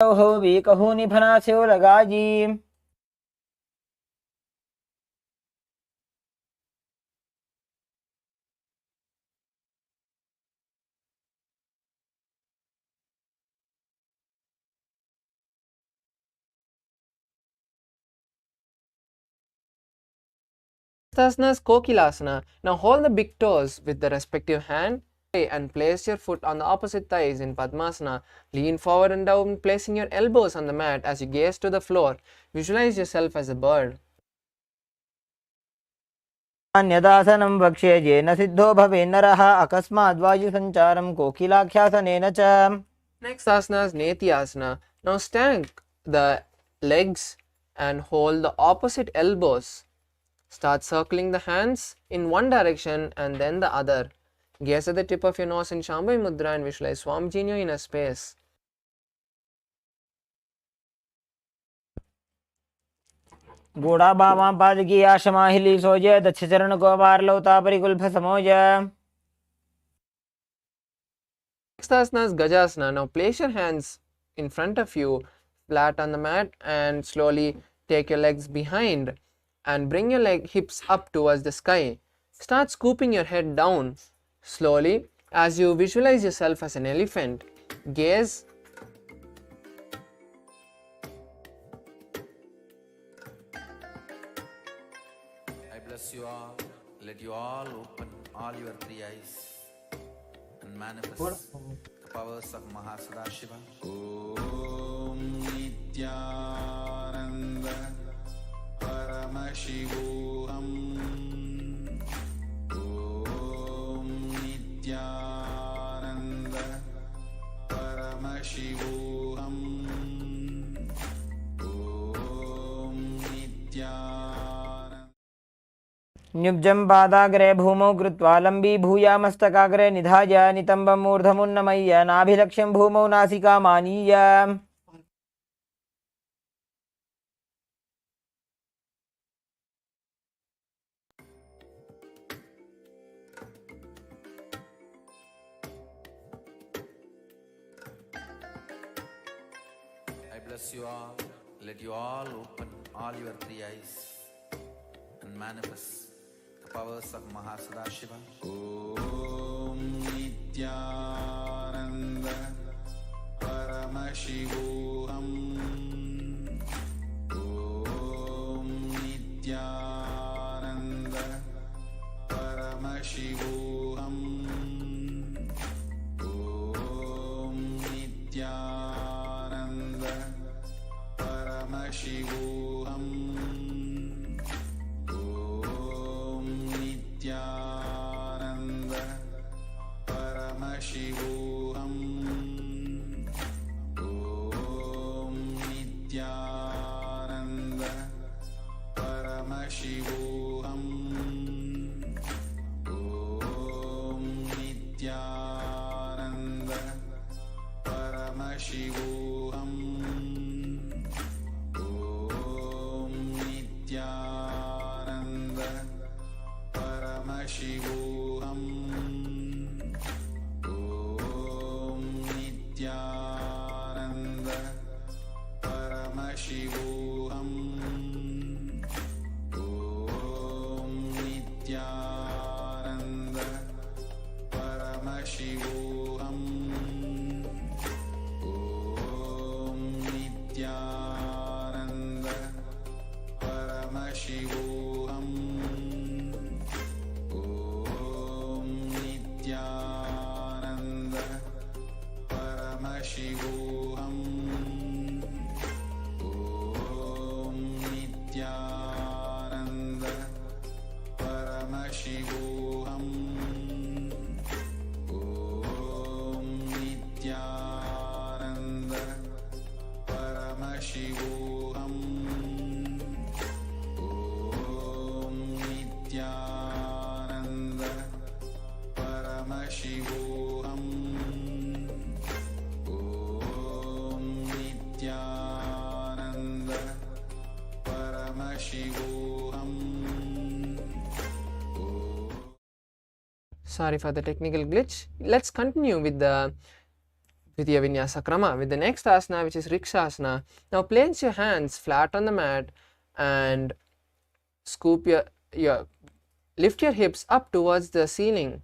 हो भी कहूँ निभना से लगा जी। Asana's Kokilasana. Now hold the big toes with the respective hand and place your foot on the opposite thighs in Padmasana. Lean forward and down, placing your elbows on the mat as you gaze to the floor. Visualize yourself as a bird. अन्यदासनं वक्ष्ये येन सिद्धो भवेन्नरः अकस्माद् वायुसञ्चारं कोकिलाख्यासनेन च। Next asana is Nithyananda. Now stand the legs and hold the opposite elbows. Start circling the hands in one direction and then the other. Gaze at the tip of your nose in Shambhavi Mudra and visualize Swamiji in your inner space. घोड़ा बावां पाद की आशमा हिली सोजे दक्ष चरण को बार लौता परिकुल्भ समोज। Next asana is Gajasana. Now place your hands in front of you, flat on the mat, and slowly take your legs behind and bring your hips up towards the sky. Start scooping your head down slowly as you visualize yourself as an elephant. Gaze. I bless you all. Let you all open all your three eyes and manifest the powers of Mahasadashiva. Om Nithyananda Paramashivoham. Om Nithyananda Paramashivoham. Om Nithyananda. न्युब्जं पादाग्रे भूमौ कृत्वा लम्बी भूयामस्तकाग्रे निधाय नितम्बं मूर्धमुन्नमय्य नाभिलक्ष्यं भूमौ नासिकामानीय। I bless you all. Let you all open all your three eyes and manifest the powers of Mahasadashiva. Om Nithyananda Paramashivoham. Om Nithyananda Paramashivoham. Om Nithyananda Paramashivoham. Om Nithyananda Paramashivoham. Om Nithyananda Paramashivoham. Om Nithyananda Paramashivoham. Om Nithyananda Paramashivoham. Om Nithyananda Paramashivoham. Om Nithyananda Paramashivoham. Om Nithyananda Paramashivoham. Om Nithyananda Paramashivoham. Om Nithyananda Paramashivoham. Om Nithyananda Paramashivoham. Om Nithyananda Paramashivoham. Om Nithyananda Paramashivoham. Sorry for the technical glitch. Let's continue with the Dvitiya Vinyasa Krama with the next asana, which is Rikshasana. Now place your hands flat on the mat and scoop your lift your hips up towards the ceiling.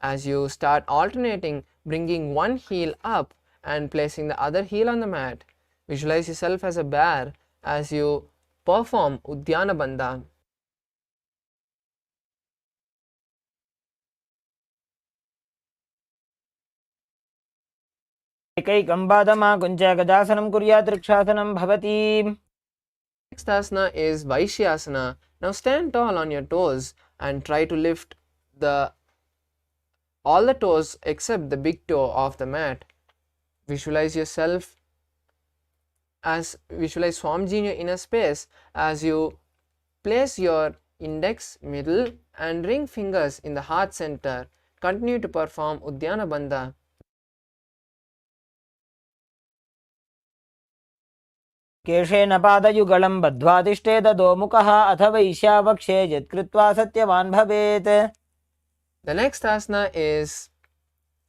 As you start alternating, bringing one heel up and placing the other heel on the mat. Visualize yourself as a bear as you perform Udyana Bandha. एकैकं पादमाकुञ्च गजासनं कुर्यात् वृक्षासनं भवति. Next asana is Vaishyasana. Now stand tall on your toes and try to lift all the toes except the big toe off the mat. Visualize Swamiji in your inner space as you place your index, middle and ring fingers in the heart center. Continue to perform Udyana Bandha. केशेन पादयुगलं बद्ध्वा तिष्ठेत दोमुखः अथ वैश्यावक्षे यत्कृत्वा सत्यवान् भवेत्. The next asana is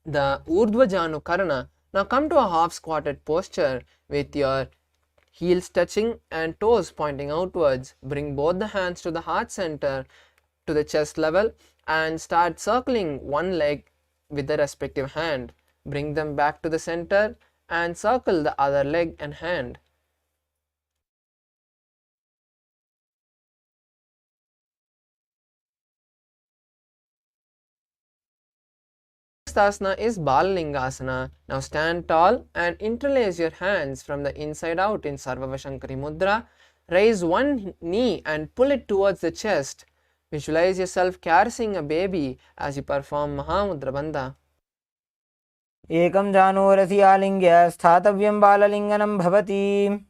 the Urdhva Janukarana. Now come to a half squatted posture with your heels touching and toes pointing outwards. Bring both the hands to the heart center, to the chest level, and start circling one leg with the respective hand. Bring them back to the center and circle the other leg and hand. Next asana is Balalingasana. Now stand tall and interlace your hands from the inside out in Sarvavashankari Mudra. Raise one knee and pull it towards the chest. Visualize yourself caressing a baby as you perform Mahamudra Bandha. एकं जानुरसि आलिङ्ग्य स्थातव्यं बाललिङ्गनं भवति.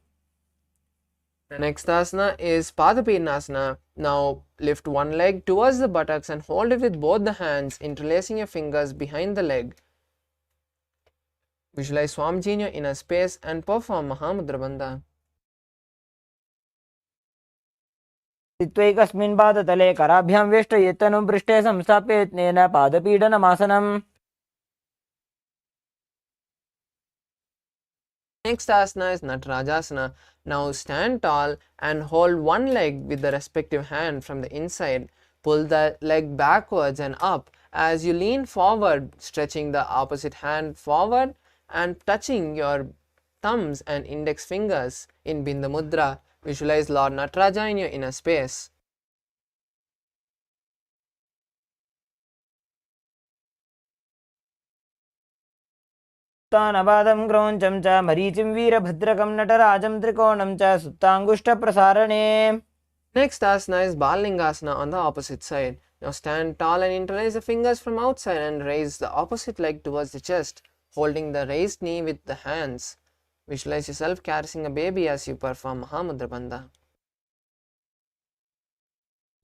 The next asana is Padapidnasana. Now lift one leg towards the buttocks and hold it with both the hands, interlacing your fingers behind the leg. Visualize Swamiji in your inner space and perform Mahamudra Bandha. स्थित्वैकस्मिन् पादतले कराभ्यां वेष्टयेत्तनुं पृष्ठे संस्थाप्य यत्नेन पादपीडनमासनम्. Next asana is Natarajasana. Now stand tall and hold one leg with the respective hand from the inside. Pull the leg backwards and up as you lean forward, stretching the opposite hand forward and touching your thumbs and index fingers in Bindu Mudra. Visualize Lord Nataraja in your inner space. उत्तानपादं क्रौञ्चं च मरीचिं वीरभद्रकं नटराजं त्रिकोणं च सुप्ताङ्गुष्ठप्रसारणे. Next asana is Balalingasana on the opposite side. Now stand tall and interlace the fingers from outside and raise the opposite leg towards the chest, holding the raised knee with the hands. Visualize yourself caressing a baby as you perform Mahamudra Bandha.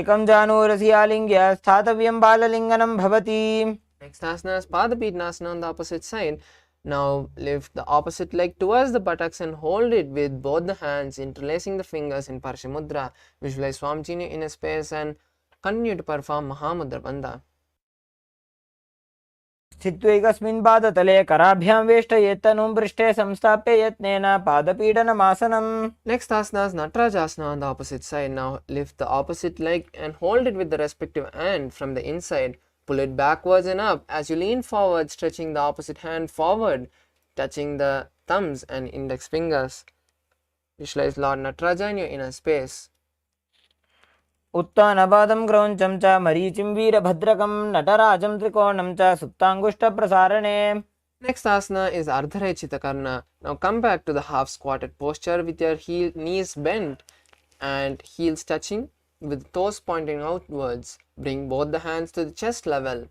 एकं जानुरसि आलिङ्ग्य स्थातव्यं बाललिङ्गनं भवति. Next asana is Padapidnasana on the opposite side. Now lift the opposite leg towards the buttocks and hold it with both the hands, interlacing the fingers in Parshamudra. Visualize Swamiji in a space and continue to perform Mahamudra Bandha. स्थित्वैकस्मिन् पादतले कराभ्यां वेष्टयेत्तनुं पृष्ठे संस्थाप्य यत्नेन पादपीडनमासनम्. Next asana is Natarajasana on the opposite side. Now lift the opposite leg and hold it with the respective hand from the inside. Pull it backwards and up as you lean forward, stretching the opposite hand forward, touching the thumbs and index fingers. Visualize Lord Nataraja in your inner space. उत्तानपादं क्रौञ्चं च मरीचिं वीरभद्रकं नटराजं त्रिकोणं च सुप्ताङ्गुष्ठप्रसारणे. Next asana is Ardharechita Karna. Now come back to the half squatted posture with your knees bent and heels touching with toes pointing outwards. Bring both the hands to the chest level.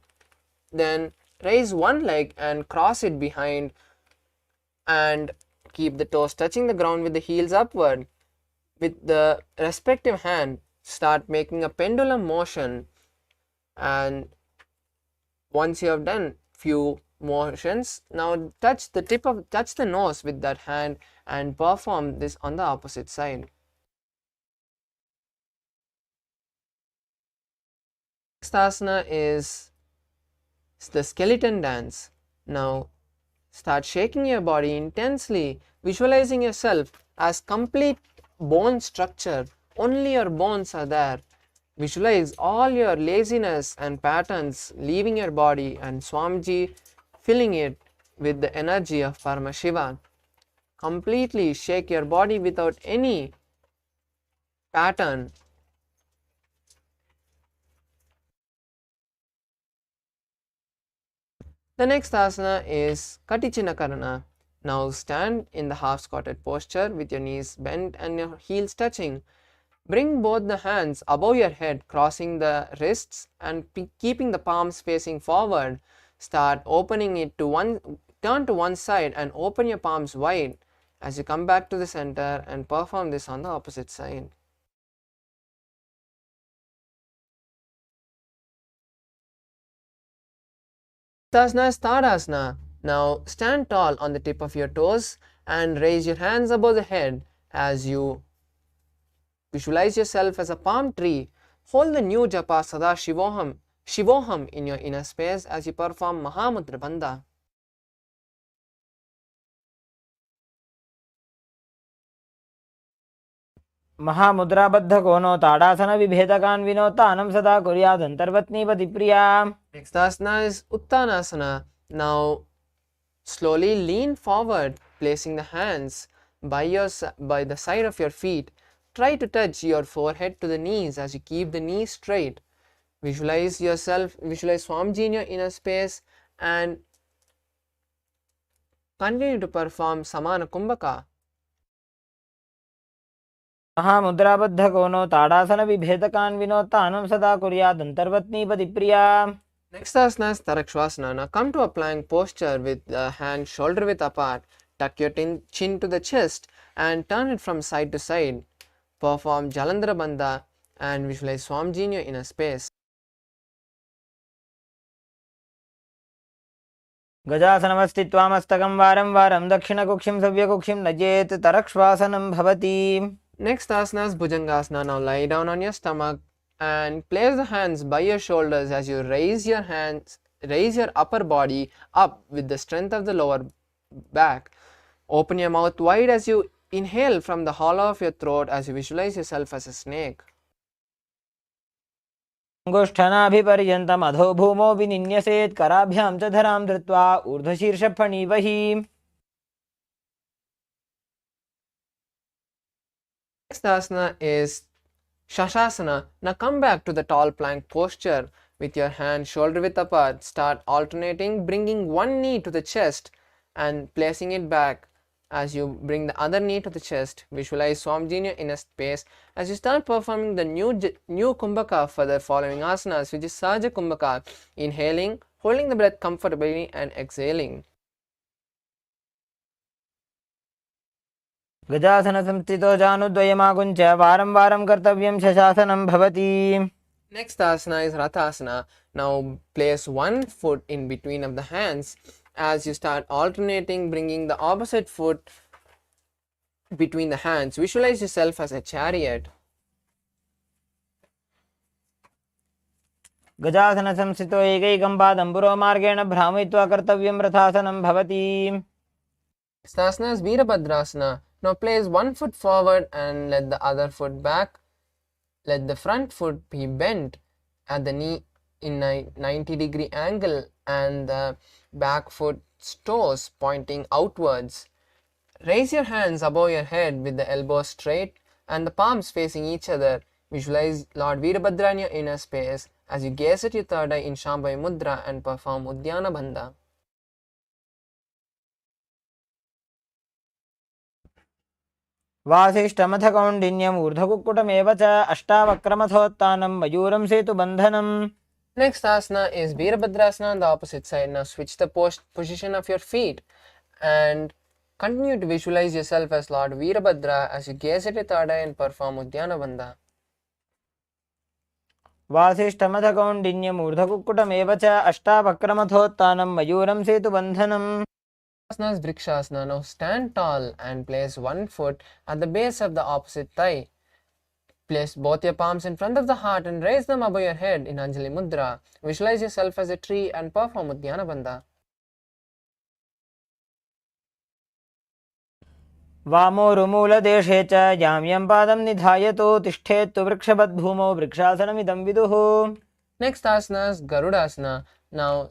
Then raise one leg and cross it behind and keep the toes touching the ground with the heels upward. With the respective hand, start making a pendulum motion, and once you have done few motions, now touch the nose with that hand and perform this on the opposite side. Next asana is the skeleton dance. Now Start shaking your body intensely, visualizing yourself as complete bone structure. Only your bones are there. Visualize all your laziness and patterns leaving your body and Swamiji filling it with the energy of Paramashivam. Completely shake your body without any pattern. The next asana is Katichinakarana. Now stand in the half squatted posture with your knees bent and your heels touching. Bring both the hands above your head, crossing the wrists and keeping the palms facing forward. Start opening it to turn to one side and open your palms wide as you come back to the center and perform this on the opposite side. Asana is Tadasana. Now stand tall on the tip of your toes and raise your hands above the head as you visualize yourself as a palm tree. Hold the new japa Sada Shivoham in your inner space as you perform Mahamudra Bandha. महामुद्राबद्ध कोनो ताड़ासन विभेदकान् विनोतानं सदा कुर्यादन्तर्वत्नीपति प्रिया. Next asana is Uttanasana. Now slowly lean forward, placing the hands by the side of your feet. Try to touch your forehead to the knees as you keep the knees straight. Visualize Swamiji in your inner space and continue to perform Samana Kumbhaka. महामुद्राबद्ध कोनो ताड़ासन विभेदकान् विनोतानं सदा कुर्यादन्तर्वत्नीपति प्रिया. Next asana is Tarakshvasana. Now come to a plank posture with the hands shoulder width apart. Tuck your chin to the chest and turn it from side to side. Perform Jalandhara Bandha and visualize Swamiji in your inner space. गजासनमस्थित्वा मस्तकं वारं वारं दक्षिणकुक्षिं सव्यकुक्षिं नजेत् तरक्ष्वासनं भवति. Next asana is Bhujangasana. Now lie down on your stomach and place the hands by your shoulders as you raise your upper body up with the strength of the lower back. Open your mouth wide as you inhale from the hollow of your throat as you visualize yourself as a snake. अङ्गुष्ठनाभिपर्यन्तम् अधो भूमौ विनिन्यसेत् कराभ्यां च धरां धृत्वा ऊर्ध्वशीर्षफणीवहि. Next asana is Shashasana. Now come back to the tall plank posture with your hands shoulder width apart. Start alternating, bringing one knee to the chest and placing it back as you bring the other knee to the chest. Visualize Swamiji in your inner space as you start performing the new Kumbhaka for the following asanas, which is Sahaja Kumbhaka. Inhaling, holding the breath comfortably and exhaling. गजासनसंस्थितो जानुद्वयमागुञ्च वारं वारं कर्तव्यं शशासनं भवति. Next asana is Rathasana. Now place one foot in between of the hands as you start alternating, bringing the opposite foot between the hands. Visualize yourself as a chariot. गजासनसंस्थितो एकैकं पादं पुरोमार्गेण भ्रामयित्वा कर्तव्यं रथासनं भवति. Next asana is Veerabhadrasana. Now place one foot forward and let the other foot back. Let the front foot be bent at the knee in a 90-degree angle and the back foot's toes pointing outwards. Raise your hands above your head with the elbows straight and the palms facing each other. Visualize Lord Veerabhadra in your inner space as you gaze at your third eye in Shambhavi Mudra and perform Uddiyana Bandha. वासिष्ठमथ कौण्डिन्यम् ऊर्ध्वकुक्कुटमेव च अष्टावक्रमथोत्थानं मयूरं सेतुबन्धनम्. Next asana is Veerabhadrasana on the opposite side. Now switch the position of your feet and continue to visualize yourself as Lord Veerabhadra as you gaze at your third eye and perform Uddiyana Bandha. वासिष्ठमथ कौण्डिन्यम् ऊर्ध्वकुक्कुटमेव च अष्टावक्रमथोत्थानं मयूरं सेतुबन्धनम्. Asana is Vrikshasana. Now stand tall and place one foot at the base of the opposite thigh. Place both your palms in front of the heart and raise them above your head in Anjali Mudra. Visualize yourself as a tree and perform Uddiyana Bandha. वामोरुमूलदेशे च जाम्यं पादं निधायतो तिष्ठेत्तु वृक्षवद्भूमौ वृक्षासनमिदं विदुः. Next asana is Garuda Asana. Now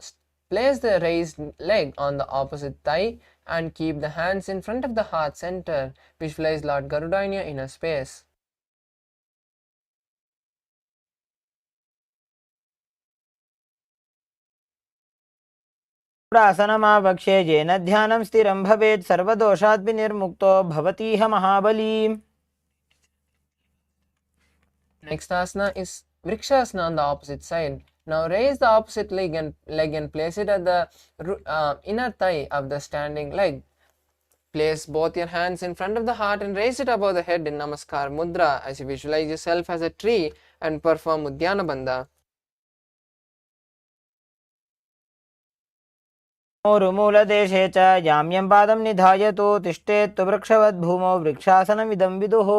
place the raised leg on the opposite thigh and keep the hands in front of the heart center. Visualize Lord Garuda in your inner space. आसनमावक्ष्ये येन ध्यानं स्थिरं भवेत् सर्वदोषात् विनिर्मुक्तो भवतीह महाबली. Next asana is Vrikshasana on the opposite side. Now raise the opposite leg and place it at the inner thigh of the standing leg. Place both your hands in front of the heart and raise it above the head in Namaskar Mudra as you visualize yourself as a tree and perform Udyana Bandha. मूलदेशे च जाम्यं पादं निधायतो तिष्ठेत्तु वृक्षवद्भूमौ वृक्षासनमिदं विदुः.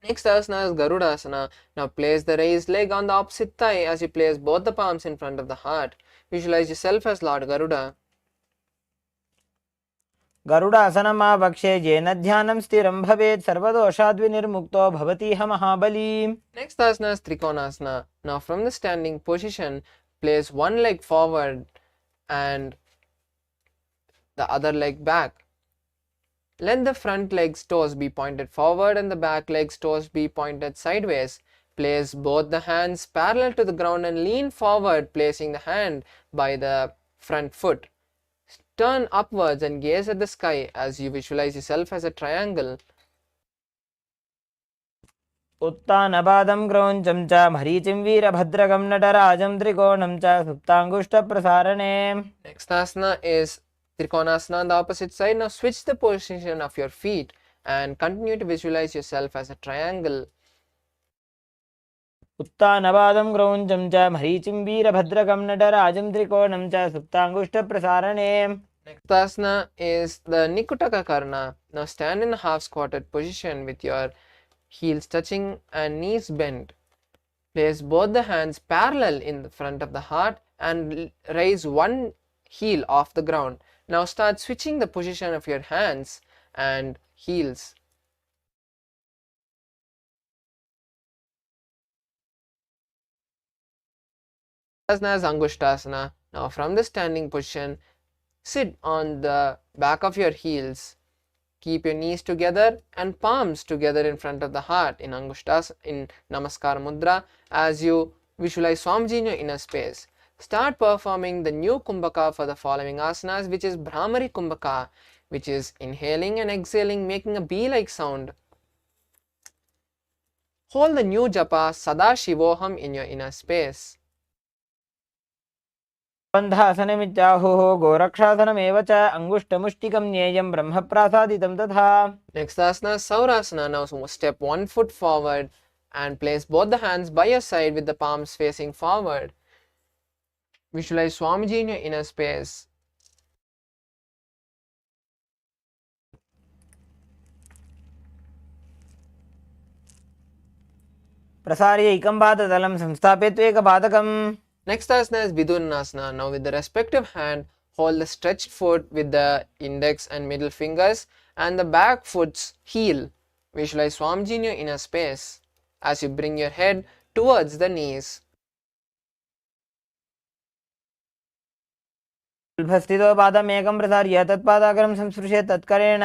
Next asana is Garuda Asana. Now place the raised leg on the opposite thigh as you place both the palms in front of the heart. Visualize yourself as Lord Garuda. गरुडासनमावक्ष्ये येन ध्यानं स्थिरं भवेत् सर्वदोषाद् विनिर्मुक्तो भवतीह महाबली. Next asana is Trikonasana. Now from the standing position, place one leg forward and the other leg back. Let the front leg's toes be pointed forward and the back leg's toes be pointed sideways. Place both the hands parallel to the ground and lean forward, placing the hand by the front foot. Turn upwards and gaze at the sky as you visualize yourself as a triangle. उत्तानपादं क्रौञ्चं च मरीचिं वीरभद्रकं नटराजं त्रिकोणं च सुप्ताङ्गुष्ठप्रसारणे. Next asana is Trikonasana on the opposite side. Now switch the position of your feet and continue to visualize yourself as a triangle. उत्तानपादं क्रौञ्चं च मरीचिं वीरभद्रकं नटराजं त्रिकोणं च सुप्ताङ्गुष्ठप्रसारणे. Next asana is the Nikutaka Karna. Now stand in a half squatted position with your heels touching and knees bent. Place both the hands parallel in the front of the heart and raise one heel off the ground. Now start switching the position of your hands and heels. Asana is Angushtasana. Now from the standing position, sit on the back of your heels. Keep your knees together and palms together in front of the heart in Angushtasana, in Namaskar Mudra as you visualize Swamiji in your inner space. Start performing the new Kumbhaka for the following asanas, which is Brahmari Kumbhaka, which is inhaling and exhaling, making a bee-like sound. Hold the new japa Sadashivoham in your inner space. बन्धासनमित्याहुः गोरक्षासनमेव च अङ्गुष्ठमुष्टिकं ज्ञेयं ब्रह्मप्रासादितं तथा. Next asana is Saurasana. Now step one foot forward and place both the hands by your side with the palms facing forward. Visualize Swamiji in your inner space. प्रसार्य एकं पादतलं संस्थाप्य एकपादकम्. Next asana is Vidurnasana. Now with the respective hand, hold the stretched foot with the index and middle fingers and the back foot's heel. Visualize Swamiji in your inner space as you bring your head towards the knees. स्थितो पादम् एकं प्रसार्य तत्पादाग्रं संस्पृश्य तत्करेण.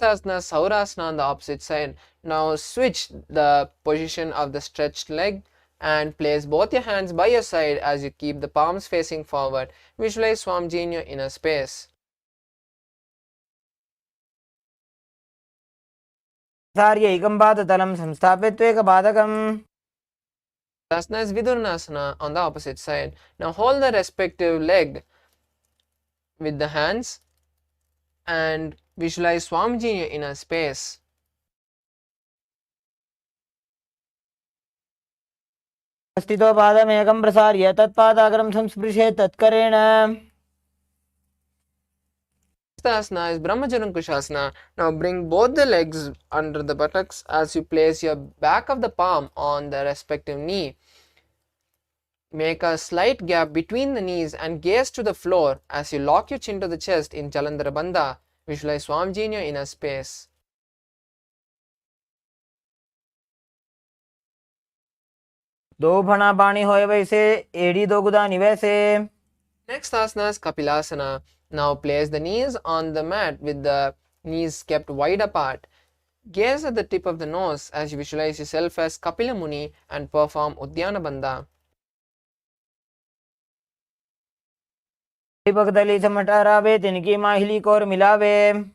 Asana Saurasana on the opposite side. Now switch the position of the stretched leg and place both your hands by your side as you keep the palms facing forward. Visualize Swamiji in your inner space. प्रसार्य एकं पादतलं संस्थाप्य एकपादकम्. Asana is Vidurnasana on the opposite side. Now hold the respective leg with the hands and visualize Swamiji in your inner space. स्थितो पादमेकं प्रसार्य तत्पादाग्रं संस्पृश्य तत्करेण. Next asana is Brahmajarankushasana. Now bring both the legs under the buttocks as you place your back of the palm on the respective knee. Make a slight gap between the knees and gaze to the floor as you lock your chin to the chest in Jalandhara Bandha. Visualize Swamiji in your inner space. दो फणा पानी होए वैसे एड़ी दो गुदानी वैसे. Next asana is Kapilasana. Now place the knees on the mat with the knees kept wide apart. Gaze at the tip of the nose as you visualize yourself as Kapila Muni and perform Uddiyana Bandha. पगदली से मटरावे तिनकी माहिली core मिलावे.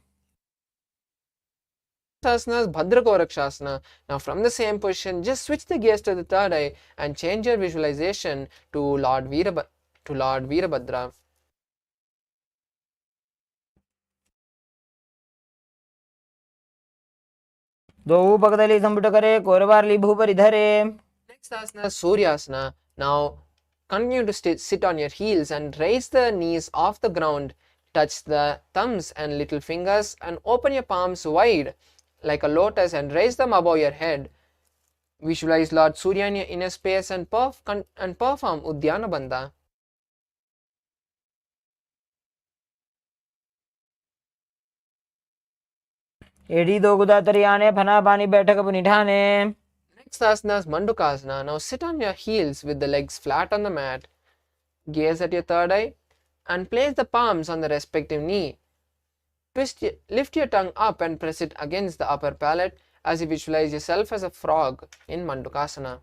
Asana is Bhadrakorakshasana. Now from the same position, just switch the gaze to the third eye and change your visualization to Lord Veerabhadra. दो पगदली संपुट करे कोरवारली भूपर धरे. Next asana is Suryasana. Now continue to sit on your heels and raise the knees off the ground. Touch the thumbs and little fingers and open your palms wide like a lotus and raise them above your head. Visualize Lord Surya in your inner space and perform Uddiyana Bandha. एड़ी दो गुदा तरियाने फना पानी बैठक निठाने. Next asana is Mandukasana. Now sit on your heels with the legs flat on the mat. Gaze at your third eye and place the palms on the respective knee. Lift your tongue up and press it against the upper palate as you visualize yourself as a frog in Mandukasana.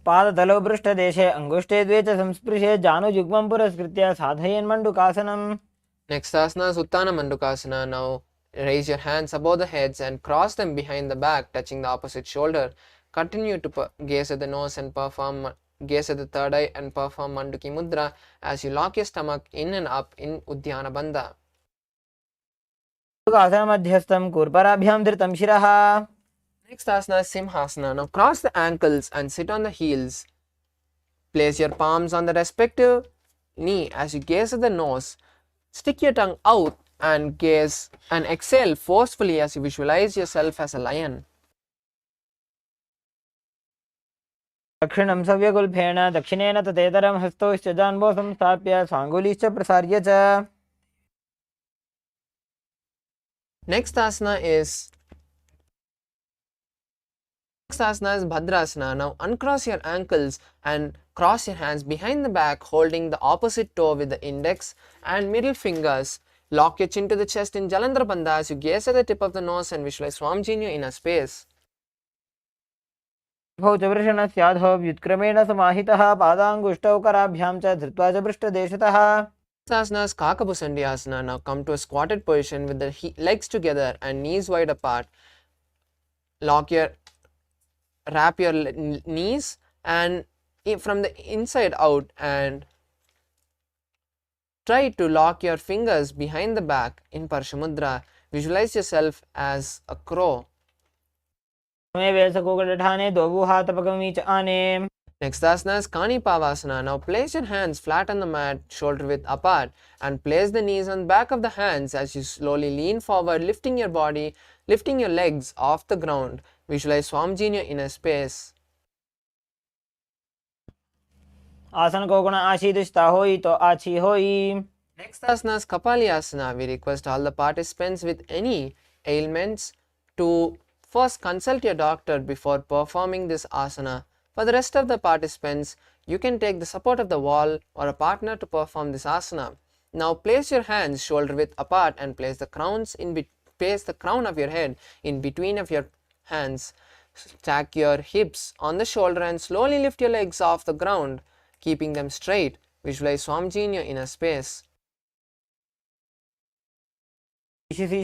पादतलौ पृष्ठदेशे अंगुष्ठे द्वे च संस्पृशे जानुजुग्मं पुरस्कृत्य साधयन् मण्डूकासनम्. Next asana is Uttana Mandukasana. Now raise your hands above the heads and cross them behind the back, touching the opposite shoulder. Continue to gaze at the nose and gaze at the third eye and perform Manduki Mudra as you lock your stomach in and up in Uddiyana Bandha. मध्यस्थं कूर्पराभ्यां धृतं शिरः. Next asana is Simhasana. Now cross the ankles and sit on the heels. Place your palms on the respective knee as you gaze at the nose. Stick your tongue out and gaze and exhale forcefully as you visualize yourself as a lion. दक्षिणं सव्यगुल्फेन दक्षिणेन तथेतरं हस्तौश्च जान्वौ संस्थाप्य स्वाङ्गुलीश्च प्रसार्य च. Next asana is Bhadrasana. Now uncross your ankles and cross your hands behind the back, holding the opposite toe with the index and middle fingers. Lock your chin to the chest in Jalandhara Bandha as you gaze at the tip of the nose and visualize Swamiji in your inner space. भौचवृषणस्याधो व्युत्क्रमेण समाहितः पादाङ्गुष्टौ कराभ्यां च धृत्वा च पृष्ठदेशतः. Asana is Kakabusandi Asana. Now come to a squatted position with the legs together and knees wide apart. Wrap your knees and from the inside out and try to lock your fingers behind the back in Parshamudra. Visualize yourself as a crow. Next asana is Kani Pavasana. Now place your hands flat on the mat, shoulder width apart, and place the knees on the back of the hands as you slowly lean forward, lifting your body, lifting your legs off the ground. Visualize Swamiji in your inner space. आसन को गुण आशीर्षता होई तो आछी होई. Next asana is Kapali Asana. We request all the participants with any ailments to first consult your doctor before performing this asana. For the rest of the participants, you can take the support of the wall or a partner to perform this asana. Now place your hands shoulder width apart and place the crown of your head in between of your hands. Stack your hips on the shoulder and slowly lift your legs off the ground, keeping them straight. Visualize Swamiji in your inner space. Next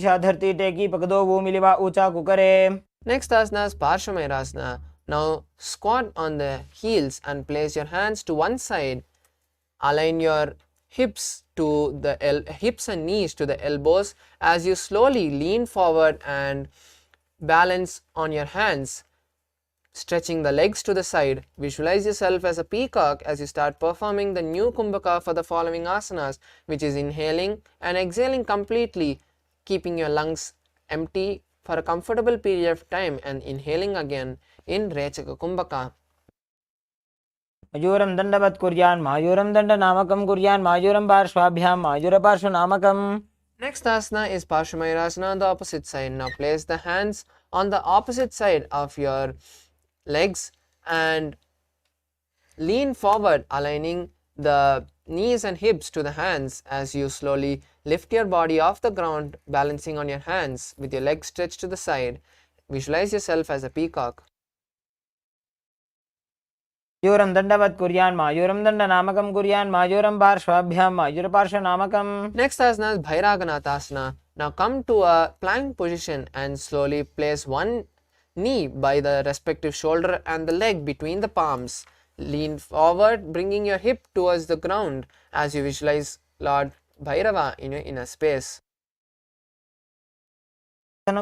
asana is Parshvamayurasana. Now squat on the heels and place your hands to one side. Align your hips and knees to the elbows as you slowly lean forward and balance on your hands, stretching the legs to the side. Visualize yourself as a peacock as you start performing the new Kumbhaka for the following asanas, which is inhaling and exhaling completely, keeping your lungs empty for a comfortable period of time and inhaling again in Rechaka Kumbhaka. मयूरं दण्डवत् कुर्यान् मायूरं दण्डनामकं कुर्यान् मायूरं पार्श्वाभ्यां मायूरपार्श्वनामकम्. Next asana is Parsvamayurasana on the opposite side. Now place the hands on the opposite side of your legs and lean forward, aligning the knees and hips to the hands as you slowly lift your body off the ground, balancing on your hands with your legs stretched to the side. Visualize yourself as a peacock. मयूरं दण्डवत् कुर्यान् मायूरं दण्डनामकं कुर्यान् मायूरं पार्श्वाभ्यां मायूरपार्श्वनामकम्. Next asana is Bhairaganathasana. Now come to a plank position and slowly place one knee by the respective shoulder and the leg between the palms. Lean forward, bringing your hip towards the ground as you visualize Lord Bhairava in your inner space. Next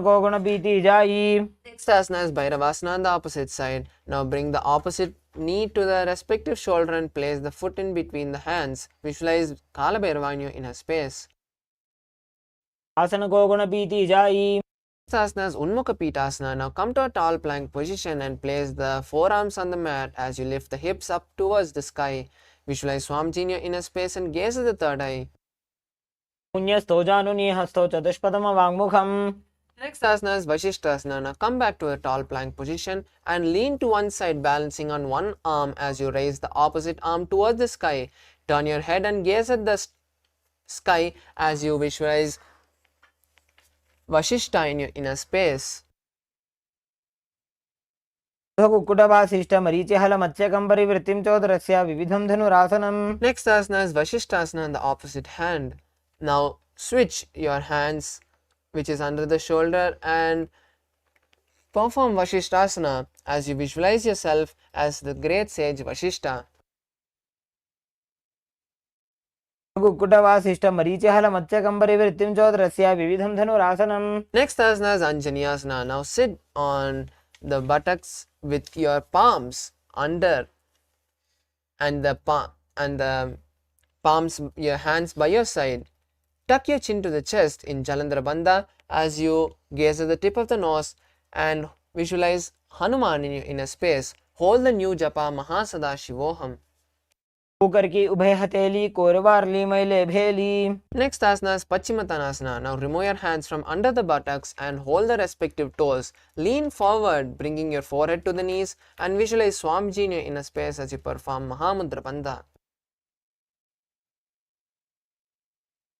asana is Bhairavasana on the opposite side. Now bring the opposite knee to the respective shoulder and place the foot in between the hands. Visualize Kala Bhairava in your inner space. Asana Goguna Piti Jai. Next asana is Unmukha Pitasana. Now come to a tall plank position and place the forearms on the mat as you lift the hips up towards the sky. Visualize Swamiji in your inner space and gaze at the third eye. Punyastho Januni Hasto Chatushpadama Vangmukham. Next asana is Vashishthasana. Now come back to a tall plank position and lean to one side, balancing on one arm as you raise the opposite arm towards the sky. Turn your head and gaze at the sky as you visualize Vashishta in your inner space. Next asana is Vashishthasana on the opposite hand. Now switch your hands which is under the shoulder and perform Vashishthasana as you visualize yourself as the great sage Vashishta. Next asana is Anjaneyasana. Now sit on the buttocks with your palms under and the palms, your hands by your side. Tuck your chin to the chest in Jalandhara Bandha as you gaze at the tip of the nose and visualize Hanuman in your inner space. Hold the new japa Mahavakya. Next asana is Pachimatanasana. Now remove your hands from under the buttocks and hold the respective toes. Lean forward, bringing your forehead to the knees and visualize Swamiji in your inner space as you perform Mahamudra Bandha.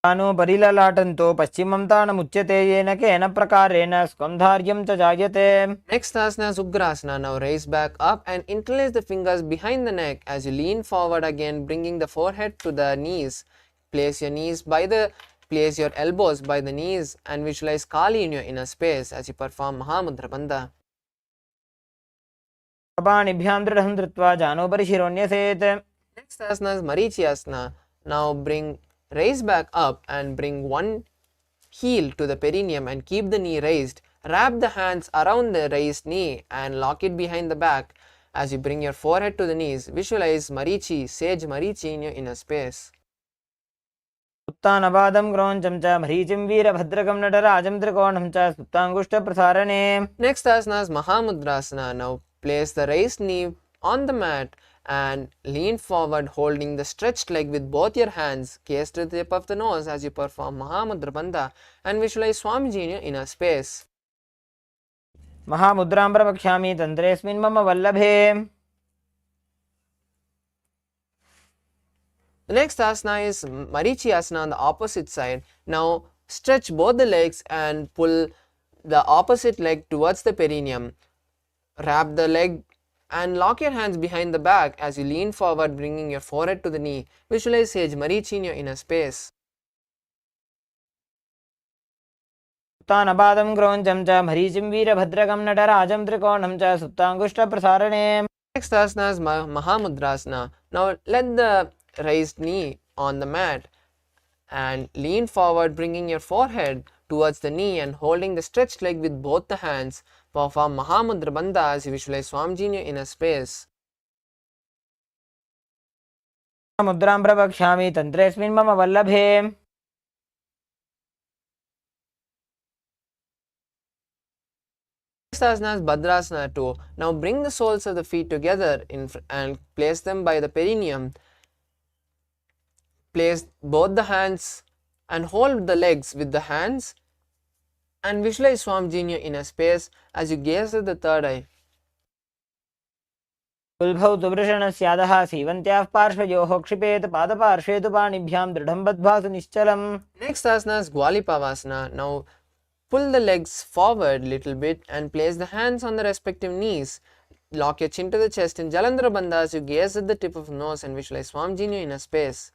परिललाटन्तो पश्चिमं तानमुच्यते येन केन प्रकारेण स्कन्धार्यं च जायते. Next asana is Ugrasana. Now raise back up and interlace the fingers behind the neck as you lean forward again, bringing the forehead to the knees. Place your elbows by the knees and visualize Kali in your inner space as you perform Mahamudra Bandha. Next asana is Marichi Asana. Now raise back up and bring one heel to the perineum and keep the knee raised. Wrap the hands around the raised knee and lock it behind the back as you bring your forehead to the knees. Visualize Marichi, sage Marichi in your inner space. Next asana is Mahamudrasana. Now place the raised knee on the mat and lean forward, holding the stretched leg with both your hands. Gaze to the tip of the nose as you perform Mahamudra Bandha and visualize Swamiji in your inner space. Mahamudram pravakshami tantresmin mama vallabhe. The next asana is Marichi Asana on the opposite side. Now stretch both the legs and pull the opposite leg towards the perineum. Wrap the leg and lock your hands behind the back as you lean forward, bringing your forehead to the knee. Visualize sage Marichi in your inner space. Uttanabadam kroncham cha marichim veerabhadrakam natarajam trikonam cha suptangushta prasarane. Next asana is Mahamudrasana. Now let the raised knee on the mat and lean forward, bringing your forehead towards the knee and holding the stretched leg with both the hands. Perform Mahamudra Bandha as you visualize Swamiji in your inner space. Mudram pravakshami tantresmin mama vallabhe. Next asana is Bhadrasana 2. Now bring the soles of the feet together and place them by the perineum. Place both the hands and hold the legs with the hands and visualize Swamiji in your inner space as you gaze at the third eye. उल्भौ तु वृषणस्यादः सीवन्त्याः पार्श्वयोः क्षिपेत पादपार्श्वे तु पाणिभ्यां दृढं बद्ध्वा निश्चलम्. Next asana is Gwalipavasana. Now pull the legs forward a little bit and place the hands on the respective knees. Lock your chin to the chest in Jalandhara Bandha as you gaze at the tip of the nose and visualize Swamiji in your inner space.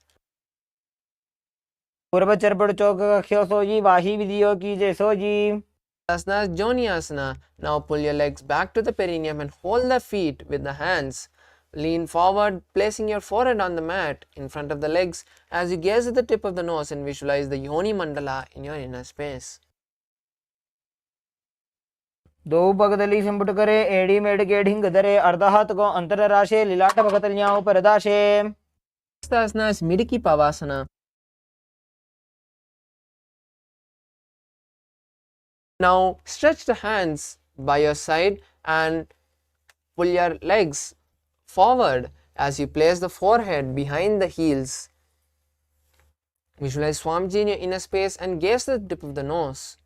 पूर्व चरपड़ चौक कख्यो सोजी वाही विधियो कीजे sooji. Asana is Joni Asana. Now pull your legs back to the perineum and hold the feet with the hands. Lean forward, placing your forehead on the mat in front of the legs as you gaze at the tip of the nose and visualize the Yoni Mandala in your inner space. दो पगदली संपुट करे एड़ी made के ढिंग धरे अर्ध हाथ को अंतर राशे लीलाट भगतलियां ऊपर दाशे. Next asana is Midiki Pavasana. Now stretch the hands by your side and pull your legs forward as you place the forehead behind the heels. Visualize Swamiji in your inner space and gaze at the tip of the nose.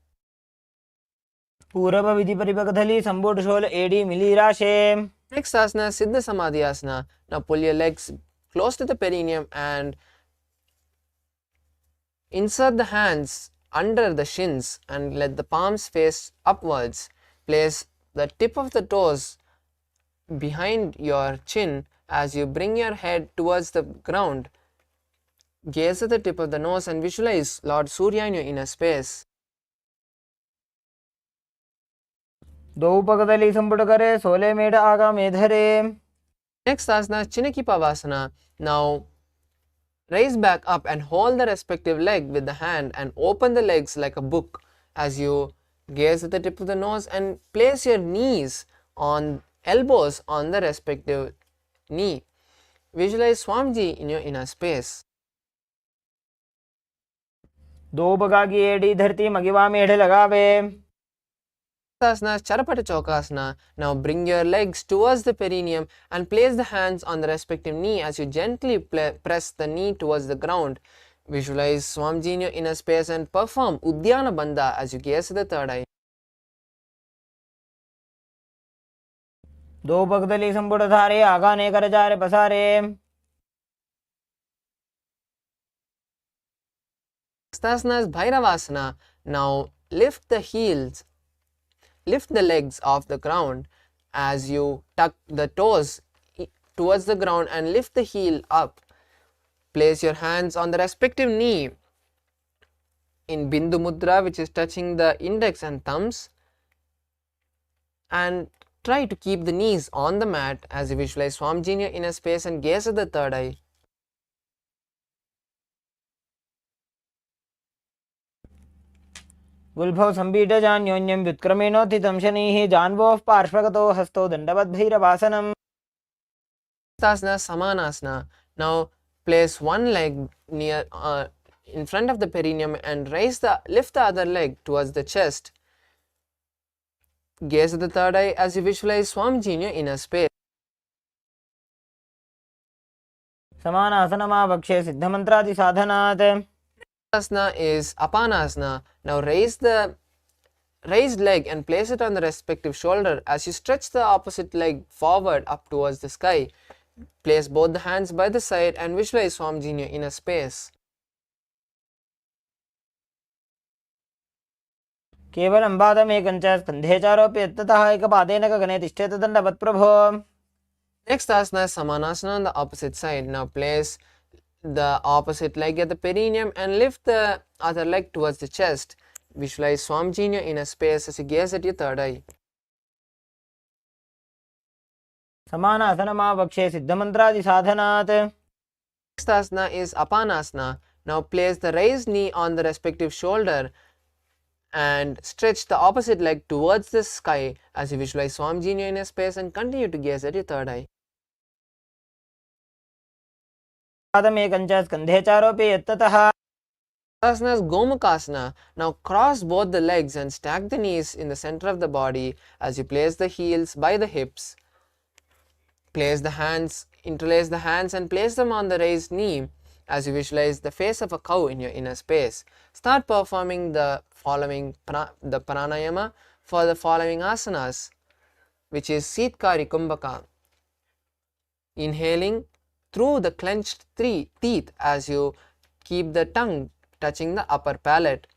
पूर्व विधि परिपगधली संपुट शोल एड़ी मिली राशे. Next asana is Siddha Samadhi Asana. Now pull your legs close to the perineum and insert the hands under the shins and let the palms face upwards. Place the tip of the toes behind your chin as you bring your head towards the ground. Gaze at the tip of the nose and visualize Lord Surya in your inner space. दो पगदली संपुट करे सोले मेड आगा मेधरे. Next asana is Chinaki Pavasana. Now raise back up and hold the respective leg with the hand and open the legs like a book as you gaze at the tip of the nose and place your knees on elbows on the respective knee. Visualize Swamiji in your inner space. दो बगा की एड़ी धरती मगिवा मेढ़ लगावे. Asana is Charapata Chokasana. Now bring your legs towards the perineum and place the hands on the respective knee as you gently press the knee towards the ground. Visualize Swamiji in your inner space and perform Udyana Bandha as you gaze at the third eye. दो पगदली संपुट धारे आगा ने कर जा रे पसारे. Next asana is Bhairavasana. Now lift the legs off the ground as you tuck the toes towards the ground and lift the heel up. Place your hands on the respective knee in Bindu Mudra, which is touching the index and thumbs, and try to keep the knees on the mat as you visualize Swamiji in your inner space and gaze at the third eye. गुल्भौ संबीड जान्योन्यं व्युत्क्रमेणोत्थितं शनिः जानवोः पार्श्वगतो हस्तो दण्डवद्भैरवासनम्. Asana Samanasana. Now place one leg near in front of the perineum and lift the other leg towards the chest. Gaze at the third eye as you visualize Swamiji in your inner space. समानासनमावक्षे सिद्धमन्त्रादि साधनात्. Asana is Apanasana. Now raise the raised leg and place it on the respective shoulder as you stretch the opposite leg forward up towards the sky. Place both the hands by the side and visualize Swamiji in your inner space. केवलं पादमेकञ्च स्कन्धे चारोप्यतः एकपादेन गगने तिष्ठेत दण्डवत् प्रभो. Next asana is Samanasana on the opposite side. Now place the opposite leg at the perineum and lift the other leg towards the chest. Visualize Swamiji in your inner space as you gaze at your third eye. समानासनमावक्षे सिद्धमन्त्रादि साधनात्. Next asana is Apanasana. Now place the raised knee on the respective shoulder and stretch the opposite leg towards the sky as you visualize Swamiji in your inner space and continue to gaze at your third eye. पादमेकञ्च स्कन्धे चारोप्यतः Asana is Gomukhasana. Now cross both the legs and stack the knees in the center of the body as you place the heels by the hips. Place the hands, interlace the hands and place them on the raised knee as you visualize the face of a cow in your inner space. Start performing the following pranayama for the following asanas, which is Sitkari Kumbhaka. Inhaling through the clenched teeth as you keep the tongue touching the upper palate,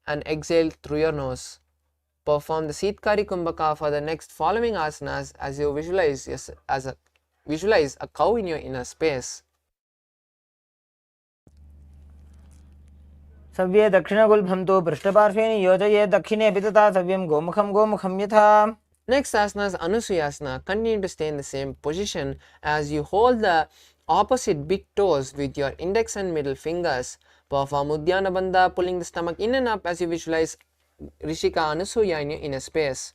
and exhale through your nose. Perform the Sitkari Kumbhaka for the next following asanas as you visualize a cow in your inner space. सव्ये दक्षिणगुल्भं तु पृष्ठपार्श्वे नियोजयेत् दक्षिणे अपि तथा सव्यं गोमुखं गोमुखं यथा. Next asana is Anusuyasana. Continue to stay in the same position as you hold the opposite big toes with your index and middle fingers. Perform Uddiyana Bandha, pulling the stomach in and up as you visualize Rishika Anusuya in your inner space.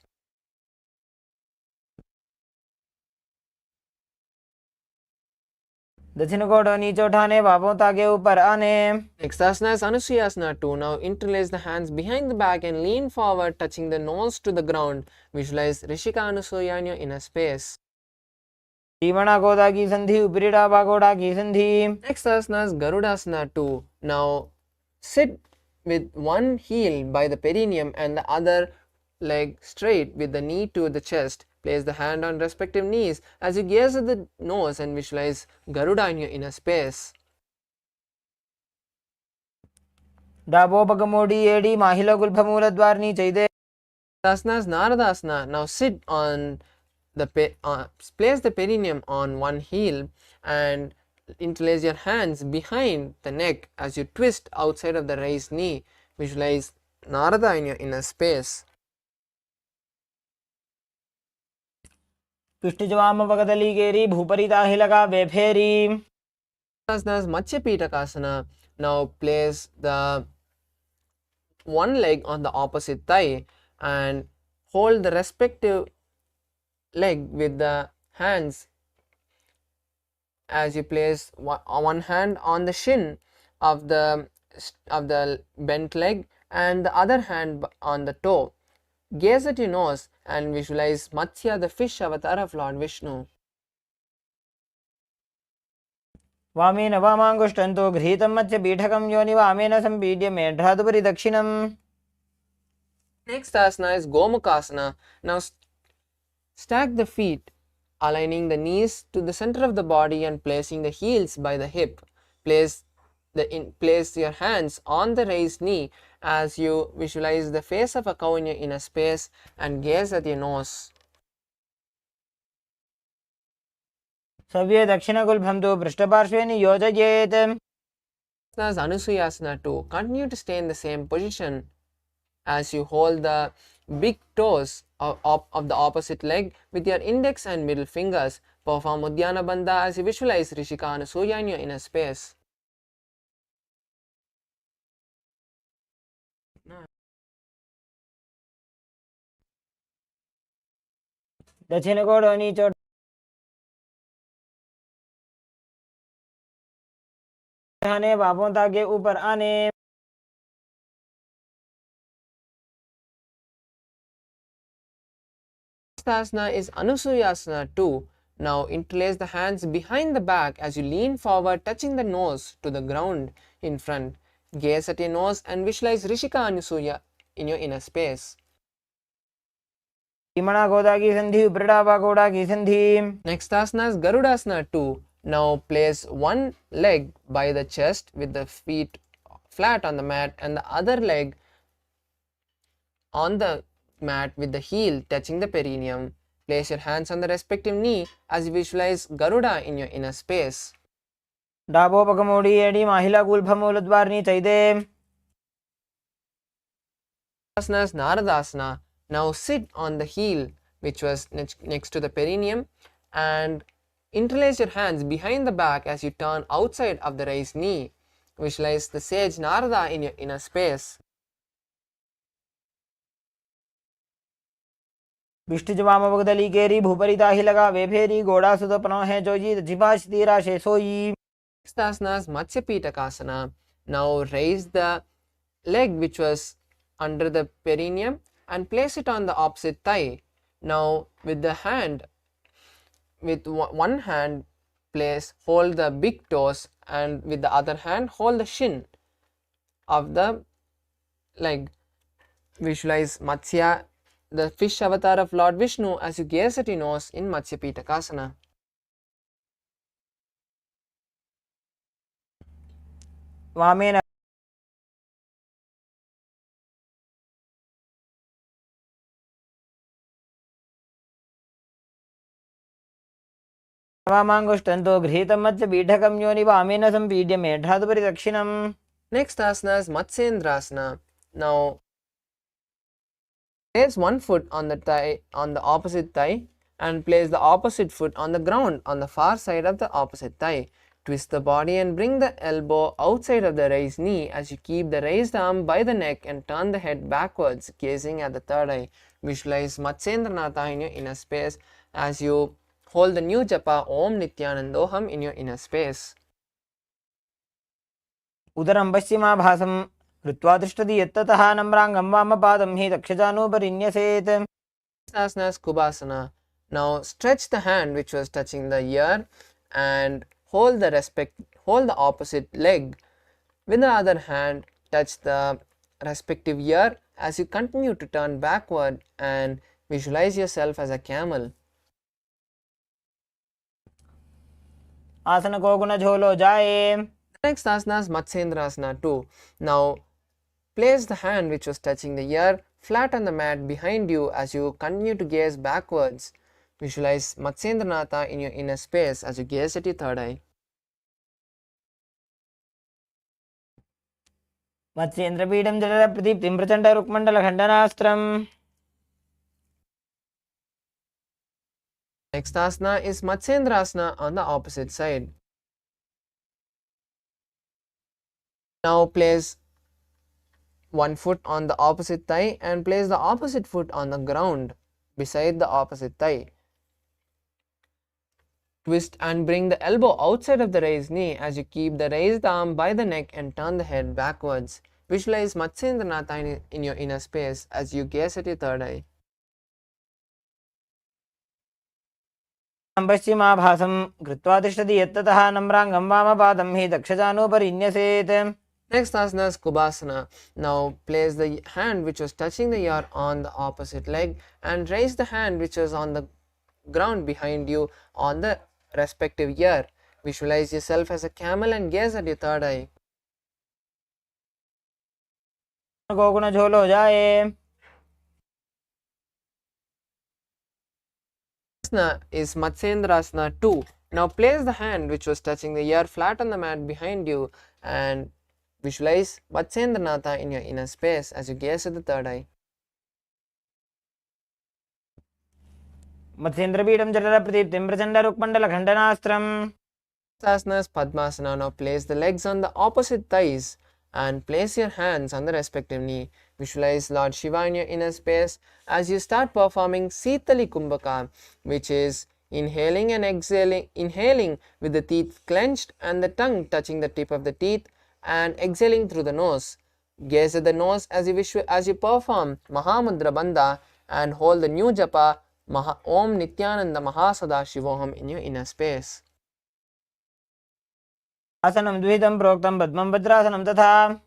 दक्षिण कोण नीचे उठाने बाहों ताके ऊपर आने. Next asana is Anusuyasana 2. Now interlace the hands behind the back and lean forward, touching the nose to the ground. Visualize Rishika Anusuya in your inner space. तीवणा गोदा की संधि ऊपरी डाबा गोड़ा की संधि. Next asana is Garudasana 2. Now sit with one heel by the perineum and the other leg straight with the knee to the chest. Place the hand on respective knees as you gaze at the nose and visualize Garuda in your inner space. डाबो पगमोडी एडी माहिला गुल्फमूल द्वारनी चैदे. Asana is Naradasana. Now sit on the place the perineum on one heel and interlace your hands behind the neck as you twist outside of the raised knee. Visualize Narada in your inner space. तुष्टिजवाम पगदली गेरी भूपरी ताहि लगा बेफेरी. Asana is Peacock. Now place the one leg on the opposite thigh and hold the respective leg with the hands as you place one hand on the shin of the bent leg and the other hand on the toe. Gaze at your nose and visualize Matsya, the fish avatar of Lord Vishnu. वामेन वामाङ्गुष्ठन्तो गृहीतं मत्स्य पीठकं योनि वामेन सम्पीड्य मेढ्रादुपरि दक्षिणम्. Next asana is Gomukhasana. Now stack the feet, aligning the knees to the center of the body and placing the heels by the hip. Place your hands on the raised knee as you visualize the face of a cow in your inner space and gaze at your nose. सव्ये दक्षिणगुल्भं तु पृष्ठपार्श्वे नियोजयेत्. Asana is Anusuyasana 2. Continue to stay in the same position as you hold the big toes of the opposite leg with your index and middle fingers. Perform Uddiyana Bandha as you visualize Rishika Anusuya in your inner space. दक्षिण कोण नीचे उठाने बाहों ताके ऊपर आने. Asana is Anusuyasana 2. Now interlace the hands behind the back as you lean forward, touching the nose to the ground in front. Gaze at your nose and visualize Rishika Anusuya in your inner space. तीमणा गोदा की संधि ऊपरी डाबा गोड़ा की संधि. Next asana is Garudasana 2. Now place one leg by the chest with the feet flat on the mat and the other leg on the mat with the heel touching the perineum. Place your hands on the respective knee as you visualize Garuda in your inner space. डाबो पगमोडी एडी माहिला गुल्फमूल द्वारनी चैदे. Asana is Naradasana. Now sit on the heel which was next to the perineum and interlace your hands behind the back as you turn outside of the raised knee. Visualize the sage Narada in your inner space. विष्टिजवाम पगदली गेरी भूपरी ताहि लगा बेफेरी गोड़ा सुत पनो है जोजी जिबाश तीरा शे सोई. Next asana is Matsya Peacock. Now raise the leg which was under the perineum and place it on the opposite thigh. Now with the hand, with one hand hold the big toes, and with the other hand hold the shin of the leg. Visualize Matsya, the fish avatar of Lord Vishnu, as you gaze at your nose in Matsya Pitakasana. वामेन वामाङ्गुष्टन्तो गृहीतं मत्स्यपीठकं योनि वामेन सम्पीड्य मेढ्रादुपरि दक्षिणम्. Next asana is Matsyendrasana. Now place one foot on the thigh, on the opposite thigh, and place the opposite foot on the ground on the far side of the opposite thigh. Twist the body and bring the elbow outside of the raised knee as you keep the raised arm by the neck and turn the head backwards, gazing at the third eye. Visualize Matsyendranatha in your inner space as you hold the new japa Om Nithyanandoham in your inner space. उदरं पश्चिमाभासं कृत्वा तिष्ठति यत्ततः नम्राङ्गं वामपादं हि दक्षजानूपरिन्यसेत्. Asana is Kubhasana. Now stretch the hand which was touching the ear and hold the opposite leg. With the other hand, touch the respective ear as you continue to turn backward and visualize yourself as a camel. आसन को गुण झोलो जाए. Next asana is Matsyendrasana 2. Now place the hand which was touching the ear flat on the mat behind you as you continue to gaze backwards. Visualize Matsyendranatha in your inner space as you gaze at your third eye. मत्स्येन्द्रपीठं जलप्रदीप्तिं प्रचण्डरुक्मण्डलखण्डनास्त्रम्. Next asana is Matsyendrasana on the opposite side. Now place one foot on the opposite thigh and place the opposite foot on the ground beside the opposite thigh. Twist and bring the elbow outside of the raised knee as you keep the raised arm by the neck and turn the head backwards. Visualize Matsyendranatha in your inner space as you gaze at your third eye. पश्चिमाभासं कृत्वा तिष्ठति यत्ततः नम्राङ्गं वामपादं हि दक्षजानूपरिन्यसेत्. Next asana is Kubhasana. Now place the hand which was touching the ear on the opposite leg and raise the hand which was on the ground behind you on the respective ear. Visualize yourself as a camel and gaze at your third eye. को गुण झोलो जाए. Asana is Matsyendrasana 2. Now place the hand which was touching the ear flat on the mat behind you and visualize Matsyendranatha in your inner space as you gaze at the third eye. मत्स्येन्द्रपीठं जलप्रदीप्तिं प्रचण्डरुक्मण्डलखण्डनास्त्रम्. Asana is Padmasana. Now place the legs on the opposite thighs and place your hands on the respective knee. Visualize Lord Shiva in your inner space as you start performing Sitali Kumbhaka, which is inhaling and exhaling, inhaling with the teeth clenched and the tongue touching the tip of the teeth, and exhaling through the nose. Gaze at the nose as you perform Mahamudra Bandha and hold the new japa Om Nithyananda Mahasadaशिवोहम in your inner space. आसनं द्विधं प्रोक्तं पद्मं वज्रासनं तथा.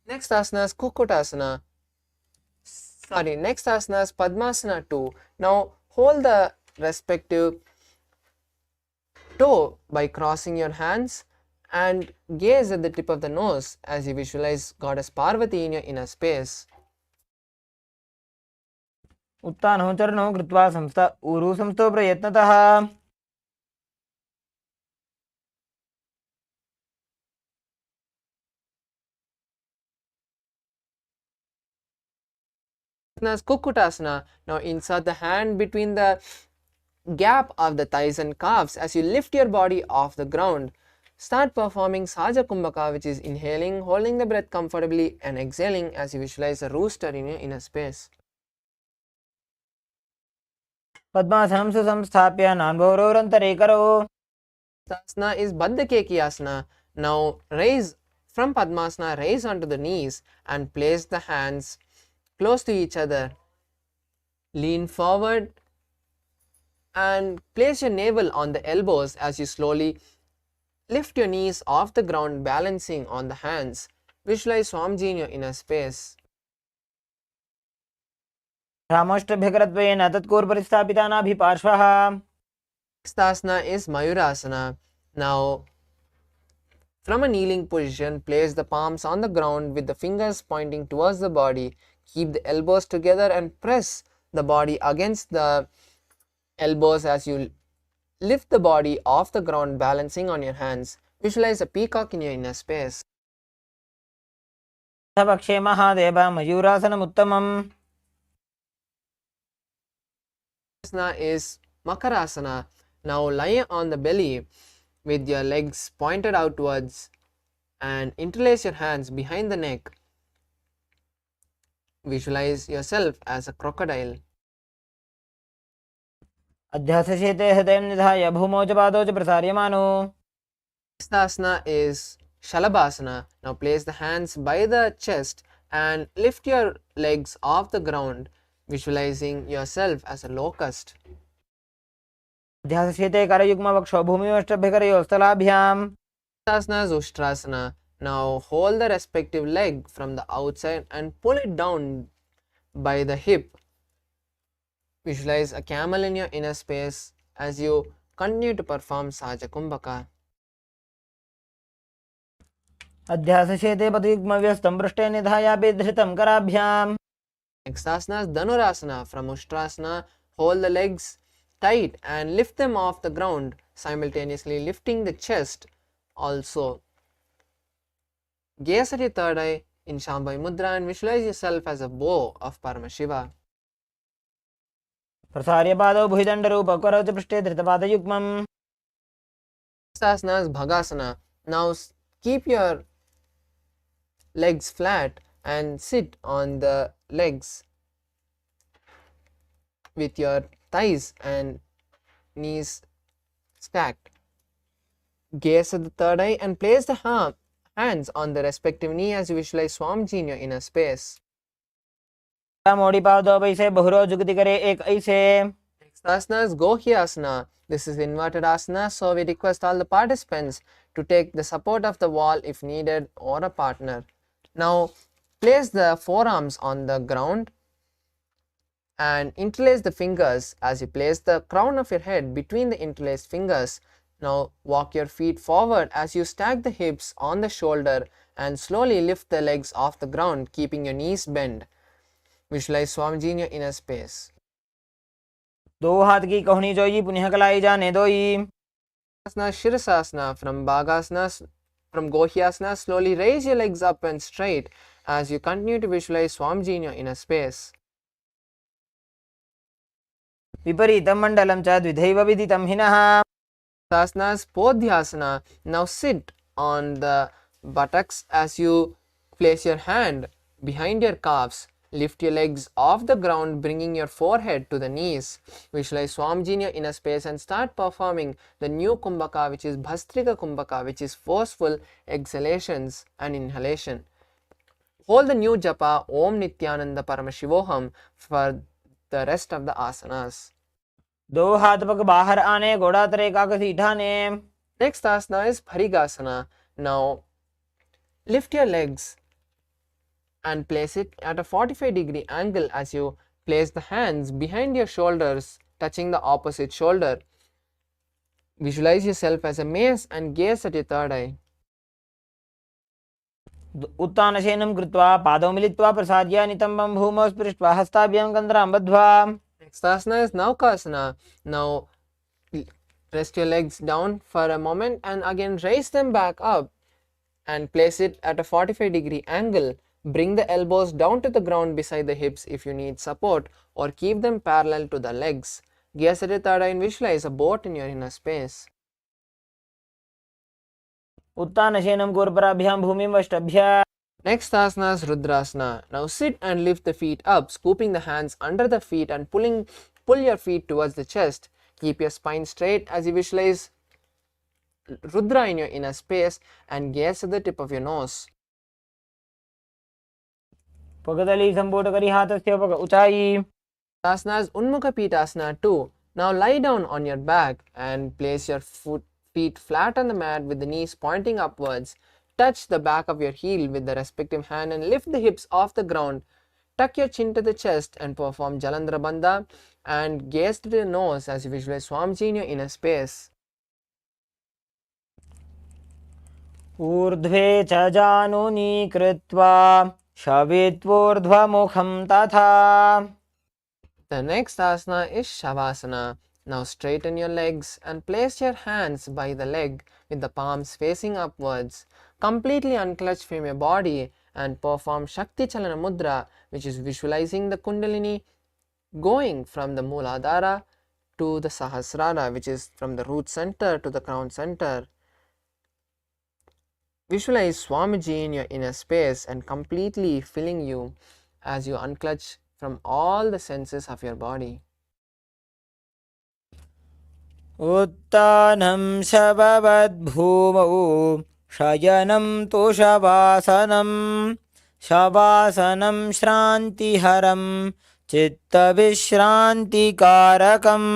Next asana is Kukutasana. Next asana is Padmasana 2. Now hold the respective toe by crossing your hands and gaze at the tip of the nose as you visualize Goddess Parvati in your inner space. उत्तानो चरणो कृत्वा संस्था ऊरु संस्थो प्रयत्नतः. Kukutasana. Now insert the hand between the gap of the thighs and calves as you lift your body off the ground. Start performing Saja Kumbhaka, which is inhaling, holding the breath comfortably, and exhaling as you visualize a rooster in your inner space. पद्मासनं सुसंस्थाप्य नान्भोरोरन्तरे करो. Asana is Baddha Keki Asana. Now raise From Padmasana, raise onto the knees and place the hands close to each other. Lean forward and place your navel on the elbows as you slowly lift your knees off the ground, balancing on the hands. Visualize Swamiji in your inner space. रामोष्टभ्यकरत्वेन तत्कूर्परिस्थापितानाभिपार्श्वः Next asana is Mayurasana. Now, from a kneeling position, place the palms on the ground with the fingers pointing towards the body. Keep the elbows together and press the body against the elbows as you lift the body off the ground, balancing on your hands. Visualize a peacock in your inner space. पक्षे Mahadev मयूरासनमुत्तमम् Asana is Makarasana. Now lie on the belly with your legs pointed outwards and interlace your hands behind the neck. Visualize yourself as a crocodile. अध्यासशेते हृदयं निधाय भूमौ च पादौ च प्रसार्यमानो Next asana is Shalabhasana. Now place the hands by the chest and lift your legs off the ground, visualizing yourself as a locust. अध्यासशेते करयुग्मवक्षो भूमिमष्टभ्यकरयोस्तलाभ्याम् Asana is Ushtrasana. Now hold the respective leg from the outside and pull it down by the hip. Visualize a camel in your inner space as you continue to perform Saja Kumbhaka. अध्यासशेते पदयुग्मव्यस्तं पृष्ठे निधायापि धृतं कराभ्याम् Next asana is Dhanurasana. From Ushtrasana, hold the legs tight and lift them off the ground, simultaneously lifting the chest also. Gaze at your third eye in Shambhavi Mudra and visualize yourself as a bow of Paramashiva. प्रसार्य पादौ भुजदण्डरूपकरौ च पृष्ठे धृतपादयुग्मम् Next asana is Bhagasana. Now keep your legs flat and sit on the legs with your thighs and knees stacked. Gaze at the third eye and place the hands on the respective knee as you visualize Swamiji in your inner space. मोड़ी पादौ वैसे बहुरो जुगति करे एक ऐसे Next asana is Gohyasana. This is inverted asana, so we request all the participants to take the support of the wall if needed or a partner. Now place the forearms on the ground and interlace the fingers as you place the crown of your head between the interlaced fingers. Now walk your feet forward as you stack the hips on the shoulder and slowly lift the legs off the ground, keeping your knees bent. Visualize Swamiji in your inner space. दो हाथ की कोहनी जोई पुनः कलाई जाने दोई Asana Shirasasana. From Gohyasana, slowly raise your legs up and straight as you continue to visualize Swamiji in your inner space. विपरीतं मण्डलं च द्विधैव विदितं हिनः Asana is Podhyasana. Now sit on the buttocks as you place your hand behind your calves. Lift your legs off the ground, bringing your forehead to the knees. Visualize Swamiji in your inner space and start performing the new Kumbhaka, which is Bhastrika Kumbhaka, which is forceful exhalations and inhalation. Hold the new japa Om Nithyananda Paramashivoham for the rest of the asanas. दो हाथ पग बाहर आने घोड़ा तरे काकसी ठाने Next asana is Parigasana. Now lift your legs and place it at a 45-degree angle as you place the hands behind your shoulders, touching the opposite shoulder. Visualize yourself as a mace and gaze at your third eye. उत्तानशयनं कृत्वा पादौ मिलित्वा प्रसाद्य नितम्बं भूमौ स्पृष्ट्वा हस्ताभ्यां कन्द्रां बद्ध्वा Next asana is Naukasana. Now rest your legs down for a moment and again raise them back up and place it at a 45-degree angle. Bring the elbows down to the ground beside the hips if you need support, or keep them parallel to the legs. Gaze at your third eye and visualize a boat in your inner space. उत्तानशयनं कूर्पराभ्यां भूमिं वष्टभ्य Next asana is Rudrasana. Now sit and lift the feet up, scooping the hands under the feet and pull your feet towards the chest. Keep your spine straight as you visualize Rudra in your inner space and gaze at the tip of your nose. पगदली संपुट करी हाथस्य पग ऊंचाई Asana is Unmukha Asana 2. Now lie down on your back and place your feet flat on the mat with the knees pointing upwards. Touch the back of your heel with the respective hand and lift the hips off the ground. Tuck your chin to the chest and perform Jalandhara Bandha and gaze to the nose as you visualize Swamiji in your inner space. ऊर्ध्वे च जानुनी कृत्वा शवित्वोर्ध्वमुखं तथा. The next asana is Shavasana. Now straighten your legs and place your hands by the leg with the palms facing upwards. Completely unclutch from your body and perform Shakti Chalana Mudra, which is visualizing the Kundalini going from the Mooladhara to the Sahasrara, which is from the root center to the crown center. Visualize Swamiji in your inner space and completely filling you as you unclutch from all the senses of your body. उत्तानं शववद्भूमौ शयनं तु शवासनं शवासनं श्रान्तिहरं चित्तविश्रान्तिकारकम्.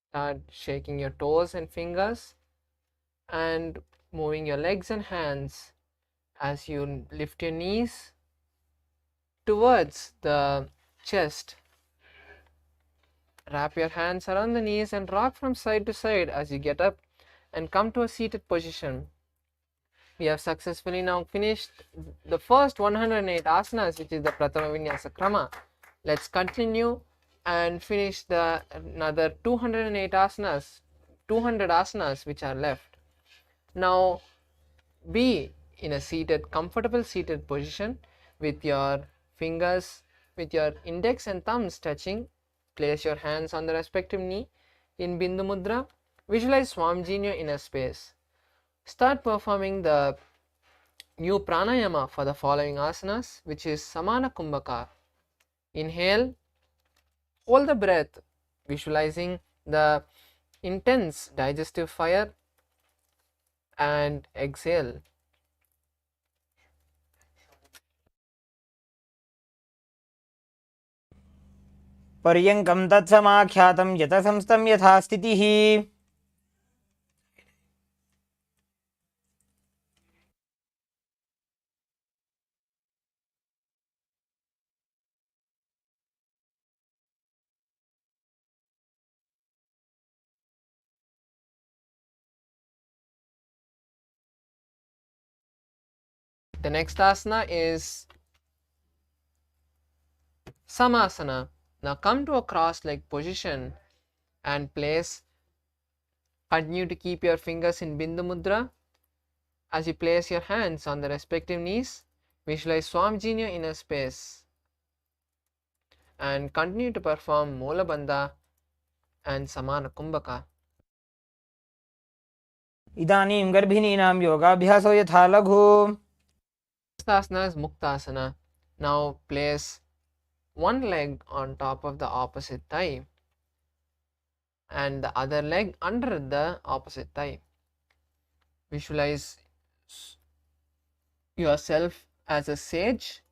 Start shaking your toes and fingers and moving your legs and hands as you lift your knees towards the chest. Wrap your hands around the knees and rock from side to side as you get up and come to a seated position. We have successfully now finished the first 108 asanas, which is the Prathama Vinyasa Krama. Let's continue and finish the another 208 asanas, 200 asanas which are left. Now be in a seated, comfortable seated position with your fingers, with your index and thumbs touching. Place your hands on the respective knee in Bindu Mudra. Visualize Swamiji in your inner space. Start performing the new pranayama for the following asanas, which is Samana Kumbhaka. Inhale, hold the breath, visualizing the intense digestive fire, and exhale. पर्यङ्कं तत्समाख्यातं यतसंस्थं यथा स्थितिः. The next asana is Samasana. Now come to a cross-leg position and continue to keep your fingers in Bindu Mudra. As you place your hands on the respective knees, visualize Swamiji in your inner space and continue to perform Moola Bandha and Samana Kumbhaka. इदानीं गर्भिणीनां योगाभ्यासो यथा लघु. Next asana is Muktasana. Now place one leg on top of the opposite thigh and the other leg under the opposite thigh. Visualize yourself as a sage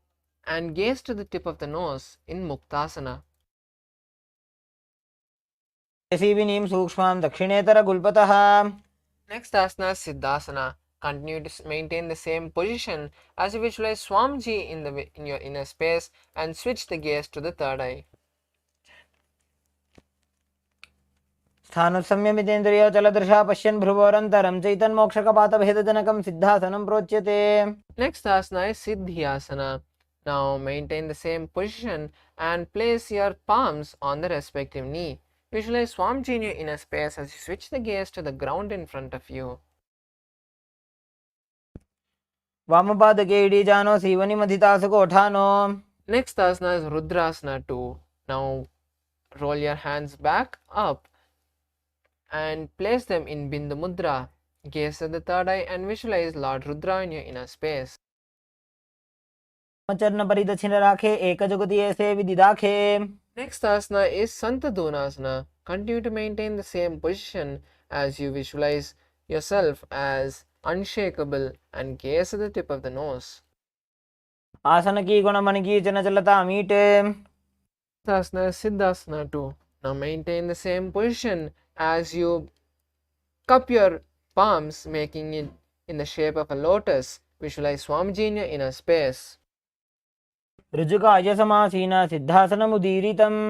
and gaze to the tip of the nose in Muktasana. सीविनीं सूक्ष्मां दक्षिणेतरगुल्पतः. Next asana is Siddhasana. Continue to maintain the same position as you visualize Swamiji in your inner space and switch the gaze to the third eye. स्थानुसंयमितेन्द्रियचलदृशा पश्यन् भ्रुवोरन्तरं चैतन्मोक्षकपातभेदजनकं सिद्धासनं प्रोच्यते. Next asana is Siddhyasana. Now maintain the same position and place your palms on the respective knee. Visualize Swamiji in your inner space as you switch the gaze to the ground in front of you. वामपादके इडीजानो सीवनिमधितासुकोठानो. Next asana is Rudrasana 2. Now roll your hands back up and place them in Bindu Mudra. Gaze at the third eye and visualize Lord Rudra in your inner space. चरण परिदक्षिण राखे एकजुगति ऐसे विदिदाखे. Next asana is Santadunasana. Continue to maintain the same position as you visualize yourself as unshakable and gaze at the tip of the nose. आसन की गुण मन की चन चलता मीटे. Next asana is Siddhasana 2. Now maintain the same position as you cup your palms, making it in the shape of a lotus. Visualize Swamiji in your inner space. ऋजुकाय समासीना सिद्धासनमुदीरितम्.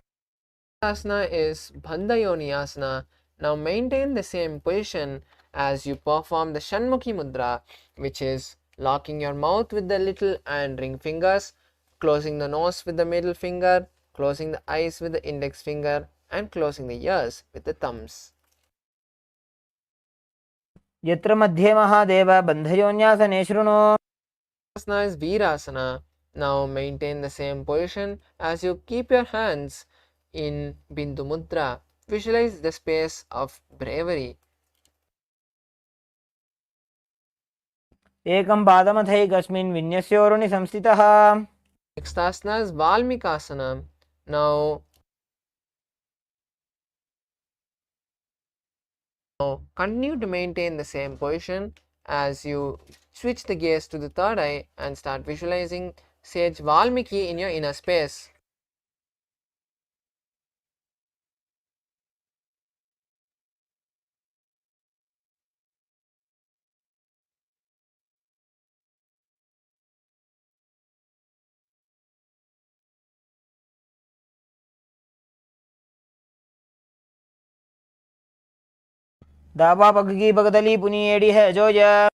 Asana is Bandhayoni Asana. Now maintain the same position as you perform the Shanmukhi Mudra, which is locking your mouth with the little and ring fingers, closing the nose with the middle finger, closing the eyes with the index finger, and closing the ears with the thumbs. यत्र मध्ये महादेव बन्धयोन्यासने शृणु. Asana is Virasana. Now maintain the same position as you keep your hands in Bindu Mudra. Visualize the space of bravery. एकं पादमथैकस्मिन् विन्यस्योरुणि संस्थितः. Next asana is Valmikasana. Now continue to maintain the same position as you switch the gaze to the third eye and start visualizing Sage Valmiki in your inner space. दावा पग की पगदली पुनी AD है जोय.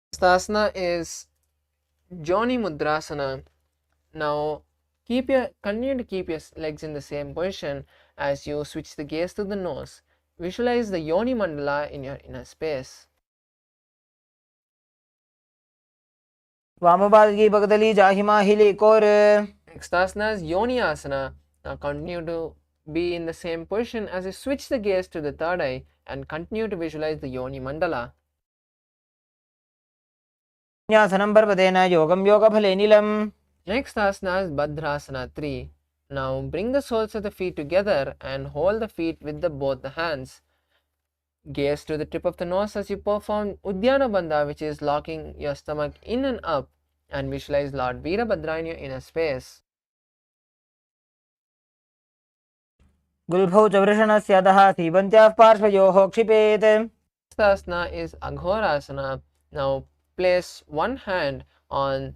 Next asana is Joni Mudrasana. Now continue to keep your legs in the same position as you switch the gaze to the nose. Visualize the Yoni Mandala in your inner space. वामपाद की पगदली जाहिमा हिले core. Next asana is Yoni Asana. Now continue to be in the same position as you switch the gaze to the third eye and continue to visualize the Yoni Mandala. न्यासनं पर्वतेन योगं योगफले नीलम्. Next asana is Bhadrasana 3. Now bring the soles of the feet together and hold the feet with both the hands. Gaze to the tip of the nose as you perform Uddiyana Bandha, which is locking your stomach in and up, and visualize Lord Veerabhadra in your inner space. गुल्फौ च वृषणस्य अधः सीवन्त्याः पार्श्वयोः क्षिपेत्. Next asana is Aghorasana. Now place one hand on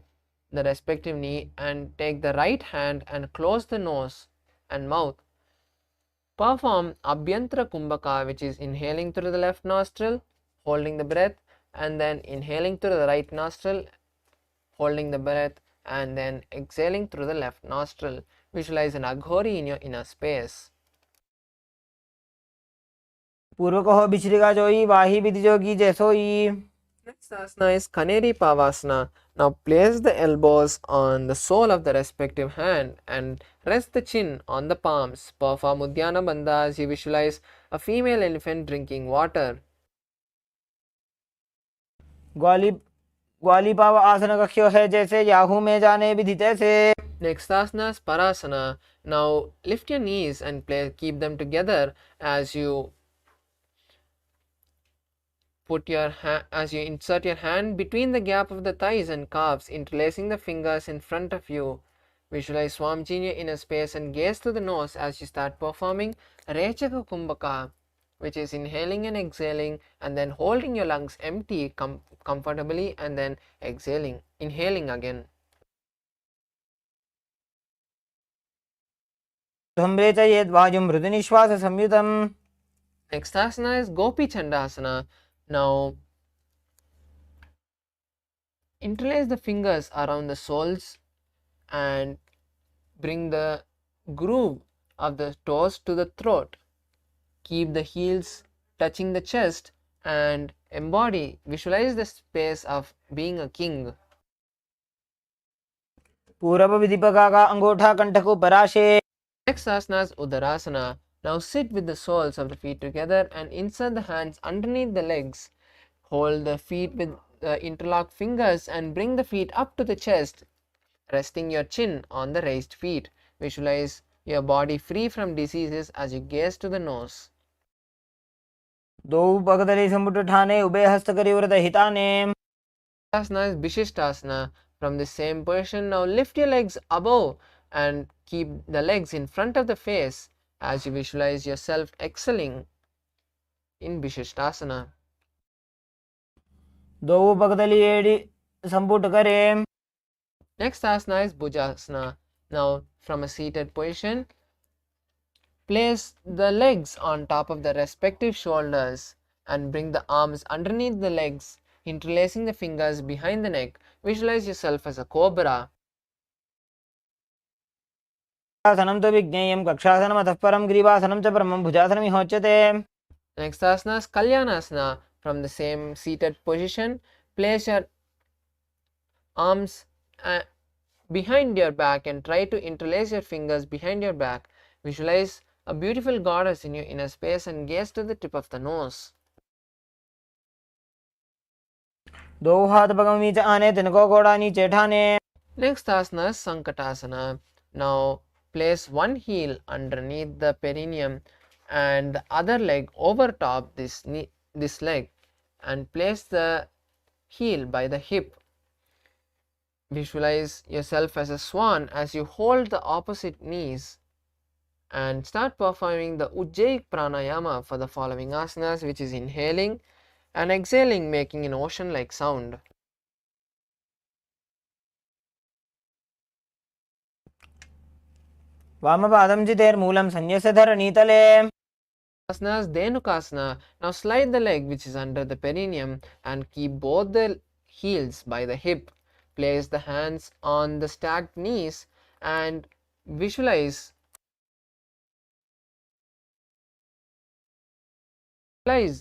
the respective knee and take the right hand and close the nose and mouth. Perform Abhyantara Kumbhaka, which is inhaling through the left nostril, holding the breath, and then inhaling through the right nostril, holding the breath, and then exhaling through the left nostril. Visualize an Aghori in your inner space. पूर्व कहो बिछड़ेगा जोई वाही विधि जोगी जैसोई. Next asana is Kaneri Pavasana. Now place the elbows on the sole of the respective hand and rest the chin on the palms. Perform Uddiyana Bandha as you visualize a female elephant drinking water. ग्वाली पाव आसन कक्ष्यो है जैसे Yahoo में जाने विधि तैसे. Next asana is Parasana. Now lift your knees and keep them together as you insert your hand between the gap of the thighs and calves, interlacing the fingers in front of you. Visualize Swamiji in your inner space and gaze to the nose as you start performing Rechaka Kumbhaka, which is inhaling and exhaling and then holding your lungs empty comfortably and then inhaling again. धम्रे च यद्वायुं मृदुनिश्वास संयुतम्. Next asana is Gopi Chandasana. Now interlace the fingers around the soles and bring the groove of the toes to the throat. Keep the heels touching the chest and visualize the space of being a king. पूरब विधिपका का अंगूठा कंठ को पराशे. Next asana is Udarasana. Now sit with the soles of the feet together and insert the hands underneath the legs. Hold the feet with the interlocked fingers and bring the feet up to the chest, resting your chin on the raised feet. Visualize your body free from diseases as you gaze to the nose. दो पगदली संपुट ठाने ube हस्त करी व्रत हिताने. Asana is Vishishtasana. From the same position, now lift your legs above and keep the legs in front of the face as you visualize yourself excelling in Vishishtasana. दो पगदली AD संपुट करे. Next asana is Bhujasana. Now from a seated position, place the legs on top of the respective shoulders and bring the arms underneath the legs, interlacing the fingers behind the neck. Visualize yourself as a cobra. आसनं तो विज्ञेयं कक्षासनम् अतः परं ग्रीवासनं च परमं भुजासनम् इहोच्यते. Next asana is Kalyanasana. From the same seated position, place your arms behind your back and try to interlace your fingers behind your back. Visualize a beautiful goddess in your inner space and gaze to the tip of the nose. दो हाथ पगम नीचे आने तिनको घोड़ा नीचे ठाने. Next asana is Sankatasana. Now place one heel underneath the perineum and the other leg over top this leg and place the heel by the hip. Visualize yourself as a swan as you hold the opposite knees and start performing the Ujjayi pranayama for the following asanas, which is inhaling and exhaling, making an ocean like sound. वामपादं चितेर्मूलं संन्यस्य धरणीतले. Asanas Dhenukasana. Now slide the leg which is under the perineum and keep both the heels by the hip. Place the hands on the stacked knees and visualize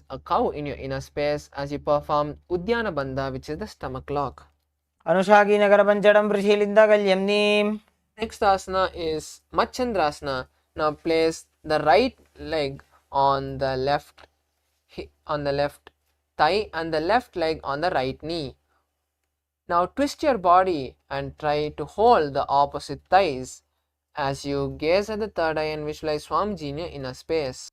a cow in your inner space as you perform Uddiyana Bandha, which is the stomach lock. Anushaki Nagara Panchadam Prishilinda Galyamni. Next asana is Machandrasana. Now place the right leg on the left thigh and the left leg on the right knee. Now twist your body and try to hold the opposite thighs as you gaze at the third eye and visualize Swamiji in your inner space.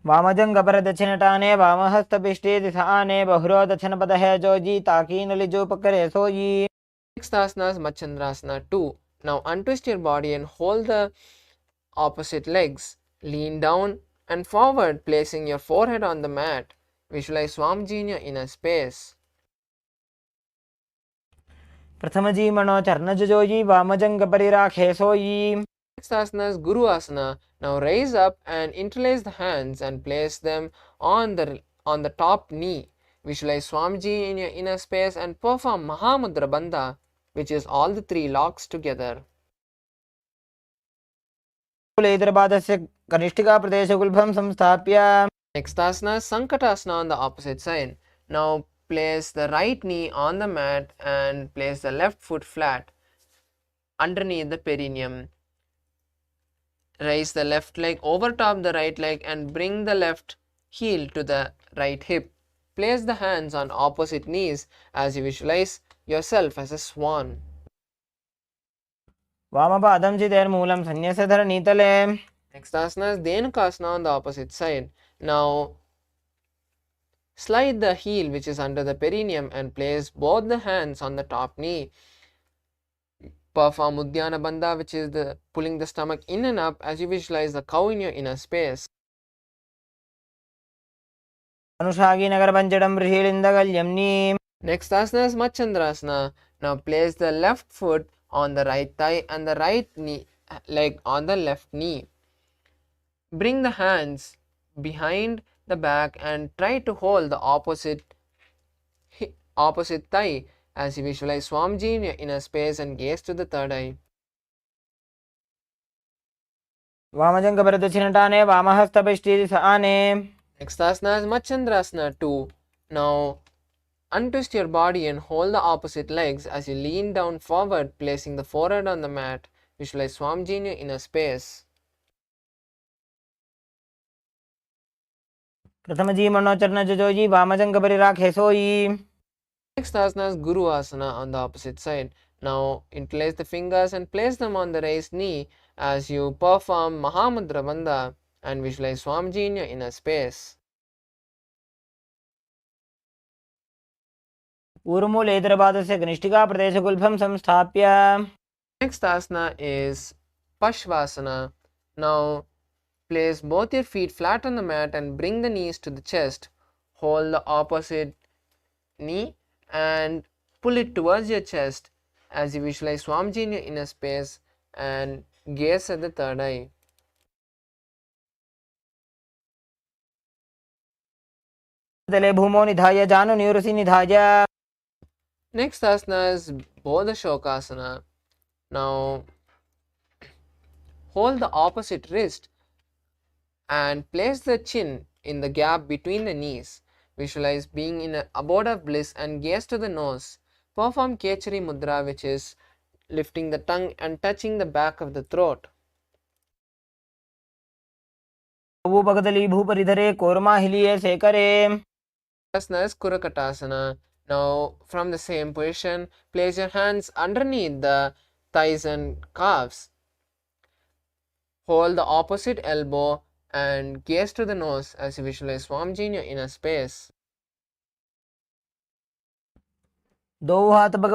वामजंगपरदक्षिणटाने वामहस्तपिष्टे दिशाने बहुरोदक्षिणपदः Joji ताकीनलिजोपकरे सोयी. Next asana is Machandrasana 2. Now untwist your body and hold the opposite legs. Lean down and forward, placing your forehead on the mat. Visualize Swamiji in your inner space. प्रथमजी मनो चरणजोजी वामजंगपरिराखे सोयी. Next asana is Guru Asana. Now raise up and interlace the hands and place them on the top knee. Visualize Swamiji in your inner space and perform Mahamudra Bandha, which is all the three locks together. Next asana is Sankatasana on the opposite side. Now place the right knee on the mat and place the left foot flat underneath the perineum. Raise the left leg over top the right leg and bring the left heel to the right hip. Place the hands on opposite knees as you visualize yourself as a swan. Vamapadam Chidermulam Sanyasadhara Nitale. Next asana is Dhenukasana on the opposite side. Now slide the heel which is under the perineum and place both the hands on the top knee. Perform Uddiyana Bandha, which is the pulling the stomach in and up as you visualize the cow in your inner space. Anushaki Nagara Panchadam Prishilinda Galyamni. Next asana is Machandrasana. Now place the left foot on the right thigh and the right leg on the left knee. Bring the hands behind the back and try to hold the opposite thigh as you visualize Swamiji in your inner space and gaze to the third eye. Vamajangapradachinatane Vamahastapishtirisane. Next asana is Machandrasana 2. Now untwist your body and hold the opposite legs as you lean down forward, placing the forehead on the mat. Visualize Swamiji in your inner space. Prathamaji Manocharna Joji Vamajangaparirakhe soyi. Next asana is Guru Asana on the opposite side. Now interlace the fingers and place them on the raised knee as you perform Mahamudra Bandha and visualize Swamiji in your inner space. Urmuletrabadasya Ganishtika Pradeshagulbham Samsthapya. Next asana is Pashvasana. Now place both your feet flat on the mat and bring the knees to the chest. Hold the opposite knee and pull it towards your chest as you visualize Swamiji in your inner space and gaze at the third eye. Next asana is Bodha Shokasana. Now hold the opposite wrist and place the chin in the gap between the knees. Visualize being in an abode of bliss and gaze to the nose. Perform Kechari Mudra, which is lifting the tongue and touching the back of the throat. Asana is Kurakatasana. Now from the same position, place your hands underneath the thighs and calves. Hold the opposite elbow and gaze to the nose as you visualize Swamiji in your inner space. Asana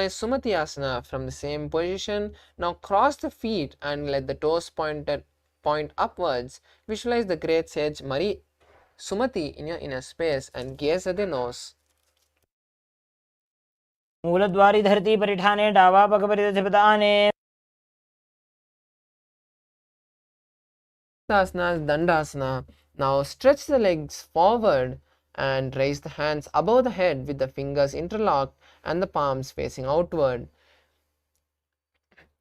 is Sumati Asana. From the same position, now cross the feet and let the toes point upwards. Visualize the great sage Mari Sumati in your inner space and gaze at the nose. मूलद्वारी धरती परिठाने डावा पग परिदधपदाने. asana is Dandasana. Now stretch the legs forward and raise the hands above the head with the fingers interlocked and the palms facing outward.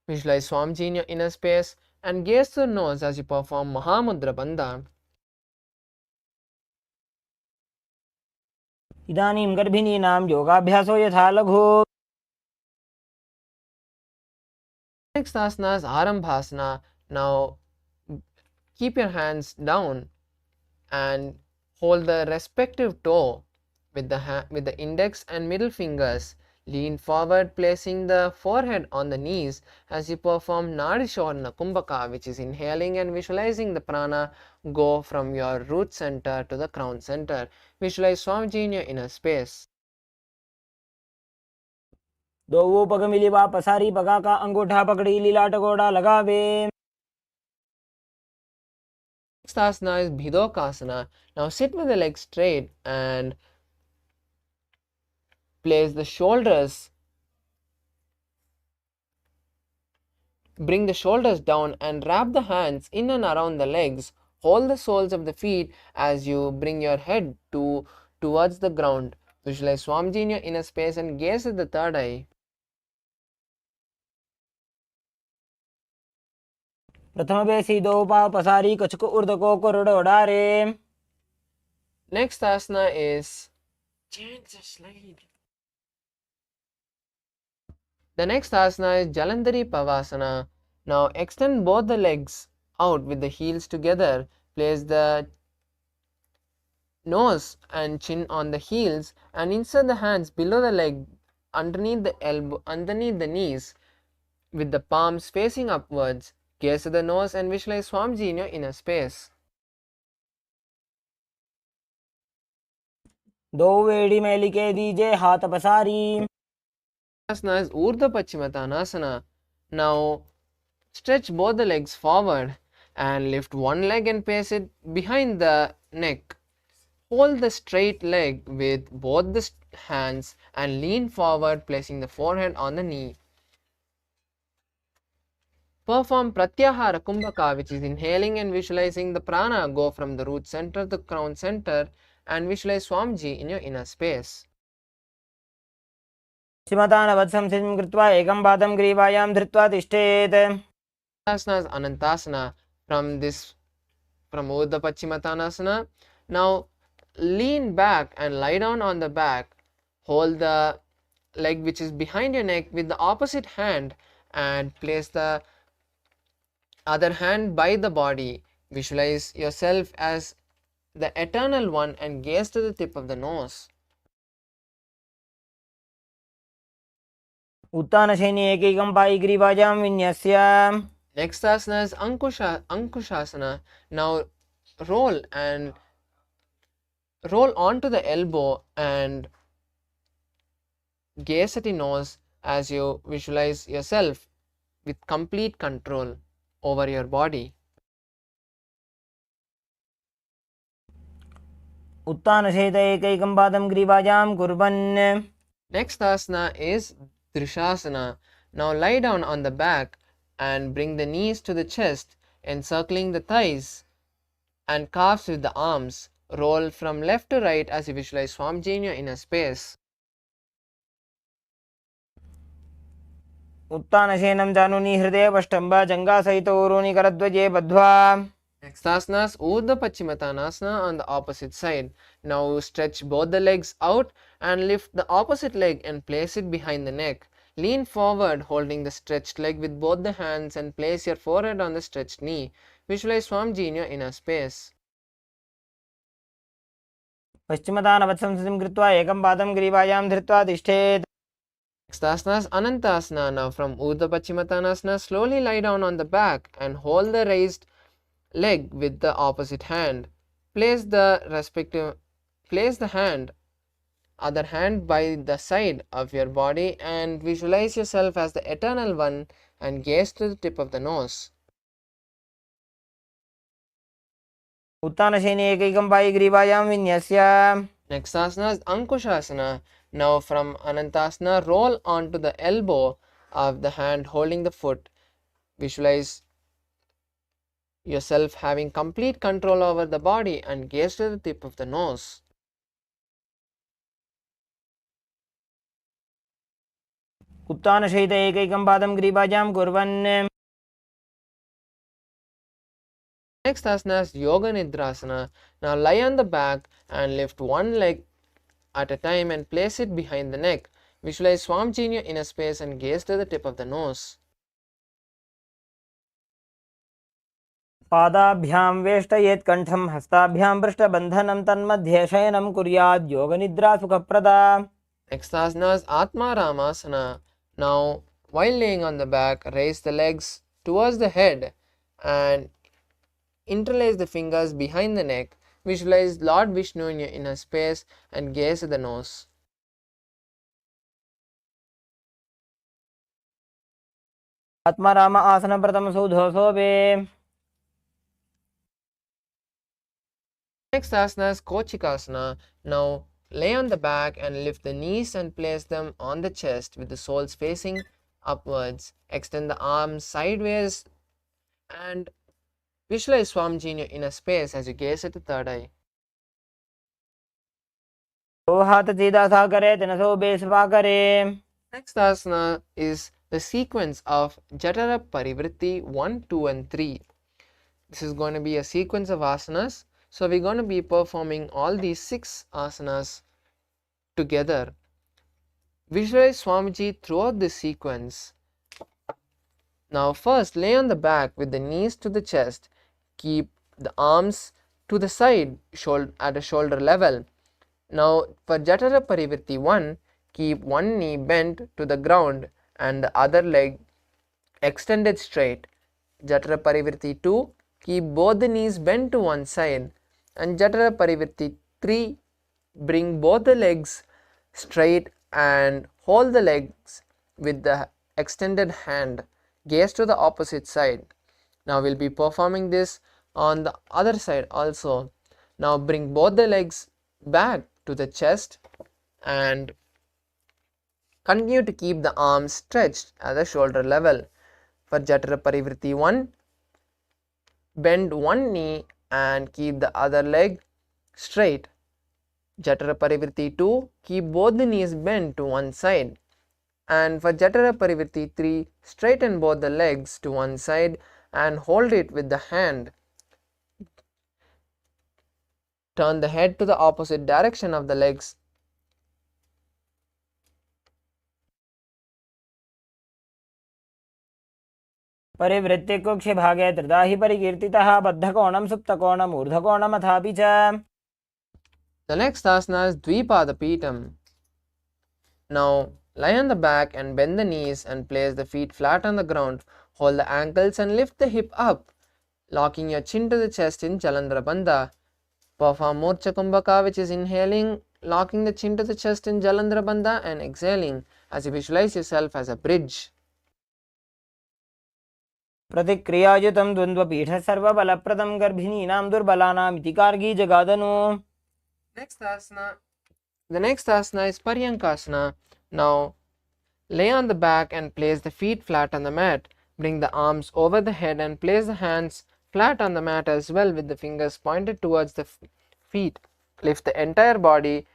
Visualize Swamiji in your inner space and gaze to the nose as you perform Mahamudra Bandha. इदानीं गर्भिणीनां योगाभ्यासो यथा लघु. Next asana is Arambhasana. Now keep your hands down and hold the respective toe with the index and middle fingers. Lean forward, placing the forehead on the knees as you perform Nadishorna Kumbhaka, which is inhaling and visualizing the prana go from your root center to the crown center. Visualize Swamiji in your inner space. दो पग मिली वा पसारी पगा का अंगूठा पकड़ी लीला टकोड़ा लगावे. Next asana is Bhidokasana. Now sit with the legs straight and place the shoulders. Bring the shoulders down and wrap the hands in and around the legs. Hold the soles of the feet as you bring your head towards the ground. Visualize Swamiji in your inner space and gaze at the third eye. प्रथम बेसी दो पाव पसारी कछको उर्द को कोरड़ उड़ारे. Next asana is change the slide. The next asana is Jalandhari Pavasana. Now extend both the legs out with the heels together. Place the nose and chin on the heels and insert the hands below the leg underneath the elbow, underneath the knees with the palms facing upwards. Gaze at the nose and visualize Swamiji in your inner space. दो वेड़ी में लिखे दीजे हाथ पसारी. Asana is Urdhva Paschimottanasana. Now stretch both the legs forward and lift one leg and place it behind the neck. Hold the straight leg with both the hands and lean forward, placing the forehead on the knee. Perform Pratyahara Kumbhaka, which is inhaling and visualizing the prana go from the root center to the crown center, and visualize Swamiji in your inner space. श्रीमतानवत्संसिं कृत्वा एकं पादं ग्रीवायां धृत्वा तिष्ठेत्. Asana is Anantasana. From Urdhva Paschimottanasana. Now lean back and lie down on the back. Hold the leg which is behind your neck with the opposite hand and place the other hand by the body. Visualize yourself as the eternal one and gaze to the tip of the nose. उत्तानशयने एकैकं Pai ग्रीवायां विन्यस्य. Next asana is Ankushasana. Now roll onto the elbow and gaze at the nose as you visualize yourself with complete control over your body. उत्तानशयित एकैकं पादं ग्रीवायां कुर्वन्. Next asana is Drishasana. Now lie down on the back and bring the knees to the chest, encircling the thighs and calves with the arms. Roll from left to right as you visualize Swamiji in your inner space. उत्तानशयनं जानुनि हृदये पष्टम्बा जङ्घासहितो ऊरुनि करध्वजे बद्ध्वा. Next asana is Urdhva Paschimottanasana on the opposite side. Now stretch both the legs out and lift the opposite leg and place it behind the neck. Lean forward, holding the stretched leg with both the hands and place your forehead on the stretched knee. Visualize Swamiji in your inner space. पश्चिमतानवत्संसिं कृत्वा एकं पादं ग्रीवायां धृत्वा तिष्ठेत्. Next asana is Anantasana. Now from Urdhva Paschimottanasana, slowly lie down on the back and hold the raised leg with the opposite hand. Place the other hand by the side of your body and visualize yourself as the eternal one and gaze to the tip of the nose. उत्तानशयने एकैकं Pai ग्रीवायां विन्यस्य. Next asana is Ankushasana. Now from Anantasana, roll onto the elbow of the hand holding the foot. Visualize yourself having complete control over the body and gaze to the tip of the nose. उत्तानशयित एकैकं पादं ग्रीवाजां कुर्वन् Next asana is Yoga Nidrasana. Now lie on the back and lift one leg at a time and place it behind the neck. Visualize Swamiji in your inner space and gaze to the tip of the nose. पादाभ्यां वेष्टयेत् कण्ठं हस्ताभ्यां पृष्ठबन्धनं तन्मध्ये शयनं कुर्यात् योगनिद्रा सुखप्रदा. Next asana is Atma Ramasana. Now while laying on the back, raise the legs towards the head and interlace the fingers behind the neck. Visualize Lord Vishnu in your inner space and gaze at the nose. Atmaram आसन प्रथम सौधोसोभे. Next asana is Kochikasana. Now lay on the back and lift the knees and place them on the chest with the soles facing upwards. Extend the arms sideways and visualize Swamiji in your inner space as you gaze at the third eye. हाथ सीधा सा करे तिनसो बेसवा करे. Next asana is the sequence of Jatara Parivarti 1, 2 and 3. This is going to be a sequence of asanas. So we're going to be performing all these 6 asanas together. Visualize Swamiji throughout this sequence. Now first lay on the back with the knees to the chest. Keep the arms to the side at a shoulder level. Now for Jatara Parivarti 1, keep one knee bent to the ground and the other leg extended straight. Jatara Parivarti 2, keep both the knees bent to one side. And Jatara Parivarti 3, bring both the legs straight and hold the legs with the extended hand. Gaze to the opposite side. Now we'll be performing this on the other side also. Now bring both the legs back to the chest and continue to keep the arms stretched at the shoulder level. For Jatara Parivarti 1, bend one knee and keep the other leg straight. Jatara Parivarti 2, keep both the knees bent to one side. And for Jatara Parivarti 3, straighten both the legs to one side and hold it with the hand. Turn the head to the opposite direction of the legs. परिवृत्ति कुक्षि भागे त्रिधा हि परिकीर्तितः बद्धकोणं सुप्तकोणम् ऊर्ध्वकोणमथापि च. The next asana is Dvipada Pitam. Now lie on the back and bend the knees and place the feet flat on the ground. Hold the ankles and lift the hip up, locking your chin to the chest in Jalandhara Bandha. Perform Murcha Kumbhaka, which is inhaling, locking the chin to the chest in Jalandhara Bandha, and exhaling as you visualize yourself as a bridge. प्रतिक्रियायुतं द्वन्द्वपीठः सर्वबलप्रदं गर्भिणीनां दुर्बलानाम् इति Gargi जगादनु. The next asana is Paryankasana. Now lay on the back and place the feet flat on the mat. Bring the arms over the head and place the hands flat on the mat as well with the fingers pointed towards the feet. Lift the entire body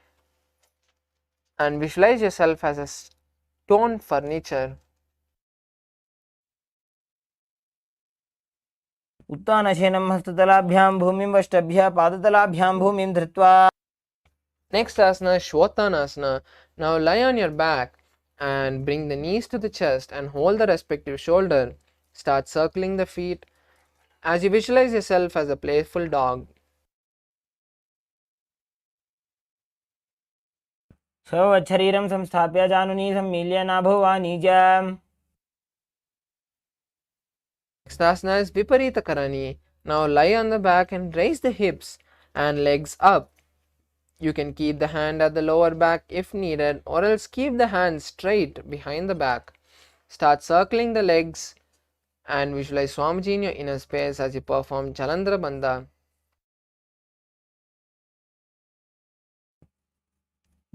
and visualize yourself as a stone furniture. उत्तानशयनं हस्ततलाभ्यां भूमिं वष्टभ्यः पादतलाभ्यां भूमिं धृत्वा. Next asana is Shvotanasana. Now lie on your back and bring the knees to the chest and hold the respective shoulder. Start circling the feet as you visualize yourself as a playful dog. स्वच्छरीरं संस्थाप्य जानुनी सम्मील्य नाभो वाणिज्य. Next asana is Viparita Karani. Now lie on the back and raise the hips and legs up. You can keep the hand at the lower back if needed, or else keep the hand straight behind the back. Start circling the legs and visualize Swamiji in your inner space as you perform Jalandhara Bandha.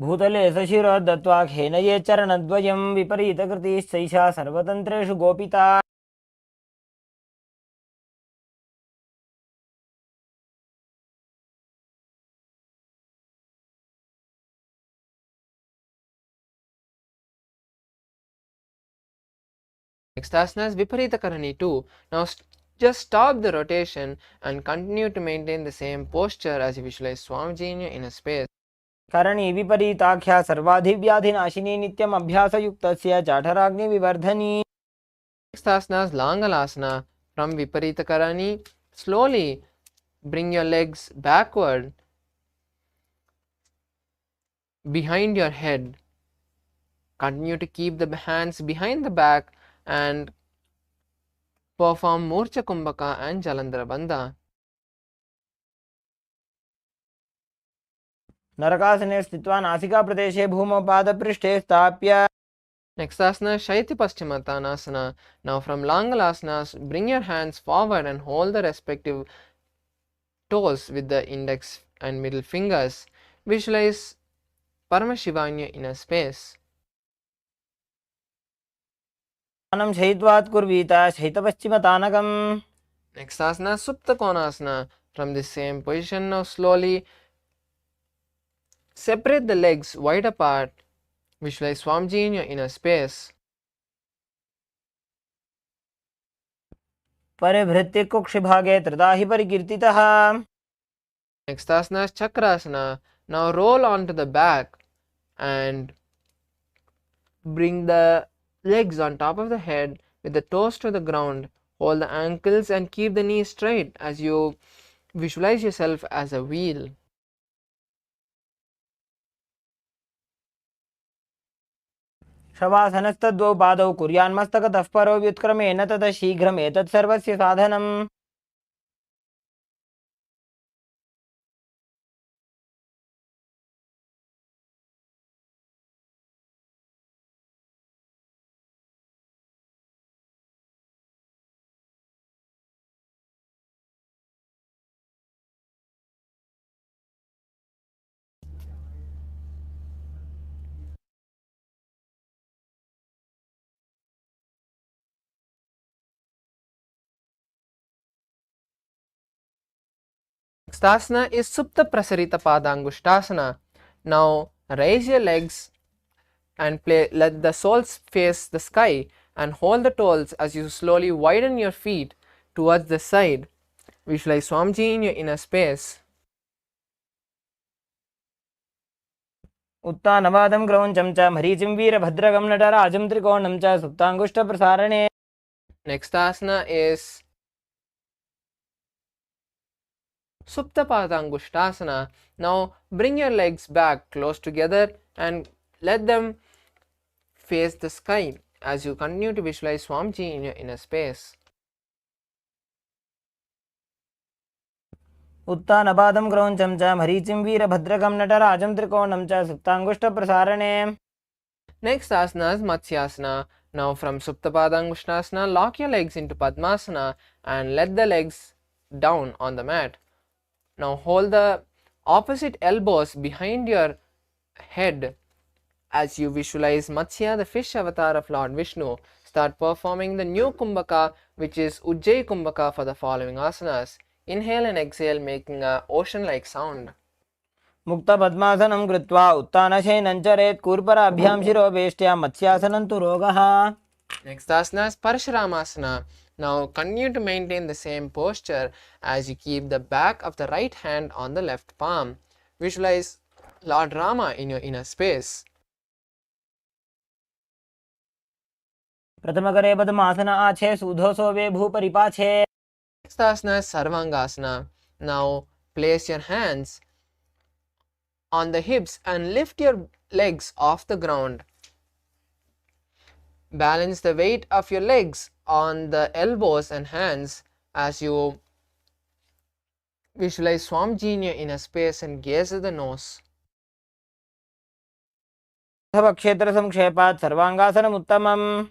भूतले सशिरो दत्त्वा खेनये चरणद्वयं विपरीतकृतिश्चैषा सर्वतन्त्रेषु गोपिता. Next asana is Viparita Karani 2. Now just stop the rotation and continue to maintain the same posture as you visualize Swamiji in your inner space. करणी विपरीताख्या सर्वाधिव्याधिनाशिनी नित्यम् अभ्यासयुक्तस्य जाठराग्निविवर्धनी. Next asana is Langalasana from Viparita Karani. Slowly bring your legs backward behind your head. Continue to keep the hands behind the back and perform Murcha Kumbhaka and Jalandhara Bandha. नरकासने स्थित्वा नासिकाप्रदेशे भूमौ पादपृष्ठे स्थाप्य. Next asana Shaiti Paschimottanasana. Now from Langalasanas, bring your hands forward and hold the respective toes with the index and middle fingers. Visualize Paramashivam in your inner space. शयित्वात् कुर्वीत शयितपश्चिमतानकम्. Next asana Supta Konasana. From the same position, now slowly separate the legs wide apart. Visualize Swamiji in your inner space. परिभृत्य कुक्षिभागे त्रिदाहि परिकीर्तितः. Next asana is Chakrasana. Now roll onto the back and bring the legs on top of the head with the toes to the ground. Hold the ankles and keep the knees straight as you visualize yourself as a wheel. शवासनस्तद्वौ पादौ कुर्यान्मस्तकतः परो व्युत्क्रमेण ततः शीघ्रम् एतत् सर्वस्य साधनम्. Next asana is Supta Prasarita Padangushtasana. Now raise your legs and let the soles face the sky and hold the toes as you slowly widen your feet towards the side. Visualize Swamiji in your inner space. उत्तानवादं क्रौञ्चं च मरीचिं वीरभद्रकं नटराजं त्रिकोणं च सुप्ताङ्गुष्ठप्रसारणे. Next asana is Supta Padangushtasana. Now bring your legs back close together and let them face the sky as you continue to visualize Swamiji in your inner space. उत्तानपादं क्रौञ्चं च मरीचिं वीरभद्रकं नटराजं त्रिकोणं च सुप्ताङ्गुष्ठप्रसारणे. Next asana is Matsyasana. Now from Supta Padangushtasana, lock your legs into Padmasana and let the legs down on the mat. Now hold the opposite elbows behind your head as you visualize Matsya, the fish avatar of Lord Vishnu. Start performing the new Kumbhaka, which is Ujjayi Kumbhaka, for the following asanas. Inhale and exhale, making a ocean-like sound. मुक्तपद्मासनं कृत्वा उत्तानशयनं चरेत् कूर्पराभ्यां शिरोवेष्ट्या मत्स्यासनं तु रोगः. Next asana is Parashuramasana. Now continue to maintain the same posture as you keep the back of the right hand on the left palm. Visualize Lord Rama in your inner space. प्रथमकरे पद्मासन आछे सूधोसो वे भूपरिपाछे. Next asana is Sarvangasana. Now place your hands on the hips and lift your legs off the ground. Balance the weight of your legs on the elbows and hands as you visualize Swamiji in your inner space and gaze at the nose. क्षेत्र संक्षेपात् सर्वांगासनम् उत्तमम्.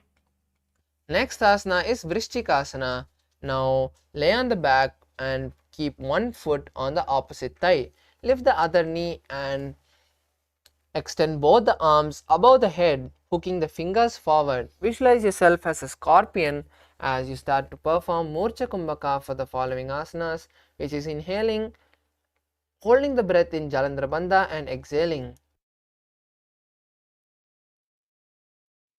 Next asana is Vrishchikasana. Now lay on the back and keep one foot on the opposite thigh. Lift the other knee and extend both the arms above the head, hooking the fingers forward. Visualize yourself as a scorpion as you start to perform Murcha Kumbhaka for the following asanas, which is inhaling, holding the breath in Jalandhara Bandha and exhaling.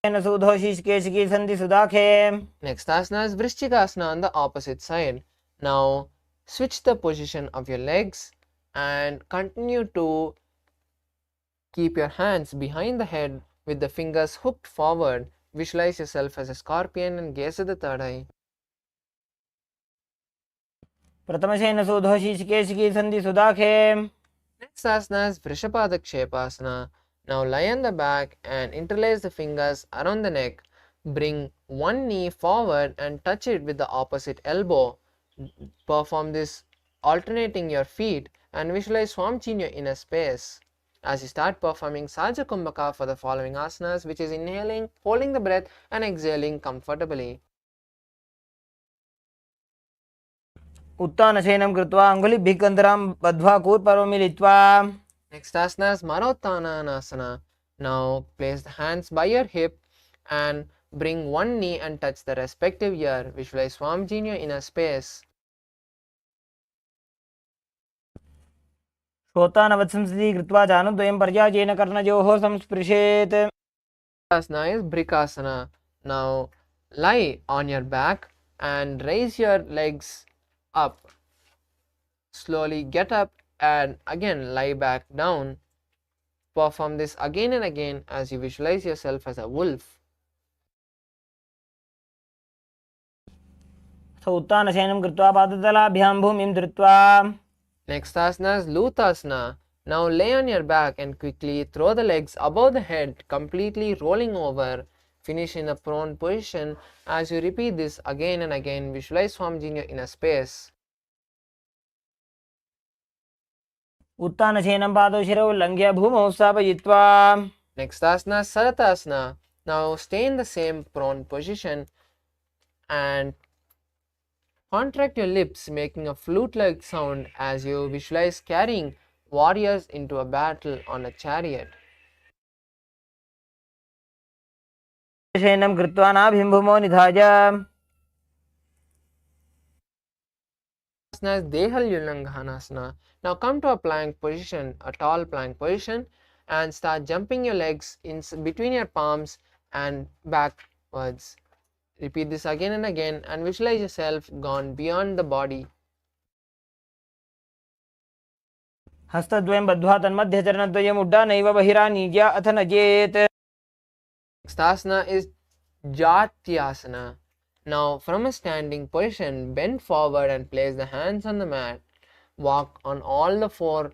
सूधोषिकेशिकी सन्धि सुदाखे. Next asana is Vrishchikasana on the opposite side. Now switch the position of your legs and continue to keep your hands behind the head with the fingers hooked forward. Visualize yourself as a scorpion and gaze at the third eye. प्रथमशेन सूधोषिकेशिकी सन्धि सुदाखे. Next asana is Vrishabhadakshepasana. Now lie on the back and interlace the fingers around the neck. Bring one knee forward and touch it with the opposite elbow. Perform this alternating your feet and visualize Swamchi in your inner space. As you start performing Saja Kumbhaka for the following asanas, which is inhaling, holding the breath and exhaling comfortably. उत्तानशयनं कृत्वा अङ्गुलिभिः कन्दरां बद्ध्वा कूर्परो मिलित्वा. Next asana is Marottanasana. Now place the hands by your hip and bring one knee and touch the respective ear. Visualize Swamji in your inner space. श्रोतानवत्संस्थितिः कृत्वा जानद्वयं पर्यायेन कर्णयोः संस्पृशेत्. Asana is Brikasana. Now lie on your back and raise your legs up. Slowly get up and again lie back down. Perform this again and again as you visualize yourself as a wolf. उत्तानशयनं कृत्वा पादतलाभ्यां भूमिं धृत्वा. Next asana is Lutasana. Now lay on your back and quickly throw the legs above the head, completely rolling over. Finish in a prone position. As you repeat this again and again, visualize Swamji in your inner space. उत्तानशयनं पादौ शिरौ उल्लङ्घ्य भूमौ स्थापयित्वा. Next asana is Saratasana. Now stay in the same prone position and contract your lips, making a flute-like sound as you visualize carrying warriors into a battle on a chariot. शयनं कृत्वा नाभिं भूमौ निधाय. Asana is Dehalyulanghanasana. Now come to a plank position, a tall plank position, and start jumping your legs in between your palms and backwards. Repeat this again and again and visualize yourself gone beyond the body. हस्तद्वयं बद्ध्वा तन्मध्यचरणद्वयम् उड्डानैव बहिरानीज्य अथ नजेत्. Next asana is Jatyasana. Now from a standing position, bend forward and place the hands on the mat. Walk on all the four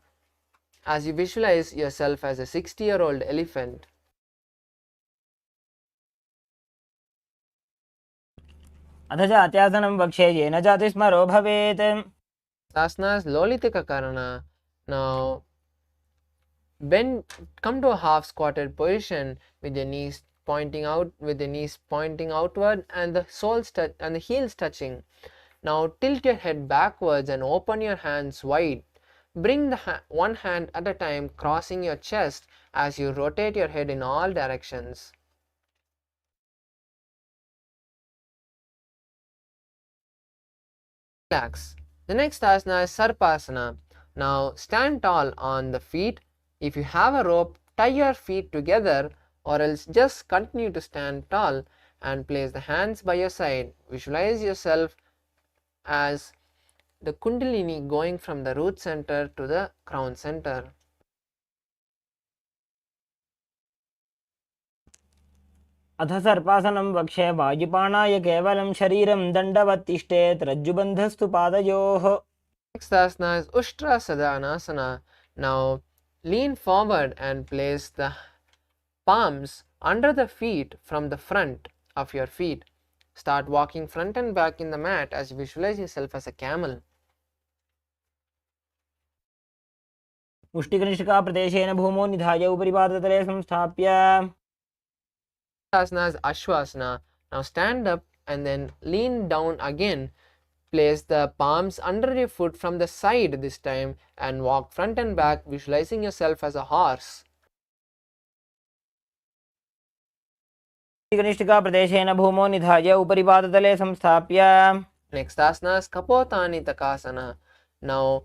as you visualize yourself as a 60-year-old elephant. अथ जात्यासनं वक्षे येन जातिस्मरो भवेत्. Asana is Lolitika Karana. Now come to a half squatted position with your knees pointing outward and the soles and the heels touching. Now tilt your head backwards and open your hands wide. Bring the one hand at a time, crossing your chest as you rotate your head in all directions. Relax. The next asana is Sarpasana. Now stand tall on the feet. If you have a rope, tie your feet together or else just continue to stand tall and place the hands by your side. Visualize yourself as the Kundalini going from the root center to the crown center. अथ सर्पासनं वक्षे वायुपाणाय केवलं शरीरं दण्डवत् तिष्ठेत् रज्जुबन्धस्तु पादयोः. Next asana is Ushtra Sadanasana. Now lean forward and place the palms under the feet from the front of your feet. Start walking front and back in the mat as you visualize yourself as a camel. मुष्टिकनिष्ठिका प्रदेशेन भूमौ निधाय उपरि पादतले संस्थाप्य. Asana is Ashwasana. Now stand up and then lean down again. Place the palms under your foot from the side this time and walk front and back, visualizing yourself as a horse. मुष्टिकनिष्ठिका प्रदेशेन भूमौ निधाय उपरि पादतले संस्थाप्य. Next asana is Kapotani Takasana. Now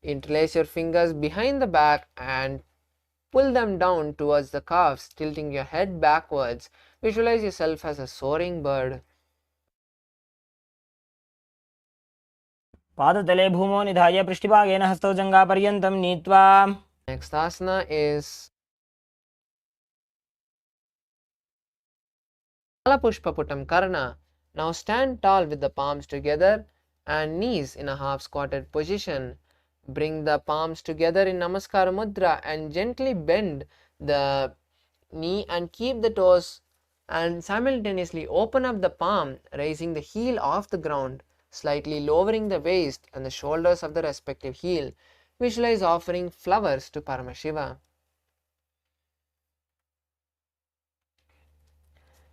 interlace your fingers behind the back and pull them down towards the calves, tilting your head backwards. Visualize yourself as a soaring bird. पादतले भूमौ निधाय पृष्ठभागेन हस्तौ जङ्घापर्यन्तं नीत्वा Next asana is Pushpaputam Karna. Now stand tall with the palms together and knees in a half squatted position. Bring the palms together in Namaskara Mudra and gently bend the knee and keep the toes, and simultaneously open up the palm, raising the heel off the ground, slightly lowering the waist and the shoulders of the respective heel. Visualize offering flowers to Paramashiva.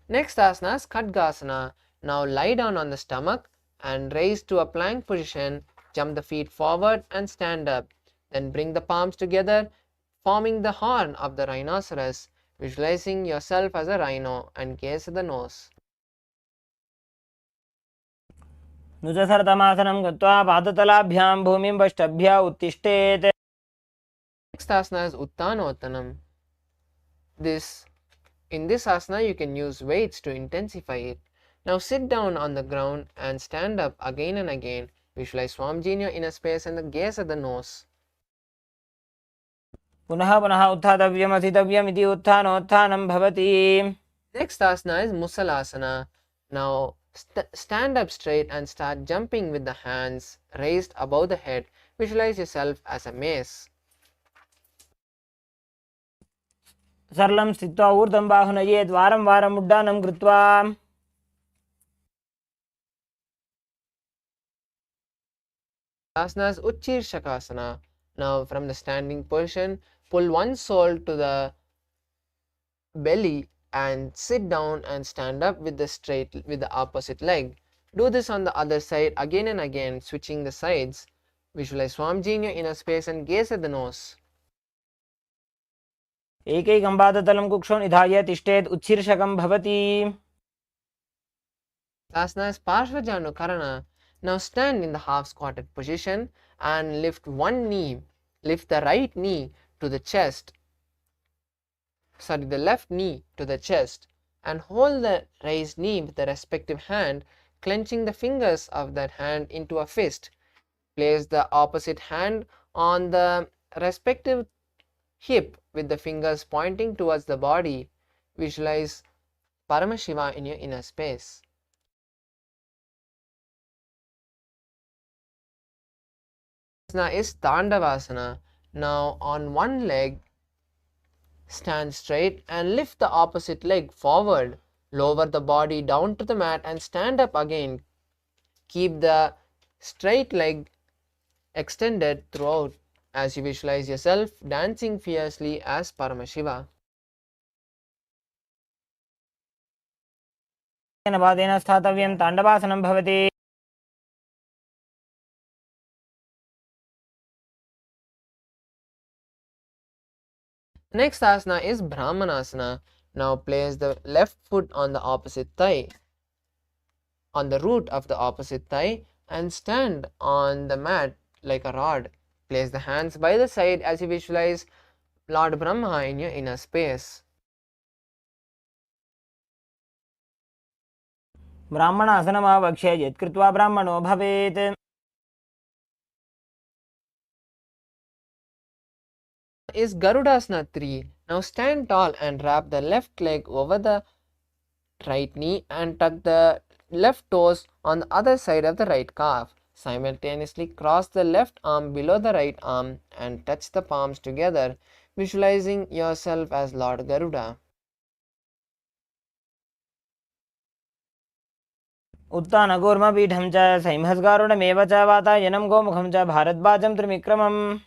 Next asana is Khadgasana. Now lie down on the stomach and raise to a plank position. Jump the feet forward and stand up. Then bring the palms together, forming the horn of the rhinoceros, visualizing yourself as a rhino and gaze at the nose. नुजसरतमासनं कृत्वा पादतलाभ्यां भूमिं पृष्ठभ्य उत्तिष्ठेत्. Next asana is Uttanottanam. In this asana you can use weights to intensify it. Now sit down on the ground and stand up again and again. Visualize Swamiji in your inner space and gaze at the nose. पुनः पुनः उत्थातव्यम् अस्थितव्यम् इति उत्थानोत्थानं भवति. Next asana is Musalasana. Now stand up straight and start jumping with the hands raised above the head. Visualize yourself as a mace. सरलं स्थित्वा ऊर्ध्वं बाहुनयेत् वारं वारम् उड्डानं कृत्वा. Asana is Utchirshakasana. Now from the standing position, pull one sole to the belly and sit down and stand up with the opposite leg. Do this on the other side again and again, switching the sides. Visualize Swamiji in your inner space and gaze at the nose. एकैकं पादतलं कुक्षौ निधाय तिष्ठेत् उत्शीर्षकं भवति. Asana is Parshvajanu Karana. Now stand in the half squatted position and lift the right knee to the chest. The left knee to the chest, and hold the raised knee with the respective hand, clenching the fingers of that hand into a fist. Place the opposite hand on the respective hip with the fingers pointing towards the body. Visualize Paramashiva in your inner space. Asana is Tandavasana. Now on one leg, stand straight and lift the opposite leg forward. Lower the body down to the mat and stand up again. Keep the straight leg extended throughout as you visualize yourself dancing fiercely as Paramashiva. पादेन स्थातव्यं ताण्डवासनं भवति. Next asana is Brahmanasana. Now place the left foot on the opposite thigh, on the root of the opposite thigh, and stand on the mat like a rod. Place the hands by the side as you visualize Lord Brahma in your inner space. ब्राह्मणासनमावक्ष्य यत्कृत्वा ब्राह्मणो भवेत्. Is Garudasana 3. Now stand tall and wrap the left leg over the right knee and tuck the left toes on the other side of the right calf. Simultaneously cross the left arm below the right arm and touch the palms together, visualizing yourself as Lord Garuda. उत्तानकूर्मपीठं च संहस्गारुडमेव च वातायनं गोमुखं च भारद्वाजं त्रिविक्रमम्.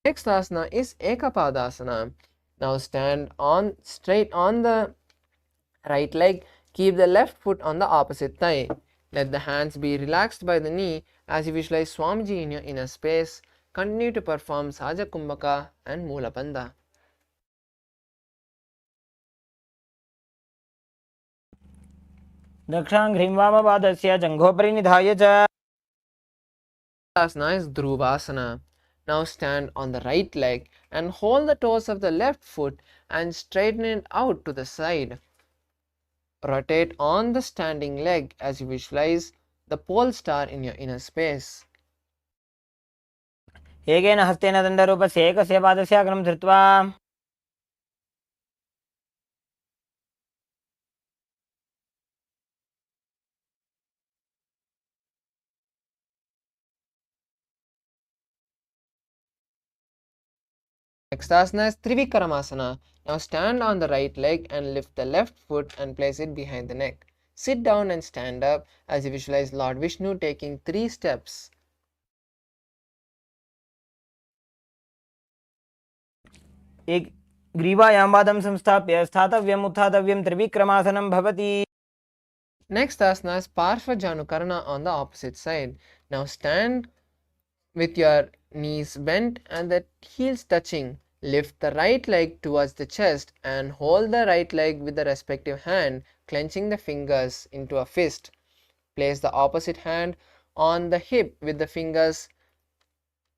Next asana is Ekapadasana. Now stand straight on the right leg. Keep the left foot on the opposite thigh. Let the hands be relaxed by the knee as you visualize Swamiji in your inner space. Continue to perform Saja Kumbhaka and Mula Bandha. दक्षाङ्घ्रिं वामपादस्य जङ्घोपरि निधाय च. Asana is Dhruvasana. Now stand on the right leg and hold the toes of the left foot and straighten it out to the side. Rotate on the standing leg as you visualize the pole star in your inner space. एकेन हस्तेन दण्डरूपस्य एकस्य पादस्य अग्रं धृत्वा Next asana is Trivikramasana. Now stand on the right leg and lift the left foot and place it behind the neck. Sit down and stand up as you visualize Lord Vishnu taking 3 steps. एक ग्रीवायां पादं संस्थाप्य स्थातव्यम् उत्थातव्यं त्रिविक्रमासनं भवति. Next asana is Parshvajanukarana on the opposite side. Now stand with your knees bent and the heels touching. Lift the right leg towards the chest and hold the right leg with the respective hand, clenching the fingers into a fist. Place the opposite hand on the hip with the fingers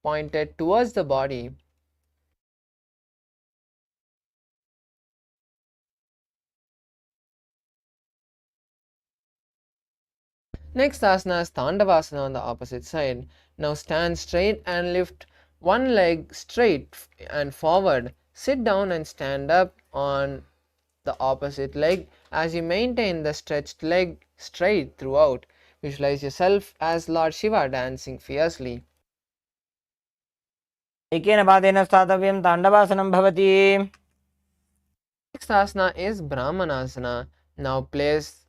pointed towards the body. Next asana is Tandavasana on the opposite side. Now stand straight and lift one leg straight and forward. Sit down and stand up on the opposite leg as you maintain the stretched leg straight throughout. Visualize yourself as Lord Shiva dancing fiercely. एकेन पादेन स्थातव्यं ताण्डवासनं भवति. Next asana is Brahmanasana. Now place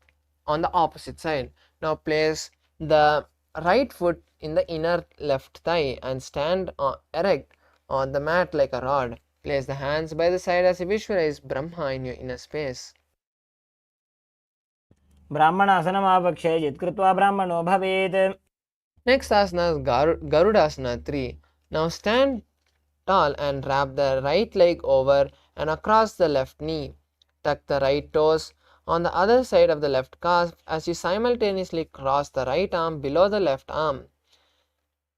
on the opposite side. Now place the right foot in the inner left thigh and stand erect on the mat like a rod. Place the hands by the side as you visualize Brahma in your inner space. ब्राह्मणासनम् आवक्षे यत् कृत्वा ब्राह्मणो भवेत्. Next asana is Garudasana 3. Now stand tall and wrap the right leg over and across the left knee. Tuck the right toes on the other side of the left calf as you simultaneously cross the right arm below the left arm.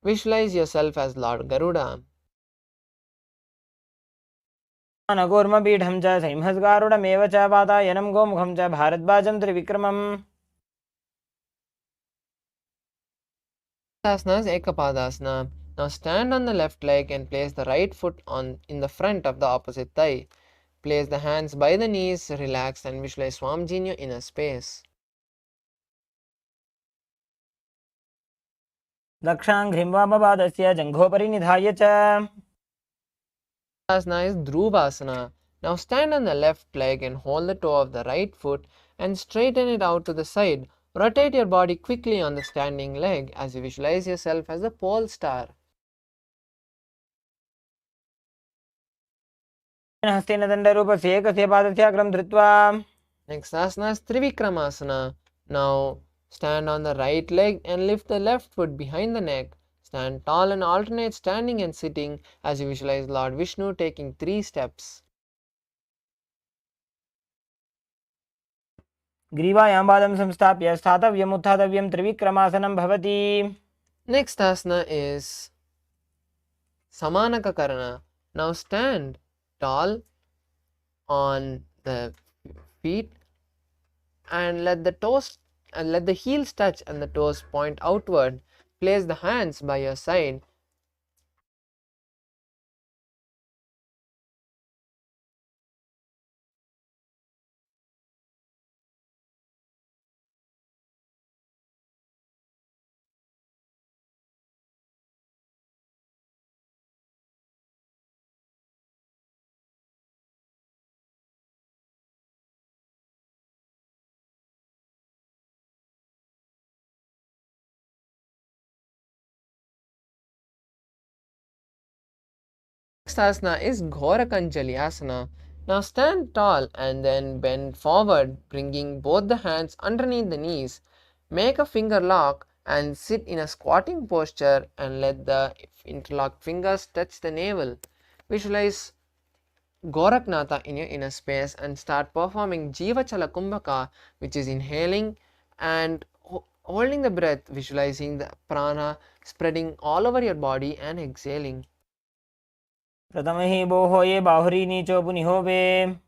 Visualize yourself as Lord Garuda. नगोर्मपीठं च संहस्गारुडमेव च वातायनं गोमुखं च भारद्वाजं त्रिविक्रमम्. Asana is Ekapadasana. Now stand on the left leg and place the right foot in the front of the opposite thigh. Place the hands by the knees, relax and visualize Swamiji in your inner space. दक्षाङ्घ्रिं वामपादस्य जङ्घोपरि निधाय च. Asana is Dhruvasana. Now stand on the left leg and hold the toe of the right foot and straighten it out to the side. Rotate your body quickly on the standing leg as you visualize yourself as the pole star. हस्तेन दण्डरूपस्य एकस्य पादस्य अग्रं धृत्वा. Next asana is Trivikramasana. Now stand on the right leg and lift the left foot behind the neck. Stand tall and alternate standing and sitting as you visualize Lord Vishnu taking 3 steps. ग्रीवायां पादं संस्थाप्य स्थातव्यम् उत्थातव्यं त्रिविक्रमासनं भवति. Next asana is Samanakakarana. Now stand tall on the feet and let the heels touch and the toes point outward. Place the hands by your side. Next asana is Ghorakanjali Asana. Now stand tall and then bend forward, bringing both the hands underneath the knees. Make a finger lock and sit in a squatting posture and let the interlocked fingers touch the navel. Visualize Goraknatha in your inner space and start performing Jivachala Kumbhaka, which is inhaling and holding the breath, visualizing the prana spreading all over your body and exhaling. प्रथमहि बोहो ये बाहुरी नीचो पुनिहोवे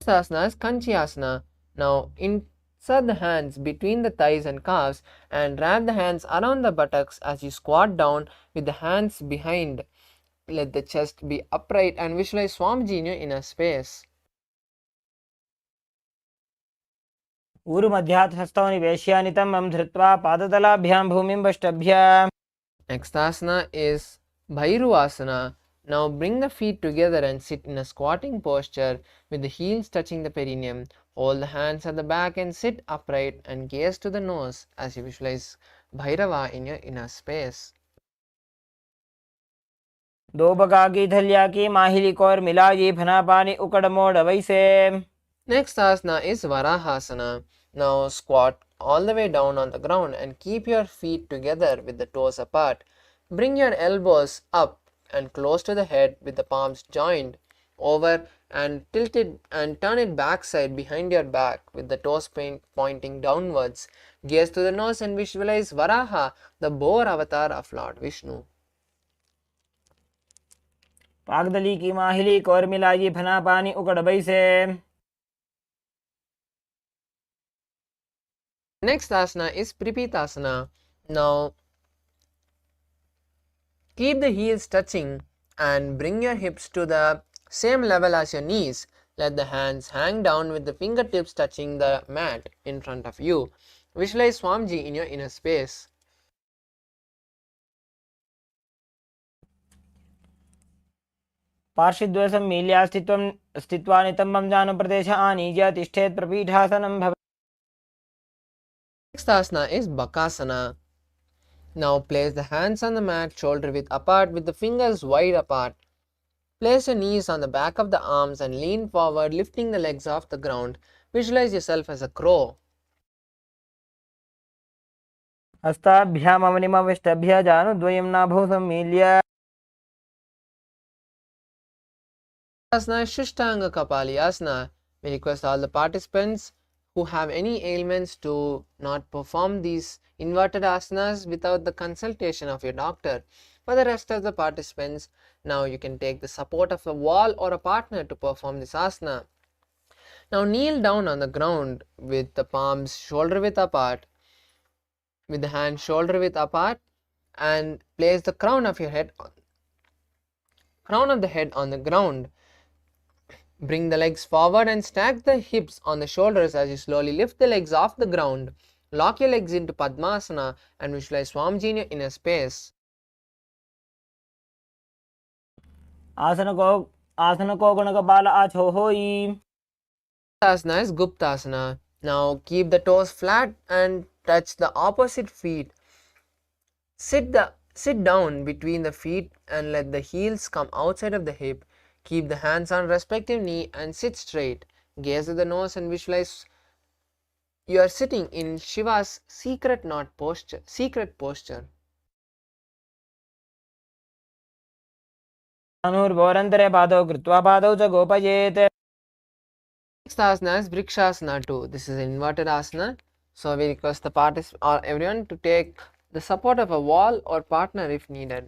Asana is Kanchiyasana. Now insert the hands between the thighs and calves and wrap the hands around the buttocks as you squat down with the hands behind. Let the chest be upright and visualize Swamiji in your inner space. ऊरुमध्यात् हस्तौ निवेश्य नितम्बं धृत्वा पादतलाभ्यां भूमिं वष्टभ्य. Next asana is Bhairuvasana. Now bring the feet together and sit in a squatting posture with the heels touching the perineum. Hold the hands at the back and sit upright and gaze to the nose as you visualize Bhairava in your inner space. दो बका की थलिया की माहिली core मिलाजी फना पानी उकड़ मोड़ वैसे. Next asana is Varahasana. Now squat all the way down on the ground and keep your feet together with the toes apart. Bring your elbows up and close to the head with the palms joined over and tilt it and turn it backside behind your back with the toes pointing downwards. Gaze to the nose and visualize Varaha, the boar avatar of Lord Vishnu. पागदली की माहिली core मिलाजी फना पानी उकड़ वैसे. Next asana is Pripitasana. Now keep the heels touching and bring your hips to the same level as your knees. Let the hands hang down with the fingertips touching the mat in front of you. Visualize Swamiji in your inner space. पार्श्वद्वयसम्मील्या स्थित्वा नितम्बं जानुप्रदेश आनीज्य तिष्ठेत् प्रपीठासनं भवेत्. Next asana is Bakasana. Now place the hands on the mat, shoulder width apart with the fingers wide apart. Place your knees on the back of the arms and lean forward, lifting the legs off the ground. Visualize yourself as a crow. हस्ताभ्यामवनिमविष्टभ्य जानुद्वयं नाभौ सम्मील्य. Asana is Shushtanga Kapalyasana. We request all the participants who have any ailments to not perform these inverted asanas without the consultation of your doctor. For the rest of the participants, now you can take the support of a wall or a partner to perform this asana. Now kneel down on the ground with the palms shoulder width apart, with the hands shoulder width apart, and place the crown of the head on the ground. Bring the legs forward and stack the hips on the shoulders as you slowly lift the legs off the ground. Lock your legs into Padmasana and visualize Swamiji in your inner space. आसन को गुणकपाल आछो होई. Asana is Guptasana. Now keep the toes flat and touch the opposite feet. Sit down between the feet and let the heels come outside of the hip. Keep the hands on respective knee and sit straight. Gaze at the nose and visualize you are sitting in Shiva's secret posture. धनुर्भोरन्तरे पादौ कृत्वा पादौ च गोपयेत्. Next asana is Vrikshasana 2. This is an inverted asana. So we request the participants or everyone to take the support of a wall or partner if needed.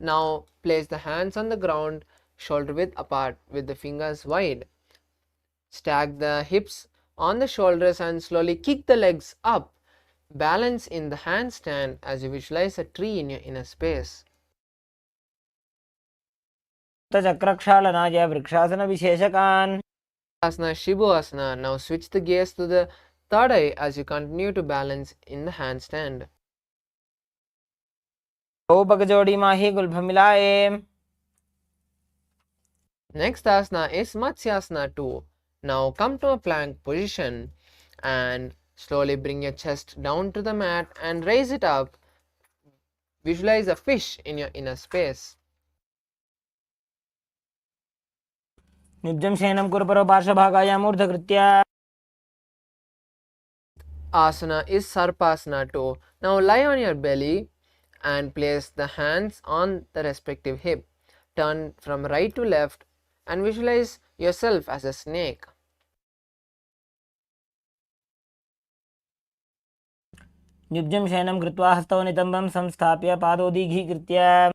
Now place the hands on the ground, shoulder width apart with the fingers wide. Stack the hips on the shoulders and slowly kick the legs up. Balance in the handstand as you visualize a tree in your inner space. चक्रक्षालनाय वृक्षासनविशेषकान्. Asana Shibu Asana. Now switch the gaze to the third eye as you continue to balance in the handstand. दो पगजोड़ी माही Gulf मिलाए. Next asana is Matsyasana 2. Now come to a plank position and slowly bring your chest down to the mat and raise it up. Visualize a fish in your inner space. निब्जं शयनं कुरु परो पार्श्वभागायाम् ऊर्ध्वकृत्य. Asana is Sarpasana 2. Now lie on your belly and place the hands on the respective hip. Turn from right to left and visualize yourself as a snake. युज्यं शयनं कृत्वा हस्तौ नितम्बं संस्थाप्य पादोदीघीकृत्य.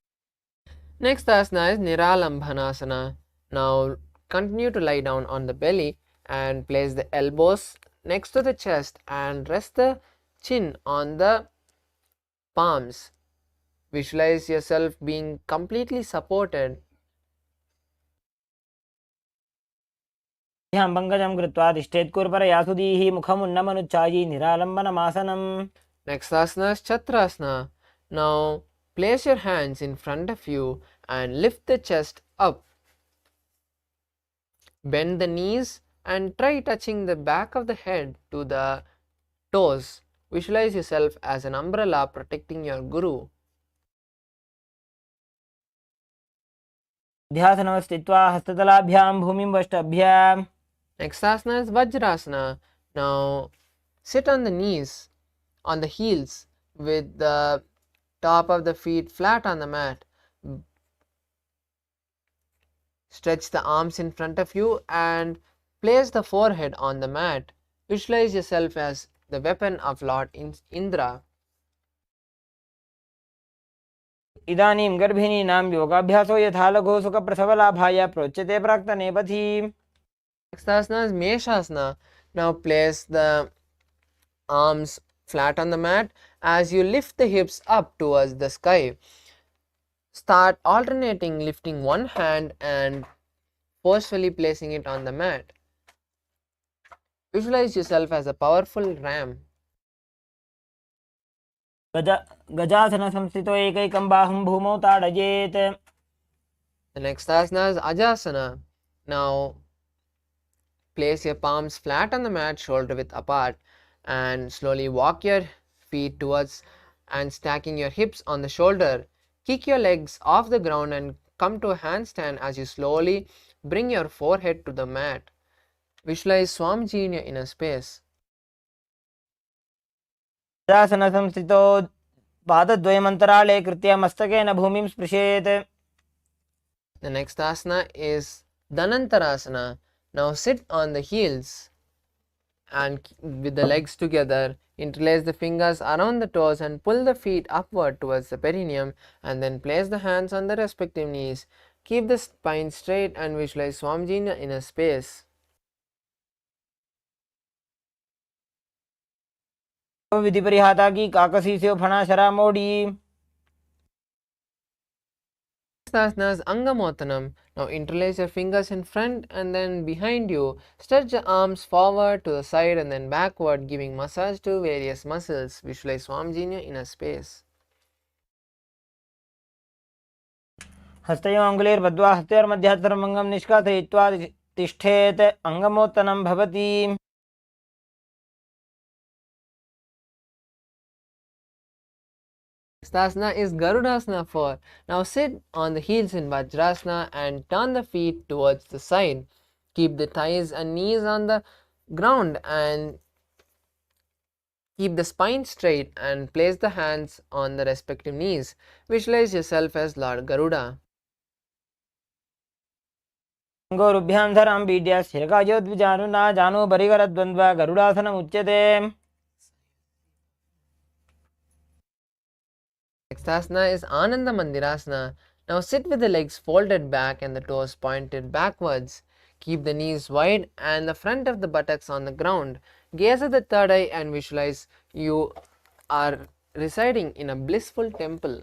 Next asana is Niralambhanasana. Now continue to lie down on the belly and place the elbows next to the chest and rest the chin on the palms. Visualize yourself being completely supported. ह्यां पङ्कजं कृत्वा तिष्ठेत्कुर्परया सुधीः मुखमुन्नमनुच्चायी निरालम्बनमासनम्. Next asana is Chatrasana. Now place your hands in front of you and lift the chest up. Bend the knees and try touching the back of the head to the toes. Visualize yourself as an umbrella protecting your guru. ध्यासनं स्थित्वा हस्ततलाभ्यां भूमिं वष्टभ्य. Next asana is Vajrasana. Now sit on the knees, on the heels, with the top of the feet flat on the mat. Stretch the arms in front of you and place the forehead on the mat. Visualize yourself as the weapon of Lord Indra. इदानीं गर्भिणीनां योगाभ्यासो यथा लघु सुखप्रसवलाभाय प्रोच्यते प्राक्तनेपथि. Next asana is Meshasana. Now place the arms flat on the mat as you lift the hips up towards the sky. Start alternating lifting one hand and forcefully placing it on the mat. Visualize yourself as a powerful ram. गजासनसंस्थितो एकैकं बाहुं भूमौ ताडयेत्. The next asana is Ajasana. Now place your palms flat on the mat, shoulder width apart, and slowly walk your feet towards and stacking your hips on the shoulder. Kick your legs off the ground and come to a handstand as you slowly bring your forehead to the mat. Visualize Swamiji in your inner space. गजासनसंस्थितो पादद्वयमन्तराळे कृत्य मस्तकेन भूमिं स्पृशेत्. The next asana is Dhanantarasana. Now sit on the heels and with the legs together, interlace the fingers around the toes and pull the feet upward towards the perineum, and then place the hands on the respective knees. Keep the spine straight and visualize Swamiji in your inner space. विधिपरिहाता की काकसी से फणा शरा मोड़ी. Next asana is Angamotanam. Now interlace your fingers in front and then behind you. Stretch the arms forward to the side and then backward, giving massage to various muscles. Visualize Swamiji in your inner space. हस्तयोः अङ्गुलीर्बद्ध्वा हस्तयोर्मध्यात्तरमङ्गं निष्कासयित्वा तिष्ठेत्. अङ्गमोत्तनं भवति. Next asana is Garudasana 4. Now sit on the heels in Vajrasana and turn the feet towards the side. Keep the thighs and knees on the ground and keep the spine straight and place the hands on the respective knees. Visualize yourself as Lord Garuda. गौरुभ्यां धरां बीड्या स्थिरकायोद्विजानुना जानु बरिगरद्वन्द्वा गरुडासनमुच्यते. Next asana is Ananda Mandirasana. Now sit with the legs folded back and the toes pointed backwards. Keep the knees wide and the front of the buttocks on the ground. Gaze at the third eye and visualize you are residing in a blissful temple.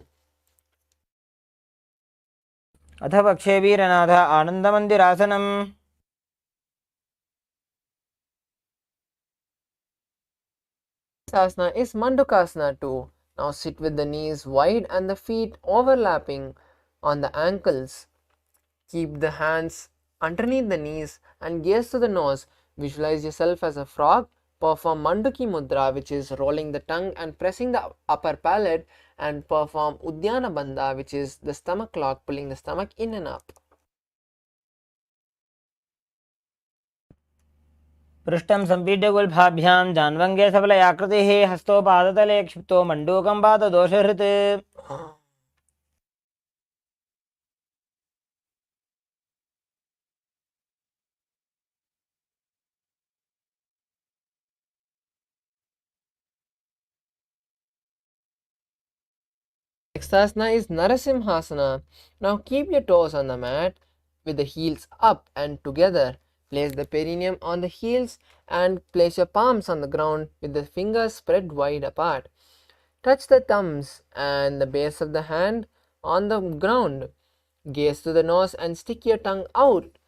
अथ पक्षे वीरनाथ आनन्दमन्दिरासनम्. Next asana is Mandukasana 2. Now sit with the knees wide and the feet overlapping on the ankles. Keep the hands underneath the knees and gaze to the nose. Visualize yourself as a frog. Perform Manduki Mudra, which is rolling the tongue and pressing the upper palate, and perform Udyana Bandha, which is the stomach lock, pulling the stomach in and up. पृष्ठं सम्पीड्य गुल्फाभ्यां जान्वङ्गे सबलयाकृतिः हस्तोपादतले क्षिप्तो मण्डूकं पाददोषहृत्. Next asana is Narasimhasana. Now keep your toes on the mat with the heels up and together. Place the perineum on the heels and place your palms on the ground with the fingers spread wide apart. Touch the thumbs and the base of the hand on the ground. Gaze to the nose and stick your tongue out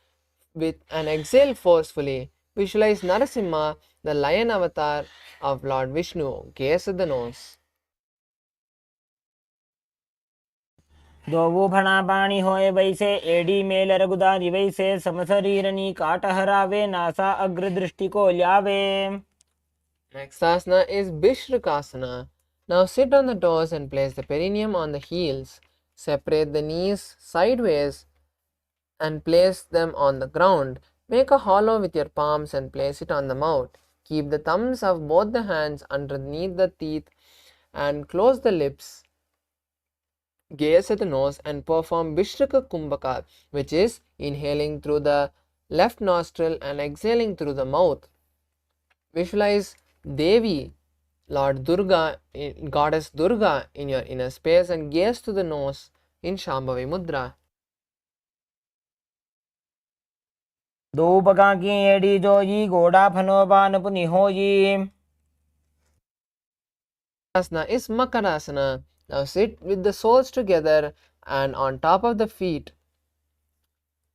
with an exhale forcefully. Visualize Narasimha, the lion avatar of Lord Vishnu. Gaze at the nose. दोवो फणा पाणी होए वैसे AD mail रघुदारी वैसे समशरीरनी काट हरावे NASA अग्र दृष्टि को ल्यावे. Next asana is Bishrikasana. Now sit on the toes and place the perineum on the heels. Separate the knees sideways and place them on the ground. Make a hollow with your palms and place it on the mouth. Keep the thumbs of both the hands underneath the teeth and close the lips. Gaze at the nose and perform Vishrika Kumbhaka, which is inhaling through the left nostril and exhaling through the mouth. Visualize Devi, Lord Durga, Goddess Durga in your inner space and gaze to the nose in Shambhavi Mudra. दो बगा की AD जोई गोड़ा फनो बान पुनि होई. Asana is Makarasana. Now sit with the soles together and on top of the feet.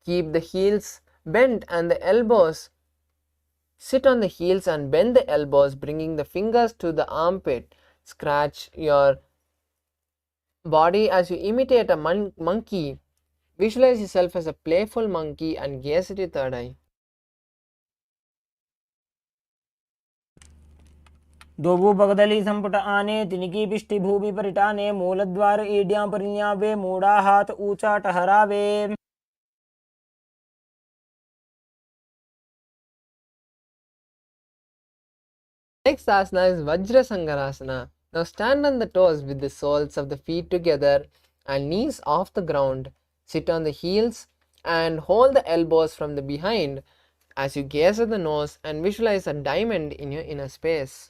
Keep the heels bent and the elbows. Sit on the heels and bend the elbows, bringing the fingers to the armpit. Scratch your body as you imitate a monkey. Visualize yourself as a playful monkey and gaze at your third eye. दोबू बगदली संपुट आने तिनकी पिष्टि भूमि परिटाने मूलद्वार ईड्यां परिन्यावे मूड़ा हाथ ऊंचा टहरावे. Next asana is Vajrasangarasana. Now stand on the toes with the soles of the feet together and knees off the ground. Sit on the heels and hold the elbows from the behind as you gaze at the nose and visualize a diamond in your inner space.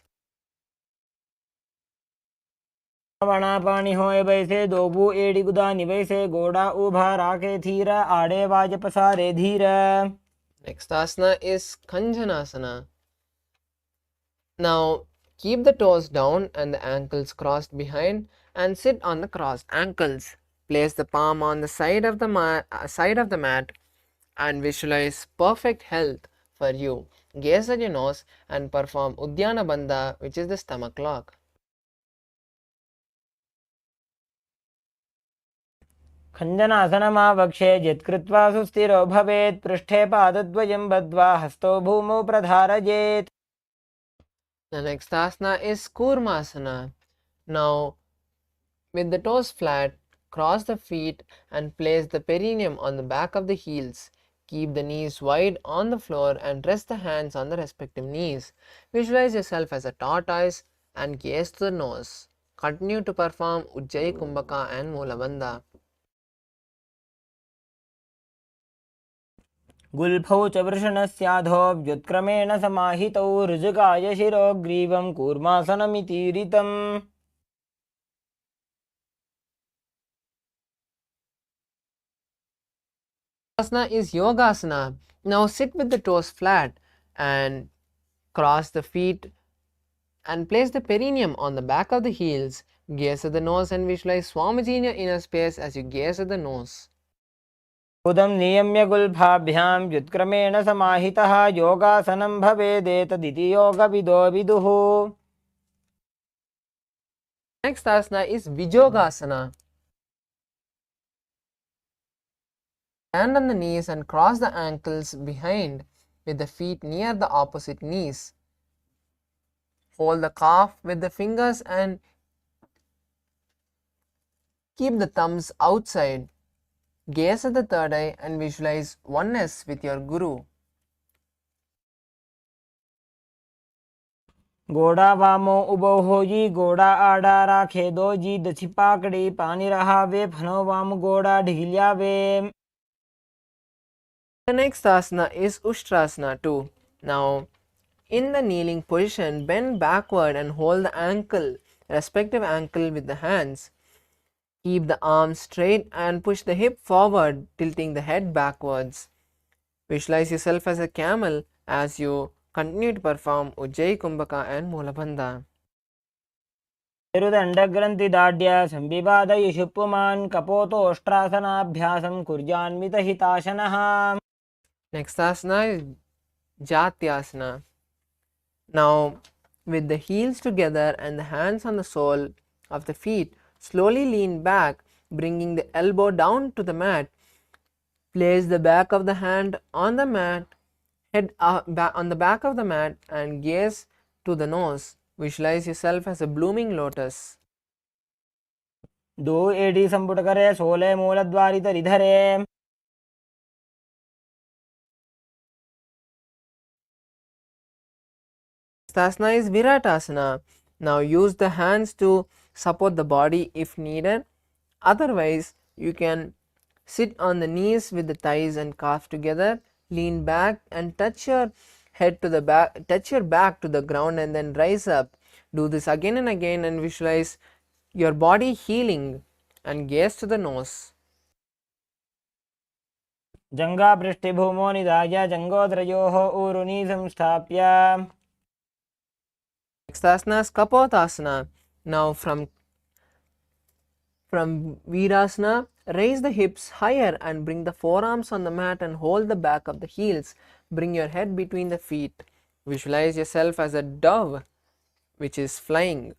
वणा पानी होए वैसे दोबू एड़ी गुदानी वैसे गोड़ा उभा राखे धीर आड़े वाज पसारे धीर. Next asana is Kanjanasana. Now keep the toes down and the ankles crossed behind and sit on the crossed ankles. Place the palm on the side of the mat and visualize perfect health for you. Gaze at your nose and perform Udyana Bandha, which is the stomach lock. खञ्जनासनमावक्षे यत्कृत्वा सुस्थिरो भवेत् पृष्ठे पादद्वयं बद्ध्वा हस्तौ भूमौ प्रधारयेत्. The next asana is Kurmasana. Now with the toes flat, cross the feet and place the perineum on the back of the heels. Keep the knees wide on the floor and rest the hands on the respective knees. Visualize yourself as a tortoise and gaze to the nose. Continue to perform Ujjayi Kumbhaka and Moolabandha. गुल्फौ च वृषणस्याधो व्युत्क्रमेण समाहितौ ऋजुकाय शिरोग्रीवं कूर्मासनमितीरितम्. Asana is Yogasana. Now sit with the toes flat and cross the feet and place the perineum on the back of the heels. Gaze at the nose and visualize Swamiji in your inner space as you gaze at the nose. उदं नियम्य गुल्फाभ्यां व्युत्क्रमेण समाहितः योगासनं भवेदेतदिति योगविदो विदुः. Next asana is Vijogasana. Stand on the knees and cross the ankles behind with the feet near the opposite knees. Hold the calf with the fingers and keep the thumbs outside. Gaze at the third eye and visualize oneness with your Guru. गोड़ा वामो उबो होजी गोड़ा आड़ा राखे दो जी दछि पाकड़ी पानी रहावे फनो वाम गोड़ा ढिलियावे. The next asana is Ushtrasana too. Now in the kneeling position, bend backward and hold the respective ankle with the hands. Keep the arms straight and push the hip forward, tilting the head backwards. Visualize yourself as a camel as you continue to perform Ujjayi Kumbhaka and Mulabandha. मेरुदण्डग्रन्थिदाढ्य संविवादयिषु पुमान् कपोतोष्ट्रासनाभ्यासं कुर्यान्वितहिताशनः. Next asana is Jatyasana. Now, with the heels together and the hands on the sole of the feet, slowly lean back, bringing the elbow down to the mat. Place the back of the hand on the mat, head on the back of the mat, and gaze to the nose. Visualize yourself as a blooming lotus. दो AD संपुट करे सोले मूलद्वारित रिधरे. Asana is Viratasana. Now use the hands to support the body if needed. Otherwise, you can sit on the knees with the thighs and calf together. Lean back and touch your head to the back, touch your back to the ground and then rise up. Do this again and again and visualize your body healing and gaze to the nose. जङ्घापृष्ठभूमो निधाय जङ्घोत्रयोः ऊरुनी संस्थाप्य. Next asana is Kapotasana. Now from Virasana, raise the hips higher and bring the forearms on the mat and hold the back of the heels. Bring your head between the feet. Visualize yourself as a dove which is flying.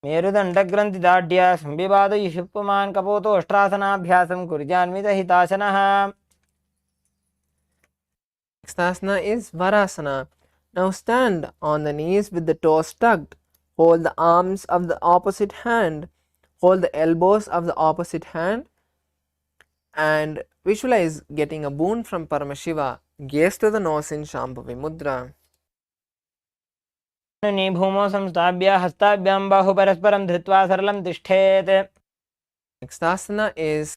मेरुदण्डग्रन्थिदाढ्य संविवादयिषु पुमान् कपोतोष्ट्रासनाभ्यासं कुर्यान्वितहिताशनः. Next asana is Varasana. Now stand on the knees with the toes tucked. Hold the arms of the opposite hand. Hold the elbows of the opposite hand. And visualize getting a boon from Paramashiva. Gaze to the nose in Shambhavi Mudra. भूमौ संस्थाप्य हस्ताभ्यां बाहु परस्परं धृत्वा सरलं तिष्ठेत्. Next asana is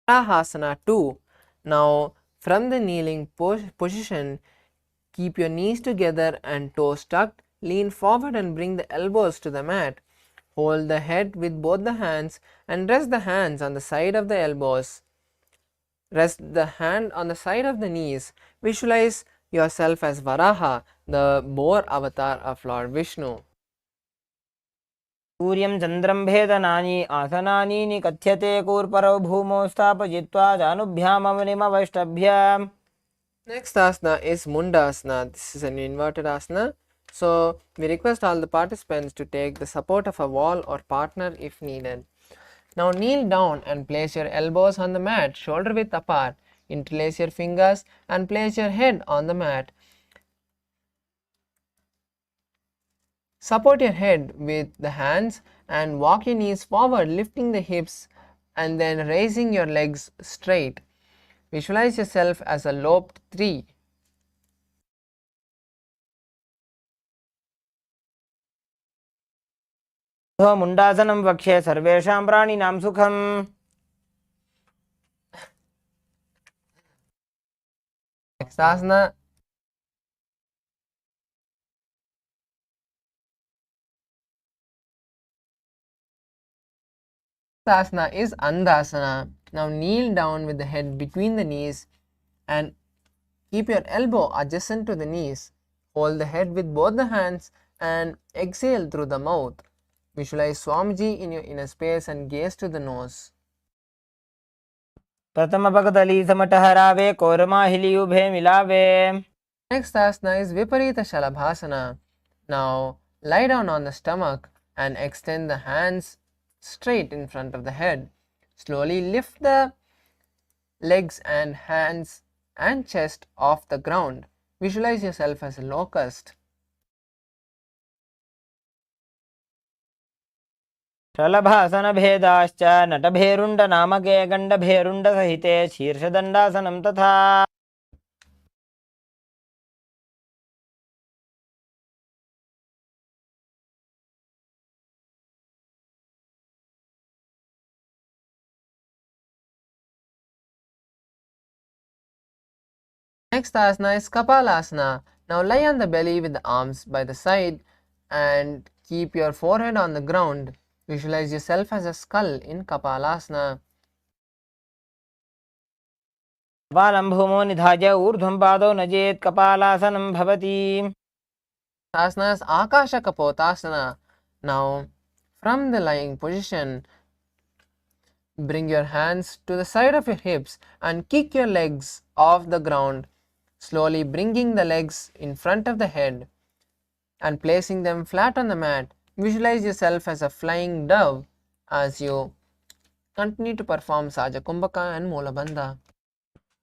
Asana 2. Now from the kneeling position, keep your knees together and toes tucked. Lean forward and bring the elbows to the mat. Hold the head with both the hands and rest the hands on the side of the elbows. Rest the hand on the side of the knees. Visualize yourself as Varaha, the boar avatar of Lord Vishnu. सूर्यं चन्द्रं भेदनानि आसनानि निकथ्यते कूर्परौ भूमौ स्थापयित्वा जानुभ्यामवनिमवष्टभ्य. Next asana is Mundasana. This is an inverted asana. So we request all the participants to take the support of a wall or partner if needed. Now kneel down and place your elbows on the mat, shoulder width apart. Interlace your fingers and place your head on the mat. Support your head with the hands and walk your knees forward, lifting the hips and then raising your legs straight. Visualize yourself as a loped tree. मुण्डासनं वक्ष्ये सर्वेषां प्राणिनां सुखम्. Next asana is Andasana. Now kneel down with the head between the knees and keep your elbow adjacent to the knees. Hold the head with both the hands and exhale through the mouth. Visualize Swamiji in your inner space and gaze to the nose. प्रथमपगदली समटहरावे कोरमाहिली उभे मिलावे. Next asana is Viparita Shalabhasana. Now lie down on the stomach and extend the hands straight in front of the head. Slowly lift the legs and hands and chest off the ground. Visualize yourself as a locust. शलभासनभेदाश्च नटभेरुण्डनामके गण्डभेरुण्डसहिते शीर्षदण्डासनं तथा. Next asana is Kapalasana. Now lie on the belly with the arms by the side and keep your forehead on the ground. Visualize yourself as a skull in Kapalasana. कपालं भूमौ निधाय ऊर्ध्वं पादौ नजेत् कपालासनं भवति. Asana is Akasha Tattva. Now, from the lying position, bring your hands to the side of your hips and kick your legs off the ground, slowly bringing the legs in front of the head and placing them flat on the mat. Visualize yourself as a flying dove as you continue to perform Saja Kumbhaka and Moola Bandha.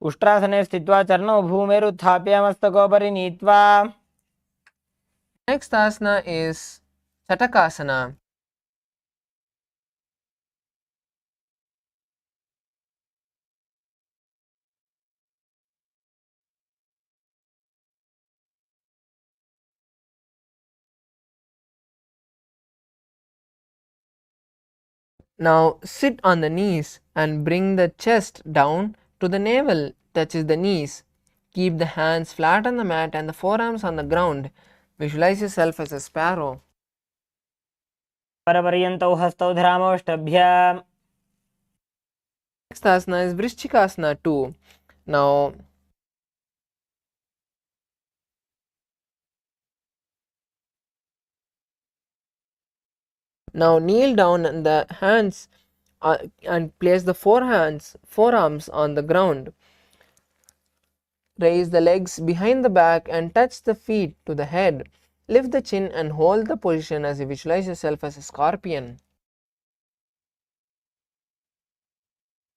उष्ट्रासने स्थित्वा चरणौ भूमेरुत्थाप्य मस्तकोपरि नीत्वा. Next asana is Chatakasana. Now sit on the knees and bring the chest down to the navel touches the knees. Keep the hands flat on the mat and the forearms on the ground. Visualize yourself as a sparrow. परपर्यन्तौ हस्तौ धरामोष्टभ्य. Next asana is Vrishchikasana 2. Now kneel down on the hands and place the forearms on the ground. Raise the legs behind the back and touch the feet to the head. Lift the chin and hold the position as you visualize yourself as a scorpion.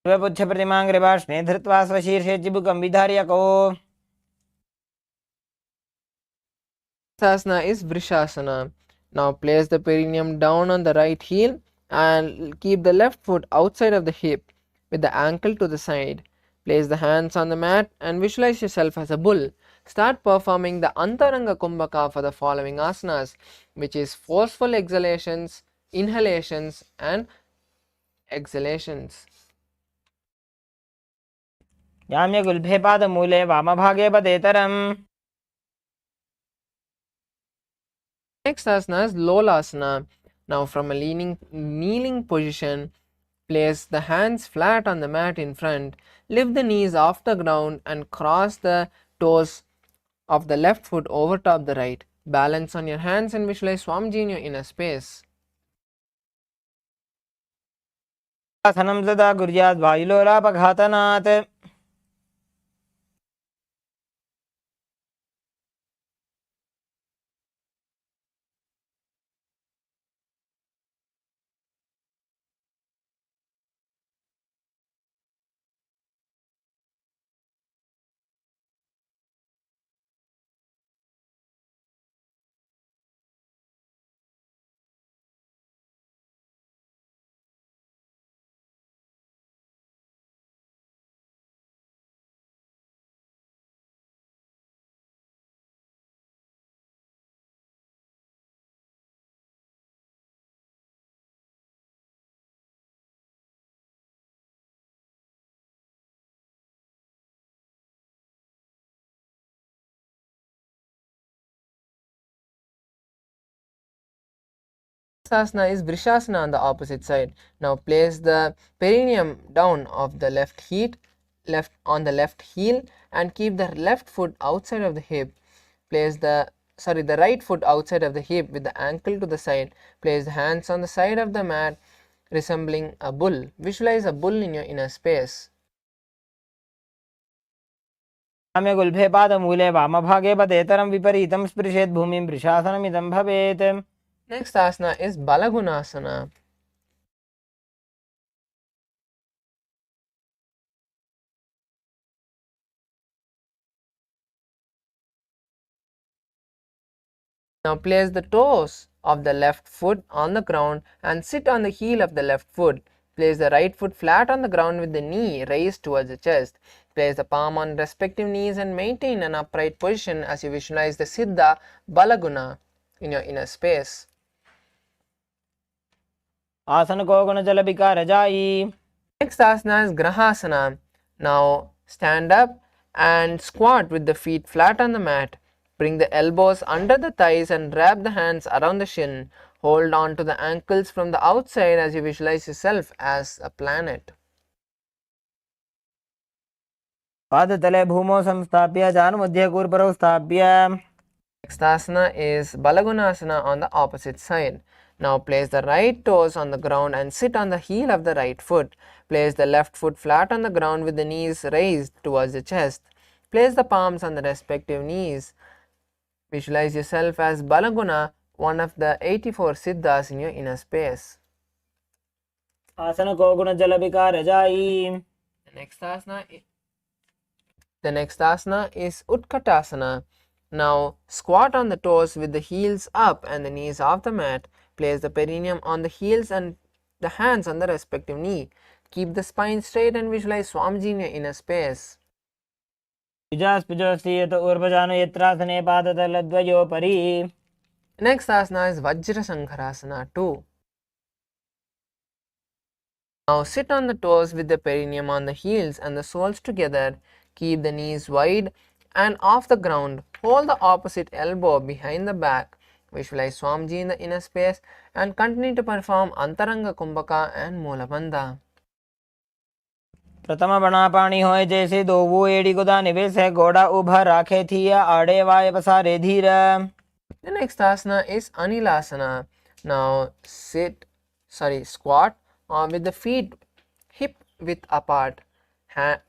शिवपुच्छप्रतिमाङ्घ्रिभाष्णे धृत्वा स्वशीर्षे चिबुकं विधार्यको. Asana is Vrishasana. Now place the perineum down on the right heel and keep the left foot outside of the hip with the ankle to the side. Place the hands on the mat and visualize yourself as a bull. Start performing the Antaranga Kumbhaka for the following asanas, which is forceful exhalations, inhalations and exhalations. जाम्यगुल्भे पादमूले वामभागे पदेतरम्. Next asana is Lolasana. Now from a kneeling position, place the hands flat on the mat in front, lift the knees off the ground and cross the toes of the left foot over top the right. Balance on your hands and visualize Swamiji in your inner space. आसनं सदा कुर्यात् वायुलोलापघातनात्. Next asana is Vrishasana on the opposite side. Now place the perineum down of the left heel and keep the left foot outside of the hip. Place the right foot outside of the hip with the ankle to the side. Place the hands on the side of the mat resembling a bull. Visualize a bull in your inner space. जाम्यगुल्भे पादमूले वामभागे पदेतरं विपरीतं स्पृशेत् भूमिं वृषासनमिदं भवेत्. Next asana is Balagunasana. Now place the toes of the left foot on the ground and sit on the heel of the left foot. Place the right foot flat on the ground with the knee raised towards the chest. Place the palm on respective knees and maintain an upright position as you visualize the Siddha Balaguna in your inner space. आसन को गुणजल विकारजायी. Next asana is Grahasana. Now stand up and squat with the feet flat on the mat. Bring the elbows under the thighs and wrap the hands around the shin. Hold on to the ankles from the outside as you visualize yourself as a planet. पादतले भूमौ संस्थाप्य जानुमध्ये कूर्परौ स्थाप्य. Next asana is Balagunasana on the opposite side. Now place the right toes on the ground and sit on the heel of the right foot. Place the left foot flat on the ground with the knees raised towards the chest. Place the palms on the respective knees. Visualize yourself as Balaguna, one of the 84 siddhas in your inner space. आसन को गुण जल विकार जाई. The next asana is Utkatasana. Now squat on the toes with the heels up and the knees off the mat. Place the perineum on the heels and the hands on the respective knee. Keep the spine straight and visualize Swamiji in your inner space. युजास्पिजोस्ति यत ऊर्ध्वजानु यत्रासने पादतलद्वयोपरि. Next asana is Vajrasankharasana 2. Now sit on the toes with the perineum on the heels and the soles together. Keep the knees wide and off the ground. Hold the opposite elbow behind the back. Visualize Swamiji in the inner space and continue to perform Antaranga Kumbhaka and Mulabandha. प्रथम बना पानी होए जैसे दो वो एड़ी गुदा निवेश है घोड़ा उभा राखे थी आड़े वाय पसारे धीर. The next asana is Anilasana. Now squat with the feet hip width apart.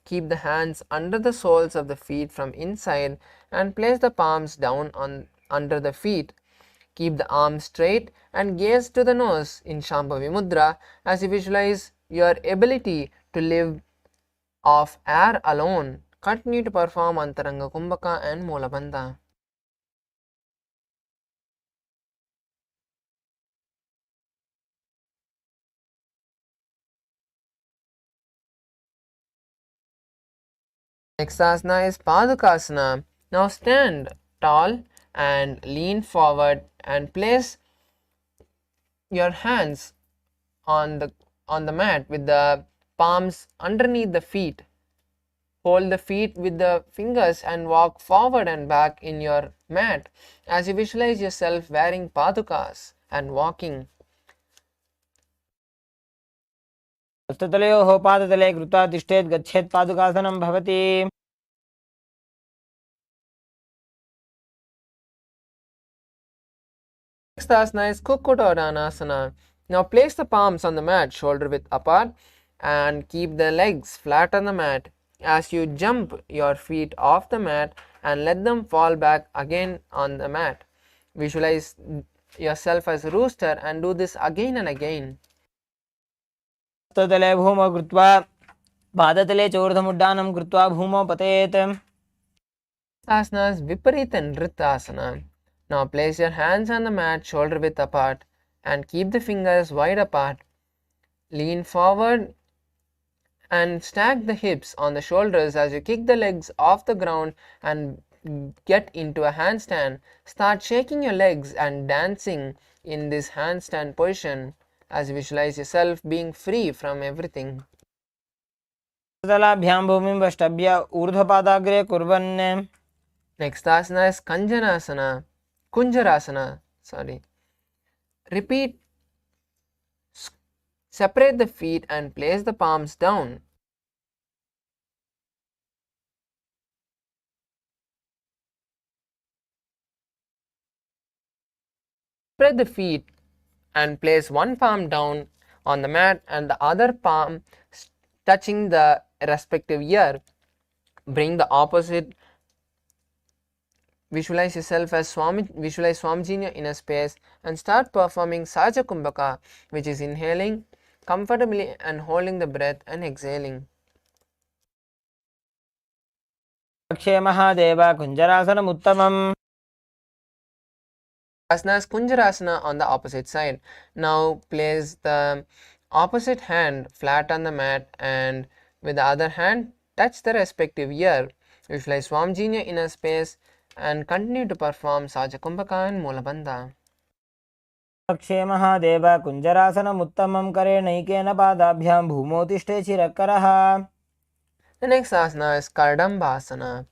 Keep the hands under the soles of the feet from inside and place the palms down under the feet. Keep the arms straight and gaze to the nose in Shambhavi Mudra as you visualize your ability to live off air alone. Continue to perform Antaranga Kumbhaka and Mulabandha. Next asana is Padukasana. Now stand tall and lean forward and place your hands on the mat with the palms underneath the feet. Hold the feet with the fingers and walk forward and back in your mat as you visualize yourself wearing padukas and walking. हस्ततलयोः पादतले कृत्वा तिष्ठेत् गच्छेत् पादुकासनं भवति. Next asana is Kukkutodhanasana. Now place the palms on the mat, shoulder width apart, and keep the legs flat on the mat. As you jump your feet off the mat and let them fall back again on the mat. Visualize yourself as a rooster and do this again and again. हस्ततले भूमौ कृत्वा पादतले चोर्धमुड्डानं कृत्वा भूमौ पतेत्. Asana is Viparita Nrittasana. Now place your hands on the mat, shoulder width apart, and keep the fingers wide apart. Lean forward and stack the hips on the shoulders as you kick the legs off the ground and get into a handstand. Start shaking your legs and dancing in this handstand position as you visualize yourself being free from everything. हस्ततलाभ्यां भूमिं वष्टभ्य ऊर्ध्वपादाग्रे कुर्वन्. Next asana is Kunjarasana. Repeat. Separate the feet and place the palms down. Spread the feet and place one palm down on the mat and the other palm touching the respective ear. Bring the opposite. Visualize yourself as visualize Swamiji in your inner space and start performing Saja Kumbhaka, which is inhaling comfortably and holding the breath and exhaling. Akshay Mahadev कुंजरासनम् उत्तमम्. Asana is Kunjarasana on the opposite side. Now place the opposite hand flat on the mat and with the other hand touch the respective ear. Visualize Swamiji in your inner space and continue to perform Saja Kumbhaka and Mulabandha. Akshay Mahadev कुंजरासनम् उत्तमं करेणैकेन पादाभ्यां भूमौ तिष्ठे चिरकरः. The next asana is Kardambasana.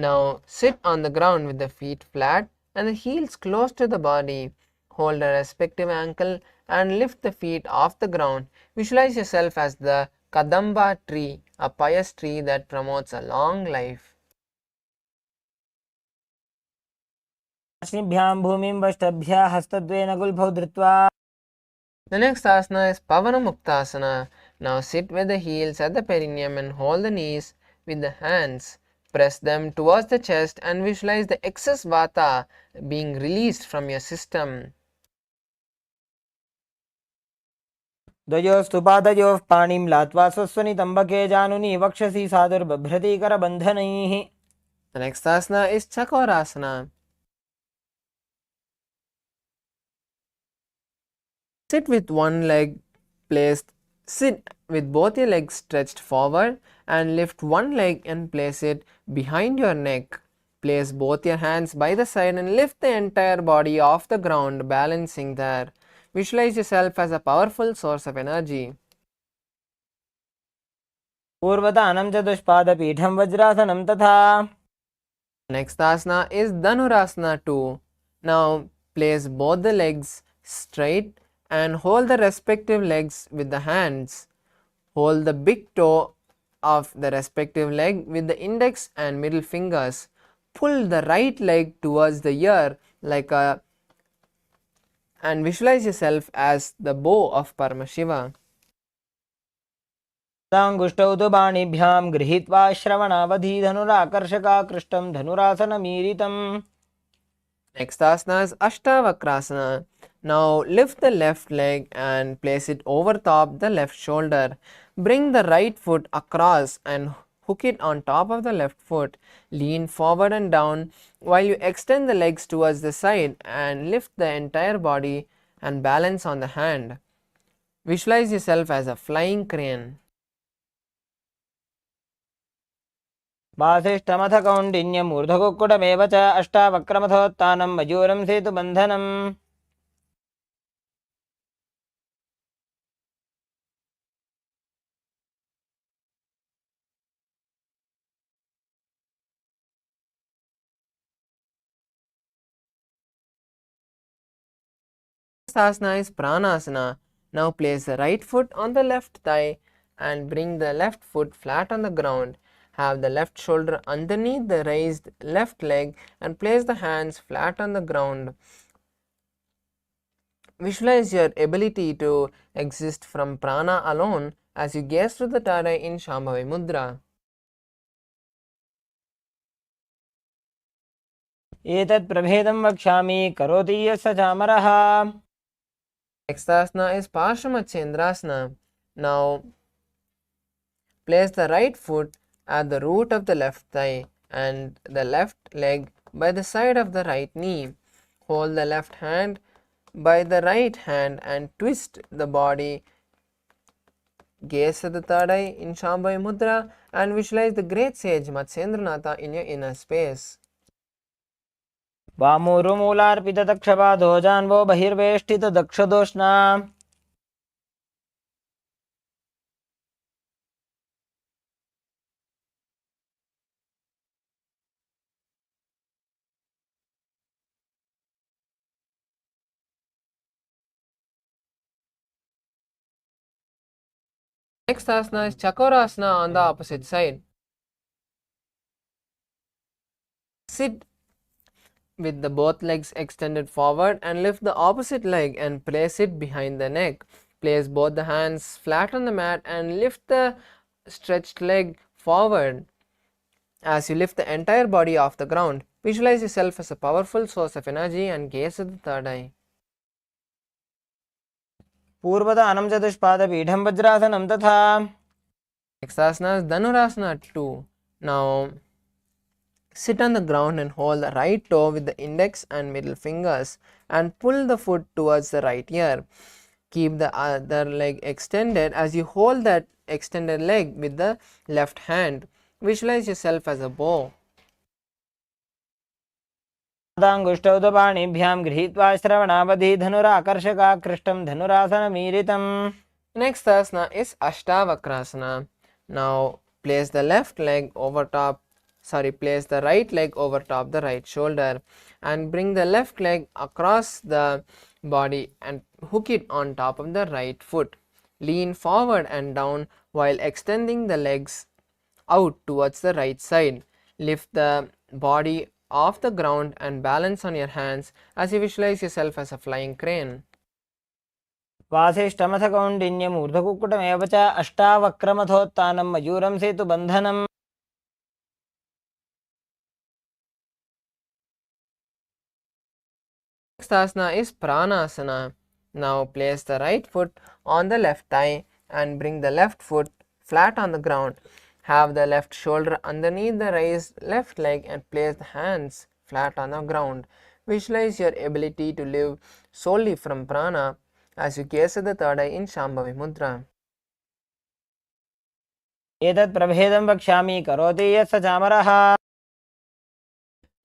Now sit on the ground with the feet flat and the heels close to the body. Hold a respective ankle and lift the feet off the ground. Visualize yourself as the Kadamba tree, a pious tree that promotes a long life. पार्श्निभ्यां भूमिं वष्टभ्या हस्तद्वयेन गुल्फौ धृत्वा. The next asana is Pavanamuktasana. Now sit with the heels at the perineum and hold the knees with the hands. Press them towards the chest and visualize the excess vata being released from your system. द्वयोस्तु पादयोः पाणिं लात्वा स्वस्वनितम्बके जानुनि वक्षसि साधुर्बभ्रतीकरबन्धनैः. The next asana is Chakorasana. Sit with one leg placed, sit with both your legs stretched forward and lift one leg and place it behind your neck. Place both your hands by the side and lift the entire body off the ground, balancing there. Visualize yourself as a powerful source of energy. पूर्वतानं चतुष्पादपीठं वज्रासनं तथा. Next asana is Dhanurasana 2. Now place both the legs straight and hold the respective legs with the hands. Hold the big toe of the respective leg with the index and middle fingers. Pull the right leg towards the ear and visualize yourself as the bow of Paramashiva. ताङ्गुष्टौ तु पाणिभ्यां गृहीत्वा श्रवणावधि धनुराकर्षकाकृष्टं धनुरासनमीरितम्. Next asana is Ashtavakrasana. Now lift the left leg and place it over top the left shoulder. Bring the right foot across and hook it on top of the left foot. Lean forward and down while you extend the legs towards the side and lift the entire body and balance on the hand. Visualize yourself as a flying crane. वासिष्ठमथ कौण्डिन्यमूर्धकुक्कुटमेव च अष्टावक्रमथोत्थानं मयूरं सेतुबन्धनम्. Next asana is Pranasana. Now place the right foot on the left thigh and bring the left foot flat on the ground. Have the left shoulder underneath the raised left leg and place the hands flat on the ground. Visualize your ability to exist from prana alone as you gaze through the third eye in Shambhavi Mudra. एतत् प्रभेदं वक्ष्यामि करोति यः स चामरः. Next asana is Parshamachendrasana. Now place the right foot at the root of the left thigh and the left leg by the side of the right knee. Hold the left hand by the right hand and twist the body. Gaze at the third eye in Shambhavi Mudra and visualize the great sage Matsyendranatha in your inner space. वामोरुमूलार्पितदक्षपादो जान्वो बहिर्वेष्टितदक्षदोष्णा. Next asana is Chakorasana on the opposite side. Sit with the both legs extended forward and lift the opposite leg and place it behind the neck. Place both the hands flat on the mat and lift the stretched leg forward. As you lift the entire body off the ground, visualize yourself as a powerful source of energy and gaze at the third eye. पूर्वतानं चतुष्पादपीठं वज्रासनं तथा. Next asana is Dhanurasana 2. Now sit on the ground and hold the right toe with the index and middle fingers and pull the foot towards the right ear. Keep the other leg extended as you hold that extended leg with the left hand. Visualize yourself as a bow. ताङ्गुष्टौ तु पाणिभ्यां गृहीत्वा श्रवणावधि धनुराकर्षकाकृष्टं धनुरासनमीरितम्. Next asana is Ashtavakrasana. Now place the left leg over top place the right leg over top the right shoulder and bring the left leg across the body and hook it on top of the right foot. Lean forward and down while extending the legs out towards the right side. Lift the body off the ground and balance on your hands as you visualize yourself as a flying crane. वासिष्ठमथ कौण्डिन्यम् ऊर्ध्वकुक्कुटमेव च अष्टावक्रमथोत्थानं मयूरं सेतुबन्धनम्. Next asana is Pranasana. Now place the right foot on the left thigh and bring the left foot flat on the ground. Have the left shoulder underneath the raised left leg and place the hands flat on the ground. Visualize your ability to live solely from prana as you gaze at the third eye in Shambhavi Mudra. एतत् प्रभेदं वक्ष्यामि करोति यत् स चामरः.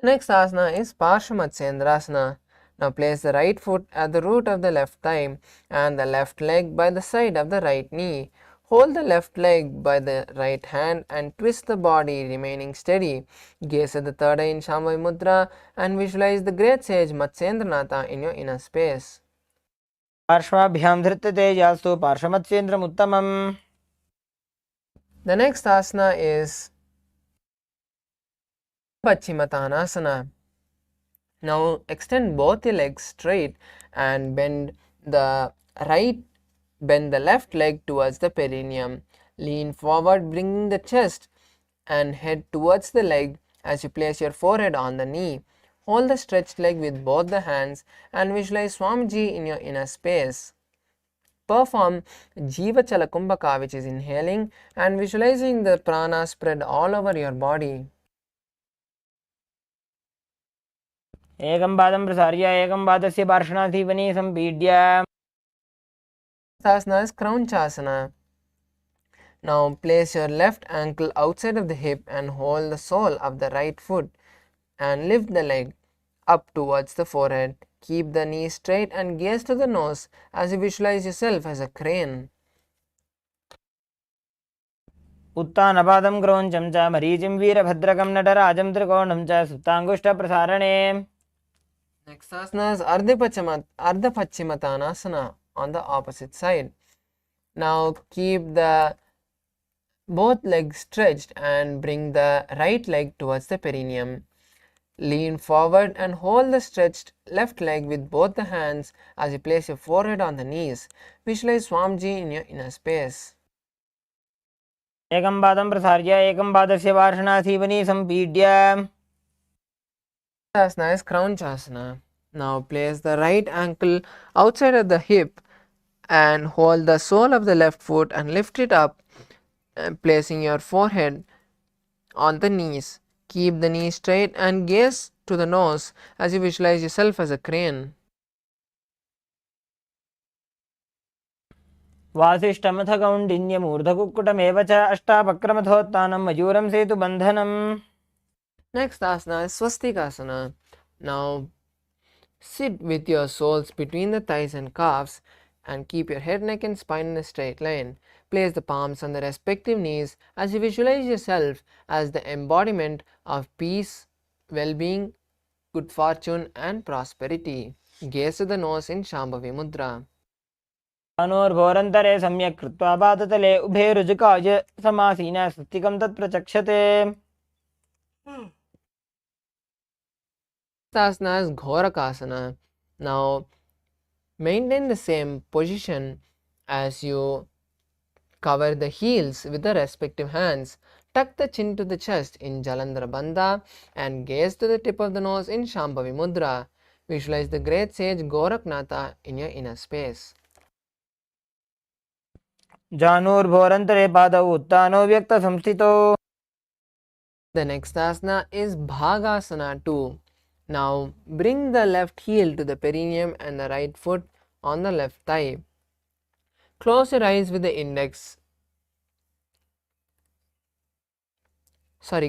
Next asana is Parsvamatsendrasana. Now place the right foot at the root of the left thigh and the left leg by the side of the right knee. Hold the left leg by the right hand and twist the body, remaining steady. Gaze at the third eye in Shambhavi Mudra and visualize the great sage Matsyendranatha in your inner space. पार्श्वाभ्यां धृत्य तेजास्तु पार्श्वमत्स्येन्द्रम् उत्तमम्. The next asana is Paschimottanasana. Now extend both your legs straight and bend the left leg towards the perineum. Lean forward, bringing the chest and head towards the leg as you place your forehead on the knee. Hold the stretched leg with both the hands and visualize Swamiji in your inner space. Perform Jivachala Kumbhaka, which is inhaling and visualizing the prana spread all over your body. एकं पादं प्रसार्य एकं पादस्य पार्श्वनाथीवने सम्पीड्य. Asana is Kraunchasana. Now place your left ankle outside of the hip and hold the sole of the right foot and lift the leg up towards the forehead. Keep the knee straight and gaze to the nose as you visualize yourself as a crane. उत्तानपादं क्रौञ्चं च मरीचिं वीरभद्रकं नटराजं त्रिकोणं च सुप्ताङ्गुष्ठप्रसारणे. Next asana is Ardhapaschimottanasana on the opposite side. Now keep the both legs stretched and bring the right leg towards the perineum. Lean forward and hold the stretched left leg with both the hands as you place your forehead on the knees. Visualize Swamiji in your inner space. एकं पादं प्रसार्य एकं पादस्य पार्श्वनाथीवने सम्पीड्य. Asana is Kraunchasana. Now place the right ankle outside of the hip and hold the sole of the left foot and lift it up, placing your forehead on the knees. Keep the knee straight and gaze to the nose as you visualize yourself as a crane. वासिष्ठमथ कौण्डिन्यम् ऊर्ध्वकुक्कुटमेव च अष्टावक्रमथोत्थानं मयूरं सेतुबन्धनम्. Next asana is Swastikasana. Now sit with your soles between the thighs and calves and keep your head, neck and spine in a straight line. Place the palms on the respective knees as you visualize yourself as the embodiment of peace, well-being, good fortune and prosperity. Gaze to the nose in Shambhavi Mudra. अनोर्भोरन्तरे सम्यक् कृत्वा पादतले उभे रुजुकाय समासीन स्वस्तिकं तत्प्रचक्षते. Asana is Ghorakasana. Now maintain the same position as you cover the heels with the respective hands. Tuck the chin to the chest in Jalandhara Bandha and gaze to the tip of the nose in Shambhavi Mudra. Visualize the great sage Goraknatha in your inner space. जानुर्भोरन्तरे पादौ उत्तानो व्यक्तसंस्थितौ. The next asana is Bhagasana 2. Now bring the left heel to the perineum and the right foot on the left thigh. Close your eyes with the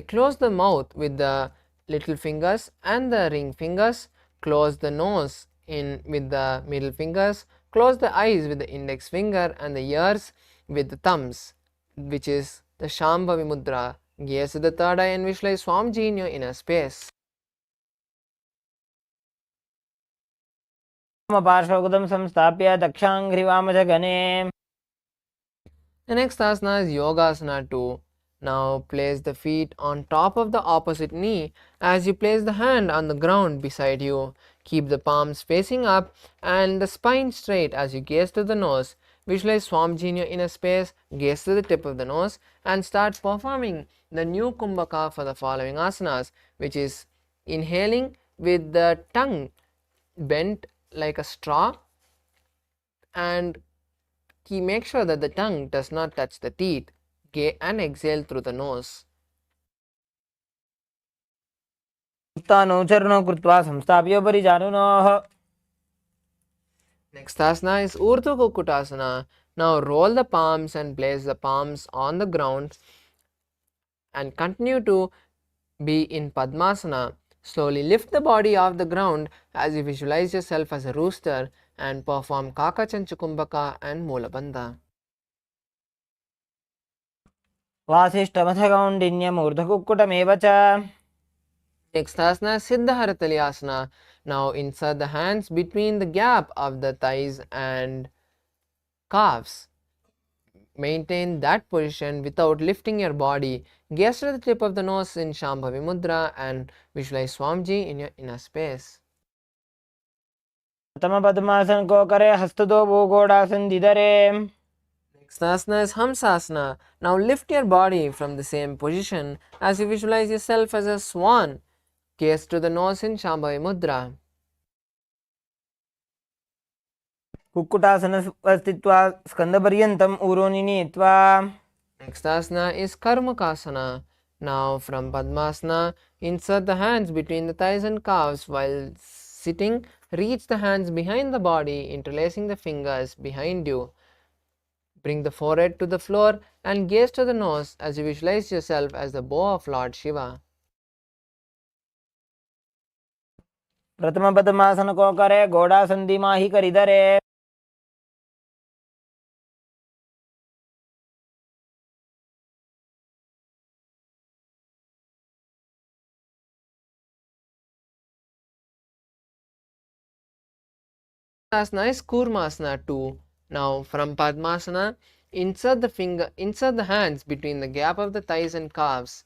close the mouth with the little fingers and the ring fingers. Close the nose in with the middle fingers. Close the eyes with the index finger and the ears with the thumbs, which is the Shambhavi Mudra. Gaze to the third eye and visualize Swamiji in your inner space. पार्श्वगुदं संस्थाप्य दक्षाङ्घ्रिवामजगने. The next asana is Yogasana 2. Now place the feet on top of the opposite knee as you place the hand on the ground beside you. Keep the palms facing up and the spine straight as you gaze to the nose. Visualize Swamiji in your inner space, gaze to the tip of the nose, and start performing the new Kumbhaka for the following asanas, which is inhaling with the tongue bent like a straw, and make sure that the tongue does not touch the teeth, and exhale through the nose. उत्थानो चरणो कृत्वा संस्थाप्योपरि जानुनोः. Next asana is Urdhva Kukutasana. Now roll the palms and place the palms on the ground and continue to be in Padmasana. Slowly lift the body off the ground as you visualize yourself as a rooster and perform Kakachanchukumbhaka and Mulabandha. वासिष्ठमथ कौण्डिन्यम् ऊर्ध्वकुक्कुटमेव च. Next asana is Siddhaharatali Asana. Now insert the hands between the gap of the thighs and calves. Maintain that position without lifting your body. Gaze to the tip of the nose in Shambhavi Mudra and visualize Swamiji in your inner space. प्रथम पद्मासन को करे हस्तदो भूगोड़ासन दिधरे. Next asana is Hamsasana. Now lift your body from the same position as you visualize yourself as a swan. Gaze to the nose in Shambhavi Mudra. Kukkutasana स्थित्वा स्कन्दपर्यन्तम् ऊरोनि नीत्वा. Next asana is Karmakasana. Now from Padmasana, insert the hands between the thighs and calves while sitting. Reach the hands behind the body, interlacing the fingers behind you. Bring the forehead to the floor and gaze to the nose as you visualize yourself as the bow of Lord Shiva. प्रथम पद्मासन को करे Ghodasan दिमाही करिधरे. Asana is Kurmasana 2. Now from Padmasana, insert the hands between the gap of the thighs and calves.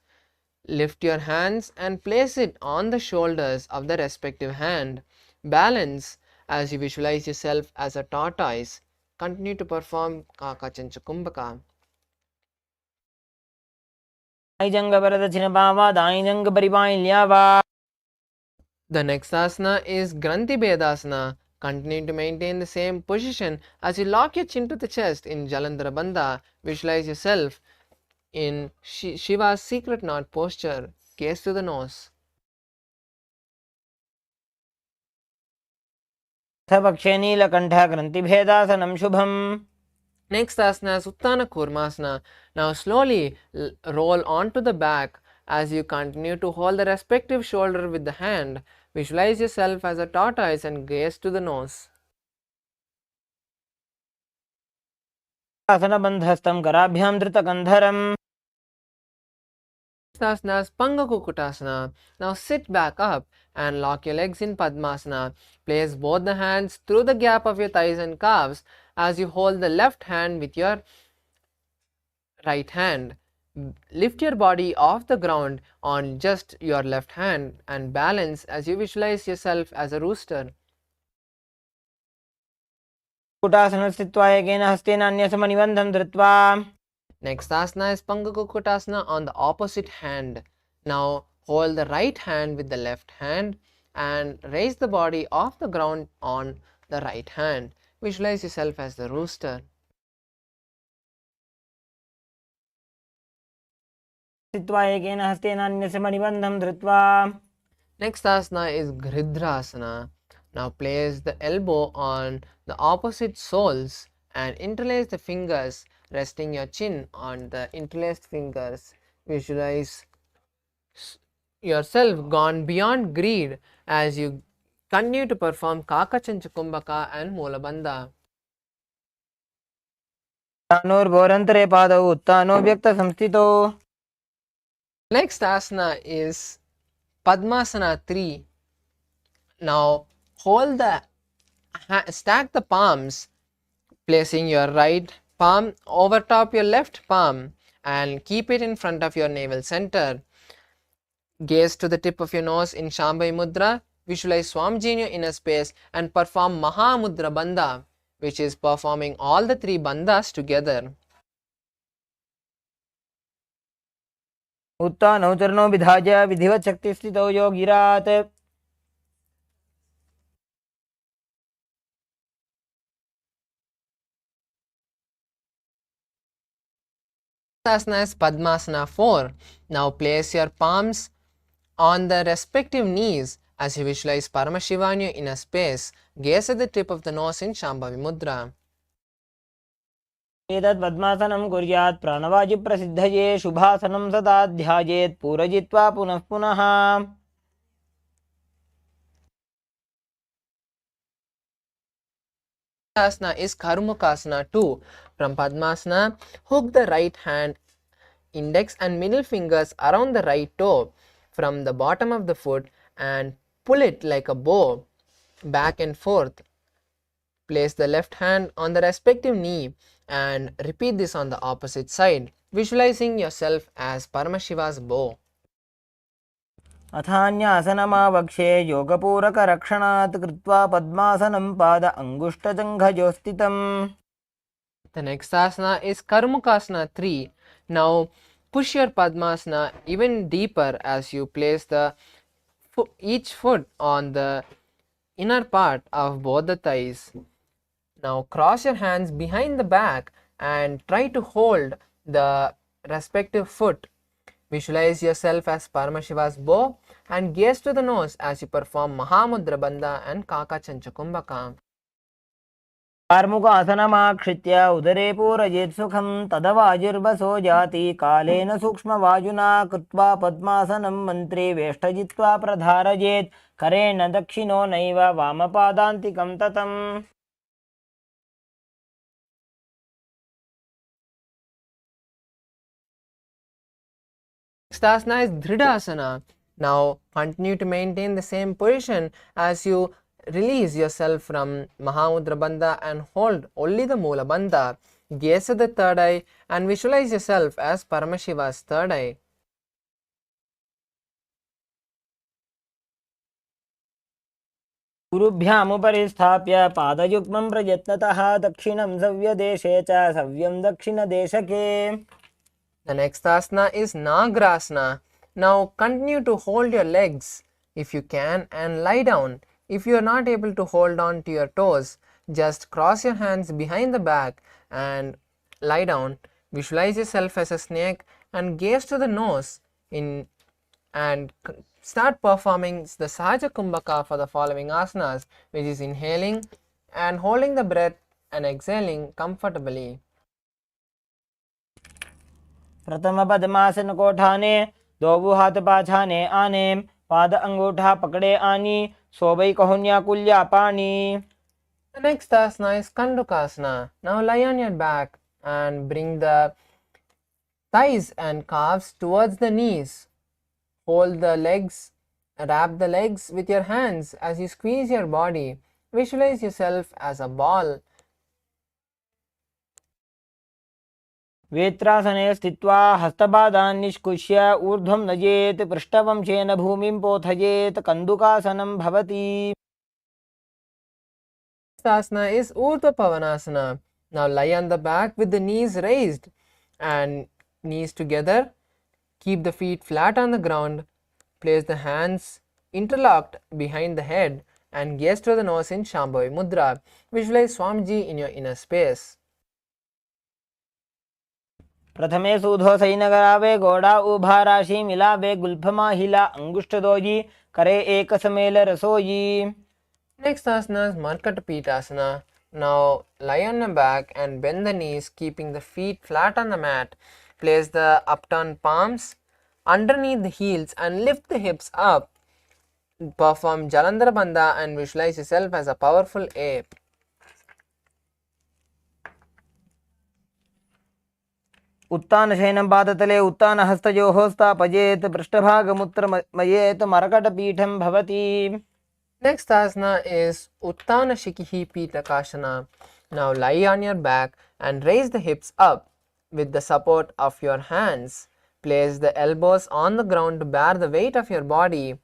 Lift your hands and place it on the shoulders of the respective hand. Balance as you visualize yourself as a tortoise. Continue to perform Kakachanchukumbhaka. दाइजंग वरदक्षिण Pawa दाइजंग परिपाइल्यावा. The next asana is Granthi Bedasana. Continue to maintain the same position as you lock your chin to the chest in Jalandhara Bandha. Visualize yourself in Shiva's secret knot posture. Gaze to the nose. पक्षे नीलकण्ठः ग्रन्थिभेदासनं शुभम्. Next asana is Uttana Kurmasana. Now slowly roll onto the back as you continue to hold the respective shoulder with the hand. Visualize yourself as a tortoise and gaze to the nose. आसनबन्धस्थं कराभ्यां धृतकन्धरम्. Next asana is Panga Kukutasana. Now sit back up and lock your legs in Padmasana. Place both the hands through the gap of your thighs and calves as you hold the left hand with your right hand. Lift your body off the ground on just your left hand and balance as you visualize yourself as a rooster. कुटासन स्थित्वा एकेन हस्तेन अन्यसमनिबन्धं धृत्वा. Next asana is Panga Kukutasana on the opposite hand. Now hold the right hand with the left hand and raise the body off the ground on the right hand. Visualize yourself as the rooster. स्थित्वा एकेन हस्तेन अन्यसमनिबन्धं धृत्वा. Next asana is Gridhrasana. Now place the elbow on the opposite soles and interlace the fingers, resting your chin on the interlaced fingers. Visualize yourself gone beyond greed as you continue to perform Kakachanchukumbhaka and Mulabandha. तानोर्भोरन्तरे पादौ उत्तानो व्यक्तसंस्थितौ. Next asana is Padmasana 3. Now hold the stack the palms, placing your right palm over top your left palm and keep it in front of your navel center. Gaze to the tip of your nose in Shambhavi Mudra. Visualize Swamiji in your inner space and perform Mahamudra Bandha, which is performing all the three bandhas together. उत्थानौ चरणौ विधाय विधिवत् शक्तिस्थितौ योगिरात् Asana is Padmasana 4. Now place your palms on the respective knees as you visualize Paramashivam in your inner space. Gaze at the tip of the nose in Shambhavi Mudra. एतत् पद्मासनं कुर्यात् प्राणवायुप्रसिद्धये शुभासनं सदा ध्यायेत् पूरयित्वा पुनः पुनः Asana is Karmukasana 2. From Padmasana, hook the right hand, index and middle fingers around the right toe from the bottom of the foot and pull it like a bow back and forth. Place the left hand on the respective knee and repeat this on the opposite side, visualizing yourself as Paramashiva's bow. अथान्यासनमावक्षे योगपूरकरक्षणात् कृत्वा पद्मासनं पाद अङ्गुष्ठजङ्घयोस्थितम्. The next asana is Karmukasana 3. Now push your Padmasana even deeper as you place each foot on the inner part of both the thighs. Now cross your hands behind the back and try to hold the respective foot. Visualize yourself as Paramashiva's bow and gaze to the nose as you perform Mahamudra Bandha and Kaka Chanchakumbhaka. कार्मुकासनमाक्षित्य उदरे पूरयेत् सुखं तदवायुर्वसो जाति कालेन सूक्ष्मवायुना कृत्वा पद्मासनं मन्त्रे वेष्टयित्वा प्रधारयेत् करेण दक्षिणो नैव वामपादान्तिकं ततम्. Next asana is Dhridasana. Now continue to maintain the same position as you release yourself from Mahamudra Bandha and hold only the Moola Bandha. Gaze at the third eye and visualize yourself as Paramashiva's third eye. गुरुभ्यामुपरि स्थाप्य पादयुग्मं प्रयत्नतः दक्षिणं सव्यदेशे च सव्यं दक्षिणदेशके. The next asana is Nagrasana. Now continue to hold your legs if you can and lie down. If you are not able to hold on to your toes, just cross your hands behind the back and lie down. Visualize yourself as a snake and gaze to the nose and start performing the Sahaja Kumbhaka for the following asanas, which is inhaling and holding the breath and exhaling comfortably. प्रथम पद्मासन कोठाने दो हाथ पाछाने आने पाद अंगूठा पकड़े आनी सोबई कहुन्या कुल्या पानी. The next asana is Kandukasana. Now lie on your back and bring the thighs and calves towards the knees. Hold the legs, wrap the legs with your hands as you squeeze your body. Visualize yourself as a ball. वेत्रासने स्थित्वा हस्तपादान् निष्कुष्य ऊर्ध्वं नयेत् पृष्ठवंशेन भूमिं पोथयेत् कन्दुकासनं भवति. This asana is Urdhva Pavanasana. Now lie on the back with the knees raised and knees together. Keep the feet flat on the ground. Place the hands interlocked behind the head and gaze to the nose in Shambhavi Mudra. Visualize Swamiji in your inner space. प्रथमे सूधो सैनगरावे गोड़ा उभा राशि मिलावे गुल्फमा हिला अंगुष्ठदोजी करे एक समेल रसोई. Next asana is Markata Pītāsana. Now lie on your back and bend the knees, keeping the feet flat on the mat. Place the upturned palms underneath the heels and lift the hips up. Perform Jalandhara Bandha and visualize yourself as a powerful ape. उत्तानशयनं पादतले उत्तानहस्तयोः स्थापयेत् पृष्ठभागमुत्तरमयेत् मरकटपीठं भवति. Next asana is Uttana Shikihi Pitakasana. Now lie on your back and raise the hips up with the support of your hands. Place the elbows on the ground to bear the weight of your body.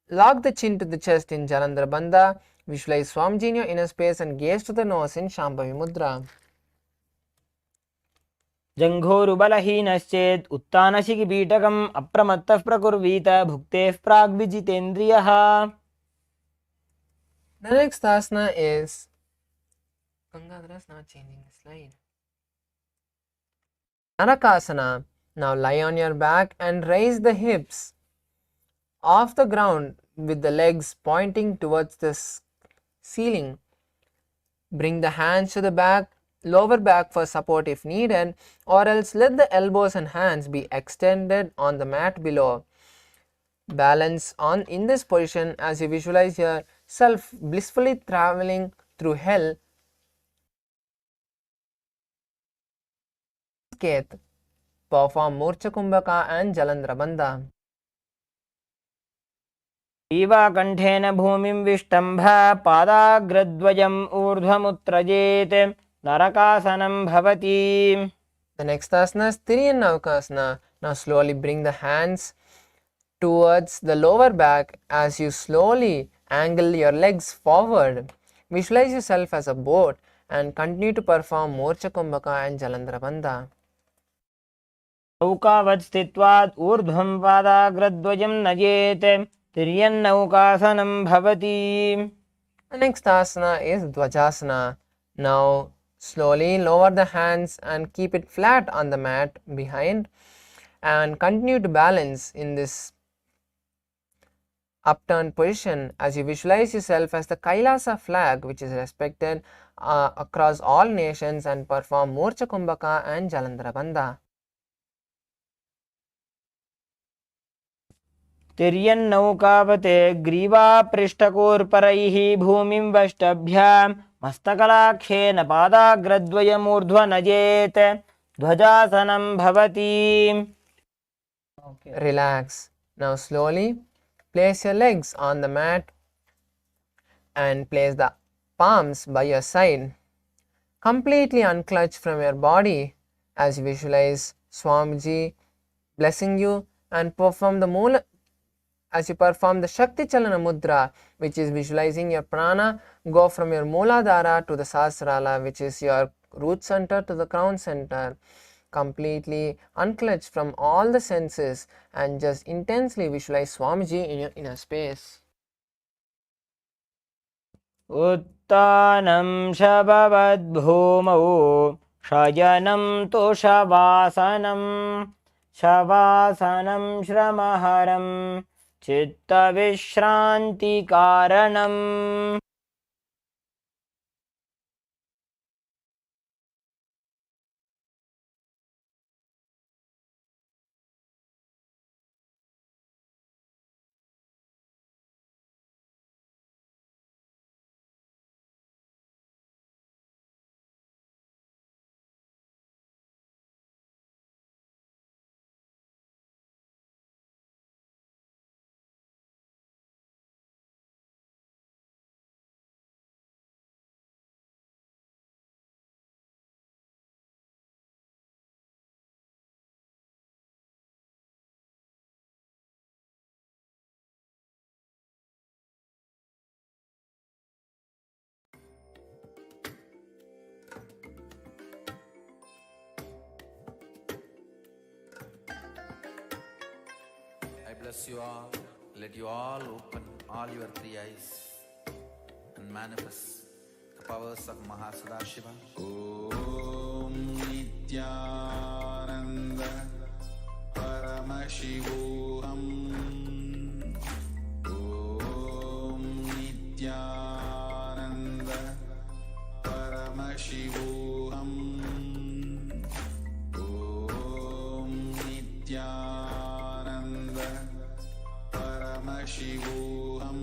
Lock the chin to the chest in Jalandhara Bandha. Visualize Swamiji in your inner space and gaze to the nose in Shambhavi Mudra. जङ्घोरुबलहीनश्चेत् उत्तानशिखिपीठकम् अप्रमत्तः प्रकुर्वीत भुक्तेः प्राग्विजितेन्द्रियः. The next asana is Gangadhara's not changing the slide. Narakasana. Now lie on your back and raise the hips off the ground with the legs pointing towards the ceiling. Bring the hands to the back, lower back for support if needed, or else let the elbows and hands be extended on the mat below. Balance on in this position as you visualize yourself blissfully traveling through hell. Perform Murcha Kumbhaka and Jalandhara Bandha. ईवाकण्ठेन भूमिं विष्टम्भ पादाग्रद्वयम् ऊर्ध्वमुत्त्रजेत् नरकासनं भवति. The next asana is Tiryanavakasana. Now slowly bring the hands towards the lower back as you slowly angle your legs forward. Visualize yourself as a boat and continue to perform Morcha Kumbhaka and Jalandhara Bandha. नौकावत् स्थित्वात् ऊर्ध्वं पादाग्रद्वयं नयेत् तिर्यन्नौकासनं भवति. The next asana is Dvajasana. Now slowly lower the hands and keep it flat on the mat behind and continue to balance in this upturned position as you visualize yourself as the Kailasa flag, which is respected across all nations, and perform Morcha Kumbhaka and Jalandhara Bandha. तिर्यन्नौकावते ग्रीवापृष्ठकोर्परैः भूमिं वष्टभ्यां मस्तकलाख्येन पादाग्रद्वयमूर्ध्वनयेत् ध्वजासनं भवति. Relax. Now slowly place your legs on the mat and place the palms by your side. Completely unclutch from your body as you visualize Swamiji blessing you and perform the Mula. As you perform the Shakti Chalana Mudra, which is visualizing your prana go from your Mooladhara to the Sahasrara, which is your root center to the crown center. Completely unclutch from all the senses and just intensely visualize Swamiji in your inner space. उत्तानं शववद्भूमौ शयनं तु शवासनं शवासनं श्रमहरं चित्तविश्रान्तिकारणम्. I bless you all. Let you all open all your three eyes and manifest the powers of Mahasadashiva. Om Nithyananda Paramashivoham. Om Nithyananda Paramashivoham. Om Nithyananda Paramashivoham.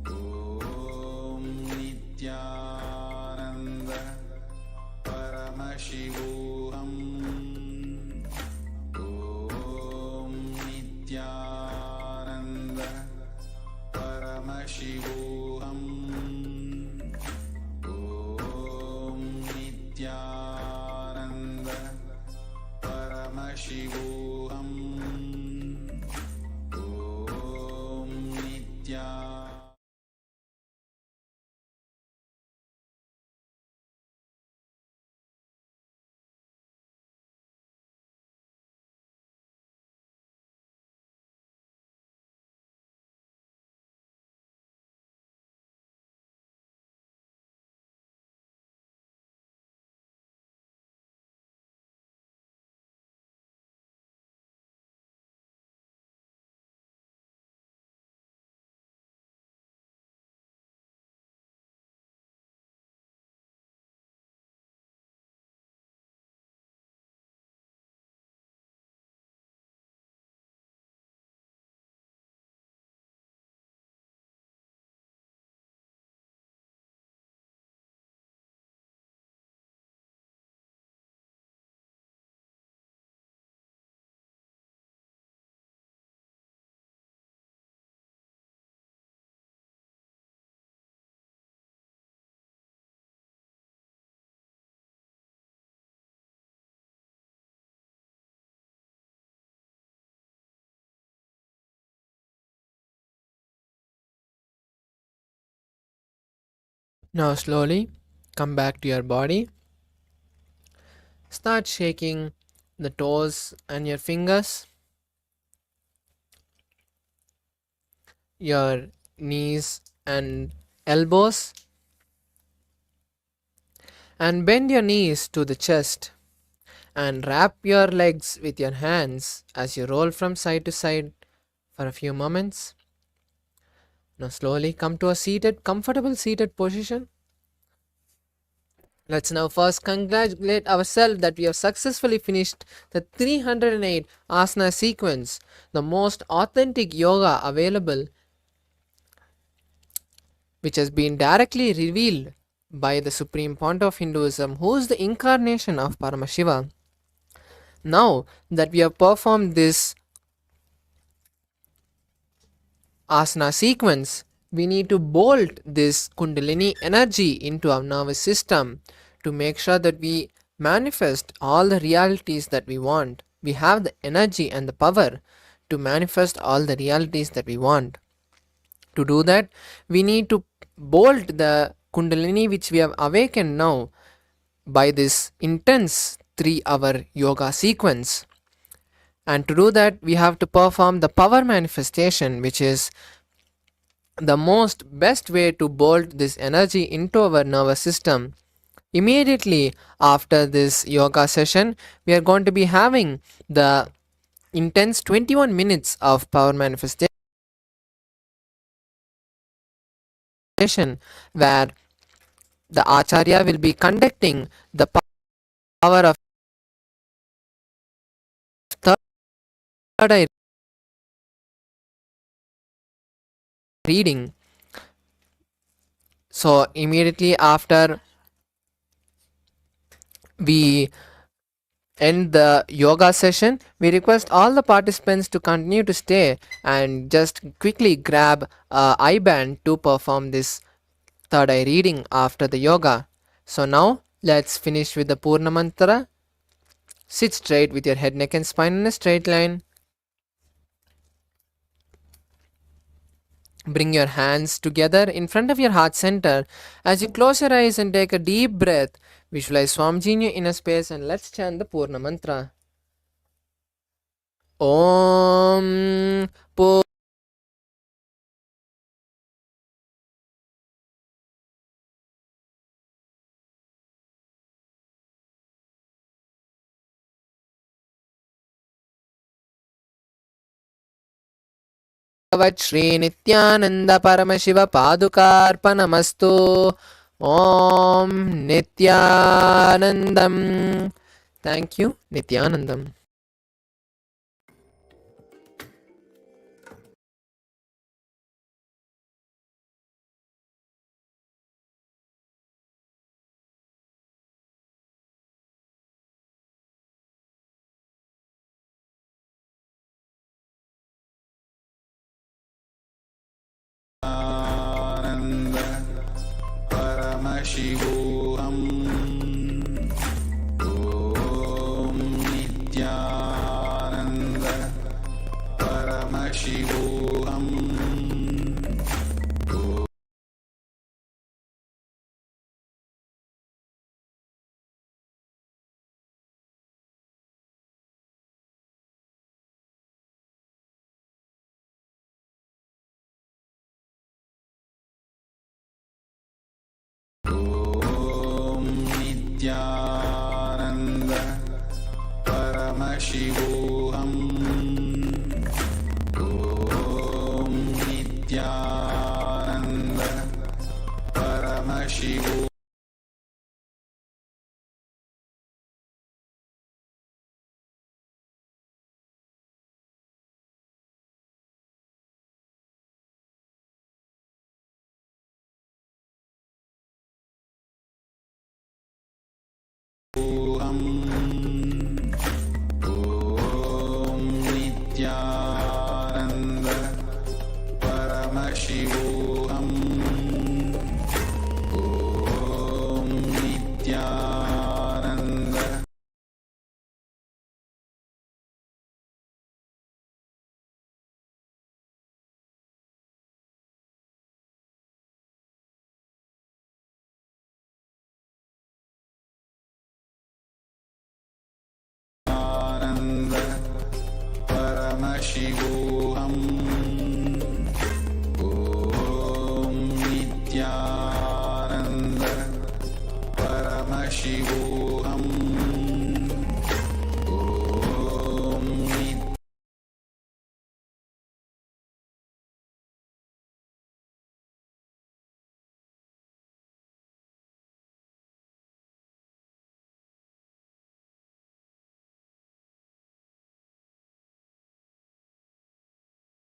Om Nithyananda Paramashivoham. Now slowly come back to your body. Start shaking the toes and your fingers, your knees and elbows, and bend your knees to the chest and wrap your legs with your hands as you roll from side to side for a few moments. Now slowly come to a comfortable seated position. Let's now first congratulate ourselves that we have successfully finished the 308 asana sequence, the most authentic yoga available, which has been directly revealed by the Supreme Pontiff of Hinduism, who is the incarnation of Paramashiva. Now that we have performed this asana sequence, we need to bolt this Kundalini energy into our nervous system to make sure that we manifest all the realities that we want. We have the energy and the power to manifest all the realities that we want. To do that, we need to bolt the Kundalini which we have awakened now by this intense 3-hour yoga sequence. And to do that, we have to perform the power manifestation, which is the most best way to bolt this energy into our nervous system. Immediately after this yoga session, we are going to be having the intense 21 minutes of power manifestation, where the Acharya will be conducting the power of third eye reading. So immediately after we end the yoga session, we request all the participants to continue to stay and just quickly grab a eye band to perform this third eye reading after the yoga. So now let's finish with the Purna Mantra. Sit straight with your head, neck and spine in a straight line. Bring your hands together in front of your heart center. As you close your eyes and take a deep breath, visualize Swamiji in your inner space and let's chant the Purna Mantra. Om Shri Nithyananda Paramashiva Padukarpanamastu. Om Nithyanandam. Thank you, Nithyanandam. Paramashivoham. Om Nithyananda Paramashivoham. Om Nithyananda Paramashivoham. Om Nithyananda Paramashivoham. Om Paramashivoham. Om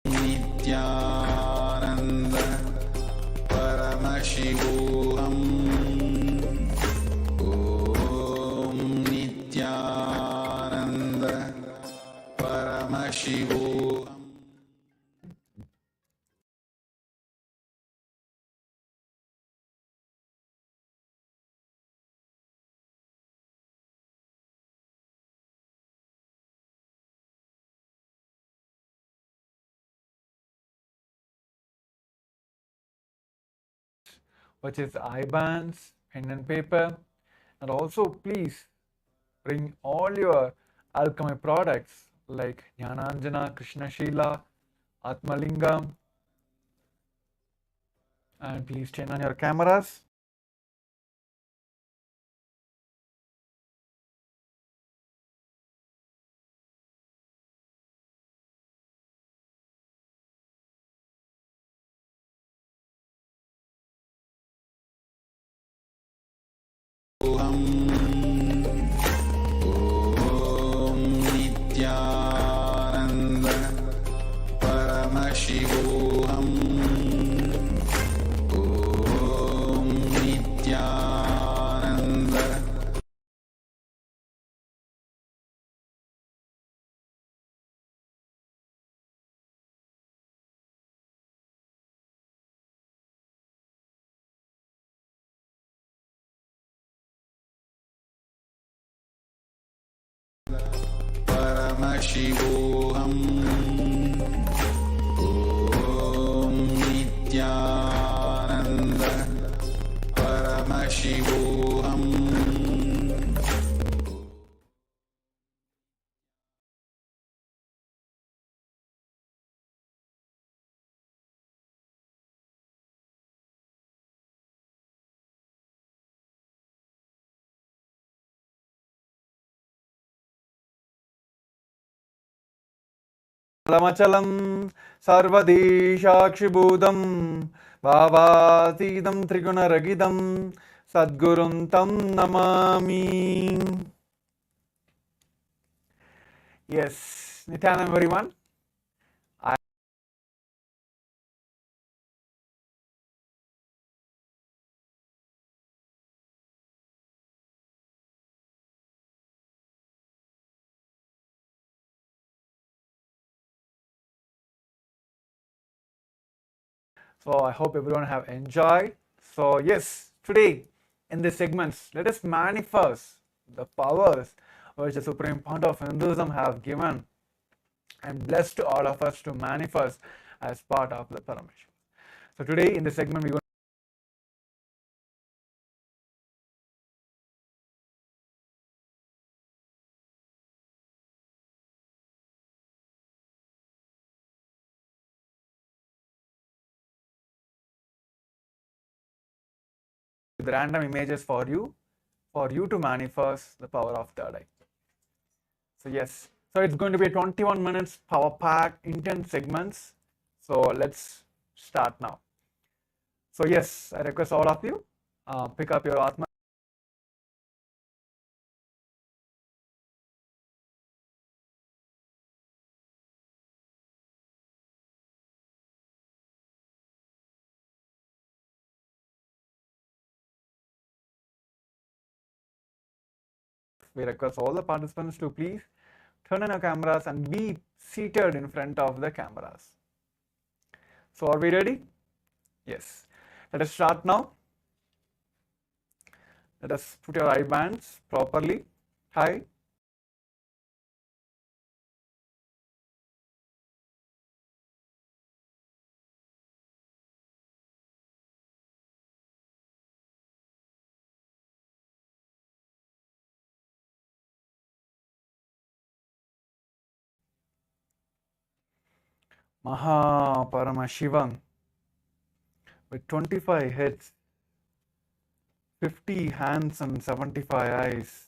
Nithyananda Paramashivoham. Om Nithyananda Paramashivoham. which is eye bands, pen and paper, and also please bring all your alchemy products like Jnananjana, Krishna Shila, Atmalingam, and please turn on your cameras. Om Nithyananda Paramashivoham. Om Nithyananda. Paramashivoham. Om Nithyananda Paramashivoham. Alamachalam Sarvadeshakshibhudam Bhavasidam Trigunaragidam Sadgurum Tam Namami. Yes, Nithyananda everyone. So I hope everyone have enjoyed. So yes, today in these segments, let us manifest the powers which the Supreme Point of Hinduism have given and blessed to all of us to manifest as part of the Paramashivam. So today in this segment, we with random images for you to manifest the power of third eye. So yes, so it's going to be 21 minutes power pack intense segments. So let's start now. So yes, I request all of you pick up your Atma. We request all the participants to please turn on your cameras and be seated in front of the cameras. So are we ready? Yes. Let us start now. Let us put your eye bands properly high. Paramashivam with 25 heads 50 hands and 75 eyes,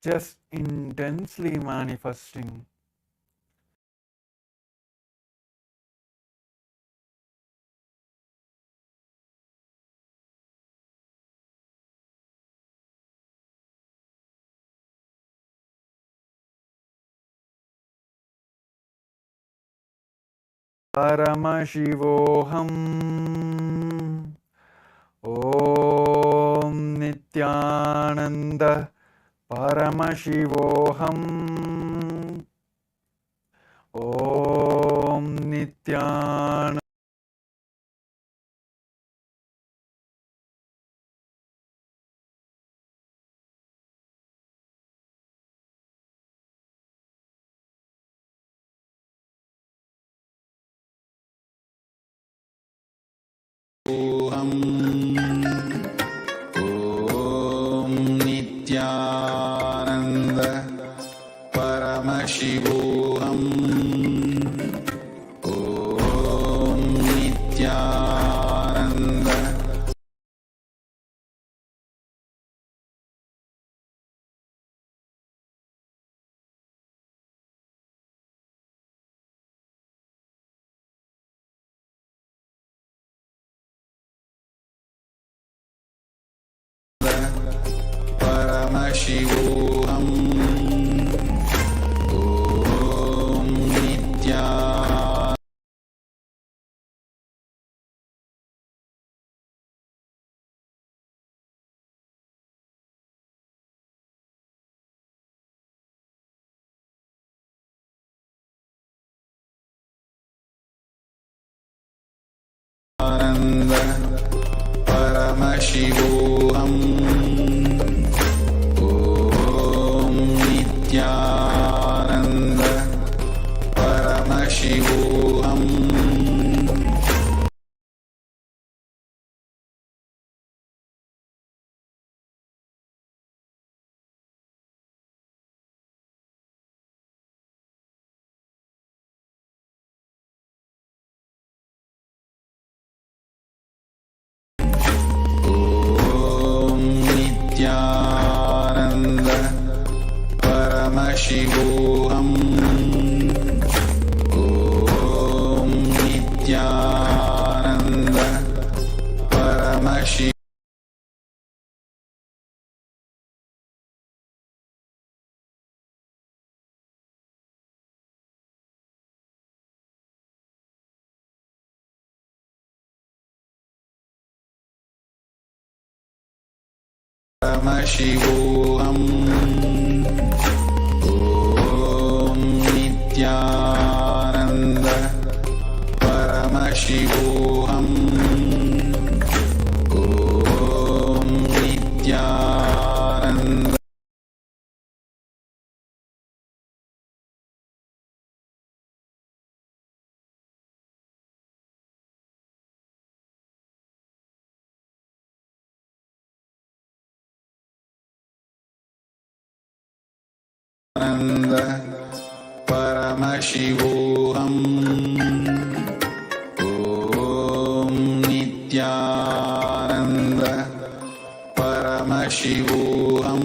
just intensely manifesting. Paramashivoham. Om Nithyananda. Paramashivoham. Om Nithyananda. Om Nithyananda Paramashivoham. Om Nithyananda Paramashivoham. Om Nithyananda Paramashivoham. Om Nithyananda Paramashivoham. Om Nithyananda Paramashivoham. Om Nithyananda Paramashivoham. Paramashivoham. Om Nithyananda Paramashivoham. Om Nithyananda Paramashivoham. Om Nithyananda Paramashivoham.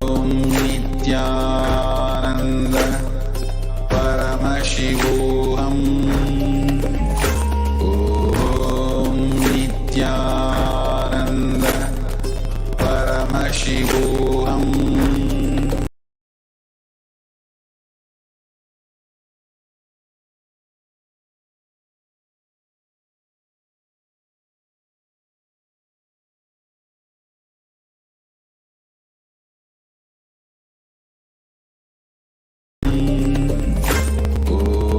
Om Nithyananda Paramashivoham. Om Nithyananda Paramashivoham.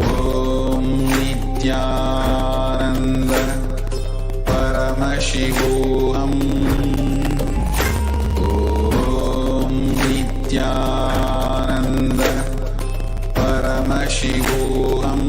Om Nithyananda Paramashivoham. Om Nithyananda Paramashivoham.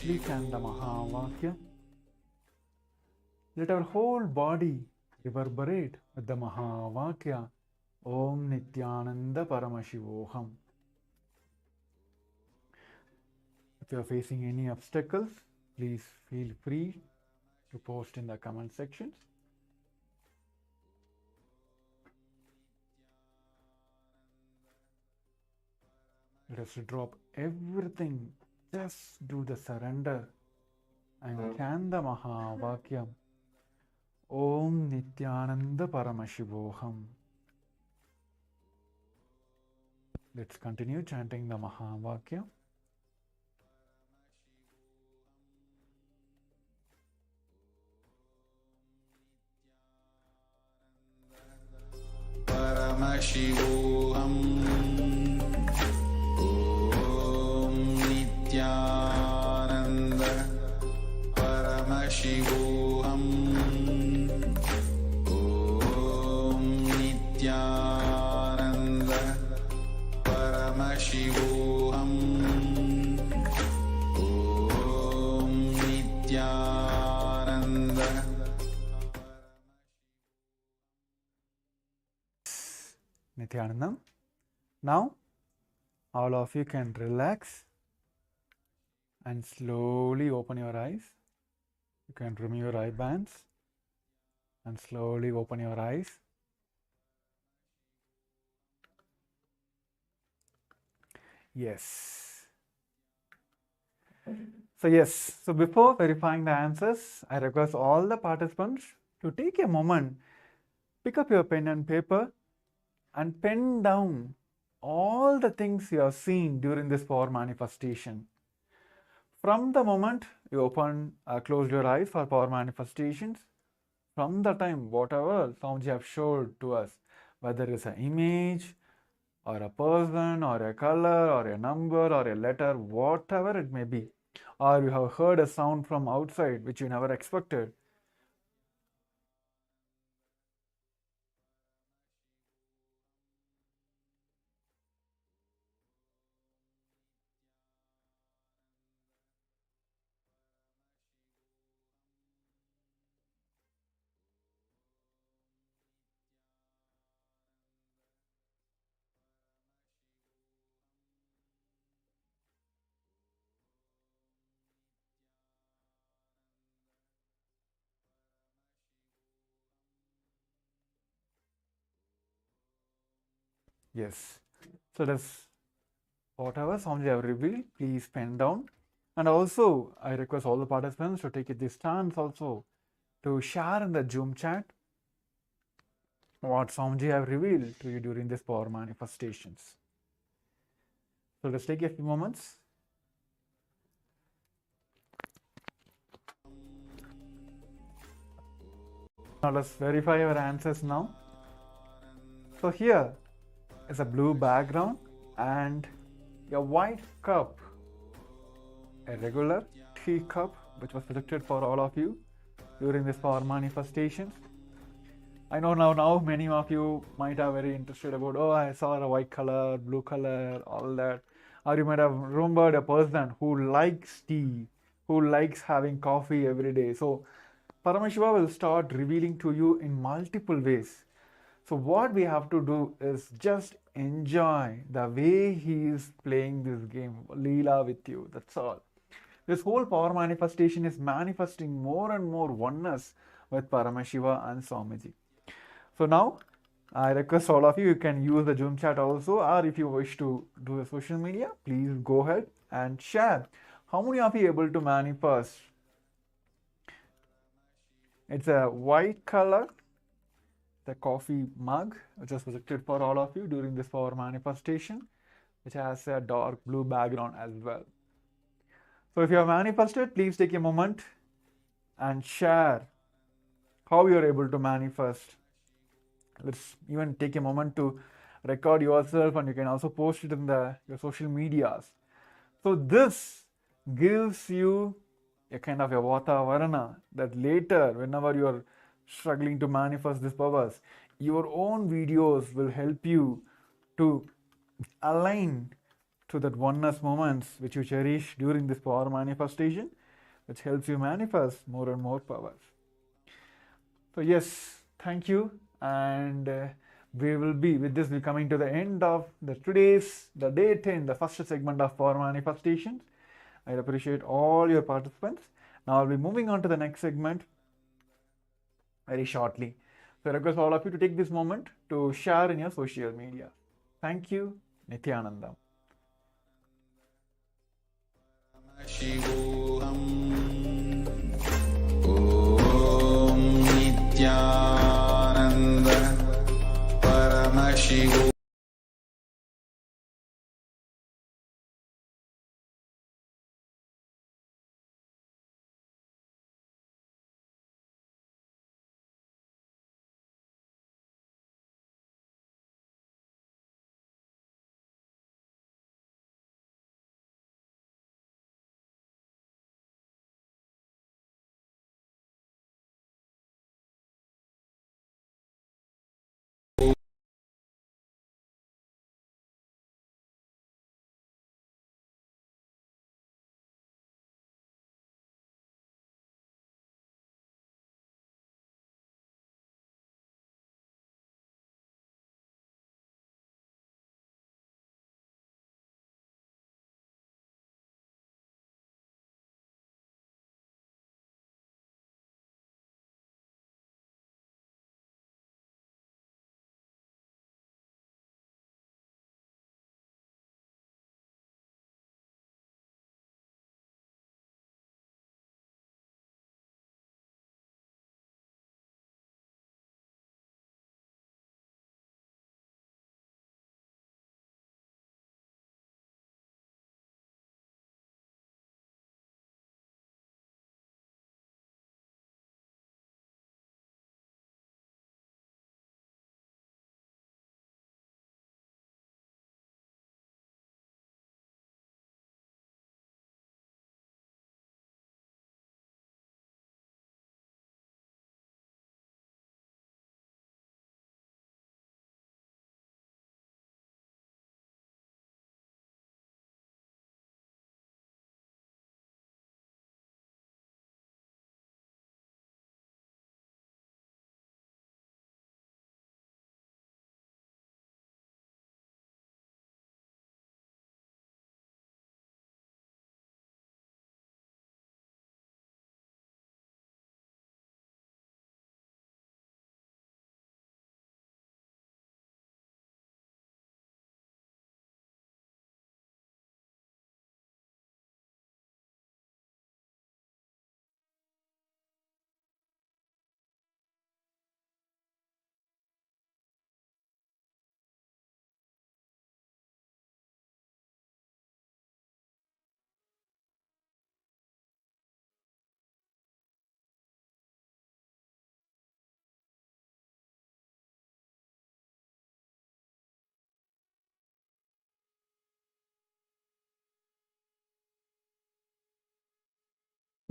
Please chant the Mahavakya. Let our whole body reverberate with the Mahavakya. Om Nithyananda Paramashivoham. If you are facing any obstacles, please feel free to post in the comment sections. Let us drop everything. Just do the surrender and chant the Mahavakya. Om Nithyananda Paramashivoham. Let's continue chanting the Mahavakya. Paramashivoham. Om Nithyananda Paramashivoham. Om Nithyananda Paramashivoham. Om Nithyananda. Nithyanandam. Now, all of you can relax and slowly open your eyes. You can remove your eye bands and slowly open your eyes. Yes. So before verifying the answers, I request all the participants to take a moment, pick up your pen and paper and pen down all the things you have seen during this power manifestation. From the moment you close your eyes for power manifestations, from the time whatever sounds you have showed to us, whether it's an image or a person or a color or a number or a letter, whatever it may be, or you have heard a sound from outside which you never expected, yes. So that's whatever sounds you have revealed, please pen down. And also, I request all the participants to take this chance also to share in the Zoom chat what sounds you have revealed to you during this power manifestations. So let's take a few moments. Now let's verify your answers now. So here is a blue background and a white cup, a regular tea cup which was selected for all of you during this power manifestations. I know now many of you might have very interested about, oh, I saw a white color, blue color, all that. Or you might have remembered a person who likes tea, who likes having coffee every day. So Paramashiva will start revealing to you in multiple ways. So what we have to do is just enjoy the way he is playing this game, Leela with you, that's all. This whole power manifestation is manifesting more and more oneness with Paramashiva and Swamiji. So now, I request all of you, you can use the Zoom chat also, or if you wish to do the social media, please go ahead and share. How many of you are able to manifest? It's a white color, the coffee mug, which was selected for all of you during this power manifestation, which has a dark blue background as well. So if you have manifested, please take a moment and share how you are able to manifest. Let's even take a moment to record yourself, and you can also post it in your social medias. So this gives you a kind of a vatavarana that later, whenever you are struggling to manifest these powers, your own videos will help you to align to that oneness moments which you cherish during this power manifestation, which helps you manifest more and more powers. So yes, thank you, and we will be with this. We're coming to the end of the day 10, the first segment of power manifestations. I appreciate all your participants. Now I'll be moving on to the next segment very shortly. So I request all of you to take this moment to share in your social media. Thank you. Nithyananda. Paramashivoham. Om Nithyananda. Paramashivoham.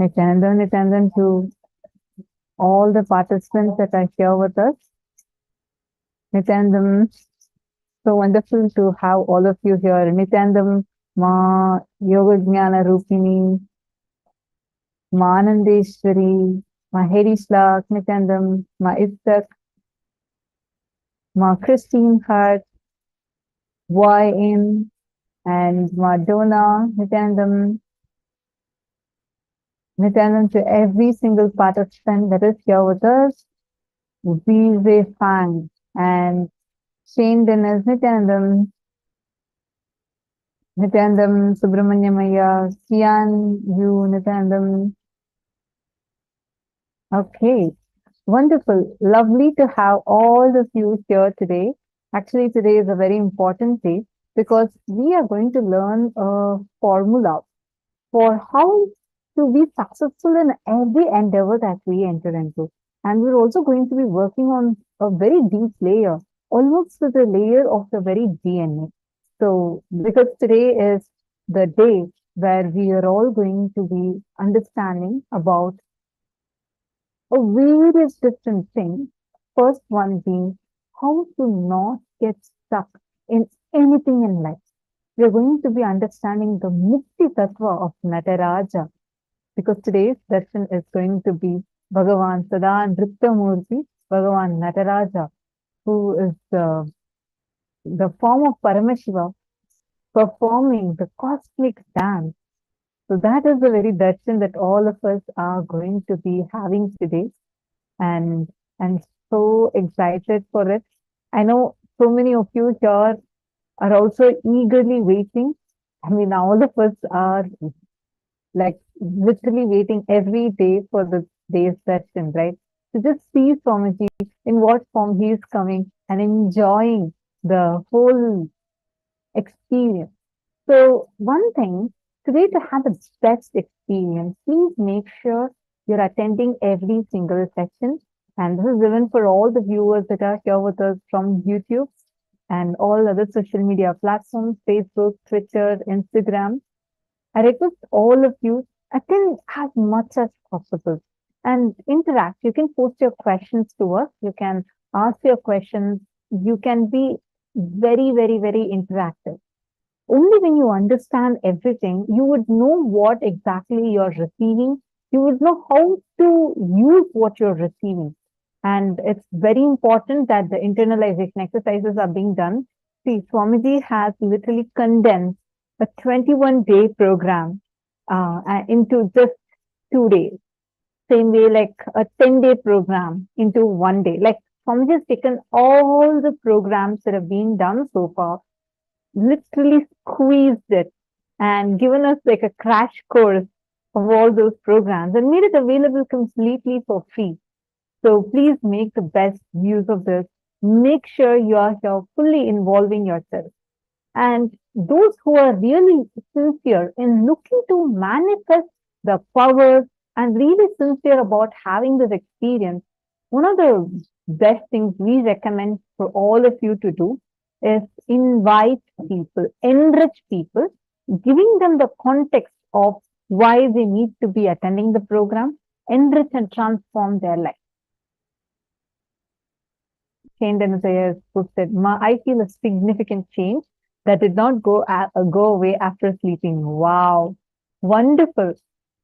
Nithyananda to all the participants that are here with us. Nithyanandam, so wonderful to have all of you here. Nithyanandam, Ma Yoga Jnana Rupini, Ma Anandeshwari, Ma Herishlak, Nithyanandam, Ma Istak, Ma Christine Hart, YM, and Ma Donna, Nithyanandam. Nithyanandam to every single participant that is here with us. Vijay Fang and Shane Dennis, Nithyanandam, Nithyanandam, Subramanyamaya, Kian, you, Nithyanandam. Okay, wonderful. Lovely to have all of you here today. Actually, today is a very important day because we are going to learn a formula for how to be successful in every endeavor that we enter into. And we're also going to be working on a very deep layer, almost to the layer of the very DNA. So, because today is the day where we are all going to be understanding about a various different things. First one being how to not get stuck in anything in life. we are going to be understanding the Mukti Tattva of Nataraja, because today's lesson is going to be Bhagavan Sada Nritya Bhagavan Nataraja, who is the form of Paramashiva performing the cosmic dance. So that is the very darshan that all of us are going to be having today. And I'm so excited for it. I know so many of you here are also eagerly waiting. I mean, all of us are like literally waiting every day for the day's session, right? To just see Swamiji in what form he is coming and enjoying the whole experience. So one thing, today to have the best experience, please make sure you're attending every single session. And this is even for all the viewers that are here with us from YouTube and all other social media platforms, Facebook, Twitter, Instagram. I request all of you attend as much as possible and interact. You can post your questions to us. You can ask your questions. You can be very, very, very interactive. Only when you understand everything, you would know what exactly you're receiving. You would know how to use what you're receiving. And it's very important that the internalization exercises are being done. See, Swamiji has literally condensed a 21-day program into just 2 days. Same way, like a 10-day program into 1 day. Like Swamiji has taken all the programs that have been done so far, literally squeezed it and given us like a crash course of all those programs and made it available completely for free. So please make the best use of this. Make sure you are here fully involving yourself. And those who are really sincere in looking to manifest the power and really sincere about having this experience, one of the best things we recommend for all of you to do is invite people, enrich people, giving them the context of why they need to be attending the program, enrich and transform their life. Shane Dennis posted, I feel a significant change that did not go away after sleeping. Wow, wonderful.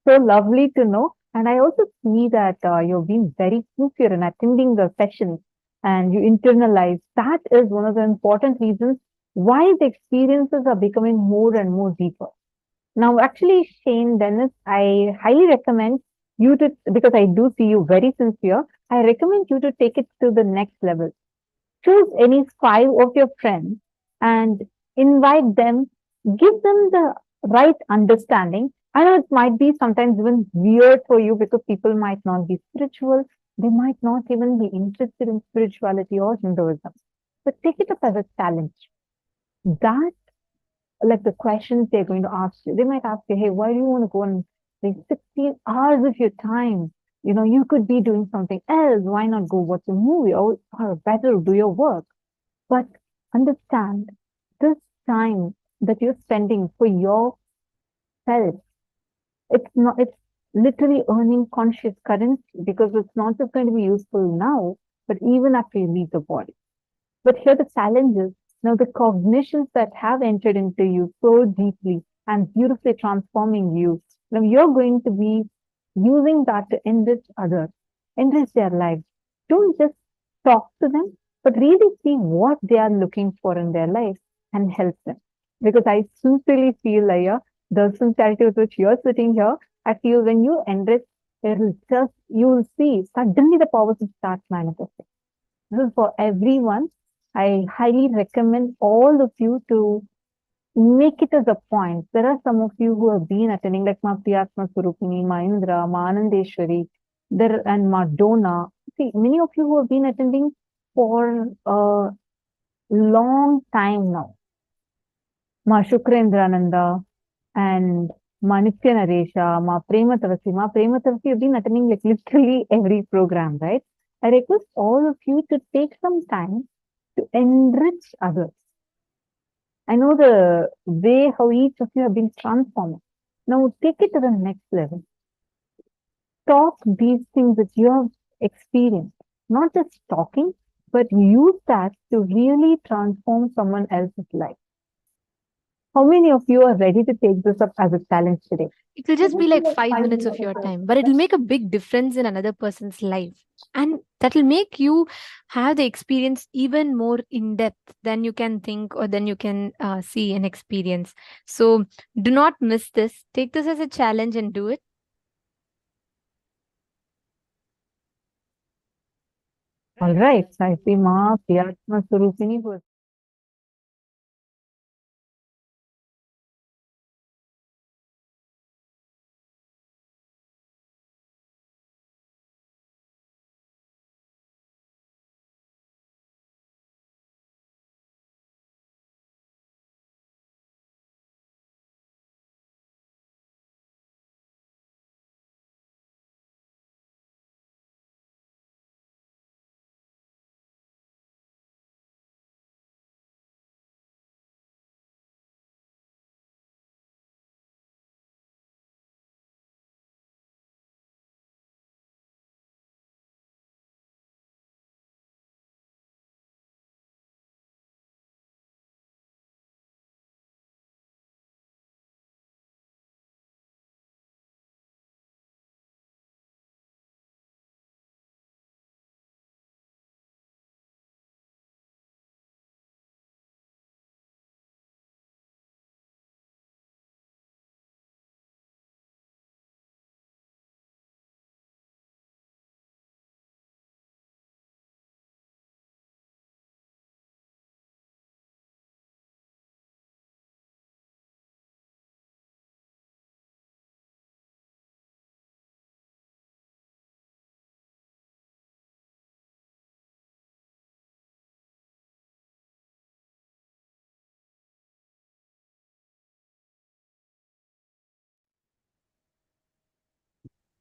So lovely to know. And I also see that you've been very sincere in attending the sessions and you internalize. That is one of the important reasons why the experiences are becoming more and more deeper. Now, actually, Shane Dennis, I highly recommend you to, because I do see you very sincere, I recommend you to take it to the next level. Choose any 5 of your friends and invite them, give them the right understanding. I know it might be sometimes even weird for you because people might not be spiritual. They might not even be interested in spirituality or Hinduism. But take it up as a challenge. That, like the questions they're going to ask you, they might ask you, hey, why do you want to go and waste 16 hours of your time? You know, you could be doing something else. Why not go watch a movie or better do your work? But understand this time that you're spending for yourself, it's literally earning conscious currency because it's not just going to be useful now, but even after you leave the body. But here the challenge is, now the cognitions that have entered into you so deeply and beautifully transforming you, now you're going to be using that to enrich others, enrich their lives. Don't just talk to them, but really see what they are looking for in their life and help them. Because I sincerely feel like the sincerity with which you're sitting here, I feel when you enrich, you'll see suddenly the powers will start manifesting. This is for everyone. I highly recommend all of you to make it as a point. There are some of you who have been attending, like Ma Priyatma Surupini, Ma Indra, Ma Anandeshwari, and Ma Dona. See, many of you who have been attending for a long time now. Ma Shukrendraananda and Ma Nithyananda, Ma Prema Tavasi. Ma Prema Tavasi have been attending like literally every program, right? I request all of you to take some time to enrich others. I know the way how each of you have been transformed. Now take it to the next level. Talk these things that you have experienced, not just talking, but use that to really transform someone else's life. How many of you are ready to take this up as a challenge today? It will just be like 5 minutes of your time, but it will make a big difference in another person's life. And that will make you have the experience even more in depth than you can think or than you can see and experience. So do not miss this. Take this as a challenge and do it. All right. So I see Ma Priyatma Surupini who is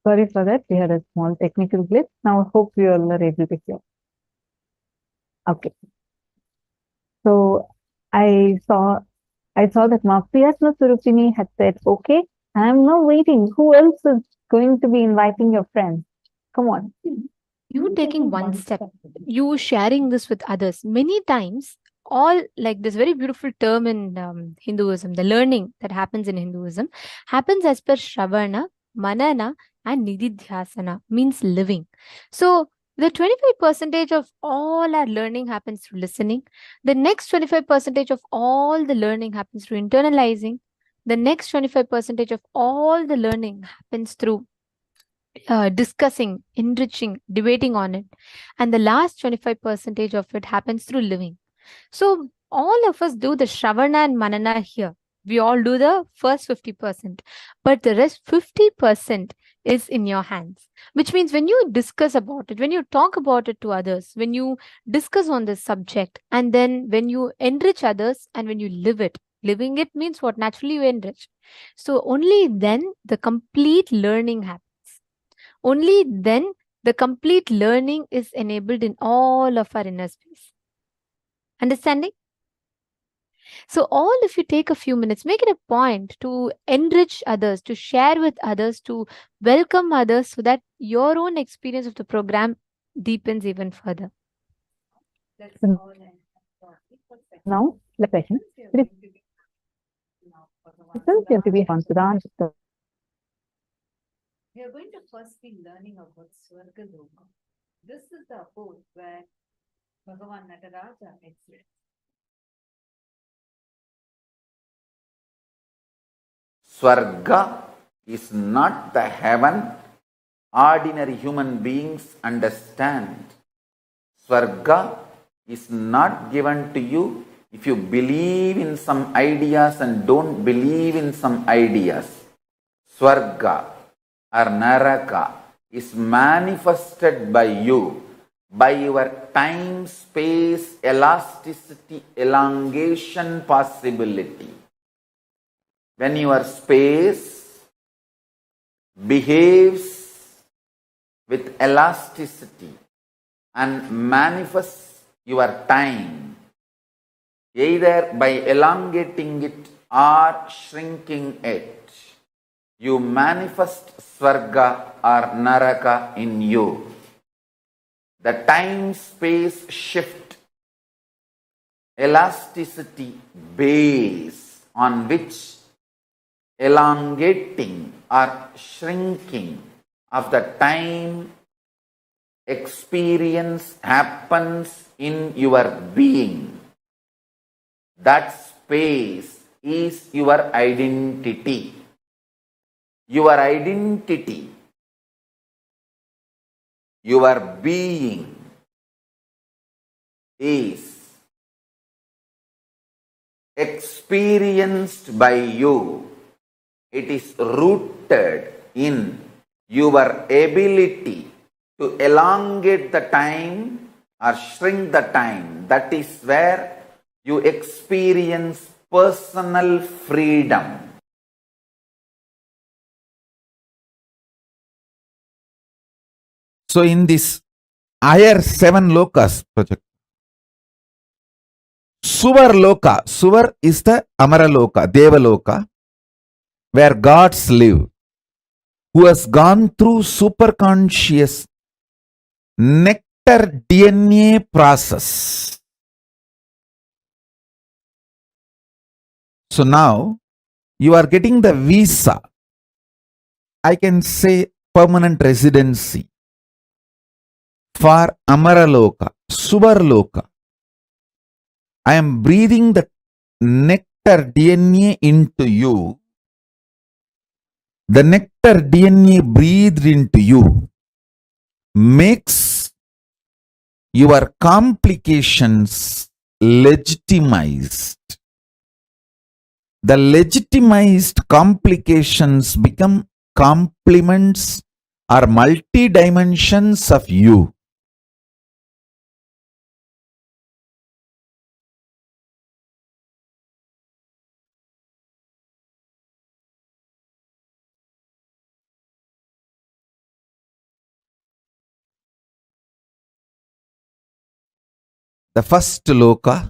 sorry for that. We had a small technical glitch. Now I hope you all are able to hear. Okay. So I saw that Ma Priyatma Surupini had said, okay, I'm now waiting. Who else is going to be inviting your friends? Come on. You taking one step, you sharing this with others. Many times, all like this very beautiful term in Hinduism, the learning that happens in Hinduism happens as per Shravana, Manana, and Nididhyasana, means living. So the 25% of all our learning happens through listening. The next 25% of all the learning happens through internalizing. The next 25% of all the learning happens through discussing, enriching, debating on it. And the last 25% of it happens through living. So all of us do the Shravana and Manana here. We all do the first 50%, but the rest 50% is in your hands, which means when you discuss about it, when you talk about it to others, when you discuss on this subject, and then when you enrich others and when you live it, living it means what? Naturally you enrich. So only then the complete learning happens. Only then the complete learning is enabled in all of our inner space. Understanding? So all, if you take a few minutes, make it a point to enrich others, to share with others, to welcome others so that your own experience of the program deepens even further. Now, the question. Since you have to be Handstand, We are going to first be learning about Swarga Loka. This is the abode where Bhagavān Nataraja exists. Swarga is not the heaven ordinary human beings understand. Swarga is not given to you if you believe in some ideas and don't believe in some ideas. Swarga or Naraka is manifested by you, by your time, space, elasticity, elongation possibility. When your space behaves with elasticity and manifests your time, either by elongating it or shrinking it, you manifest Swarga or Naraka in you. The time-space shift, elasticity base on which elongating or shrinking of the time experience happens in your being. That space is your identity. Your identity, your being is experienced by you. It is rooted in your ability to elongate the time or shrink the time. That is where you experience personal freedom. So in this higher 7 lokas project, Loka, Suvar is the Amara Loka, Deva Loka, where gods live, who has gone through superconscious nectar DNA process. So now you are getting the visa, I can say permanent residency for Amara Loka, Suvar Loka. I am breathing the nectar DNA into you. The nectar DNA breathed into you makes your complications legitimized. The legitimized complications become complements or multi-dimensions of you. The first loka,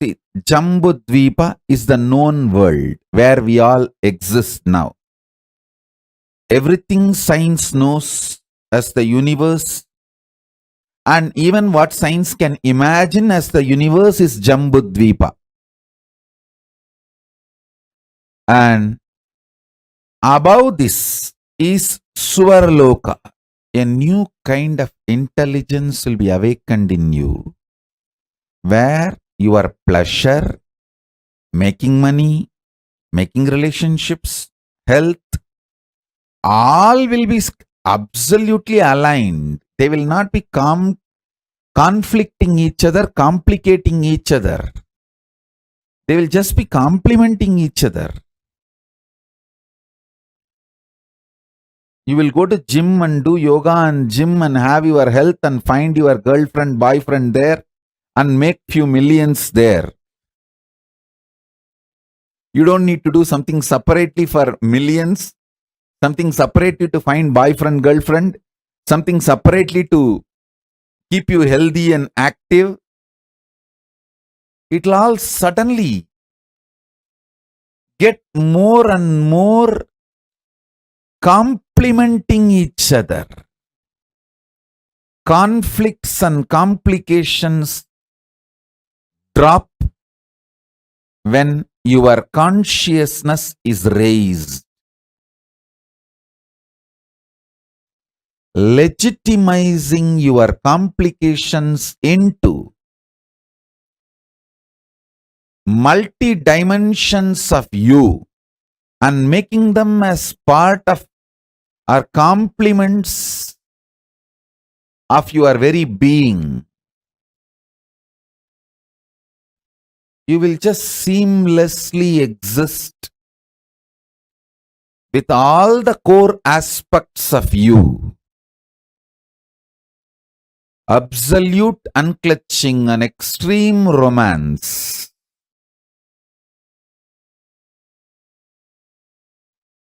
see, Jambudvipa is the known world where we all exist now. Everything science knows as the universe, and even what science can imagine as the universe is Jambudvipa. And above this is Swarloka. A new kind of intelligence will be awakened in you, where your pleasure, making money, making relationships, health, all will be absolutely aligned. They will not be conflicting each other, complicating each other. They will just be complementing each other. You will go to gym and do yoga and gym and have your health and find your girlfriend, boyfriend there and make few millions there. You don't need to do something separately for millions, something separately to find boyfriend, girlfriend, something separately to keep you healthy and active. It will all suddenly get more and more complementing each other. Conflicts and complications drop when your consciousness is raised. Legitimizing your complications into multi-dimensions of you and making them as part of or complements of your very being. You will just seamlessly exist with all the core aspects of you. Absolute unclutching and extreme romance.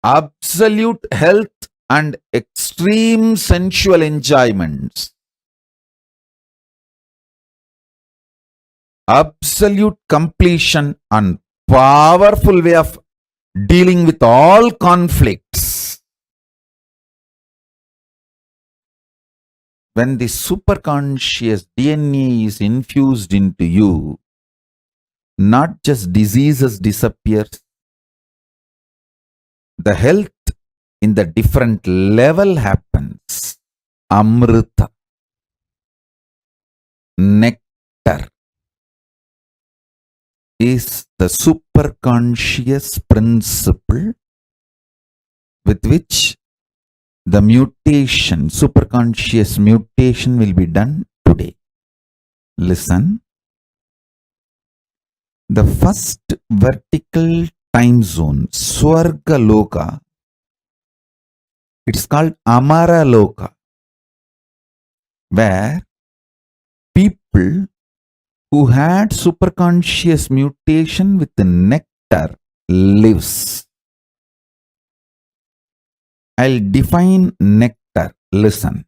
Absolute health and extreme sensual enjoyments. Absolute completion and powerful way of dealing with all conflicts. when the superconscious DNA is infused into you, not just diseases disappears, the health in the different level happens. Amrita, nectar, is the superconscious principle with which the mutation, superconscious mutation will be done today. Listen. The first vertical time zone, Swarga Loka, it's called Amara Loka, where people who had superconscious mutation with the nectar lives. I'll define nectar. Listen.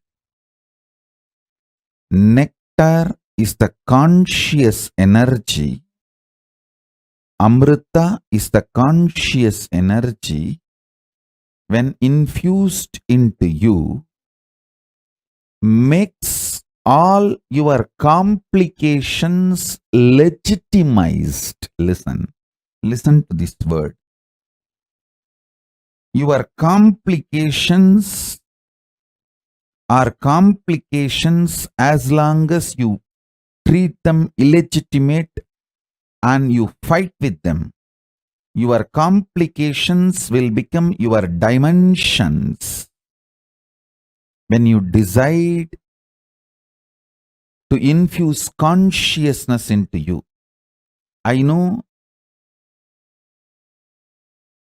Nectar is the conscious energy. Amrita is the conscious energy. When infused into you, makes all your complications legitimized. Listen to this word. Your complications are complications as long as you treat them illegitimate and you fight with them. Your complications will become your dimensions. When you decide to infuse consciousness into you, I know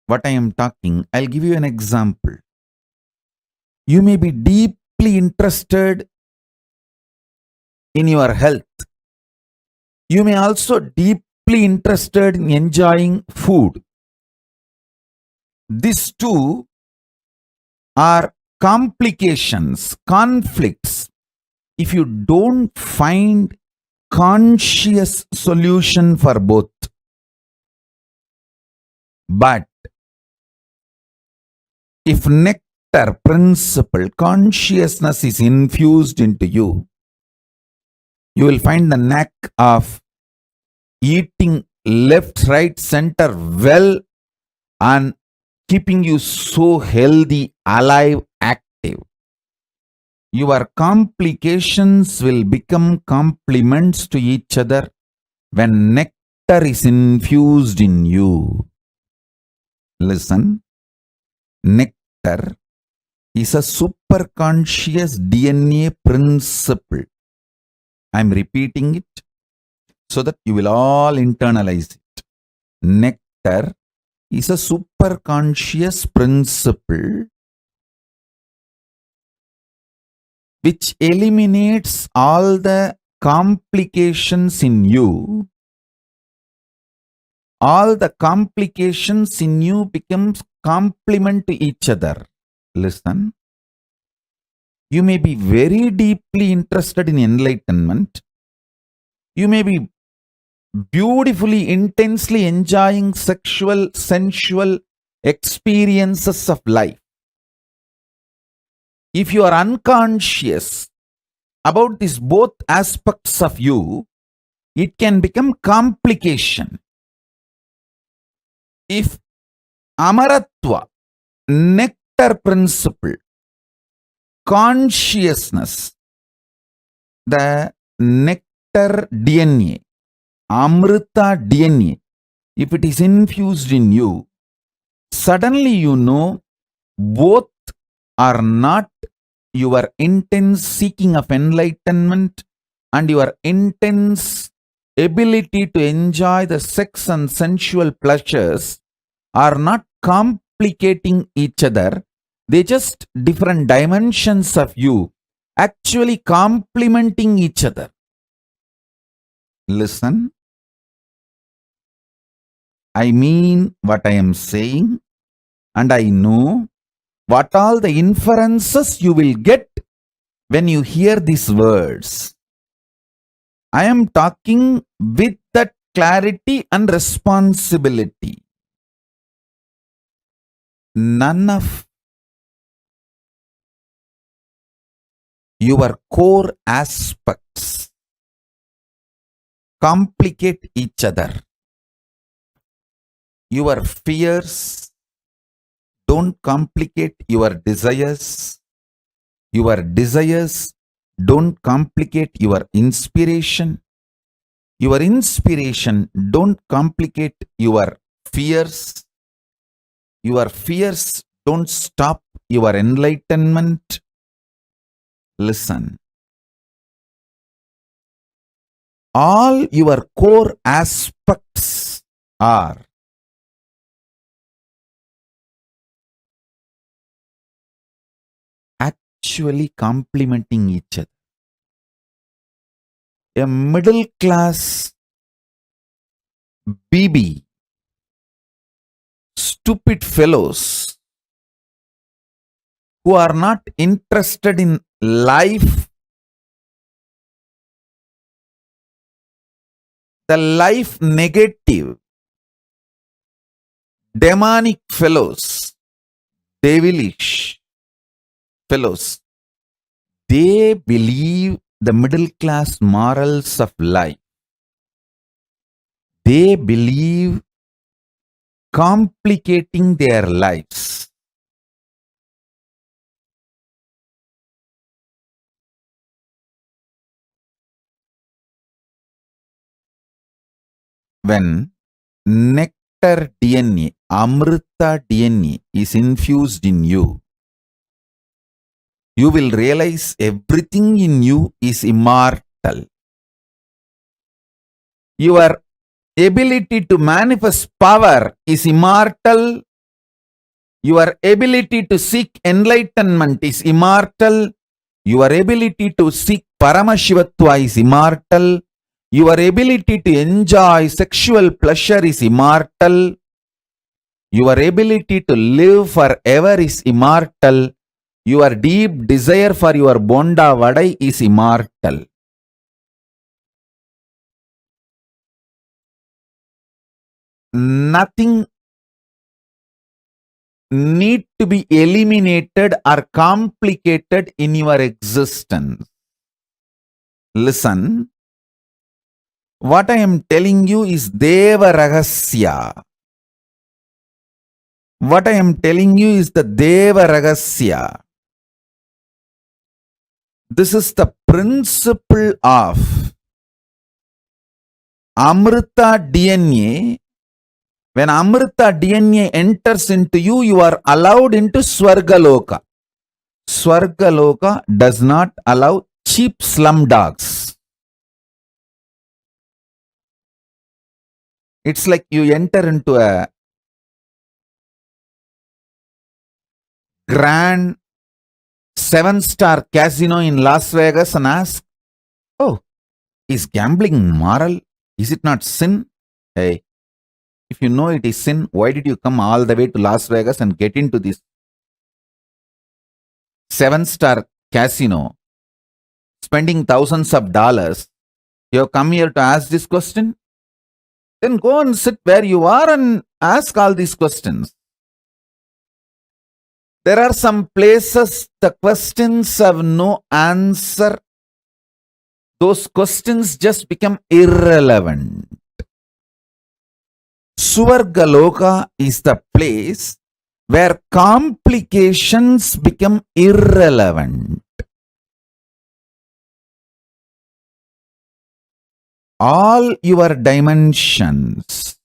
what I am talking. I'll give you an example. You may be deeply interested in your health. You may also deeply interested in enjoying food. These two are complications, conflicts. If you don't find conscious solution for both. But if nectar principle, consciousness is infused into you, you will find the knack of eating left, right, center well and keeping you so healthy, alive, active. Your complications will become complements to each other when nectar is infused in you. Listen, nectar is a superconscious DNA principle. I am repeating it so that you will all internalize it. Nectar is a superconscious principle which eliminates all the complications in you. All the complications in you becomes complement to each other. Listen. You may be very deeply interested in enlightenment. You may be beautifully, intensely enjoying sexual, sensual experiences of life. If you are unconscious about these both aspects of you, it can become complication. If Amaratva, nectar principle, consciousness, the nectar DNA, Amrita DNA, if it is infused in you, suddenly you know both are not your intense seeking of enlightenment and your intense ability to enjoy the sex and sensual pleasures are not complicating each other. They just different dimensions of you actually complementing each other. Listen. I mean what I am saying, and I know what all the inferences you will get when you hear these words. I am talking with that clarity and responsibility. None of your core aspects complicate each other. Your fears don't complicate your desires. Your desires don't complicate your inspiration. Your inspiration don't complicate your fears. Your fears don't stop your enlightenment. Listen. All your core aspects are actually complementing each other. A middle class BB, stupid fellows who are not interested in life, the life negative, demonic fellows, devilish fellows, they believe the middle class morals of life. They believe complicating their lives. When nectar DNA, Amrita DNA is infused in you, you will realize everything in you is immortal. Your ability to manifest power is immortal. Your ability to seek enlightenment is immortal. Your ability to seek Paramashivoham is immortal. Your ability to enjoy sexual pleasure is immortal. Your ability to live forever is immortal. Your deep desire for your bonda vadai is immortal. Nothing need to be eliminated or complicated in your existence. Listen, what I am telling you is Deva Ragasya. What I am telling you is the Deva Ragasya. This is the principle of Amrita DNA. When Amrita DNA enters into you, you are allowed into Swarga Loka. Swarga Loka does not allow cheap slum dogs. It's like you enter into a grand 7-star casino in Las Vegas and ask, oh, is gambling moral? Is it not sin? Hey, if you know it is sin, why did you come all the way to Las Vegas and get into this 7-star casino, spending thousands of dollars? You have come here to ask this question? Then go and sit where you are and ask all these questions. There are some places the questions have no answer. Those questions just become irrelevant. Swarga Loka is the place where complications become irrelevant. All your dimensions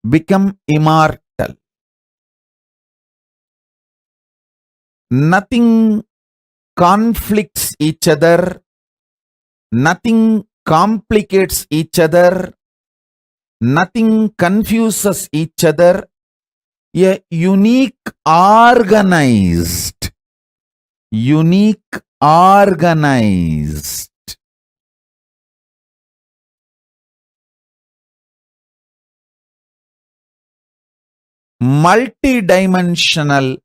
become immortal. Nothing conflicts each other. Nothing complicates each other. Nothing confuses each other. A unique organized multidimensional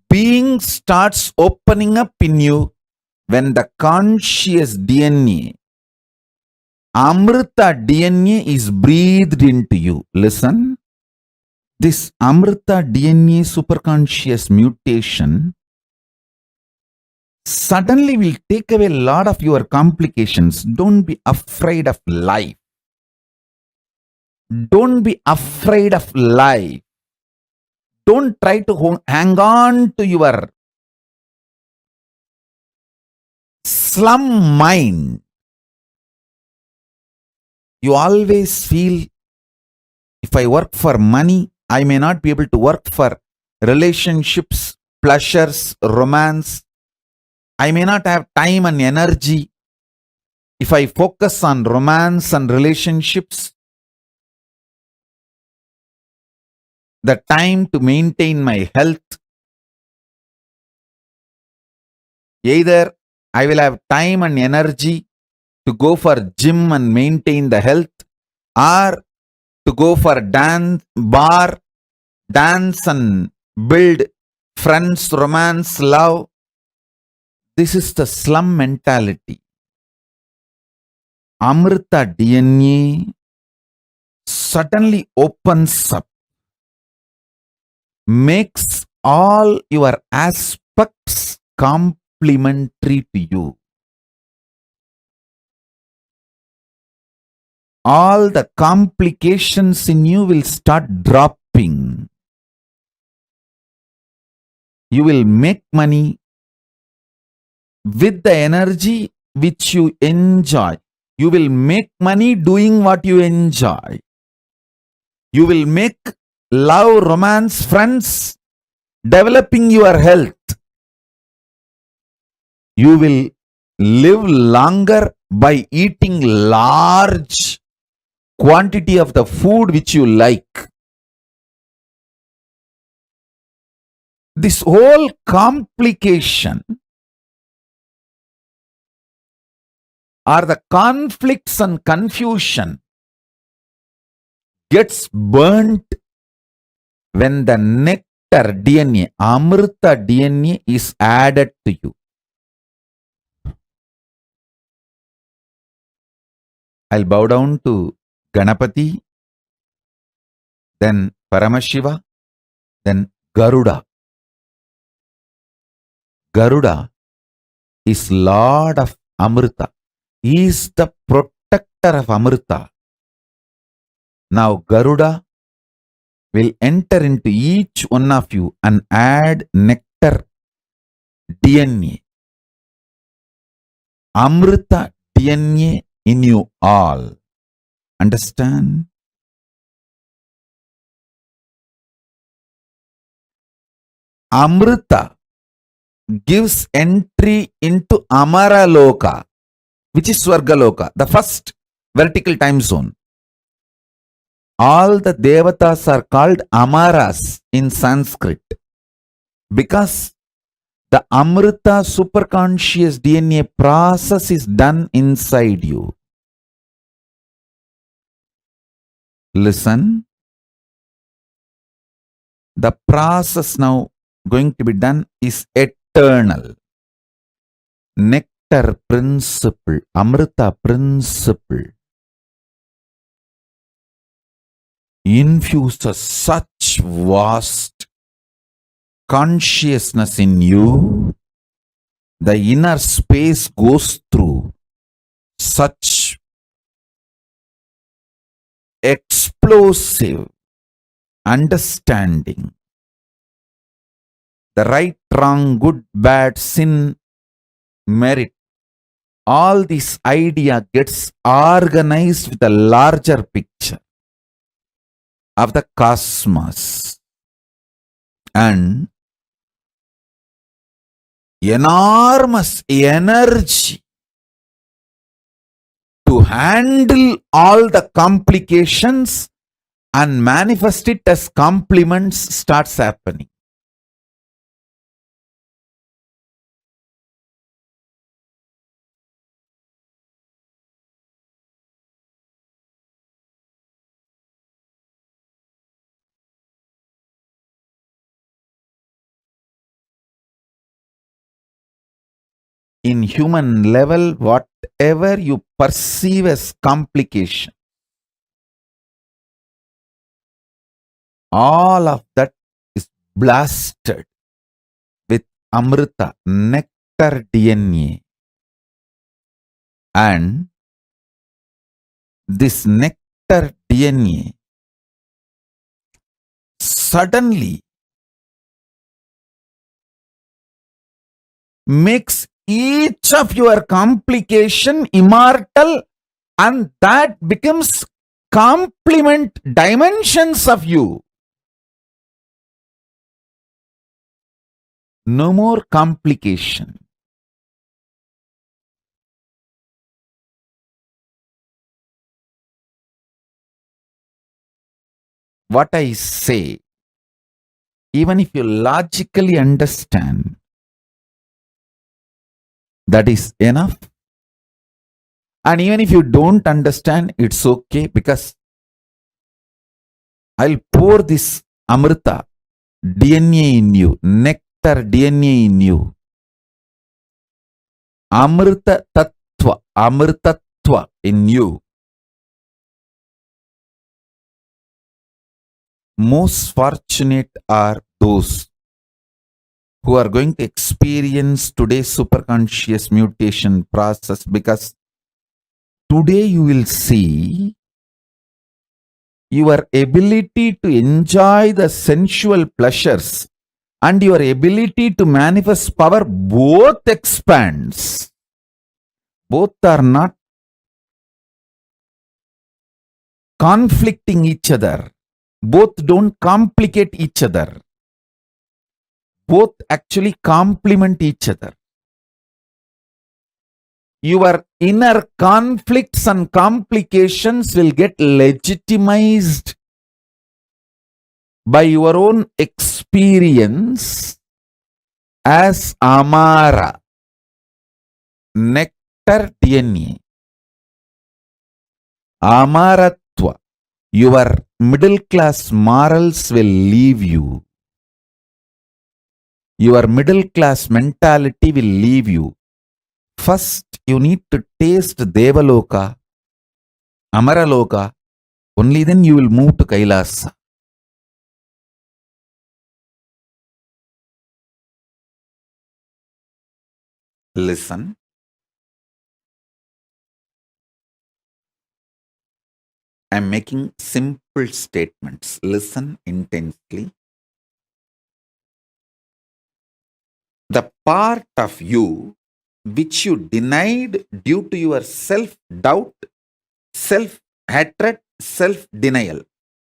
being starts opening up in you when the conscious DNA, Amrita DNA, is breathed into you. Listen, this Amrita DNA superconscious mutation suddenly will take away a lot of your complications. Don't be afraid of life. Don't be afraid of life. Don't try to hang on to your slum mind. You always feel, if I work for money, I may not be able to work for relationships, pleasures, romance. I may not have time and energy. If I focus on romance and relationships, the time to maintain my health, either I will have time and energy to go for gym and maintain the health, or to go for dance, dance and build friends, romance, love. This is the slum mentality. Amrita DNA suddenly opens up, makes all your aspects complementary to you. All the complications in you will start dropping. You will make money with the energy which you enjoy. You will make money doing what you enjoy. You will make love, romance, friends, developing your health. You will live longer by eating large quantity of the food which you like. This whole complication or the conflicts and confusion gets burnt when the nectar DNA, Amrita DNA is added to you. I'll bow down to Ganapati, then Paramashiva, then Garuda. Garuda is Lord of Amrita. He is the protector of Amrita. Now Garuda will enter into each one of you and add nectar DNA. Amrita DNA in you all. Understand? Amrita gives entry into Amara Loka, which is Swarga Loka, the first vertical time zone. All the devatas are called Amaras in Sanskrit because the Amrita superconscious DNA process is done inside you. Listen. The process now going to be done is eternal. Nectar principle, Amrita principle infuses such vast consciousness in you. The inner space goes through such explosive understanding. The right, wrong, good, bad, sin, merit, all this idea gets organized with a larger picture of the cosmos and enormous energy to handle all the complications and manifest it as compliments starts happening. In human level, whatever you perceive as complication, all of that is blasted with Amrita, nectar nectar DNA. And this nectar DNA suddenly makes each of your complication immortal, and that becomes complement dimensions of you. No more complication. What I say, even if you logically understand, that is enough. And even if you don't understand, it's okay, because I'll pour this Amrita DNA in you, nectar DNA in you. Amrita Tattva, Amritattva in you. Most fortunate are those who are going to experience today's superconscious mutation process, because today you will see your ability to enjoy the sensual pleasures and your ability to manifest power both expands. Both are not conflicting each other. Both don't complicate each other. Both actually complement each other. Your inner conflicts and complications will get legitimized by your own experience as Amara, nectar DNA. Amaratva, your middle class morals will leave you. Your middle class mentality will leave you. First, you need to taste Devaloka, Amaraloka. Only then you will move to Kailasa. Listen. I am making simple statements. Listen intensely. The part of you which you denied due to your self-doubt, self-hatred, self-denial.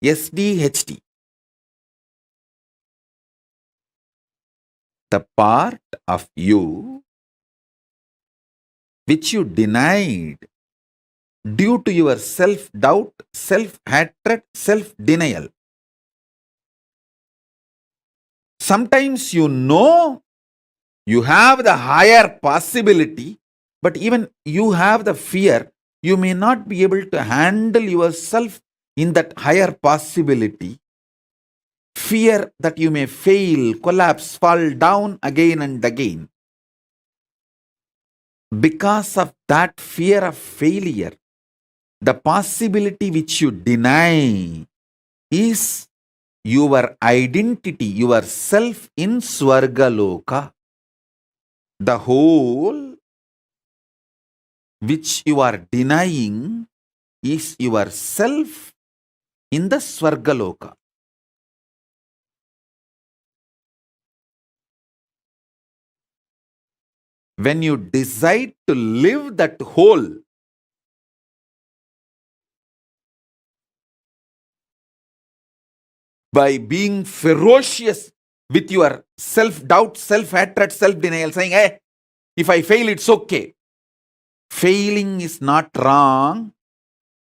SDHD. The part of you which you denied due to your self-doubt, self-hatred, self-denial. Sometimes you know you have the higher possibility, but even you have the fear, you may not be able to handle yourself in that higher possibility. Fear that you may fail, collapse, fall down again and again. Because of that fear of failure, the possibility which you deny is your identity, your self in Swarga Loka. The whole which you are denying is yourself in the Swarga Loka. When you decide to live that whole, by being ferocious with your self-doubt, self-hatred, self-denial, saying, hey, if I fail, it's okay. Failing is not wrong,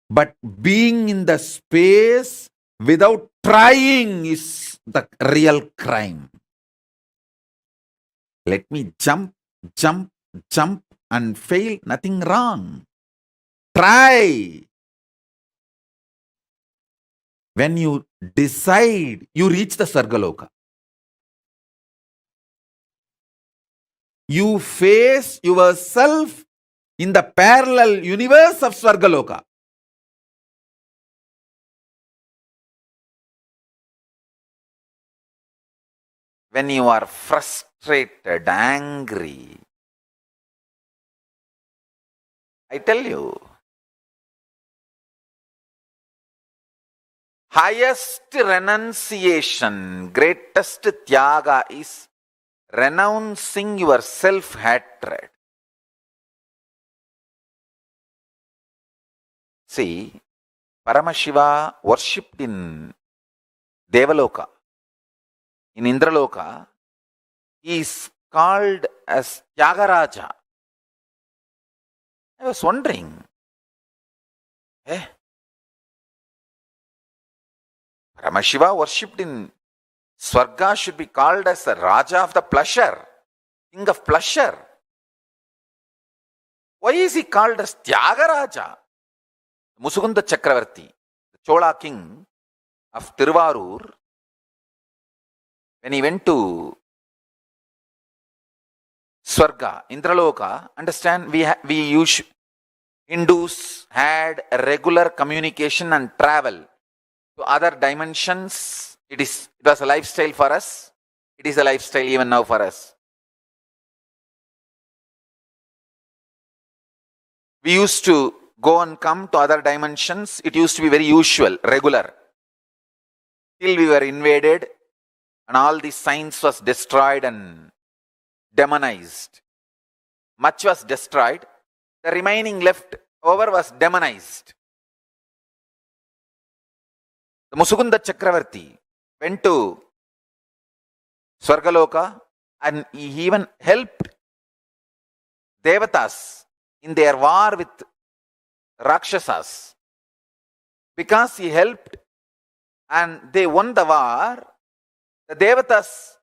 but being in the space without trying is the real crime. Let me jump, jump, jump and fail, nothing wrong. Try. When you decide, you reach the Swarga Loka. You face yourself in the parallel universe of Swarga Loka. When you are frustrated, angry, I tell you. Highest renunciation, greatest tyaga is renouncing your self-hatred. See, Paramashiva worshipped in Devaloka, in Indraloka. He is called as Tyagaraja. I was wondering, Paramashiva worshipped in Swarga should be called as the Raja of the pleasure, king of pleasure. Why is he called as Tyagaraja? Musukunda Chakravarti, the Chola king of Tiruvarur, when he went to Swarga, Indraloka, understand, Hindus had a regular communication and travel to other dimensions. It was a lifestyle for us. It is a lifestyle even now for us. We used to go and come to other dimensions. It used to be very usual, regular. Till we were invaded and all the science was destroyed and demonized. Much was destroyed. The remaining left over was demonized. The Musukunda Chakravarti went to Swarga Loka and he even helped Devatas in their war with Rakshasas. Because he helped and they won the war, the Devatas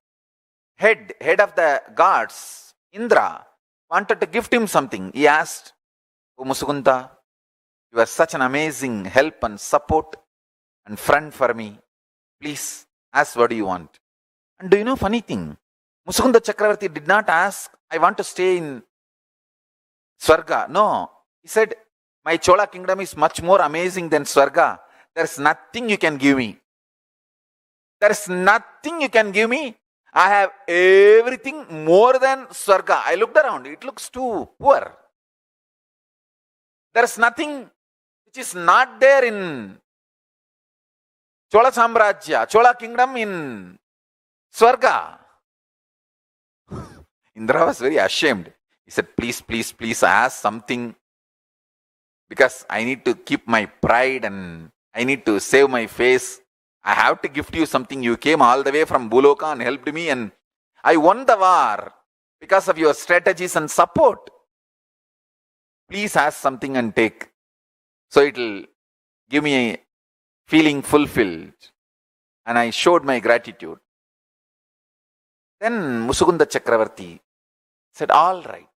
head of the gods, Indra, wanted to gift him something. He asked, "Oh Musukunda, you are such an amazing help and support and friend for me. Please ask what do you want." And do you know funny thing? Musukunda Chakravarti did not ask, "I want to stay in Swarga." No. He said, "My Chola kingdom is much more amazing than Swarga. There is nothing you can give me. There is nothing you can give me. I have everything more than Swarga." I looked around. It looks too poor. There is nothing which is not there in Chola Samrajya, Chola kingdom in Swarga. Indra was very ashamed. He said, "Please, please, please ask something because I need to keep my pride and I need to save my face. I have to gift you something. You came all the way from Buloka and helped me and I won the war because of your strategies and support. Please ask something and take. So it will give me a feeling fulfilled." And I showed my gratitude. Then Musukunda Chakravarti said, "All right.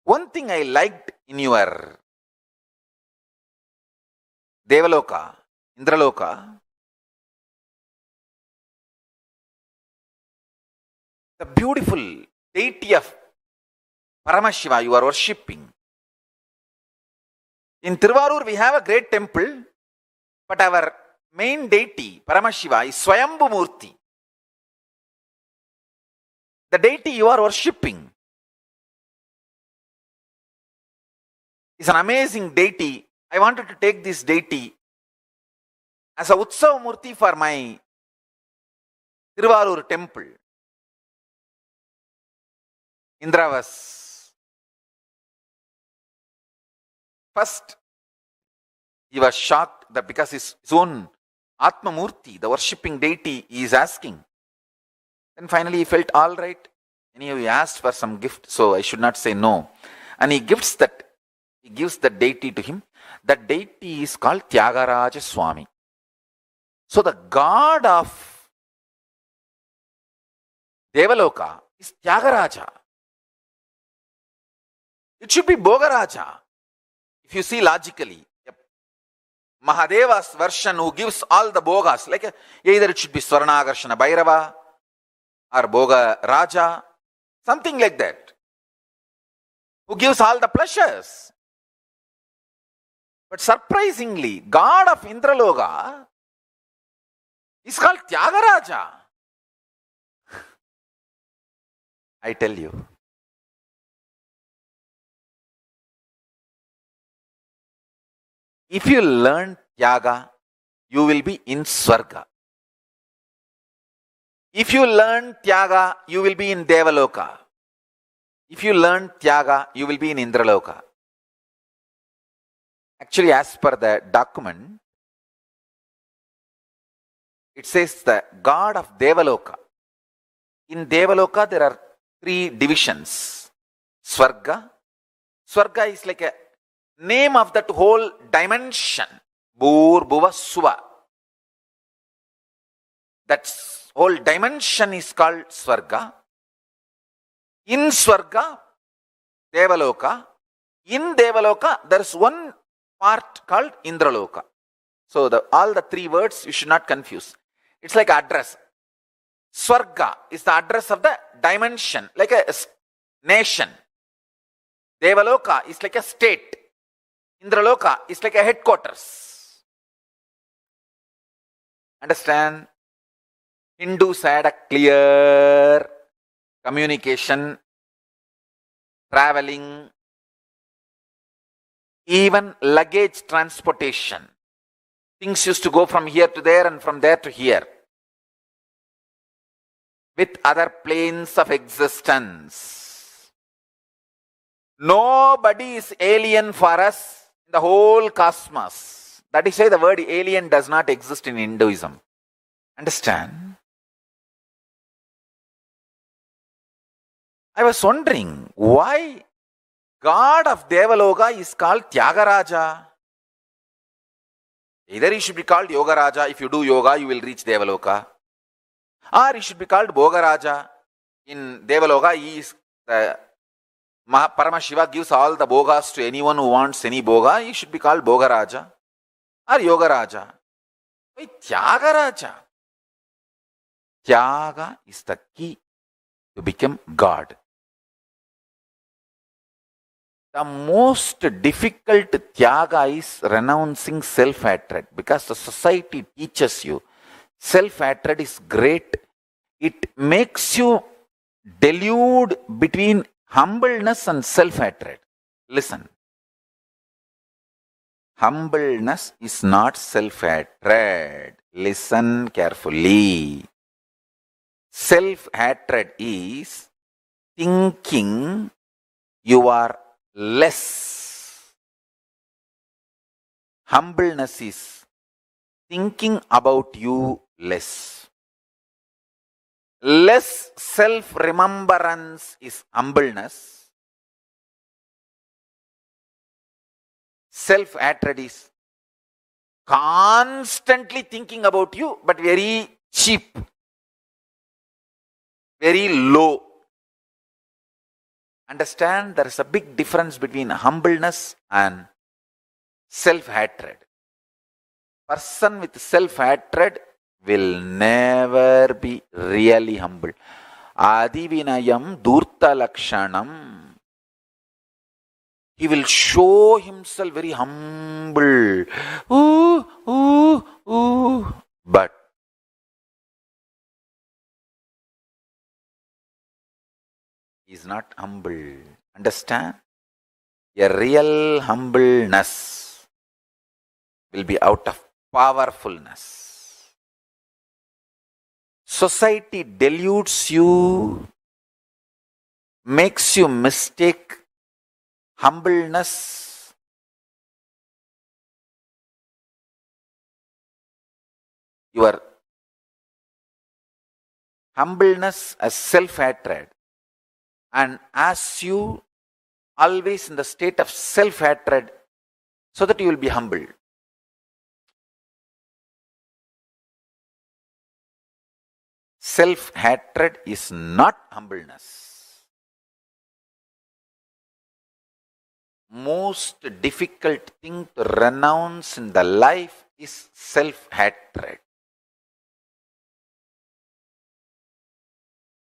One thing I liked in your Devaloka, Indraloka, the beautiful deity of Paramashiva you are worshipping. In Tiruvarur we have a great temple, but our main deity, Paramashiva, is Swayambhu Murti. The deity you are worshipping is an amazing deity. I wanted to take this deity as a Utsav Murti for my Tiruvarur temple." Indra was first, he was shocked that because his own Atma Murti, the worshipping deity, he is asking. Then finally he felt, all right. Anyhow, he asked for some gift, so I should not say no. And he gives the deity to him. That deity is called Tyagaraja Swami. So the god of Devaloka is Tyagaraja. It should be Bhogaraja. If you see logically, Mahadeva's version who gives all the Bhogas, like either it should be Swarnagarshana Bhairava or Bhoga Raja, something like that, who gives all the pleasures. But surprisingly, god of Indraloka is called Tyagaraja. I tell you, If you learn Tyaga, you will be in Swarga. If you learn Tyaga, you will be in Devaloka. If you learn Tyaga, you will be in Indraloka. Actually, as per the document, it says the god of Devaloka. In Devaloka, there are 3 divisions. Swarga. Swarga is like a name of that whole dimension. Bhur, Bhuva, Suva. That whole dimension is called Swarga. In Swarga, Devaloka. In Devaloka, there is one part called Indraloka. So all the 3 words you should not confuse. It's like address. Swarga is the address of the dimension, like a nation. Devaloka is like a state. Indraloka is like a headquarters. Understand? Hindus had a clear communication, traveling, even luggage transportation. Things used to go from here to there and from there to here with other planes of existence. Nobody is alien for us in the whole cosmos. That is why the word alien does not exist in Hinduism. Understand? I was wondering why God of Devaloka is called Tyagaraja. Either he should be called Yogaraja. If you do yoga, you will reach Devaloka. Or he should be called Bhogaraja. In Devaloka, he is the Paramashiva gives all the bhogas to anyone who wants any bhoga. He should be called Bhogaraja or Yogaraja. Why Tyagaraja? Tyaga is the key to become God. The most difficult Tyaga is renouncing self-hatred, because the society teaches you self-hatred is great. It makes you delude between humbleness and self-hatred. Listen. Humbleness is not self-hatred. Listen carefully. Self-hatred is thinking you are less. Humbleness is thinking about you less. Less self-remembrance is humbleness. Self-hatred is constantly thinking about you, but very cheap, very low. Understand, there is a big difference between humbleness and self-hatred. Person with self-hatred will never be really humble. Adivinayam durta lakshanam. He will show himself very humble. But he is not humble. Understand? A real humbleness will be out of powerfulness. Society deludes you, makes you mistake humbleness your humbleness as self-hatred, and as you always in the state of self-hatred, so that you will be humble. Self-hatred is not humbleness. Most difficult thing to renounce in the life is self-hatred.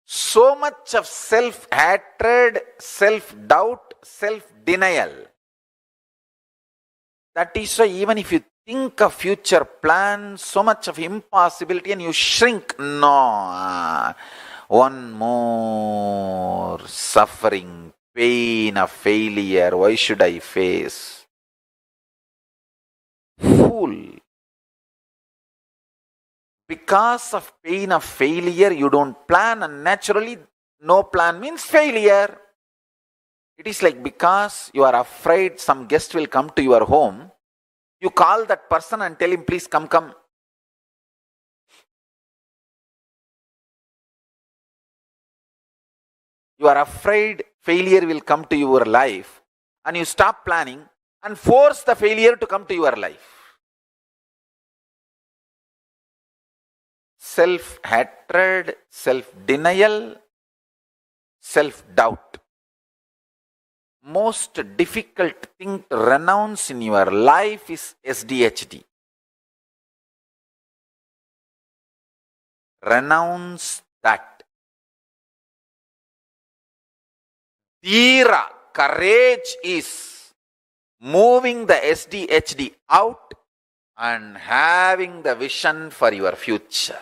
So much of self-hatred, self-doubt, self-denial. That is why even if you think of future plans, so much of impossibility and you shrink. No, one more suffering, pain of failure, why should I face? fool. Because of pain of failure, you don't plan, and naturally, no plan means failure. It is like because you are afraid some guest will come to your home, you call that person and tell him, please come. You are afraid failure will come to your life, and you stop planning and force the failure to come to your life. Self-hatred, self-denial, self-doubt. Most difficult thing to renounce in your life is SDHD. Renounce that. Dhira, courage is moving the SDHD out and having the vision for your future.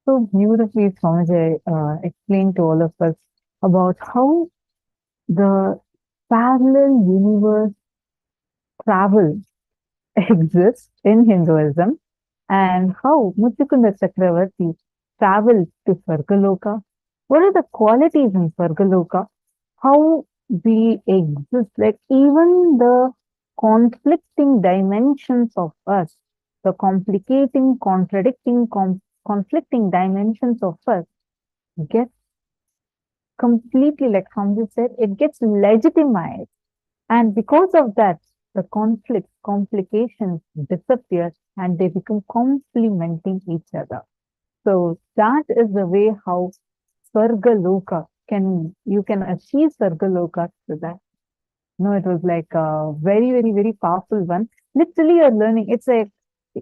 So beautifully, Swamiji explained to all of us about how the parallel universe travel exists in Hinduism and how Muchukunda Chakravarti traveled to Swarga Loka. What are the qualities in Swarga Loka? How we exist, like even the conflicting dimensions of us, the complicating, contradicting, conflicting dimensions of us get completely, like Hamza said, it gets legitimized. And because of that, the conflicts, complications disappear and they become complementing each other. So that is the way how Swarga Loka you can achieve Swarga Loka through that. No, it was like a very, very, very powerful one. Literally, you're learning. It's like,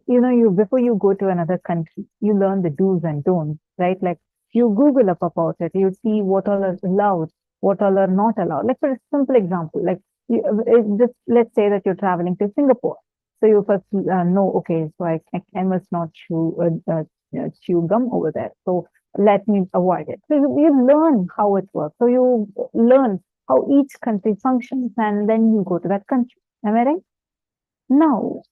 you before you go to another country, you learn the do's and don'ts, right? Like you Google up about it, you see what all are allowed, what all are not allowed. Like for a simple example, like just let's say that you're traveling to Singapore. So you first know, okay, so I must not chew gum over there. So let me avoid it. So you learn how it works. So you learn how each country functions, and then you go to that country. Am I right? Now,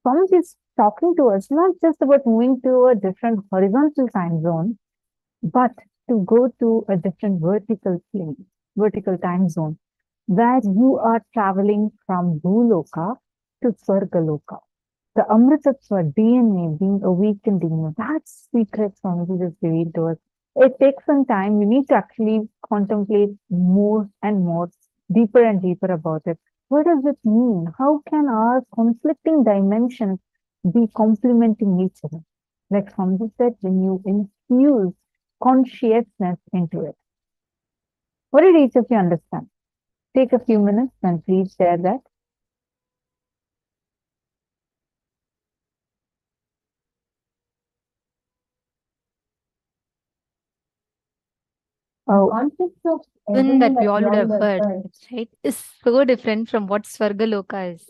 Swamiji is talking to us not just about moving to a different horizontal time zone, but to go to a different vertical plane, vertical time zone, where you are traveling from Bhuloka to Swarga Loka. The Amritattva DNA being awakened in you. That's secret Swamiji just revealed to us. It takes some time. You need to actually contemplate more and more, deeper and deeper about it. What does it mean? How can our conflicting dimensions be complementing each other? Like Swamiji said, when you infuse consciousness into it. What did each of you understand? Take a few minutes and please share that. Oh, concept of Even that we all would have heard, right, is so different from what Swarga Loka is.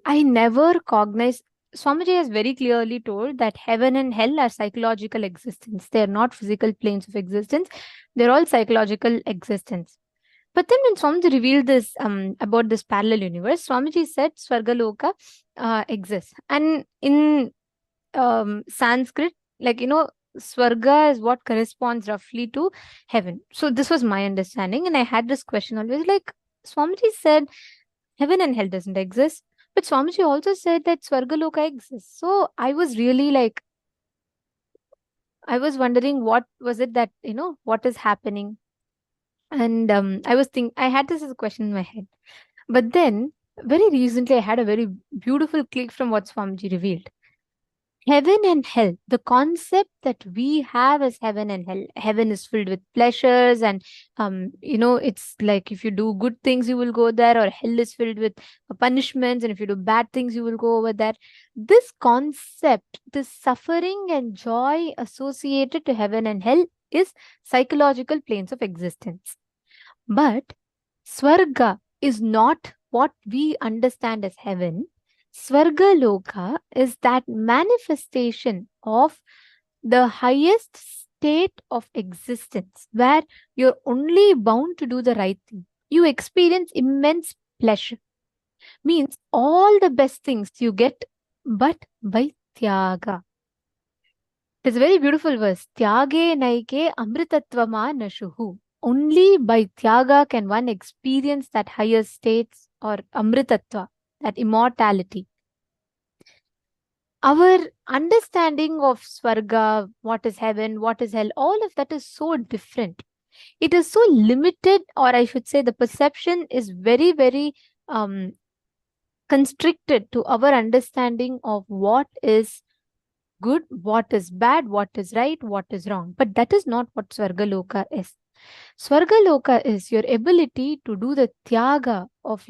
I never cognized. Swamiji has very clearly told that heaven and hell are psychological existence. They are not physical planes of existence. They're all psychological existence. But then when Swamiji revealed this about this parallel universe, Swamiji said Swarga Loka exists. And in Sanskrit, Swarga is what corresponds roughly to heaven. So this was my understanding. And I had this question always like, Swamiji said heaven and hell doesn't exist. But Swamiji also said that Swarga Loka exists. So I was really like, I was wondering what was it that, what is happening? And I had this as a question in my head. But then very recently, I had a very beautiful click from what Swamiji revealed. Heaven and hell, the concept that we have as heaven and hell. Heaven is filled with pleasures, and it's like if you do good things, you will go there, or hell is filled with punishments, and if you do bad things, you will go over there. This concept, this suffering and joy associated to heaven and hell is psychological planes of existence. But Swarga is not what we understand as heaven. Swarga Loka is that manifestation of the highest state of existence where you're only bound to do the right thing. You experience immense pleasure. Means all the best things you get, but by tyaga. It's a very beautiful verse. Tyage naike amritatvama nashuhu. Only by tyaga can one experience that higher states or amritattva, that immortality. Our understanding of Swarga, what is heaven, what is hell, all of that is so different. It is so limited, or I should say the perception is very, very constricted to our understanding of what is good, what is bad, what is right, what is wrong. But that is not what Swarga Loka is. Swarga Loka is your ability to do the tyaga of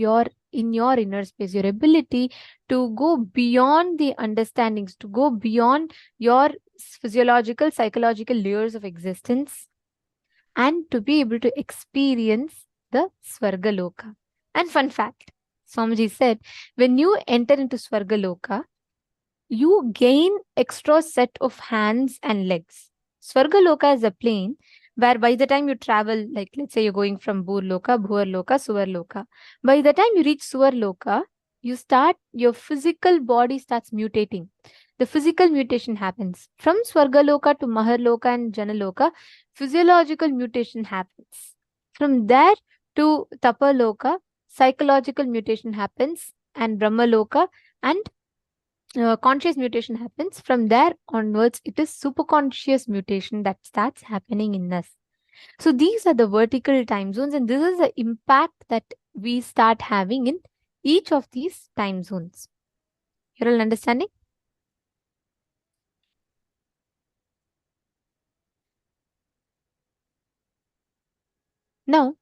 in your inner space, your ability to go beyond the understandings, to go beyond your physiological, psychological layers of existence, and to be able to experience the Swarga Loka. And fun fact, Swamiji said, when you enter into Swarga Loka, you gain extra set of hands and legs. Swarga Loka is a plane where by the time you travel, like let's say you're going from Bhur Loka, Suvar Loka. By the time you reach Suvar Loka, your physical body starts mutating. The physical mutation happens. From Swarga Loka to Mahar Loka and Jana Loka, physiological mutation happens. From there to Tapa Loka, psychological mutation happens, and Brahma Loka, and conscious mutation happens. From there onwards, it is superconscious mutation that starts happening in us. So these are the vertical time zones, and this is the impact that we start having in each of these time zones. You're all understanding? Now,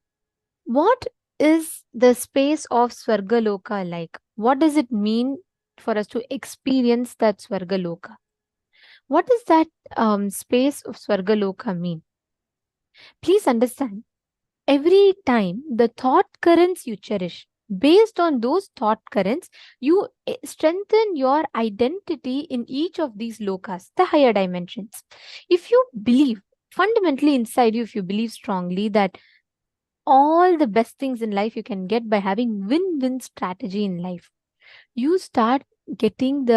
what is the space of Swarga Loka like? What does it mean for us to experience that Swarga Loka? What does that space of Swarga Loka mean? Please understand, every time the thought currents you cherish, based on those thought currents, you strengthen your identity in each of these lokas, the higher dimensions. If you believe, fundamentally inside you, if you believe strongly that all the best things in life you can get by having win-win strategy in life, you start getting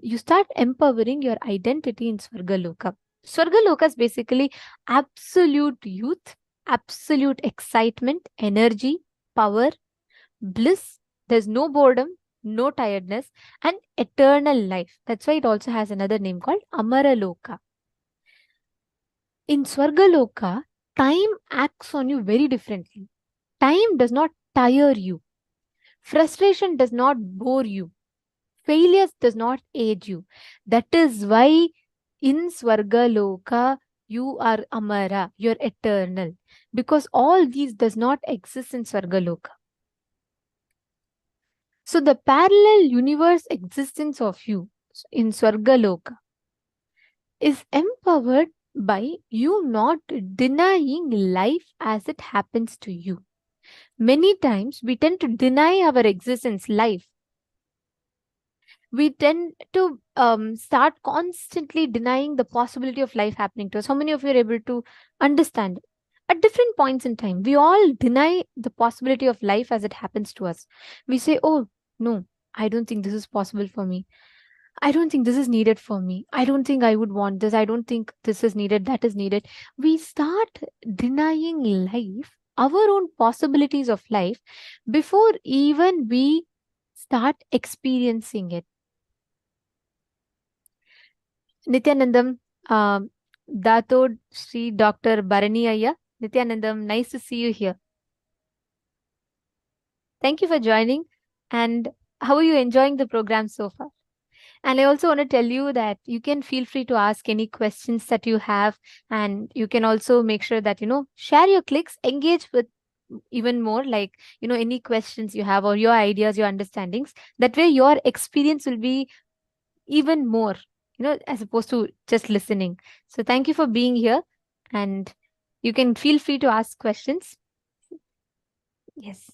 you start empowering your identity in Swarga Loka. Swarga Loka is basically absolute youth, absolute excitement, energy, power, bliss. There's no boredom, no tiredness, and eternal life. That's why it also has another name called Amara Loka. In Swarga Loka, time acts on you very differently. Time does not tire you. Frustration does not bore you. Failures does not age you. That is why in Swarga Loka, you are Amara, you're eternal. Because all these does not exist in Swarga Loka. So the parallel universe existence of you in Swarga Loka is empowered by you not denying life as it happens to you. Many times we tend to deny our existence, life. We tend to start constantly denying the possibility of life happening to us. How many of you are able to understand? At different points in time, we all deny the possibility of life as it happens to us. We say, oh, no, I don't think this is possible for me. I don't think this is needed for me. I don't think I would want this. I don't think this is needed, that is needed. We start denying life, our own possibilities of life, before even we start experiencing it. Nithyanandam, Datod Sri Dr. Bharani Ayya. Nithyanandam, nice to see you here. Thank you for joining. And how are you enjoying the program so far? And I also want to tell you that you can feel free to ask any questions that you have. And you can also make sure that, share your clicks, engage with even more, like, any questions you have or your ideas, your understandings. That way your experience will be even more, as opposed to just listening. So thank you for being here, and you can feel free to ask questions. Yes.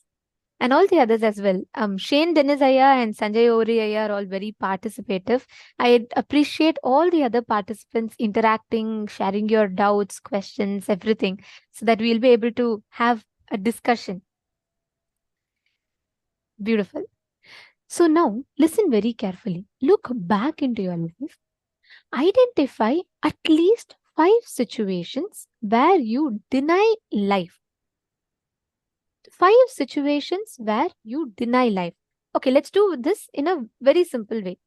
And all the others as well. Shane Dennis Aya and Sanjay Ori Aya are all very participative. I appreciate all the other participants interacting, sharing your doubts, questions, everything, so that we'll be able to have a discussion. Beautiful. So now listen very carefully. Look back into your life. Identify at least 5 situations where you deny life. 5 situations where you deny life. Okay, let's do this in a very simple way.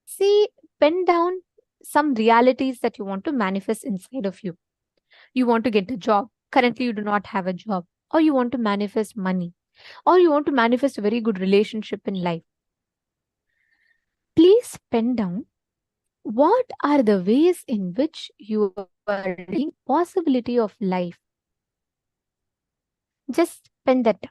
See, pen down some realities that you want to manifest inside of you. You want to get a job. Currently, you do not have a job. Or you want to manifest money. Or you want to manifest a very good relationship in life. Please pen down what are the ways in which you are denying possibility of life. Just pen that down.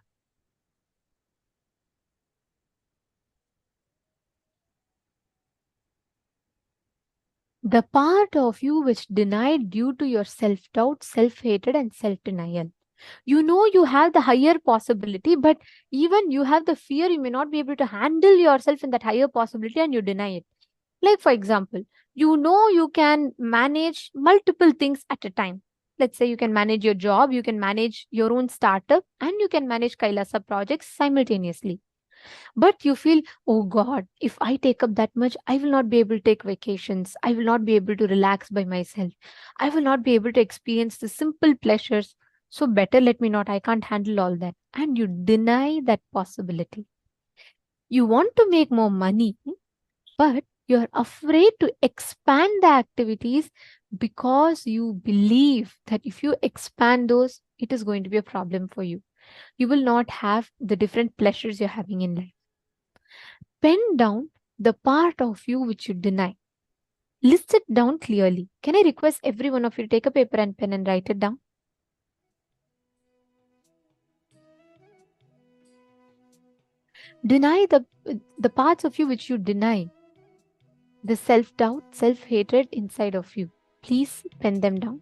The part of you which denied due to your self-doubt, self-hatred, and self-denial. You have the higher possibility, but even you have the fear, you may not be able to handle yourself in that higher possibility and you deny it. Like, for example, you can manage multiple things at a time. Let's say you can manage your job, you can manage your own startup, and you can manage Kailasa projects simultaneously. But you feel, oh God, if I take up that much, I will not be able to take vacations. I will not be able to relax by myself. I will not be able to experience the simple pleasures. So better let me not. I can't handle all that. And you deny that possibility. You want to make more money, but you're afraid to expand the activities because you believe that if you expand those, it is going to be a problem for you. You will not have the different pleasures you're having in life. Pen down the part of you which you deny. List it down clearly. Can I request every one of you to take a paper and pen and write it down? Deny the parts of you which you deny. The self-doubt, self-hatred inside of you. Please pen them down.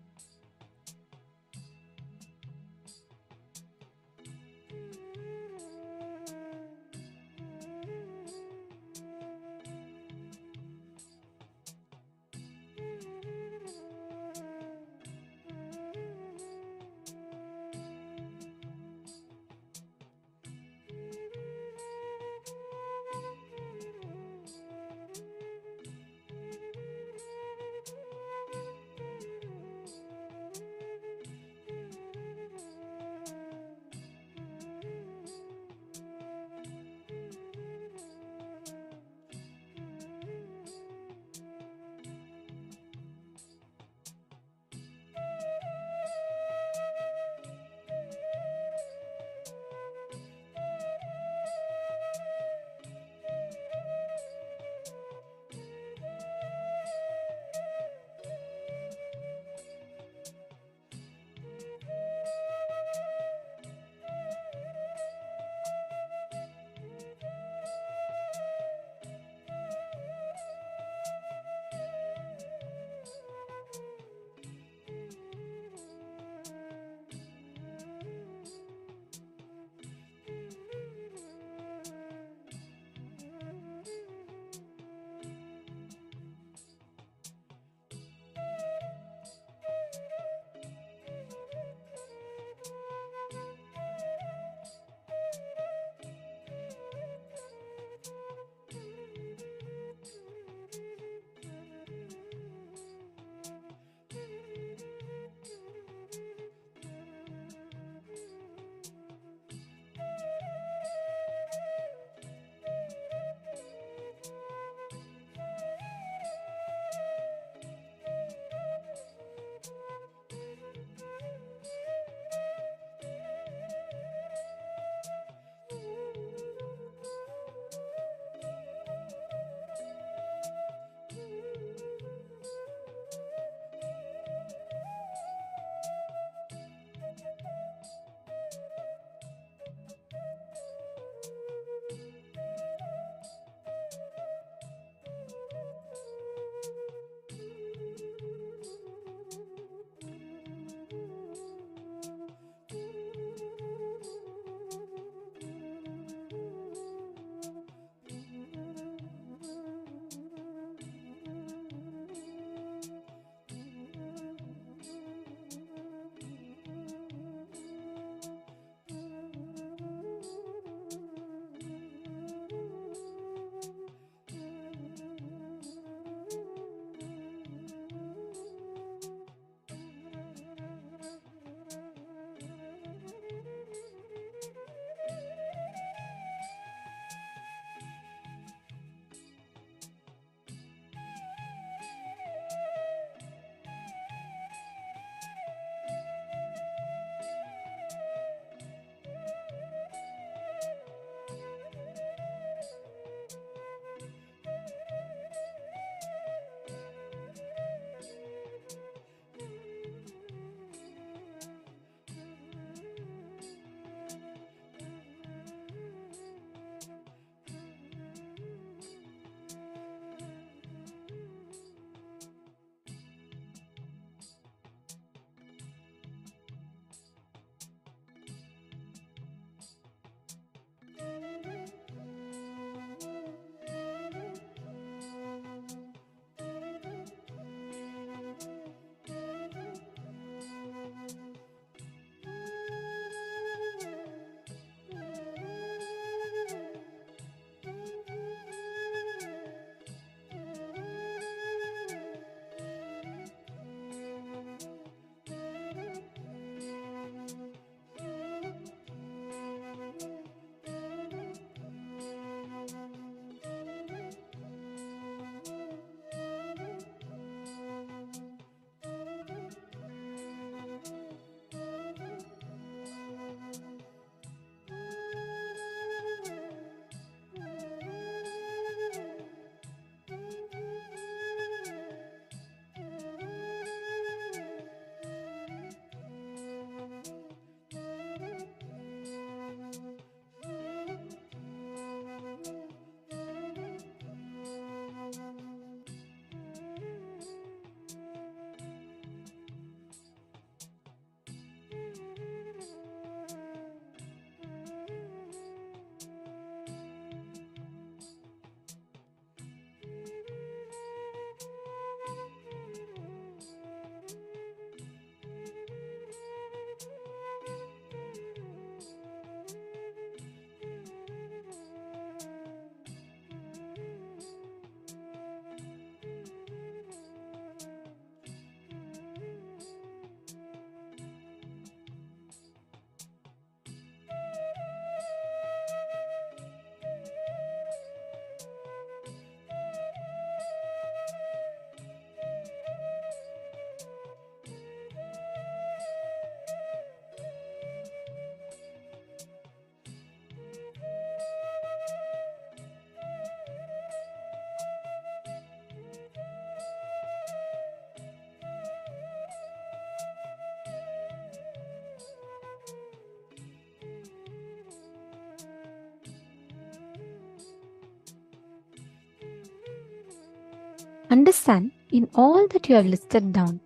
Understand in all that you have listed down,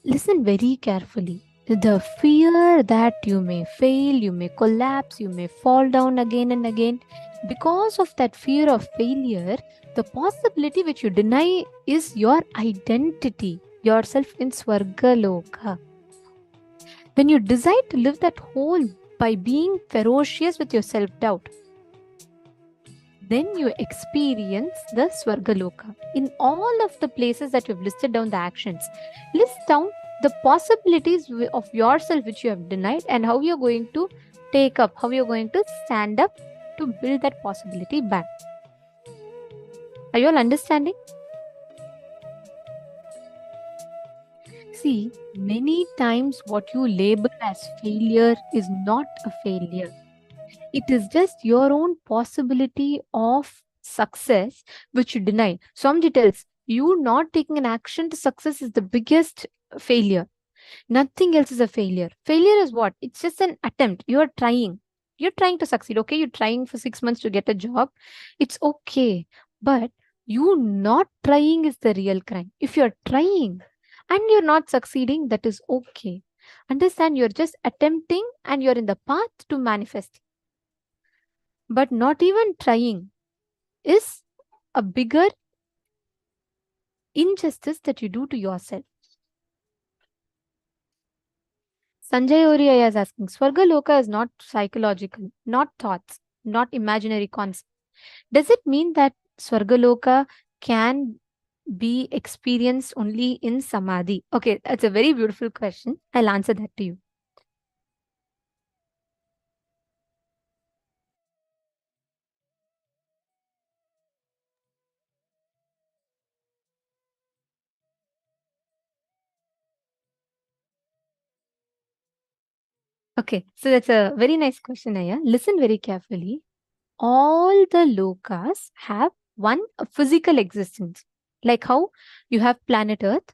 listen very carefully. The fear that you may fail, you may collapse, you may fall down again and again. Because of that fear of failure, the possibility which you deny is your identity, yourself in Swarga Loka. When you decide to live that whole by being ferocious with your self-doubt, then you experience the Swarga Loka. In all of the places that you've listed down the actions, list down the possibilities of yourself which you have denied and how you're going to take up, how you're going to stand up to build that possibility back. Are you all understanding? See, many times what you label as failure is not a failure. It is just your own possibility of success which you deny. Swamiji tells you not taking an action to success is the biggest failure. Nothing else is a failure. Failure is what? It's just an attempt. You're trying. You're trying to succeed. Okay, you're trying for 6 months to get a job. It's okay. But you not trying is the real crime. If you're trying and you're not succeeding, that is okay. Understand, you're just attempting and you're in the path to manifest. But not even trying is a bigger injustice that you do to yourself. Sanjay Oriya is asking, Swarga Loka is not psychological, not thoughts, not imaginary concept. Does it mean that Swarga Loka can be experienced only in Samadhi? Okay, that's a very beautiful question. I'll answer that to you. Okay, so that's a very nice question, Aya. Listen very carefully. All the lokas have one physical existence. Like how you have planet Earth,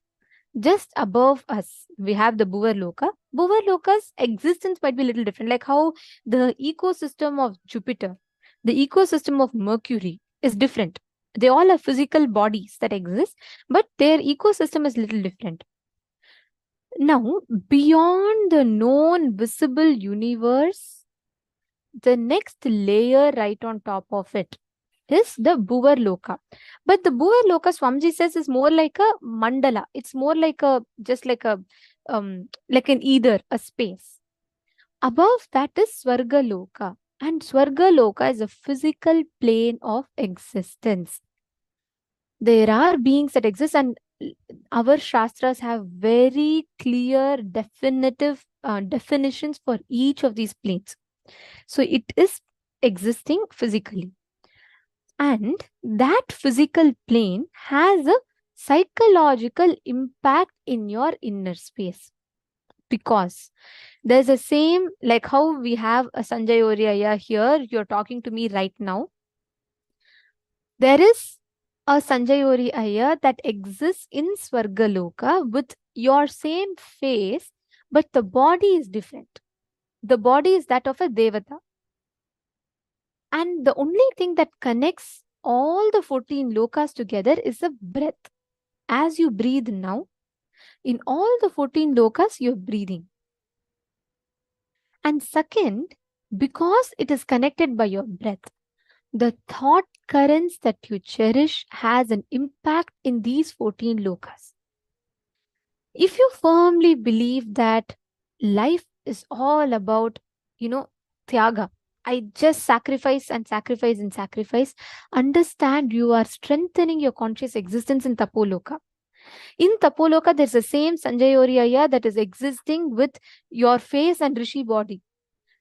just above us, we have the Bhuvar Loka. Bhuvar Loka's existence might be a little different. Like how the ecosystem of Jupiter, the ecosystem of Mercury is different. They all have physical bodies that exist, but their ecosystem is a little different. Now, beyond the known visible universe, the next layer right on top of it is the Bhuvar Loka. But the Bhuvar Loka, Swamiji says, is more like a mandala. It's more like a, just like a, like an either, a space. Above that is Swarga Loka. And Swarga Loka is a physical plane of existence. There are beings that exist, and our Shastras have very clear, definitive definitions for each of these planes. So it is existing physically. And that physical plane has a psychological impact in your inner space. Because there's a same, like how we have a Sanjay Oriya here, you're talking to me right now. There is a Sanjay Oriya that exists in Swarga Loka with your same face, but the body is different. The body is that of a Devata. And the only thing that connects all the 14 lokas together is the breath. As you breathe now, in all the 14 lokas, you're breathing. And second, because it is connected by your breath, the thought currents that you cherish has an impact in these 14 lokas. If you firmly believe that life is all about, tyaga, I just sacrifice and sacrifice and sacrifice, understand you are strengthening your conscious existence in Tapoloka. In Tapoloka, there's the same Sanjay Oriya that is existing with your face and Rishi body.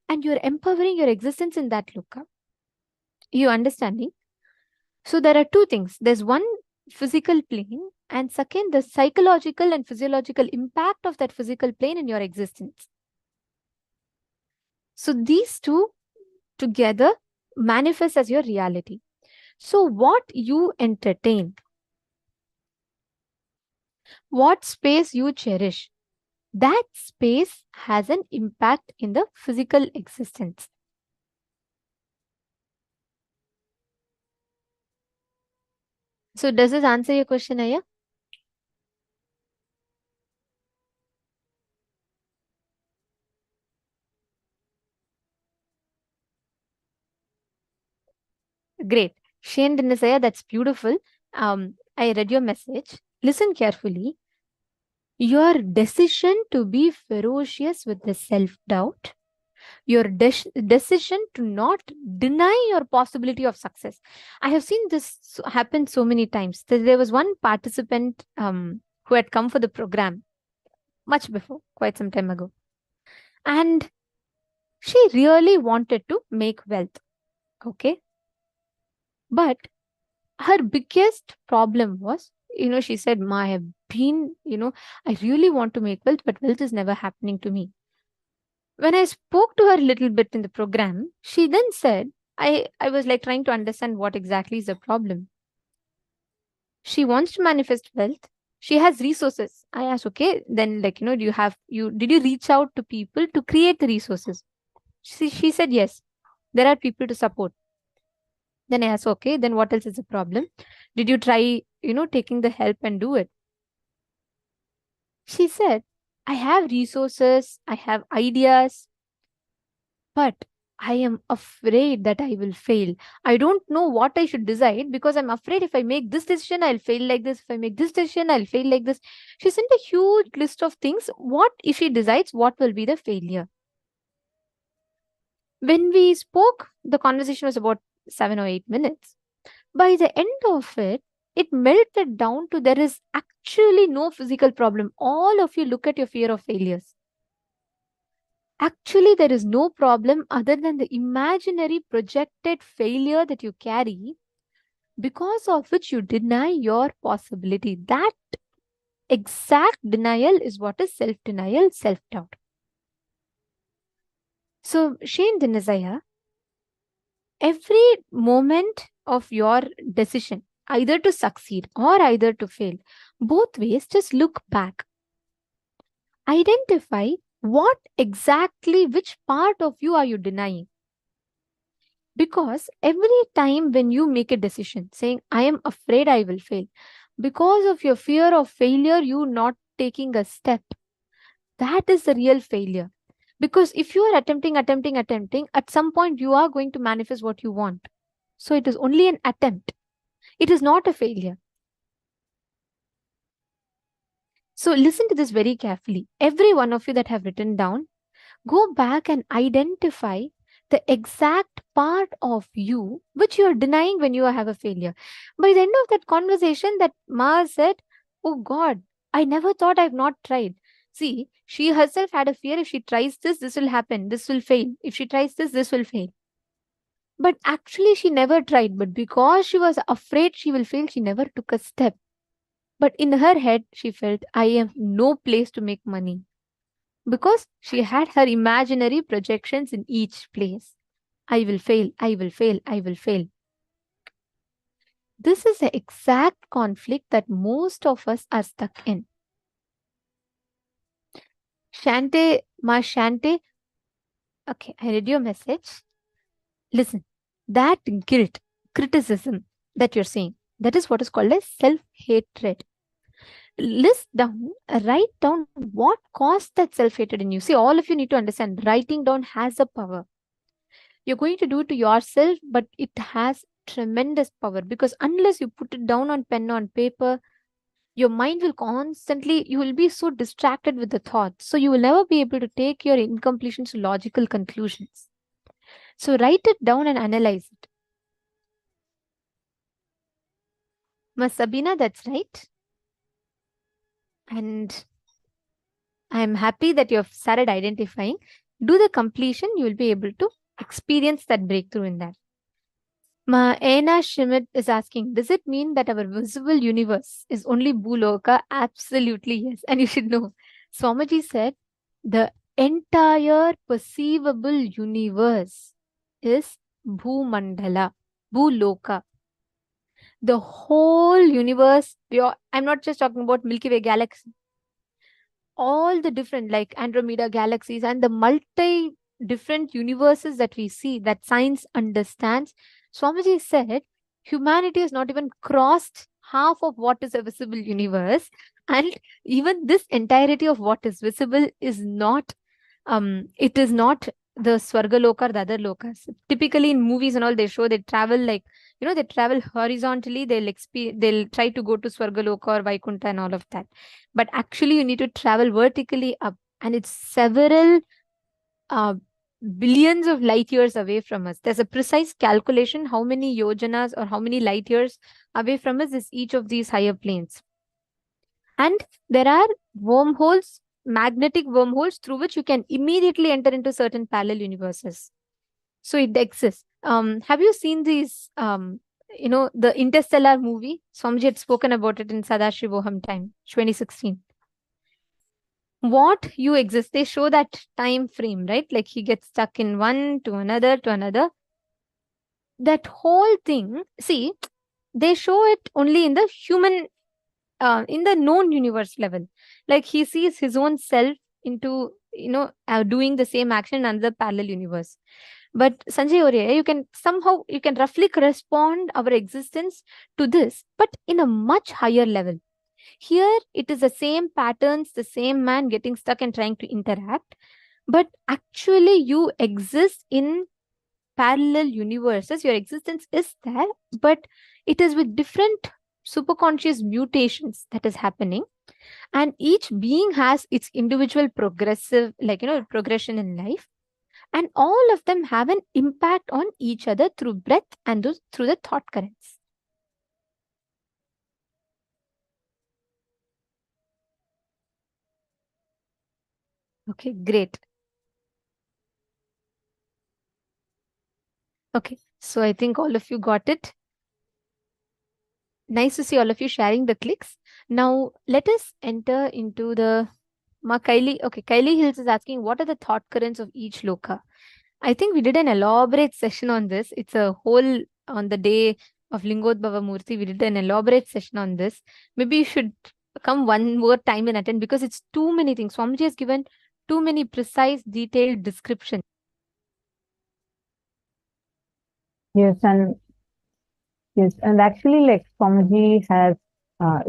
And you're empowering your existence in that Loka. You understanding? So there are two things. There's one physical plane, and second, the psychological and physiological impact of that physical plane in your existence. So these two together manifest as your reality. So what you entertain, what space you cherish, that space has an impact in the physical existence. So does this answer your question, Aya? Great. Shane Dinesaya, that's beautiful. I read your message. Listen carefully. Your decision to be ferocious with the self-doubt, your decision to not deny your possibility of success. I have seen this happen so many times. There was one participant who had come for the program much before, quite some time ago. And she really wanted to make wealth. Okay. But her biggest problem was, she said, Ma, I have been, I really want to make wealth, but wealth is never happening to me. When I spoke to her a little bit in the program, she then said, I was like trying to understand what exactly is the problem. She wants to manifest wealth. She has resources. I asked, okay, then did you reach out to people to create the resources? She said, yes, there are people to support. Then I asked, okay, then what else is the problem? Did you try, taking the help and do it? She said, I have resources, I have ideas, but I am afraid that I will fail. I don't know what I should decide because I'm afraid if I make this decision, I'll fail like this. If I make this decision, I'll fail like this. She sent a huge list of things. What if she decides what will be the failure? When we spoke, the conversation was about 7 or 8 minutes. By the end of it, it melted down to there is actually no physical problem. All of you look at your fear of failures. Actually, there is no problem other than the imaginary projected failure that you carry, because of which you deny your possibility. That exact denial is what is self-denial, self-doubt. So, Shane Dinazaya, every moment of your decision, either to succeed or either to fail, both ways, just look back. Identify what exactly, which part of you are you denying? Because every time when you make a decision saying, I am afraid I will fail, because of your fear of failure, you not taking a step, that is the real failure. Because if you are attempting, at some point you are going to manifest what you want. So it is only an attempt. It is not a failure. So listen to this very carefully. Every one of you that have written down, go back and identify the exact part of you which you are denying when you have a failure. By the end of that conversation, that Ma said, oh God, I never thought, I've not tried. See, she herself had a fear, if she tries this, this will happen, this will fail. If she tries this, this will fail. But actually she never tried. But because she was afraid she will fail, she never took a step. But in her head, she felt, I have no place to make money. Because she had her imaginary projections in each place. I will fail, I will fail, I will fail. This is the exact conflict that most of us are stuck in. Shante, Ma Shante, okay, I read your message. Listen, that guilt, criticism that you're saying, that is what is called as self-hatred. List down, write down what caused that self-hatred in you. See, all of you need to understand, writing down has a power. You're going to do it to yourself, but it has tremendous power, because unless you put it down on pen, on paper, your mind will constantly, you will be so distracted with the thoughts. So you will never be able to take your incompletions to logical conclusions. So write it down and analyze it. Mas Sabina, that's right. And I'm happy that you have started identifying. Do the completion, you will be able to experience that breakthrough in that. Anna Schmidt is asking, does it mean that our visible universe is only Bhuloka? Absolutely, yes. And you should know, Swamiji said, the entire perceivable universe is Bhumandala, Bhuloka. The whole universe, I'm not just talking about Milky Way galaxy. All the different, like Andromeda galaxies and the multi different universes that we see, that science understands. Swamiji said, humanity has not even crossed half of what is a visible universe, and even this entirety of what is visible is not it is not the Swarga Loka or the other lokas. Typically in movies and all, they show they travel like, they travel horizontally, they'll try to go to Swarga Loka or Vaikunta and all of that. But actually you need to travel vertically up, and it's several billions of light years away from us. There's a precise calculation how many yojanas or how many light years away from us is each of these higher planes. And there are wormholes, magnetic wormholes, through which you can immediately enter into certain parallel universes. So it exists. Have you seen these, the Interstellar movie? Swamiji had spoken about it in Sadashivoham time, 2016. What you exist, they show that time frame, right? Like he gets stuck in one to another to another. That whole thing, see, they show it only in the human, in the known universe level. Like he sees his own self into, doing the same action in another parallel universe. But Sanjay Ore, you can roughly correspond our existence to this, but in a much higher level. Here, it is the same patterns, the same man getting stuck and trying to interact, but actually you exist in parallel universes. Your existence is there, but it is with different superconscious mutations that is happening. And each being has its individual progression in life. And all of them have an impact on each other through breath and through the thought currents. Okay, great. Okay, so I think all of you got it. Nice to see all of you sharing the clicks. Now, let us enter into the Kylie. Okay, Kylie Hills is asking, what are the thought currents of each loka? I think we did an elaborate session on this. It's a whole, on the day of Lingodbhava Murti, we did an elaborate session on this. Maybe you should come one more time and attend, because it's too many things. Swamiji has given too many precise, detailed descriptions. Yes, and actually, like Swamiji has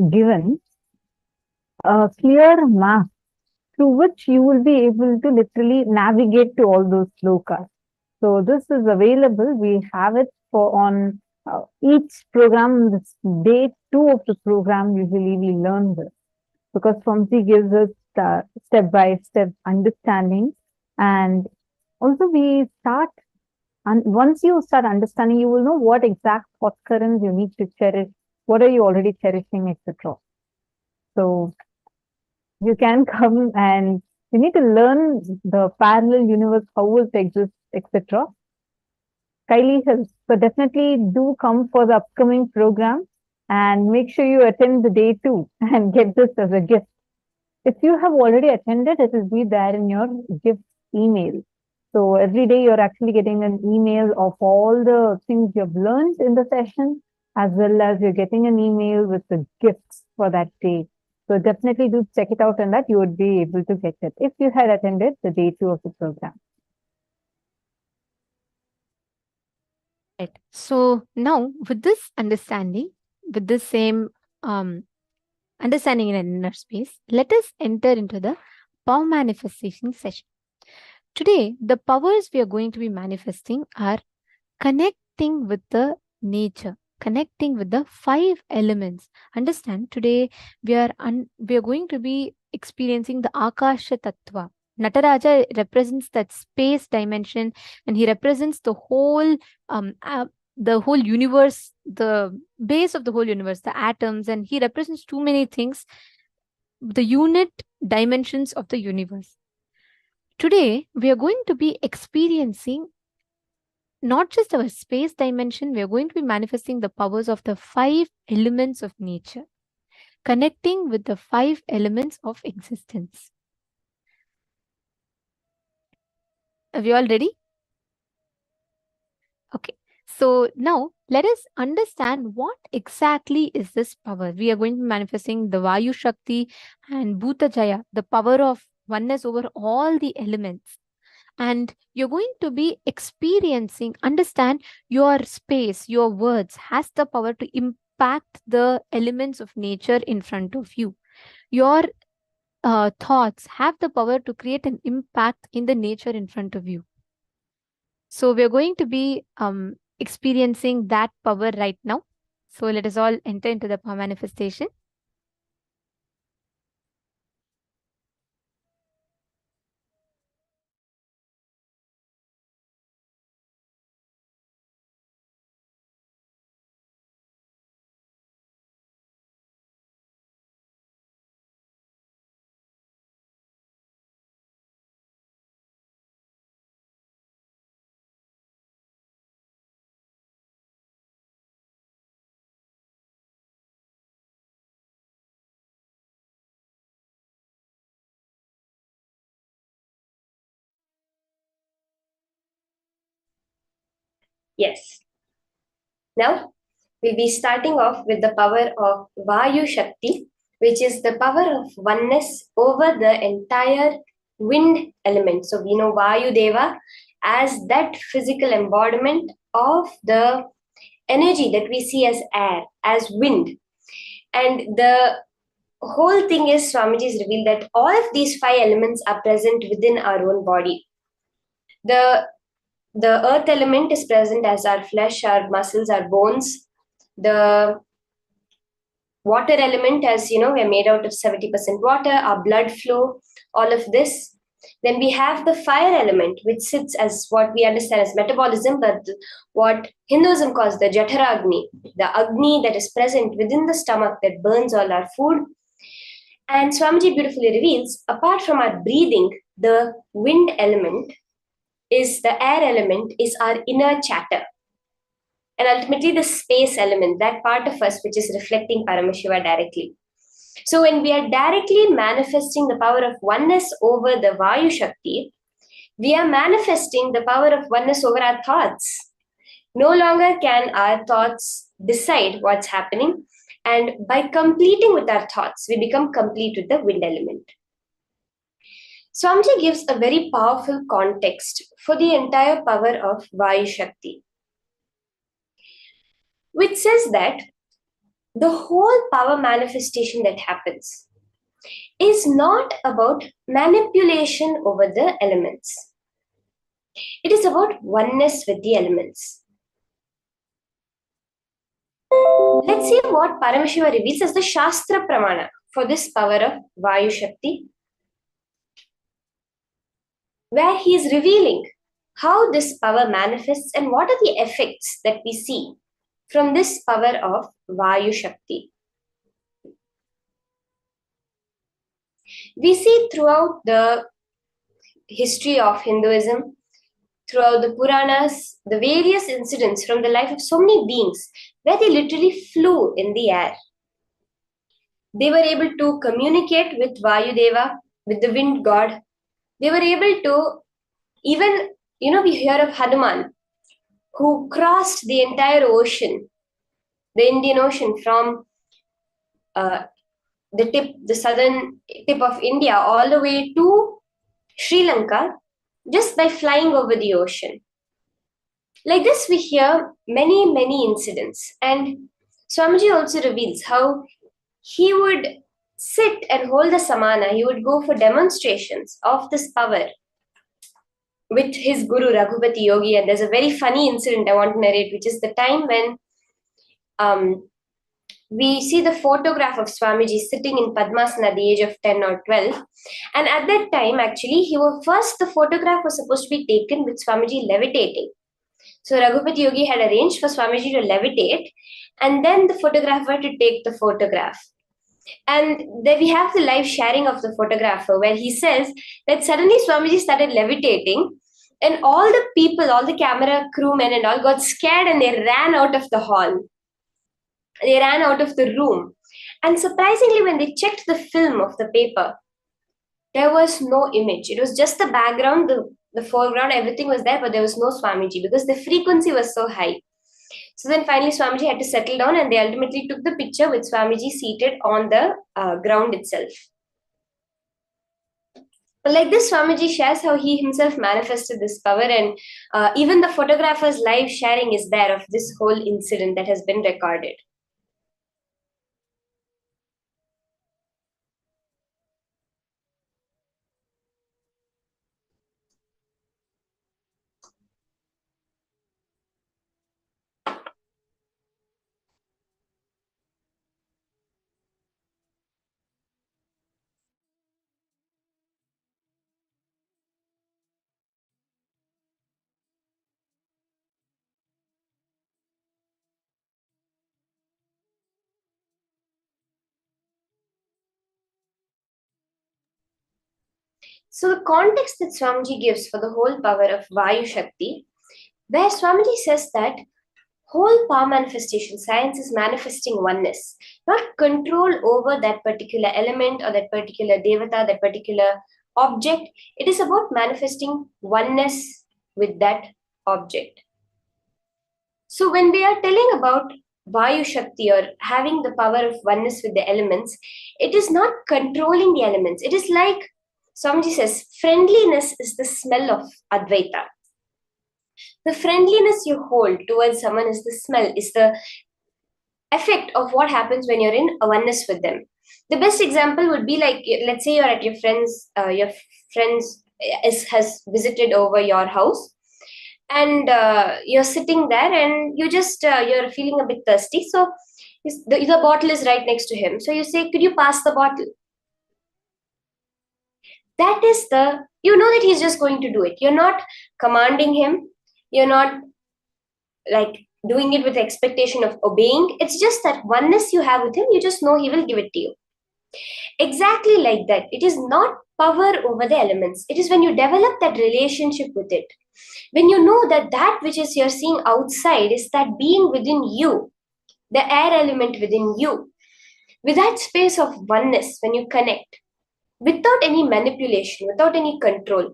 given a clear map through which you will be able to literally navigate to all those lokas. So this is available. We have it on each program. This day 2 of the program, usually we learn this, because Swamiji gives us step-by-step understanding. And also we start, and once you start understanding, you will know what exact thought currents you need to cherish, what are you already cherishing, etc. So you can come and you need to learn the parallel universe, how it exists, etc. Kylie says, so definitely do come for the upcoming program and make sure you attend the day 2 and get this as a gift. If you have already attended, it will be there in your gift email. So every day you're actually getting an email of all the things you've learned in the session, as well as you're getting an email with the gifts for that day. So definitely do check it out, and that you would be able to get it if you had attended the day 2 of the program. Right. So now with this understanding, with this same understanding in an inner space, let us enter into the power manifestation session. Today, the powers we are going to be manifesting are connecting with the nature, connecting with the 5 elements. Understand, today we are going to be experiencing the Akasha Tattva. Nataraja represents that space dimension, and he represents the whole universe, the base of the whole universe, the atoms, and he represents too many things, the unit dimensions of the universe. Today, we are going to be experiencing not just our space dimension, we are going to be manifesting the powers of the 5 elements of nature, connecting with the 5 elements of existence. Are we all ready? Okay. So now let us understand what exactly is this power. We are going to be manifesting the Vayu Shakti and Bhuta Jaya, the power of oneness over all the elements. And you're going to be experiencing, understand your space, your words has the power to impact the elements of nature in front of you. Your thoughts have the power to create an impact in the nature in front of you. So we're going to be experiencing that power right now. So let us all enter into the power manifestation. Yes. Now, we'll be starting off with the power of Vayu Shakti, which is the power of oneness over the entire wind element. So we know Vayu Deva as that physical embodiment of the energy that we see as air, as wind. And the whole thing is Swamiji's revealed that all of these 5 elements are present within our own body. The earth element is present as our flesh, our muscles, our bones. The water element, as you know, we're made out of 70% water, our blood flow, all of this. Then we have the fire element, which sits as what we understand as metabolism, but what Hinduism calls the Jataragni, the Agni that is present within the stomach that burns all our food. And Swamiji beautifully reveals, apart from our breathing, the wind element is the air element, is our inner chatter. And ultimately the space element, that part of us which is reflecting Paramashiva directly. So when we are directly manifesting the power of oneness over the Vayu Shakti, we are manifesting the power of oneness over our thoughts. No longer can our thoughts decide what's happening. And by completing with our thoughts, we become complete with the wind element. Swamiji gives a very powerful context for the entire power of Vayu Shakti, which says that the whole power manifestation that happens is not about manipulation over the elements. It is about oneness with the elements. Let's see what Paramashiva reveals as the Shastra Pramana for this power of Vayu Shakti, where he is revealing how this power manifests and what are the effects that we see from this power of Vayu Shakti. We see throughout the history of Hinduism, throughout the Puranas, the various incidents from the life of so many beings where they literally flew in the air. They were able to communicate with Vayu Deva, with the wind god. They were able to even, we hear of Hanuman, who crossed the entire ocean, the Indian Ocean, from the southern tip of India all the way to Sri Lanka just by flying over the ocean. Like this, we hear many, many incidents. And Swamiji also reveals how he would sit and hold the samana. He would go for demonstrations of this power with his guru Raghupati Yogi. And there's a very funny incident I want to narrate, which is the time when we see the photograph of Swamiji sitting in Padmasana at the age of 10 or 12. And at that time, actually, the photograph was supposed to be taken with Swamiji levitating. So Raghupati Yogi had arranged for Swamiji to levitate and then the photographer to take the photograph. And then we have the live sharing of the photographer where he says that suddenly Swamiji started levitating and all the people, all the camera crewmen and all got scared and they ran out of the hall. They ran out of the room. And surprisingly, when they checked the film of the paper, there was no image. It was just the background, the foreground, everything was there, but there was no Swamiji because the frequency was so high. So then finally Swamiji had to settle down and they ultimately took the picture with Swamiji seated on the ground itself. Like this, Swamiji shares how he himself manifested this power and even the photographer's live sharing is there of this whole incident that has been recorded. So the context that Swamiji gives for the whole power of Vayu Shakti, where Swamiji says that whole power manifestation science is manifesting oneness, not control over that particular element or that particular devata, that particular object. It is about manifesting oneness with that object. So when we are telling about Vayu Shakti or having the power of oneness with the elements, it is not controlling the elements. It is like Swamiji says, friendliness is the smell of Advaita. The friendliness you hold towards someone is the smell, is the effect of what happens when you're in a oneness with them. The best example would be like, let's say you're at your friend's has visited over your house, and you're sitting there and you just you're feeling a bit thirsty, so the bottle is right next to him, so you say, could you pass the bottle? That is you know that he's just going to do it. You're not commanding him, you're not like doing it with expectation of obeying. It's just that oneness you have with him, you just know he will give it to you. Exactly like that. It is not power over the elements. It is when you develop that relationship with it, when you know that that which is you're seeing outside is that being within you, the air element within you, with that space of oneness, when you connect without any manipulation, without any control.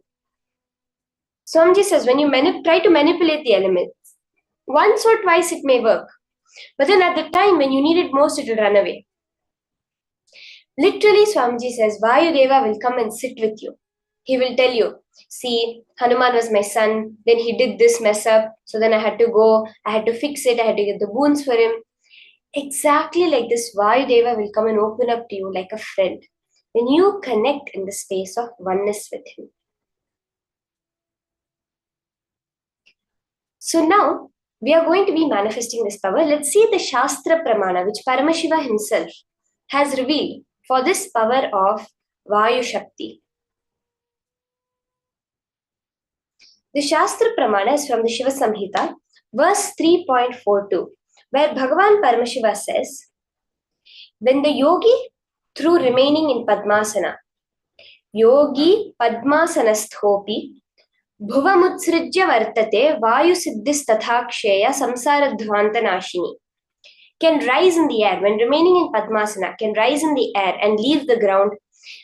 Swamiji says, when you try to manipulate the elements, once or twice it may work, but then at the time when you need it most, it will run away. Literally, Swamiji says, Vayudeva will come and sit with you. He will tell you, see, Hanuman was my son, then he did this mess up, so then I had to go, I had to fix it, I had to get the boons for him. Exactly like this, Vayudeva will come and open up to you like a friend when you connect in the space of oneness with him. So now, we are going to be manifesting this power. Let's see the Shastra Pramana, which Paramashiva himself has revealed for this power of Vayu Shakti. The Shastra Pramana is from the Shiva Samhita, verse 3.42, where Bhagavan Paramashiva says, when the yogi, through remaining in Padmasana, yogi Padmasanasthopi, Bhuvamutsrijya vartate Vayu Siddhis Tathaksheya Samsara Dhvanta Nashini, can rise in the air, when remaining in Padmasana, can rise in the air and leave the ground,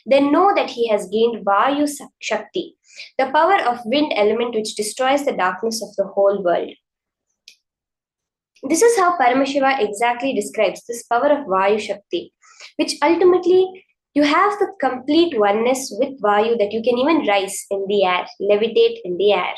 then know that he has gained Vayu Shakti, the power of wind element which destroys the darkness of the whole world. This is how Paramashiva exactly describes this power of Vayu Shakti, which ultimately you have the complete oneness with Vayu that you can even rise in the air, levitate in the air.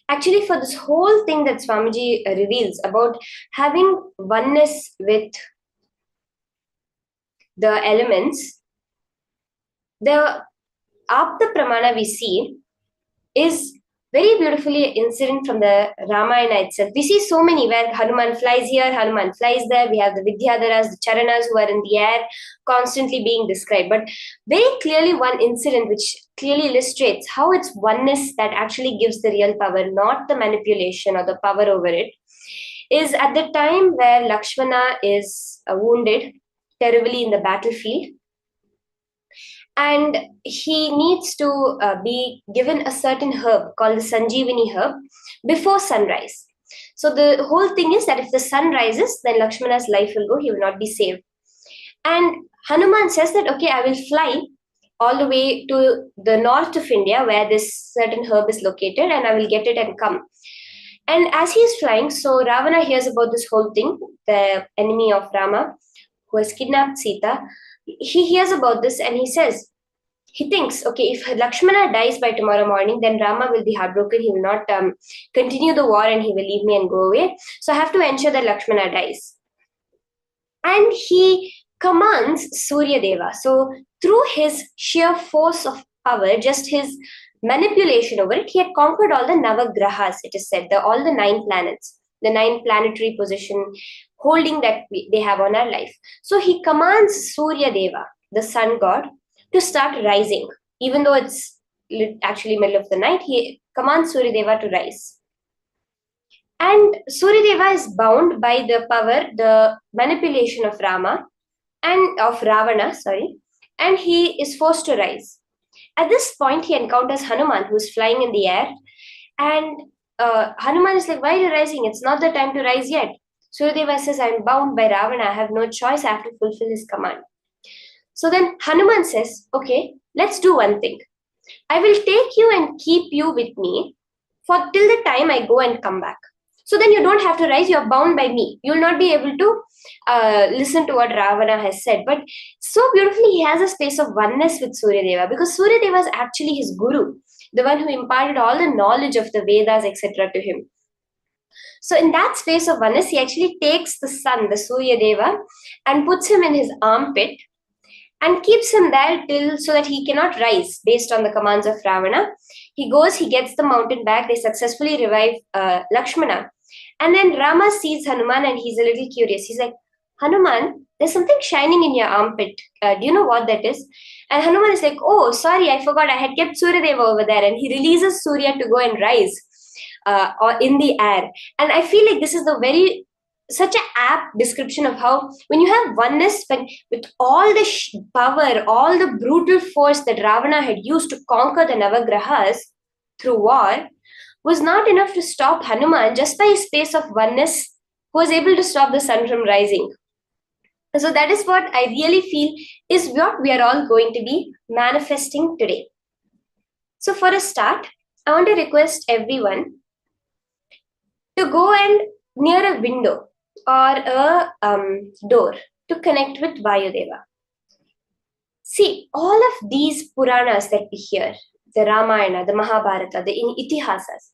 Actually, for this whole thing that Swamiji reveals about having oneness with the elements, the Apta Pramana we see is very beautifully incident from the Ramayana itself. We see so many where Hanuman flies here, Hanuman flies there. We have the Vidyadharas, the Charanas who are in the air constantly being described. But very clearly one incident which clearly illustrates how it's oneness that actually gives the real power, not the manipulation or the power over it, is at the time where Lakshmana is wounded terribly in the battlefield. And he needs to be given a certain herb called the Sanjeevani herb before sunrise. So the whole thing is that if the sun rises, then Lakshmana's life will go, he will not be saved. And Hanuman says that, okay, I will fly all the way to the north of India where this certain herb is located and I will get it and come. And as he is flying, so Ravana hears about this whole thing, the enemy of Rama who has kidnapped Sita. He hears about this and he thinks, okay, if Lakshmana dies by tomorrow morning, then Rama will be heartbroken. He will not continue the war and he will leave me and go away. So I have to ensure that Lakshmana dies. And he commands Surya Deva. So through his sheer force of power, just his manipulation over it, he had conquered all the Navagrahas, it is said, all the 9 planets, the 9 planetary position holding that they have on our life. So he commands Surya Deva, the sun god, to start rising. Even though it's actually middle of the night, he commands Surya Deva to rise. And Suryadeva is bound by the power, the manipulation of Rama and of Ravana, and he is forced to rise. At this point, he encounters Hanuman, who is flying in the air, and Hanuman is like, "Why are you rising? It's not the time to rise yet." Suryadeva says, "I'm bound by Ravana. I have no choice. I have to fulfill his command." So then Hanuman says, "Okay, let's do one thing. I will take you and keep you with me for till the time I go and come back. So then you don't have to rise. You're bound by me. You'll not be able to listen to what Ravana has said." But so beautifully, he has a space of oneness with Suryadeva, because Suryadeva is actually his guru, the one who imparted all the knowledge of the Vedas, etc. to him. So in that space of oneness, he actually takes the sun, the Suryadeva, and puts him in his armpit and keeps him there till so that he cannot rise based on the commands of Ravana. He goes, he gets the mountain back, they successfully revive Lakshmana. And then Rama sees Hanuman and he's a little curious. He's like, "Hanuman, there's something shining in your armpit. Do you know what that is?" And Hanuman is like, "Oh, sorry, I forgot. I had kept Suryadeva over there." And he releases Surya to go and rise or in the air. And I feel like this is the such an apt description of how when you have oneness, when with all the power, all the brutal force that Ravana had used to conquer the Navagrahas through war, was not enough to stop Hanuman. Just by a space of oneness, who was able to stop the sun from rising. So that is what I really feel is what we are all going to be manifesting today. So for a start, I want to request everyone to go and near a window or a door to connect with Vayudeva. See, all of these Puranas that we hear, the Ramayana, the Mahabharata, the Itihasas,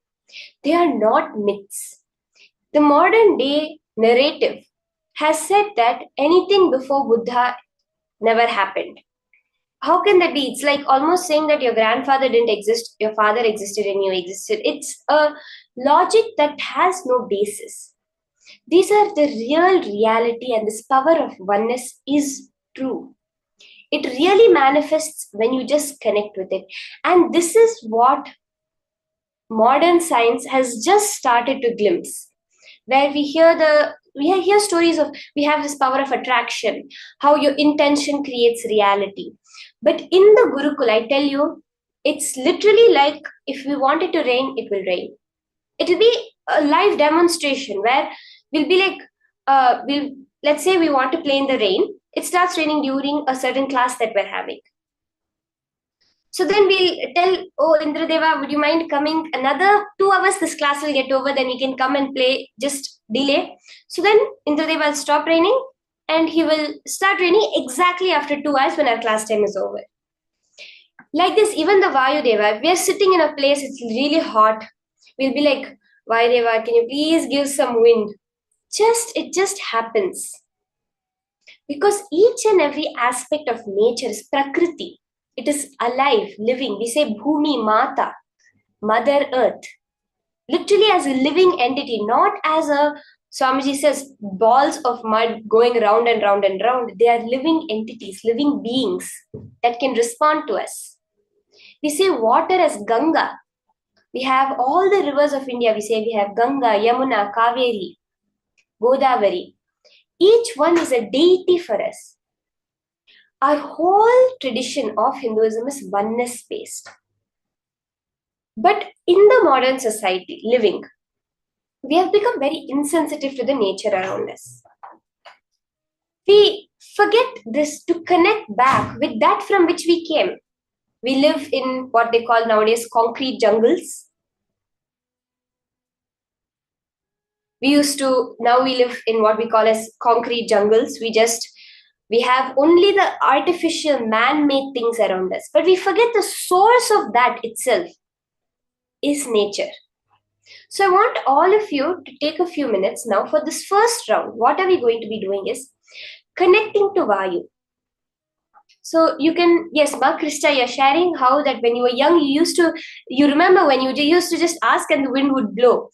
they are not myths. The modern day narrative has said that anything before Buddha never happened. How can that be? It's like almost saying that your grandfather didn't exist, your father existed and you existed. It's a logic that has no basis. These are the real reality, and this power of oneness is true. It really manifests when you just connect with it. And this is what modern science has just started to glimpse, where we hear stories of, we have this power of attraction, how your intention creates reality. But in the Gurukul, I tell you, it's literally like if we want it to rain, it will rain. It will be a live demonstration where we'll be like, let's say we want to play in the rain. It starts raining during a certain class that we're having. So then we'll tell, "Oh, Indradeva, would you mind coming? Another 2 hours, this class will get over, then we can come and play, just delay." So then Indradeva will stop raining and he will start raining exactly after 2 hours when our class time is over. Like this, even the Vayudeva, if we are sitting in a place, it's really hot, we'll be like, "Vayudeva, can you please give some wind?" It just happens. Because each and every aspect of nature is Prakriti. It is alive, living. We say Bhumi Mata, Mother Earth. Literally as a living entity, not as a, Swamiji says, balls of mud going round and round and round. They are living entities, living beings that can respond to us. We say water as Ganga. We have all the rivers of India. We say we have Ganga, Yamuna, Kaveri, Godavari. Each one is a deity for us. Our whole tradition of Hinduism is oneness based. But in the modern society, living, we have become very insensitive to the nature around us. We forget this to connect back with that from which we came. We live in what they call nowadays concrete jungles. Now we live in what we call as concrete jungles. We have only the artificial man-made things around us, but we forget the source of that itself is nature. So I want all of you to take a few minutes now for this first round. What are we going to be doing is connecting to Vayu. So you can, yes, Ma Krista, you're sharing how that when you were young, you remember when you used to just ask and the wind would blow.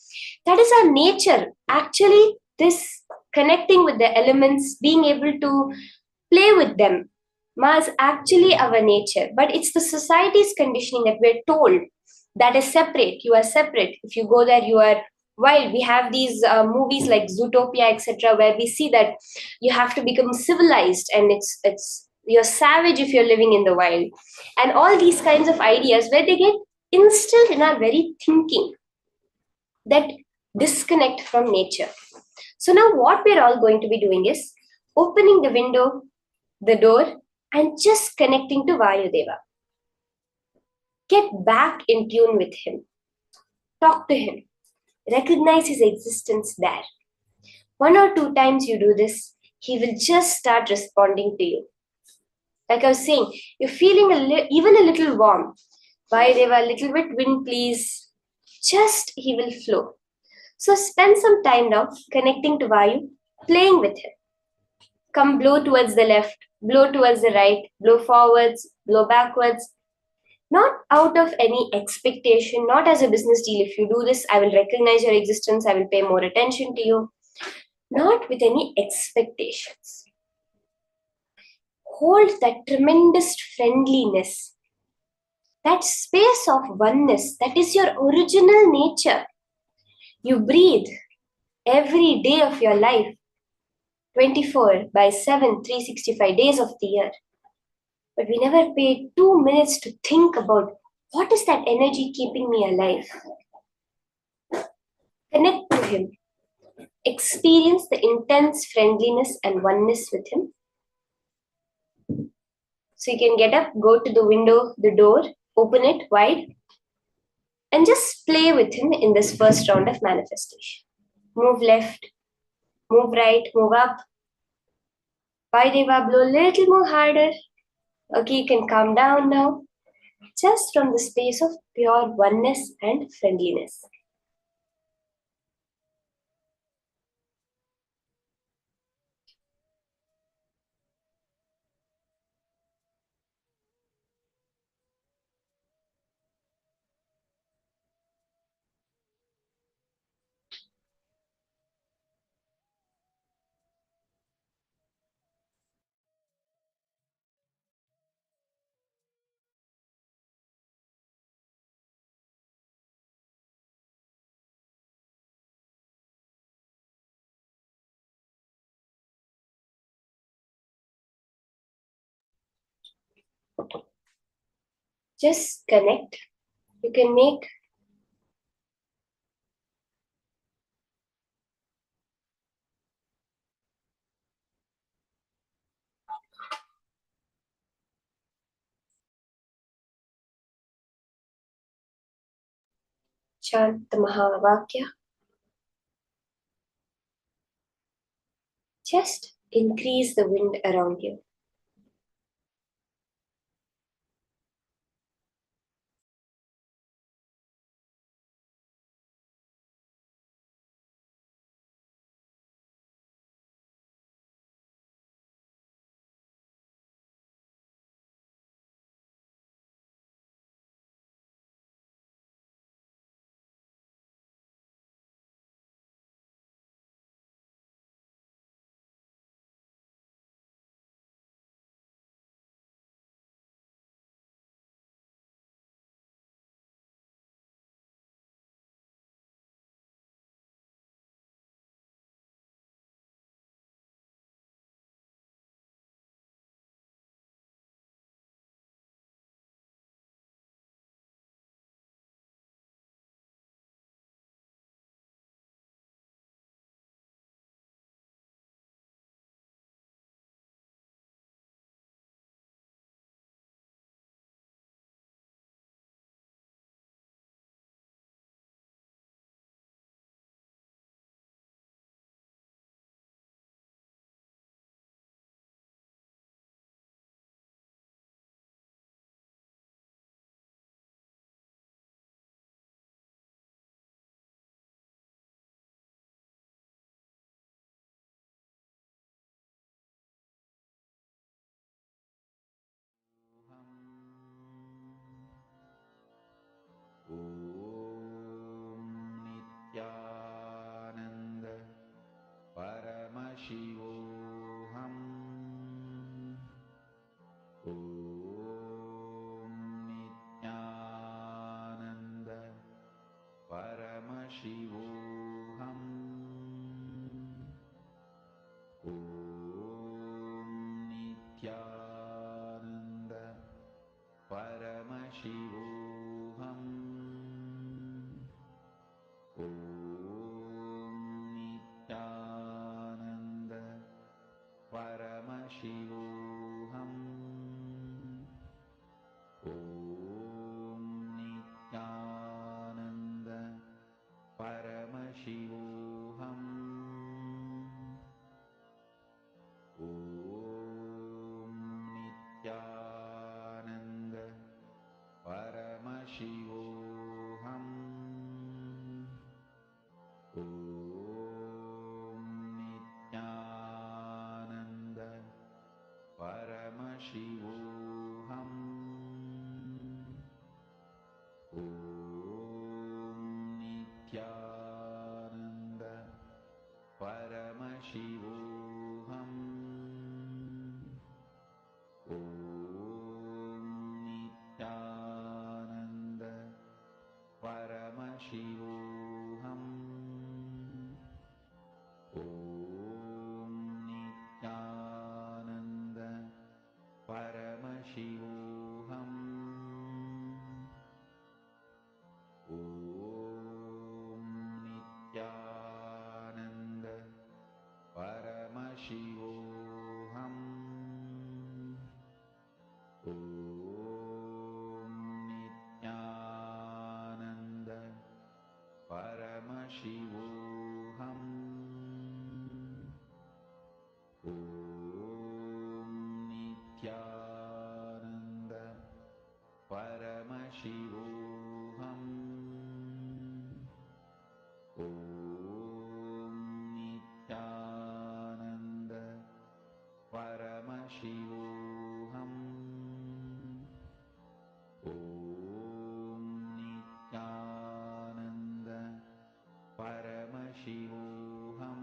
That is our nature. Actually, this connecting with the elements, being able to play with them, Ma, is actually our nature. But it's the society's conditioning that we're told that is separate. You are separate. If you go there, you are While we have these movies like Zootopia, etc., where we see that you have to become civilized, and it's you're savage if you're living in the wild, and all these kinds of ideas where they get instilled in our very thinking, that disconnect from nature. So now what we're all going to be doing is opening the window, the door, and just connecting to Vayudeva. Get back in tune with him. Talk to him. Recognize his existence there. 1 or 2 times you do this, he will just start responding to you. Like I was saying, you're feeling even a little warm. Vayudeva, a little bit wind, please. Just he will flow. So spend some time now connecting to Vayu, playing with him. Come, blow towards the left, blow towards the right, blow forwards, blow backwards. Not out of any expectation, not as a business deal. If you do this, I will recognize your existence, I will pay more attention to you. Not with any expectations. Hold that tremendous friendliness, that space of oneness, that is your original nature. You breathe every day of your life, 24/7, 365 days of the year. But we never pay 2 minutes to think about what is that energy keeping me alive. Connect to him. Experience the intense friendliness and oneness with him. So you can get up, go to the window, the door, open it wide, and just play with him in this first round of manifestation. Move left, move right, move up. Vaideva, blow a little more harder. Okay, you can calm down now. Just from the space of pure oneness and friendliness. Just connect. You can make chant the Mahavakya. Just increase the wind around you. Paramashivoham. Om Nithyananda Paramashivoham. Om Nithyananda Paramashivoham. Om Nithyananda Paramashivoham. Om Nithyananda Paramashivoham. Om Nithyananda Paramashivoham. Om Nithyananda Paramashivoham. Om Nithyananda Paramashivoham. Om Nithyananda Paramashivoham. Om Nithyananda Paramashivoham. Om Nithyananda Paramashivoham. Om Nithyananda Paramashivoham.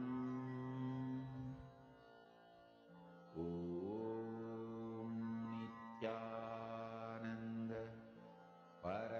Om Nithyananda Paramashivoham.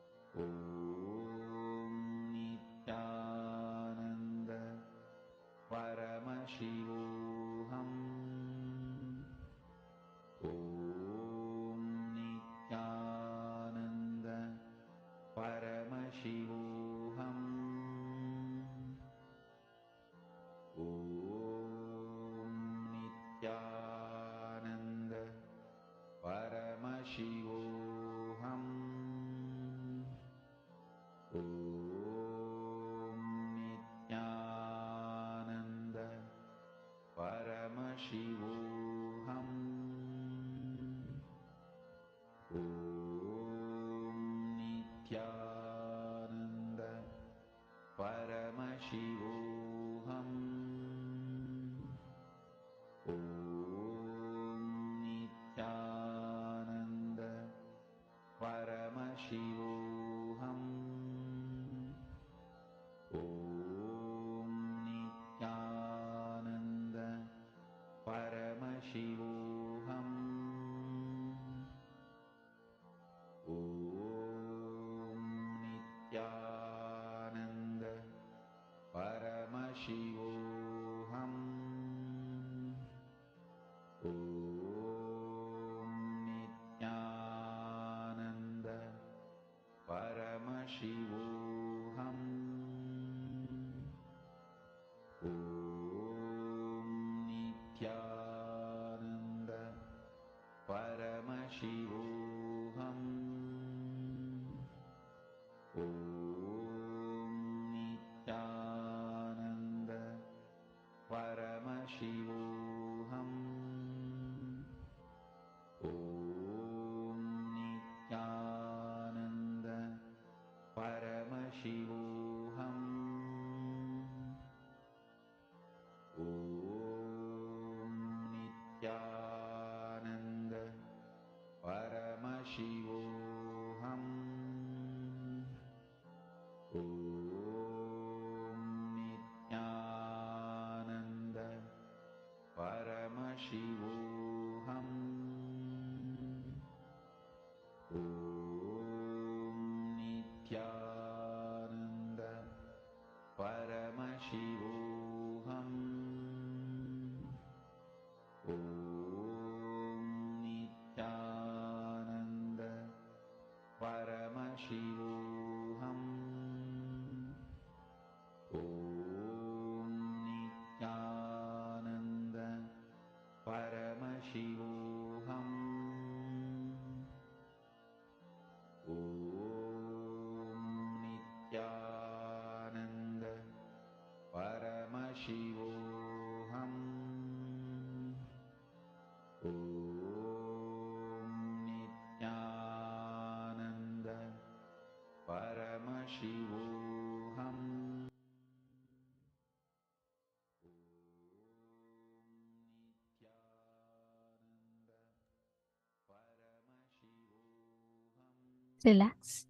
Relax.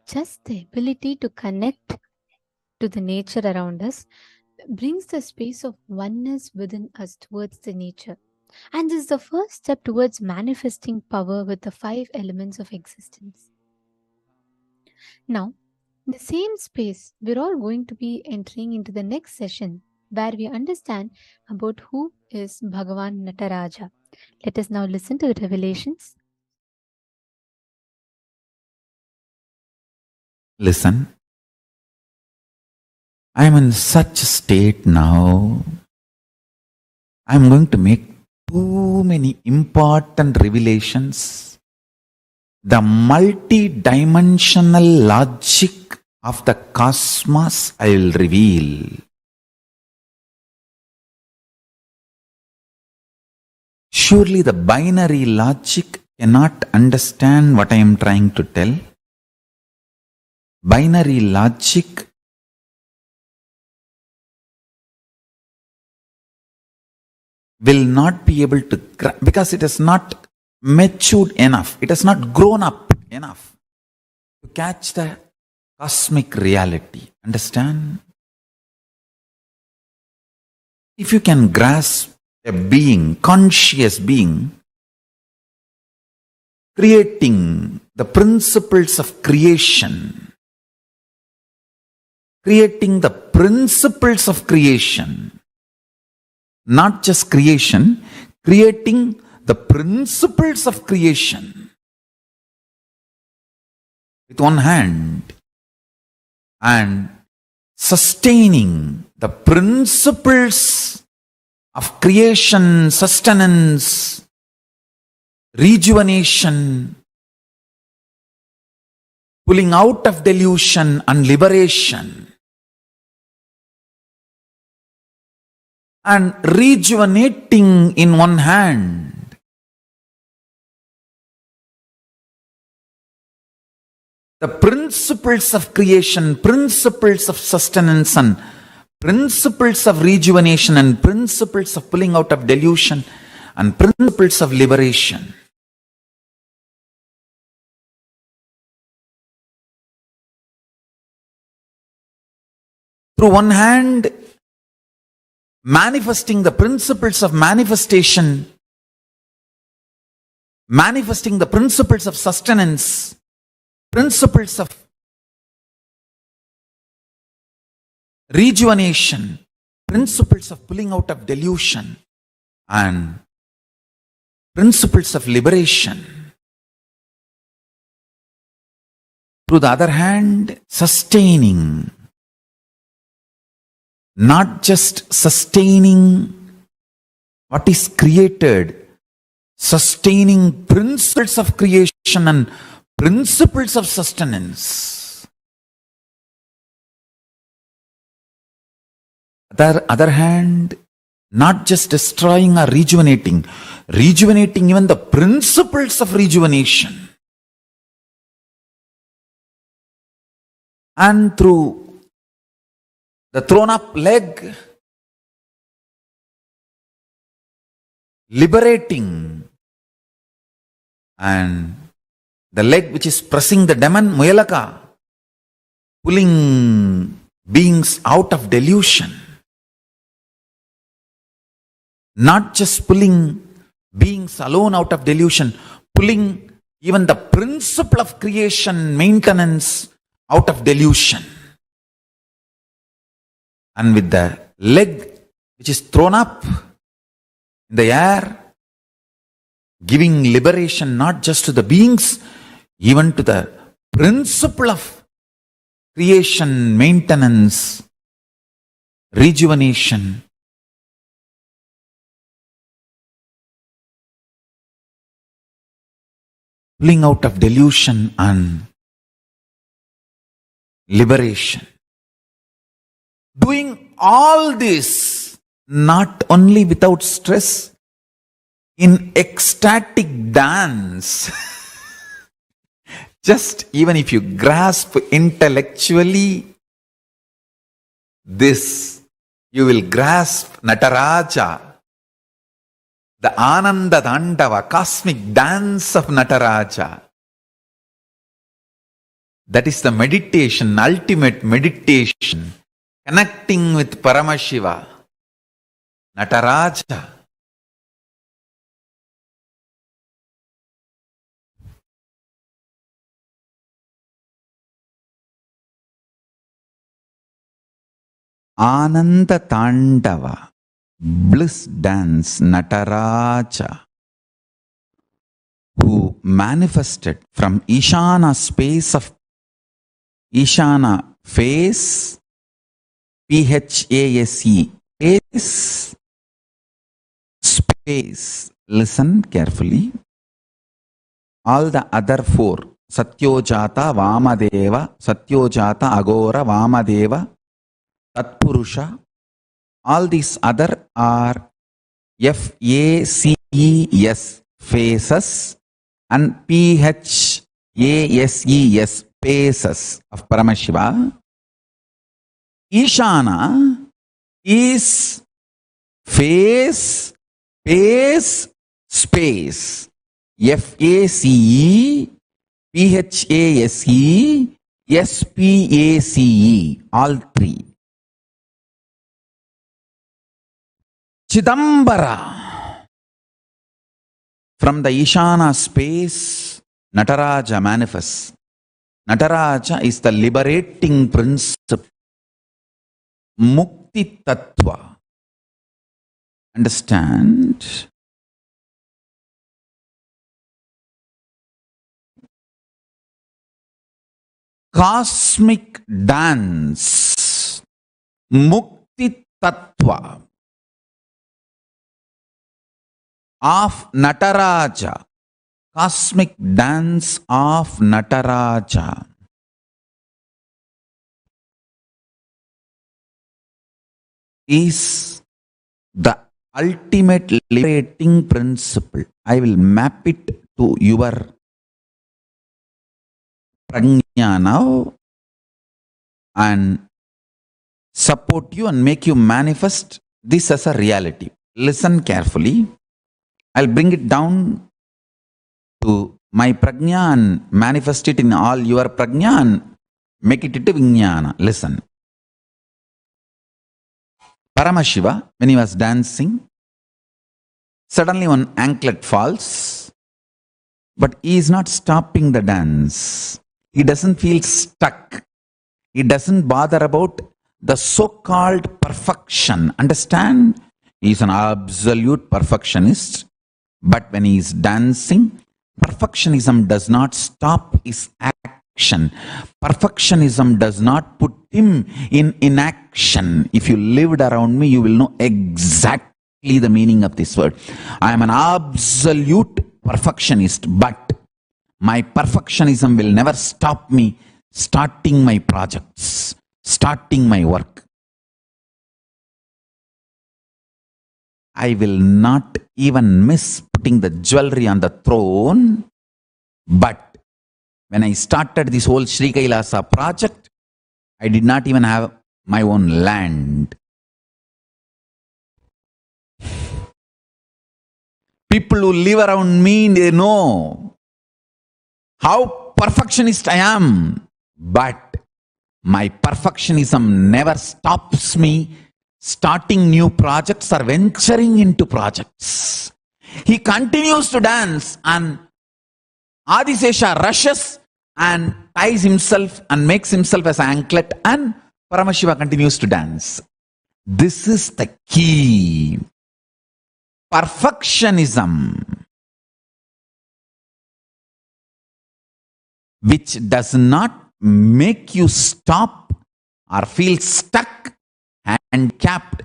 Just the ability to connect to the nature around us brings the space of oneness within us towards the nature. And this is the first step towards manifesting power with the 5 elements of existence. Now, in the same space, we're all going to be entering into the next session where we understand about who is Bhagavan Nataraja. Let us now listen to the revelations. Listen, I am in such a state now. I am going to make too many important revelations. The multi-dimensional logic of the cosmos I will reveal. Surely the binary logic cannot understand what I am trying to tell. Binary logic will not be able to, because it is not matured enough, it has not grown up enough to catch the cosmic reality. Understand? If you can grasp a being, conscious being, creating the principles of creation, creating the principles of creation, not just creation, creating the principles of creation with one hand and sustaining the principles of creation, sustenance, rejuvenation, pulling out of delusion and liberation, and rejuvenating in one hand, the principles of creation, principles of sustenance, and principles of rejuvenation, and principles of pulling out of delusion, and principles of liberation. Through one hand, manifesting the principles of manifestation, manifesting the principles of sustenance, principles of rejuvenation, principles of pulling out of delusion, and principles of liberation. Through the other hand, sustaining, not just sustaining what is created, sustaining principles of creation and principles of sustenance. Other hand, not just destroying or rejuvenating even the principles of rejuvenation. And through the thrown up leg, liberating, and the leg which is pressing the demon, Muyalaka, pulling beings out of delusion. Not just pulling beings alone out of delusion, pulling even the principle of creation, maintenance out of delusion. And with the leg which is thrown up in the air, giving liberation not just to the beings, even to the principle of creation, maintenance, rejuvenation. Pulling out of delusion and liberation. Doing all this not only without stress, in ecstatic dance. Just even if you grasp intellectually this, you will grasp Nataraja, the Ananda Dandava, cosmic dance of Nataraja. That is the meditation, ultimate meditation, connecting with Paramashiva, Nataraja. Ananda Tandava, bliss dance, Nataraja, who manifested from Ishana space of Ishana face, Phase, face, space. Listen carefully. All the other four, Satyojata, Vamadeva, Satyojata, Agora, Vamadeva, Tatpurusha, all these other are FACES, faces, and PHASES, spaces of Paramashiva. Ishana is face, space, space. FACE, PHASE, SPACE, all three. Chidambara. From the Ishana space, Nataraja manifests. Nataraja is the liberating principle. Mukti Tattva. Understand? Cosmic dance. Mukti Tattva of Nataraja. Cosmic dance of Nataraja. Is the ultimate liberating principle. I will map it to your prajna now and support you and make you manifest this as a reality. Listen carefully. I'll bring it down to my prajna and manifest it in all your prajna and make it into vijnana. Listen. Paramashiva, when he was dancing, suddenly one anklet falls, but he is not stopping the dance. He doesn't feel stuck. He doesn't bother about the so-called perfection. Understand? He is an absolute perfectionist, but when he is dancing, perfectionism does not stop his action. Perfectionism does not put him in inaction. If you lived around me, you will know exactly exactly the meaning of this word. I am an absolute perfectionist, but my perfectionism will never stop me starting my projects, starting my work. I will not even miss putting the jewelry on the throne, but when I started this whole Sri Kailasa project, I did not even have my own land. People who live around me, they know how perfectionist I am. But my perfectionism never stops me starting new projects or venturing into projects. He continues to dance, and Adisesha rushes and ties himself and makes himself as an anklet, and Paramashiva continues to dance. This is the key. Perfectionism, which does not make you stop or feel stuck and capped,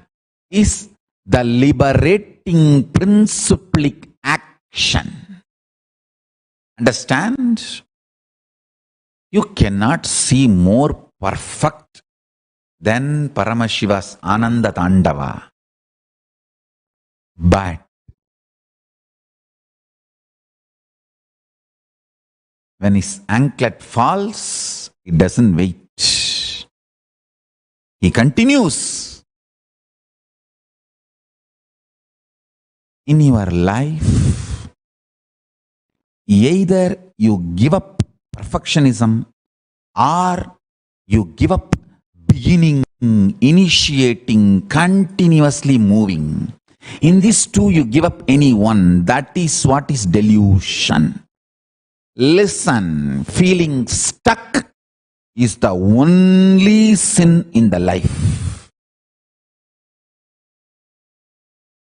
is the liberating principlic action. Understand? You cannot see more perfect than Paramashiva's Ananda Tandava. But when his anklet falls, he doesn't wait. He continues. In your life, either you give up perfectionism or you give up beginning, initiating, continuously moving. In these two, you give up any one. That is what is delusion. Listen, feeling stuck is the only sin in the life.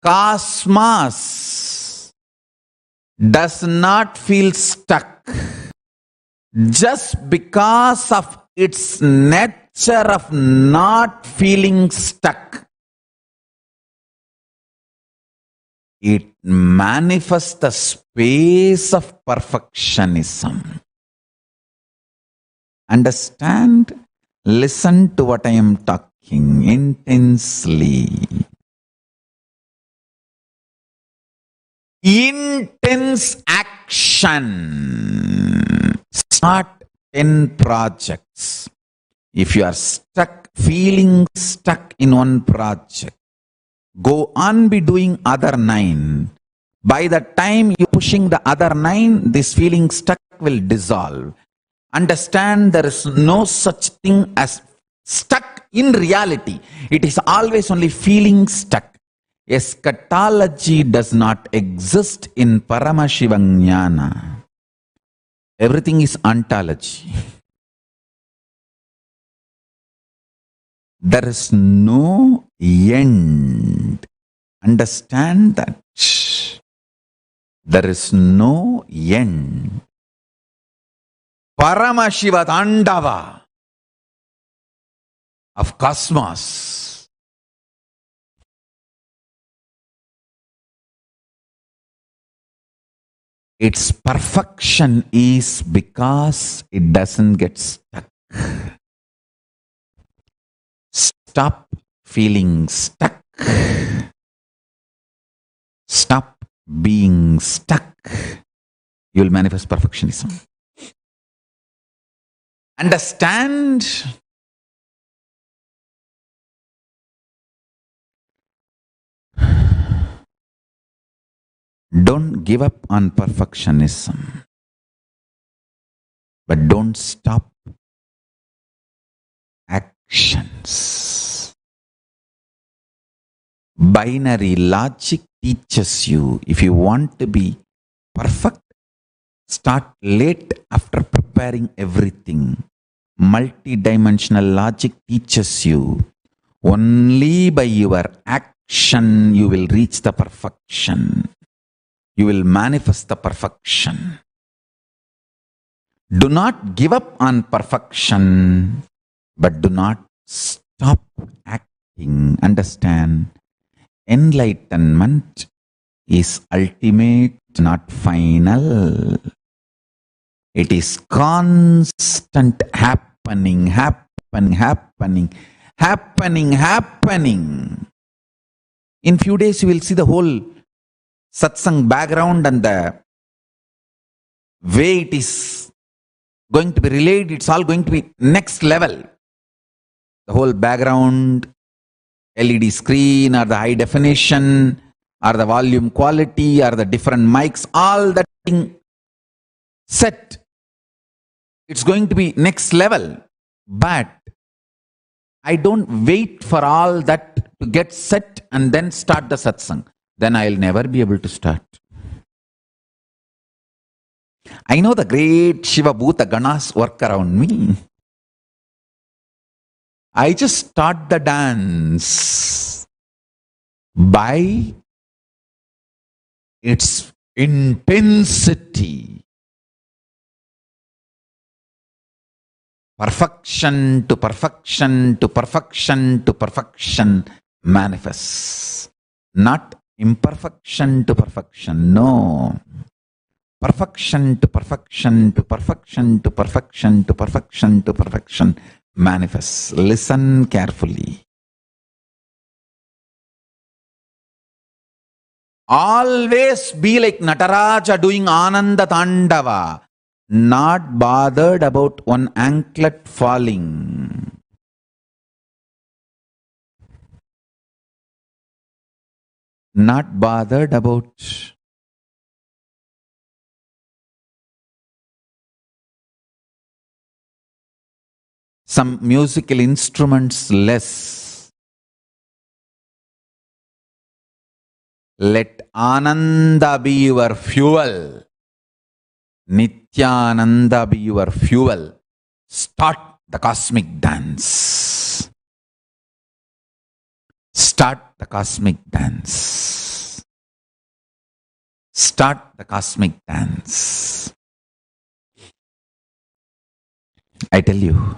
Cosmos does not feel stuck just because of its nature of not feeling stuck. It manifests the space of perfectionism. Understand? Listen to what I am talking intensely. Intense action. Start 10 projects. If you are stuck, feeling stuck in one project, go on be doing other 9. By the time you're pushing the other 9, this feeling stuck will dissolve. Understand, there is no such thing as stuck in reality. It is always only feeling stuck. Eschatology does not exist in Paramashivam Jnana. Everything is ontology. There is no end. Understand that. There is no end. Paramashiva Tandava of cosmos. Its perfection is because it doesn't get stuck. Stop feeling stuck. Stop being stuck. You will manifest perfectionism. Understand? Don't give up on perfectionism, but don't stop actions. Binary logic teaches you, if you want to be perfect, start late after preparing everything. Multidimensional logic teaches you, only by your action you will reach the perfection. You will manifest the perfection. Do not give up on perfection, but do not stop acting. Understand? enlightenment is ultimate, not final. It is constant happening. In few days you will see the whole satsang background and the way it is going to be relayed. It's all going to be next level. The whole background, LED screen or the high definition or the volume quality or the different mics, all that thing set. It's going to be next level. But I don't wait for all that to get set and then start the satsang. Then I'll never be able to start. I know the great Shiva Bhuta Ganas work around me. I just start the dance by its intensity. Perfection to perfection to perfection to perfection manifests. Not imperfection to perfection. No. Perfection to perfection to perfection to perfection to perfection to perfection manifests. Listen carefully. Always be like Nataraja doing Ananda Tandava, not bothered about one anklet falling. Not bothered about some musical instruments less. Let Ananda be your fuel. Nithyananda be your fuel. Start the cosmic dance. Start the cosmic dance. Start the cosmic dance. I tell you,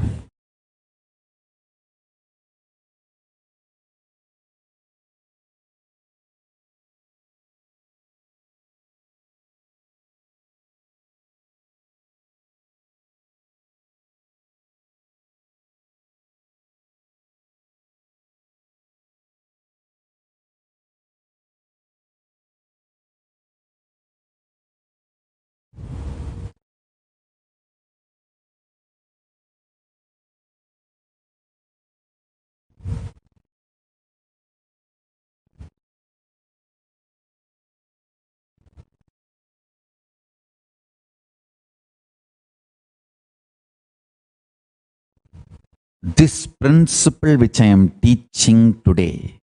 this principle which I am teaching today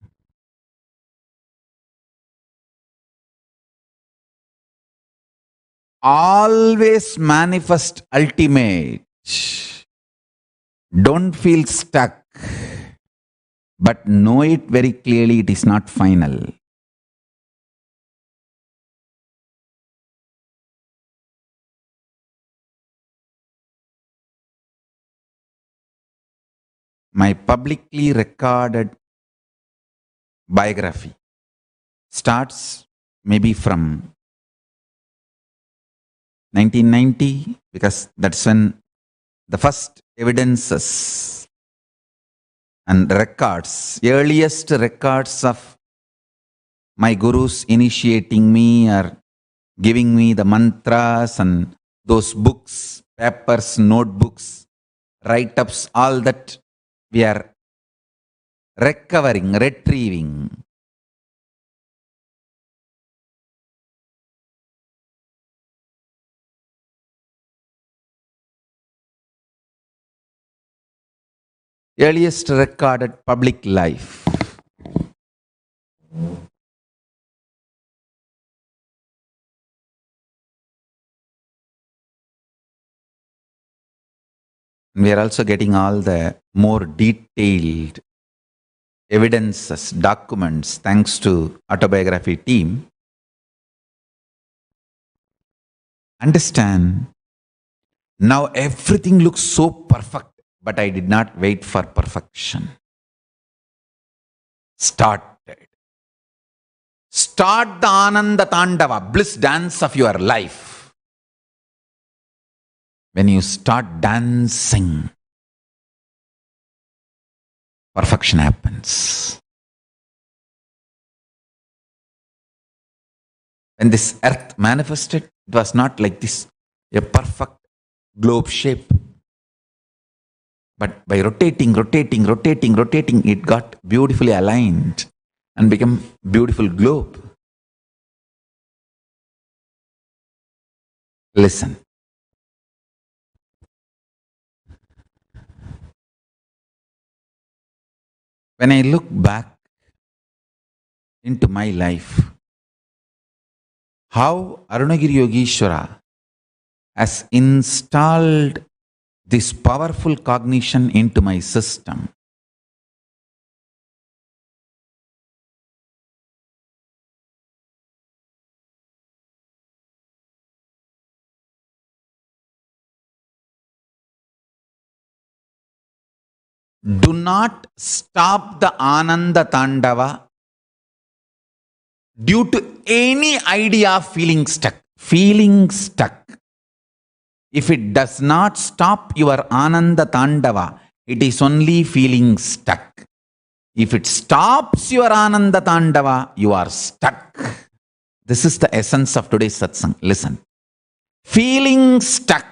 always manifest ultimate. Don't feel stuck, but know it very clearly, it is not final. My publicly recorded biography starts maybe from 1990, because that's when the first evidences and records, earliest records of my gurus initiating me or giving me the mantras and those books, papers, notebooks, write-ups, all that we are recovering, retrieving. Earliest recorded public life. We are also getting all the more detailed evidences, documents, thanks to autobiography team. Understand, now everything looks so perfect, but I did not wait for perfection. Started. Start the Ananda Tandava, bliss dance of your life. When you start dancing, perfection happens. When this earth manifested, it was not like this, a perfect globe shape. But by rotating, it got beautifully aligned and became beautiful globe. Listen. When I look back into my life, how Arunagiri Yogeshwara has installed this powerful cognition into my system. Do not stop the Ananda Tandava due to any idea of feeling stuck. Feeling stuck. If it does not stop your Ananda Tandava, it is only feeling stuck. If it stops your Ananda Tandava, you are stuck. This is the essence of today's satsang. Listen. Feeling stuck.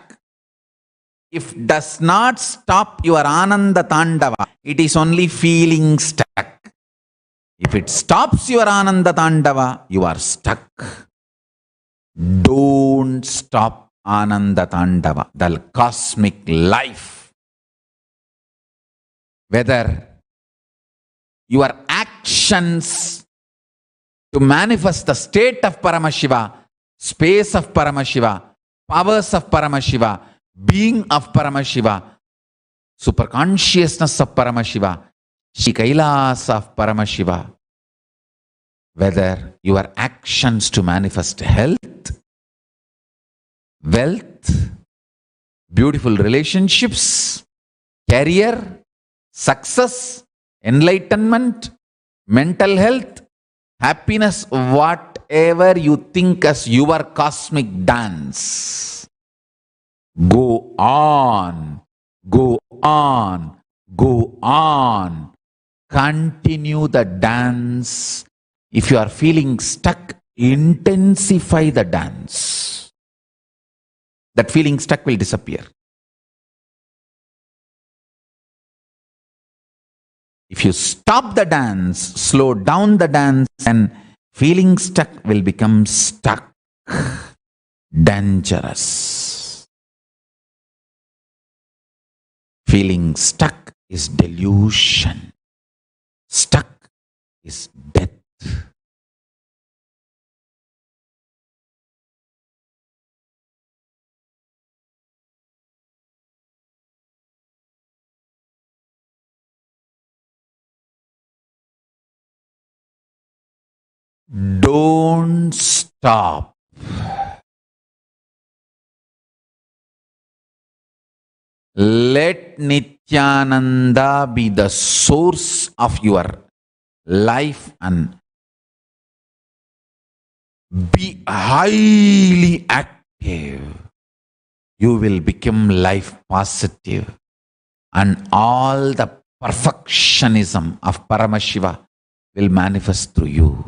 If does not stop your Ananda Tandava, it is only feeling stuck. If it stops your Ananda Tandava, you are stuck. Don't stop Ananda Tandava, the cosmic life. Whether your actions to manifest the state of Paramashiva, space of Paramashiva, powers of Paramashiva, being of Paramashiva, superconsciousness of Paramashiva, Shri Kailas of Paramashiva. Whether your actions to manifest health, wealth, beautiful relationships, career, success, enlightenment, mental health, happiness, whatever you think as your cosmic dance. Go on, go on, go on. Continue the dance. If you are feeling stuck, intensify the dance. That feeling stuck will disappear. If you stop the dance, slow down the dance, and feeling stuck will become stuck. Dangerous. Feeling stuck is delusion. Stuck is death. Don't stop. Let Nithyananda be the source of your life and be highly active. You will become life positive, and all the perfectionism of Paramashiva will manifest through you.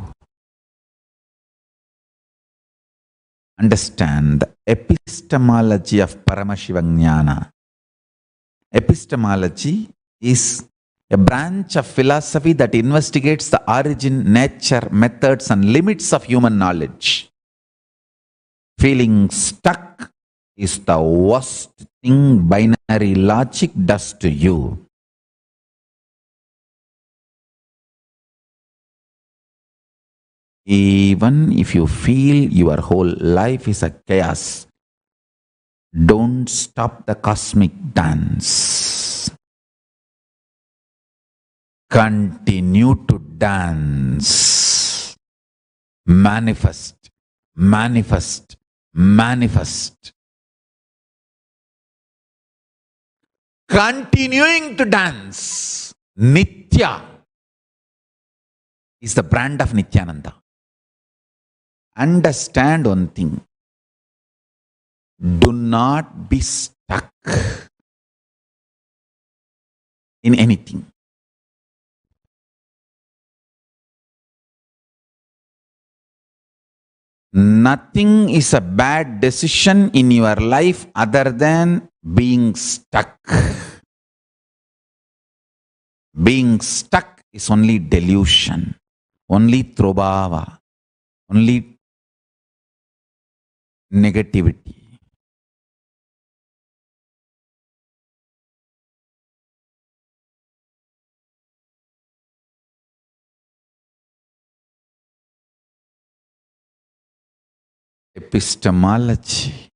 Understand the epistemology of Paramashiva Jnana. Epistemology is a branch of philosophy that investigates the origin, nature, methods, and limits of human knowledge. Feeling stuck is the worst thing binary logic does to you. Even if you feel your whole life is a chaos, don't stop the cosmic dance. Continue to dance. Manifest, manifest, manifest. Continuing to dance. Nitya is the brand of Nithyananda. understand one thing. Do not be stuck in anything. Nothing is a bad decision in your life other than being stuck. Being stuck is only delusion, only trobhava, only negativity. Epistemology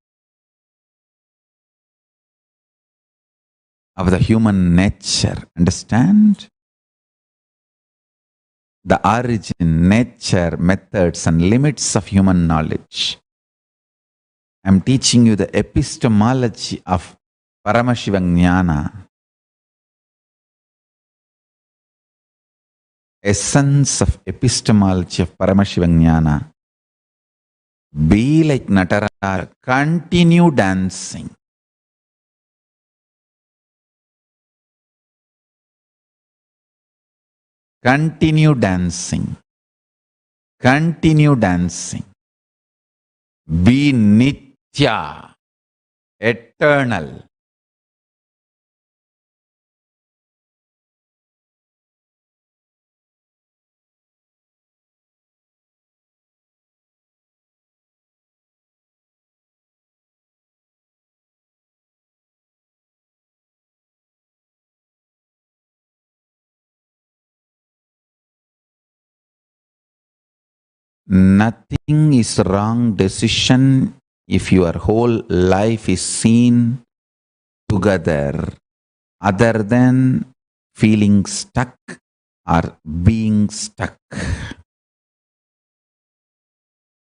of the human nature. Understand? The origin, nature, methods, and limits of human knowledge. I am teaching you the epistemology of Paramashivam Jnana. Essence of epistemology of Paramashivam Jnana. Be like Nataraja. Continue dancing. Continue dancing. Continue dancing. Be Nitya, eternal. Nothing is wrong decision if your whole life is seen together other than feeling stuck or being stuck.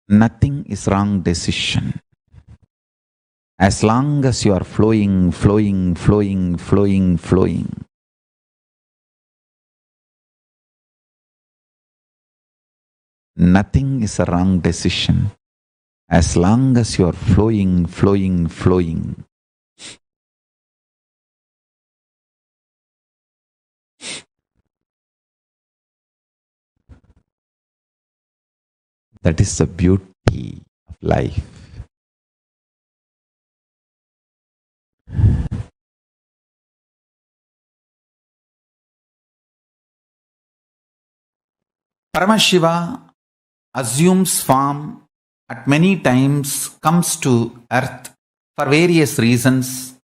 Nothing is wrong decision. As long as you are flowing, flowing, flowing, flowing, flowing. Nothing is a wrong decision. As long as you are flowing, flowing, flowing. That is the beauty of life. Paramashiva assumes form at many times, comes to earth for various reasons,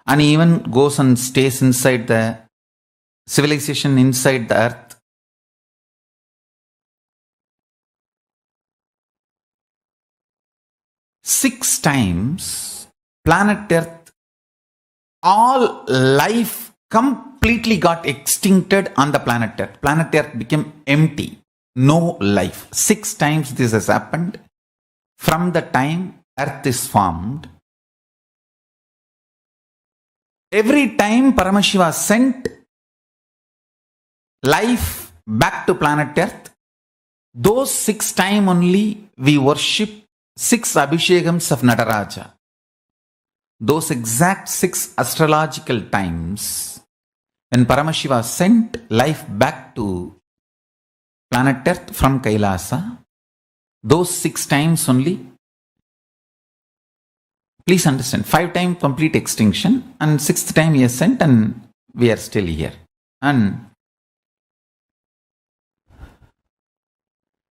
and even goes and stays inside the civilization, inside the earth. Six times, planet Earth, all life completely got extincted on the planet Earth. Planet Earth became empty. No life. 6 times this has happened from the time Earth is formed. Every time Paramashiva sent life back to planet Earth, those 6 times only we worship 6 Abhishekams of Nataraja. Those exact 6 astrological times when Paramashiva sent life back to planet Earth from Kailasa, those 6 times only, please understand, 5 times complete extinction and 6th time he has sent and we are still here. And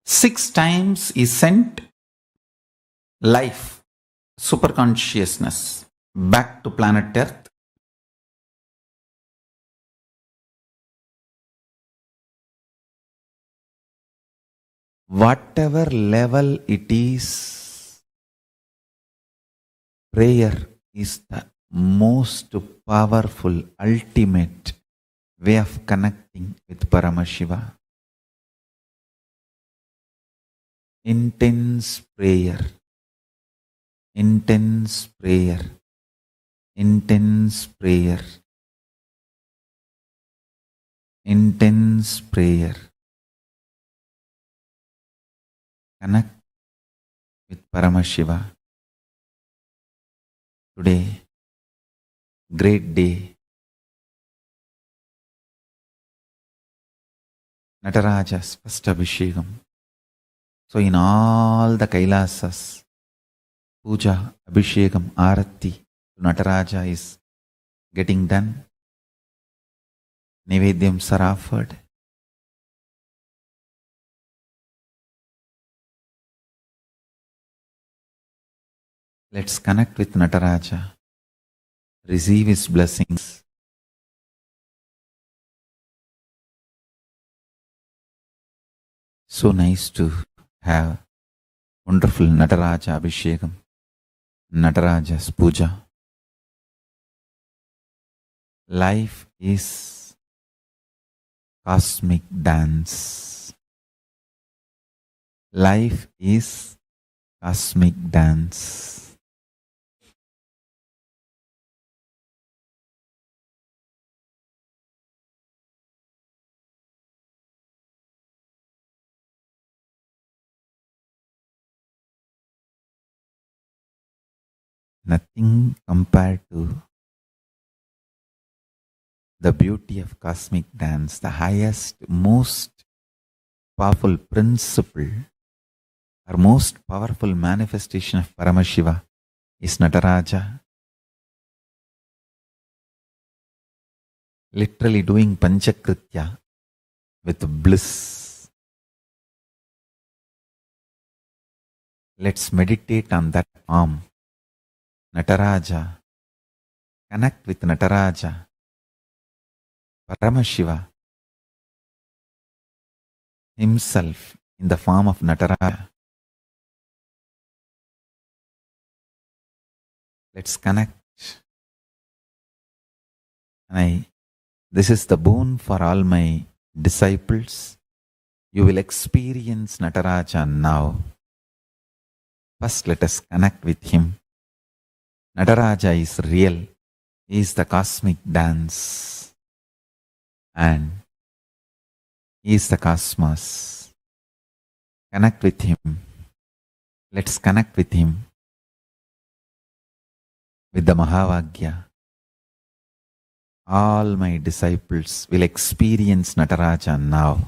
6 times he sent life, superconsciousness back to planet Earth. Whatever level it is, prayer is the most powerful, ultimate way of connecting with Paramashiva. Intense prayer, intense prayer, intense prayer, intense prayer connect with Paramashiva. Today, great day. Nataraja's first Abhishekam. So in all the Kailasas, Puja, Abhishekam, Arati to Nataraja is getting done. Nivedyams are offered. Let's connect with Nataraja, receive his blessings. So nice to have wonderful Nataraja Abhishekam, Nataraja's Puja. Life is cosmic dance. Life is cosmic dance. Nothing compared to the beauty of cosmic dance, the highest, most powerful principle or most powerful manifestation of Paramashiva is Nataraja. Literally doing Panchakritya with bliss. Let's meditate on that form. Nataraja. Connect with Nataraja. Paramashiva himself in the form of Nataraja. Let's connect. And this is the boon for all my disciples. You will experience Nataraja now. First, let us connect with him. Nataraja is real. He is the cosmic dance. And he is the cosmos. Connect with him. Let's connect with him. With the Mahavakya. All my disciples will experience Nataraja now.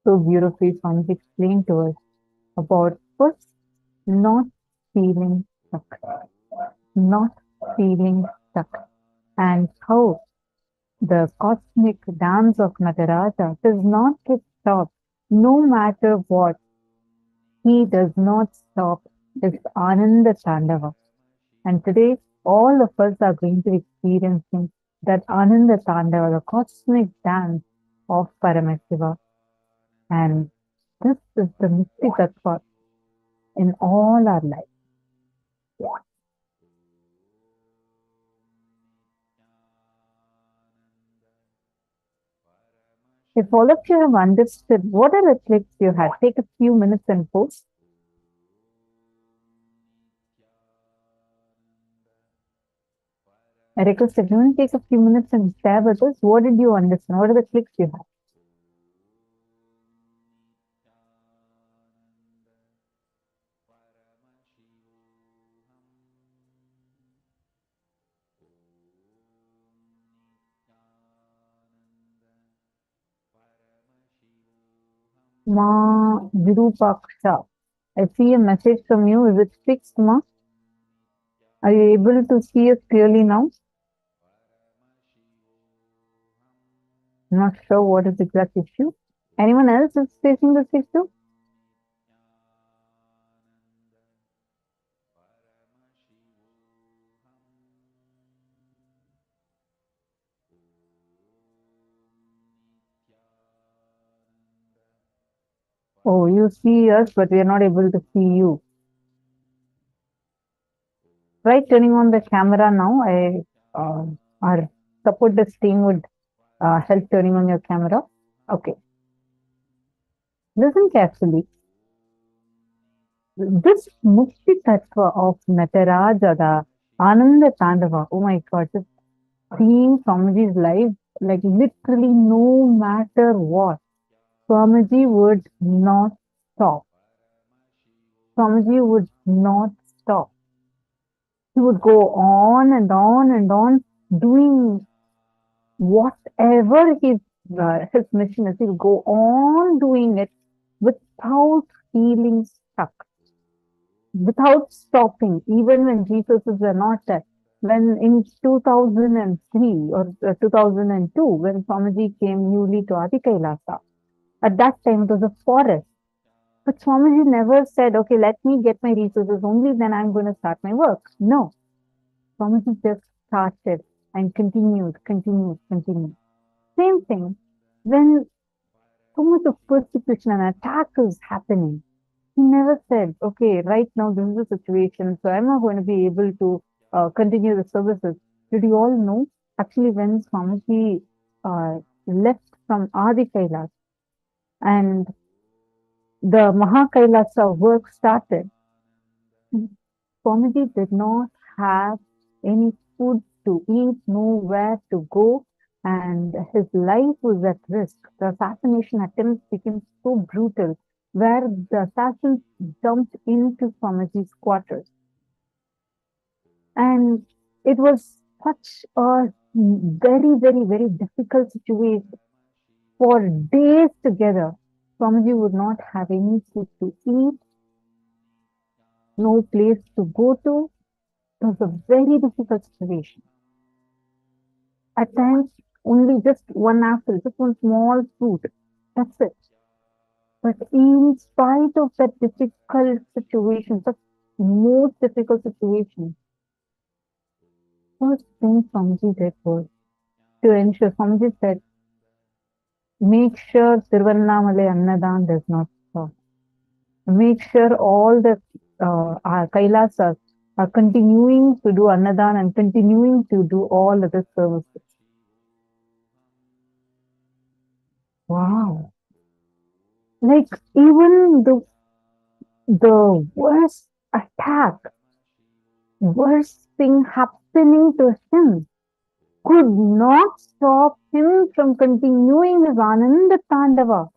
So beautifully Swami explained to us about first not feeling stuck, not feeling stuck, and how the cosmic dance of Nataraja does not get stopped no matter what. He does not stop his Ananda Tandava. And today, all of us are going to be experiencing that Ananda Tandava, the cosmic dance of Paramashiva. And this is the mystic Tattva in all our lives. Yeah. If all of you have understood what are the clicks you had, take a few minutes and post. I request everyone take a few minutes and share with us what did you understand? What are the clicks you have? Ma Virupaksha. I see a message from you. Is it fixed, Ma? Are you able to see us clearly now? Not sure what is the exact issue. Anyone else is facing this issue? Oh, you see us, but we are not able to see you. Try turning on the camera now. Our support desk team would help turning on your camera. Okay. Listen carefully. This Mukti Tattva of Nataraja, the Ananda Tandava, oh my God, just seeing Swamiji's life, like literally no matter what, Swamiji would not stop. Swamiji would not stop. He would go on and on and on doing whatever his mission is. He would go on doing it without feeling stuck, without stopping, even when Jesus is not there. When in 2003 or 2002, when Swamiji came newly to Adi Kailasa, at that time it was a forest. But Swamiji never said, okay, let me get my resources, only then I'm going to start my work. No. Swamiji just started and continued. Same thing. When so much of persecution and attack is happening, he never said, okay, right now this is the situation, so I'm not going to be able to continue the services. Did you all know? Actually, when Swamiji left from Adi Kailas and the Mahakailasa work started, Swamiji did not have any food to eat, nowhere to go, and his life was at risk. The assassination attempts became so brutal, where the assassins jumped into Swamiji's quarters. And it was such a very difficult situation. For days together, Swamiji would not have any food to eat, no place to go to. It was a very difficult situation. At times, only just one apple, just one small fruit. That's it. But in spite of that difficult situation, the most difficult situation, first thing Swamiji did was to ensure, Swamiji said, make sure Tiruvannamale Annadan does not stop. Make sure all the Kailasas are continuing to do Annadan and continuing to do all other services. Wow. Like even the worst attack, worst thing happening to him could not stop him from continuing his Ananda Tandava.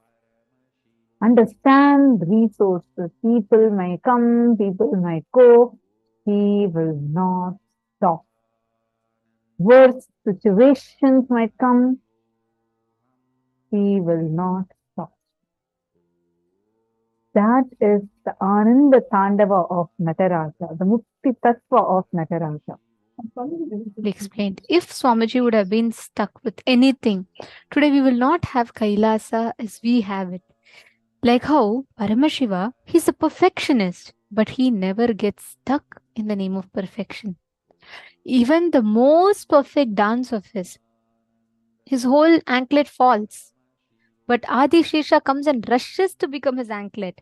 Understand resources. People may come, people may go. He will not stop. Worst situations might come. He will not stop. That is the Ananda Tandava of Nataraja, the Mukti Tattva of Nataraja. Explained. If Swamiji would have been stuck with anything, today we will not have Kailasa as we have it. Like how Paramashiva, he's a perfectionist, but he never gets stuck in the name of perfection. Even the most perfect dance of his whole anklet falls. But Adi Shesha comes and rushes to become his anklet.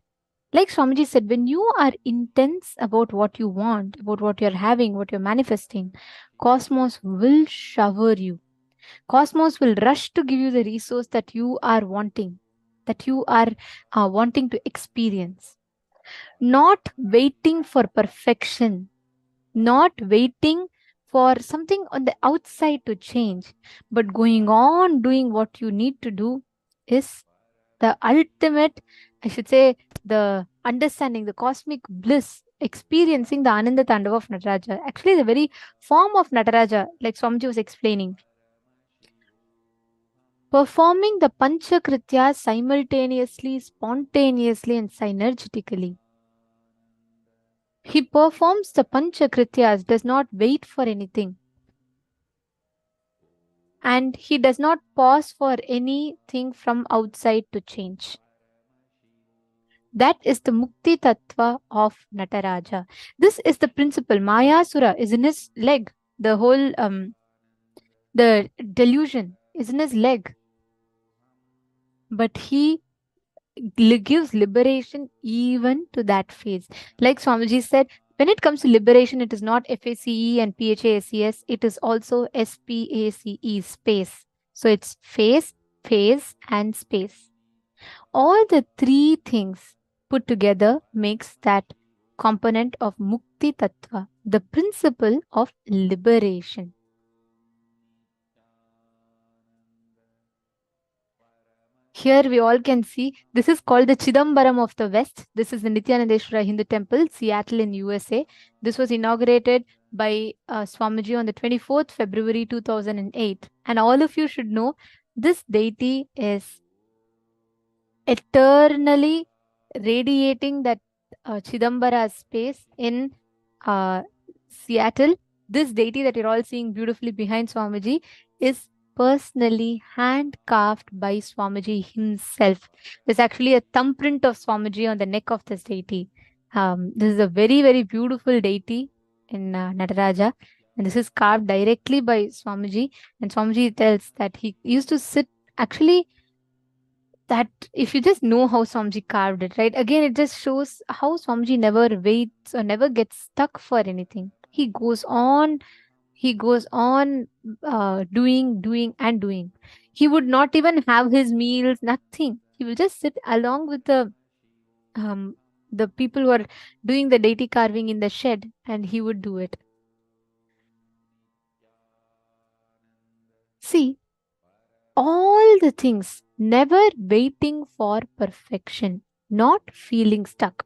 Like Swamiji said, when you are intense about what you want, about what you're having, what you're manifesting, Cosmos will shower you. Cosmos will rush to give you the resource that you are wanting, that you are wanting to experience. Not waiting for perfection, not waiting for something on the outside to change, but going on doing what you need to do is the ultimate, I should say, the understanding, the cosmic bliss, experiencing the Ananda Tandava of Nataraja. Actually, the very form of Nataraja, like Swamiji was explaining, performing the Pancha Krityas simultaneously, spontaneously, and synergetically. He performs the Pancha Krityas, does not wait for anything. And he does not pause for anything from outside to change. That is the Mukti Tattva of Nataraja. This is the principle. Mayasura is in his leg. The whole, the delusion is in his leg. But he gives liberation even to that phase. Like Swamiji said, when it comes to liberation, it is not FACE and PHASES. It is also SPACE, space. So it's phase, and space. All the three things put together makes that component of Mukti Tattva, the principle of liberation. Here we all can see, this is called the Chidambaram of the West. This is the Nithyanandeshwara Hindu Temple, Seattle in USA. This was inaugurated by Swamiji on the 24th February 2008. And all of you should know, this deity is eternally radiating that Chidambara space in Seattle. This deity that you're all seeing beautifully behind Swamiji is personally hand-carved by Swamiji himself. There's actually a thumbprint of Swamiji on the neck of this deity. This is a very, very beautiful deity in Nataraja. And this is carved directly by Swamiji. And Swamiji tells that he used to sit, actually, that if you just know how Swamiji carved it, right? Again, it just shows how Swamiji never waits or never gets stuck for anything. He goes on doing and doing. He would not even have his meals, nothing. He will just sit along with the people who are doing the deity carving in the shed, and he would do it. See, all the things, never waiting for perfection, not feeling stuck.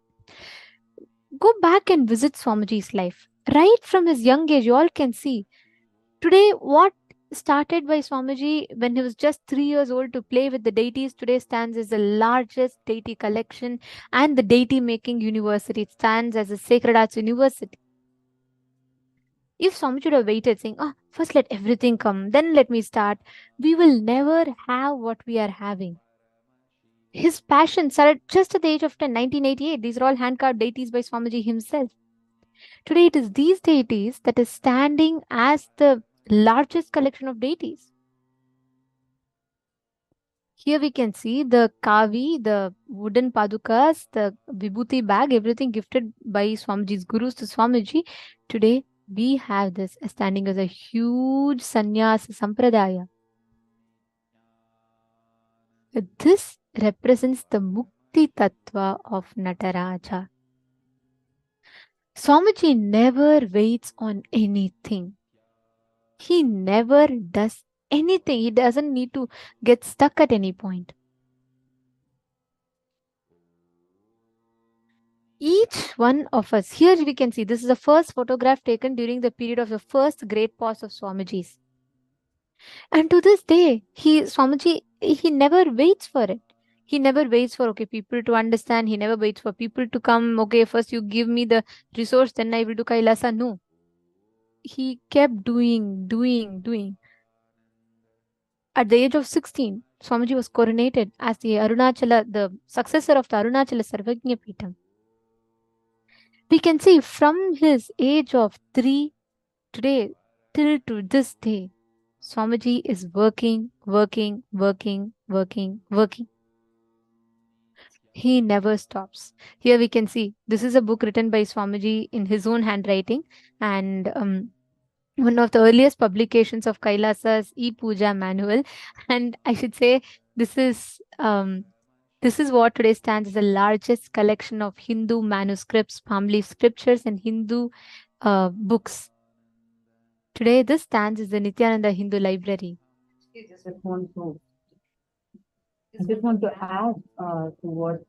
Go back and visit Swamiji's life. Right from his young age, you all can see. Today, what started by Swamiji when he was just 3 years old to play with the deities, today stands as the largest deity collection and the deity making university. It stands as a sacred arts university. If Swamiji would have waited saying, first let everything come, then let me start, we will never have what we are having. His passion started just at the age of 10, 1988. These are all hand-carved deities by Swamiji himself. Today, it is these deities that is standing as the largest collection of deities. Here we can see the kavi, the wooden padukas, the vibhuti bag, everything gifted by Swamiji's gurus to Swamiji. Today, we have this standing as a huge sannyasa sampradaya. This represents the Mukti Tattva of Nataraja. Swamiji never waits on anything. He never does anything. He doesn't need to get stuck at any point. Each one of us, here we can see, this is the first photograph taken during the period of the first great pause of Swamiji's. And to this day, Swamiji, he never waits for it. He never waits for, people to understand. He never waits for people to come. First you give me the resource, then I will do Kailasa. No. He kept doing. At the age of 16, Swamiji was coronated as the successor of the Arunachala Sarvagnya Peetham. We can see from his age of 3 today till to this day, Swamiji is working. He never stops. Here we can see, this is a book written by Swamiji in his own handwriting, and one of the earliest publications of Kailasa's e-puja manual. And I should say, this is what today stands as the largest collection of Hindu manuscripts, palm leaf scriptures, and Hindu books. Today, this stands as the Nithyananda Hindu Library. You just just want to I just want to add to what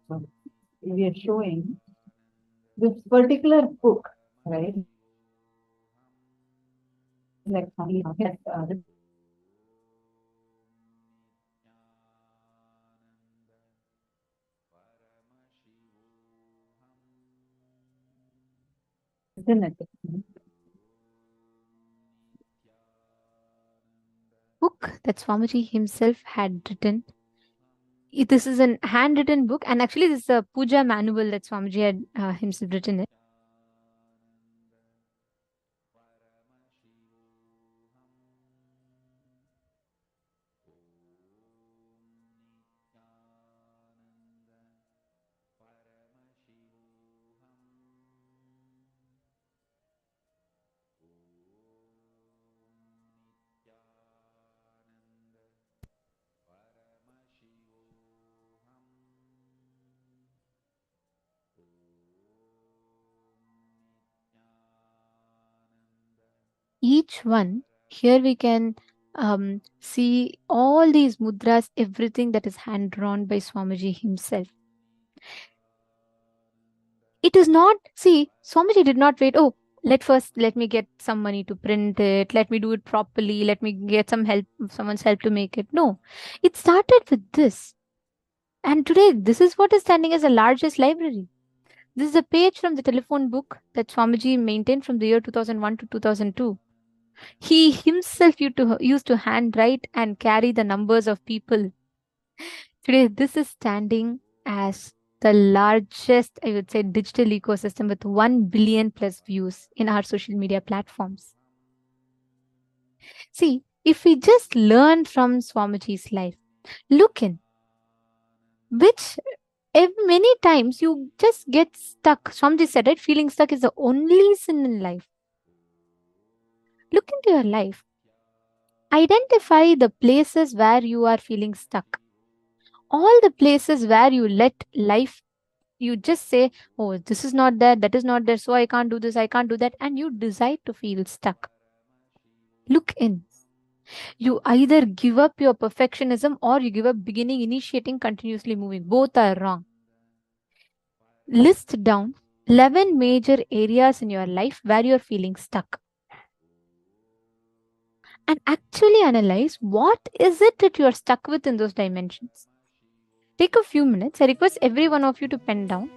we are showing. This particular book, right? Like has, written it. Book that Swamiji himself had written. This is a handwritten book, and actually, this is a puja manual that Swamiji had himself written it. Each one, here we can see all these mudras, everything that is hand drawn by Swamiji himself. It is not, see, Swamiji did not wait, oh, let me get some money to print it, let me do it properly, let me get some help, someone's help to make it. No, it started with this. And today, this is what is standing as the largest library. This is a page from the telephone book that Swamiji maintained from the year 2001 to 2002. He himself used to handwrite and carry the numbers of people. Today, this is standing as the largest, I would say, digital ecosystem with 1 billion plus views in our social media platforms. See, if we just learn from Swamiji's life, look in, which many times you just get stuck. Swamiji said, right, feeling stuck is the only sin in life. Look into your life. Identify the places where you are feeling stuck. All the places where you let life, you just say, oh, this is not there, that is not there, so I can't do this, I can't do that, and you decide to feel stuck. Look in. You either give up your perfectionism or you give up beginning, initiating, continuously moving. Both are wrong. List down 11 major areas in your life where you're feeling stuck. And actually analyze what is it that you're stuck with in those dimensions. Take a few minutes. I request every one of you to pen down.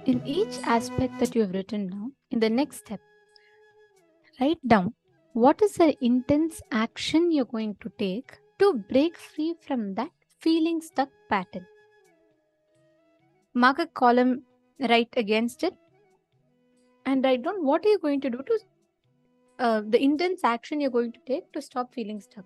In each aspect that you have written down, in the next step, write down what is the intense action you're going to take to break free from that feeling stuck pattern. Mark a column right against it and write down what are you going to do to the intense action you're going to take to stop feeling stuck.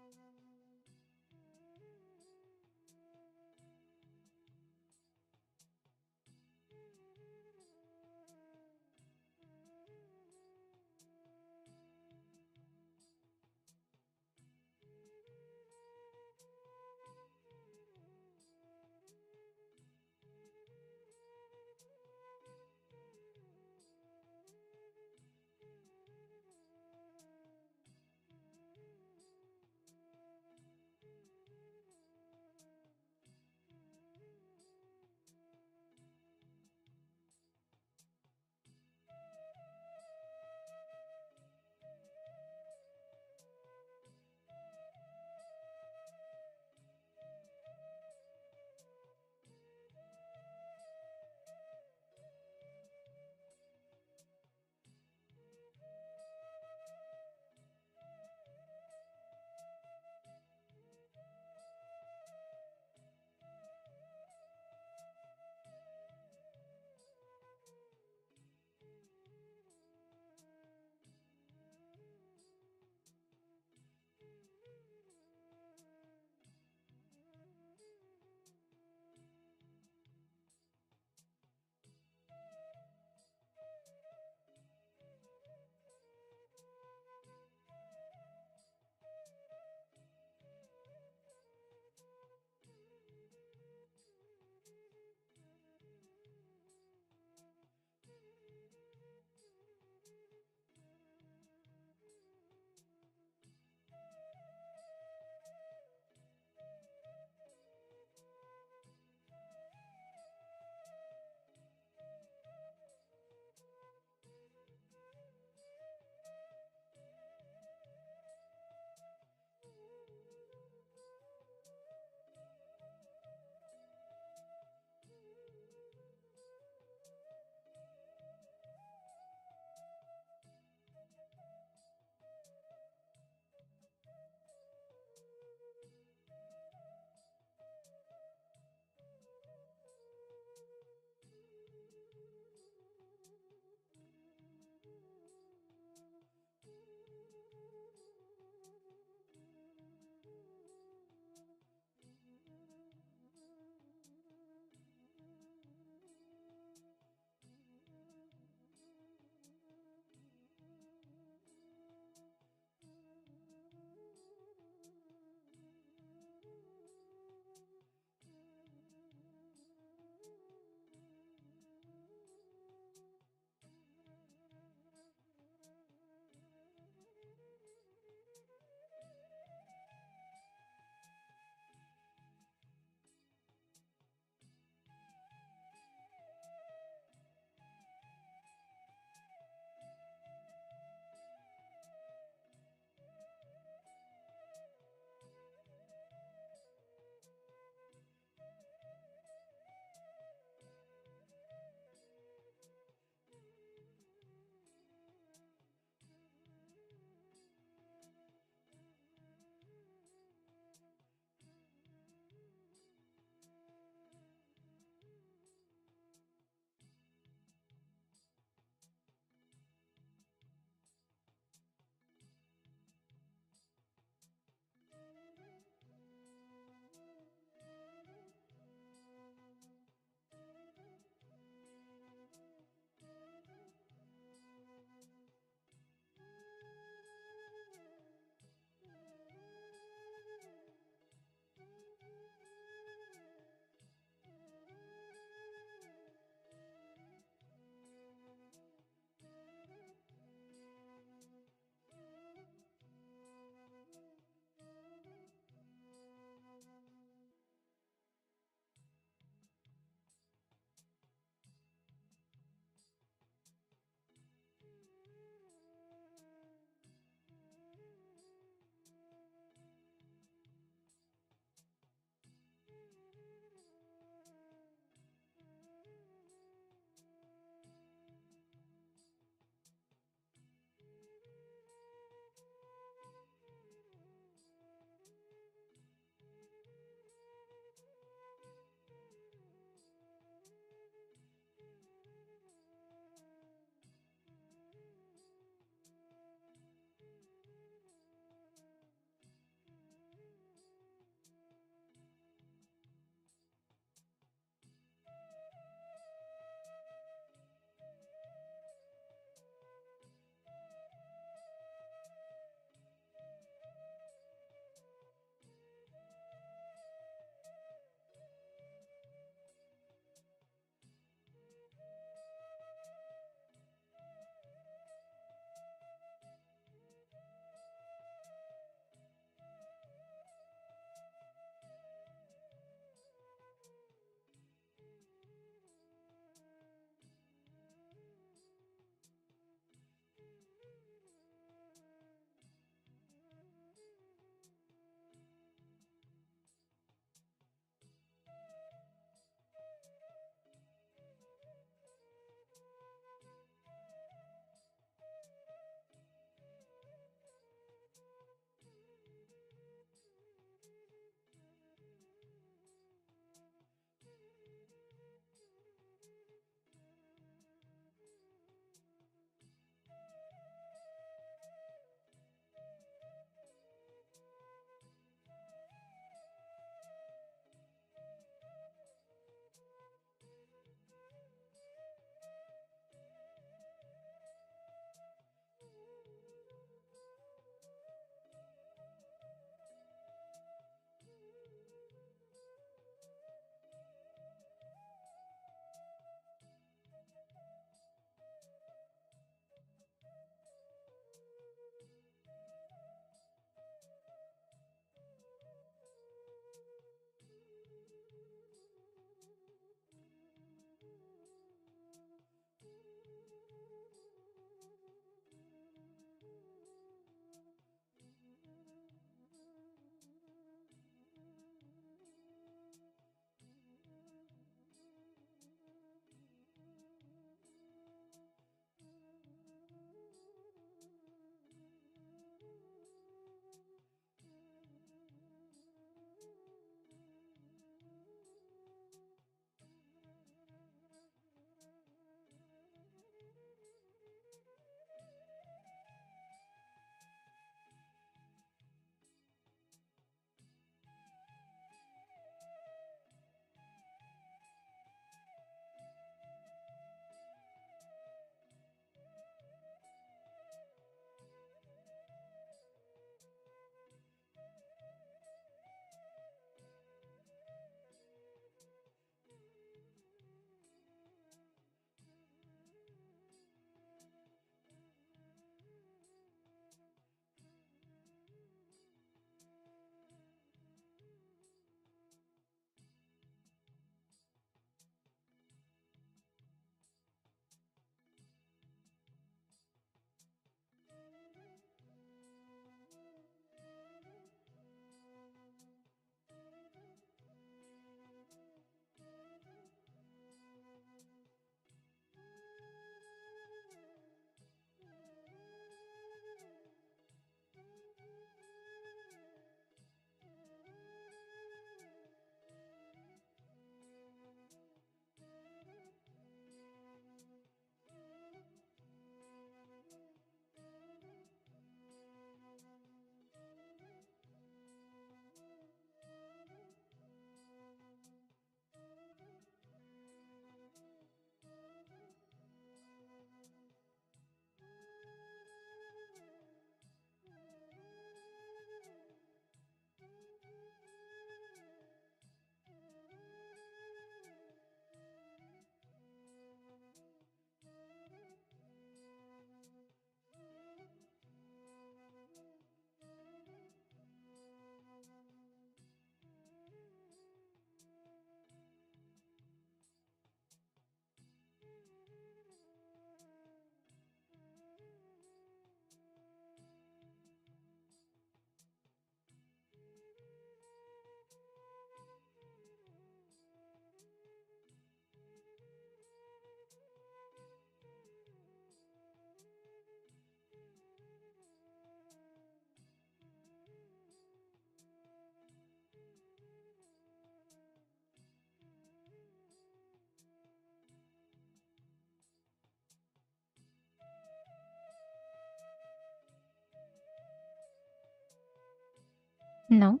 Now,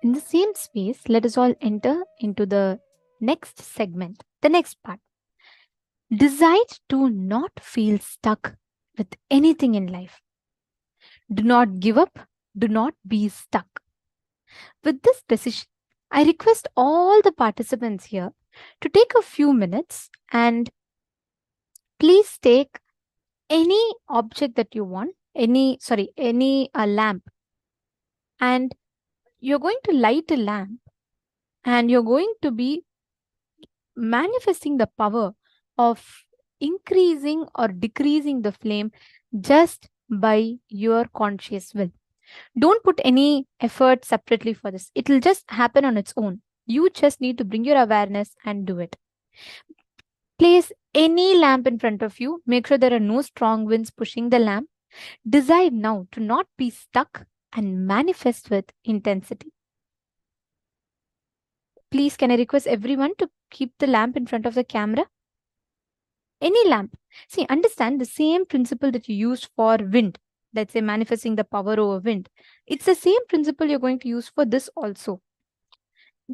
in the same space, let us all enter into the next segment, the next part. Decide to not feel stuck with anything in life. Do not give up. Do not be stuck. With this decision, I request all the participants here to take a few minutes and please take any object that you want, any lamp, and you're going to light a lamp and you're going to be manifesting the power of increasing or decreasing the flame just by your conscious will. Don't put any effort separately for this. It will just happen on its own. You just need to bring your awareness and do it. Place any lamp in front of you. Make sure there are no strong winds pushing the lamp. Decide now to not be stuck and manifest with intensity. Please, can I request everyone to keep the lamp in front of the camera? Any lamp. See, understand the same principle that you used for wind. Let's say manifesting the power over wind. It's the same principle you're going to use for this also.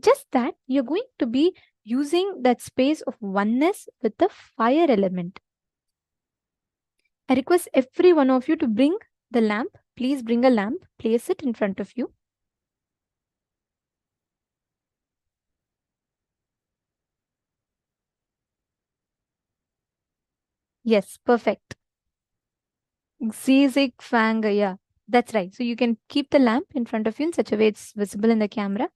Just that you're going to be using that space of oneness with the fire element. I request every one of you to bring the lamp. Please bring a lamp. Place it in front of you. Yes, perfect. Zizig Fang, yeah, that's right. So you can keep the lamp in front of you in such a way it's visible in the camera.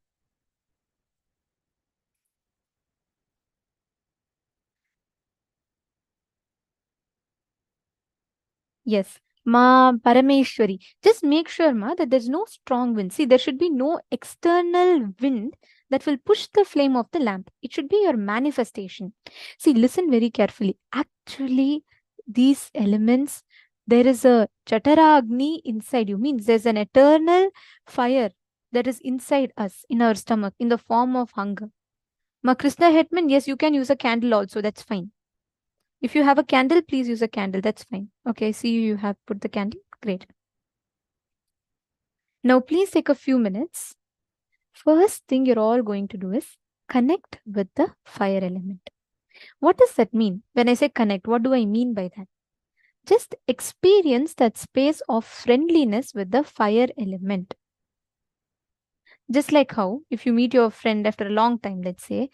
Yes, Ma Parameshwari. Just make sure, Ma, that there's no strong wind. See, there should be no external wind that will push the flame of the lamp. It should be your manifestation. See, listen very carefully. Actually, these elements, there is a Chataragni inside you. Means there's an eternal fire that is inside us, in our stomach, in the form of hunger. Ma Krishna Hetman, yes, you can use a candle also. That's fine. If you have a candle, please use a candle. That's fine. Okay, see you have put the candle. Great. Now, please take a few minutes. First thing you're all going to do is connect with the fire element. What does that mean? When I say connect, what do I mean by that? Just experience that space of friendliness with the fire element. Just like how if you meet your friend after a long time, let's say,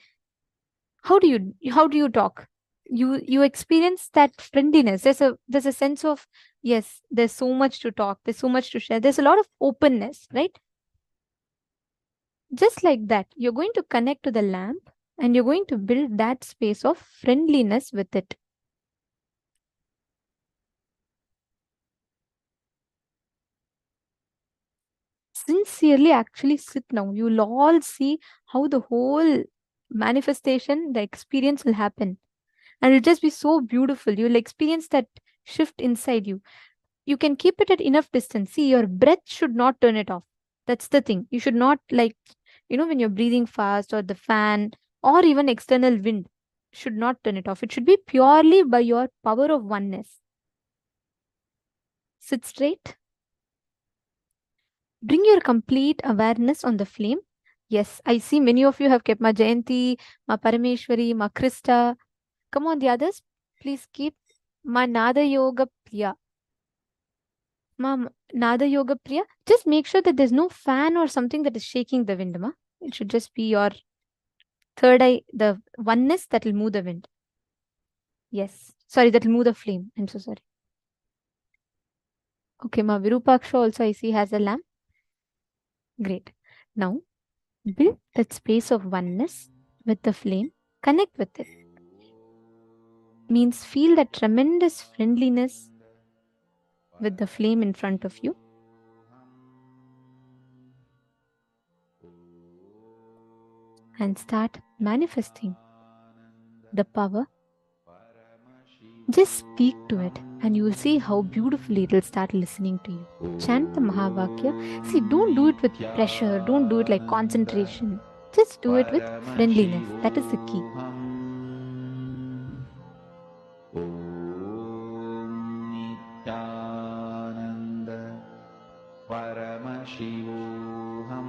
how do you talk? You experience that friendliness. There's a sense of, yes, there's so much to talk, there's so much to share, there's a lot of openness, right? Just like that, you're going to connect to the lamp and you're going to build that space of friendliness with it. Sincerely actually sit now. You'll all see how the whole manifestation, the experience will happen. And it'll just be so beautiful. You'll experience that shift inside you. You can keep it at enough distance. See, your breath should not turn it off. That's the thing. You should not, like, when you're breathing fast or the fan or even external wind, should not turn it off. It should be purely by your power of oneness. Sit straight. Bring your complete awareness on the flame. Yes, I see many of you have kept Ma Jayanti, Ma Parameshwari, Ma Krista. Come on, the others. Please keep Ma Nada Yoga Priya. Ma Nada Yoga Priya. Just make sure that there's no fan or something that is shaking the wind, Ma. It should just be your third eye, the oneness that will move the wind. Yes. Sorry, that will move the flame. I'm so sorry. Okay, Ma Virupaksha also I see has a lamp. Great. Now, build that space of oneness with the flame. Connect with it. Means feel that tremendous friendliness with the flame in front of you. And start manifesting the power. Just speak to it and you will see how beautifully it will start listening to you. Chant the Mahavakya. See, don't do it with pressure. Don't do it like concentration. Just do it with friendliness. That is the key. Nithyananda Paramashivoham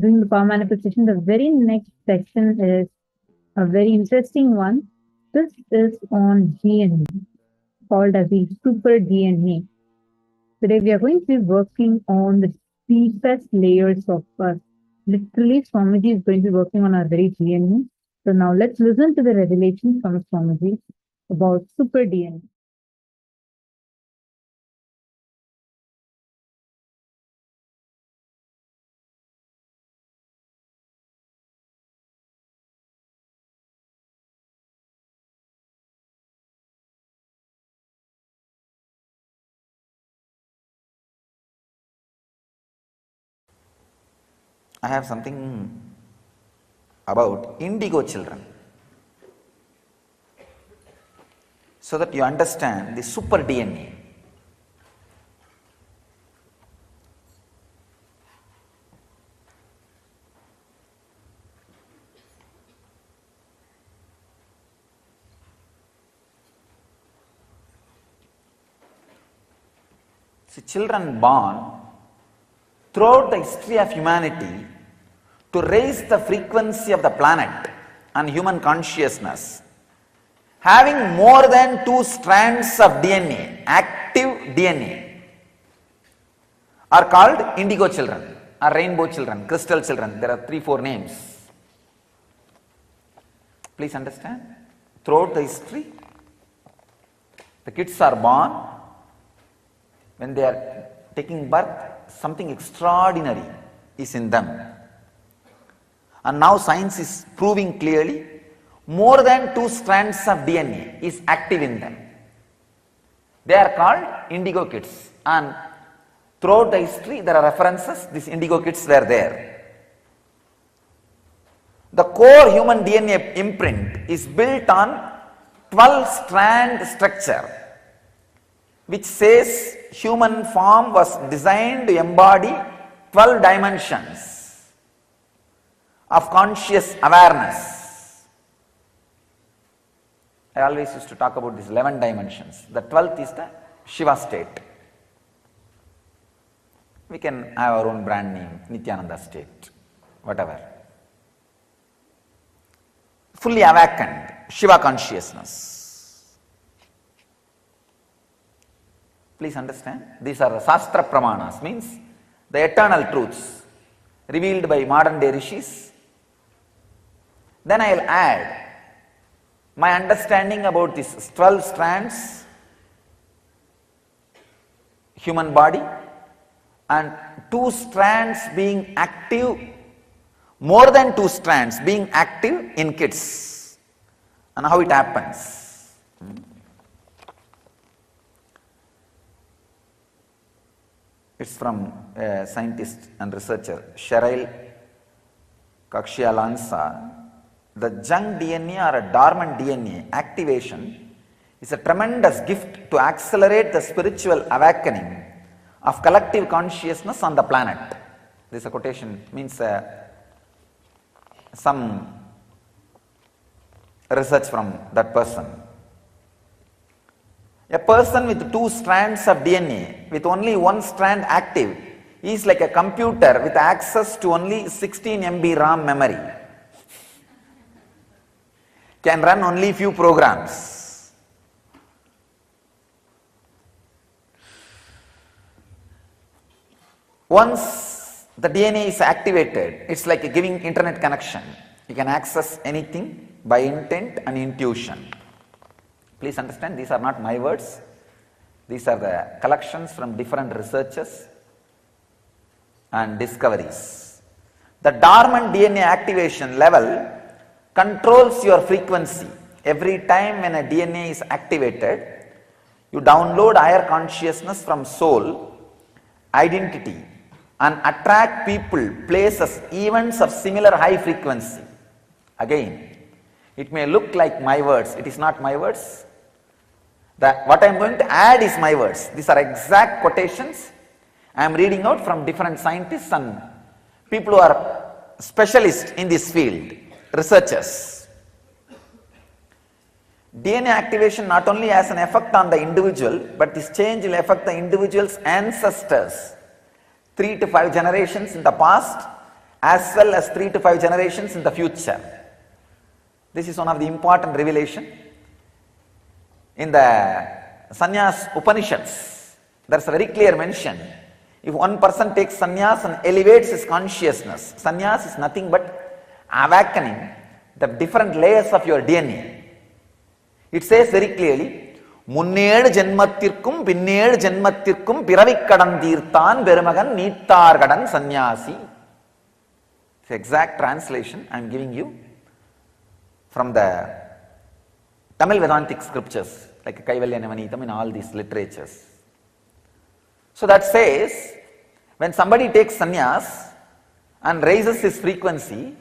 doing the power manifestation. The very next section is a very interesting one. This is on DNA, called as the super DNA. Today we are going to be working on the deepest layers of us. Literally, Swamiji is going to be working on our very DNA. So now let's listen to the revelation from Swamiji about super DNA. I have something about indigo children, so that you understand the super DNA. See, children born throughout the history of humanity to raise the frequency of the planet and human consciousness, having more than 2 strands of DNA, active DNA, are called indigo children, or rainbow children, crystal children. There are 3-4 names. Please understand, throughout the history, the kids are born. When they are taking birth, something extraordinary is in them. And now science is proving clearly more than 2 strands of DNA is active in them. They are called indigo kids, and throughout the history there are references, these indigo kids were there. The core human DNA imprint is built on 12-strand structure, which says human form was designed to embody 12 dimensions of conscious awareness. I always used to talk about these 11 dimensions. The 12th is the Shiva state. We can have our own brand name, Nithyananda state, whatever. Fully awakened, Shiva consciousness. Please understand, these are the Shastra Pramanas, means the eternal truths revealed by modern day rishis. Then I will add my understanding about these 12 strands, human body, and 2 strands being active, more than 2 strands being active in kids, and how it happens. It's from a scientist and researcher, Cheryl Kakshialansa. The junk DNA or a dormant DNA activation is a tremendous gift to accelerate the spiritual awakening of collective consciousness on the planet. This is a quotation, means some research from that person. A person with 2 strands of DNA with only 1 strand active is like a computer with access to only 16 MB RAM memory. Can run only few programs. Once the DNA is activated, it's like giving internet connection. You can access anything by intent and intuition. Please understand, these are not my words. These are the collections from different researchers and discoveries. The dormant DNA activation level controls your frequency. Every time when a DNA is activated, you download higher consciousness from soul, identity, and attract people, places, events of similar high frequency. Again, it may look like my words, it is not my words. What I am going to add is my words. These are exact quotations I am reading out from different scientists and people who are specialists in this field, researchers. DNA activation not only has an effect on the individual, but this change will affect the individual's ancestors 3 to 5 generations in the past as well as 3 to 5 generations in the future. This is one of the important revelation in the Sannyas Upanishads. There's a very clear mention. If one person takes sannyas and elevates his consciousness, sannyas is nothing but awakening the different layers of your DNA. It says very clearly, Munned Janmatirkum, Pinned Janmatirkum, Piravikkadan Tirthan, Beramagan, Nittargadan Sannyasi. It's the exact translation I am giving you from the Tamil Vedantic scriptures, like Kaivalya Navanitam and all these literatures. So that says, when somebody takes sannyas and raises his frequency,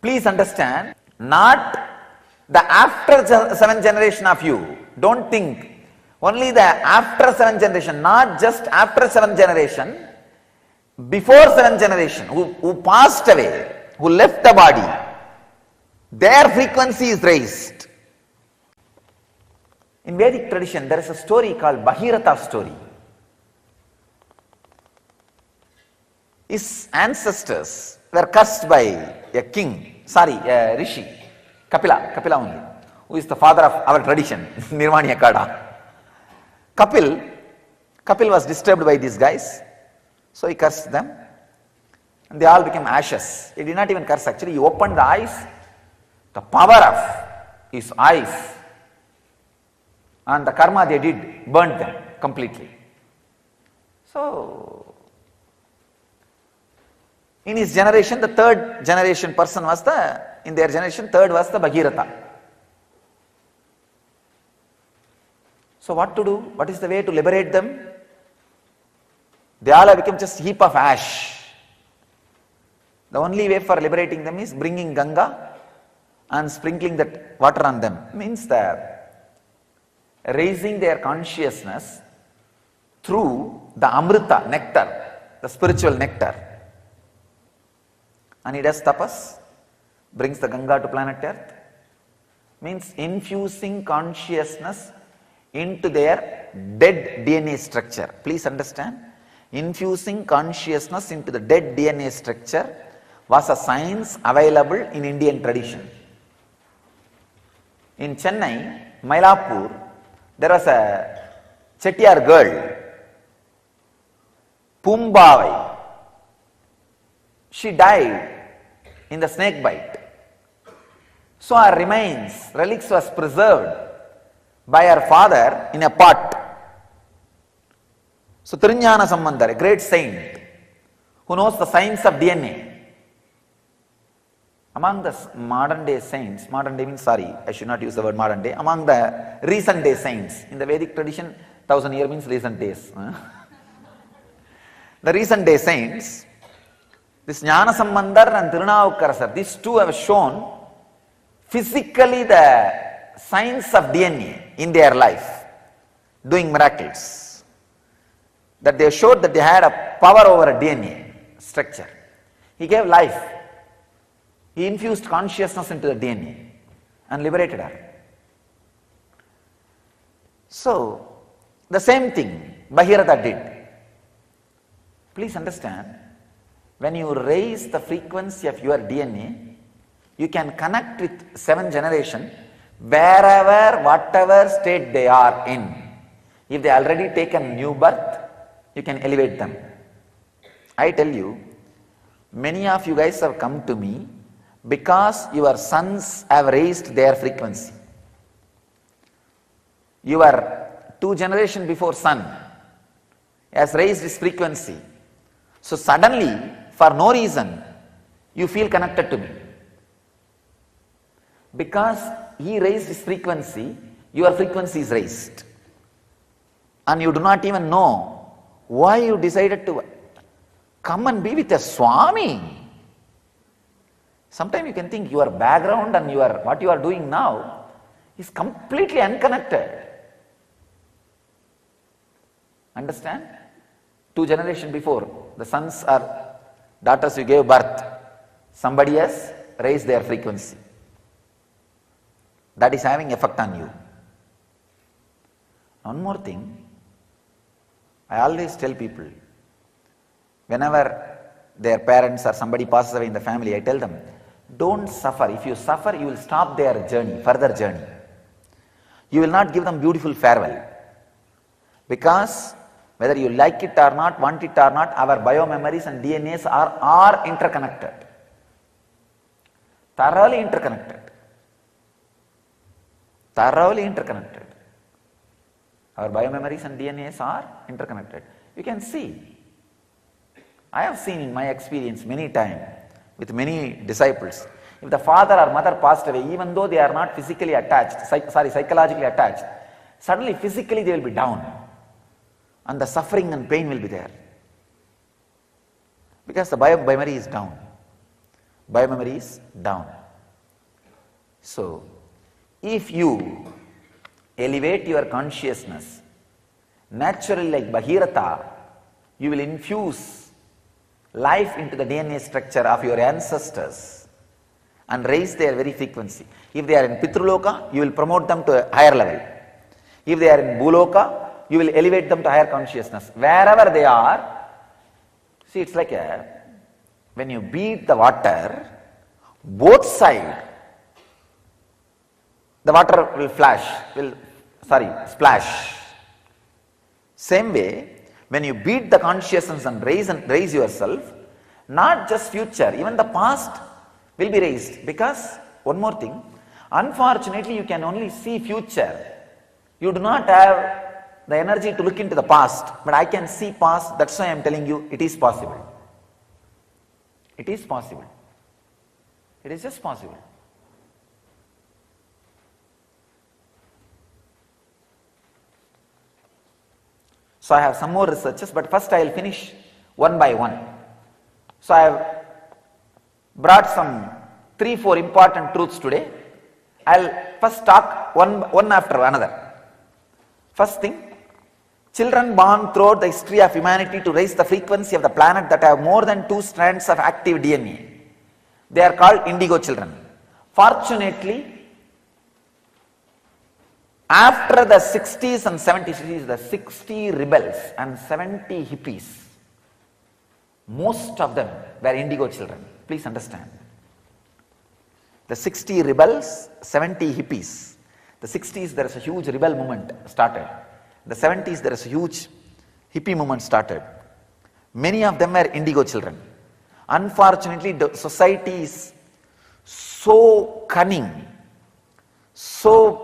please understand, not the after 7th generation of you. Don't think only the after 7th generation, not just after 7th generation, before 7th generation, who passed away, who left the body, their frequency is raised. In Vedic tradition, there is a story called Bhagirata story. His ancestors were cursed by a rishi, Kapila only, who is the father of our tradition, Nirvaniya Kada. Kapil was disturbed by these guys, so he cursed them, and they all became ashes. He did not even curse actually, he opened the eyes, the power of his eyes, and the karma they did burnt them completely. So, in his generation, the 3rd generation person was in their generation, 3rd was the Bhagirata. So what to do? What is the way to liberate them? They all have become just heap of ash. The only way for liberating them is bringing Ganga and sprinkling that water on them. Means that raising their consciousness through the Amrita, nectar, the spiritual nectar. And he does tapas, brings the Ganga to planet Earth, means infusing consciousness into their dead DNA structure. Please understand, infusing consciousness into the dead DNA structure was a science available in Indian tradition. In Chennai, Mylapore, there was a Chettiar girl, Pumbavai. She died in the snake bite. So her remains, relics was preserved by her father in a pot. So Trinyana Sambandar, a great saint who knows the science of DNA. Among the modern day saints, modern day means, sorry, I should not use the word modern day, among the recent day saints, in the Vedic tradition, 1000 years means recent days. The recent day saints, this Jnana Sambandar and Tirunavukkarasar, these two have shown physically the science of DNA in their life, doing miracles. That they showed that they had a power over a DNA structure. He gave life. He infused consciousness into the DNA and liberated her. So, the same thing Bhagirata did. Please understand, when you raise the frequency of your DNA, you can connect with 7th generation wherever, whatever state they are in. If they already taken new birth, you can elevate them. I tell you, many of you guys have come to me because your sons have raised their frequency. Your 2 generation before son has raised his frequency. So suddenly, for no reason, you feel connected to me. Because he raised his frequency, your frequency is raised. And you do not even know why you decided to come and be with a Swami. Sometimes you can think your background and what you are doing now is completely unconnected. Understand? 2 generations before, the sons or daughters you gave birth, somebody has raised their frequency. That is having effect on you. One more thing, I always tell people, whenever their parents or somebody passes away in the family, I tell them, don't suffer. If you suffer, you will stop their journey, further journey. You will not give them beautiful farewell. Because whether you like it or not, want it or not, our biomemories and DNAs are interconnected. Thoroughly interconnected. Thoroughly interconnected. Our biomemories and DNAs are interconnected. You can see. I have seen in my experience many times with many disciples. If the father or mother passed away, even though they are not physically attached, psychologically attached, suddenly physically they will be down. And the suffering and pain will be there. Because the biomemory is down. Biomemory is down. So, if you elevate your consciousness, naturally like Bhagirata, you will infuse life into the DNA structure of your ancestors and raise their very frequency. If they are in Pitruloka, you will promote them to a higher level. If they are in Bhuloka, you will elevate them to higher consciousness. Wherever they are, see, it's like when you beat the water, both sides, the water will splash. Same way, when you beat the consciousness and raise yourself, not just future, even the past will be raised. Because, one more thing, unfortunately you can only see future. You do not have the energy to look into the past, but I can see past, that's why I am telling you it is possible. It is possible. It is just possible. So I have some more researches, but first I will finish one by one. So I have brought some 3-4 important truths today. I will first talk one after another. First thing, children born throughout the history of humanity to raise the frequency of the planet that have more than 2 strands of active DNA. They are called indigo children. Fortunately, after the 60s and 70s, the 60 rebels and 70 hippies, most of them were indigo children. Please understand. The 60 rebels, 70 hippies. The 60s there is a huge rebel movement started. The 70s there is a huge hippie movement started. Many of them were indigo children. Unfortunately, the society is so cunning, so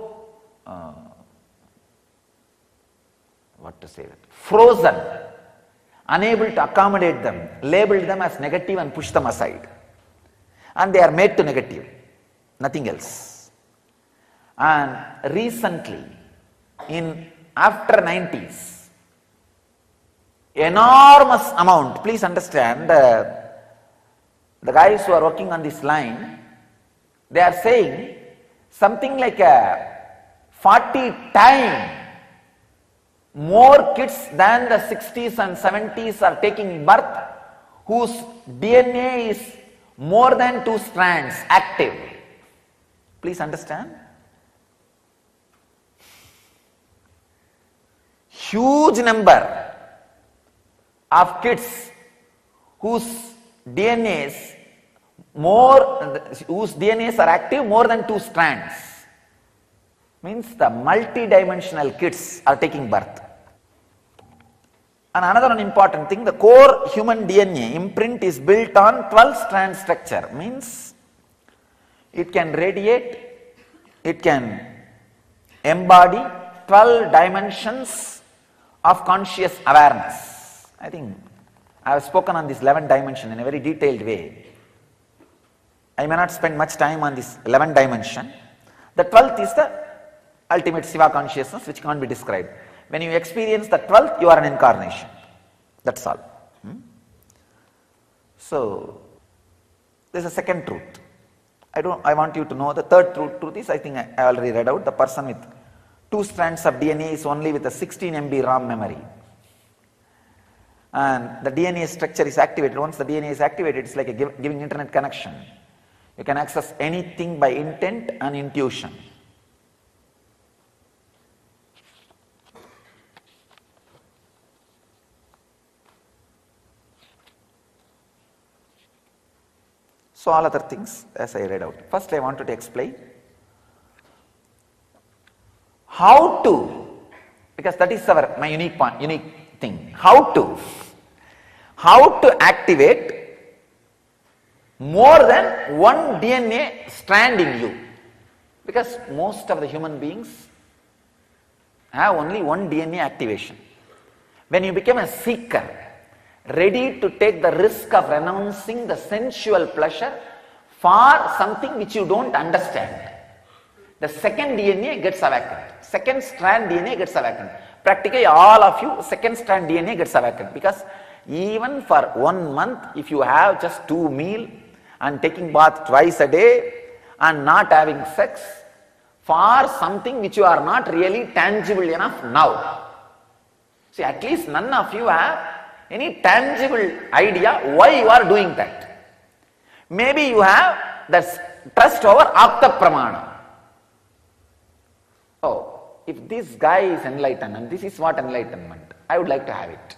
frozen, unable to accommodate them, labeled them as negative and push them aside. And they are made to negative, nothing else. And recently, after 90s, enormous amount, please understand, the guys who are working on this line, they are saying something like 40 times more kids than the 60s and 70s are taking birth whose DNA is more than 2 strands active. Please understand. Huge number of kids whose DNAs are active more than 2 strands. Means the multi-dimensional kids are taking birth. And another important thing, the core human DNA imprint is built on 12-strand structure. Means it can radiate, it can embody 12 dimensions of conscious awareness. I think I have spoken on this 11th dimension in a very detailed way. I may not spend much time on this 11th dimension. The 12th is the ultimate Shiva consciousness which can't be described. When you experience the 12th, you are an incarnation. That's all. So, there's a second truth. I want you to know the third truth is, I think I already read out, the person with 2 strands of DNA is only with a 16 MB RAM memory. And the DNA structure is activated. Once the DNA is activated, it's like giving internet connection. You can access anything by intent and intuition. So all other things as I read out. First I wanted to explain how to, because that is my unique thing. How to activate more than one DNA strand in you. Because most of the human beings have only one DNA activation. When you become a seeker, ready to take the risk of renouncing the sensual pleasure for something which you don't understand, the second DNA gets awakened. Second strand DNA gets awakened. Practically all of you, second strand DNA gets awakened. Because even for 1 month, if you have just 2 meals and taking bath twice a day and not having sex for something which you are not really tangible enough now. See, at least none of you have any tangible idea why you are doing that. Maybe you have that trust over Apta Pramana. Oh, if this guy is enlightened and this is what enlightenment, I would like to have it.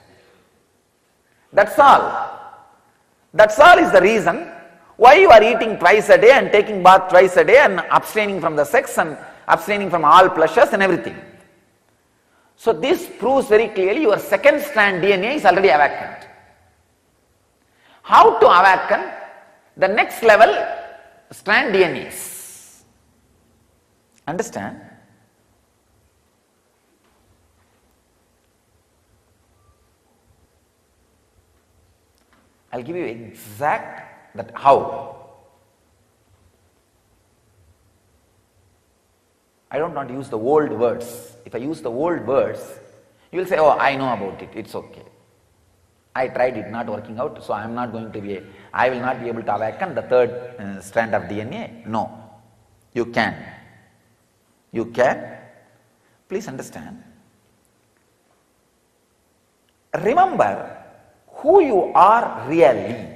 That's all. That's all is the reason why you are eating twice a day and taking bath twice a day and abstaining from the sex and abstaining from all pleasures and everything. So this proves very clearly your second strand DNA is already awakened. How to awaken the next level strand DNAs? Understand? I'll give you exact that how. I don't want to use the old words. If I use the old words, you will say, oh, I know about it, it's okay. I tried it, not working out, so I will not be able to awaken the third strand of DNA. No, you can. You can. Please understand. Remember who you are really.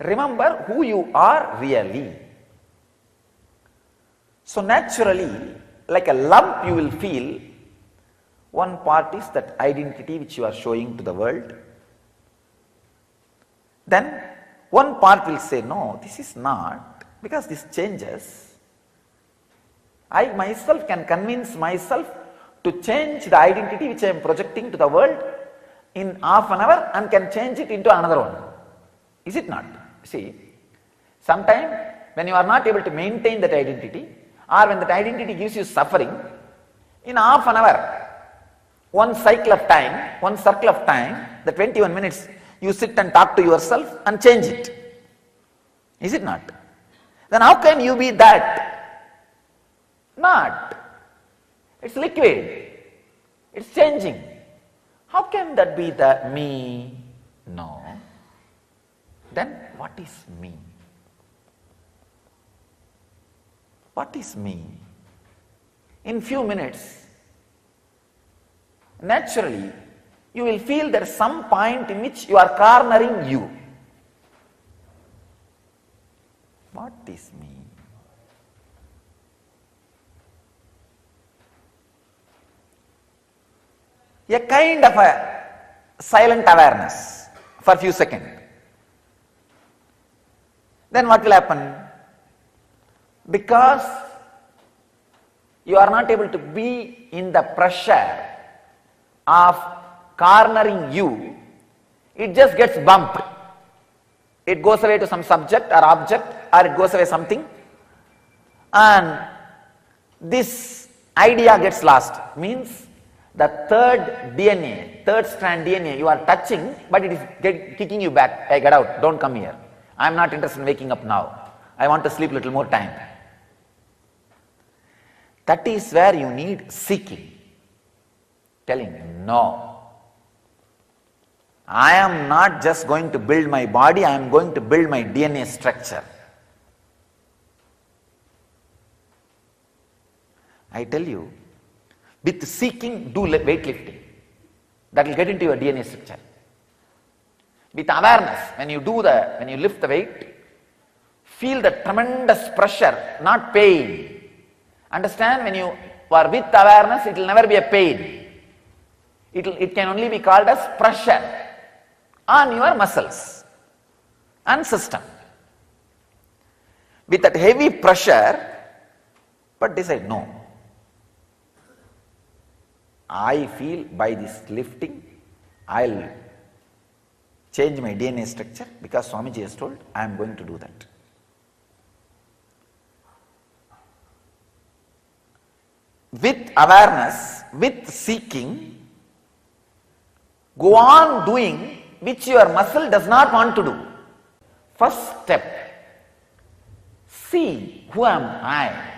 Remember who you are really. So naturally, like a lump you will feel, one part is that identity which you are showing to the world. Then one part will say, no, this is not, because this changes. I myself can convince myself to change the identity which I am projecting to the world in half an hour and can change it into another one. Is it not? See, sometimes when you are not able to maintain that identity, or when that identity gives you suffering, in half an hour, one cycle of time, one circle of time, the 21 minutes, you sit and talk to yourself and change it. Is it not? Then how can you be that? Not. It's liquid. It's changing. How can that be the me? No. Then what is me? What is me? In few minutes, naturally, you will feel there is some point in which you are cornering you. What is me? A kind of a silent awareness for a few seconds. Then what will happen? Because you are not able to be in the pressure of cornering you, it just gets bumped. It goes away to some subject or object, or it goes away something, and this idea gets lost. Means the third DNA, third strand DNA you are touching, but it is kicking you back. Hey, get out, don't come here. I am not interested in waking up now. I want to sleep a little more time. That is where you need seeking. Telling, no. I am not just going to build my body, I am going to build my DNA structure. I tell you, with seeking, do weightlifting. That will get into your DNA structure. With awareness, when you lift the weight, feel the tremendous pressure, not pain. Understand, when you are with awareness, it will never be a pain. It can only be called as pressure on your muscles. and system. With that heavy pressure, but decide, no. I feel by this lifting, I'll change my DNA structure because Swamiji has told, I am going to do that. With awareness, with seeking, go on doing which your muscle does not want to do. First step, see who am I.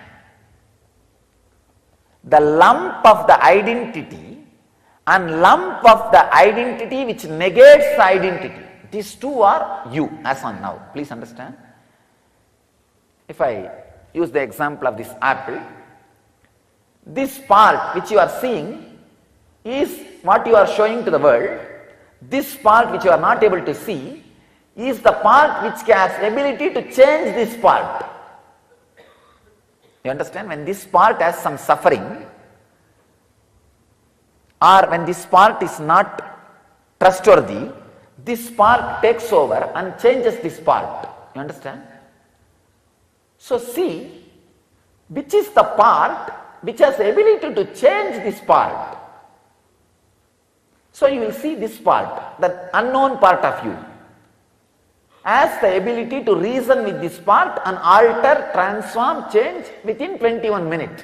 The lump of the identity and lump of the identity which negates the identity. These two are you as on now. Please understand. If I use the example of this apple, this part which you are seeing is what you are showing to the world. This part which you are not able to see is the part which has ability to change this part. You understand? When this part has some suffering, or when this part is not trustworthy, this part takes over and changes this part. You understand? So see, which is the part which has the ability to change this part. So you will see this part, the unknown part of you, has the ability to reason with this part and alter, transform, change within 21 minutes.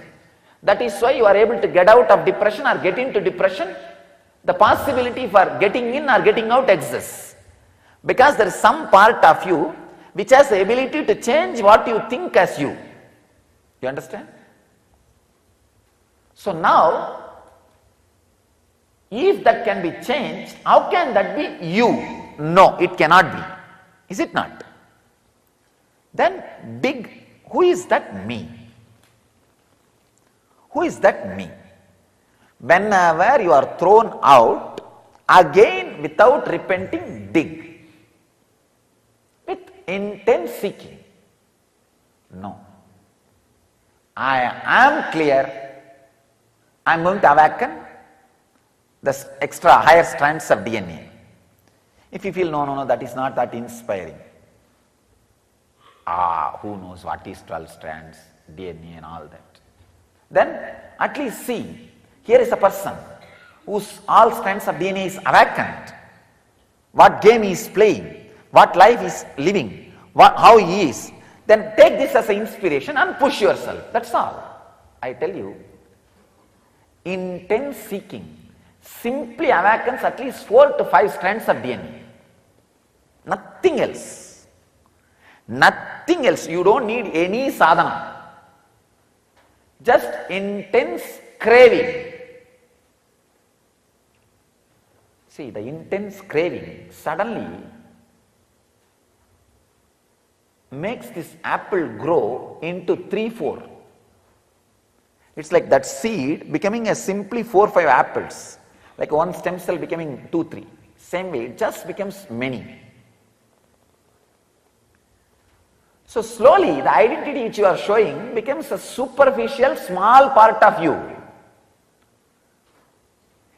That is why you are able to get out of depression or get into depression. The possibility for getting in or getting out exists. Because there is some part of you which has the ability to change what you think as you. You understand? So now, if that can be changed, how can that be you? No, it cannot be. Is it not? Then dig, who is that me? Who is that me? Whenever you are thrown out, again without repenting, dig. With intense seeking. No. I am clear. I am going to awaken the extra higher strands of DNA. If you feel, no, that is not that inspiring. Who knows what is 12 strands, DNA and all that. Then at least see, here is a person whose all strands of DNA is awakened. What game he is playing, what life he is living, how he is. Then take this as an inspiration and push yourself. That's all. I tell you, intense seeking simply awakens at least 4 to 5 strands of DNA. Nothing else. Nothing else. You don't need any sadhana. Just intense craving. See, the intense craving suddenly makes this apple grow into 3-4. It's like that seed becoming a simply 4-5 apples. Like one stem cell becoming 2-3. Same way, it just becomes many. So slowly the identity which you are showing becomes a superficial small part of you.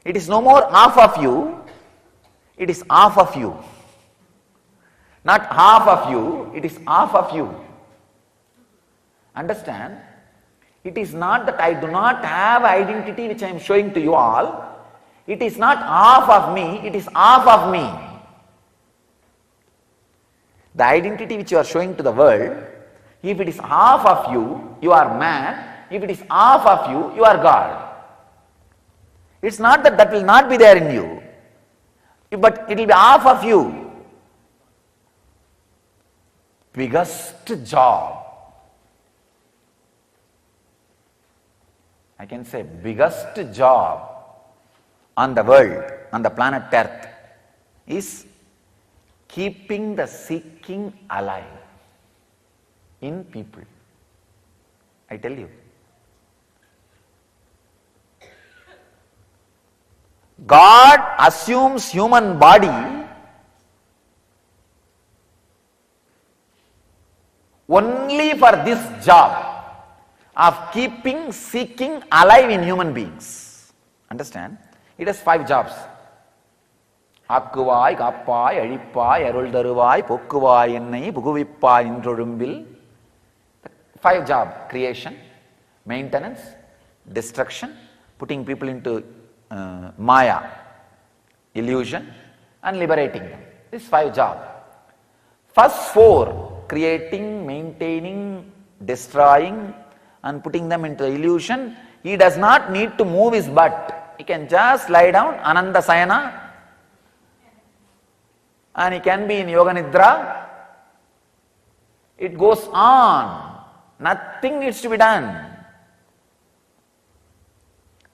It is no more half of you, it is half of you. Not half of you, it is half of you. Understand? It is not that I do not have identity which I am showing to you all. It is not half of me, it is half of me. The identity which you are showing to the world, if it is half of you, you are man. If it is half of you, you are God. It's not that that will not be there in you, but it will be half of you. Biggest job, I can say biggest job on the world, on the planet Earth, is keeping the seeking alive in people. I tell you. God assumes human body only for this job of keeping seeking alive in human beings. Understand? It has 5 jobs. ஆக்குவாய் காப்பாய் அழிப்பாய் அருள் தருவாய் போக்குவாய் என்னை புகுவிப்பாய் நின்றொழும்பில். 5 job: creation, maintenance, destruction, putting people into maya, illusion, and liberating them. This 5 job. First 4, creating, maintaining, destroying, and putting them into illusion, he does not need to move his butt. He can just lie down, Ananda Sayana, and he can be in Yoga Nidra. It goes on. Nothing needs to be done.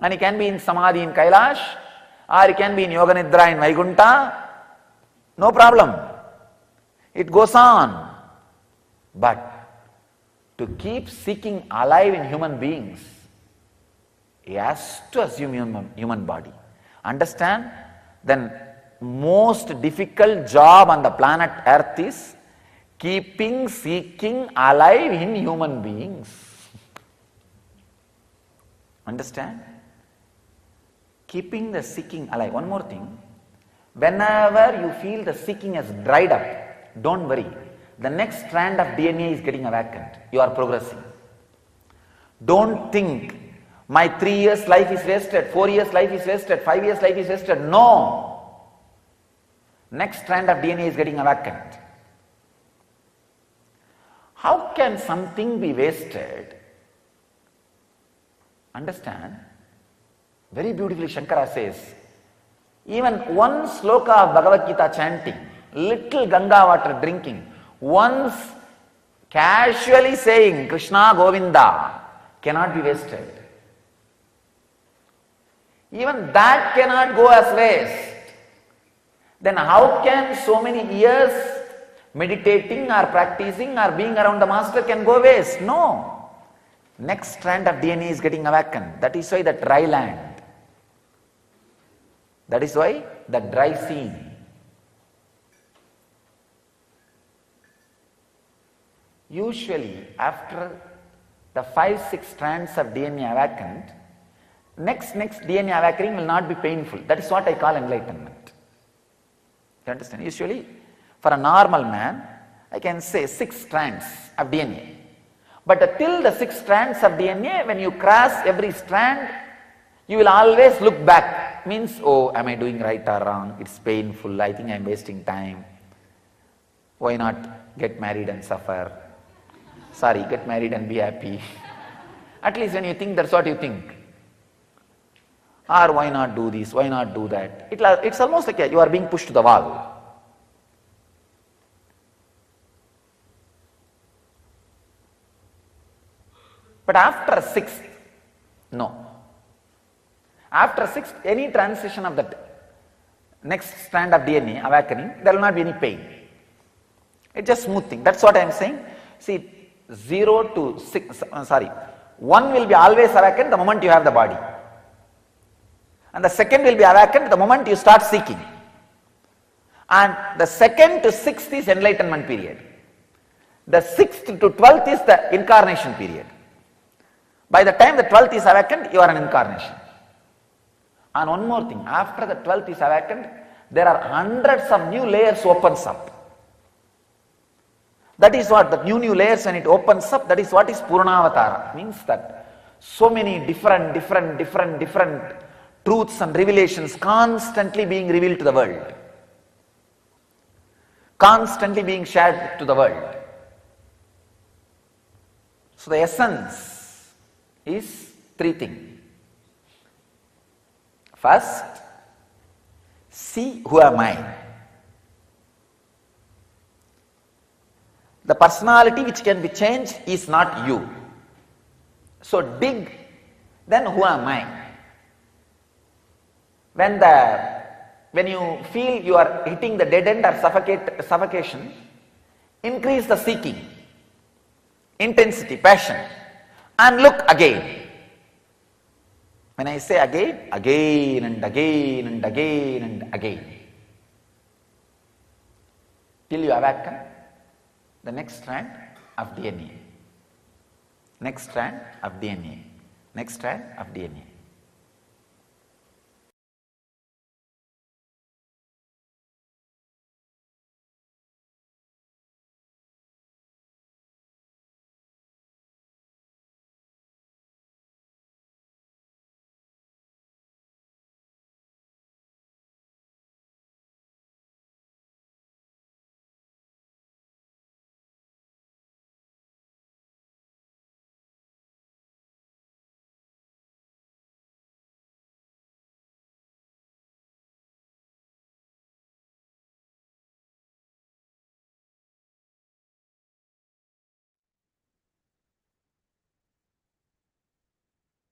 And he can be in Samadhi in Kailash, or he can be in Yoga Nidra in Vaikunta. No problem. It goes on. But to keep seeking alive in human beings, he has to assume human body. Understand? Then most difficult job on the planet Earth is keeping seeking alive in human beings. Understand? Keeping the seeking alive. One more thing. Whenever you feel the seeking has dried up, don't worry. The next strand of DNA is getting awakened. You are progressing. Don't think, my 3 years life is wasted, 4 years life is wasted, 5 years life is wasted. No. Next strand of DNA is getting awakened. How can something be wasted? Understand? Very beautifully Shankara says, even one sloka of Bhagavad Gita chanting, little Ganga water drinking, once casually saying Krishna Govinda cannot be wasted. Even that cannot go as waste. Then how can so many years meditating or practicing or being around the master can go waste? No. Next strand of DNA is getting awakened. That is why the dry land. That is why the dry scene. Usually after the 5-6 strands of DNA awakened, next DNA awakening will not be painful. That is what I call enlightenment. You understand? Usually for a normal man, I can say 6 strands of DNA. But till the 6 strands of DNA, when you cross every strand, you will always look back. Means, oh, am I doing right or wrong? It's painful. I think I am wasting time. Why not get married and suffer? Sorry, get married and be happy. At least when you think, that's what you think. Or why not do this? Why not do that? It's almost like you are being pushed to the wall. But after 6th, no. After 6th, any transition of that next strand of DNA awakening, there will not be any pain. It's just smooth thing. That's what I am saying. See, 0 to 6, 1 will be always awakened the moment you have the body. And the second will be awakened the moment you start seeking. And the 2nd to 6th is enlightenment period. The 6th to 12th is the incarnation period. By the time the 12th is awakened, you are an incarnation. And one more thing, after the 12th is awakened, there are hundreds of new layers opens up. That is what, the new layers when it opens up, that is what is Purnavatara. Means that so many different truths and revelations constantly being revealed to the world. Constantly being shared to the world. So the essence is 3 things. First, see who am I. The personality which can be changed is not you. So dig, then who am I? When you feel you are hitting the dead end or suffocation, increase the seeking, intensity, passion, and look again. When I say again and again and again and again, till you awaken the next strand of DNA, next strand of DNA, next strand of DNA.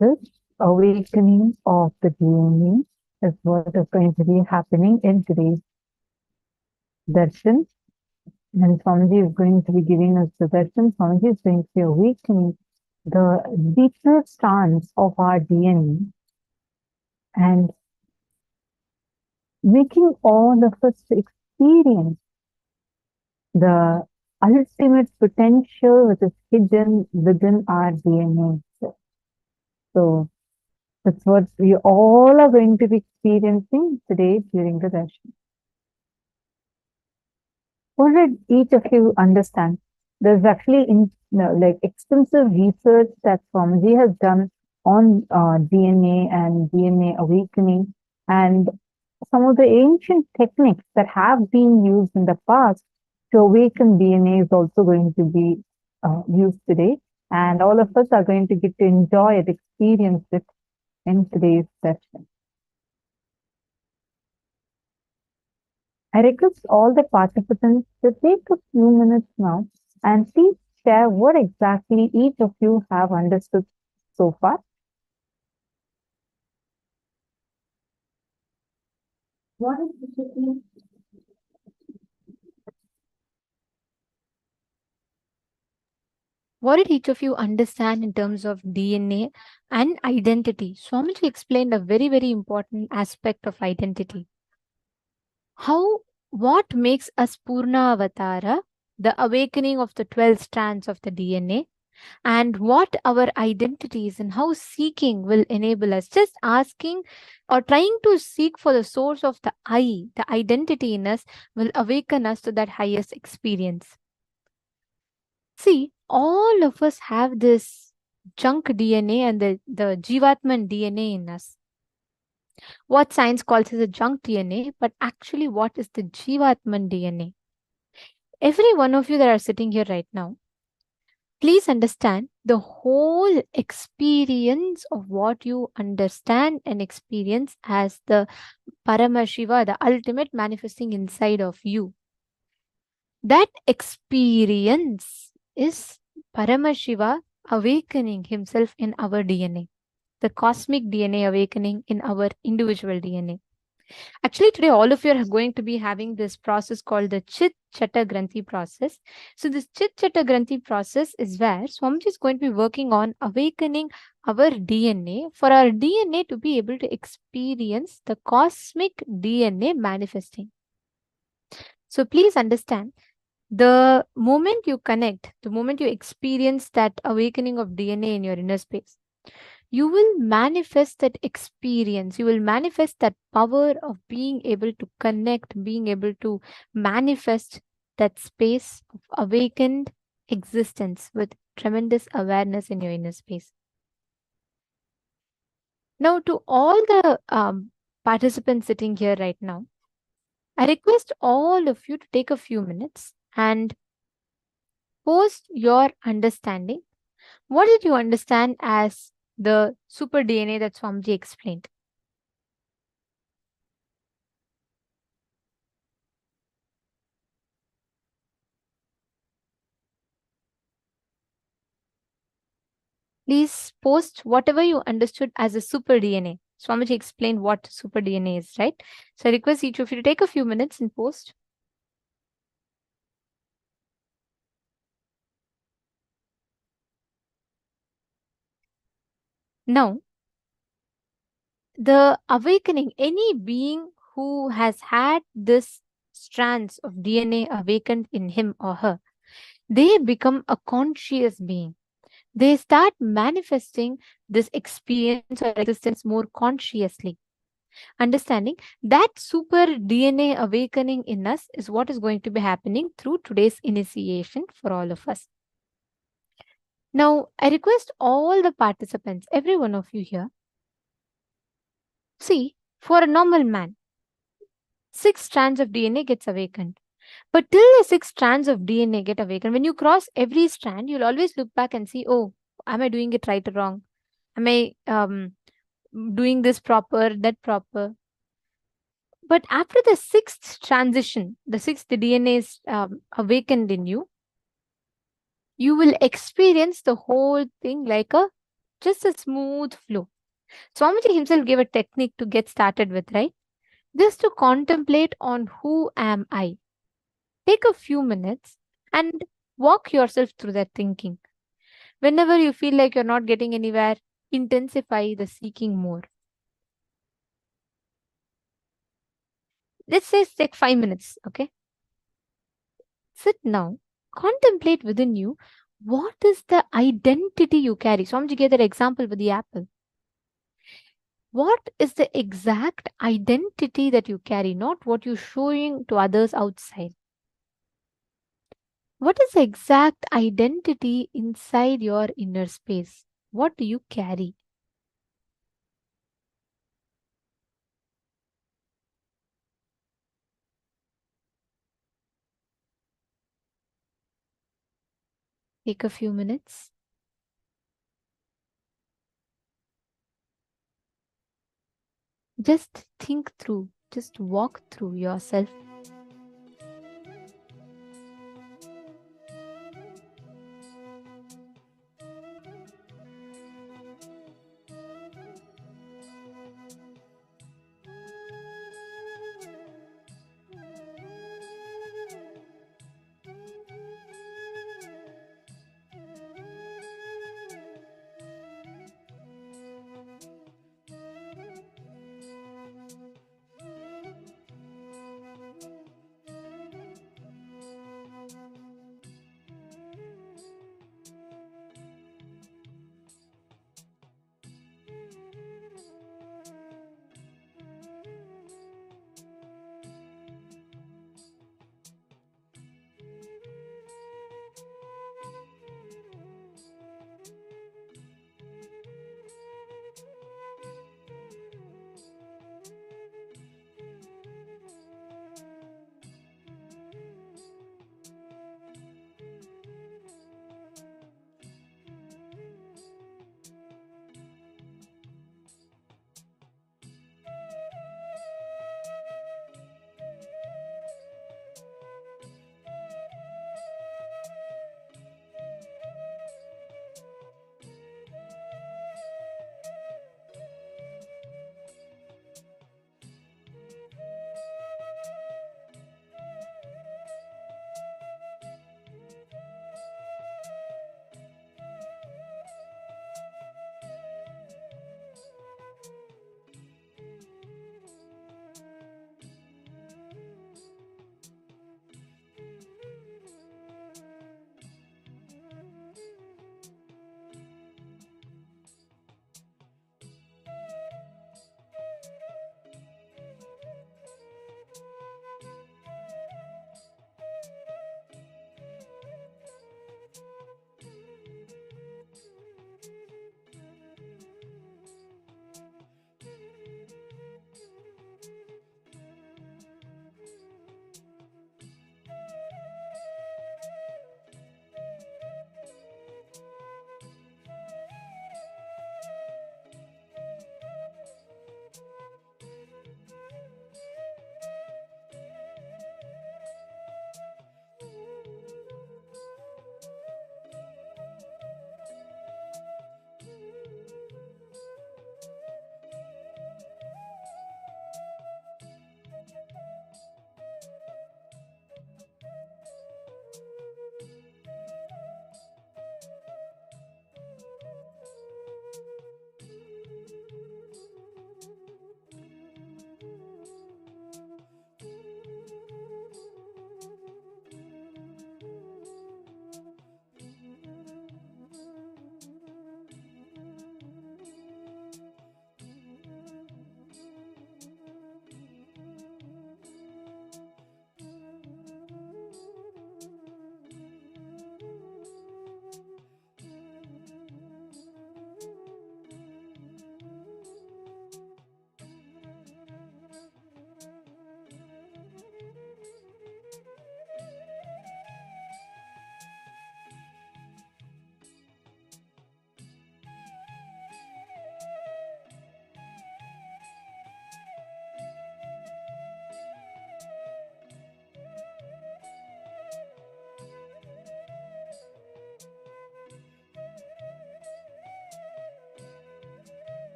this awakening of the DNA is what is going to be happening in today's darshan. And Swamiji is going to be giving us the darshan. Swamiji is going to be awakening the deeper strands of our DNA and making all of us to experience the ultimate potential which is hidden within our DNA. So that's what we all are going to be experiencing today during the darshan. What did each of you understand? There's actually extensive research that Swamiji has done on DNA and DNA awakening, and some of the ancient techniques that have been used in the past to awaken DNA is also going to be used today, and all of us are going to get to enjoy it, experience it in today's session. I request all the participants to take a few minutes now and please share what exactly each of you have understood so far. What is the What did each of you understand in terms of DNA and identity? Swamiji explained a very, very important aspect of identity. What makes us Purna Avatara, the awakening of the 12 strands of the DNA, and what our identity is and how seeking will enable us. Just asking or trying to seek for the source of the I, the identity in us, will awaken us to that highest experience. See, all of us have this junk DNA and the Jivatman DNA in us. What science calls as a junk DNA, but actually what is the Jivatman DNA? Every one of you that are sitting here right now, please understand the whole experience of what you understand and experience as the Paramashiva, the ultimate manifesting inside of you. That experience is Paramashiva awakening himself in our DNA, the cosmic DNA awakening in our individual DNA. Actually, today all of you are going to be having this process called the Chit Chata Granthi process. So this Chit Chata Granthi process is where Swamiji is going to be working on awakening our DNA for our DNA to be able to experience the cosmic DNA manifesting. So please understand, the moment you connect, the moment you experience that awakening of DNA in your inner space, you will manifest that experience. You will manifest that power of being able to connect, being able to manifest that space of awakened existence with tremendous awareness in your inner space. Now, to all the participants sitting here right now, I request all of you to take a few minutes and post your understanding. What did you understand as the super DNA that Swamiji explained? Please post whatever you understood as a super DNA. Swamiji explained what super DNA is, right? So I request each of you to take a few minutes and post. Now, the awakening, any being who has had this strands of DNA awakened in him or her, they become a conscious being. They start manifesting this experience or existence more consciously. Understanding that super DNA awakening in us is what is going to be happening through today's initiation for all of us. Now, I request all the participants, every one of you here, see, for a normal man, 6 strands of DNA gets awakened. But till the 6 strands of DNA get awakened, when you cross every strand, you'll always look back and see, oh, am I doing it right or wrong? Am I doing this proper, that proper? But after the 6th transition, the 6th DNA is awakened in you, you will experience the whole thing like a just a smooth flow. Swamiji himself gave a technique to get started with, right? Just to contemplate on who am I. Take a few minutes and walk yourself through that thinking. Whenever you feel like you're not getting anywhere, intensify the seeking more. Let's say take 5 minutes, okay? Sit now, contemplate within you what is the identity you carry. Swamiji gave that example with the apple. What is the exact identity that you carry, not what you're showing to others outside? What is the exact identity inside your inner space? What do you carry? Take a few minutes. Just think through, just walk through yourself.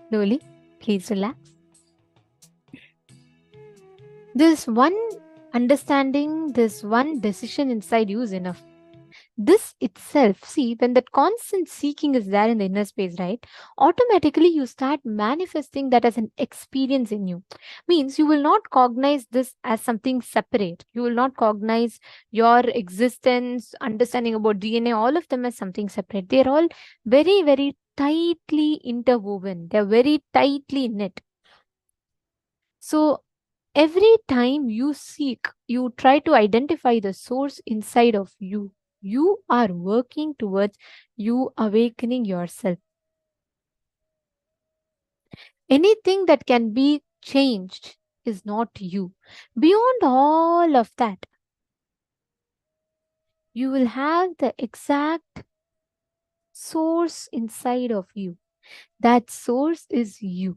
Slowly, please relax. This one understanding, this one decision inside you is enough. This itself, see, when that constant seeking is there in the inner space, right? Automatically you start manifesting that as an experience in you. Means you will not cognize this as something separate. You will not cognize your existence, understanding about DNA, all of them as something separate. They're all very, very tightly interwoven. They're very tightly knit. So every time you seek, you try to identify the source inside of you. You are working towards you awakening yourself. Anything that can be changed is not you. Beyond all of that, you will have the exact source inside of you. That source is you.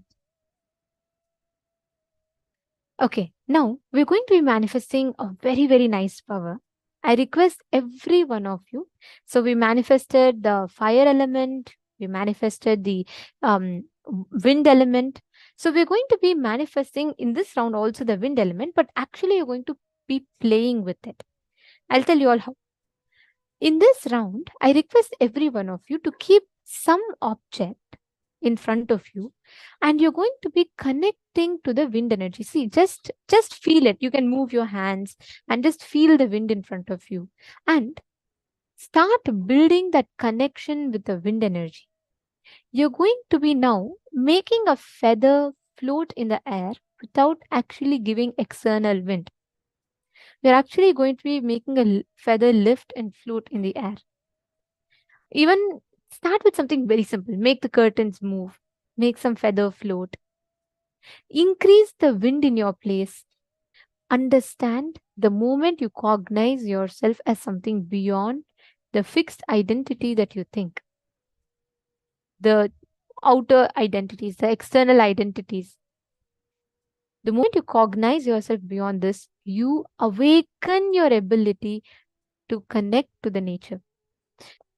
Okay, now we're going to be manifesting a very, very nice power. I request every one of you. So we manifested the fire element, we manifested the wind element. So we're going to be manifesting in this round also the wind element, but actually you're going to be playing with it. I'll tell you all how. In this round, I request every one of you to keep some object in front of you, and you're going to be connecting to the wind energy. See, just feel it. You can move your hands and just feel the wind in front of you and start building that connection with the wind energy. You're going to be now making a feather float in the air without actually giving external wind. You're actually going to be making a feather lift and float in the air. Even start with something very simple. Make the curtains move. Make some feather float. Increase the wind in your place. Understand the moment you cognize yourself as something beyond the fixed identity that you think. The outer identities, the external identities. The moment you cognize yourself beyond this, you awaken your ability to connect to the nature.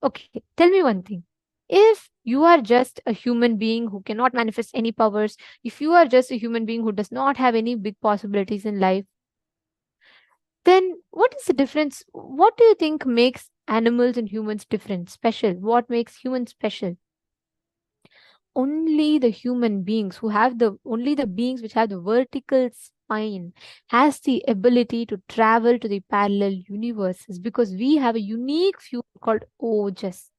Okay, tell me one thing. If you are just a human being who cannot manifest any powers, if you are just a human being who does not have any big possibilities in life, then what is the difference? What do you think makes animals and humans different, special? What makes humans special? Only the human beings who have only the beings which have the vertical spine has the ability to travel to the parallel universes, because we have a unique fuel called ojas.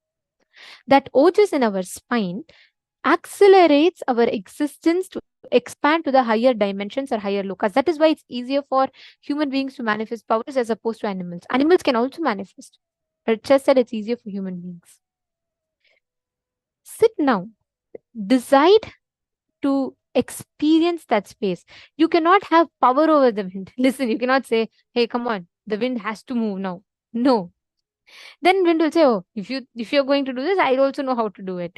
That ojas in our spine accelerates our existence to expand to the higher dimensions or higher lokas. That is why it's easier for human beings to manifest powers as opposed to animals. Animals can also manifest, but it's just that it's easier for human beings. Sit now. Decide to experience that space. You cannot have power over the wind. Listen, you cannot say, hey, come on, the wind has to move now. No. Then wind will say, oh, if you're going to do this, I also know how to do it.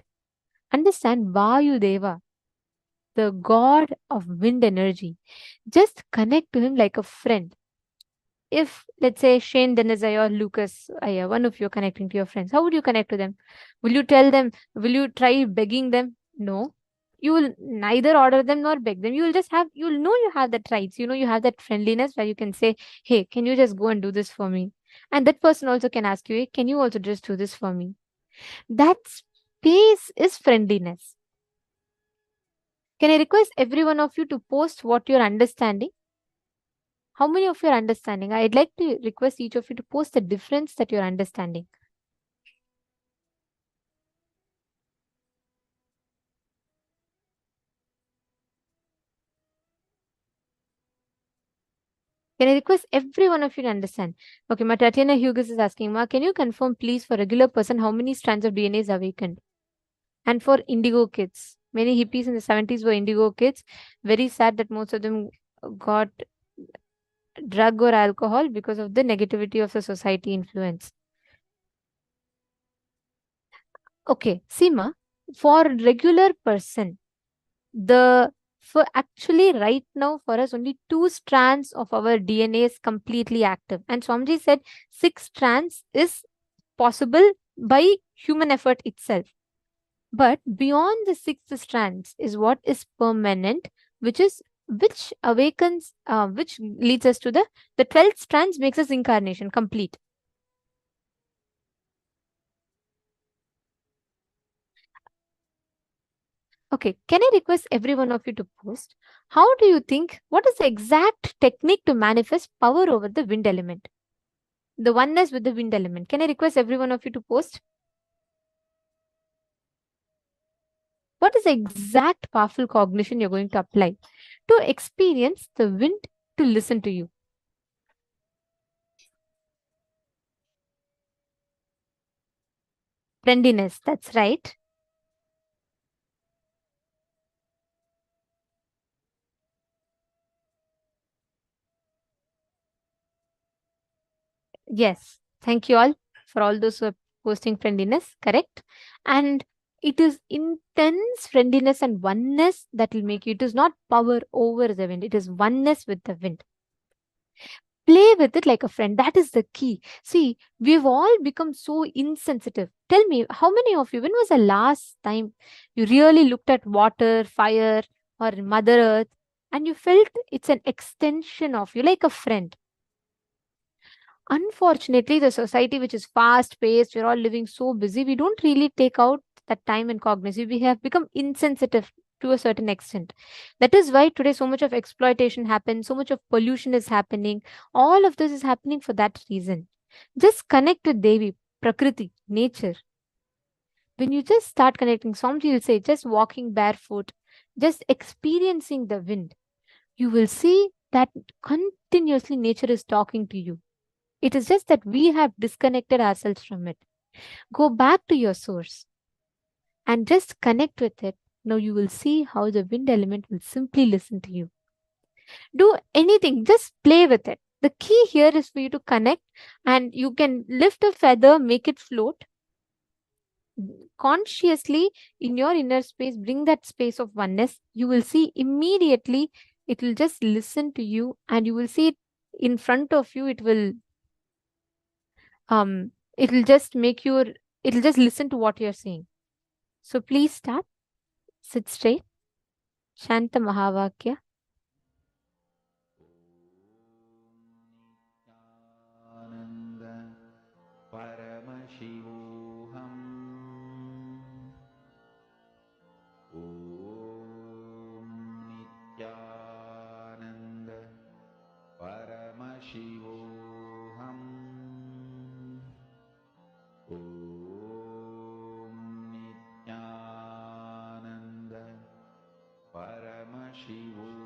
Understand Vayu Deva, the god of wind energy. Just connect to him like a friend. If, let's say, Shane Denizai or Lucas, one of you are connecting to your friends, how would you connect to them? Will you tell them? Will you try begging them? No. You will neither order them nor beg them. You'll know you have that rights. You know you have that friendliness where you can say, hey, can you just go and do this for me? And that person also can ask you, hey, can you also just do this for me? That space is friendliness. Can I request every one of you to post what you're understanding? How many of you are understanding? I'd like to request each of you to post the difference that you're understanding. Can I request every one of you to understand? Okay, my Tatiana Hughes is asking, Ma, can you confirm please for regular person how many strands of DNA is awakened? And for indigo kids, many hippies in the 70s were indigo kids. Very sad that most of them got drug or alcohol because of the negativity of the society influence. Okay, Seema, for regular person, for actually right now for us only 2 strands of our DNA is completely active. And Swamiji said 6 strands is possible by human effort itself. But beyond the sixth strands is what is permanent, which awakens, which leads us to the 12th strands makes us incarnation complete. Okay, can I request every one of you to post? How do you think, what is the exact technique to manifest power over the wind element? The oneness with the wind element. Can I request every one of you to post? What is the exact powerful cognition you're going to apply to experience the wind to listen to you? Friendliness, that's right. Yes, thank you all for all those who are posting friendliness, correct? And it is intense friendliness and oneness that will make you. It is not power over the wind, it is oneness with the wind. Play with it like a friend. That is the key. See, we've all become so insensitive. Tell me, how many of you, when was the last time you really looked at water, fire, or Mother Earth and you felt it's an extension of you, like a friend? Unfortunately, the society which is fast paced, we're all living so busy, we don't really take out that time and cognizance. We have become insensitive to a certain extent. That is why today so much of exploitation happens, so much of pollution is happening. All of this is happening for that reason. Just connect with Devi, Prakriti, nature. When you just start connecting, somebody will say, just walking barefoot, just experiencing the wind, you will see that continuously nature is talking to you. It is just that we have disconnected ourselves from it. Go back to your source and just connect with it. Now you will see how the wind element will simply listen to you. Do anything, just play with it. The key here is for you to connect, and you can lift a feather, make it float. Consciously in your inner space, bring that space of oneness. You will see immediately it will just listen to you, and you will see it in front of you. It'll just it'll just listen to what you're saying. So please start. Sit straight. Shanta Mahavakya. Nithyananda Paramashivoham. Om Nithyananda Paramashivoham. Om Nithyananda Paramashivoham.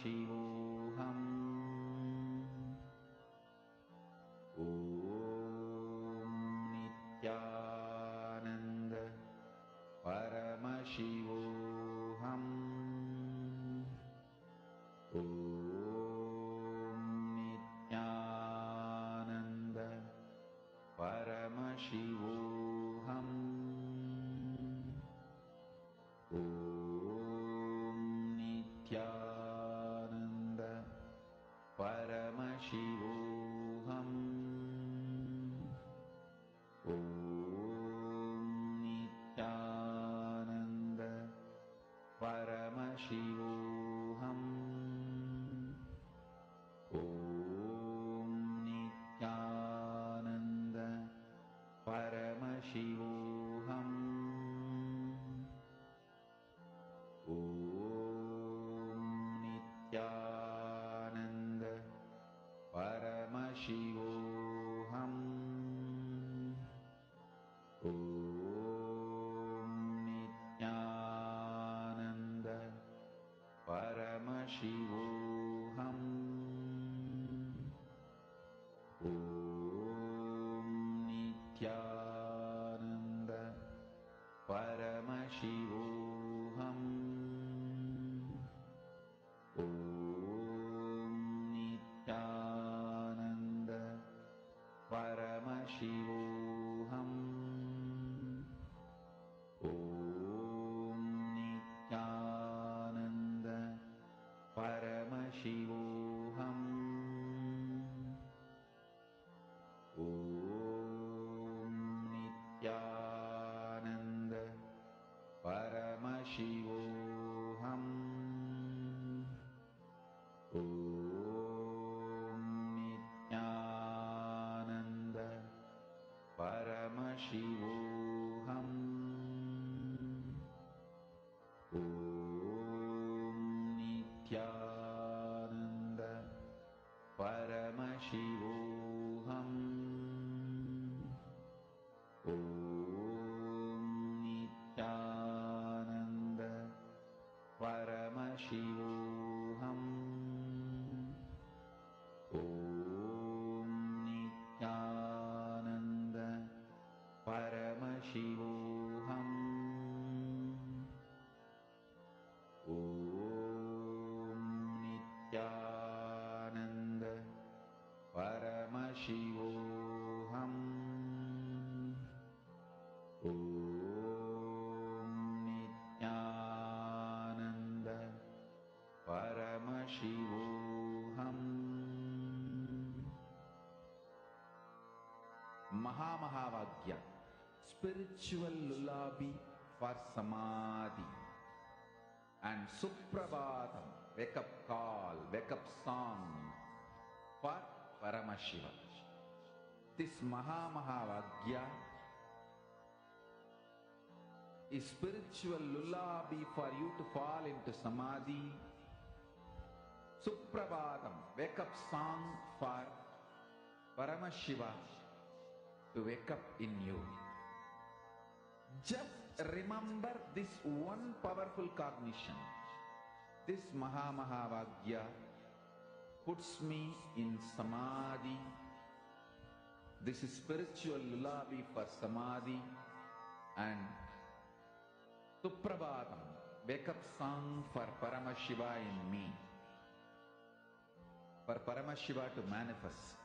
Paramashivoham. Om Nithyananda Paramashivoham. Om Nithyananda Paramashivoham. Om Nithyananda Paramashivoham. Om Nithyananda Paramashivoham. Om Nithyananda Paramashivoham. Om Nithyananda Paramashivoham. Om Nithyananda Paramashivoham. Om Nithyananda Paramashivoham. Om Nithyananda Paramashivoham. Om Nithyananda Paramashivoham. Om Nithyananda Paramashivoham. Om Nithyananda Paramashivoham. Om Nithyananda Paramashivoham. Om Nithyananda Paramashivoham. Om Nithyananda Paramashivoham. Om Nithyananda Paramashivoham. Om Nithyananda Paramashivoham. Mahavakya, spiritual lullaby for samadhi, and Suprabhatam, wake up call, wake up song for Paramashiva. This Mahavakya is spiritual lullaby for you to fall into samadhi. Suprabhatam, wake up song for Paramashiva to wake up in you. Just remember this one powerful cognition. This Mahavakya puts me in samadhi. This is spiritual lullaby for samadhi. And Suprabhatam, wake up song for Paramashiva in me. For Paramashiva to manifest.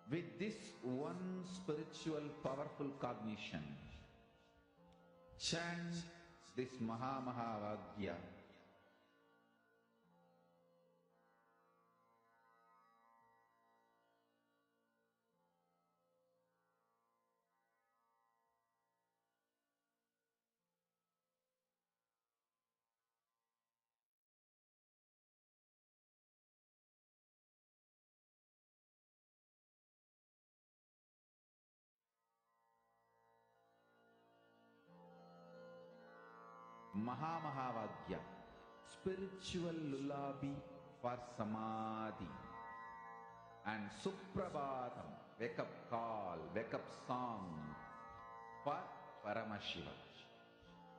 With this one spiritual powerful cognition, chant this Mahavakya. Mahavakya, spiritual lullaby for samadhi. And Suprabhatam, wake up call, wake up song for Paramashiva.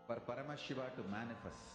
For Paramashiva to manifest.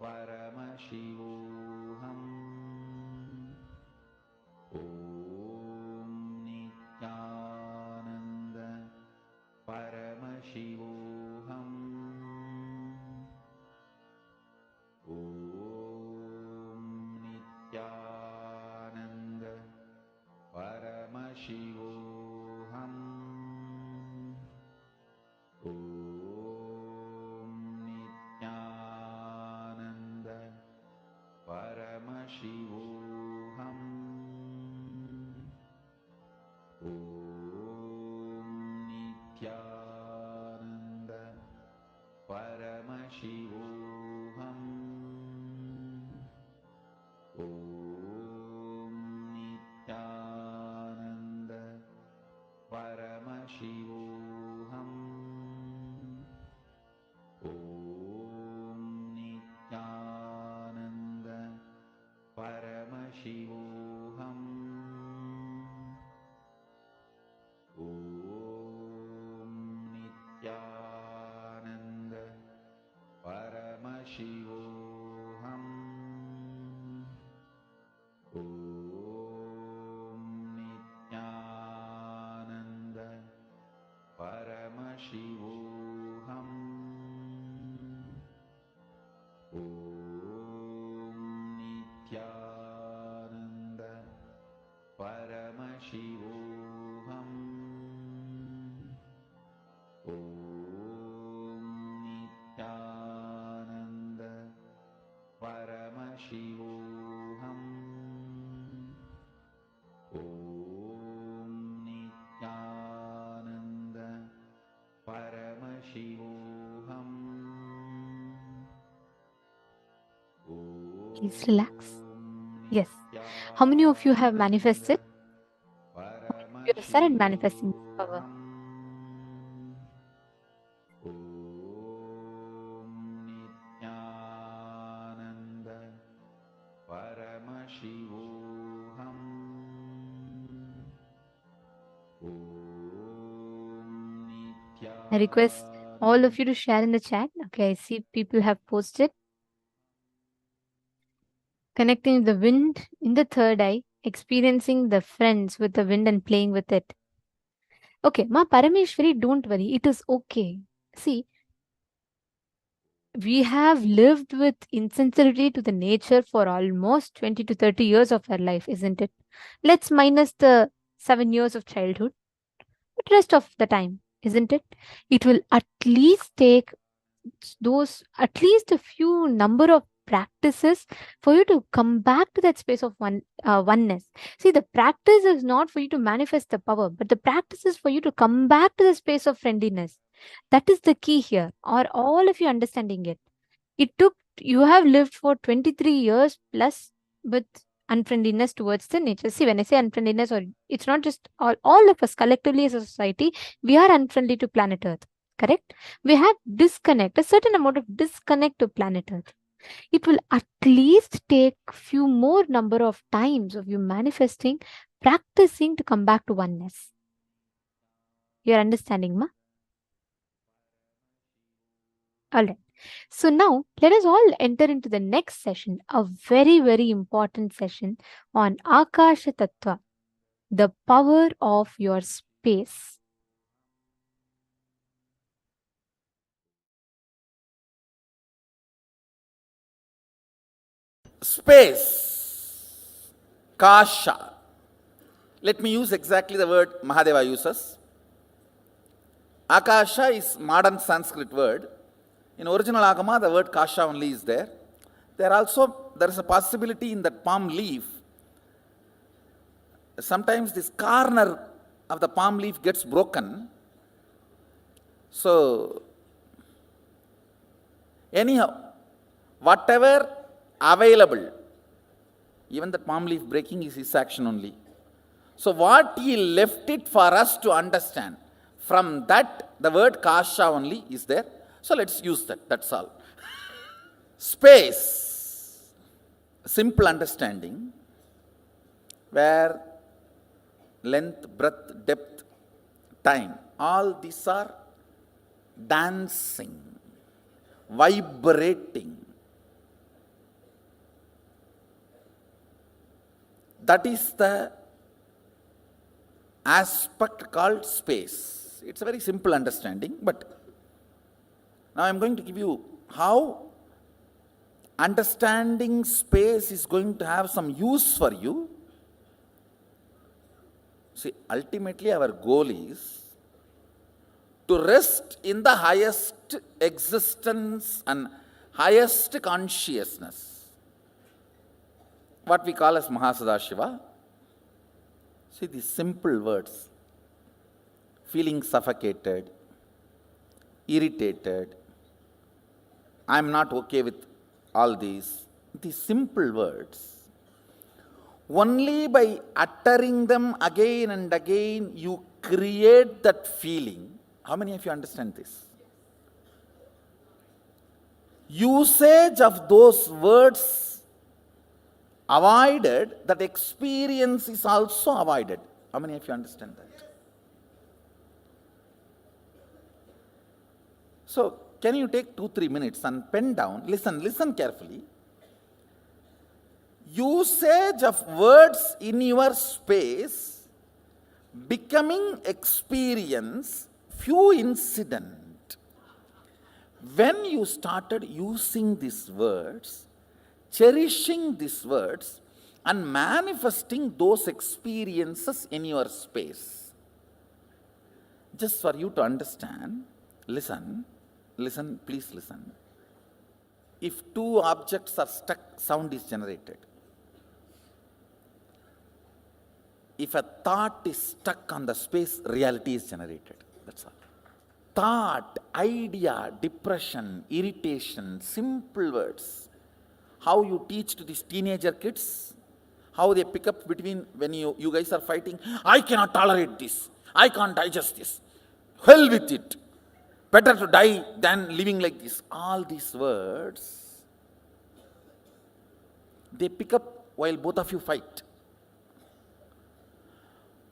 Paramashivoham. Om Nithyananda Paramashivoham. Om Nithyananda Paramashivoham. Om Nithyananda Paramashivoham. Om Nithyananda Paramashivoham. Om Nithyananda Paramashivoham. Om Nithyananda Paramashivoham. Om Nithyananda Paramashivoham. Om Nithyananda Paramashivoham. Om Nithyananda Paramashivoham. Om Nithyananda Paramashivoham. Om Nithyananda Paramashivoham. Please relax. Yes. How many of you have manifested? You have started manifesting this power. Om Nithyananda Paramashivoham. Om I request all of you to share in the chat. Okay, I see people have posted. Connecting the wind in the third eye, experiencing the friends with the wind and playing with it. Okay, Ma Parameshwari, don't worry. It is okay. See, we have lived with insensitivity to the nature for almost 20 to 30 years of our life, isn't it? Let's minus the 7 years of childhood, but rest of the time, isn't it? It will at least take those, at least a few number of practices for you to come back to that space of oneness. See, the practice is not for you to manifest the power, but the practice is for you to come back to the space of friendliness. That is the key here. Are all of you understanding it? It took, you have lived for 23 years plus with unfriendliness towards the nature. See, when I say unfriendliness, or it's not just all of us collectively as a society, we are unfriendly to planet Earth. Correct? We have disconnect, a certain amount of disconnect to planet Earth. It will at least take few more number of times of you manifesting, practicing to come back to oneness. You're understanding, ma? All right. So now let us all enter into the next session, a very, very important session on Akasha Tattva, the power of your space. Space, kasha. Let me use exactly the word Mahadeva uses. Akasha is modern Sanskrit word. In original Agama, the word kasha only is there. There is a possibility in that palm leaf. Sometimes this corner of the palm leaf gets broken. So, anyhow, whatever available, even the palm leaf breaking is his action only. So what he left it for us to understand, from that the word kasha only is there. So let's use that, that's all. Space, simple understanding, where length, breadth, depth, time, all these are dancing, vibrating, that is the aspect called space. It's a very simple understanding, but now I'm going to give you how understanding space is going to have some use for you. See, ultimately our goal is to rest in the highest existence and highest consciousness, what we call as Mahasadashiva. See these simple words: feeling suffocated, irritated, I'm not okay with all these simple words. Only by uttering them again and again, you create that feeling. How many of you understand this? Usage of those words avoided, that experience is also avoided. How many of you understand that? So, can you take 2-3 minutes and pen down, listen carefully. Usage of words in your space, becoming experience, few incident. When you started using these words, cherishing these words, and manifesting those experiences in your space. Just for you to understand, listen, please listen. If two objects are stuck, sound is generated. If a thought is stuck on the space, reality is generated. That's all. Thought, idea, depression, irritation, simple words. How you teach to these teenager kids, how they pick up between when you guys are fighting, I cannot tolerate this, I can't digest this, hell with it, better to die than living like this. All these words, they pick up while both of you fight.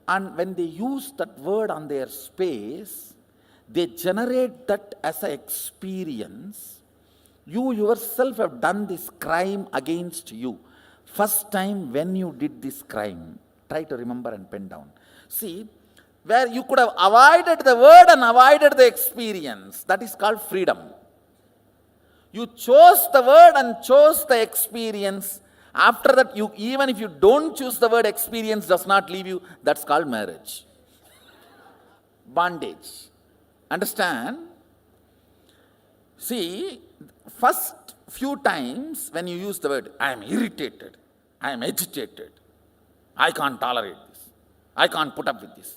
And when they use that word on their space, they generate that as an experience. You yourself have done this crime against you. First time when you did this crime, try to remember and pen down. See, where you could have avoided the word and avoided the experience, that is called freedom. You chose the word and chose the experience. After that, even if you don't choose the word, experience does not leave you, that's called marriage. Bondage. Understand? See, first few times when you use the word, I am irritated, I am agitated, I can't tolerate this, I can't put up with this,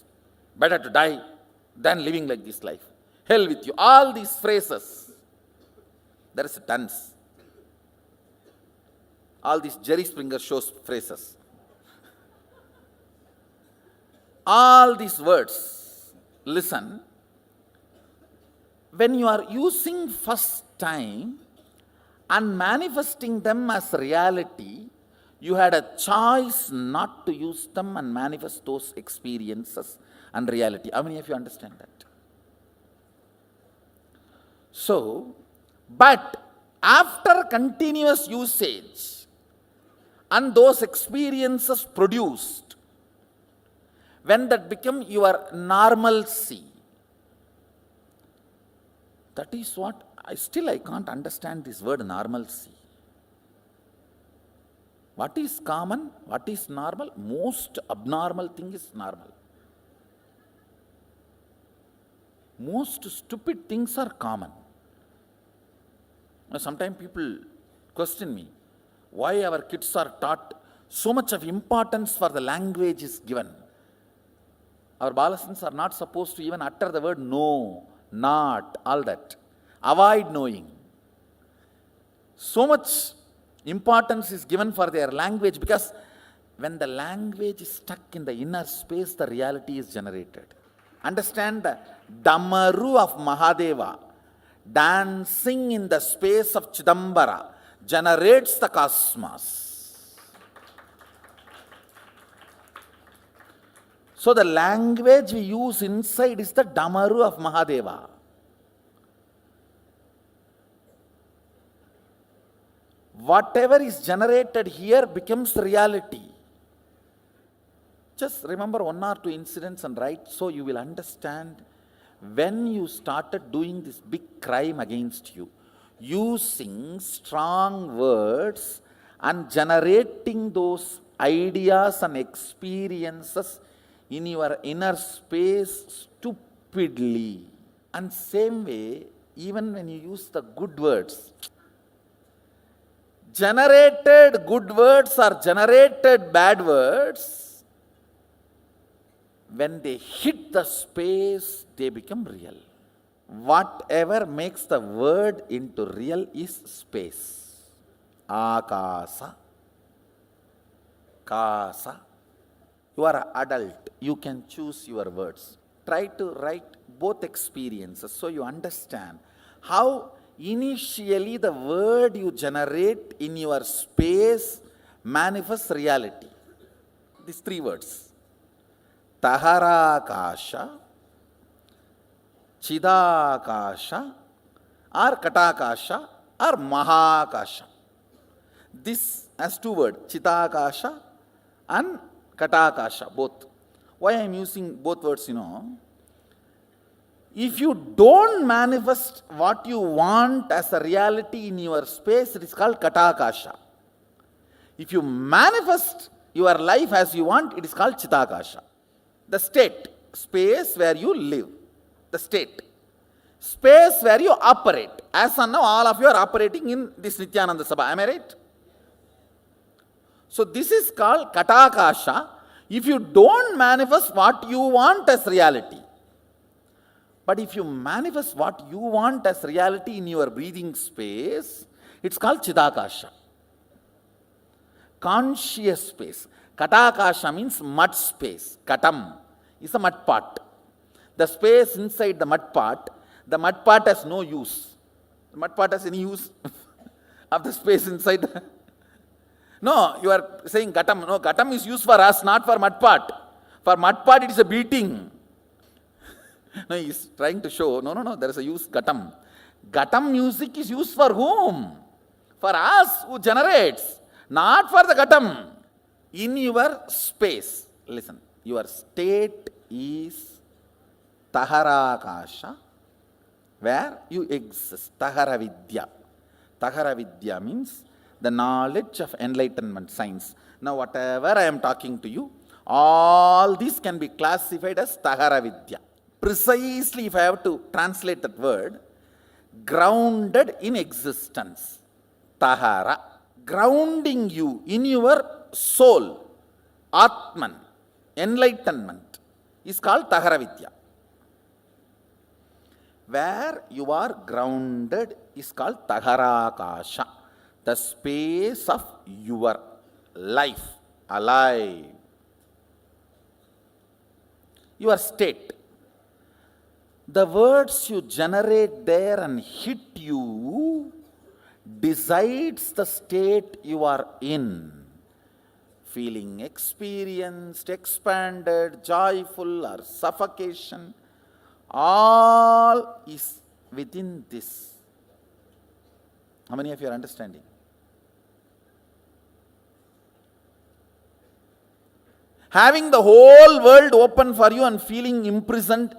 better to die than living like this life, hell with you, all these phrases, there is a dance. All these Jerry Springer shows phrases. All these words, listen, when you are using first time and manifesting them as reality, you had a choice not to use them and manifest those experiences and reality. How many of you understand that? So, but after continuous usage, and those experiences produced, when that become your normalcy, that is what, I can't understand this word normalcy. What is common? What is normal? Most abnormal thing is normal. Most stupid things are common. Now, sometimes people question me, why our kids are taught so much of importance for the language is given. Our balasans are not supposed to even utter the word no, not, all that. Avoid knowing. So much importance is given for their language, because when the language is stuck in the inner space, the reality is generated. Understand the Damaru of Mahadeva, dancing in the space of Chidambara, generates the cosmos. So the language we use inside is the Damaru of Mahadeva. Whatever is generated here becomes reality. Just remember one or two incidents and write, so you will understand when you started doing this big crime against you, using strong words and generating those ideas and experiences in your inner space stupidly. And same way, even when you use the good words, generated good words or generated bad words, when they hit the space, they become real. Whatever makes the word into real is space. Akasa, kasa. You are an adult. You can choose your words. Try to write both experiences so you understand how initially the word you generate in your space manifests reality. These three words. Taharakasha, Chidakasha, or Katakasha, or Mahakasha. This has two words, Chitakasha and Katakasha, both. Why I am using both words, If you don't manifest what you want as a reality in your space, it is called Katakasha. If you manifest your life as you want, it is called Chitakasha. The state, space where you live. The state. Space where you operate. As of now, all of you are operating in this Nithyananda Sabha. Am I right? So this is called Katakasha. If you don't manifest what you want as reality. But if you manifest what you want as reality in your breathing space, it's called Chidakasha. Conscious space. Katakasha means mud space. Katam is a mud pot. The space inside the mud pot has no use. The mud pot has any use of the space inside? No, you are saying Gatam. No, Gatam is used for us, not for mud pot. For mud pot, it is a beating. No, he is trying to show, no, there is a use, Gatam. Gatam music is used for whom? For us who generates, not for the Gatam. In your space, listen, your state is Taharakasha, where you exist, Taharavidya. Taharavidya means the knowledge of enlightenment, science. Now, whatever I am talking to you, all these can be classified as Taharavidya. Precisely, if I have to translate that word, grounded in existence. Tahara. Grounding you in your soul, Atman, enlightenment, is called Taharavidya. Where you are grounded is called Taharakasha, the space of your life, alive. Your state. The words you generate there and hit you decides the state you are in. Feeling experienced, expanded, joyful, or suffocation, all is within this. How many of you are understanding? Having the whole world open for you and feeling imprisoned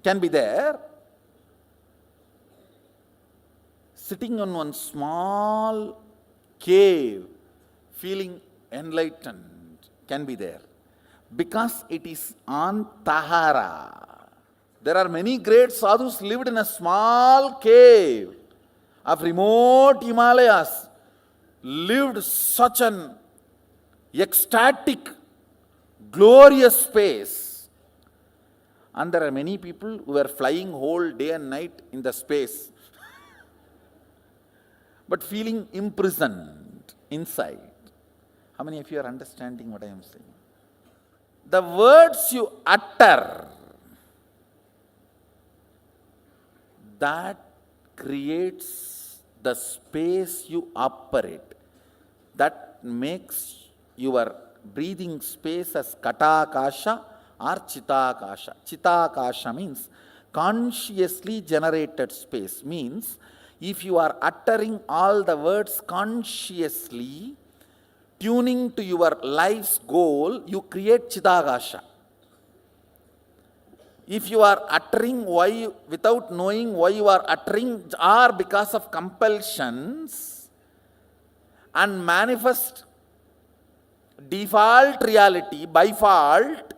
can be there. Sitting on one small cave, feeling enlightened can be there. Because it is on Tahara. There are many great sadhus lived in a small cave of remote Himalayas, lived such an ecstatic, glorious space. And there are many people who are flying whole day and night in the space, but feeling imprisoned inside. How many of you are understanding what I am saying? The words you utter, that creates the space you operate. That makes your breathing space as Katakasha or Chitakasha. Chitakasha means consciously generated space. Means if you are uttering all the words consciously, tuning to your life's goal, you create Chidakasha. If you are uttering why without knowing why you are uttering, or because of compulsions, and manifest default reality by fault,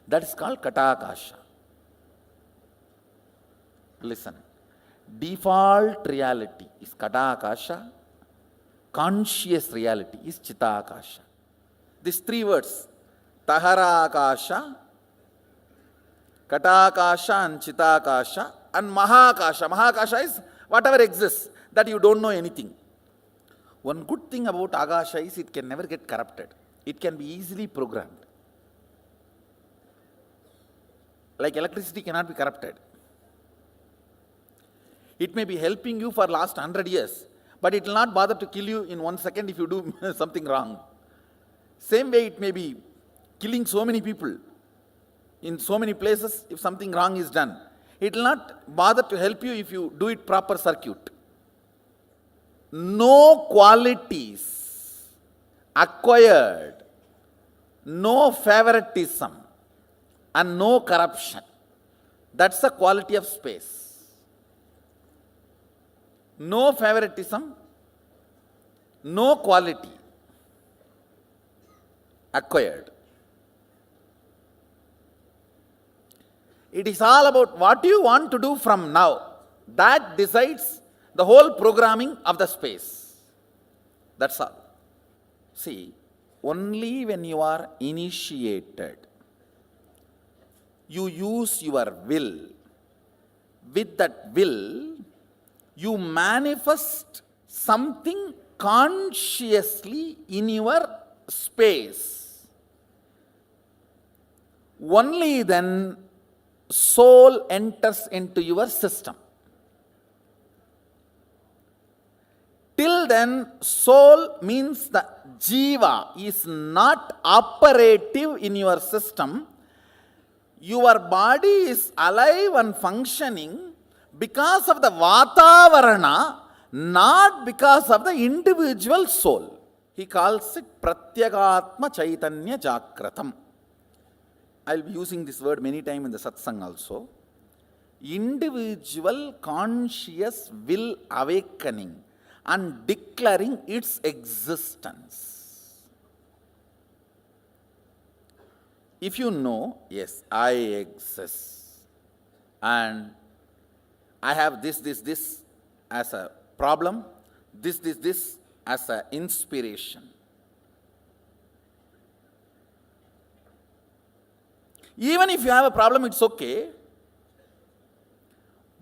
that is called Katakasha. Listen, default reality is Katakasha, conscious reality is Chitakasha. These three words, Taharakasha, Katakasha and Chitakasha, and Mahakasha. Mahakasha is whatever exists, that you don't know anything. One good thing about Akasha is it can never get corrupted. It can be easily programmed. Like electricity cannot be corrupted. It may be helping you for last 100 years, but it will not bother to kill you in 1 second if you do something wrong. Same way it may be killing so many people in so many places if something wrong is done. It will not bother to help you if you do it proper circuit. No qualities acquired, no favoritism, and no corruption. That's the quality of space. No favoritism, no quality acquired. It is all about what you want to do from now. That decides the whole programming of the space. That's all. See, only when you are initiated, you use your will. With that will, you manifest something consciously in your space. Only then soul enters into your system. Till then, soul means the jiva is not operative in your system. Your body is alive and functioning because of the Vatavarana, not because of the individual soul. He calls it Pratyagatma Chaitanya Jakratam. I will be using this word many times in the satsang also. Individual conscious will awakening and declaring its existence. If you know, yes, I exist, and I have this as a problem, this as an inspiration. Even if you have a problem, it's okay.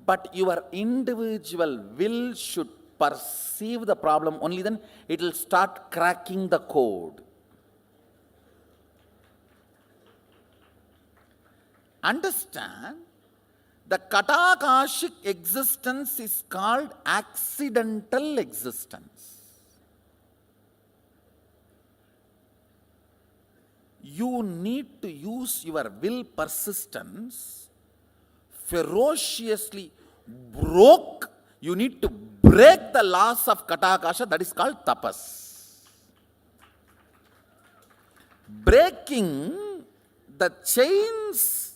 But your individual will should perceive the problem, only then it will start cracking the code. Understand, the Katakashic existence is called accidental existence. You need to use your will persistence ferociously. You need to break the laws of Katakasha, that is called tapas. Breaking the chains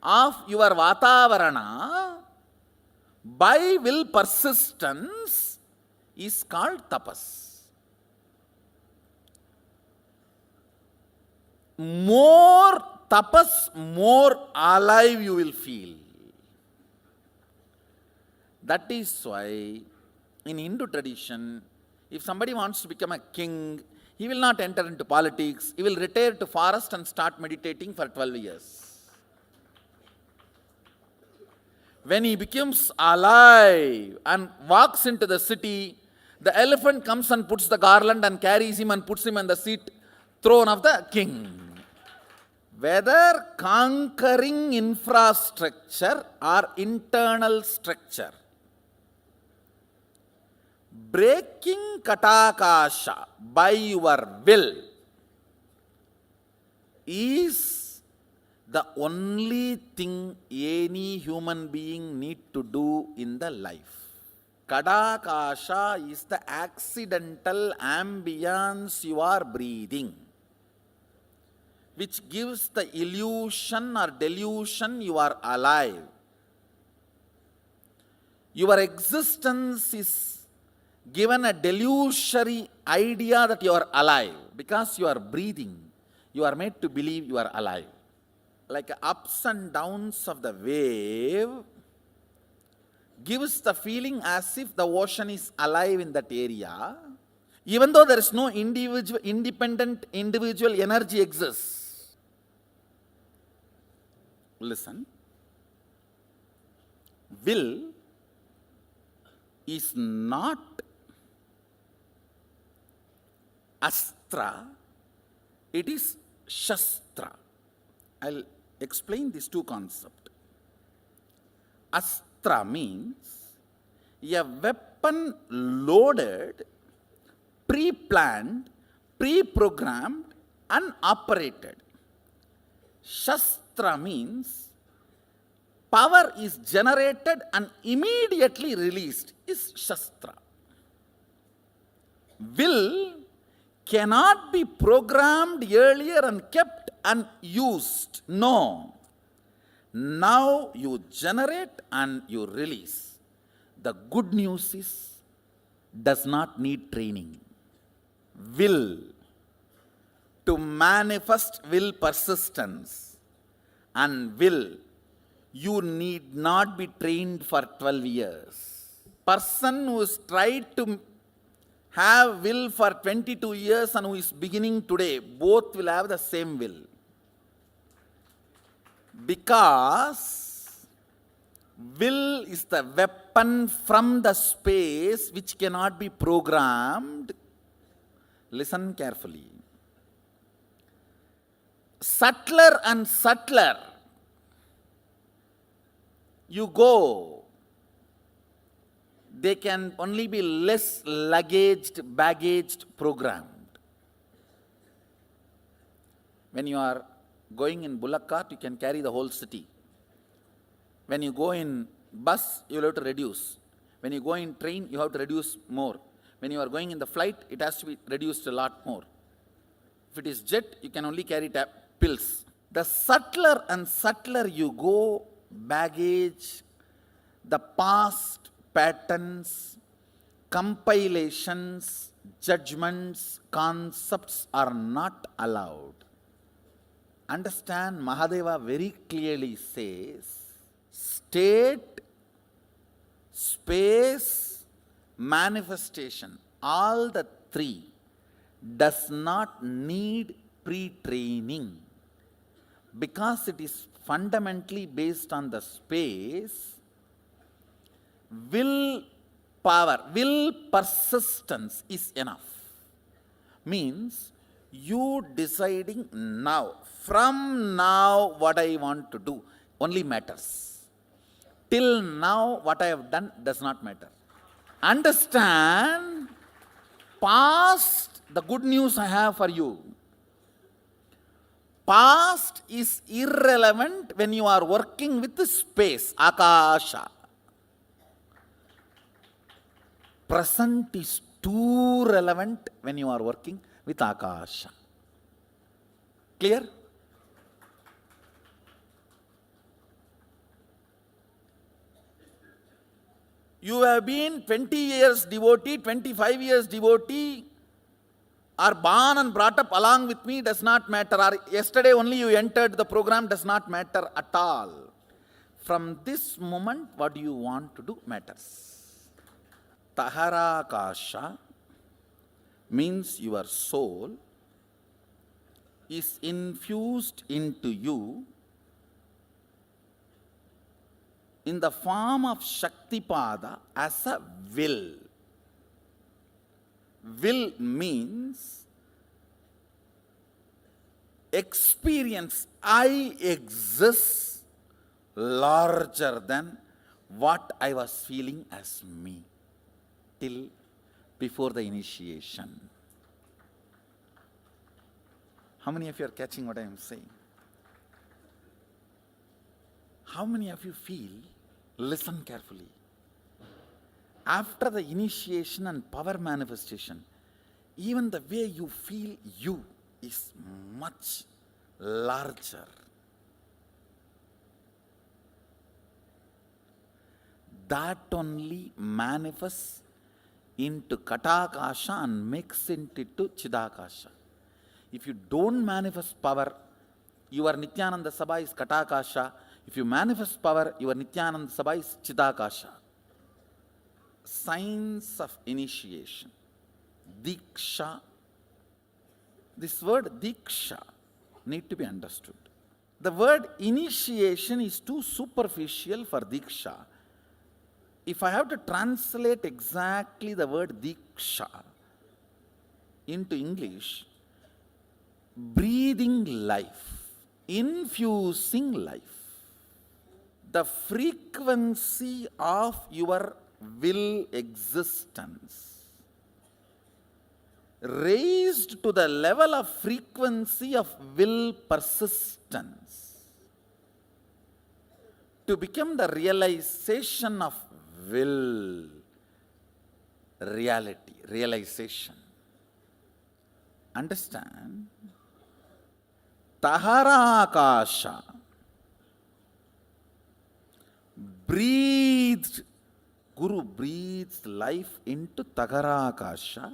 of your Vatavarana by will persistence is called tapas. More tapas, more alive you will feel. That is why in Hindu tradition, if somebody wants to become a king, he will not enter into politics. He will retire to forest and start meditating for 12 years. When he becomes alive and walks into the city, the elephant comes and puts the garland and carries him and puts him on the throne of the king. Whether conquering infrastructure or internal structure, breaking Katakasha by your will is the only thing any human being need to do in the life. Kadakasha is the accidental ambience you are breathing, which gives the illusion or delusion you are alive. Your existence is given a delusory idea that you are alive. Because you are breathing, you are made to believe you are alive. Like ups and downs of the wave gives the feeling as if the ocean is alive in that area, even though there is no independent individual energy exists. Listen. Will is not astra, it is shastra. I'll explain these two concepts. Astra means a weapon loaded, pre-planned, pre-programmed, and operated. Shastra means power is generated and immediately released, is Shastra. Will cannot be programmed earlier and kept unused. No. Now you generate and you release. The good news is, does not need training. Will. To manifest will persistence and will, you need not be trained for 12 years. Person who has tried to have will for 22 years and who is beginning today, both will have the same will. Because will is the weapon from the space which cannot be programmed. Listen carefully. Subtler and subtler you go, they can only be less baggaged, programmed. When you are going in bullock cart, you can carry the whole city. When you go in bus, you will have to reduce. When you go in train, you have to reduce more. When you are going in the flight, it has to be reduced a lot more. If it is jet, you can only carry pills. The subtler and subtler you go, baggage, the past patterns, compilations, judgments, concepts are not allowed. Understand, Mahadeva very clearly says, state, space, manifestation, all the three does not need pre-training, because it is fundamentally based on the space. Will power, will persistence is enough. Means you deciding now, from now what I want to do only matters. Till now what I have done does not matter. Understand, past, the good news I have for you. Past is irrelevant when you are working with the space, Akasha. Present is too relevant when you are working with Akasha. Clear? You have been 20 years devotee, 25 years devotee, or born and brought up along with me, does not matter. Or yesterday only you entered the program, does not matter at all. From this moment, what do you want to do matters. Taharakasha means your soul is infused into you in the form of Shaktipada as a will. Will means experience, I exist larger than what I was feeling as me till before the initiation. How many of you are catching what I am saying? How many of you feel, listen carefully, after the initiation and power manifestation, even the way you feel you is much larger. That only manifests into Katakasha and makes it into Chidakasha. If you don't manifest power, your Nithyananda Sabha is Katakasha. If you manifest power, your Nithyananda Sabha is Chidakasha. Signs of initiation. Diksha. This word Diksha need to be understood. The word initiation is too superficial for Diksha. If I have to translate exactly the word Diksha into English, breathing life, infusing life, the frequency of your will existence, raised to the level of frequency of will persistence, to become the realization of will, reality, realization. Understand? Tahara Akasha, breathed, Guru breathes life into Tahara Akasha.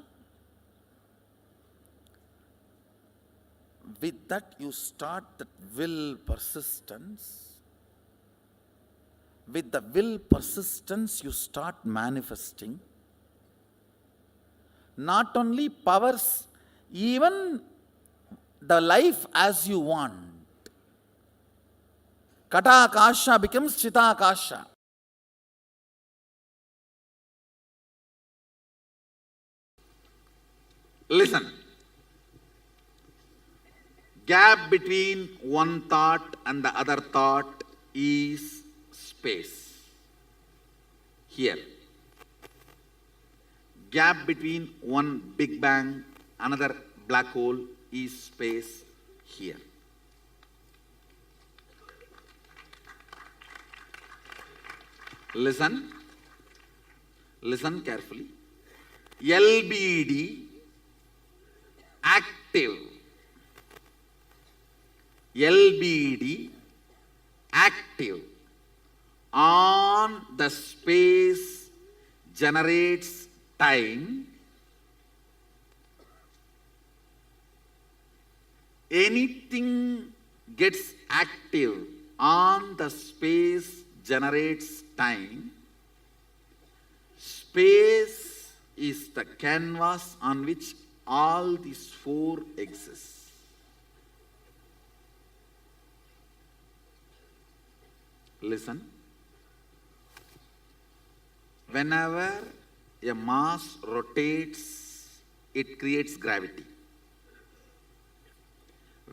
With that you start that will persistence. With the will persistence you start manifesting. Not only powers, even the life as you want. Kata Akasha becomes Chita Akasha. Listen. Gap between one thought and the other thought is space. Here. Gap between one Big Bang, another black hole is space here. Listen. Listen carefully. LBD, active. LBD, active on the space generates time. Anything gets active on the space generates time. Space is the canvas on which all these four exist. Listen. Whenever a mass rotates, it creates gravity.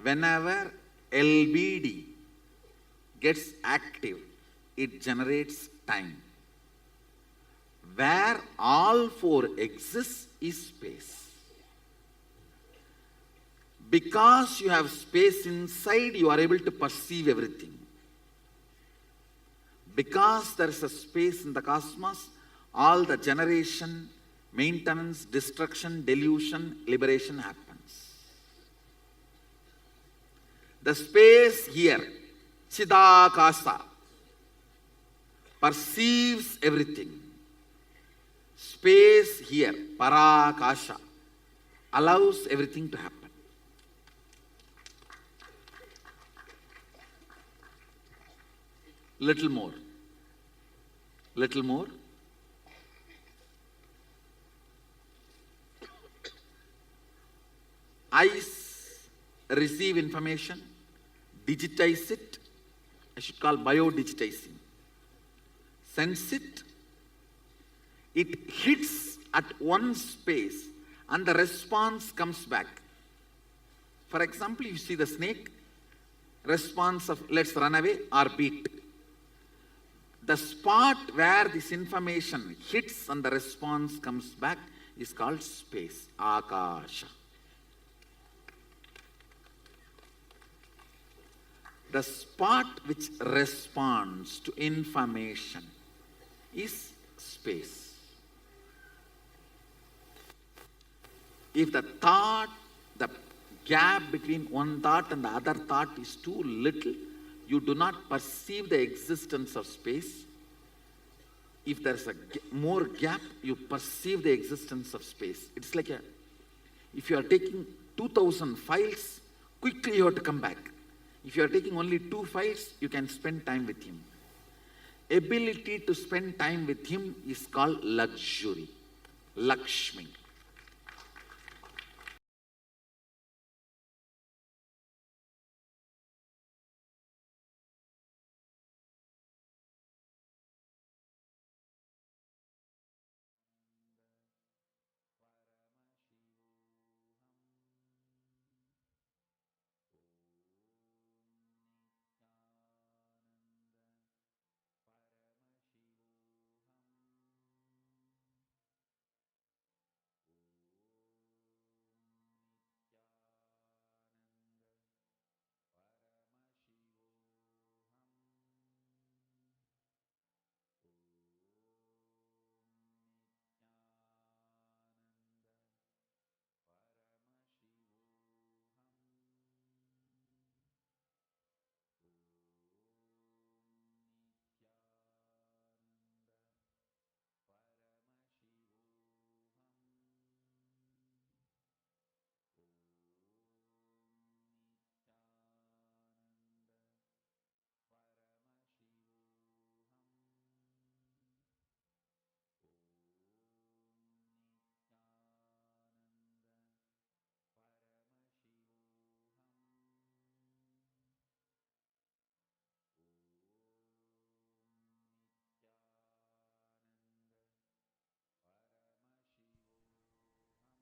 Whenever LBD gets active, it generates time. Where all four exist is space. Because you have space inside, you are able to perceive everything. Because there is a space in the cosmos, all the generation, maintenance, destruction, delusion, liberation happens. The space here, Chidakasa, perceives everything. Space here, Parakasha, allows everything to happen. Little more. Little more. Eyes receive information, digitize it, I should call biodigitizing. Sense it, it hits at one space and the response comes back. For example, you see the snake, response of let's run away or beat. The spot where this information hits and the response comes back is called space, Akasha. The spot which responds to information is space. If the thought, the gap between one thought and the other thought is too little, you do not perceive the existence of space. If there's more gap, you perceive the existence of space. It's like if you are taking 2000 files, quickly you have to come back. If you are taking only 2 files, you can spend time with him. Ability to spend time with him is called luxury, Lakshmi.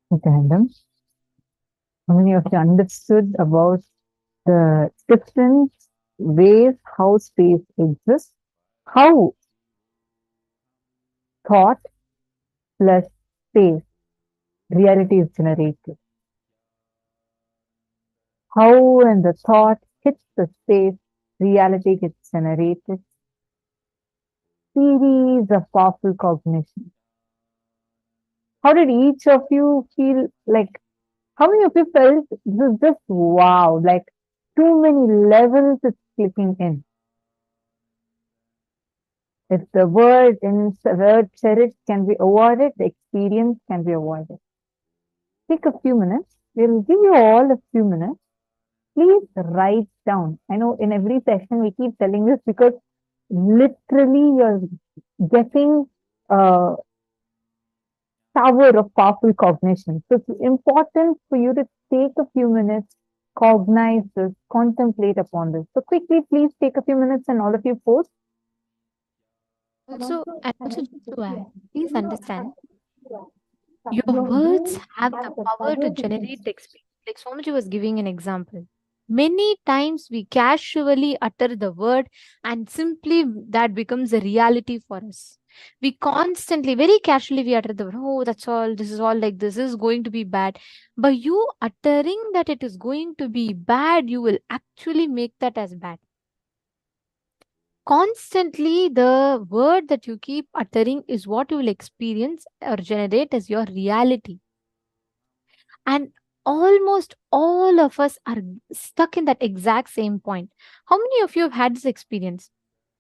Nithyananda, how many of you understood about the different ways how space exists, how thought plus space reality is generated, how when the thought hits the space, reality gets generated, series of powerful cognition. How did each of you feel like, how many of you felt this is just wow, like too many levels it's clicking in? If the word cherished can be avoided, the experience can be avoided. Take a few minutes. We'll give you all a few minutes. Please write down. I know in every session we keep telling this because literally you're getting a tower of powerful cognition. So it's important for you to take a few minutes, cognize this, contemplate upon this. So quickly, please take a few minutes and all of you post. Also, just to add, please understand, your words have the power to generate experience. Like Swamiji was giving an example. Many times we casually utter the word and simply that becomes a reality for us. We constantly, very casually, we utter the word, oh, that's all, this is all like this is going to be bad. But you uttering that it is going to be bad, you will actually make that as bad. Constantly, the word that you keep uttering is what you will experience or generate as your reality. And almost all of us are stuck in that exact same point. How many of you have had this experience?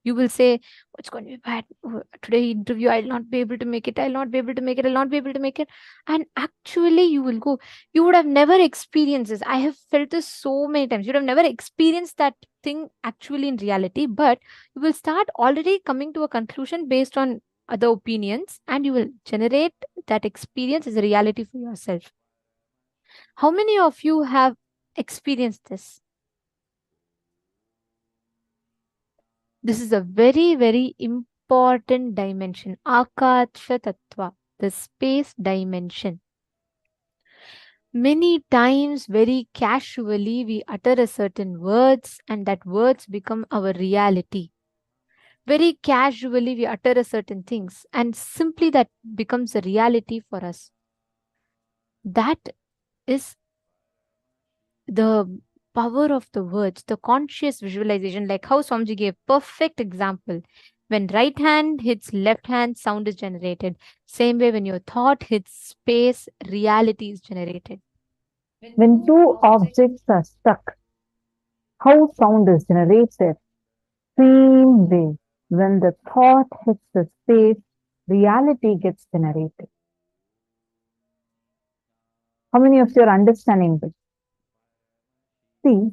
You will say, oh, it's going to be bad. Oh, today interview, I'll not be able to make it. I'll not be able to make it. I'll not be able to make it. And actually, you will go. You would have never experienced this. I have felt this so many times. You would have never experienced that thing actually in reality, but you will start already coming to a conclusion based on other opinions, and you will generate that experience as a reality for yourself. How many of you have experienced this? This is a very, very important dimension. Akasha Tattva, the space dimension. Many times, very casually, we utter a certain words and that words become our reality. Very casually, we utter a certain things and simply that becomes a reality for us. That is the power of the words, the conscious visualization, like how Swamiji gave perfect example. When right hand hits left hand, sound is generated. Same way, when your thought hits space, reality is generated. When two objects are stuck, how sound is generated? Same way, when the thought hits the space, reality gets generated. How many of you are understanding this? See,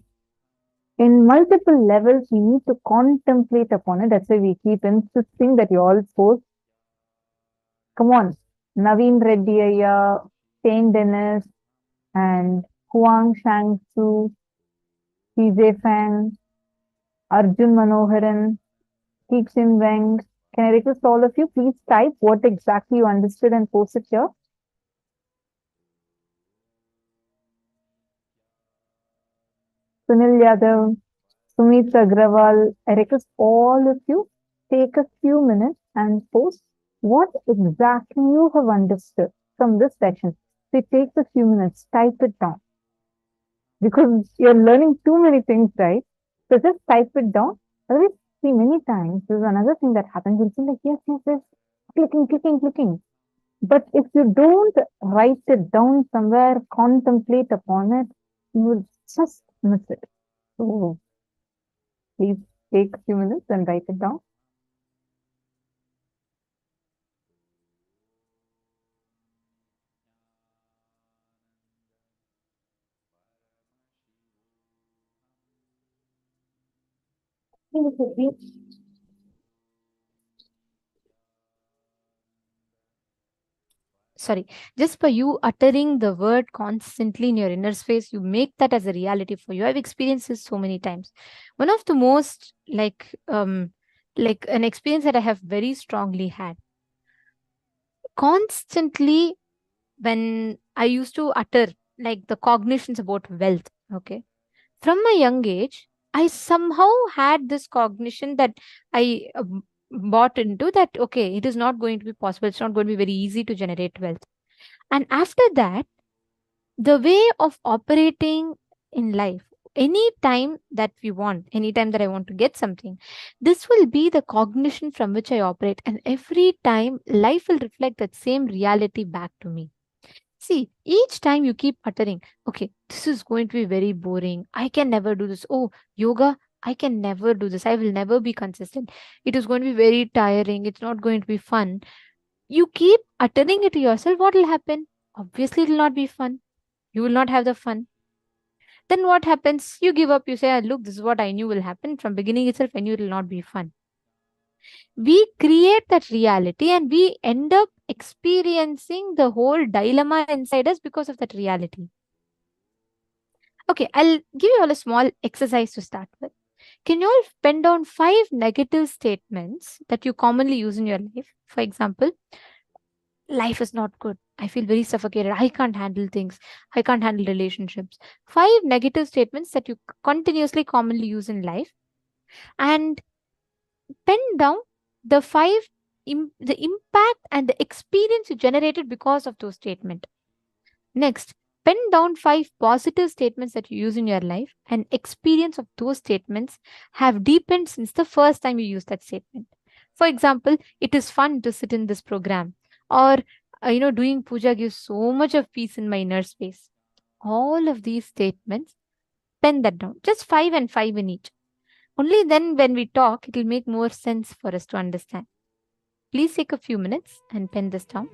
in multiple levels, we need to contemplate upon it. That's why we keep insisting that you all post. Come on, Naveen Reddy Ayya, Shane Dennis, and Huang Shang-Su, CJ Fang, Arjun Manoharan, Kixin Wang. Can I request all of you, please type what exactly you understood and post it here. Sunil Yadav, Sumit Agrawal, I request all of you take a few minutes and post what exactly you have understood from this section. So it takes a few minutes, type it down. Because you're learning too many things, right? So just type it down. Otherwise, see, many times, there's another thing that happens. You'll feel like, yes, yes, yes, clicking. But if you don't write it down somewhere, contemplate upon it, you will just miss it. So please take a few minutes and write it down. Sorry, just by you uttering the word constantly in your inner space, you make that as a reality for you. I've experienced this so many times. One of the most like an experience that I have very strongly had. Constantly, when I used to utter like the cognitions about wealth, okay, from my young age, I somehow had this cognition that I bought into that, okay, it is not going to be possible. It's not going to be very easy to generate wealth. And after that, the way of operating in life, any time that we want, any time that I want to get something, this will be the cognition from which I operate. And every time, life will reflect that same reality back to me. See, each time you keep uttering, okay, this is going to be very boring. I can never do this. Oh, yoga, I can never do this. I will never be consistent. It is going to be very tiring. It's not going to be fun. You keep uttering it to yourself. What will happen? Obviously, it will not be fun. You will not have the fun. Then what happens? You give up. You say, "Ah, look, this is what I knew will happen. From beginning itself, I knew it will not be fun." We create that reality and we end up experiencing the whole dilemma inside us because of that reality. Okay, I'll give you all a small exercise to start with. Can you all pen down 5 negative statements that you commonly use in your life? For example, life is not good. I feel very suffocated. I can't handle things. I can't handle relationships. 5 negative statements that you continuously commonly use in life. And pen down the 5 the impact and the experience you generated because of those statements. Next, pen down 5 positive statements that you use in your life and experience of those statements have deepened since the first time you used that statement. For example, it is fun to sit in this program, or doing puja gives so much of peace in my inner space. All of these statements, pen that down. Just 5 and 5 in each. Only then when we talk, it will make more sense for us to understand. Please take a few minutes and pen this down.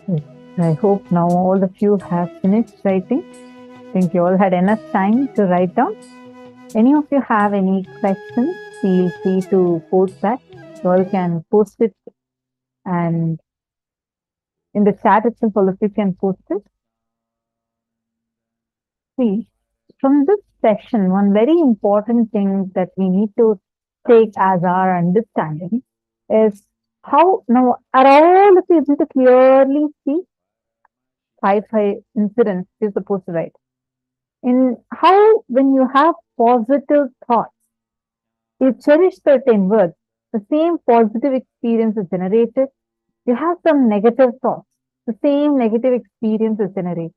Yes. I hope now all of you have finished writing. I think you all had enough time to write down. Any of you have any questions, feel free to post that. You all can post it, and in the chat itself, all of you can post it. See, from this session, one very important thing that we need to take as our understanding is how now are all of you able to clearly see five incidents you're supposed to write? In how when you have positive thoughts, you cherish certain words, the same positive experience is generated. You have some negative thoughts, the same negative experience is generated.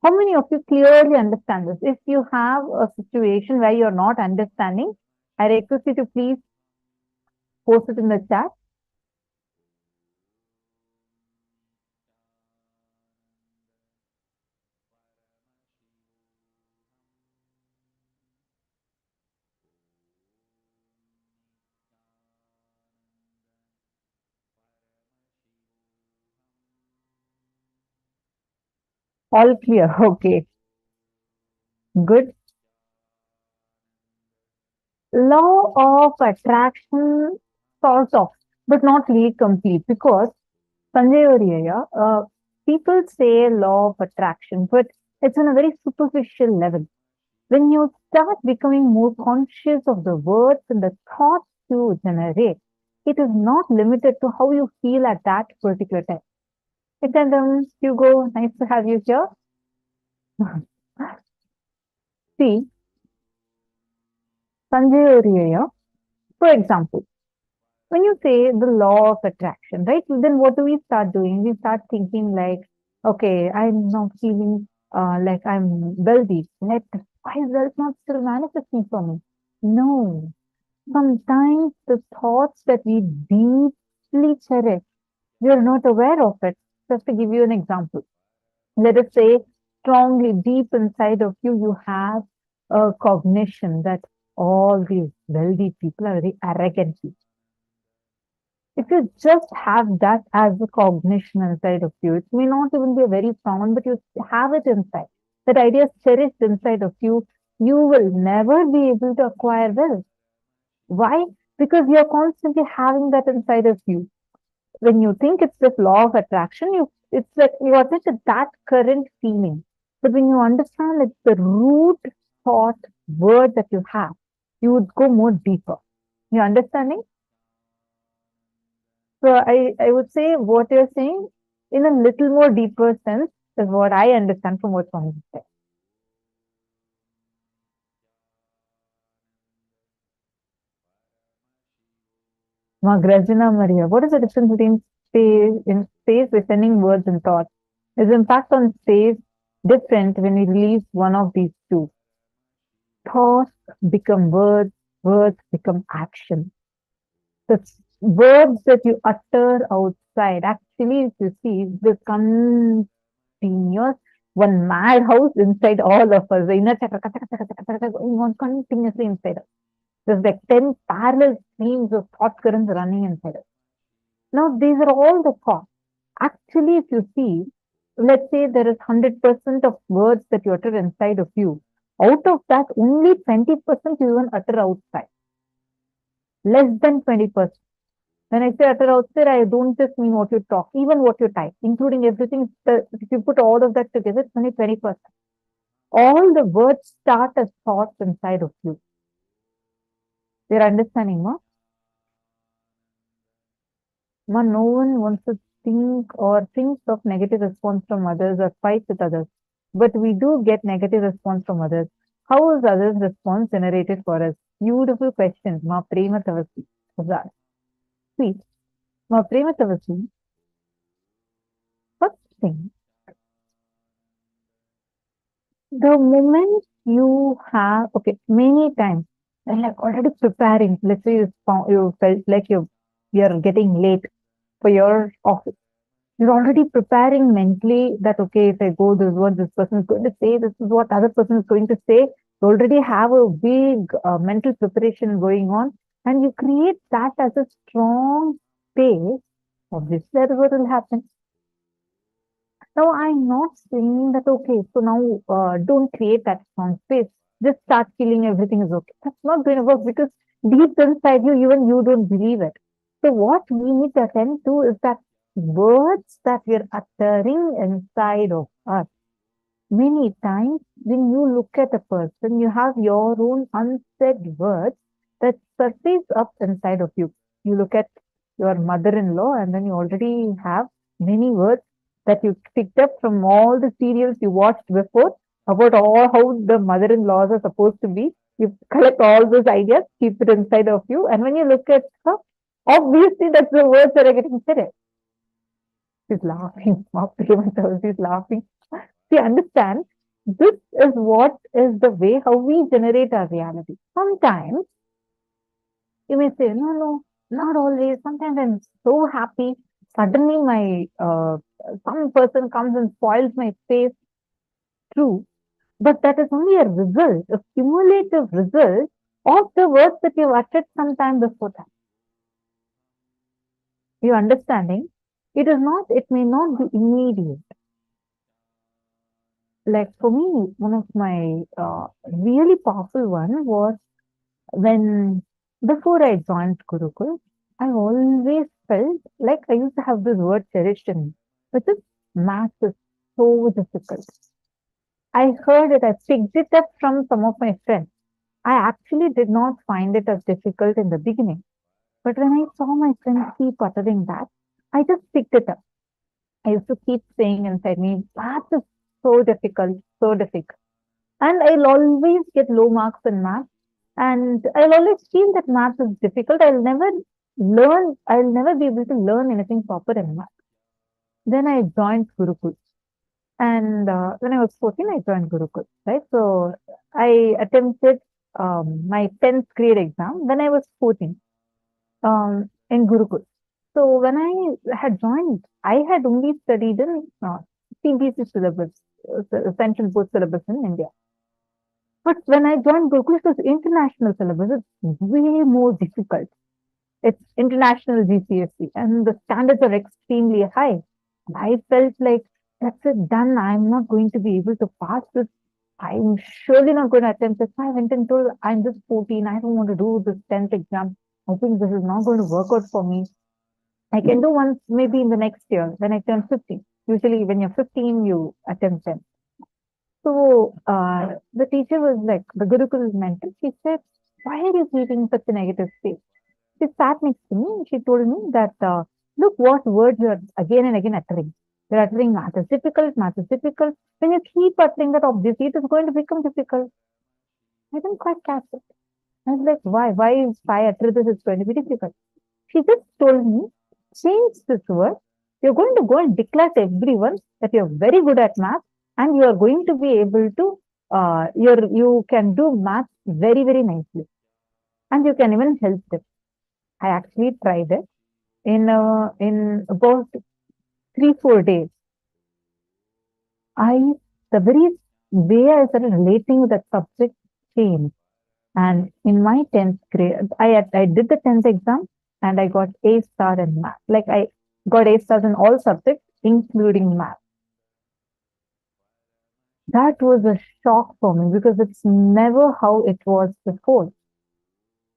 How many of you clearly understand this? If you have a situation where you're not understanding, I request you to please post it in the chat. All clear. Okay. Good. Law of attraction, sort of, but not really complete, because Sanjay Oriya, people say law of attraction, but it's on a very superficial level. When you start becoming more conscious of the words and the thoughts you generate, it is not limited to how you feel at that particular time. Nithyananda, Hugo, nice to have you here. See, Sanjay Oriya, for example, when you say the law of attraction, right? Then what do we start doing? We start thinking like, okay, I'm now feeling like I'm wealthy. Why is wealth not still manifesting for me? No. Sometimes the thoughts that we deeply cherish, we are not aware of it. Just to give you an example, let us say strongly deep inside of you, you have a cognition that all these wealthy people are very arrogant people. If you just have that as a cognition inside of you, it may not even be a very sound, but you have it inside. That idea is cherished inside of you. You will never be able to acquire wealth. Why? Because you're constantly having that inside of you. When you think it's this law of attraction, it's like you are just at that current feeling. But when you understand it's the root thought word that you have, you would go more deeper. You understanding? So I would say what you're saying in a little more deeper sense is what I understand from what Swami said. Grajina Maria, what is the difference between space, listening, words, and thoughts? Is impact on space different when we release one of these two? Thoughts become words, words become action. The words that you utter outside, actually, if you see, the continuous one madhouse inside all of us. The inner going on continuously inside us. There's like 10 parallel streams of thought currents running inside us. Now, these are all the thoughts. Actually, if you see, let's say there is 100% of words that you utter inside of you. Out of that, only 20% you even utter outside. Less than 20%. When I say utter outside, I don't just mean what you talk, even what you type, including everything. If you put all of that together, it's only 20%. All the words start as thoughts inside of you. You're understanding, no? No one wants to think or thinks of negative response from others or fight with others. But we do get negative response from others. How is others' response generated for us? Beautiful question. Ma prema tavasi. See, ma prema tavasi. First thing, the moment you have, okay, many times, and like already preparing, let's say you felt like you're getting late for your office. You're already preparing mentally that, okay, if I go, this is what this person is going to say, this is what other person is going to say. You already have a big mental preparation going on, and you create that as a strong space. Obviously, that is what will happen. Now, I'm not saying that, okay, so now don't create that strong space. Just start feeling everything is okay. That's not going to work because deep inside you, even you don't believe it. So, what we need to attend to is that words that we're uttering inside of us. Many times, when you look at a person, you have your own unsaid words that surface up inside of you. You look at your mother-in-law, and then you already have many words that you picked up from all the serials you watched before about all how the mother-in-laws are supposed to be. You collect all those ideas, keep it inside of you, and when you look at her, obviously that's the words that are getting said. She's laughing. She's laughing. See, understand, this is what is the way how we generate our reality. Sometimes you may say, no, not always. Sometimes I'm so happy. Suddenly my some person comes and spoils my face. True. But that is only a result, a cumulative result of the words that you uttered sometime before that. You understanding? It may not be immediate. Like for me, one of my really powerful one was when before I joined Gurukul, I always felt like I used to have this word cherished in me, which is math is so difficult. I heard it, I picked it up from some of my friends. I actually did not find it as difficult in the beginning. But when I saw my friends keep uttering that, I just picked it up. I used to keep saying inside me, math is so difficult, so difficult. And I'll always get low marks in math. And I'll always feel that math is difficult. I'll never be able to learn anything proper in math. Then I joined Gurukul. And when I was 14, I joined Gurukul, right? So I attempted my 10th grade exam when I was 14 in Gurukul. So when I had joined, I had only studied in CBC syllabus, Central Board syllabus in India. But when I joined Gurukul, it was international syllabus. It's way more difficult. It's international GCSE, and the standards are extremely high. And I felt like, that's it, done. I'm not going to be able to pass this. I'm surely not going to attempt this. I went and told, I'm just 14. I don't want to do this 10th exam. I think this is not going to work out for me. I can do once maybe in the next year when I turn 15. Usually when you're 15, you attempt 10. So the teacher was like, the Gurukul mentor, she said, why are you keeping such a negative space? She sat next to me and she told me that, look what words you're again and again uttering. You're uttering math is difficult, math is difficult. When you keep uttering that, obviously it is going to become difficult. I didn't quite catch it. I was like, why? Why if I utter this, it's going to be difficult? She just told me, change this word. You're going to go and declare to everyone that you're very good at math and you are going to be able to, you can do math very, very nicely. And you can even help them. I actually tried it in about 3-4 days. The very way I started relating with that subject changed. And in my 10th grade, I did the 10th exam and I got A star in math. Like I got A stars in all subjects, including math. That was a shock for me because it's never how it was before.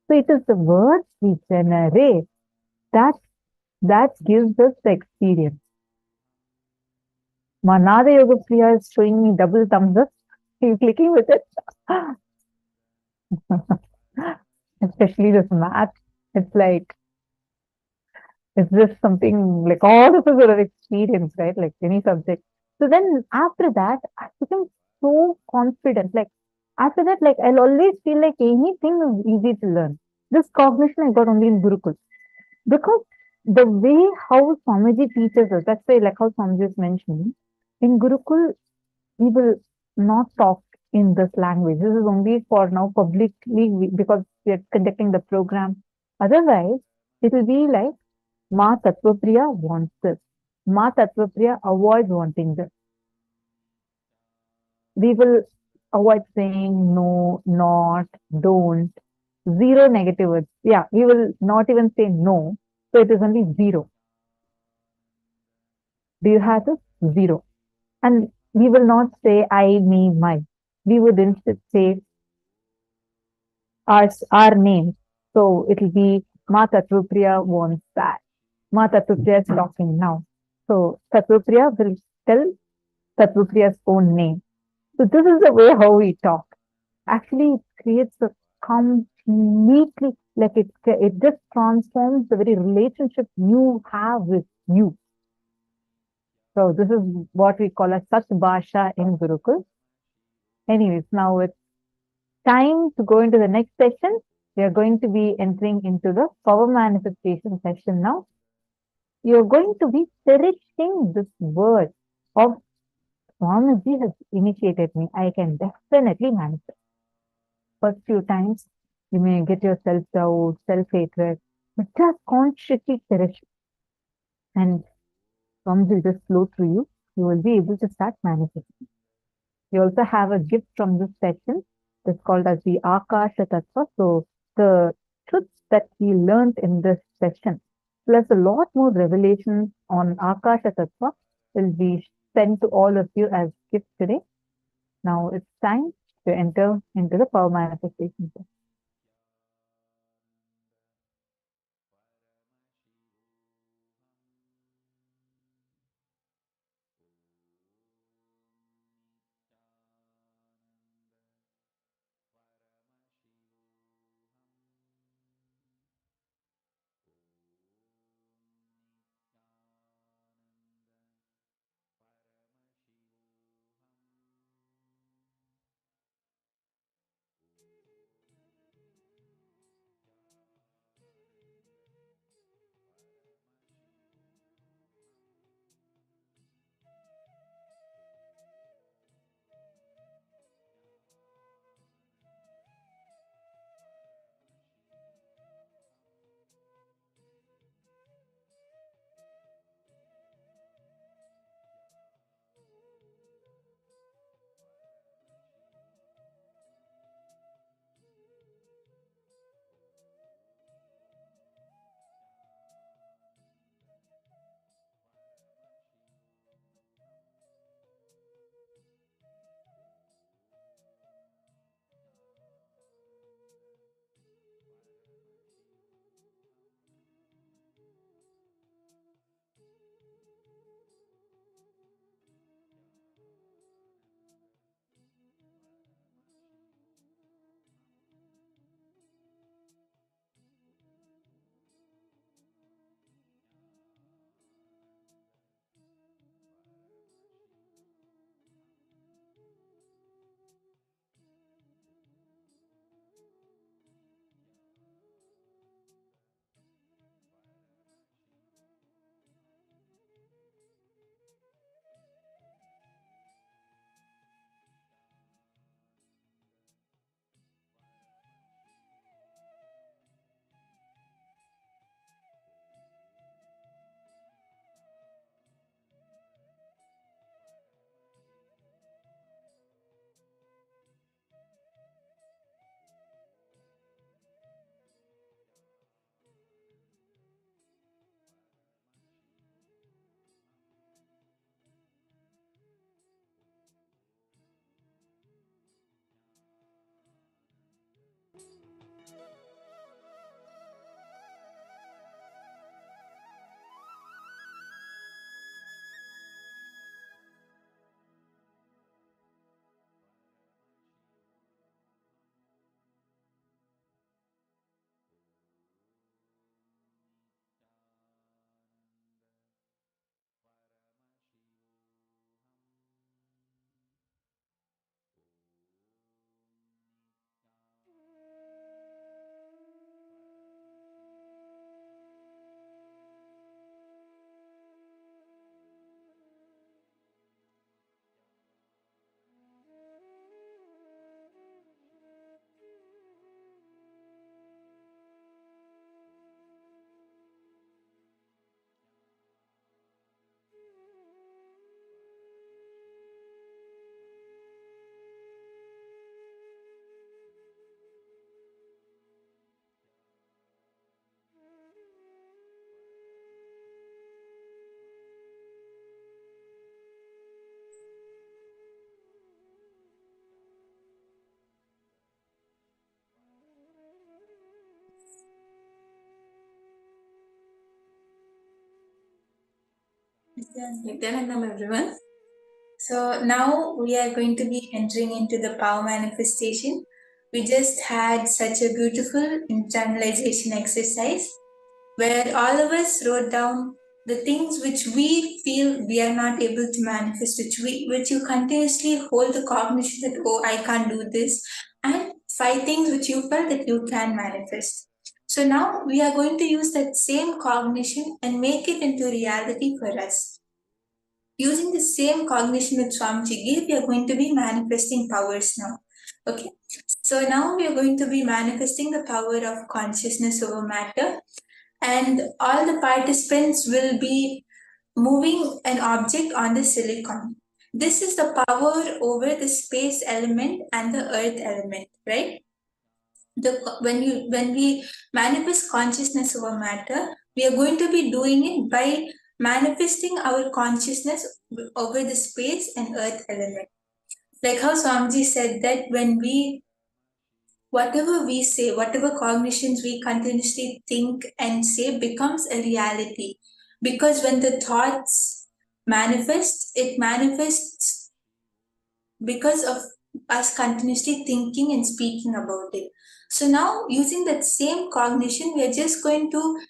So it is the words we generate that gives us the experience. Manada Yoga Priya is showing me double thumbs up. Are you clicking with it? Especially this math. It's like, it's just something like all of us are experience, right? Like any subject. So then after that, I became so confident. Like after that, like I'll always feel like anything is easy to learn. This cognition I got only in Gurukul. Because the way how Swamiji teaches us, that's why like how Swamiji is mentioning, in Gurukul, we will not talk in this language. This is only for now publicly because we are conducting the program. Otherwise, it will be like, Ma Tattva Priya wants this. Ma Tattva Priya avoids wanting this. We will avoid saying no, not, don't, zero negative words. Yeah, we will not even say no. So it is only zero. Do you have this? Zero. And we will not say I, me, my. We would instead say our name. So it'll be Ma Tatrupriya wants that. Ma Tatrupriya is talking now. So Tatrupriya will tell Tatrupriya's own name. So this is the way how we talk. Actually, it creates a completely, like it just transforms the very relationship you have with you. So this is what we call a Sat Bhasha in Gurukul. Anyways, now it's time to go into the next session. We are going to be entering into the power manifestation session now. You're going to be cherishing this word of Swamiji has initiated me. I can definitely manifest. First few times, you may get your self-doubt, self-hatred, but just consciously cherish it. And Swamiji will just flow through you. You will be able to start manifesting. We also have a gift from this session. It's called as the Akasha Tattva. So the truths that we learned in this session, plus a lot more revelations on Akasha Tattva will be sent to all of you as gifts today. Now it's time to enter into the power manifestation. Nithyananda, everyone. So now we are going to be entering into the power manifestation. We just had such a beautiful internalization exercise where all of us wrote down the things which we feel we are not able to manifest, which you continuously hold the cognition that, oh, I can't do this, and 5 things which you felt that you can manifest. So now we are going to use that same cognition and make it into reality for us. Using the same cognition that Swamiji gave, we are going to be manifesting powers now. Okay, so now we are going to be manifesting the power of consciousness over matter, and all the participants will be moving an object on the silicon. This is the power over the space element and the earth element, right? When we manifest consciousness over matter, we are going to be doing it by manifesting our consciousness over the space and earth element. Like how Swamiji said that whatever we say, whatever cognitions we continuously think and say becomes a reality. Because when the thoughts manifest, it manifests because of us continuously thinking and speaking about it. So now, using that same cognition, we are just going to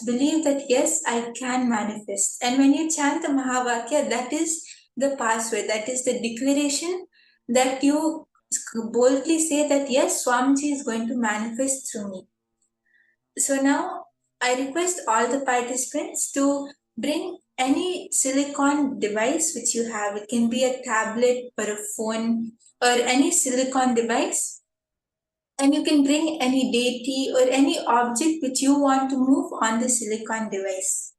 believe that yes, I can manifest. And when you chant the Mahavakya, that is the password, that is the declaration that you boldly say that yes, Swamiji is going to manifest through me. So now I request all the participants to bring any silicon device which you have. It can be a tablet or a phone or any silicon device. And you can bring any deity or any object which you want to move on the silicon device.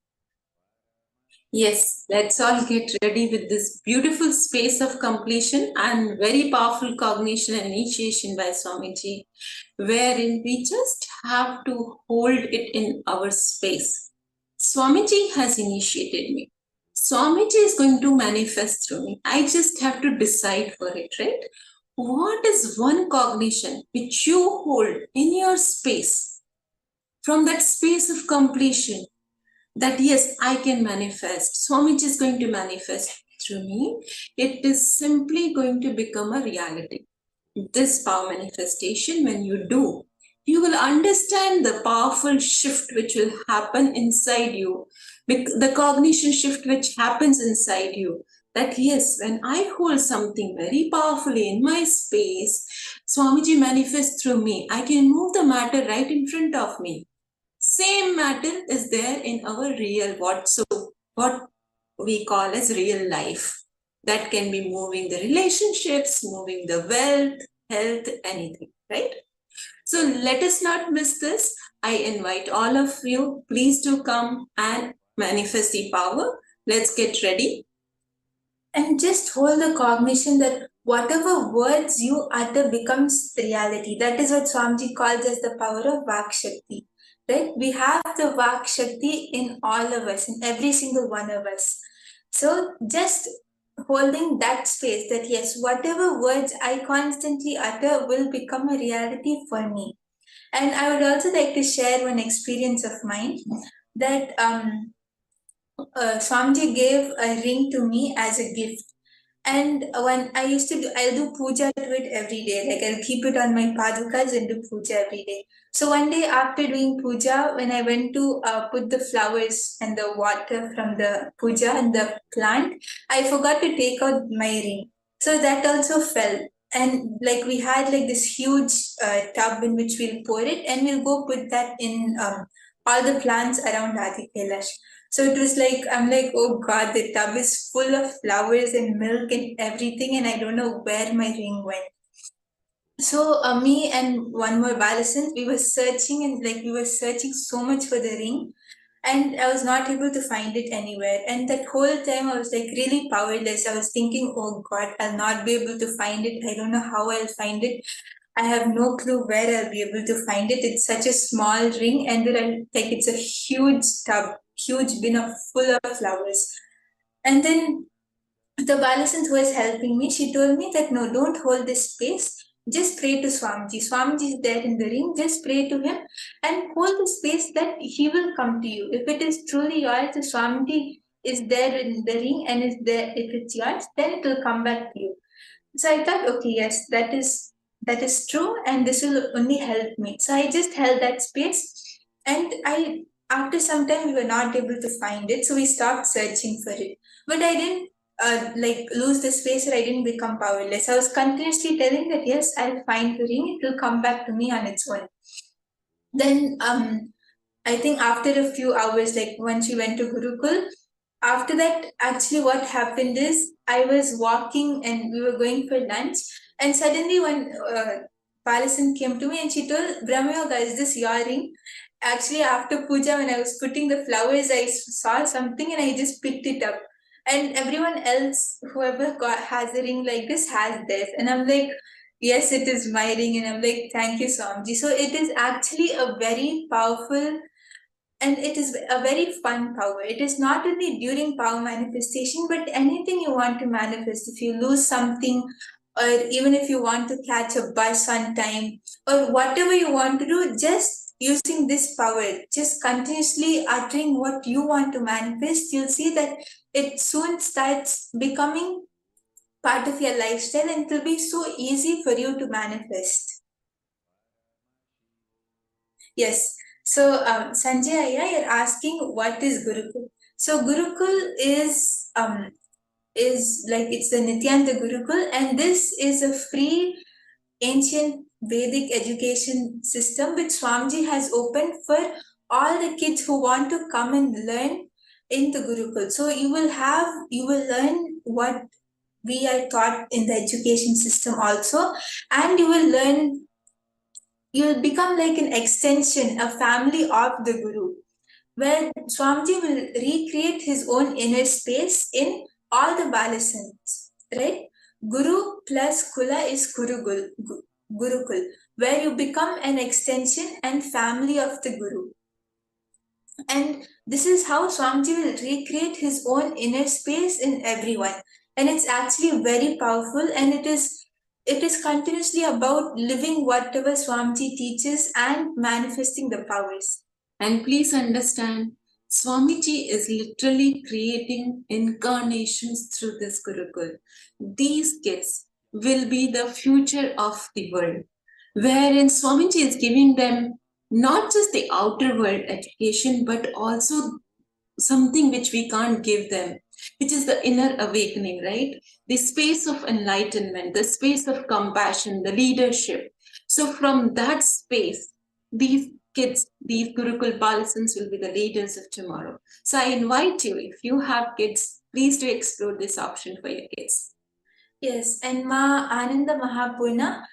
Yes, let's all get ready with this beautiful space of completion and very powerful cognition and initiation by Swamiji, wherein we just have to hold it in our space. Swamiji has initiated me. Swamiji is going to manifest through me. I just have to decide for it, right? What is one cognition which you hold in your space, from that space of completion, that yes, I can manifest. Swamiji is going to manifest through me. It is simply going to become a reality. This power manifestation, when you do, you will understand the powerful shift which will happen inside you, the cognition shift which happens inside you. That yes, when I hold something very powerfully in my space, Swamiji manifests through me. I can move the matter right in front of me. Same matter is there in our real what we call as real life. That can be moving the relationships, moving the wealth, health, anything, right? So let us not miss this. I invite all of you, please do come and manifest the power. Let's get ready. And just hold the cognition that whatever words you utter becomes reality. That is what Swamiji calls as the power of Vak Shakti. Right? We have the Vak Shakti in all of us, in every single one of us. So just holding that space that yes, whatever words I constantly utter will become a reality for me. And I would also like to share one experience of mine that Swamiji gave a ring to me as a gift. And when I'll do puja to it every day. Like I'll keep it on my padukas and do puja every day. So one day after doing puja, when I went to put the flowers and the water from the puja and the plant, I forgot to take out my ring. So that also fell. And like we had like this huge tub in which we'll pour it, and we'll go put that in all the plants around Adi Kailash. So it was like, I'm like, oh God, the tub is full of flowers and milk and everything, and I don't know where my ring went. So me and one more Balasant, we were searching and like we were searching so much for the ring, and I was not able to find it anywhere. And that whole time I was like really powerless. I was thinking, oh God, I'll not be able to find it. I don't know how I'll find it. I have no clue where I'll be able to find it. It's such a small ring, and then like it's a huge tub, huge bin of full of flowers. And then the Balasant who was helping me, she told me that no, don't hold this space. Just pray to Swamiji. Swamiji is there in the ring. Just pray to him and hold the space that he will come to you. If it is truly yours, the Swamiji is there in the ring and is there, if it's yours, then it will come back to you. So I thought, okay, yes, that is true, and this will only help me. So I just held that space, and after some time we were not able to find it, so we stopped searching for it. But I didn't like lose the space, or I didn't become powerless. I was continuously telling that yes, I'll find the ring, it will come back to me on its own. Then I think after a few hours, like when she went to Gurukul, after that, actually what happened is I was walking and we were going for lunch, and suddenly one Palison came to me and she told, Brahmayoga, is this your ring? Actually, after puja, when I was putting the flowers, I saw something and I just picked it up. And everyone else, whoever has a ring like this, has this. And I'm like, yes, it is my ring. And I'm like, thank you, Swamiji. So it is actually a very powerful, and it is a very fun power. It is not only during power manifestation, but anything you want to manifest. If you lose something, or even if you want to catch a bus on time, or whatever you want to do, just using this power, just continuously uttering what you want to manifest, you'll see that it soon starts becoming part of your lifestyle, and it will be so easy for you to manifest. Yes. So Sanjay Ayya, you're asking what is Gurukul? So Gurukul is like, it's the Nithyananda Gurukul, and this is a free ancient Vedic education system which Swamiji has opened for all the kids who want to come and learn in the Gurukul. So you will learn what we are taught in the education system also, and you'll become like an extension, a family of the Guru, where Swamiji will recreate his own inner space in all the Balasans, right? Guru plus Kula is Gurukul, where you become an extension and family of the Guru. And this is how Swamiji will recreate his own inner space in everyone. And it's actually very powerful, and it is continuously about living whatever Swamiji teaches and manifesting the powers. And please understand, Swamiji is literally creating incarnations through this Gurukul. These kids will be the future of the world, wherein Swamiji is giving them not just the outer world education, but also something which we can't give them, which is the inner awakening, right? The space of enlightenment, the space of compassion, the leadership. So from that space, these kids, these Gurukul Balasans will be the leaders of tomorrow. So I invite you, if you have kids, please do explore this option for your kids. Yes, and Ma Ananda Mahapurna,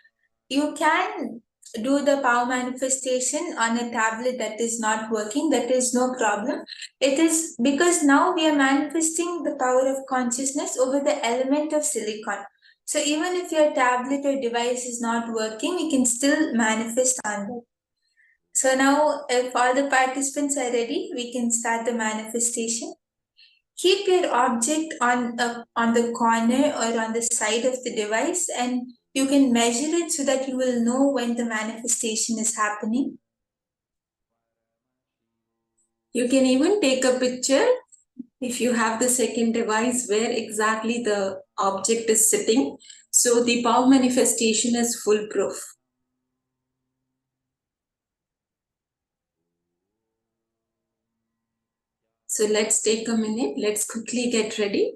you can do the power manifestation on a tablet that is not working. That is no problem. It is because now we are manifesting the power of consciousness over the element of silicon. So even if your tablet or device is not working, we can still manifest on that. So now, if all the participants are ready, we can start the manifestation. Keep your object on the corner or on the side of the device, and you can measure it so that you will know when the manifestation is happening. You can even take a picture if you have the second device where exactly the object is sitting. So the power manifestation is foolproof. So let's take a minute. Let's quickly get ready.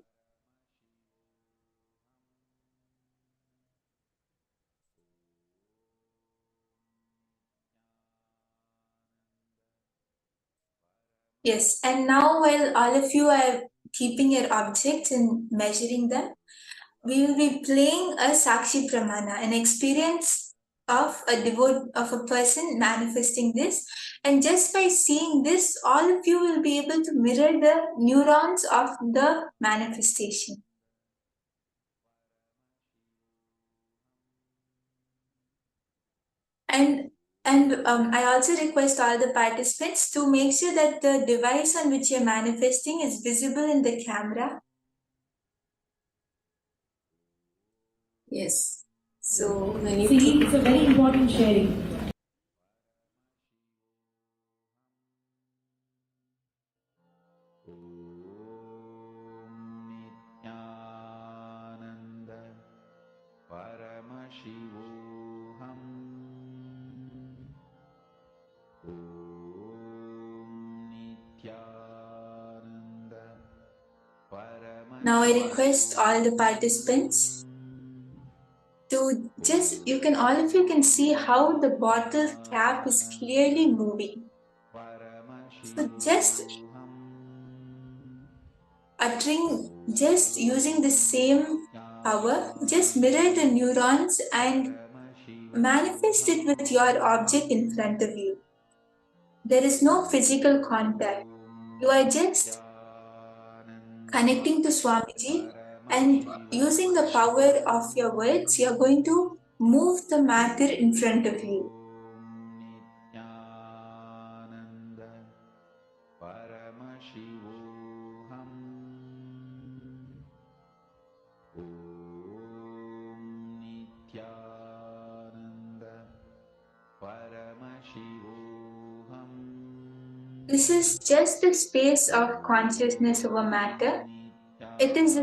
Yes, and now while all of you are keeping your objects and measuring them, we will be playing a Sakshi Pramana, an experience of a person manifesting this. And just by seeing this, all of you will be able to mirror the neurons of the manifestation. And I also request all the participants to make sure that the device on which you're manifesting is visible in the camera. Yes. So when you See, it's a very important sharing. Now I request all the participants to just, all of you can see how the bottle cap is clearly moving. So just just using the same power, just mirror the neurons and manifest it with your object in front of you. There is no physical contact. You are just connecting to Swamiji, and using the power of your words, you are going to move the matter in front of you. This is just the space of consciousness over matter. It is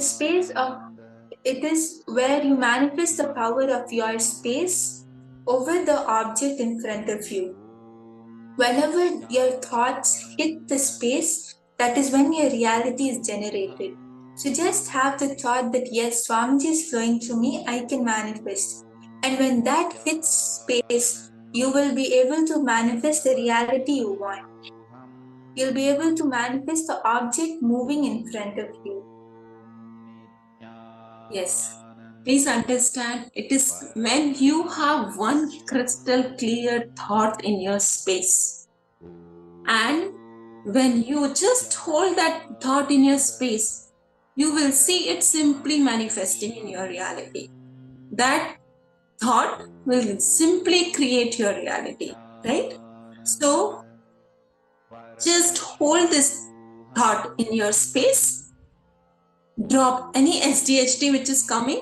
where you manifest the power of your space over the object in front of you. Whenever your thoughts hit the space, that is when your reality is generated. So just have the thought that yes, Swamiji is flowing through me, I can manifest. And when that hits space, you will be able to manifest the reality you want. You'll be able to manifest the object moving in front of you. Yes. Please understand, it is when you have one crystal clear thought in your space. And when you just hold that thought in your space, you will see it simply manifesting in your reality. That thought will simply create your reality, right? So just hold this thought in your space, drop any SDHD which is coming,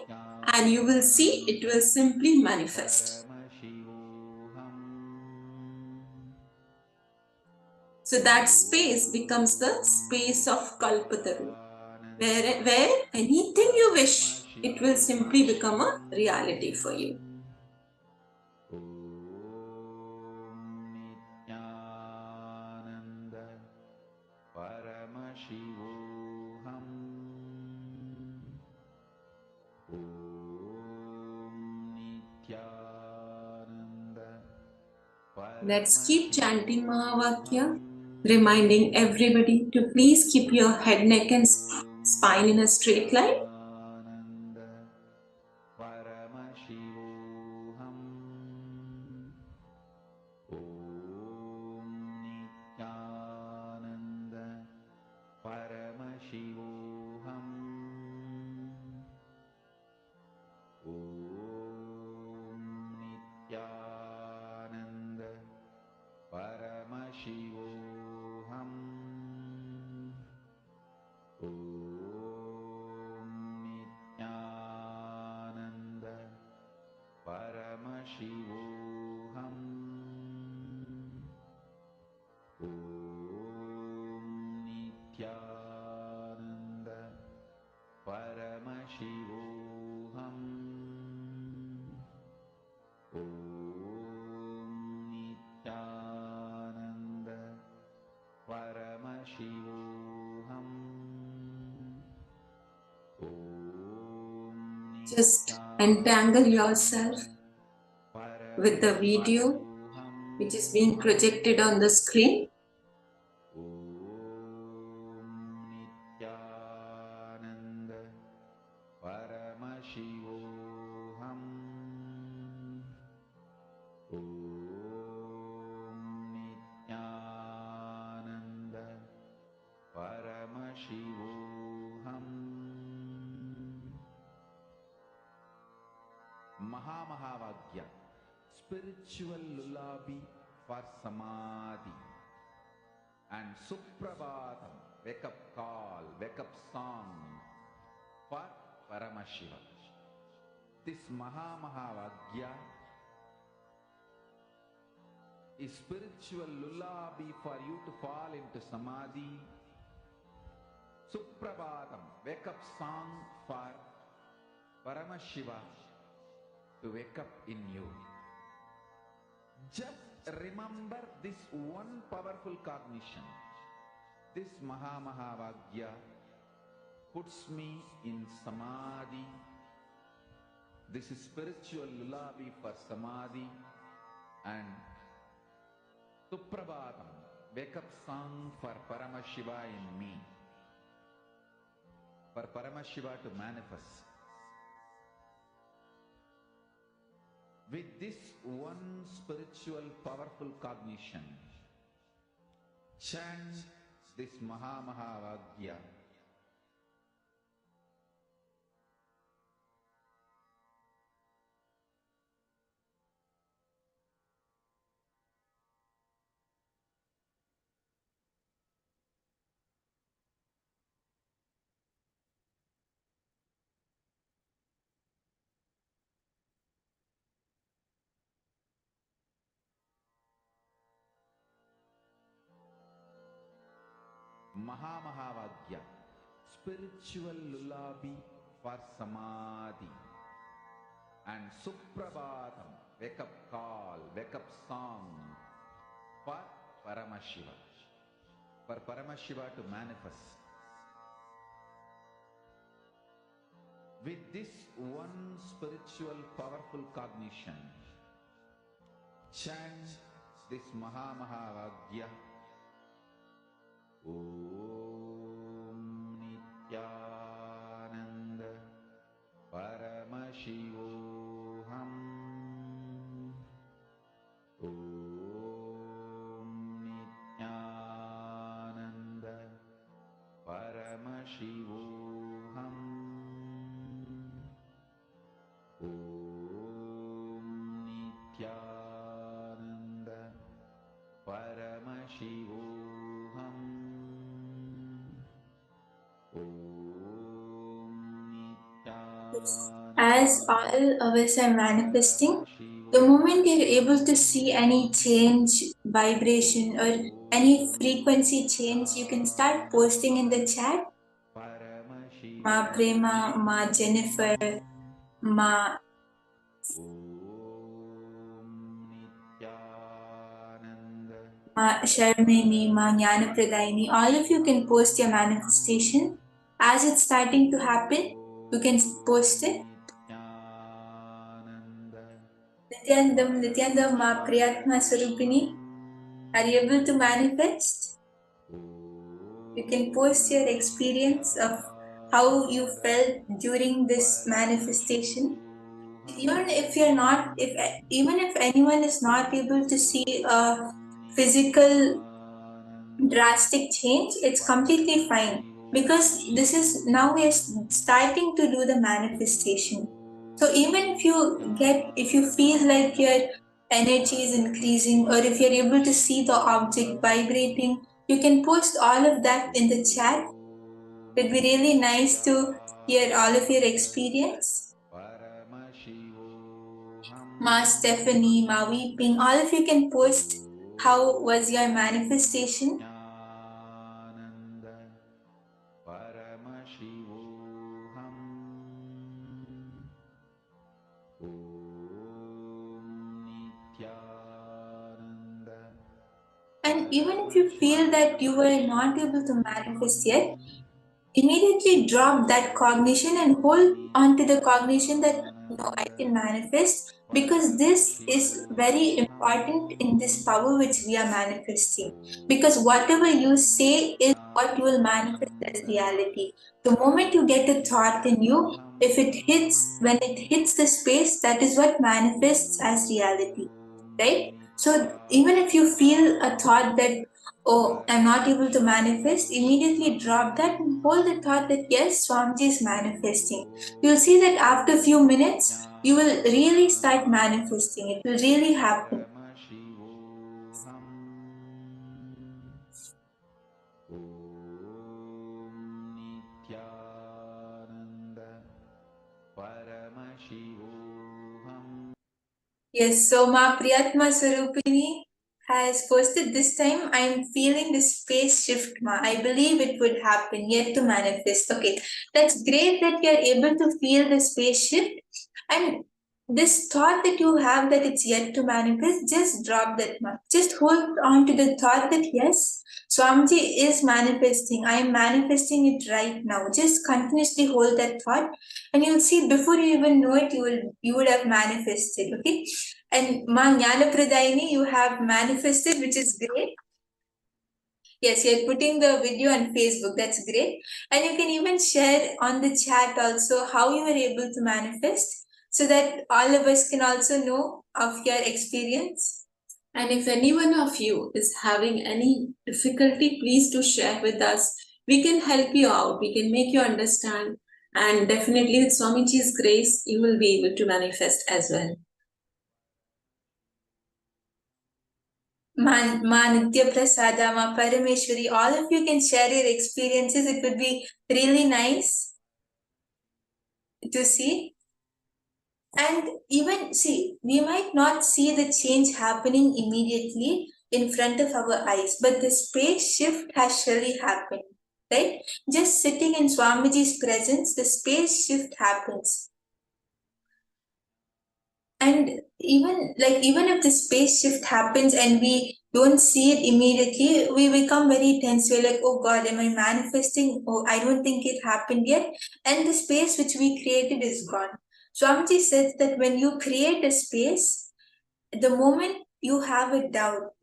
and you will see it will simply manifest. So that space becomes the space of Kalpataru, where anything you wish, it will simply become a reality for you. Let's keep chanting Mahavakya, reminding everybody to please keep your head, neck and spine in a straight line. Just entangle yourself with the video which is being projected on the screen. Mahavakya, spiritual lullaby for samadhi, and Suprabhatam, wake up call, wake up song for Paramashivam. This Mahavakya is spiritual lullaby for you to fall into samadhi. Suprabhatam, wake up song for Paramashiva to wake up in you. Just remember this one powerful cognition. This Mahavakya puts me in samadhi. This is spiritual lullaby for samadhi. And Suprabhatam, wake up song for Paramashiva in me. For Paramashiva to manifest. With this one spiritual powerful cognition, chant this Mahavakya. Mahavakya, spiritual lullaby for samadhi. And Suprabhatam, wake up call, wake up song for Paramashiva. For Paramashiva to manifest. With this one spiritual powerful cognition, chant this Mahavakya. Om Nithyananda Paramashivoham. Om Nithyananda Paramashivoham. Om Nithyananda Paramashivoham. As all of us are manifesting, the moment you're able to see any change, vibration, or any frequency change, you can start posting in the chat. Ma Prema, Ma Jennifer, Ma Sharmini, Ma Jnanapradaini. All of you can post your manifestation. As it's starting to happen, you can post it. Nithyanandam, Ma Priyatma Swarupini. Are you able to manifest? You can post your experience of how you felt during this manifestation. Even if anyone is not able to see a physical drastic change, it's completely fine, because this is now we're starting to do the manifestation. So even if you feel like your energy is increasing, or if you're able to see the object vibrating, you can post all of that in the chat. It'd be really nice to hear all of your experience. Ma Stephanie, Ma Weeping, all of you can post how was your manifestation. And even if you feel that you were not able to manifest yet, immediately drop that cognition and hold on to the cognition that no, I can manifest, because this is very important in this power which we are manifesting. Because whatever you say is what you will manifest as reality. The moment you get a thought in you, when it hits the space, that is what manifests as reality, right? So even if you feel a thought that, oh, I'm not able to manifest, immediately drop that and hold the thought that yes, Swamiji is manifesting. You'll see that after a few minutes, you will really start manifesting. It will really happen. Yes, so Ma Priyatma Swarupini has posted this time. I'm feeling the space shift, Ma. I believe it would happen, yet to manifest. Okay, that's great that you're able to feel the space shift. And this thought that you have that it's yet to manifest, just drop that much. Just hold on to the thought that yes, Swamiji is manifesting. I am manifesting it right now. Just continuously hold that thought, and you'll see before you even know it, you would have manifested. Okay, and Ma Jnana Pradayini, you have manifested, which is great. Yes, you're putting the video on Facebook. That's great. And you can even share on the chat also how you were able to manifest so that all of us can also know of your experience. And if any one of you is having any difficulty, please do share with us. We can help you out. We can make you understand. And definitely with Swamiji's grace, you will be able to manifest as well. Ma Nitya Prasada, Ma Parameshwari, all of you can share your experiences. It would be really nice to see. And even see, we might not see the change happening immediately in front of our eyes, but the space shift has surely happened, right? Just sitting in Swamiji's presence, the space shift happens. And even if the space shift happens and we don't see it immediately, we become very tense. We're like, oh God, am I manifesting? Oh, I don't think it happened yet. And the space which we created is gone. Swamiji says that when you create a space, the moment you have a doubt,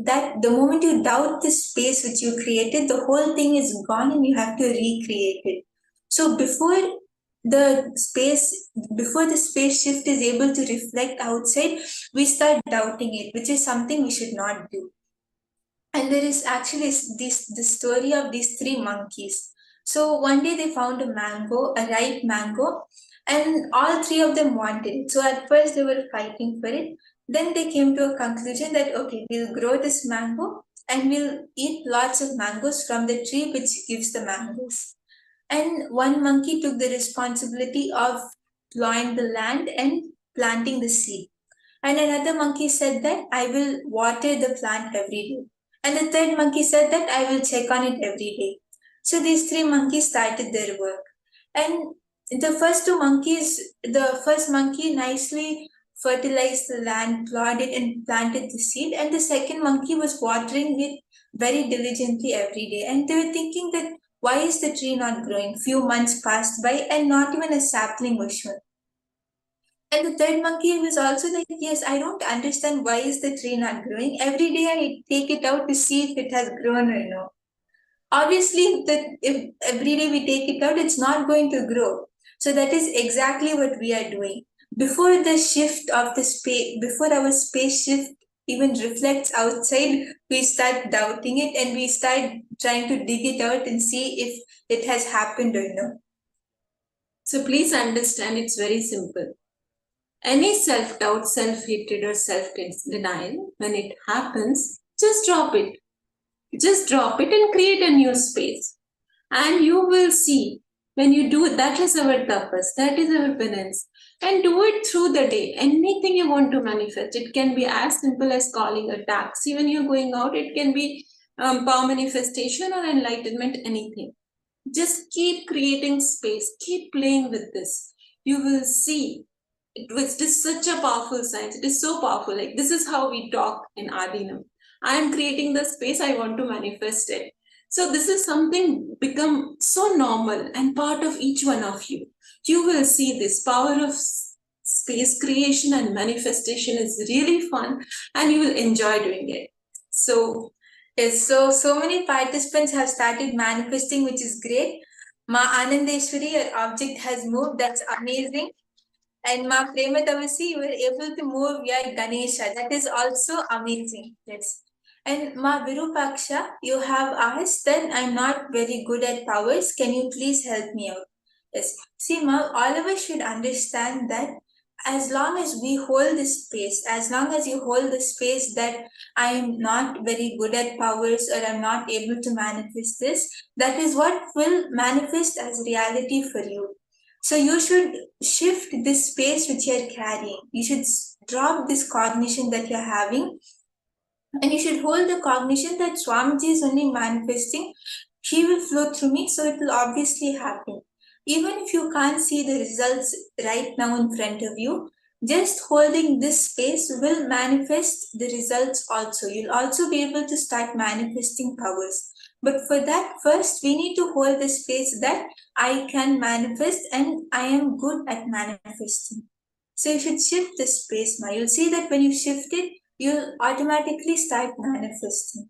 that the moment you doubt the space which you created, the whole thing is gone and you have to recreate it. So before the space shift is able to reflect outside, we start doubting it, which is something we should not do. And there is actually the story of these three monkeys. So one day they found a ripe mango, and all three of them wanted it. So at first they were fighting for it. Then they came to a conclusion that, okay, we'll grow this mango and we'll eat lots of mangoes from the tree which gives the mangoes. And one monkey took the responsibility of plowing the land and planting the seed. And another monkey said that I will water the plant every day. And the third monkey said that I will check on it every day. So these three monkeys started their work. And the first monkey nicely fertilized the land, plowed it, and planted the seed. And the second monkey was watering it very diligently every day. And they were thinking that why is the tree not growing? Few months passed by and not even a sapling was shown. And the third monkey was also like, yes, I don't understand why is the tree not growing. Every day I take it out to see if it has grown or no. Obviously, if every day we take it out, it's not going to grow. So that is exactly what we are doing. Before the shift of the space, before our space shift even reflects outside, we start doubting it and we start trying to dig it out and see if it has happened or no. So please understand, it's very simple. Any self-doubt, self-hatred or self-denial, when it happens, just drop it. Just drop it and create a new space. And you will see, when you do it, that is our tapas, that is our penance. And do it through the day. Anything you want to manifest. It can be as simple as calling a taxi when you're going out. It can be power manifestation or enlightenment, anything. Just keep creating space. Keep playing with this. You will see. It is such a powerful science. It is so powerful. Like this is how we talk in Adinam. I am creating the space. I want to manifest it. So this is something become so normal and part of each one of you. You will see this power of space creation and manifestation is really fun and you will enjoy doing it. So yes, so many participants have started manifesting, which is great. Ma Anandeshwari, your object has moved. That's amazing. And Ma Prema Tavasi, you were able to move your Ganesha. That is also amazing. Yes. And Ma Virupaksha, you have asked that I'm not very good at powers. Can you please help me out? Yes. See, Ma, all of us should understand that as long as we hold this space, as long as you hold the space that I am not very good at powers or I'm not able to manifest this, that is what will manifest as reality for you. So you should shift this space which you're carrying. You should drop this cognition that you're having. And you should hold the cognition that Swamiji is only manifesting. He will flow through me, so it will obviously happen. Even if you can't see the results right now in front of you, Just holding this space will manifest the results also. You'll also be able to start manifesting powers. But for that, first we need to hold the space that I can manifest and I am good at manifesting. So you should shift the space now. You'll see that when you shift it, you'll automatically start manifesting.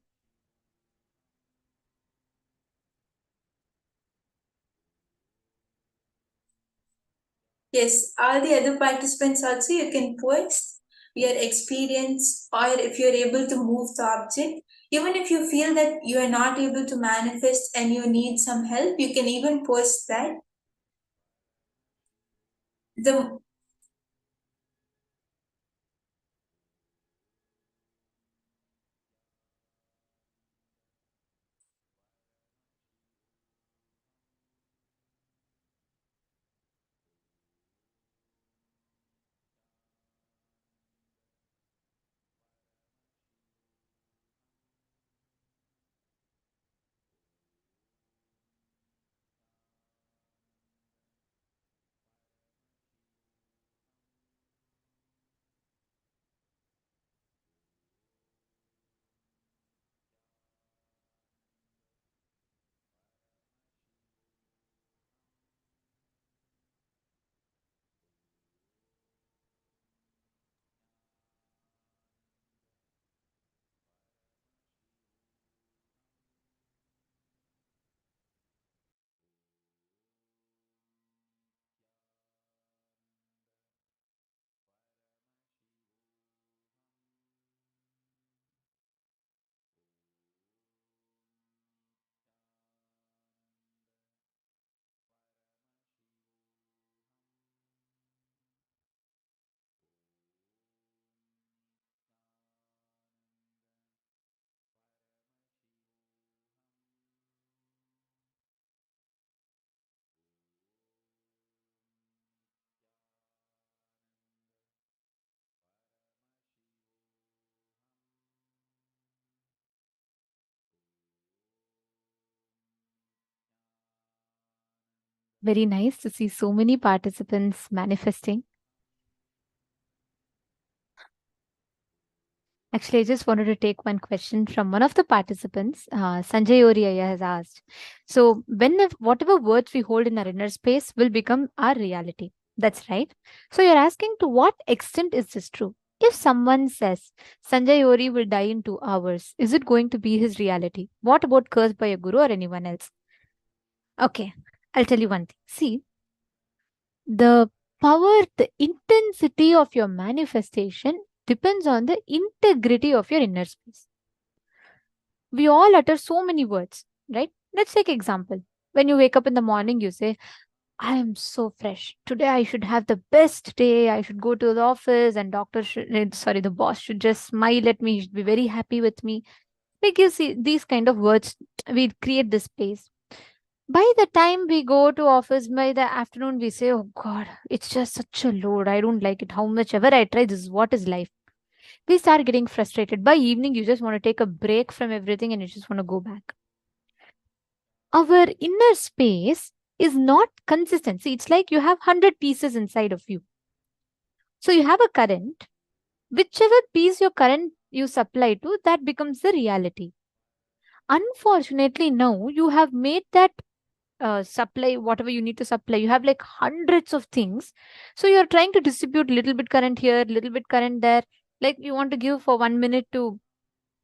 Yes, all the other participants also, you can post your experience, or if you're able to move the object. Even if you feel that you are not able to manifest and you need some help, you can even post that. The Very nice to see so many participants manifesting. Actually, I just wanted to take one question from one of the participants. Sanjay Oriaya has asked. So, whatever words we hold in our inner space will become our reality. That's right. So, you're asking to what extent is this true? If someone says Sanjay Ori will die in 2 hours, is it going to be his reality? What about cursed by a guru or anyone else? Okay, I'll tell you one thing. See, the power, the intensity of your manifestation depends on the integrity of your inner space. We all utter so many words, right? Let's take example. When you wake up in the morning, you say, I am so fresh. Today I should have the best day. I should go to the office and the boss should just smile at me. He should be very happy with me. Like you see, these kind of words, we create this space. By the time we go to office, by the afternoon, we say, oh God, it's just such a load. I don't like it. How much ever I try, this is what is life. We start getting frustrated. By evening, you just want to take a break from everything and you just want to go back. Our inner space is not consistent. See, it's like you have 100 pieces inside of you. So you have a current. Whichever piece your current you supply to, that becomes the reality. Unfortunately, now you have made that supply whatever you need to supply. You have like hundreds of things. So you're trying to distribute little bit current here, little bit current there. Like you want to give for 1 minute to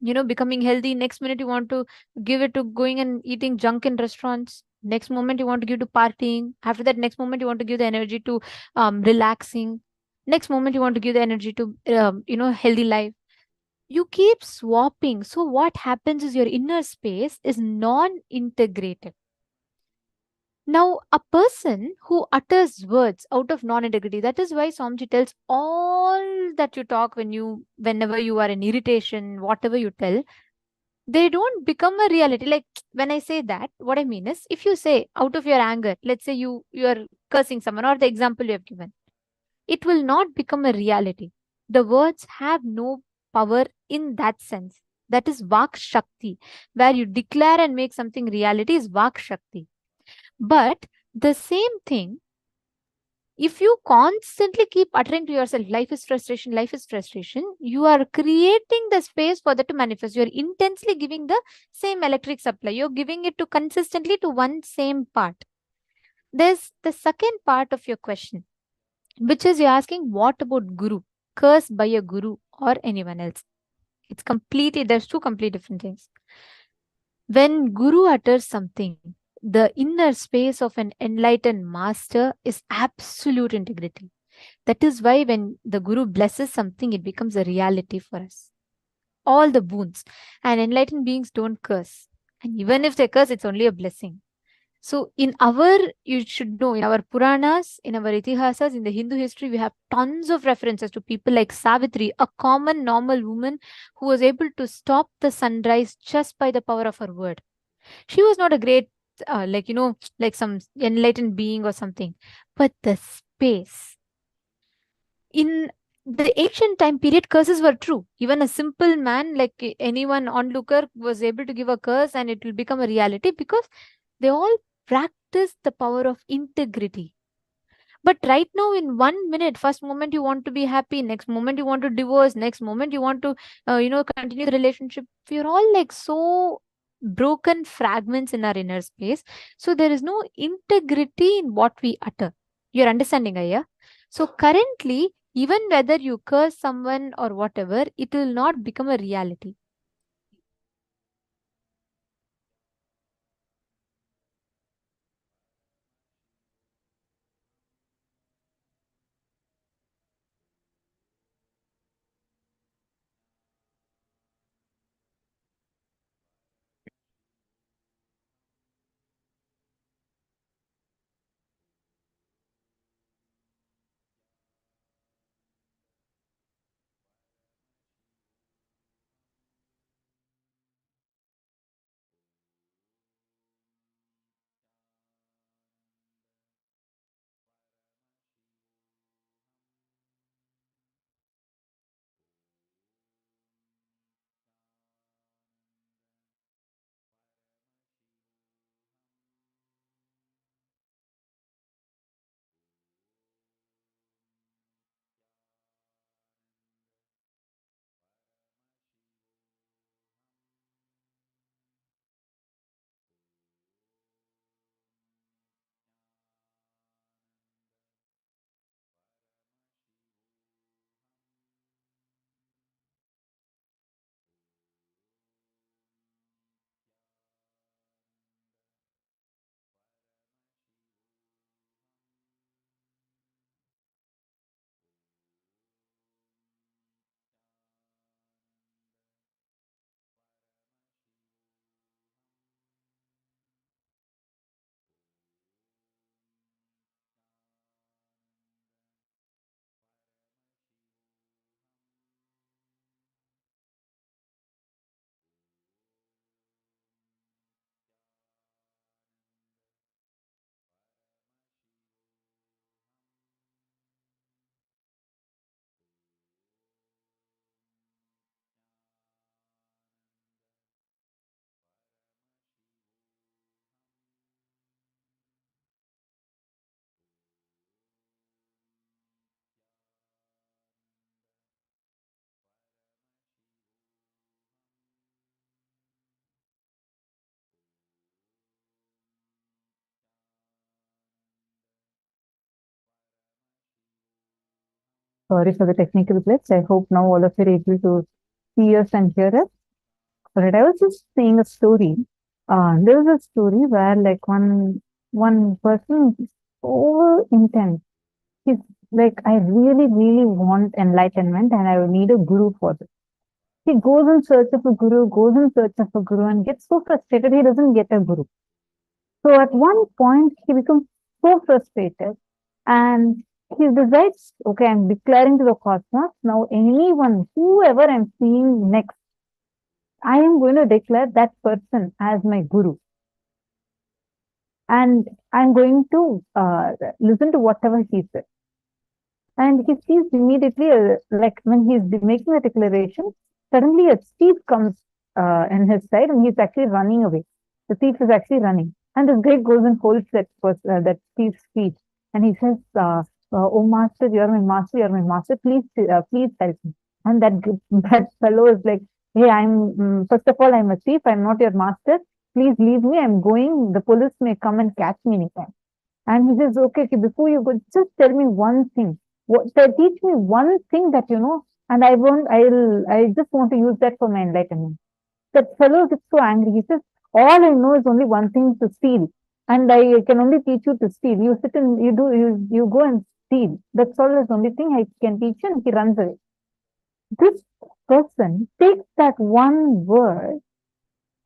becoming healthy. Next minute you want to give it to going and eating junk in restaurants. Next moment you want to give to partying. After that, next moment you want to give the energy to relaxing. Next moment you want to give the energy to healthy life. You keep swapping. So what happens is your inner space is non-integrated. Now, a person who utters words out of non-integrity, that is why Swamiji tells all that you talk whenever you are in irritation, whatever you tell, they don't become a reality. Like when I say that, what I mean is, if you say out of your anger, let's say you are cursing someone, or the example you have given, it will not become a reality. The words have no power in that sense. That is Vak Shakti. Where you declare and make something reality is Vak Shakti. But the same thing If you constantly keep uttering to yourself, life is frustration, you are creating the space for that to manifest. You're intensely giving the same electric supply. You're giving it to consistently to one same part. There's the second part of your question, which is you're asking, what about guru? Cursed by a guru or anyone else. It's completely, there's two completely different things. When guru utters something, the inner space of an enlightened master is absolute integrity. That is why when the guru blesses something, it becomes a reality for us. All the boons. And enlightened beings don't curse. And even if they curse, it's only a blessing. So you should know, in our Puranas, in our Itihasas, in the Hindu history, we have tons of references to people like Savitri, a common normal woman who was able to stop the sunrise just by the power of her word. She was not a great, like some enlightened being or something, but the space. In the ancient time period, curses were true. Even a simple man, like anyone onlooker, was able to give a curse and it will become a reality because they all practice the power of integrity. But right now, in 1 minute, first moment you want to be happy, next moment you want to divorce, next moment you want to, continue the relationship. We're all like so broken fragments in our inner space. So there is no integrity in what we utter. You're understanding, Aya? So currently, even whether you curse someone or whatever, it will not become a reality. Sorry for the technical glitch. I hope now all of you are able to see us and hear us. Alright, I was just saying a story. There was a story where like one person is so intense. He's like, I really, really want enlightenment and I will need a guru for this. He goes in search of a guru, and gets so frustrated he doesn't get a guru. So at one point he becomes so frustrated and he decides, okay, I'm declaring to the cosmos, now anyone, whoever I'm seeing next, I am going to declare that person as my guru. And I'm going to listen to whatever he says. And he sees immediately, like when he's making a declaration, suddenly a thief comes in his side and he's actually running away. The thief is actually running. And this guy goes and holds that thief's feet. And he says, oh master, you're my master, you're my master, please help me. And that fellow is like, hey, first of all, I'm a thief, I'm not your master, please leave me, I'm going, the police may come and catch me anytime. And he says, okay, before you go, just tell me one thing. Teach me one thing that you know, and I just want to use that for my enlightenment. That fellow gets so angry. He says, all I know is only one thing, to steal. And I can only teach you to steal. You sit and you go and steal. That's all is the only thing I can teach you, and he runs away. This person takes that one word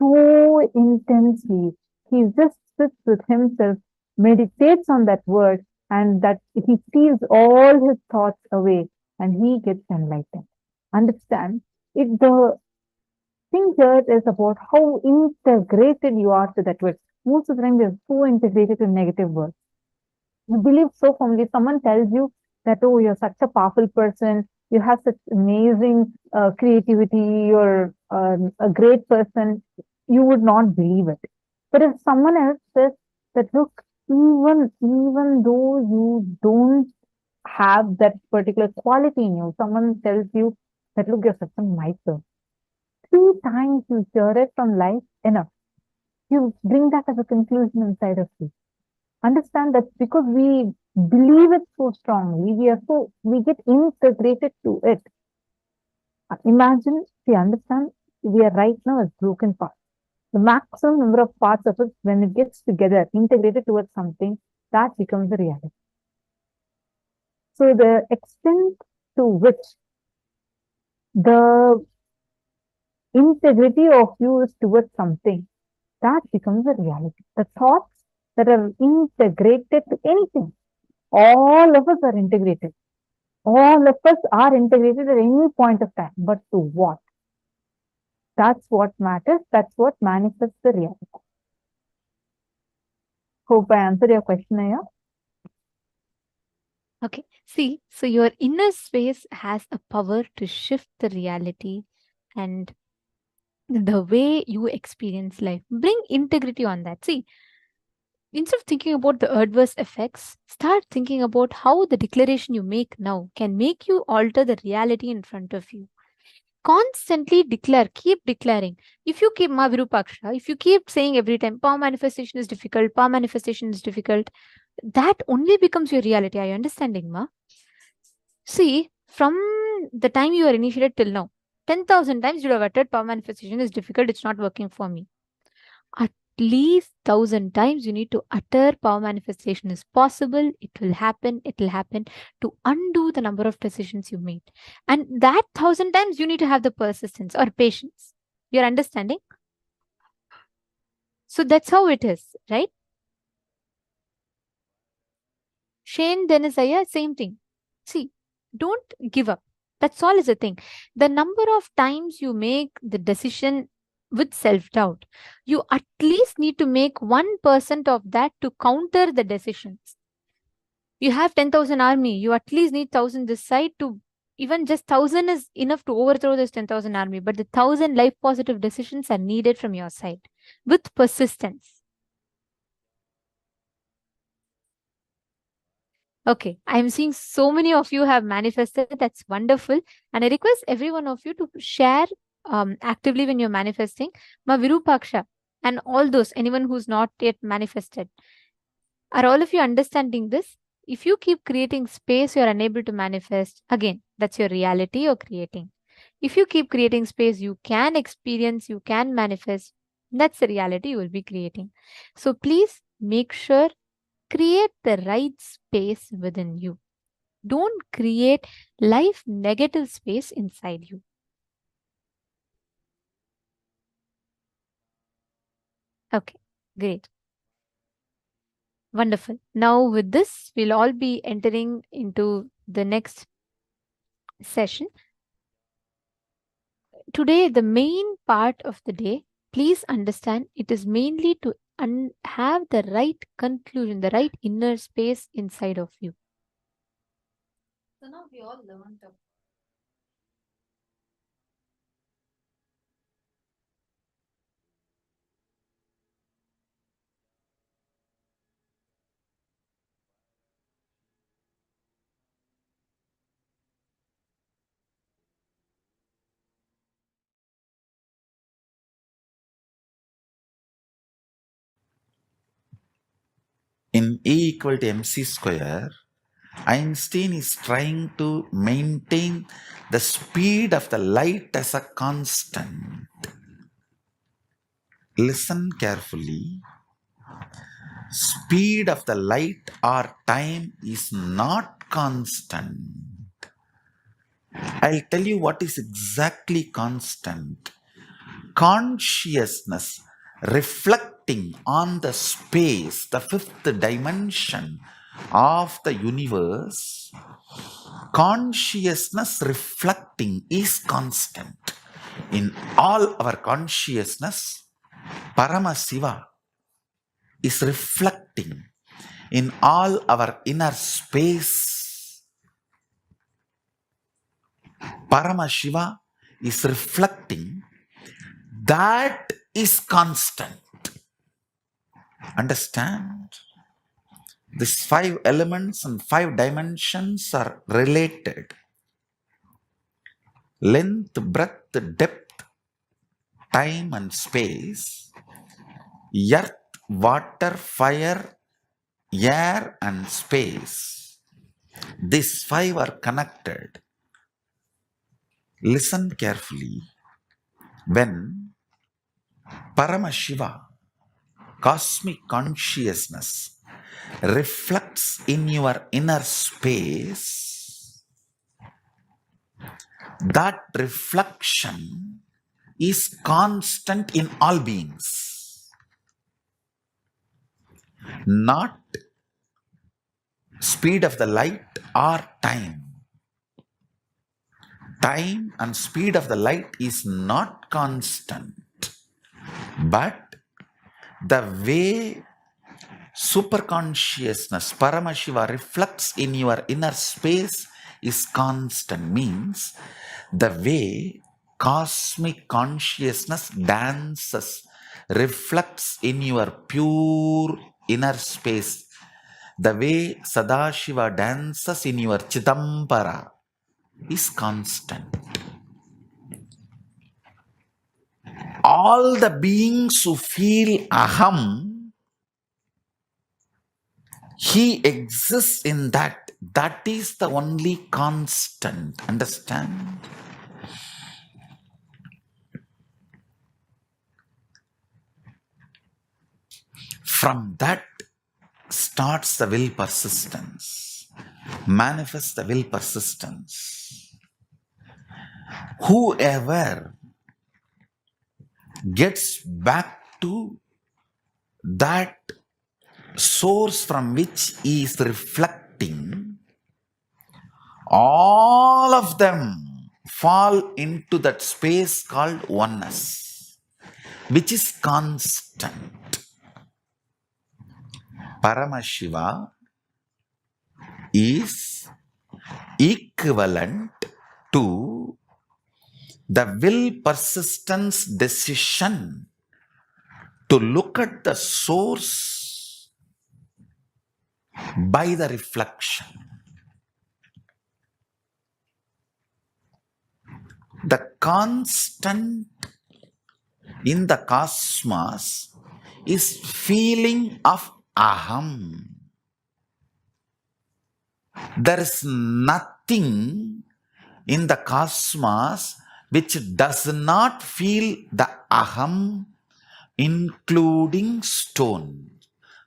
so intensely. He just sits with himself, meditates on that word, and that he steals all his thoughts away, and he gets enlightened. Understand? The thing here is about how integrated you are to that word. Most of the time, we are so integrated to negative words. You believe so firmly. Someone tells you that, oh, you're such a powerful person, you have such amazing creativity, you're a great person, you would not believe it. But if someone else says that, look, even though you don't have that particular quality in you, someone tells you that, look, you're such a miser. 3 times you hear it from life, enough. You bring that as a conclusion inside of you. Understand that because we believe it so strongly, we get integrated to it. Imagine, understand, we are right now as broken parts. The maximum number of parts of it, when it gets together, integrated towards something, that becomes a reality. So the extent to which the integrity of you is towards something, that becomes a reality. The thoughts that are integrated to anything, all of us are integrated. All of us are integrated at any point of time. But to what? That's what matters. That's what manifests the reality. Hope I answered your question, Aya. Okay. See, so your inner space has a power to shift the reality and the way you experience life. Bring integrity on that. See, instead of thinking about the adverse effects, start thinking about how the declaration you make now can make you alter the reality in front of you. Constantly declare, keep declaring. If you keep Mavirupaksha, if you keep saying every time, power manifestation is difficult, that only becomes your reality. Are you understanding, Ma? See, from the time you are initiated till now, 10,000 times you have uttered power manifestation is difficult, it's not working for me. At least 1,000 times you need to utter power manifestation is possible, it will happen, to undo the number of decisions you made. And that 1,000 times you need to have the persistence or patience. You're understanding? So that's how it is, right? Shane, Dennis, Aya, same thing. See, don't give up. That's all is the thing. The number of times you make the decision with self-doubt, you at least need to make 1% of that to counter the decisions. You have 10,000 army, you at least need 1,000 this side to, even just 1,000 is enough to overthrow this 10,000 army, but the 1,000 life positive decisions are needed from your side with persistence. Okay, I'm seeing so many of you have manifested. That's wonderful. And I request every one of you to share actively when you're manifesting. Ma Virupaksha and all those, anyone who's not yet manifested. Are all of you understanding this? If you keep creating space, you're unable to manifest. Again, that's your reality you're creating. If you keep creating space, you can experience, you can manifest. That's the reality you will be creating. So please make sure create the right space within you. Don't create life negative space inside you. Okay, great. Wonderful. Now with this, we'll all be entering into the next session. Today, the main part of the day, please understand, it is mainly to have the right conclusion, the right inner space inside of you. So now we all learned about In E equal to mc square, Einstein is trying to maintain the speed of the light as a constant. Listen carefully. Speed of the light or time is not constant. I'll tell you what is exactly constant. Consciousness reflecting on the space, the fifth dimension of the universe, consciousness reflecting is constant. In all our consciousness, Paramashiva is reflecting in all our inner space. Paramashiva is reflecting. That is constant. Understand? These 5 elements and 5 dimensions are related. Length, breadth, depth, time and space, earth, water, fire, air and space. These 5 are connected. Listen carefully. When Paramashiva, cosmic consciousness, reflects in your inner space, that reflection is constant in all beings. Not speed of the light or time. Time and speed of the light is not constant. But the way superconsciousness, Paramashiva, reflects in your inner space is constant. Means the way cosmic consciousness dances, reflects in your pure inner space. The way Sadashiva dances in your Chidambara is constant. All the beings who feel aham, he exists in that. That is the only constant. Understand? From that starts the will persistence. Manifests the will persistence. Whoever gets back to that source from which he is reflecting, all of them fall into that space called oneness, which is constant. Paramashiva is equivalent to the will persistence decision to look at the source by the reflection. The constant in the cosmos is feeling of aham. There is nothing in the cosmos which does not feel the aham, including stone,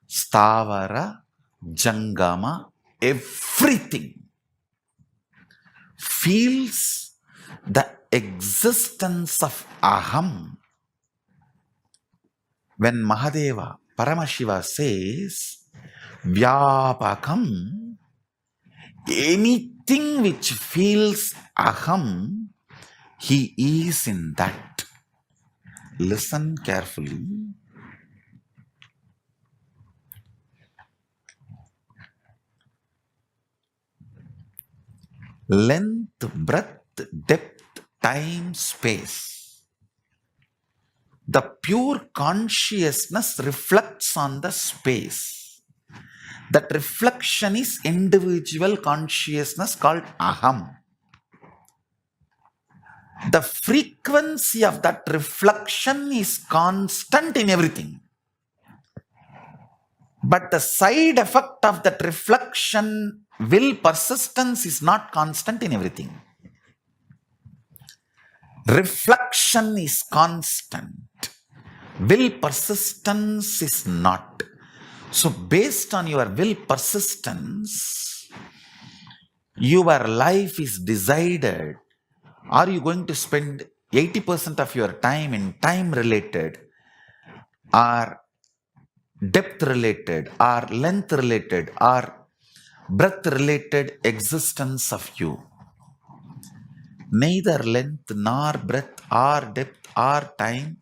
stavara, jangama, everything feels the existence of aham. When Mahadeva, Paramashiva says, Vyapakam, anything which feels aham, he is in that. Listen carefully. Length, breadth, depth, time, space. The pure consciousness reflects on the space. That reflection is individual consciousness called aham. The frequency of that reflection is constant in everything. But the side effect of that reflection, will persistence, is not constant in everything. Reflection is constant. Will persistence is not. So based on your will persistence, your life is decided. Are you going to spend 80% of your time in time related, or depth related, or length related, or breadth related existence of you? Neither length nor breadth or depth or time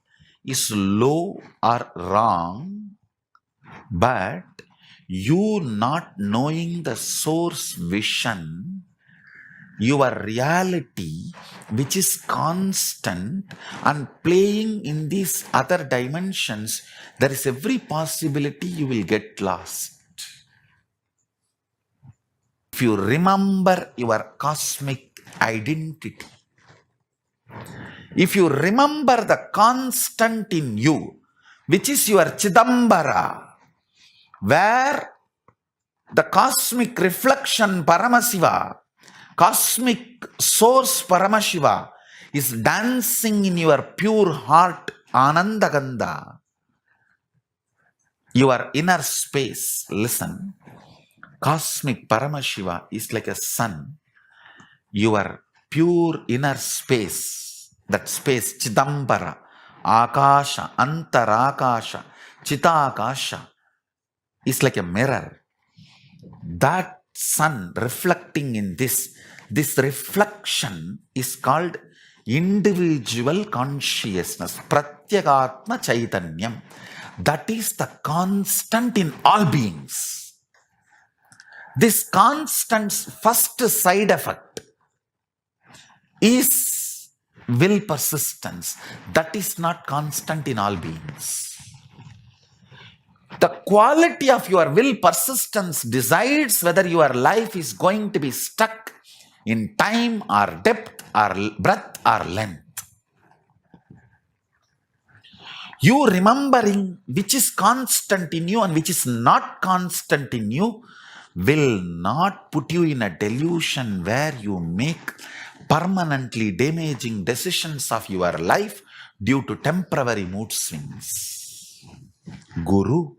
is low or wrong, but you not knowing the source vision, your reality, which is constant and playing in these other dimensions, there is every possibility you will get lost. If you remember your cosmic identity, if you remember the constant in you, which is your Chidambara, where the cosmic reflection Paramashiva, cosmic source Paramashiva, is dancing in your pure heart Anandagandha, your inner space. Listen, cosmic Paramashiva is like a sun. Your pure inner space, that space Chidambara, Akasha, Antarakasha, Chitakasha, is like a mirror. That sun reflecting in this reflection is called individual consciousness, Pratyagatma Chaitanyam. That is the constant in all beings. This constant's first side effect is will persistence. That is not constant in all beings. The quality of your will persistence decides whether your life is going to be stuck in time or depth or breadth or length. You remembering which is constant in you and which is not constant in you will not put you in a delusion where you make permanently damaging decisions of your life due to temporary mood swings. Guru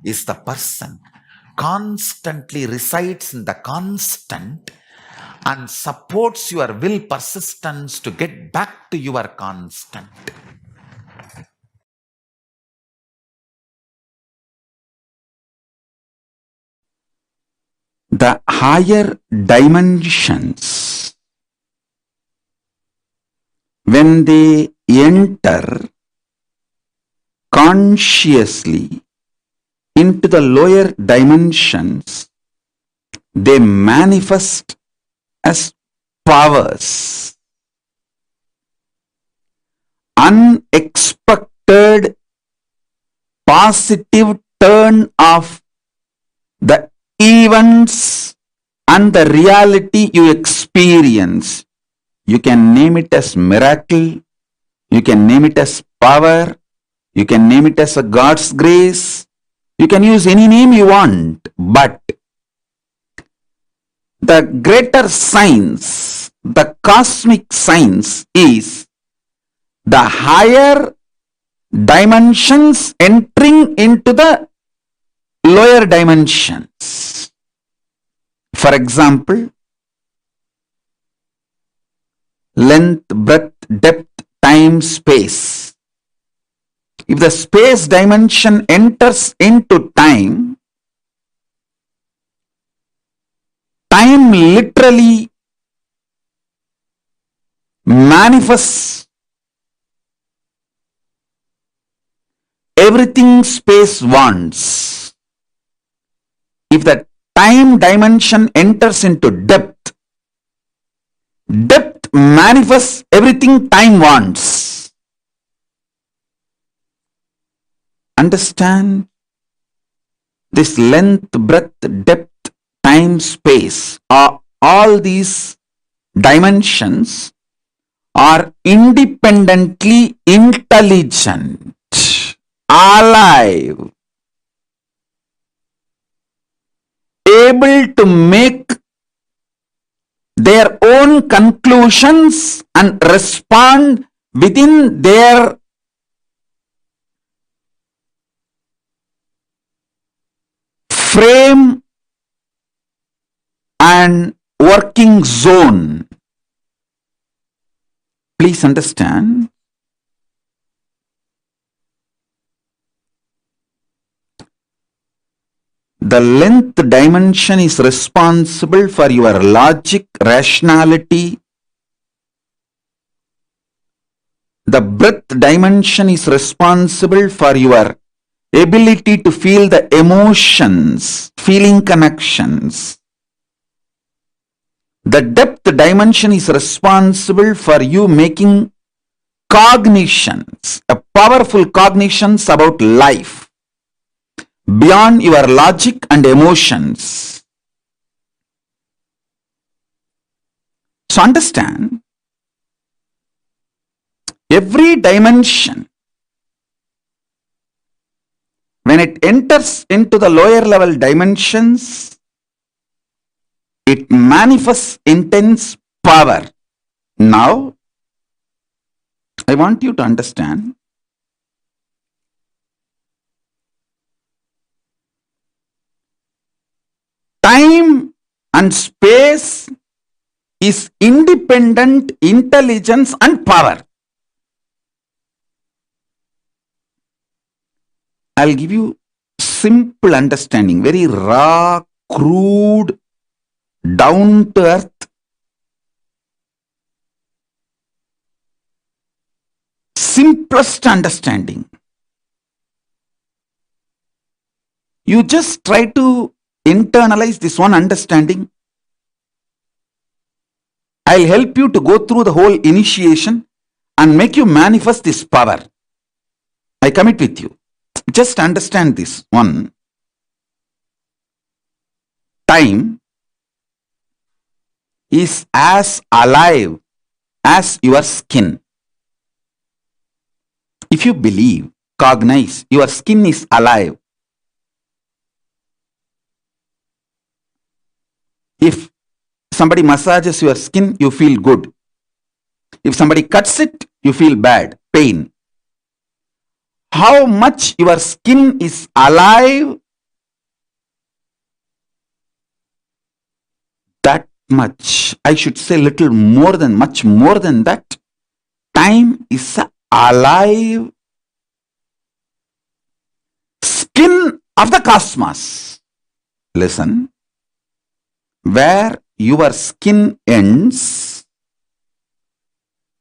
is the person constantly resides in the constant and supports your will persistence to get back to your constant. The higher dimensions, when they enter consciously into the lower dimensions, they manifest as powers. Unexpected positive turn of the events and the reality you experience. You can name it as miracle, you can name it as power, you can name it as a God's grace, you can use any name you want, but the greater science, the cosmic science is the higher dimensions entering into the lower dimensions. For example, length, breadth, depth, time, space. If the space dimension enters into time, time literally manifests everything space wants. If the time dimension enters into depth, depth manifests everything time wants. Understand? This length, breadth, depth, time, space, all these dimensions are independently intelligent, alive. able to make their own conclusions and respond within their frame and working zone. Please understand. The length dimension is responsible for your logic, rationality. The breadth dimension is responsible for your ability to feel the emotions, feeling connections. The depth dimension is responsible for you making cognitions, powerful cognitions about life, beyond your logic and emotions. So understand, every dimension, when it enters into the lower level dimensions, it manifests intense power. Now, I want you to understand, time and space is independent intelligence and power. I'll give you simple understanding, very raw, crude, down to earth, simplest understanding. You just try to internalize this one understanding. I'll help you to go through the whole initiation and make you manifest this power. I commit with you. Just understand this one. Time is as alive as your skin. If you believe, cognize, your skin is alive. If somebody massages your skin, you feel good. If somebody cuts it, you feel bad, pain. How much your skin is alive, that much, I should say little more than, much more than that, time is alive skin of the cosmos. Listen, where your skin ends,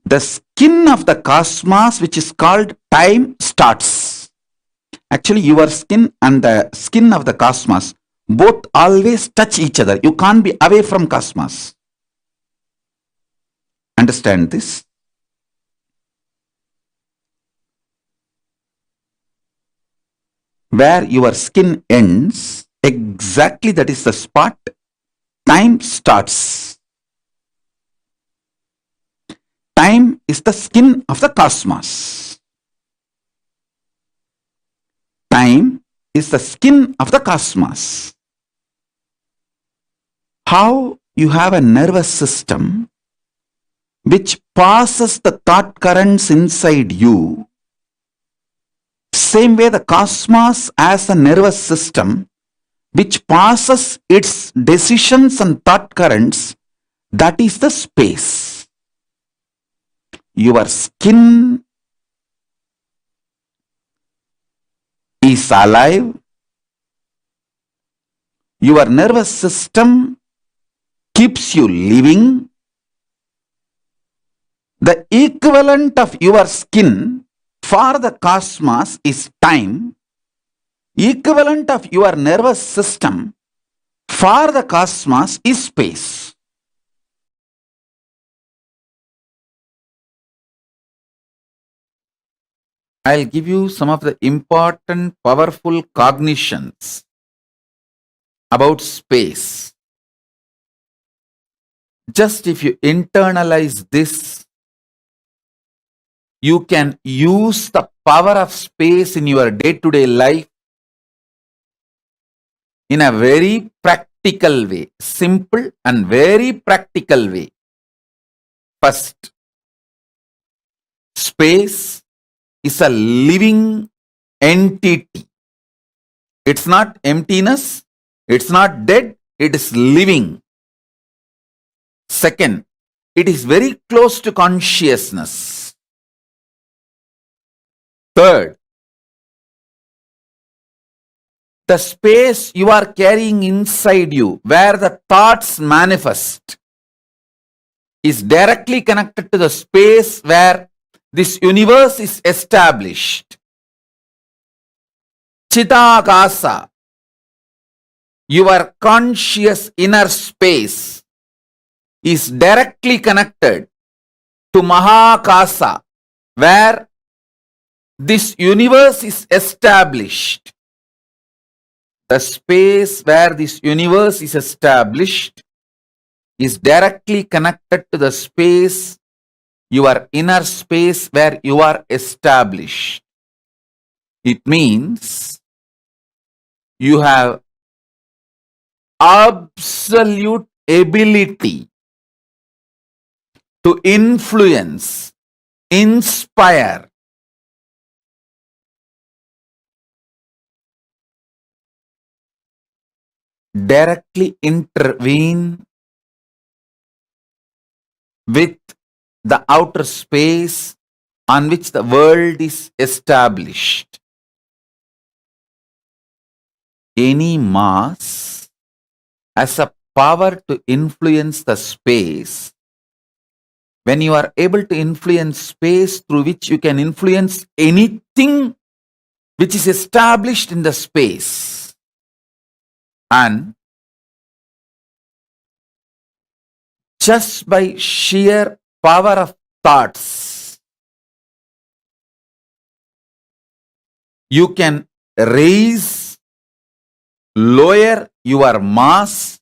the skin of the cosmos, which is called time, starts. Actually, your skin and the skin of the cosmos both always touch each other. You can't be away from cosmos. Understand this? Where your skin ends, exactly that is the spot time starts. Time is the skin of the cosmos. Time is the skin of the cosmos. How you have a nervous system which passes the thought currents inside you, same way the cosmos has a nervous system which passes its decisions and thought currents, that is the space. Your skin is alive. Your nervous system keeps you living. The equivalent of your skin for the cosmos is time. Equivalent of your nervous system for the cosmos is space. I'll give you some of the important, powerful cognitions about space. Just if you internalize this, you can use the power of space in your day-to-day life in a very practical practical way, simple and very practical way. First, space is a living entity. It's not emptiness, it's not dead, it is living. Second, it is very close to consciousness. Third, the space you are carrying inside you, where the thoughts manifest, is directly connected to the space where this universe is established. Chidakasa, your conscious inner space, is directly connected to Mahakasa, where this universe is established. The space where this universe is established is directly connected to the space, your inner space where you are established. It means you have absolute ability to influence, inspire, directly intervene with the outer space on which the world is established. Any mass has a power to influence the space. When you are able to influence space through which you can influence anything which is established in the space, and just by sheer power of thoughts, you can raise, lower your mass,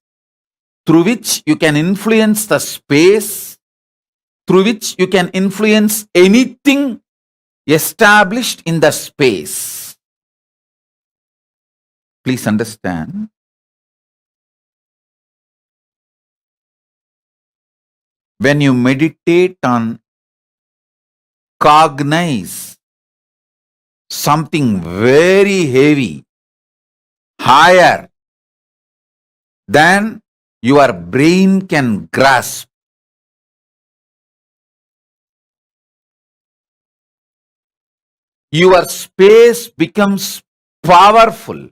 through which you can influence the space, through which you can influence anything established in the space. Please understand. When you meditate on cognize something very heavy, higher than your brain can grasp, your space becomes powerful,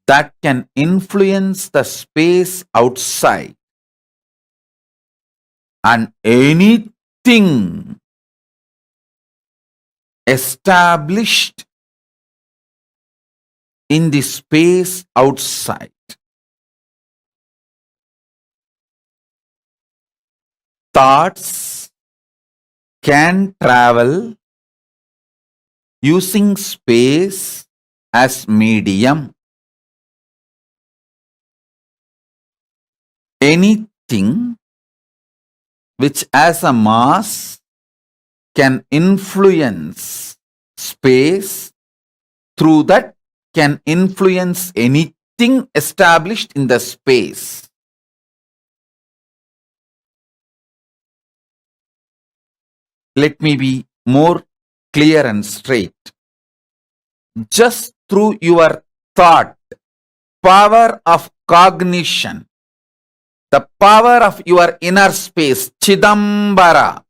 that can influence the space outside, and anything established in the space outside. Thoughts can travel using space as medium. Anything which has a mass can influence space, through that can influence anything established in the space. Let me be more clear and straight. Just through your thought, power of cognition, the power of your inner space, Chidambara,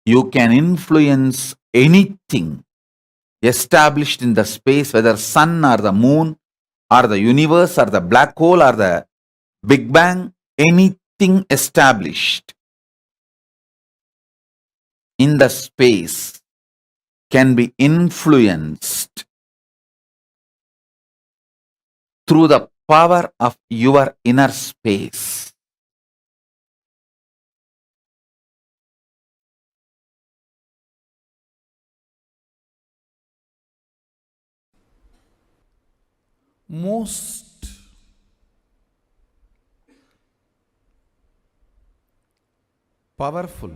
you can influence anything established in the space, whether sun or the moon or the universe or the black hole or the Big Bang, anything established in the space can be influenced through the power of your inner space. Most powerful,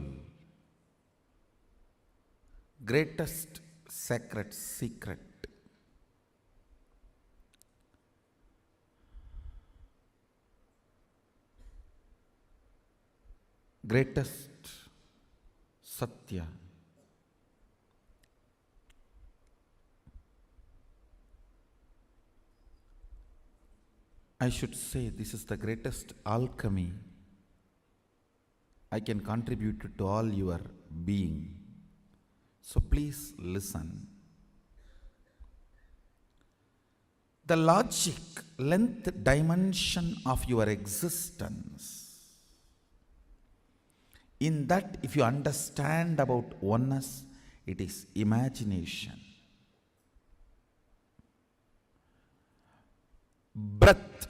greatest sacred secret greatest Satya. I should say this is the greatest alchemy I can contribute to all your being. So please listen. The logic, length, dimension of your existence. In that, if you understand about oneness, it is imagination. Breath,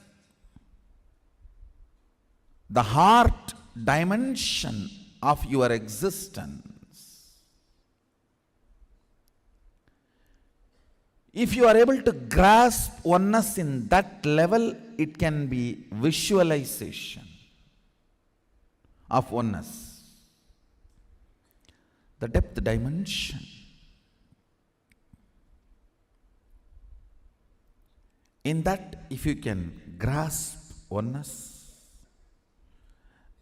the heart dimension of your existence. If you are able to grasp oneness in that level, it can be visualization of oneness. The depth dimension. In that, if you can grasp oneness,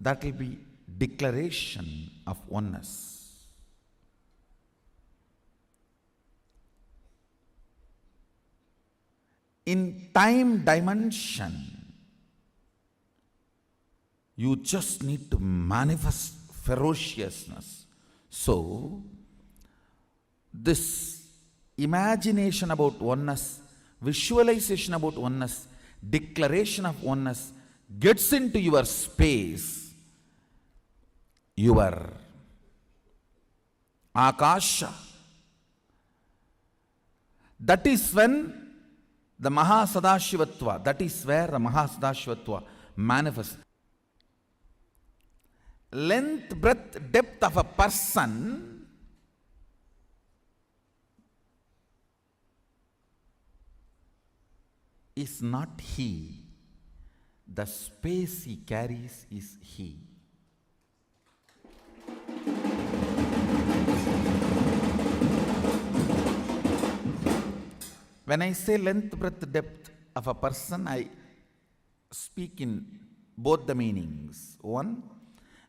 that will be declaration of oneness. In time dimension, you just need to manifest ferociousness. So, this imagination about oneness, visualization about oneness, declaration of oneness gets into your space, your Akasha. That is when the Mahasadashivatva, that is where the Mahasadashivatva manifests. Length, breadth, depth of a person is not he. The space he carries is he. When I say length, breadth, depth of a person, I speak in both the meanings. One,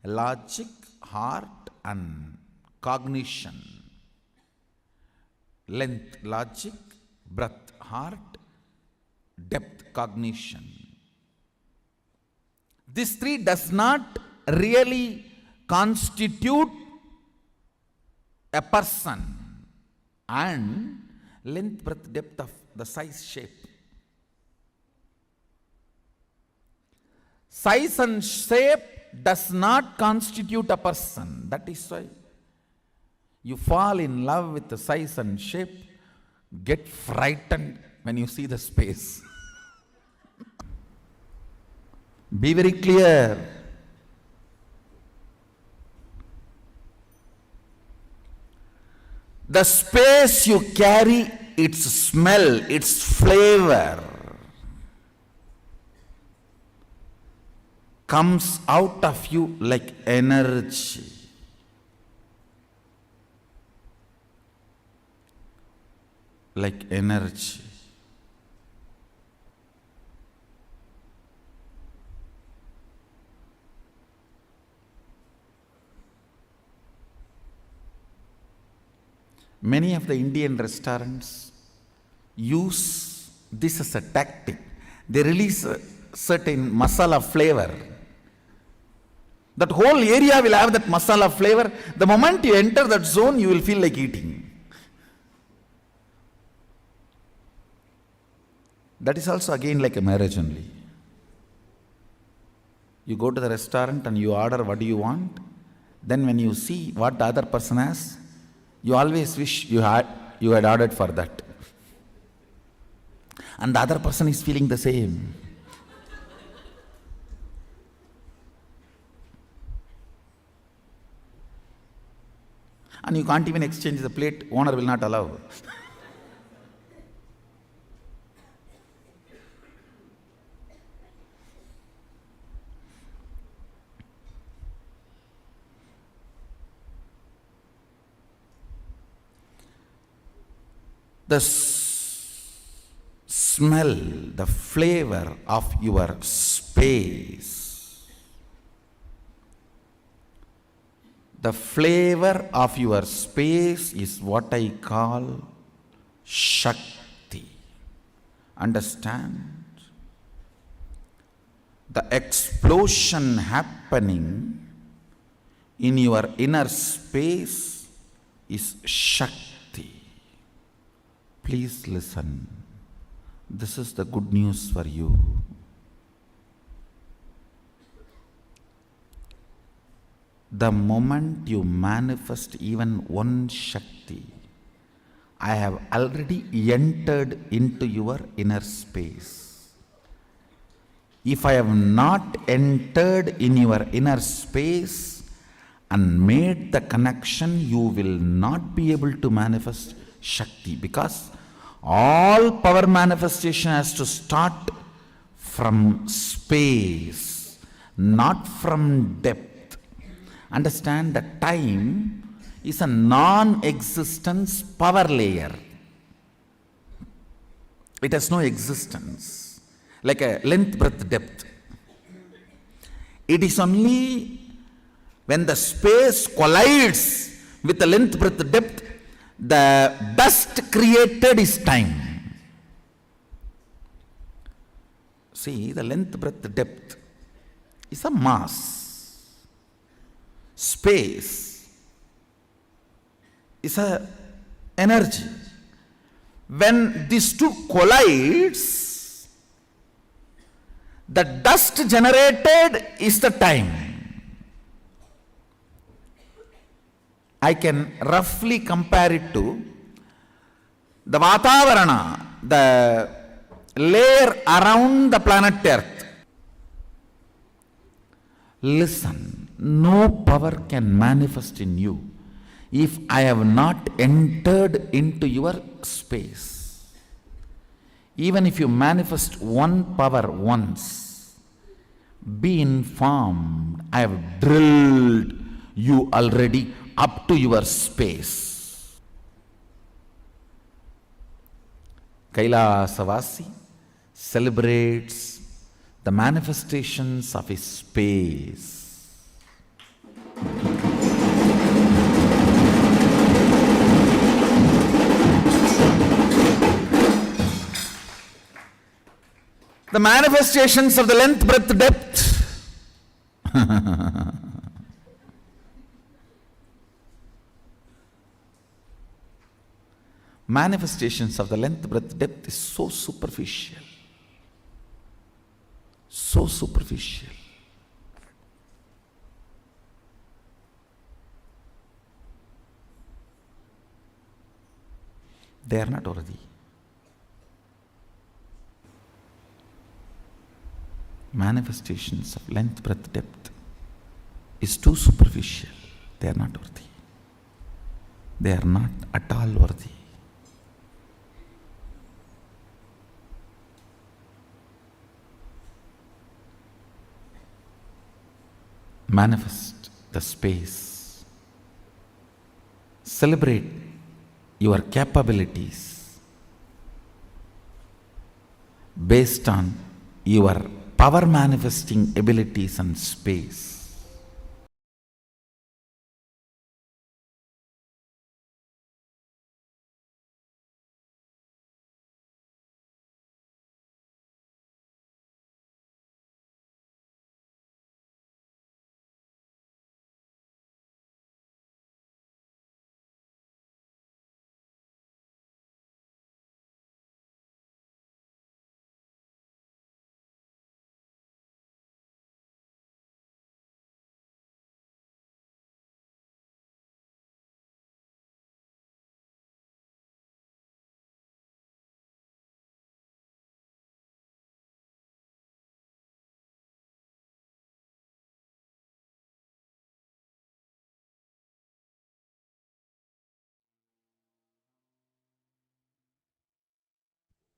logic, heart, and cognition. Length, logic, breadth, heart, depth, cognition. This three does not really constitute a person. And length, breadth, depth of the size, shape. Size and shape does not constitute a person. That is why you fall in love with the size and shape, get frightened when you see the space. Be very clear. The space you carry, its smell, its flavor comes out of you like energy. Like energy. Many of the Indian restaurants use this as a tactic. They release a certain masala flavor. That whole area will have that masala flavor. The moment you enter that zone, you will feel like eating. That is also again like a marriage only. You go to the restaurant and you order what do you want. Then when you see what the other person has, you always wish you had ordered for that. And the other person is feeling the same. And you can't even exchange the plate, owner will not allow. The smell, the flavor of your space The flavor of your space is what I call Shakti. Understand? The explosion happening in your inner space is Shakti. Please listen. This is the good news for you. The moment you manifest even one Shakti, I have already entered into your inner space. If I have not entered in your inner space and made the connection, you will not be able to manifest Shakti, because all power manifestation has to start from space, not from depth. Understand that time is a non-existence power layer. It has no existence, like a length, breadth, depth. It is only when the space collides with the length, breadth, depth, the dust created is time. See, the length, breadth, depth is a mass. Space is a energy. When these two collides, the dust generated is the time. I can roughly compare it to the Vatavarana, the layer around the planet Earth. Listen. No power can manifest in you if I have not entered into your space. Even if you manifest one power once, be informed, I have drilled you already up to your space. Kailasavasi celebrates the manifestations of his space. The manifestations of the length, breadth, depth. Manifestations of the length, breadth, depth is so superficial. So superficial. They are not worthy. Manifestations of length, breadth, depth is too superficial. They are not worthy. They are not at all worthy. Manifest the space. Celebrate your capabilities based on your power manifesting abilities and space.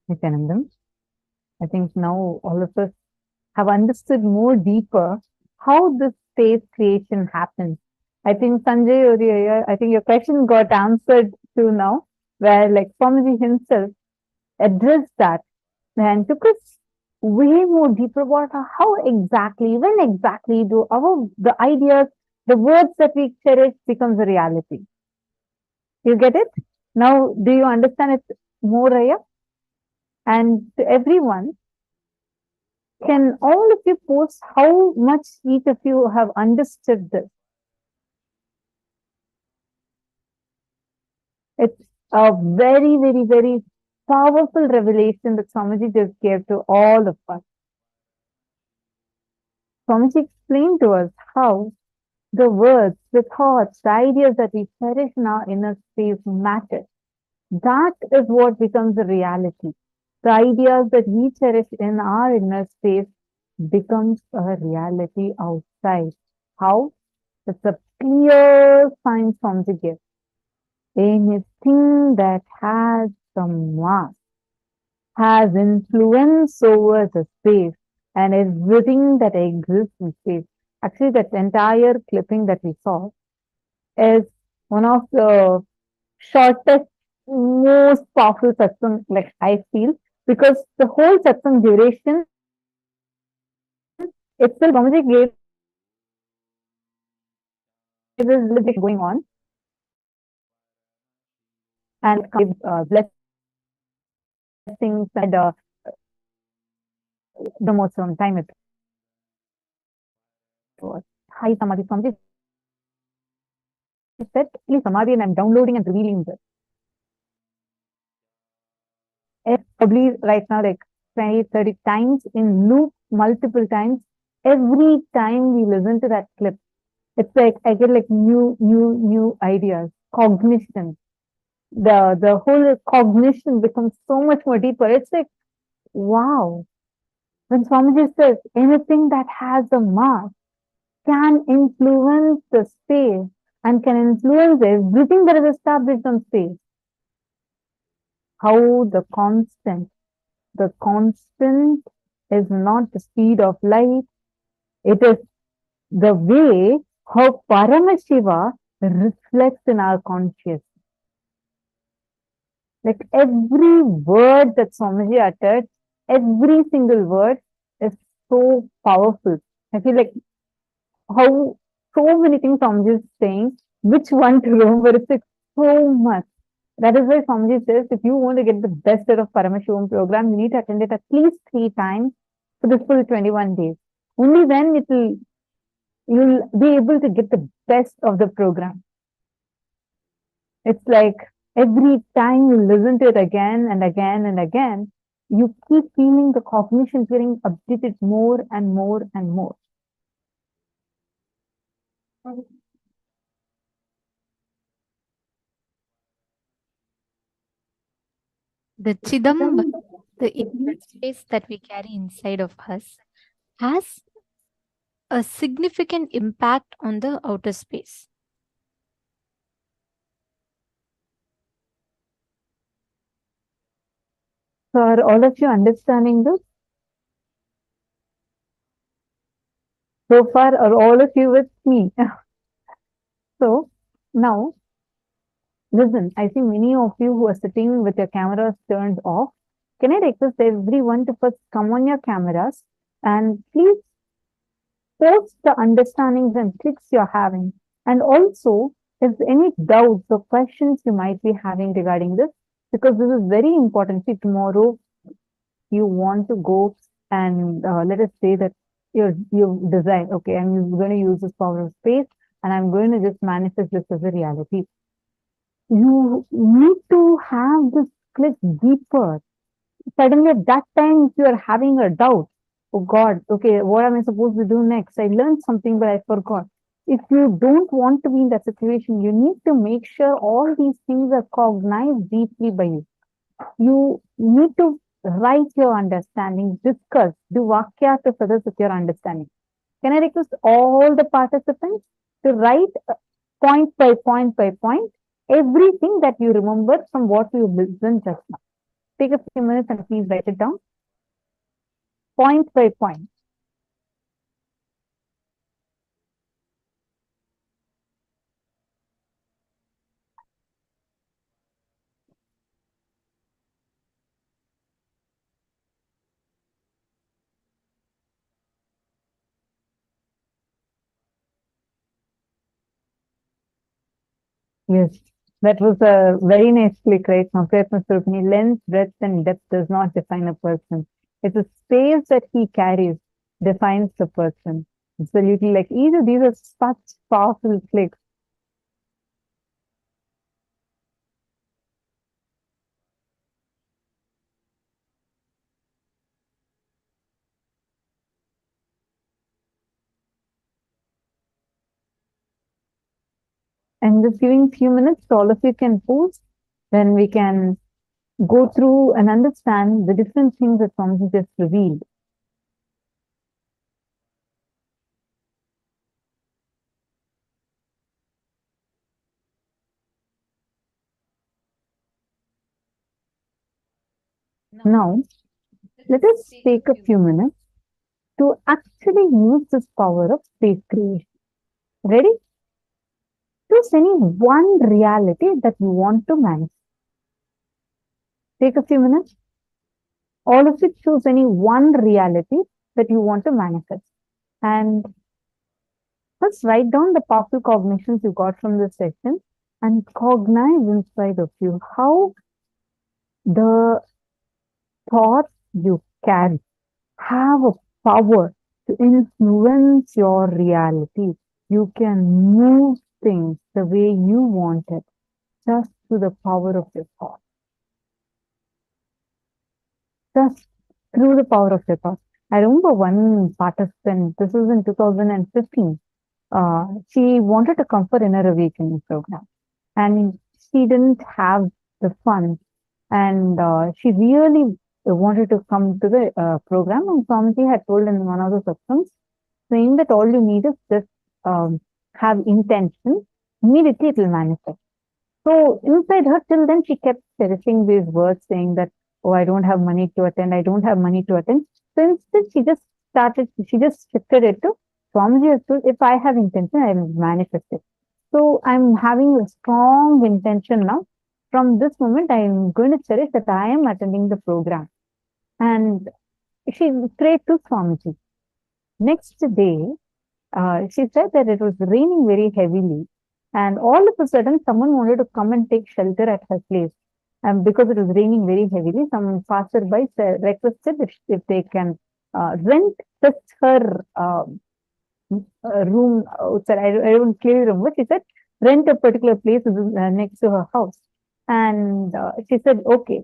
Nithyanandam, I think now all of us have understood more deeper how this space creation happens. I think Sanjay over here, I think your question got answered too now, where like Swamiji himself addressed that and took us way more deeper about how exactly, when exactly do the ideas The words that we cherish becomes a reality. You get it? Now, do you understand it more, Raya? And to everyone, can all of you post how much each of you have understood this? It's a very, very, very powerful revelation that Swamiji just gave to all of us. Swamiji explained to us how the words, the thoughts, the ideas that we cherish in our inner space matter. That is what becomes a reality. The ideas that we cherish in our inner space becomes a reality outside. How? It's a clear sign from the gift. Anything that has some mass has influence over the space and everything that exists in space. Actually, that entire clipping that we saw is one of the shortest, most powerful satsang, like I feel, because the whole satsang duration itself, Swamiji gave this little going on and blessings and the most time it was high samadhi. Swamiji said, please samadhi, and I'm downloading and revealing this. It's probably right now like 20, 30 times in loop, multiple times. Every time we listen to that clip, it's like I get like new ideas, cognition. The whole cognition becomes so much more deeper. It's like, wow. When Swamiji says anything that has a mass can influence the space and can influence everything that is established on space. How the constant is not the speed of light. It is the way how Paramashiva reflects in our consciousness. Like every word that Swamiji uttered, every single word is so powerful. I feel like how so many things Swamiji is saying, which one to remember, it's like so much. That is why Swamiji says, if you want to get the best out of Paramashivam program, you need to attend it at least 3 times for the full 21 days. Only then you'll be able to get the best of the program. It's like every time you listen to it again and again and again, you keep feeling the cognition getting updated more and more and more. The Chidambara, the inner space that we carry inside of us, has a significant impact on the outer space. So are all of you understanding this? So far, are all of you with me? So now, listen, I see many of you who are sitting with your cameras turned off. Can I request everyone to first come on your cameras and please post the understandings and clicks you're having. And also, if any doubts or questions you might be having regarding this, because this is very important. See, tomorrow you want to go and let us say that you design, okay, I'm going to use this power of space and I'm going to just manifest this as a reality. You need to have this click deeper. Suddenly at that time, if you are having a doubt, oh God, okay, what am I supposed to do next? I learned something, but I forgot. If you don't want to be in that situation, you need to make sure all these things are cognized deeply by you. You need to write your understanding, discuss, do vakyata others with your understanding. Can I request all the participants to write point by point by point everything that you remember from what you listened just now? Take a few minutes and please write it down point by point. Yes, that was a very nicely right now. Prayatna length, breadth, and depth does not define a person. It's a space that he carries defines the person. Absolutely, like either these are such powerful clicks. And just giving few minutes, so all of you can pause, then we can go through and understand the different things that Swamiji just revealed. Now, let us take a few minutes to actually use this power of space creation. Ready? Choose any one reality that you want to manifest. Take a few minutes. All of you choose any one reality that you want to manifest. And first write down the powerful cognitions you got from this session and cognize inside of you how the thoughts you carry have a power to influence your reality. You can move things the way you want it just through the power of your thought. Just through the power of your thought. I remember one participant, this was in 2015, she wanted to come for Inner Awakening program and she didn't have the funds and she really wanted to come to the program, and Swamiji had told in one of the satsams saying that all you need is just have intention, immediately it will manifest. So inside her, till then, she kept cherishing these words saying that, oh, I don't have money to attend, I don't have money to attend. So instead, she just shifted it to Swamiji has told, if I have intention, I will manifest it. So I'm having a strong intention now. From this moment, I am going to cherish that I am attending the program. And she prayed to Swamiji. Next day, she said that it was raining very heavily. And all of a sudden, someone wanted to come and take shelter at her place. And because it was raining very heavily, some passerby requested if they can rent just her room outside. I don't clearly remember. She said, rent a particular place next to her house. And she said, okay.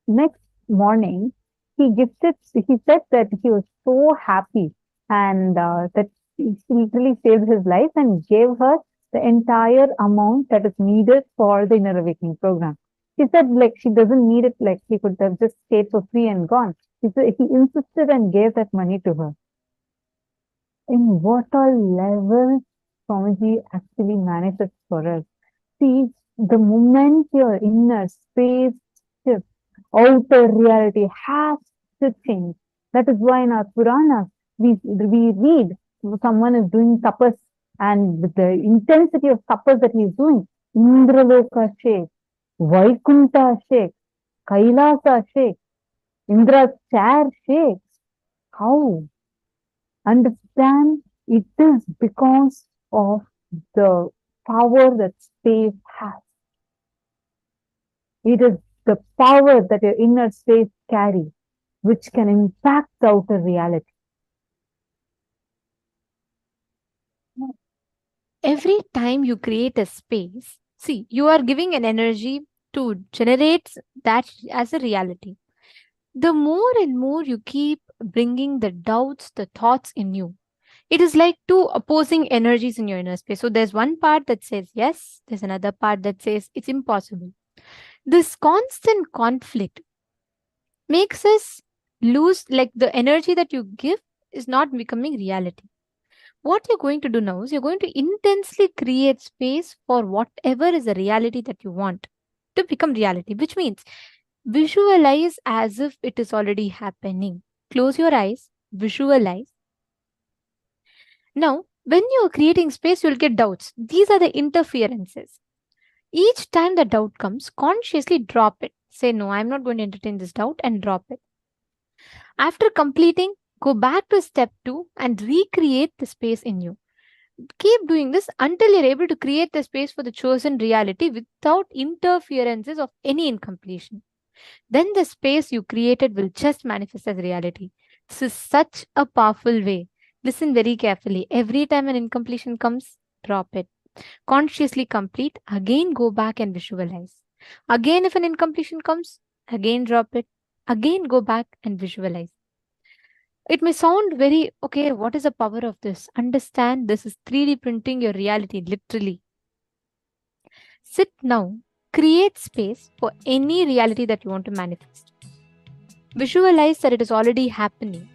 Next morning, he said that he was so happy and that he literally saved his life and gave her the entire amount that is needed for the Inner Awakening program. She said like she doesn't need it, like he could have just stayed for free and gone. He insisted and gave that money to her. In what all levels Swamiji actually manifests for us. See, the moment your inner space shifts, outer reality has to change. That is why in our Puranas, we read someone is doing tapas, and with the intensity of tapas that he is doing, Loka shakes, Vaikunta shakes, Kailasa shakes, Indra's chair shakes. How? Understand, it is because of the power that space has. It is the power that your inner space carries, which can impact the outer reality. Every time you create a space, see, you are giving an energy to generate that as a reality. The more and more you keep bringing the doubts, the thoughts in you, it is like two opposing energies in your inner space. So there's one part that says yes, there's another part that says it's impossible. This constant conflict makes us lose, like the energy that you give is not becoming reality. What you're going to do now is you're going to intensely create space for whatever is the reality that you want to become reality, which means visualize as if it is already happening. Close your eyes, visualize. Now, when you're creating space, you'll get doubts. These are the interferences. Each time the doubt comes, consciously drop it. Say, no, I'm not going to entertain this doubt, and drop it. After completing, go back to step 2 and recreate the space in you. Keep doing this until you're able to create the space for the chosen reality without interferences of any incompletion. Then the space you created will just manifest as reality. This is such a powerful way. Listen very carefully. Every time an incompletion comes, drop it. Consciously complete, again go back and visualize. Again, if an incompletion comes, again drop it. Again go back and visualize. It may sound very, okay, what is the power of this? Understand this is 3D printing your reality, literally. Sit now, create space for any reality that you want to manifest. Visualize that it is already happening.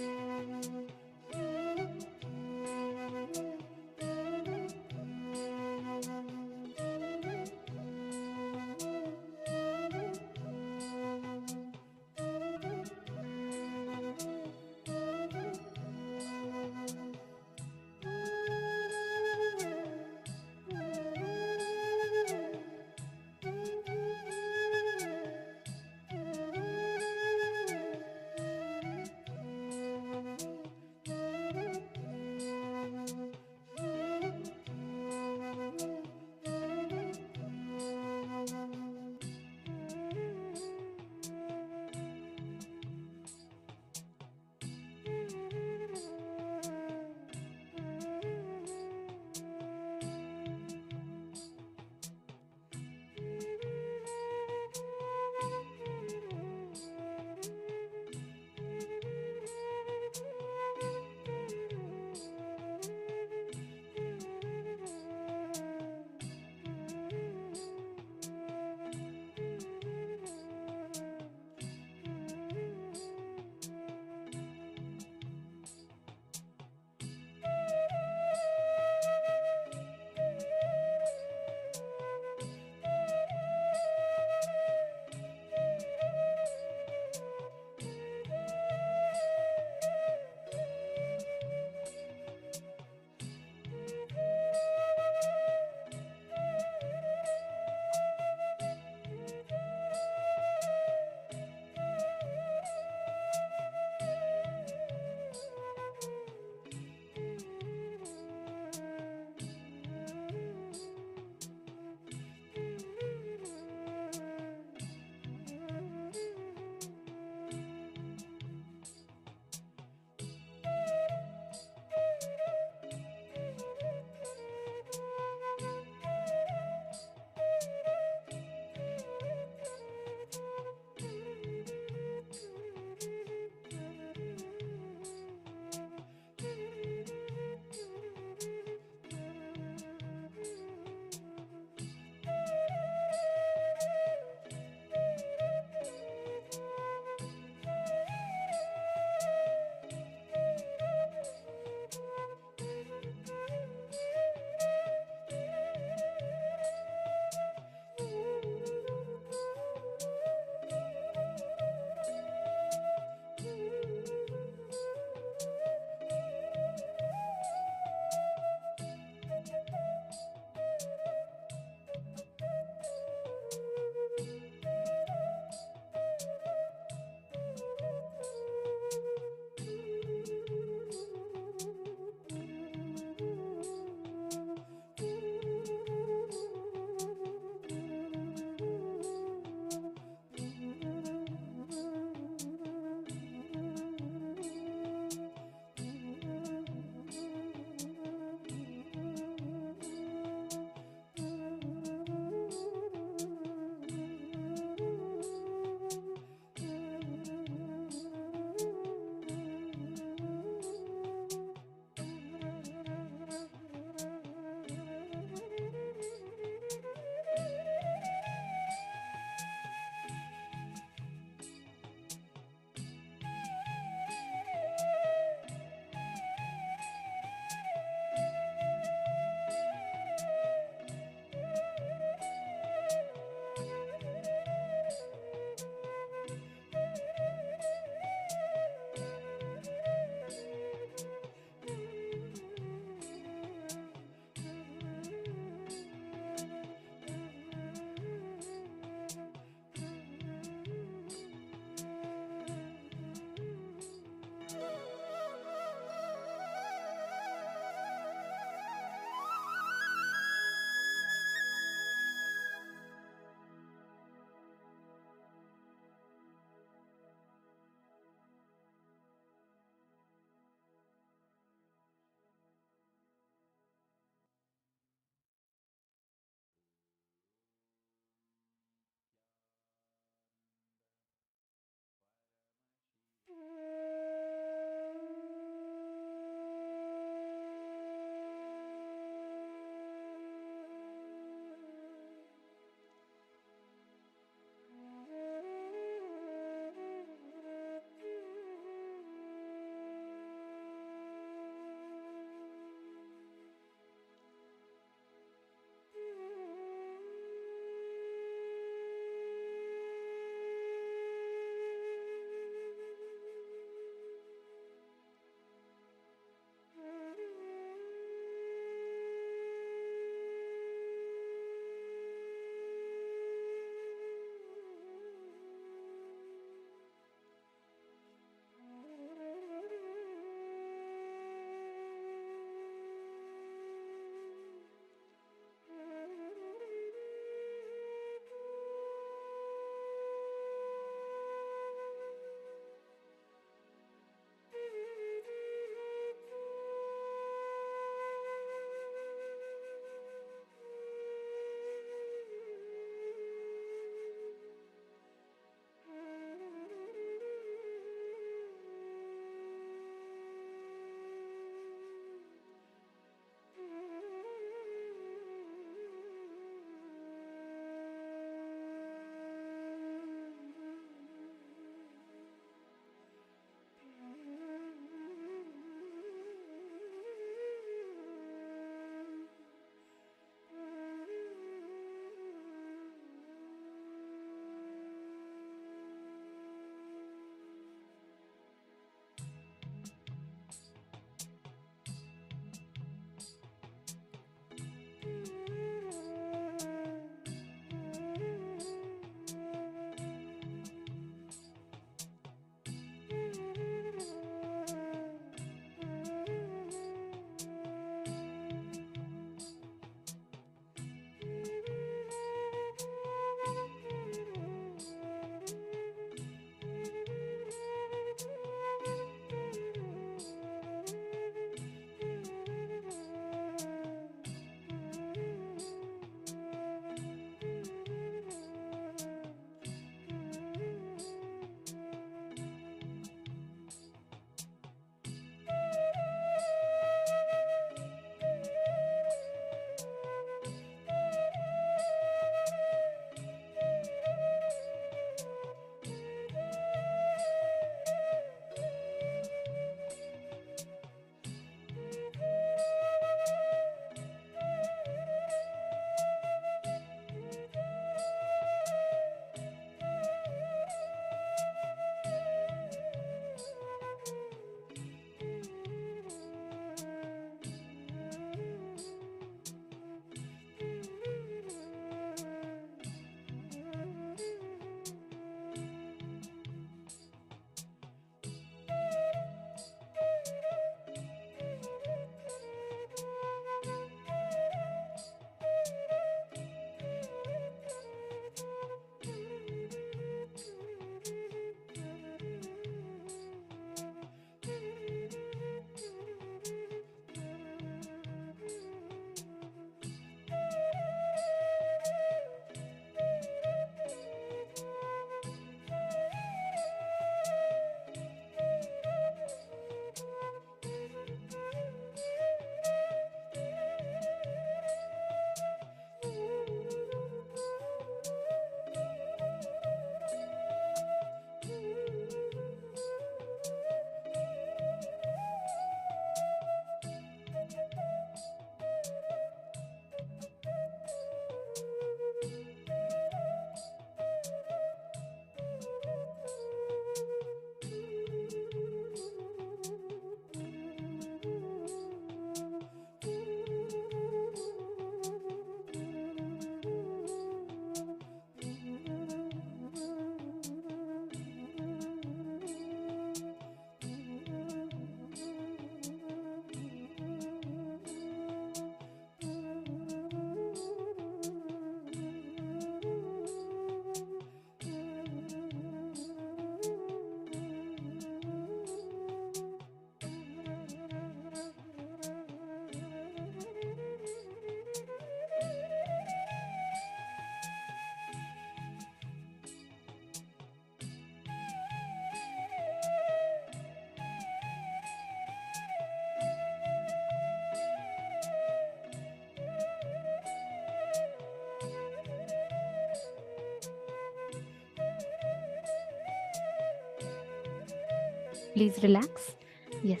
Please relax. Yes.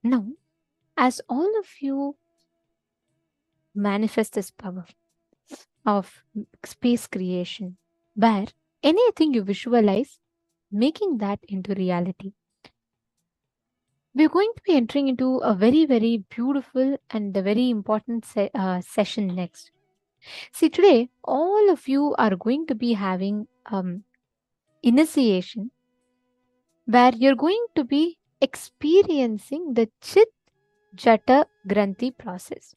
Now, as all of you manifest this power of space creation, where anything you visualize, making that into reality, we're going to be entering into a very, very beautiful and a very important session next. See, today, all of you are going to be having initiation where you're going to be experiencing the Chit Jata Granthi process.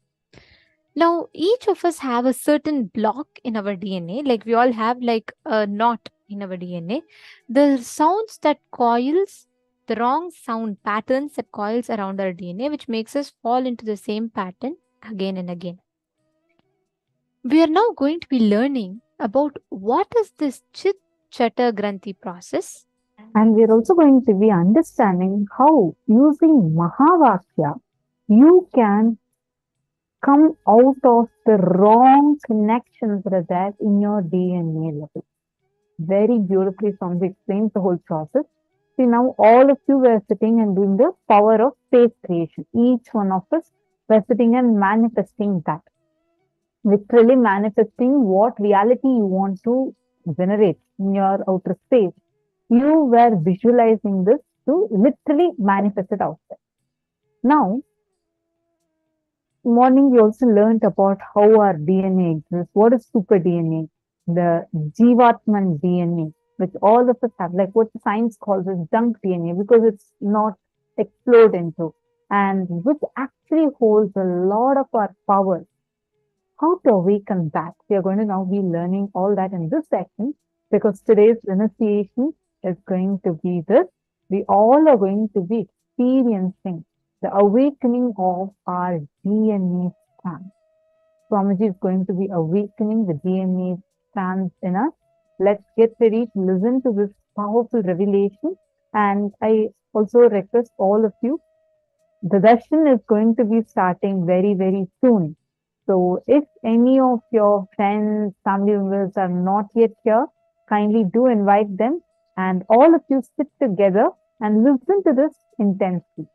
Now, each of us have a certain block in our DNA, like we all have like a knot in our DNA. The sounds that coils, the wrong sound patterns that coils around our DNA, which makes us fall into the same pattern again and again. We are now going to be learning about what is this Chit Jata Granthi process. And we're also going to be understanding how using Mahavakya, you can come out of the wrong connections that are there in your DNA level. Very beautifully, Swami explains the whole process. See, now all of you were sitting and doing the power of space creation. Each one of us were sitting and manifesting that. Literally manifesting what reality you want to generate in your outer space. You were visualizing this to literally manifest it out there. Now, morning we also learned about how our DNA exists. What is super DNA? The Jivatman DNA, which all of us have, like what the science calls as junk DNA, because it's not explored into, and which actually holds a lot of our power. How to awaken that? We are going to now be learning all that in this section, because today's initiation is going to be this. We all are going to be experiencing the awakening of our DNA strands. Swamiji is going to be awakening the DNA strands in us. Let's get ready to listen to this powerful revelation. And I also request all of you, the darshan is going to be starting very, very soon. So if any of your friends, family members are not yet here, kindly do invite them, and all of you sit together and listen to this intensely.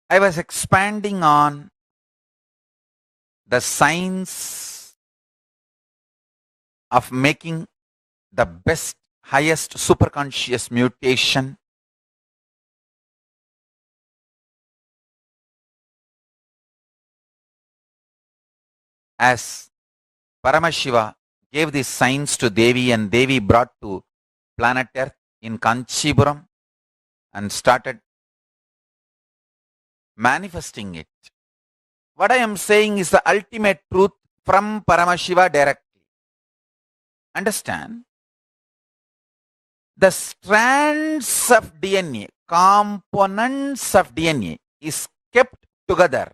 I was expanding on the science of making the best, highest superconscious mutation as Paramashiva gave this science to Devi, and Devi brought to planet Earth in Kanchipuram and started manifesting it. What I am saying is the ultimate truth from Paramashiva directly. Understand? The strands of DNA, components of DNA is kept together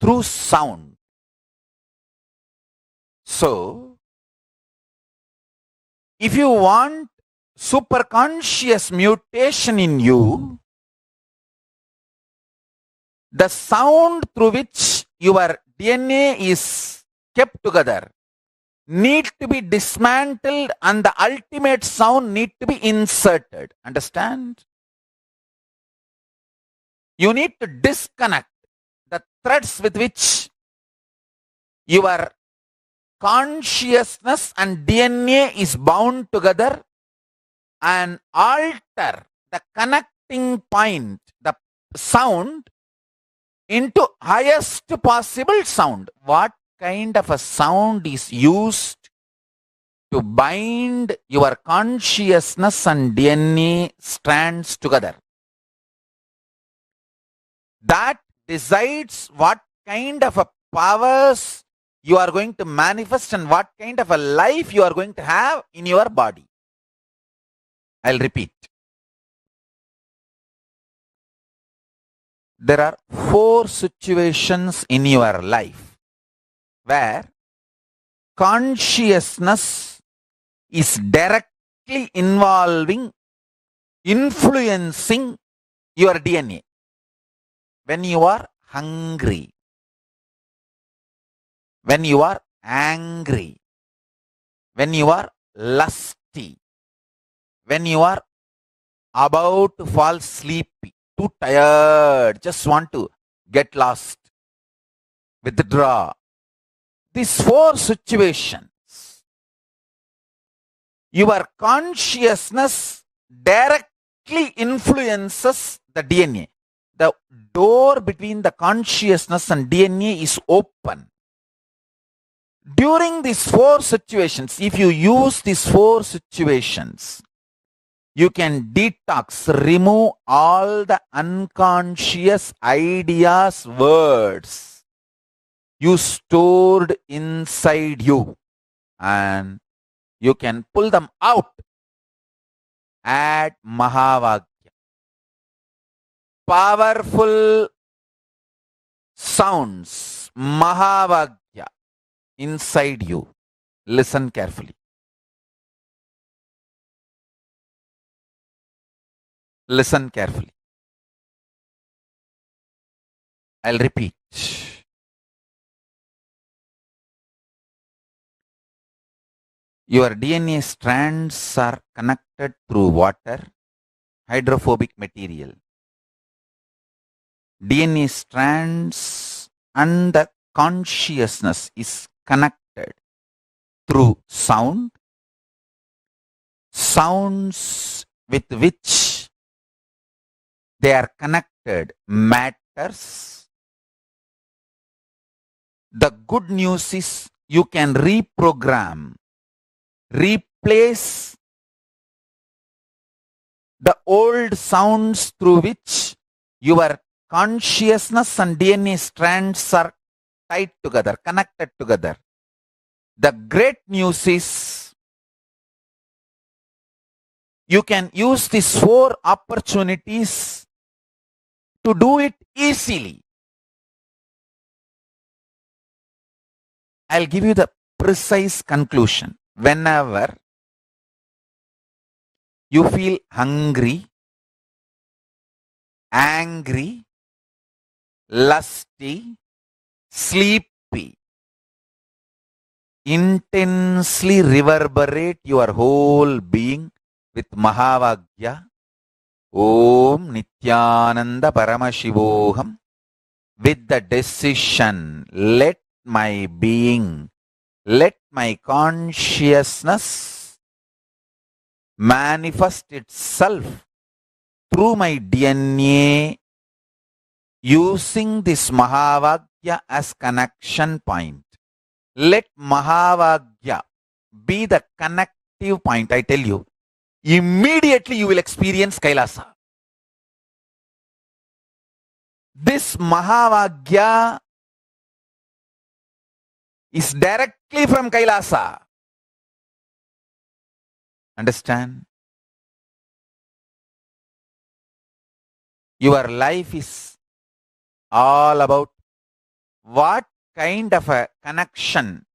through sound. So, if you want superconscious mutation in you, the sound through which your DNA is kept together need to be dismantled, and the ultimate sound need to be inserted. Understand? You need to disconnect the threads with which your consciousness and DNA is bound together, and alter the connecting point, the sound, into highest possible sound. What kind of a sound is used to bind your consciousness and DNA strands together? That decides what kind of a powers you are going to manifest and what kind of a life you are going to have in your body. I'll repeat. There are 4 situations in your life where consciousness is directly involving, influencing your DNA. When you are hungry, when you are angry, when you are lusty, when you are about to fall sleepy, too tired, just want to get lost, withdraw. These four situations, your consciousness directly influences the DNA. The door between the consciousness and DNA is open. During these four situations, if you use these four situations, you can detox, remove all the unconscious ideas, words you stored inside you, and you can pull them out at Mahavakya. Powerful sounds, Mahavakya, inside you. Listen carefully. Listen carefully. I'll repeat. Your DNA strands are connected through water, hydrophobic material. DNA strands and the consciousness is connected through sound, sounds with which they are connected matters. The good news is you can reprogram, replace the old sounds through which your consciousness and DNA strands are tied together, connected together. The great news is you can use these four opportunities to do it easily. I'll give you the precise conclusion. Whenever you feel hungry, angry, lusty, sleepy, intensely reverberate your whole being with Mahavakya. Om Nithyananda Paramashivoham. With the decision, let my being, let my consciousness manifest itself through my DNA using this Mahavakya as connection point. Let Mahavakya be the connective point. I tell you, immediately you will experience Kailasa. This Mahavakya is directly from Kailasa. Understand? Your life is all about what kind of a connection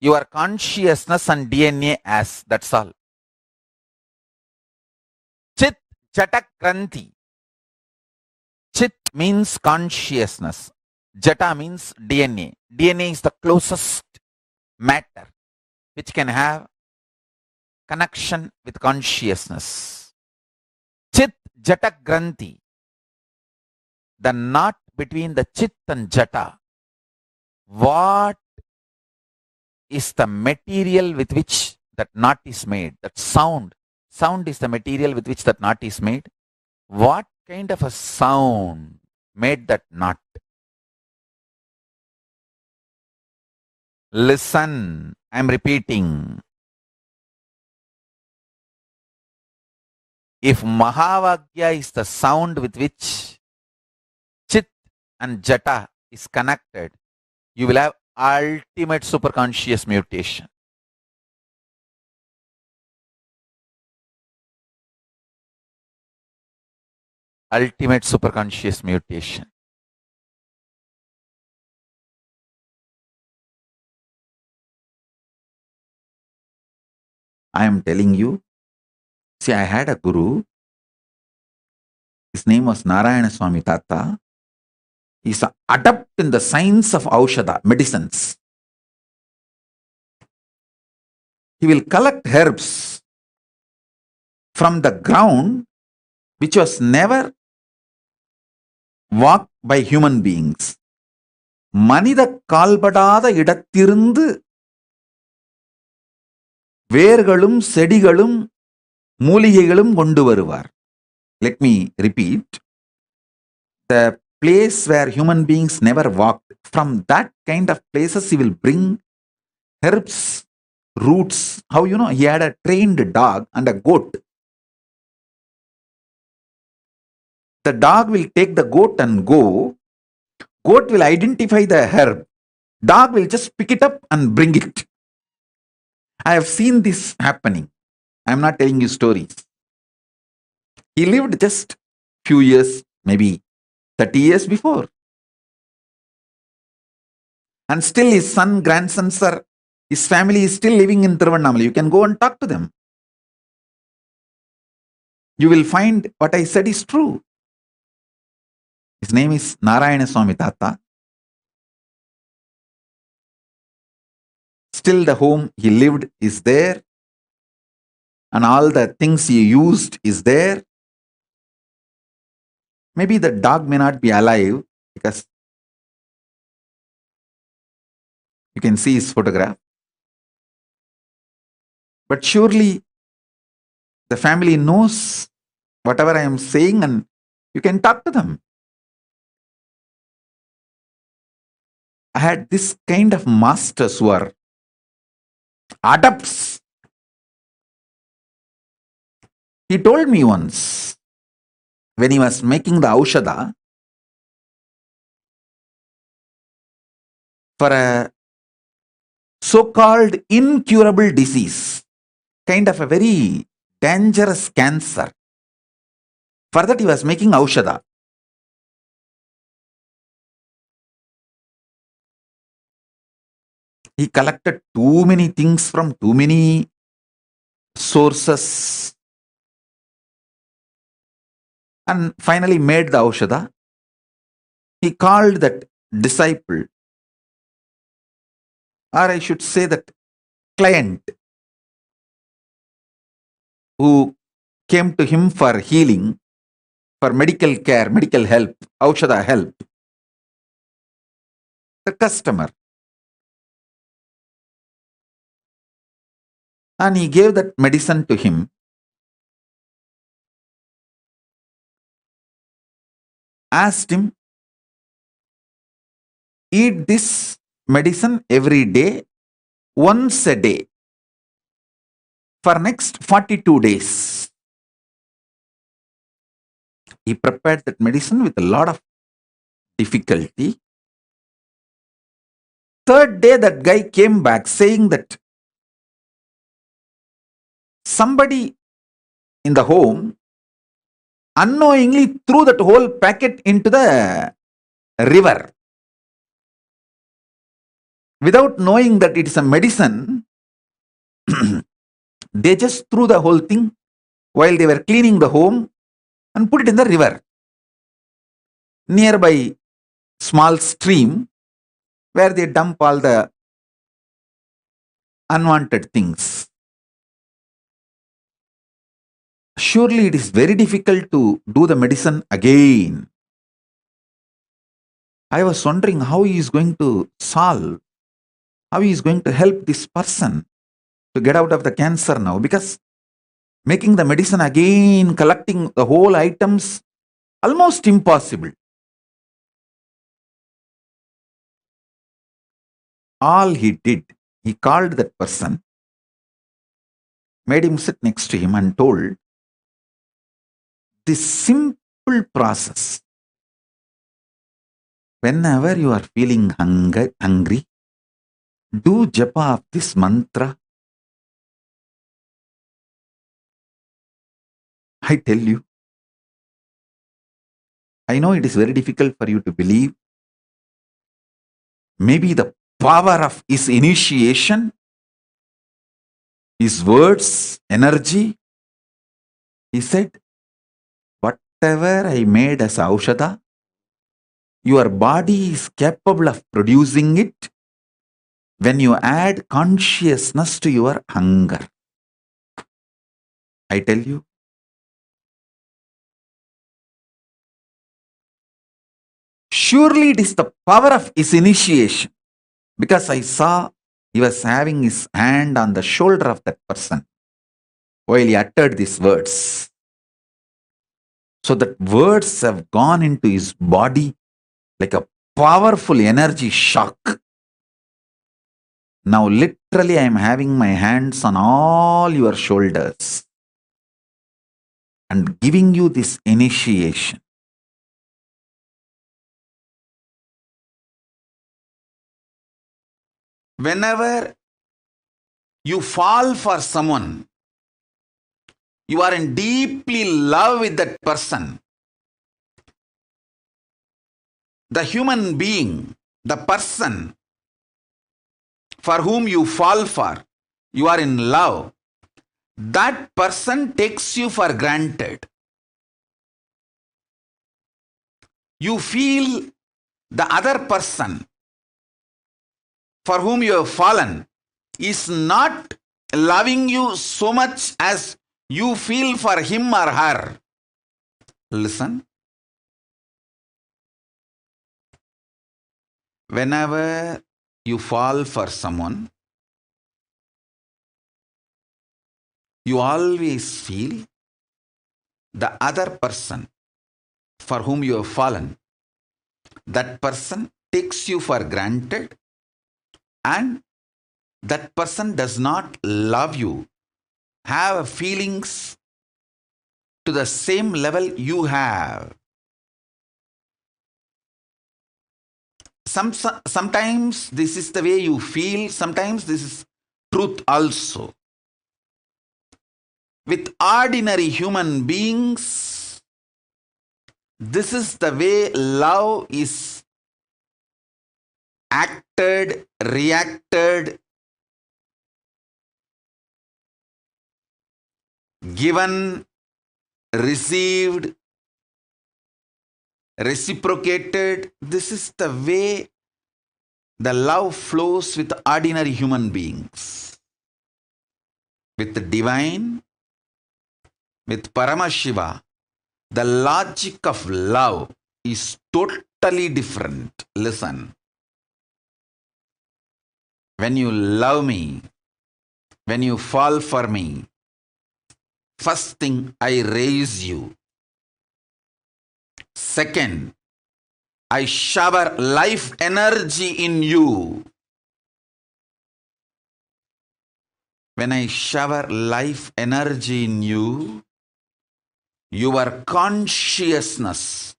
your consciousness and DNA has. That's all. Chit Jata Kranti. Chit means consciousness. Jata means DNA. DNA is the closest matter which can have connection with consciousness. Chit Jata Granthi. The knot between the Chit and Jata. What is the material with which that knot is made? That sound. Sound is the material with which that knot is made. What kind of a sound made that knot? Listen, I'm repeating. If Mahavakya is the sound with which Chit and Jata is connected, you will have ultimate superconscious mutation. Ultimate superconscious mutation. I am telling you. See, I had a guru. His name was Narayana Swami Tata. is adept in the science of Aushadha, medicines. He will collect herbs from the ground which was never walked by human beings. மனித கால்படாத இடத்திலிருந்து வேர்களும் செடிகளும் மூலிகைகளும் கொண்டு வருவார். Let me repeat. The place where human beings never walked, from that kind of places he will bring herbs, roots. How you know? He had a trained dog and a goat. The dog will take the goat and go. Goat will identify the herb. Dog will just pick it up and bring it. I have seen this happening. I am not telling you stories. He lived just few years, maybe 30 years before. And still his son, grandsons are, his family is still living in Tiruvannamalai. You can go and talk to them. You will find what I said is true. His name is Narayana Swami Tata. Still the home he lived is there. And all the things he used is there. Maybe the dog may not be alive because you can see his photograph. But surely the family knows whatever I am saying and you can talk to them. I had this kind of masters who are adepts. He told me once, when he was making the Aushadha, for a so-called incurable disease, kind of a very dangerous cancer, for that he was making Aushadha. He collected too many things from too many sources and finally made the Aushadha. He called that disciple, or I should say that client, who came to him for healing, for medical care, medical help, Aushadha help, the customer. And he gave that medicine to him. Asked him, eat this medicine every day, once a day, for next 42 days. He prepared that medicine with a lot of difficulty. Third day, that guy came back saying that somebody in the home unknowingly threw that whole packet into the river. Without knowing that it is a medicine, they just threw the whole thing while they were cleaning the home and put it in the river. Nearby small stream where they dump all the unwanted things. Surely it is very difficult to do the medicine again. I was wondering how he is going to solve, how he is going to help this person to get out of the cancer now, because making the medicine again, collecting the whole items, almost impossible. All he did, he called that person, made him sit next to him and told, this simple process, whenever you are feeling hungry, do japa of this mantra. I tell you, I know it is very difficult for you to believe. Maybe the power of his initiation, his words, energy. He said, whatever I made as Aushadha, your body is capable of producing it when you add consciousness to your hunger. I tell you, surely it is the power of his initiation, because I saw he was having his hand on the shoulder of that person while he uttered these words. So that words have gone into his body like a powerful energy shock. Now literally I am having my hands on all your shoulders and giving you this initiation. Whenever you fall for someone, you are in deeply love with that person. The human being, the person for whom you fall for, you are in love. That person takes you for granted. You feel the other person for whom you have fallen is not loving you so much as you feel for him or her. Listen. Whenever you fall for someone, you always feel the other person for whom you have fallen, that person takes you for granted and that person does not love you, have feelings to the same level you have. Sometimes this is the way you feel, sometimes this is truth also. With ordinary human beings, this is the way love is acted, reacted, given, received, reciprocated. This is the way the love flows with ordinary human beings. With the divine, with Paramashiva, the logic of love is totally different. Listen. When you love me, when you fall for me, first thing, I raise you. Second, I shower life energy in you. When I shower life energy in you, your consciousness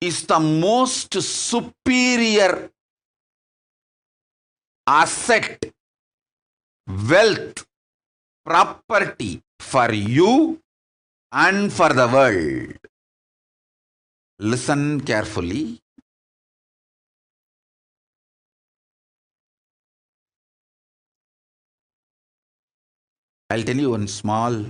is the most superior asset, wealth, property for you and for the world. Listen carefully. I'll tell you one small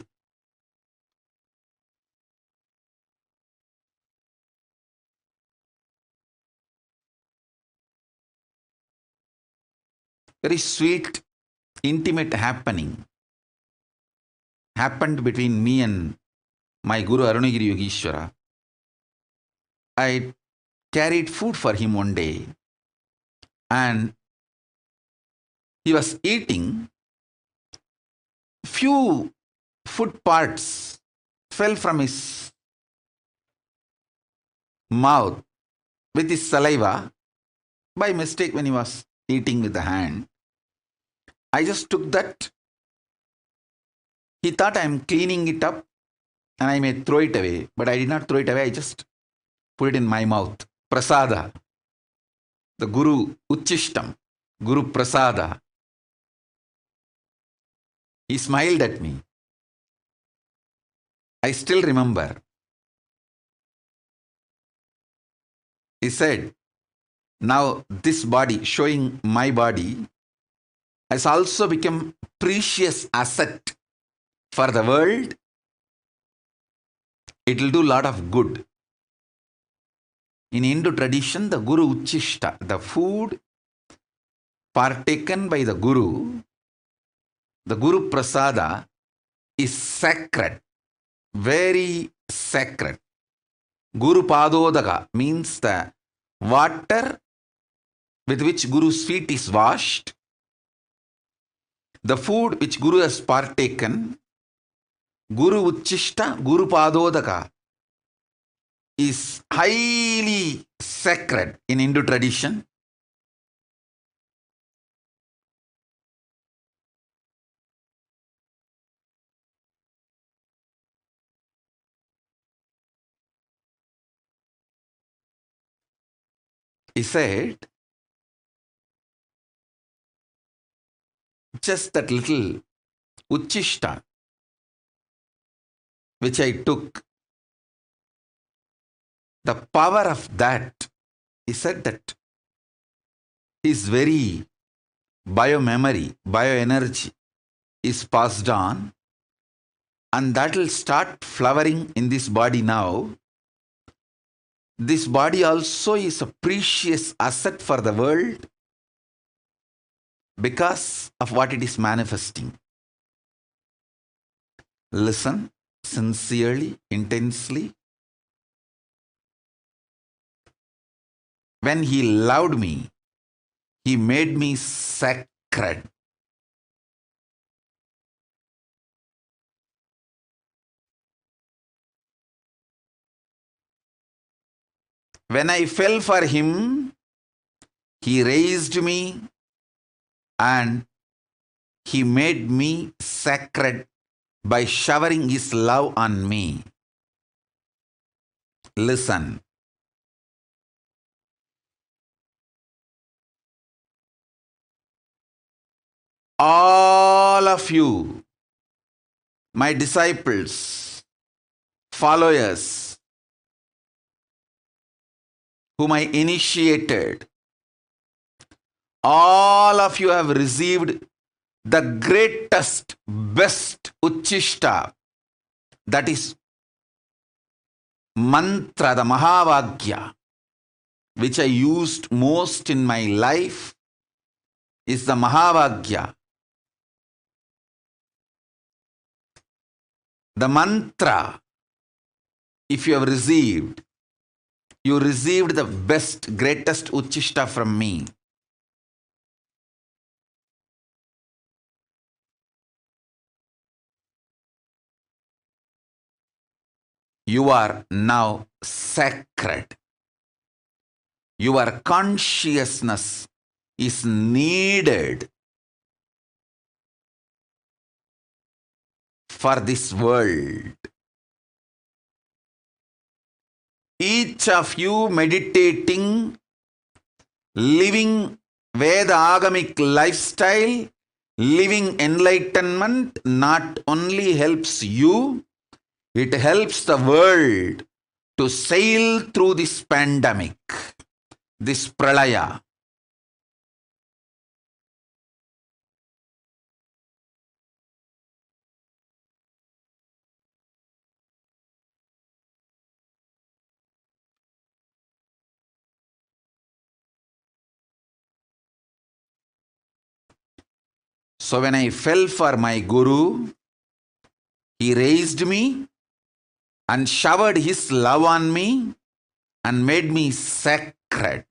very sweet, intimate happened between me and my Guru Arunagiri Yogeshwara. I carried food for him one day and he was eating. Few food parts fell from his mouth with his saliva by mistake when he was eating with the hand. I just took that. He thought I am cleaning it up and I may throw it away, but I did not throw it away. I just put it in my mouth. Prasada. The Guru Uchishtam. Guru Prasada. He smiled at me. I still remember. He said, now this body, showing my body, has also become precious asset for the world. It will do a lot of good. In Hindu tradition, the Guru Uchishta, the food partaken by the Guru Prasada, is sacred, very sacred. Guru Padodaka means the water with which Guru's feet is washed. The food which Guru has partaken, Guru Uchishta, Guru Padodaka, is highly sacred in Hindu tradition. He said, just that little Uchishta which I took, the power of that, he said that his very biomemory, bioenergy is passed on, and that will start flowering in this body now. This body also is a precious asset for the world because of what it is manifesting. Listen sincerely, intensely. When he loved me, he made me sacred. When I fell for him, he raised me and he made me sacred by showering his love on me. Listen. All of you, my disciples, followers, whom I initiated, all of you have received the greatest, best Uchishta, that is mantra, the Mahavakya, which I used most in my life, is the Mahavakya. The mantra, if you have received, you received the best, greatest Uchishta from me. You are now sacred. Your consciousness is needed for this world. Each of you meditating, living Veda Agamic lifestyle, living enlightenment not only helps you, it helps the world to sail through this pandemic, this pralaya. So when I fell for my Guru, he raised me and showered his love on me and made me sacred.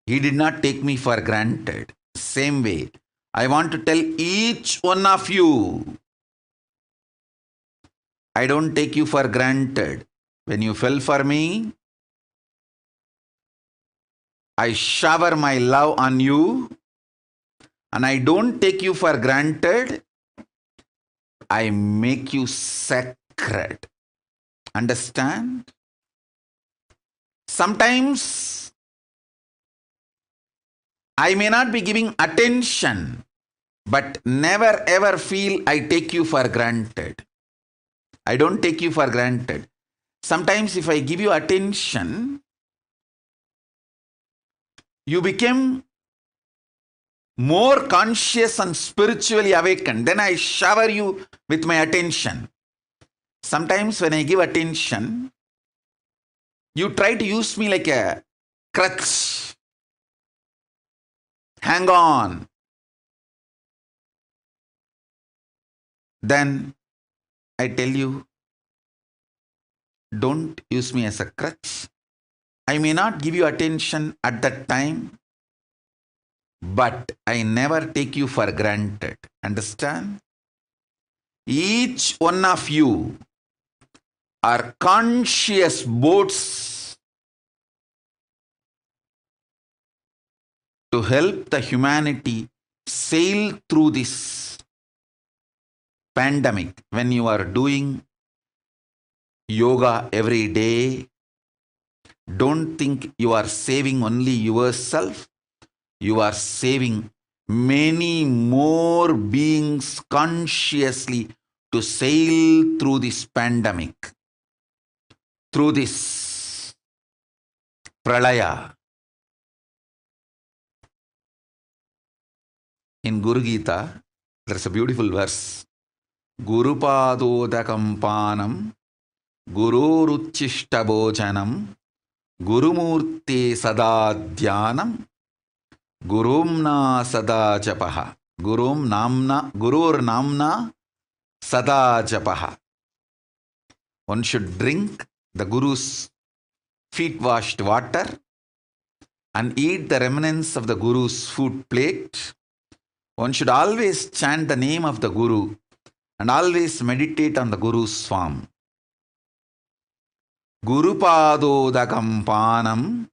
He did not take me for granted. Same way, I want to tell each one of you, I don't take you for granted. When you fell for me, I shower my love on you, and I don't take you for granted. I make you sacred. Understand? Sometimes I may not be giving attention, but never ever feel I take you for granted. I don't take you for granted. Sometimes if I give you attention, you become more conscious and spiritually awakened. Then I shower you with my attention. Sometimes when I give attention, you try to use me like a crutch. Hang on. Then I tell you, don't use me as a crutch. I may not give you attention at that time, but I never take you for granted. Understand? Each one of you are conscious boats to help the humanity sail through this pandemic. When you are doing yoga every day, don't think you are saving only yourself. You are saving many more beings consciously to sail through this pandemic, through this pralaya. In Guru Gita, there's a beautiful verse. Guru padodakam panam, guru ruchishtabhojanam, guru murte sadadhyanam, gurumna sada japaha. Gurur namna sada japaha. One should drink the Guru's feet washed water and eat the remnants of the Guru's food plate. One should always chant the name of the Guru and always meditate on the Guru's form. Guru padodakam panam,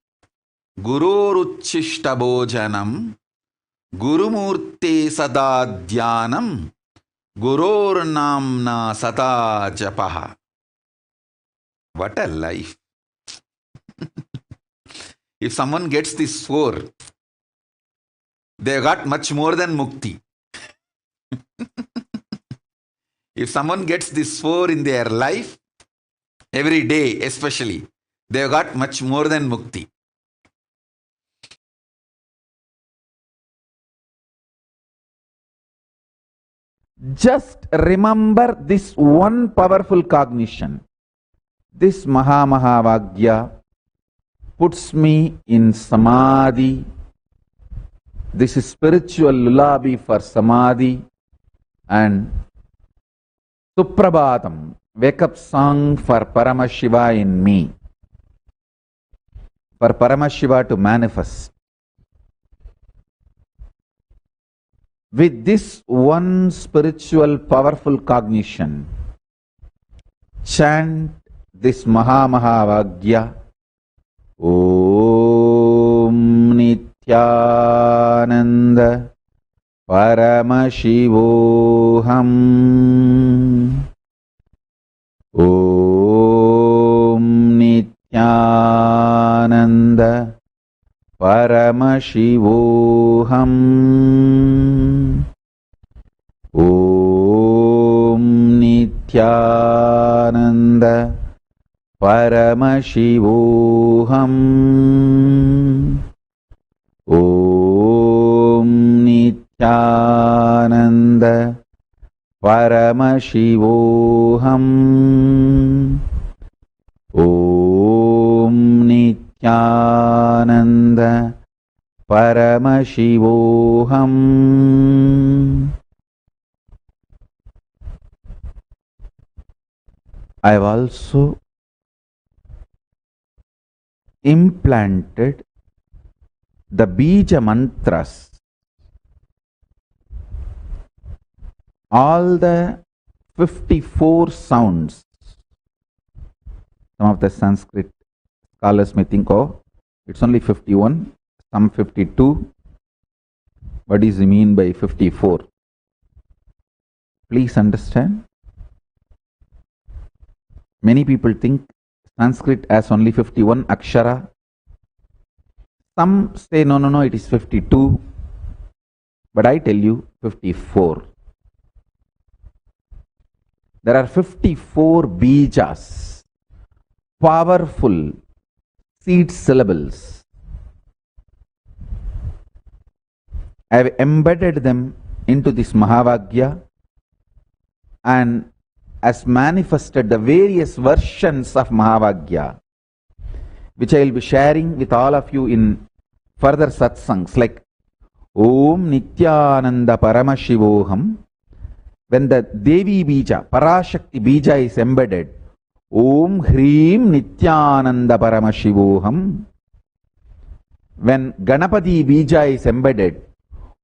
gururuchishtabhojanam, gurumurte sadadhyanam, gurur namna sada japaha. What a life! If someone gets this four, they got much more than mukti. If someone gets this four in their life, every day especially, they got much more than mukti. Just remember this one powerful cognition. This Mahavakya puts me in samadhi. This is spiritual lullaby for samadhi and Suprabhatam, wake up song for Paramashiva in me. For Paramashiva to manifest. With this one spiritual powerful cognition, chant this Mahavakya. Om Nithyananda Paramashivoham. Om Nithyananda Paramashivoham. Om Nithyananda Paramashivoham. Om Nithyananda Paramashivoham. Om Nithyananda Paramashivoham. I have also implanted the bija mantras, all the 54 sounds. Some of the Sanskrit scholars may think, oh, it's only 51, some 52. What does he mean by 54? Please understand. Many people think Sanskrit has only 51 akshara. Some say, no, it is 52. But I tell you, 54. There are 54 bijas, powerful seed syllables. I have embedded them into this Mahavakya and has manifested the various versions of Mahavakya, which I will be sharing with all of you in further satsangs, like Om Nithyananda Paramashivoham. When the Devi Bija, Parashakti Bija is embedded, Om Hreem Nithyananda Paramashivoham. When Ganapati Bija is embedded,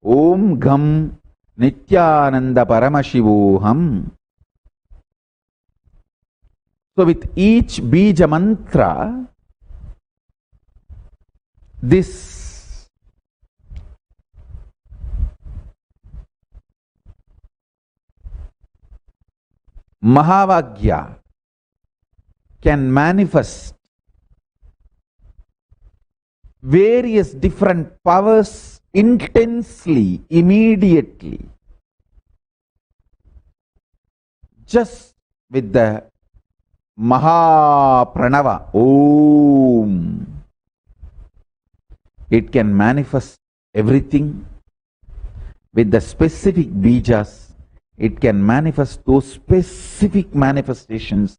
Om Gham Nithyananda Paramashivoham. So with each Bija mantra, this Mahavakya can manifest various different powers intensely, immediately, just with the Mahapranava, Om. It can manifest everything with the specific bijas. It can manifest those specific manifestations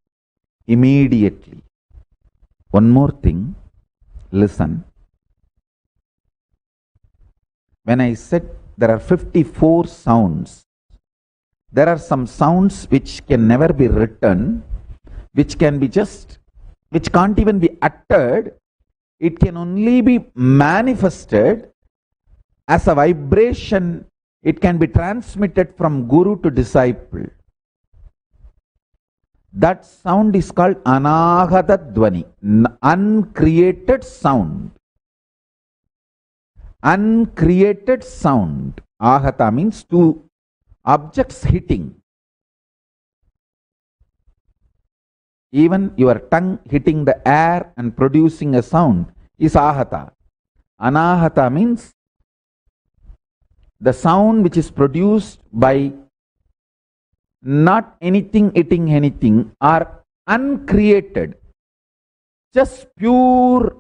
immediately. One more thing, listen. When I said there are 54 sounds, there are some sounds which can never be written, which can't even be uttered. It can only be manifested as a vibration. It can be transmitted from guru to disciple. That sound is called Anahata Dvani, uncreated sound. Uncreated sound. Ahata means two objects hitting. Even your tongue hitting the air and producing a sound is ahata. Anahata means the sound which is produced by not anything hitting anything or uncreated, just pure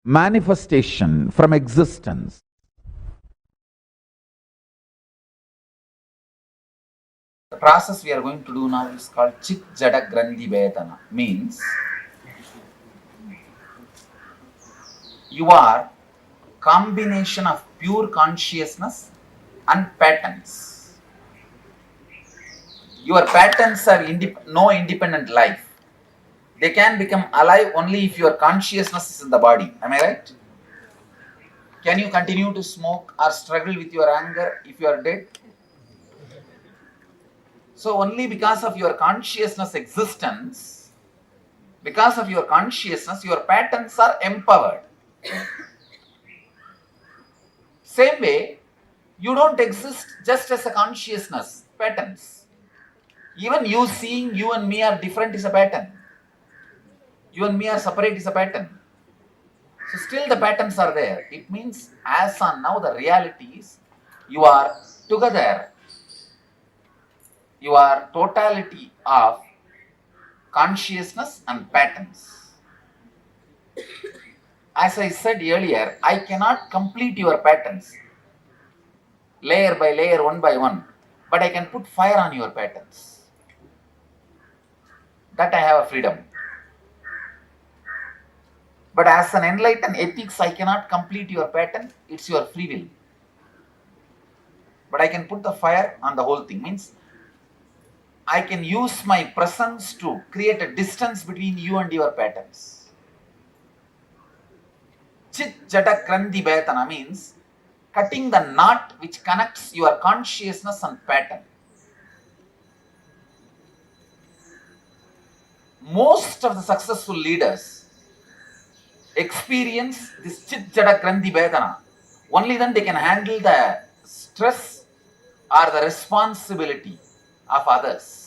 manifestation from existence. The process we are going to do now is called Chit Jada Grandhi Vedana. Means you are combination of pure consciousness and patterns. Your patterns are no independent life. They can become alive only if your consciousness is in the body. Am I right? Can you continue to smoke or struggle with your anger if you are dead? So only because of your consciousness existence, because of your consciousness, your patterns are empowered. Same way, you don't exist just as a consciousness, patterns. Even you seeing you and me are different is a pattern. You and me are separate is a pattern. So still the patterns are there. It means as on now the reality is you are together. You are totality of consciousness and patterns. As I said earlier, I cannot complete your patterns layer by layer, one by one, but I can put fire on your patterns. That I have a freedom. But as an enlightened ethics, I cannot complete your pattern. It's your free will. But I can put the fire on the whole thing. Means I can use my presence to create a distance between you and your patterns. Chit Jada Grandhi Vedana means cutting the knot which connects your consciousness and pattern. Most of the successful leaders experience this Chit Jada Grandhi Vedana. Only then they can handle the stress or the responsibility of others.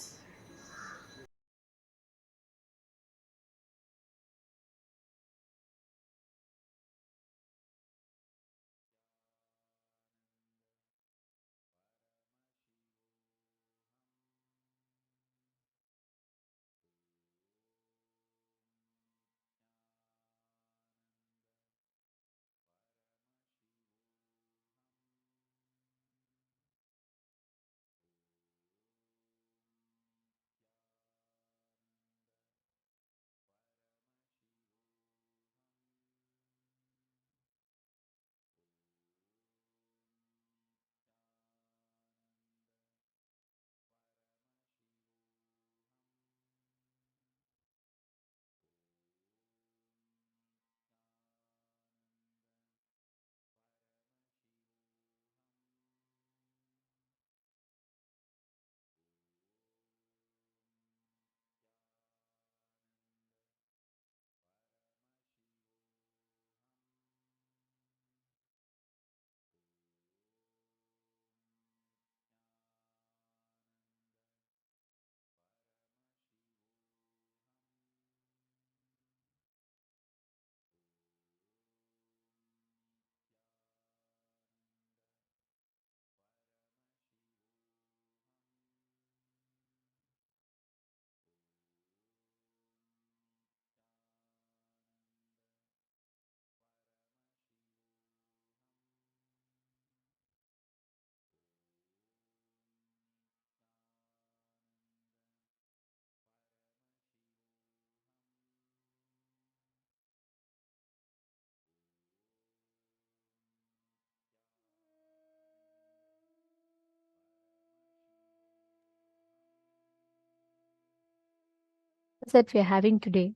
that we are having today,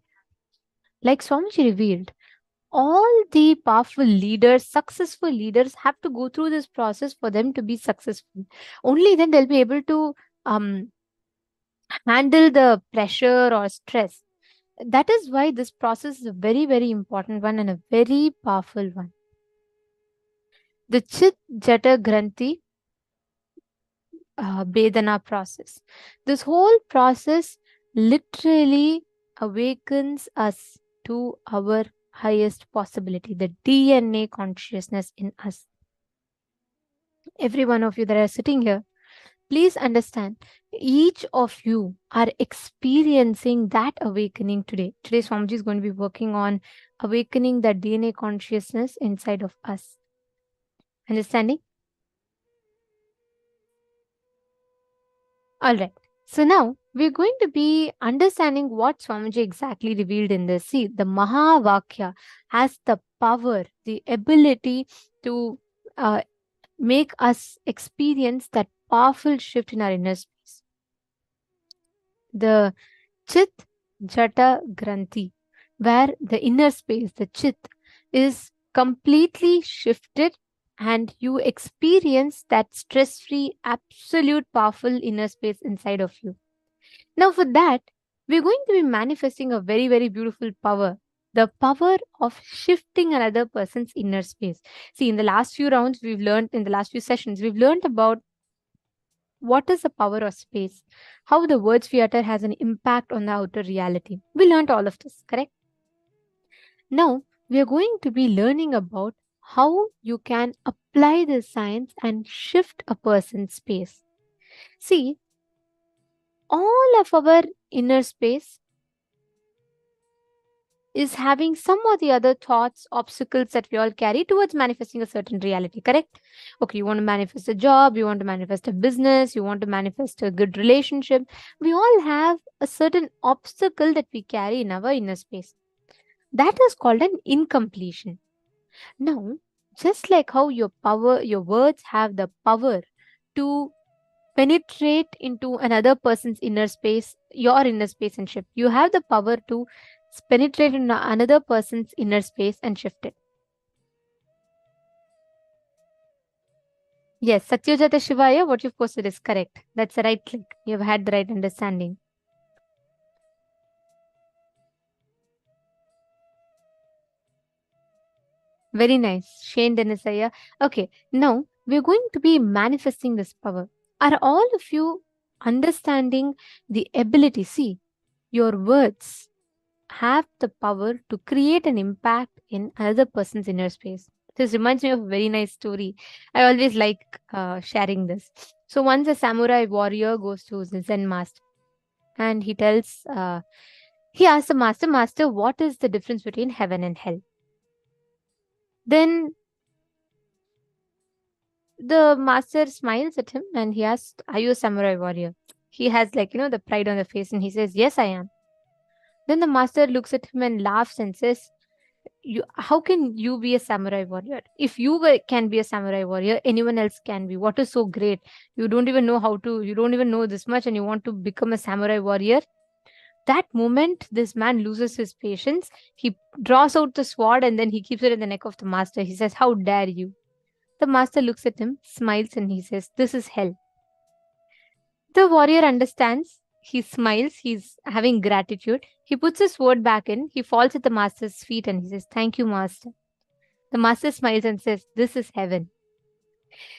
like Swamiji revealed, all the powerful leaders, successful leaders have to go through this process for them to be successful. Only then they'll be able to handle the pressure or stress. That is why this process is a very, very important one and a very powerful one. The Chit Jata Granthi Vedana process. This whole process literally awakens us to our highest possibility, the DNA consciousness in us. Every one of you that are sitting here, please understand, each of you are experiencing that awakening today. Today, Swamiji is going to be working on awakening that DNA consciousness inside of us. Understanding? All right. So now we're going to be understanding what Swamiji exactly revealed in this. See, the Mahavakya has the power, the ability to make us experience that powerful shift in our inner space. The Chit Jata Granthi, where the inner space, the Chit, is completely shifted and you experience that stress-free, absolute powerful inner space inside of you. Now for that, we're going to be manifesting a very, very beautiful power. The power of shifting another person's inner space. See, in the last few rounds, in the last few sessions, we've learned about what is the power of space, how the words we utter has an impact on the outer reality. We learned all of this, correct? Now, we are going to be learning about how you can apply this science and shift a person's space. See, all of our inner space is having some or the other thoughts, obstacles that we all carry towards manifesting a certain reality, correct? Okay, you want to manifest a job, you want to manifest a business, you want to manifest a good relationship. We all have a certain obstacle that we carry in our inner space. That is called an incompletion. Now, just like how your words have the power to penetrate into another person's inner space, your inner space, and shift. You have the power to penetrate into another person's inner space and shift it. Yes, Satyajata Shivaya, what you've posted is correct. That's the right click. You've had the right understanding. Very nice. Shane Denisaya. Okay, now we're going to be manifesting this power. Are all of you understanding the ability? See, your words have the power to create an impact in another person's inner space. This reminds me of a very nice story. I always like sharing this. So once a samurai warrior goes to his Zen master and he tells, he asks the master, what is the difference between heaven and hell? Then the master smiles at him and he asks, are you a samurai warrior? He has the pride on the face and he says, yes, I am. Then the master looks at him and laughs and says, how can you be a samurai warrior? If you can be a samurai warrior, anyone else can be. What is so great? You don't even know this much and you want to become a samurai warrior? That moment, this man loses his patience. He draws out the sword and then he keeps it in the neck of the master. He says, how dare you? The master looks at him, smiles, and he says, this is hell. The warrior understands. He smiles. He's having gratitude. He puts his sword back in. He falls at the master's feet and he says, thank you, master. The master smiles and says, this is heaven.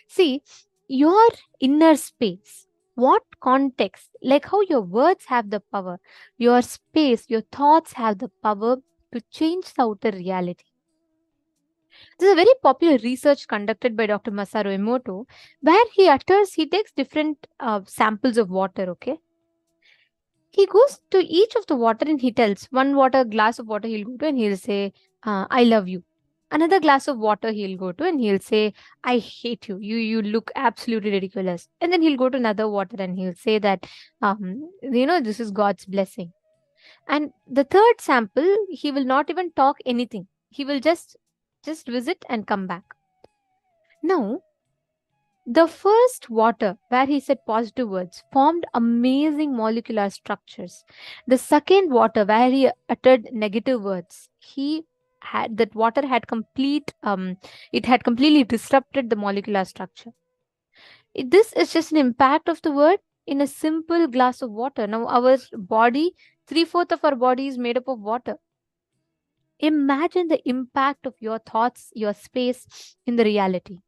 See, your inner space, what context, like how your words have the power, your space, your thoughts have the power to change the outer reality. This is a very popular research conducted by Dr. Masaru Emoto, where he takes different samples of water, okay? He goes to each of the water and he tells glass of water he'll go to and he'll say, I love you. Another glass of water he'll go to and he'll say, I hate you. You look absolutely ridiculous. And then he'll go to another water and he'll say that, this is God's blessing. And the third sample, he will not even talk anything. He will just visit and come back. Now, The first water, where he said positive words, formed amazing molecular structures. The second water, where he uttered negative words, that water had it had completely disrupted the molecular structure. This is just an impact of the word in a simple glass of water. Now, our body, 3/4 of our body is made up of water. Imagine the impact of your thoughts, your space in the reality.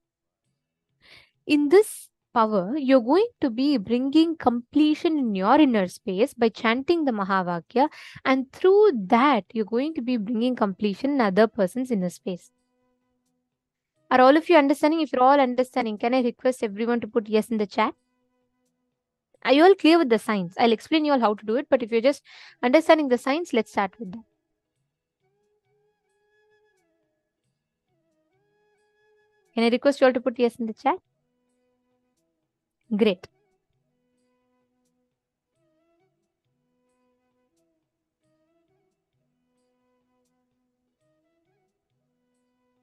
In this power, you're going to be bringing completion in your inner space by chanting the Mahavakya, and through that, you're going to be bringing completion in other person's inner space. Are all of you understanding? If you're all understanding, can I request everyone to put yes in the chat? Are you all clear with the science? I'll explain you all how to do it, but if you're just understanding the science, let's start with that. Can I request you all to put yes in the chat? Great.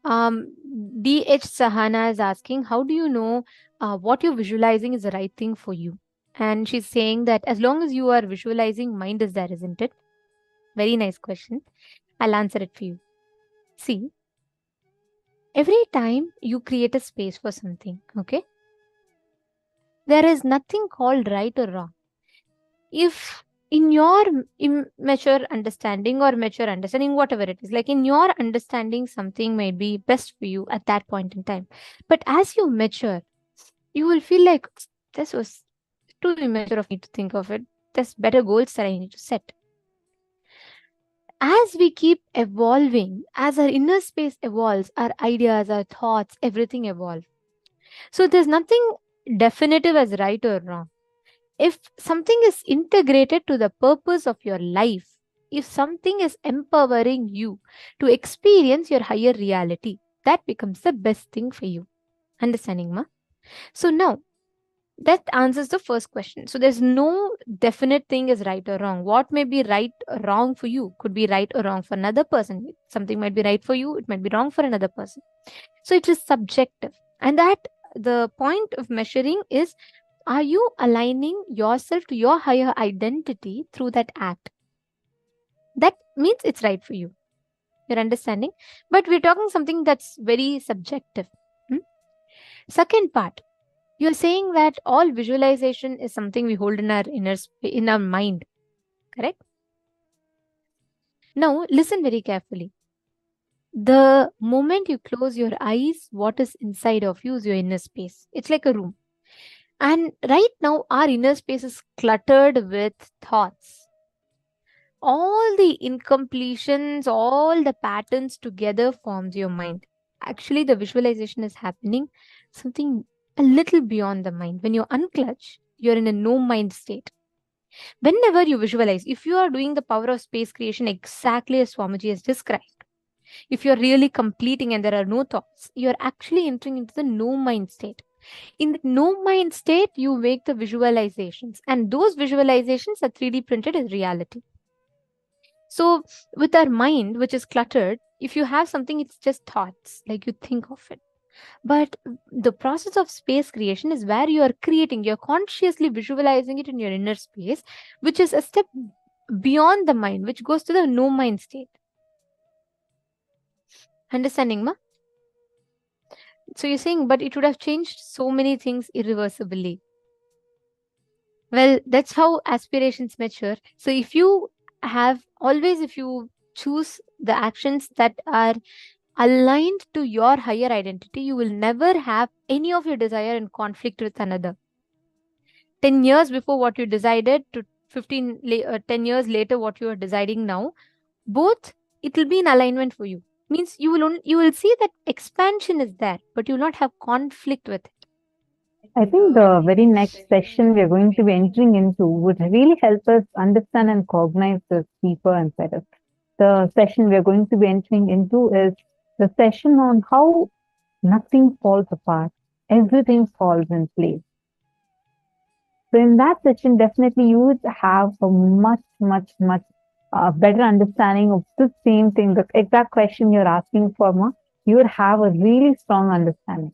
D.H. Sahana is asking, how do you know what you're visualizing is the right thing for you? And she's saying that as long as you are visualizing, mind is there, isn't it? Very nice question. I'll answer it for you. See, every time you create a space for something, okay, there is nothing called right or wrong. If in your immature understanding or mature understanding, whatever it is, like in your understanding, something may be best for you at that point in time. But as you mature, you will feel like this was too immature of me to think of it. There's better goals that I need to set. As we keep evolving, as our inner space evolves, our ideas, our thoughts, everything evolve. So there's nothing definitive as right or wrong. If something is integrated to the purpose of your life, if something is empowering you to experience your higher reality, that becomes the best thing for you. Understanding, ma? So now, that answers the first question. So there's no definite thing is right or wrong. What may be right or wrong for you could be right or wrong for another person. Something might be right for you, it might be wrong for another person. So it is subjective. And that the point of measuring is, are you aligning yourself to your higher identity through that act? That means it's right for you. You're understanding? But we're talking something that's very subjective. Second part, you're saying that all visualization is something we hold in our mind. Correct? Now, listen very carefully. The moment you close your eyes, what is inside of you is your inner space. It's like a room. And right now, our inner space is cluttered with thoughts. All the incompletions, all the patterns together forms your mind. Actually, the visualization is happening something a little beyond the mind. When you unclutch, you're in a no mind state. Whenever you visualize, if you are doing the power of space creation exactly as Swamiji has described, if you're really completing and there are no thoughts, you're actually entering into the no mind state. In the no mind state, you make the visualizations, and those visualizations are 3D printed as reality. So with our mind, which is cluttered, if you have something, it's just thoughts, like you think of it. But the process of space creation is where you are creating, you're consciously visualizing it in your inner space, which is a step beyond the mind, which goes to the no mind state. Understanding, ma? So you're saying, but it would have changed so many things irreversibly. Well, that's how aspirations mature. So if you choose the actions that are aligned to your higher identity, you will never have any of your desire in conflict with another. 10 years before what you decided to 10 years later what you are deciding now, both it will be in alignment for you. Means you will see that expansion is there, but you will not have conflict with it. I think the very next session we are going to be entering into would really help us understand and cognize this deeper and better. The session we are going to be entering into is the session on how nothing falls apart, everything falls in place. So in that session, definitely you would have a much better understanding of the same thing, the exact question you're asking for, ma, you would have a really strong understanding.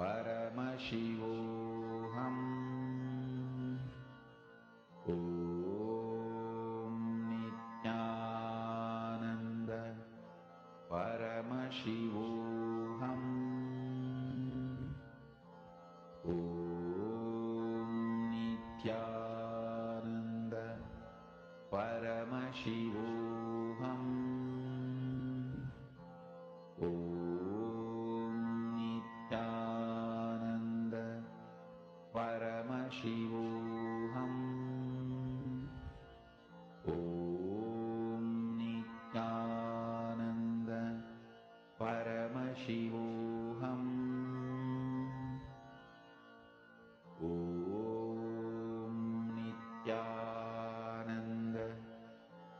Paramashivoham. Om Nithyananda Paramashivoham. Om Nithyananda Paramashivoham. Om Nithyananda Paramashivoham. Om Nithyananda Paramashivoham. Om Nithyananda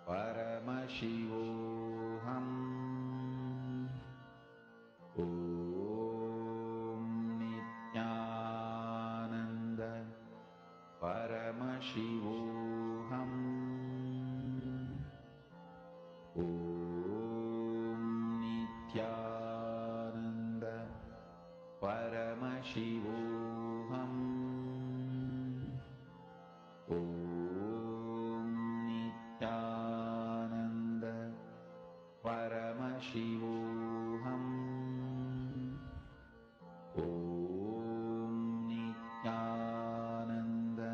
Paramashivoham. Om Nithyananda Paramashivoham. Om Nithyananda Paramashivoham. Om Nithyananda Paramashivoham. Om Nithyananda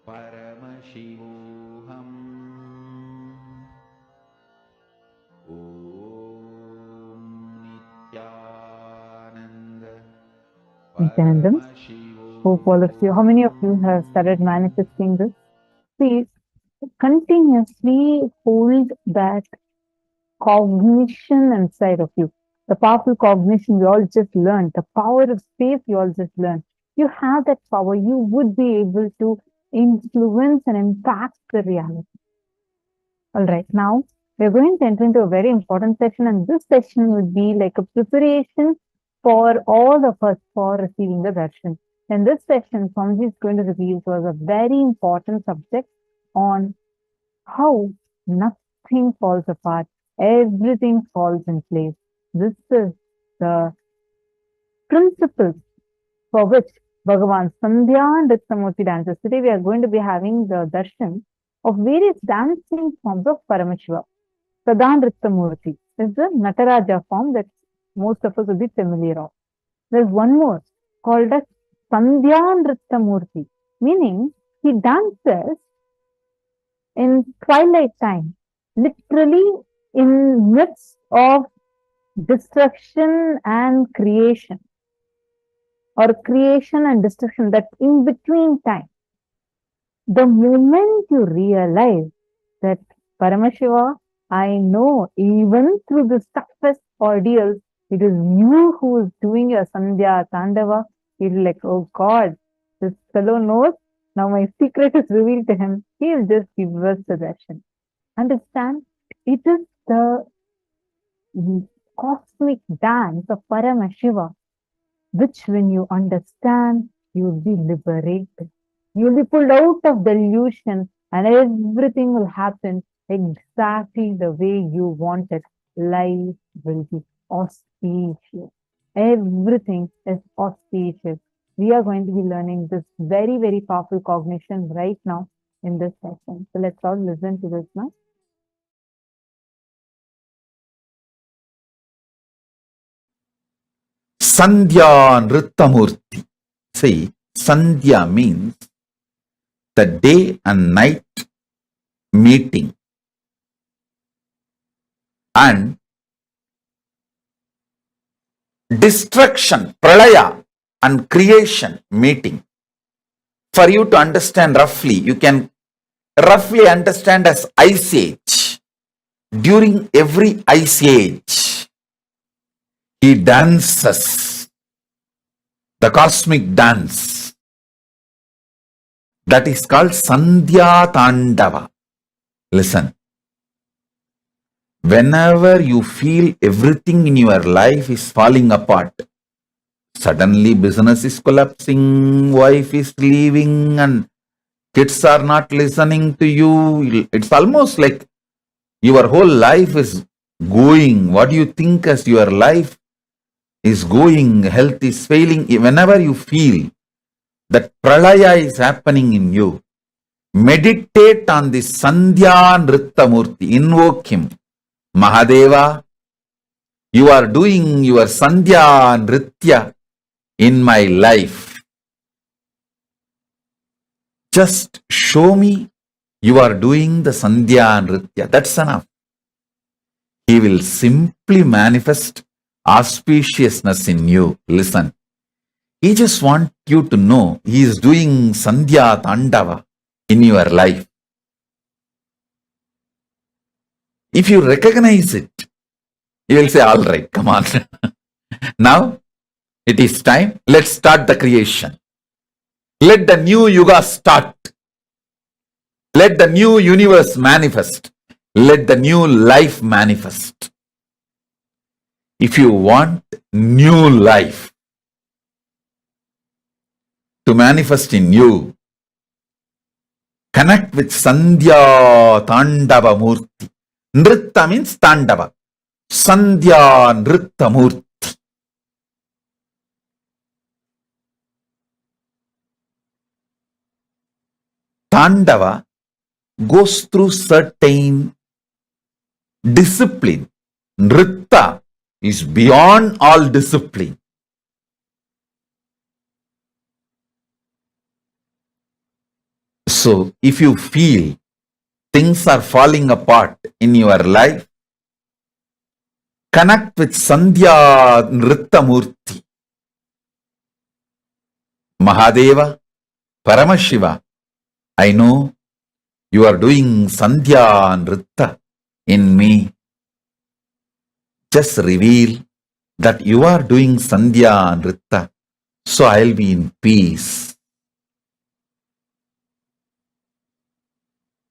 Paramashivoham. Om Nithyananda Nityanandam. Hope all of you, how many of you have started manifesting this? Please continuously hold that cognition inside of you. The powerful cognition we all just learned, the power of space we all just learned. You have that power. You would be able to influence and impact the reality. All right, now we're going to enter into a very important session, and this session would be like a preparation for all of us for receiving the darshan. In this session, Swamiji is going to reveal to us a very important subject on how nothing falls apart, everything falls in place. This is the principle for which Bhagavan Sandhya and Ritsamurti dances. Today we are going to be having the darshan of various dancing forms of Paramashiva. Pradhan Ritsamurti is the Nataraja form that most of us will be familiar of. There's one more called as Sandhya Ritsamurti, meaning he dances in twilight time, literally in midst of destruction and creation, or creation and destruction, that in between time. The moment you realize that Paramashiva, I know even through the toughest ordeals, it is you who is doing your Sandhya Tandava, you'll be like, oh God, this fellow knows, now my secret is revealed to him. He'll just give us the darshan. Understand? It is the cosmic dance of Paramashiva, which when you understand, you'll be liberated. You'll be pulled out of delusion and everything will happen exactly the way you want it. Life will be auspicious. Everything is auspicious. We are going to be learning this very, very powerful cognition right now in this session. So let's all listen to this now. Sandhya Nrittamurti. See, Sandhya means the day and night meeting, and destruction, pralaya, and creation meeting. For you to understand roughly, you can roughly understand as ice age. During every ice age, he dances the cosmic dance. That is called Sandhya Tandava. Listen. Whenever you feel everything in your life is falling apart, suddenly business is collapsing, wife is leaving, and kids are not listening to you. It's almost like your whole life is going. What do you think as your life? is going, health is failing, whenever you feel that pralaya is happening in you, meditate on the Sandhya Nritta Murti, invoke him. Mahadeva, you are doing your Sandhya Nritya in my life. Just show me you are doing the Sandhya Nritya. That's enough. He will simply manifest auspiciousness in you. Listen. He just wants you to know he is doing Sandhya Tandava in your life. If you recognize it, you will say, all right, come on. Now it is time. Let's start the creation. Let the new yuga start. Let the new universe manifest. Let the new life manifest. If you want new life to manifest in you, connect with Sandhya Tandava Murti. Nritta means Tandava. Sandhya Nritta Murti. Tandava goes through certain discipline. Nritta is beyond all discipline. So, if you feel things are falling apart in your life, connect with Sandhya Nritta Murti. Mahadeva, Paramashiva, I know you are doing Sandhya Nritta in me. Just reveal that you are doing Sandhya Nritta, so I'll be in peace.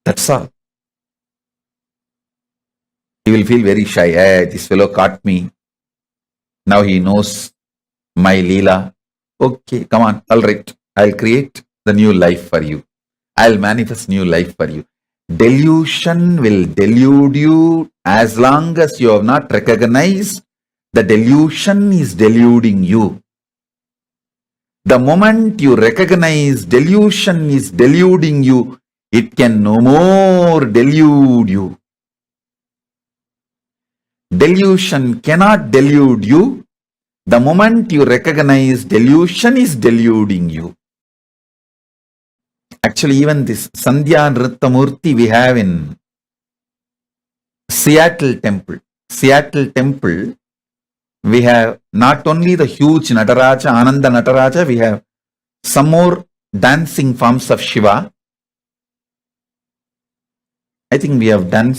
That's all. He will feel very shy. Hey, this fellow caught me. Now he knows my Leela. Okay, come on. All right. I'll create the new life for you. I'll manifest new life for you. Delusion will delude you as long as you have not recognized the delusion is deluding you. The moment you recognize delusion is deluding you, it can no more delude you. Delusion cannot delude you. The moment you recognize delusion is deluding you. Actually, even this Sandhya Nritta Murti we have in Seattle Temple. Seattle Temple, we have not only the huge Nataraja, Ananda Nataraja, we have some more dancing forms of Shiva. I think we have done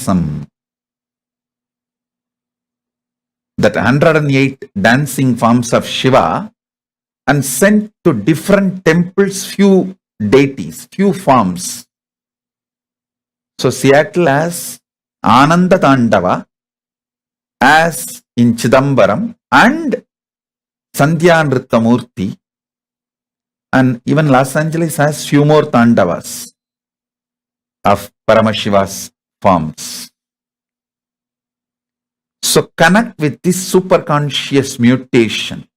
that 108 dancing forms of Shiva and sent to different temples few deities, few forms. So Seattle has Ananda Tandava as in Chidambaram and Sandhya Nritta Murti, and even Los Angeles has few more Tandavas of Paramashiva's forms. So connect with this superconscious mutation,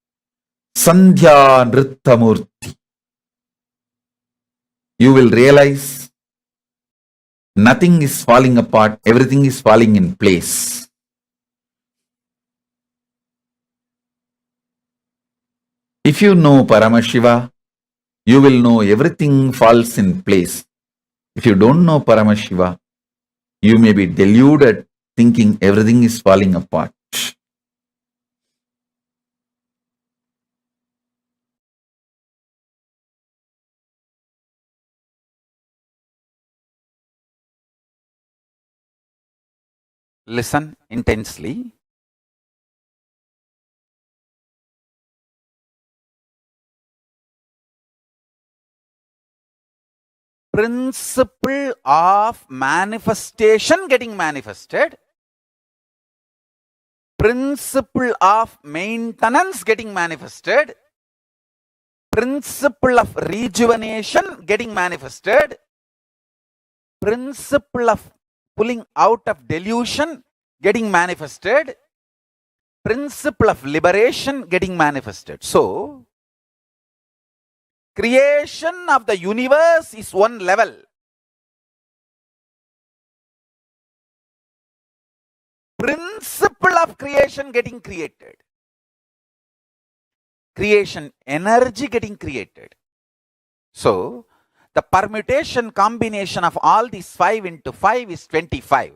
Sandhya Nritta Murti. You will realize nothing is falling apart, everything is falling in place. If you know Paramashiva, you will know everything falls in place. If you don't know Paramashiva, you may be deluded thinking everything is falling apart. Listen intensely. Principle of manifestation getting manifested. Principle of maintenance getting manifested. Principle of rejuvenation getting manifested. Principle of pulling out of delusion getting manifested. principle of liberation getting manifested. So, creation of the universe is one level. Principle of creation getting created. Creation energy getting created. So, the permutation combination of all these 5 into 5 is 25.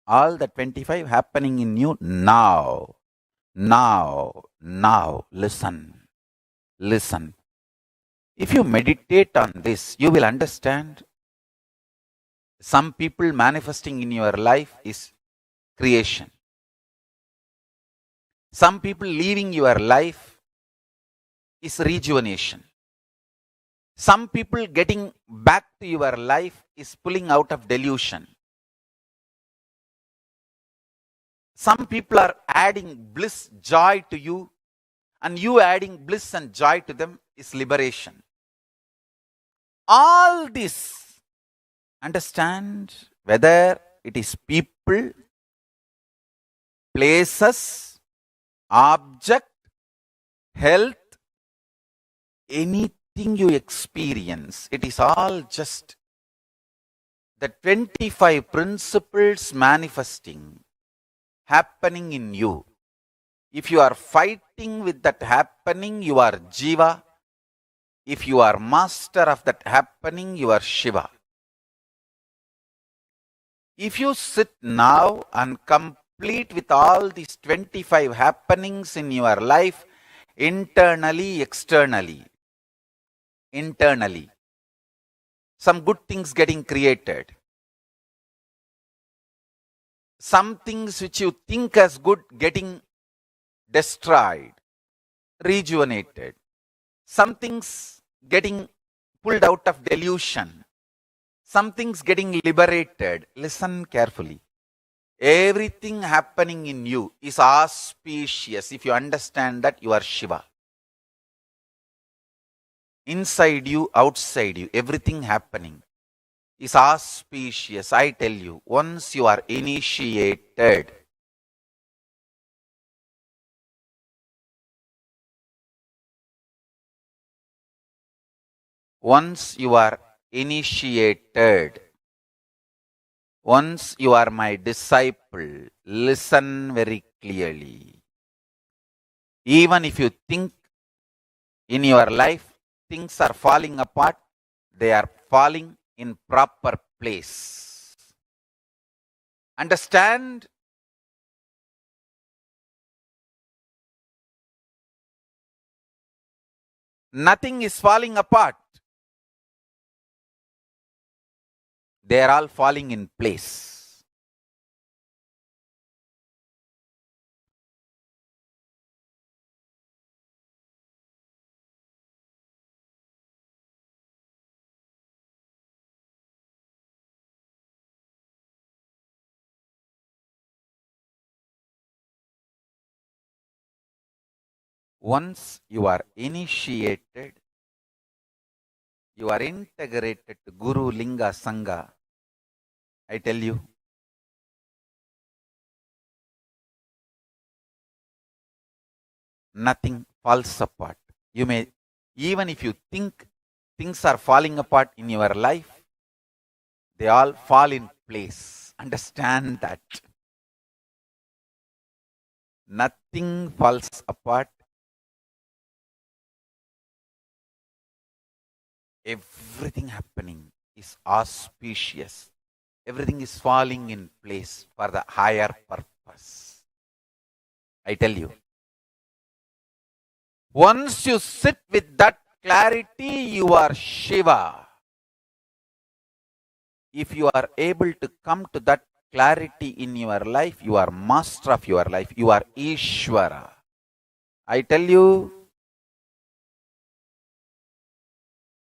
All the 25 happening in you now. Now. Listen. If you meditate on this, you will understand some people manifesting in your life is creation. Some people leaving your life is rejuvenation. Some people getting back to your life is pulling out of delusion. Some people are adding bliss, joy to you, and you adding bliss and joy to them is liberation. All this, understand, whether it is people, places, object, health, anything you experience, it is all just the 25 principles manifesting, happening in you. If you are fighting with that happening, you are Jiva. If you are master of that happening, you are Shiva. If you sit now and complete with all these 25 happenings in your life, internally, externally, some good things getting created. Some things which you think as good getting destroyed, rejuvenated. Some things getting pulled out of delusion. Some things getting liberated. Listen carefully. Everything happening in you is auspicious. If you understand that, you are Shiva. Inside you, outside you, everything happening is auspicious. I tell you, once you are initiated, once you are my disciple, listen very clearly. Even if you think in your life things are falling apart, they are falling in proper place. Understand? Nothing is falling apart. They are all falling in place. Once you are initiated, you are integrated to Guru, Linga, Sangha. I tell you, nothing falls apart. You may, even if you think things are falling apart in your life, they all fall in place. Understand that. Nothing falls apart. Everything happening is auspicious. Everything is falling in place for the higher purpose. I tell you. Once you sit with that clarity, you are Shiva. If you are able to come to that clarity in your life, you are master of your life. You are Ishvara. I tell you,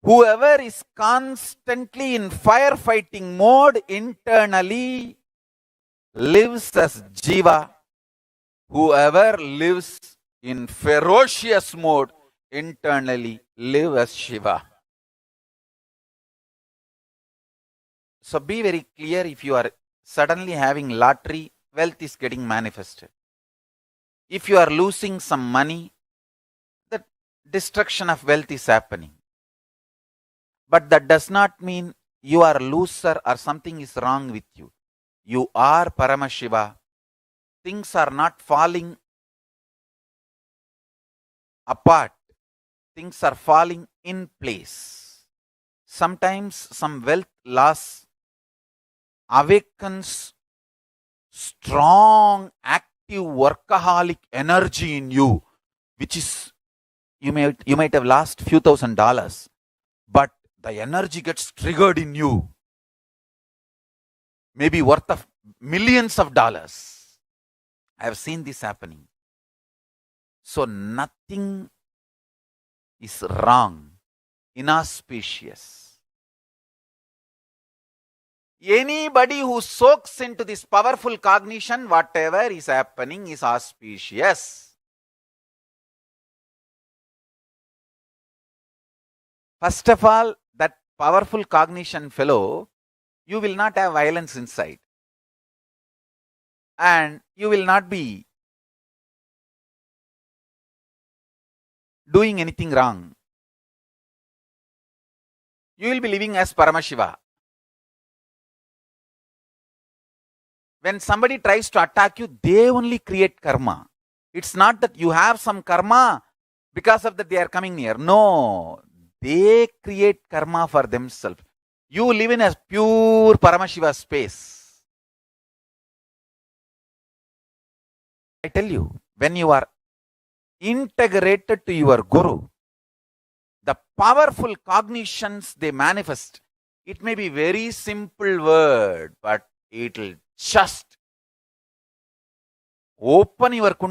whoever is constantly in firefighting mode internally lives as Jiva. Whoever lives in ferocious mode internally lives as Shiva. So be very clear. If you are suddenly having lottery, wealth is getting manifested. If you are losing some money, the destruction of wealth is happening. But that does not mean you are a loser or something is wrong with you. You are Paramashiva. Things are not falling apart. Things are falling in place. Sometimes some wealth loss awakens strong, active, workaholic energy in you, which is, you might have lost few $1,000s, but the energy gets triggered in you, maybe worth of millions of dollars. I have seen this happening. So nothing is wrong, inauspicious. Anybody who soaks into this powerful cognition, whatever is happening is auspicious. First of all, that powerful cognition fellow, you will not have violence inside. And you will not be doing anything wrong. You will be living as Paramashiva. When somebody tries to attack you, they only create karma. It's not that you have some karma, because of that they are coming near. No, they create karma for themselves. You live in a pure Paramashiva space. I tell you, when you are integrated to your Guru, the powerful cognitions they manifest, it may be very simple word, but it will just open your kundalini.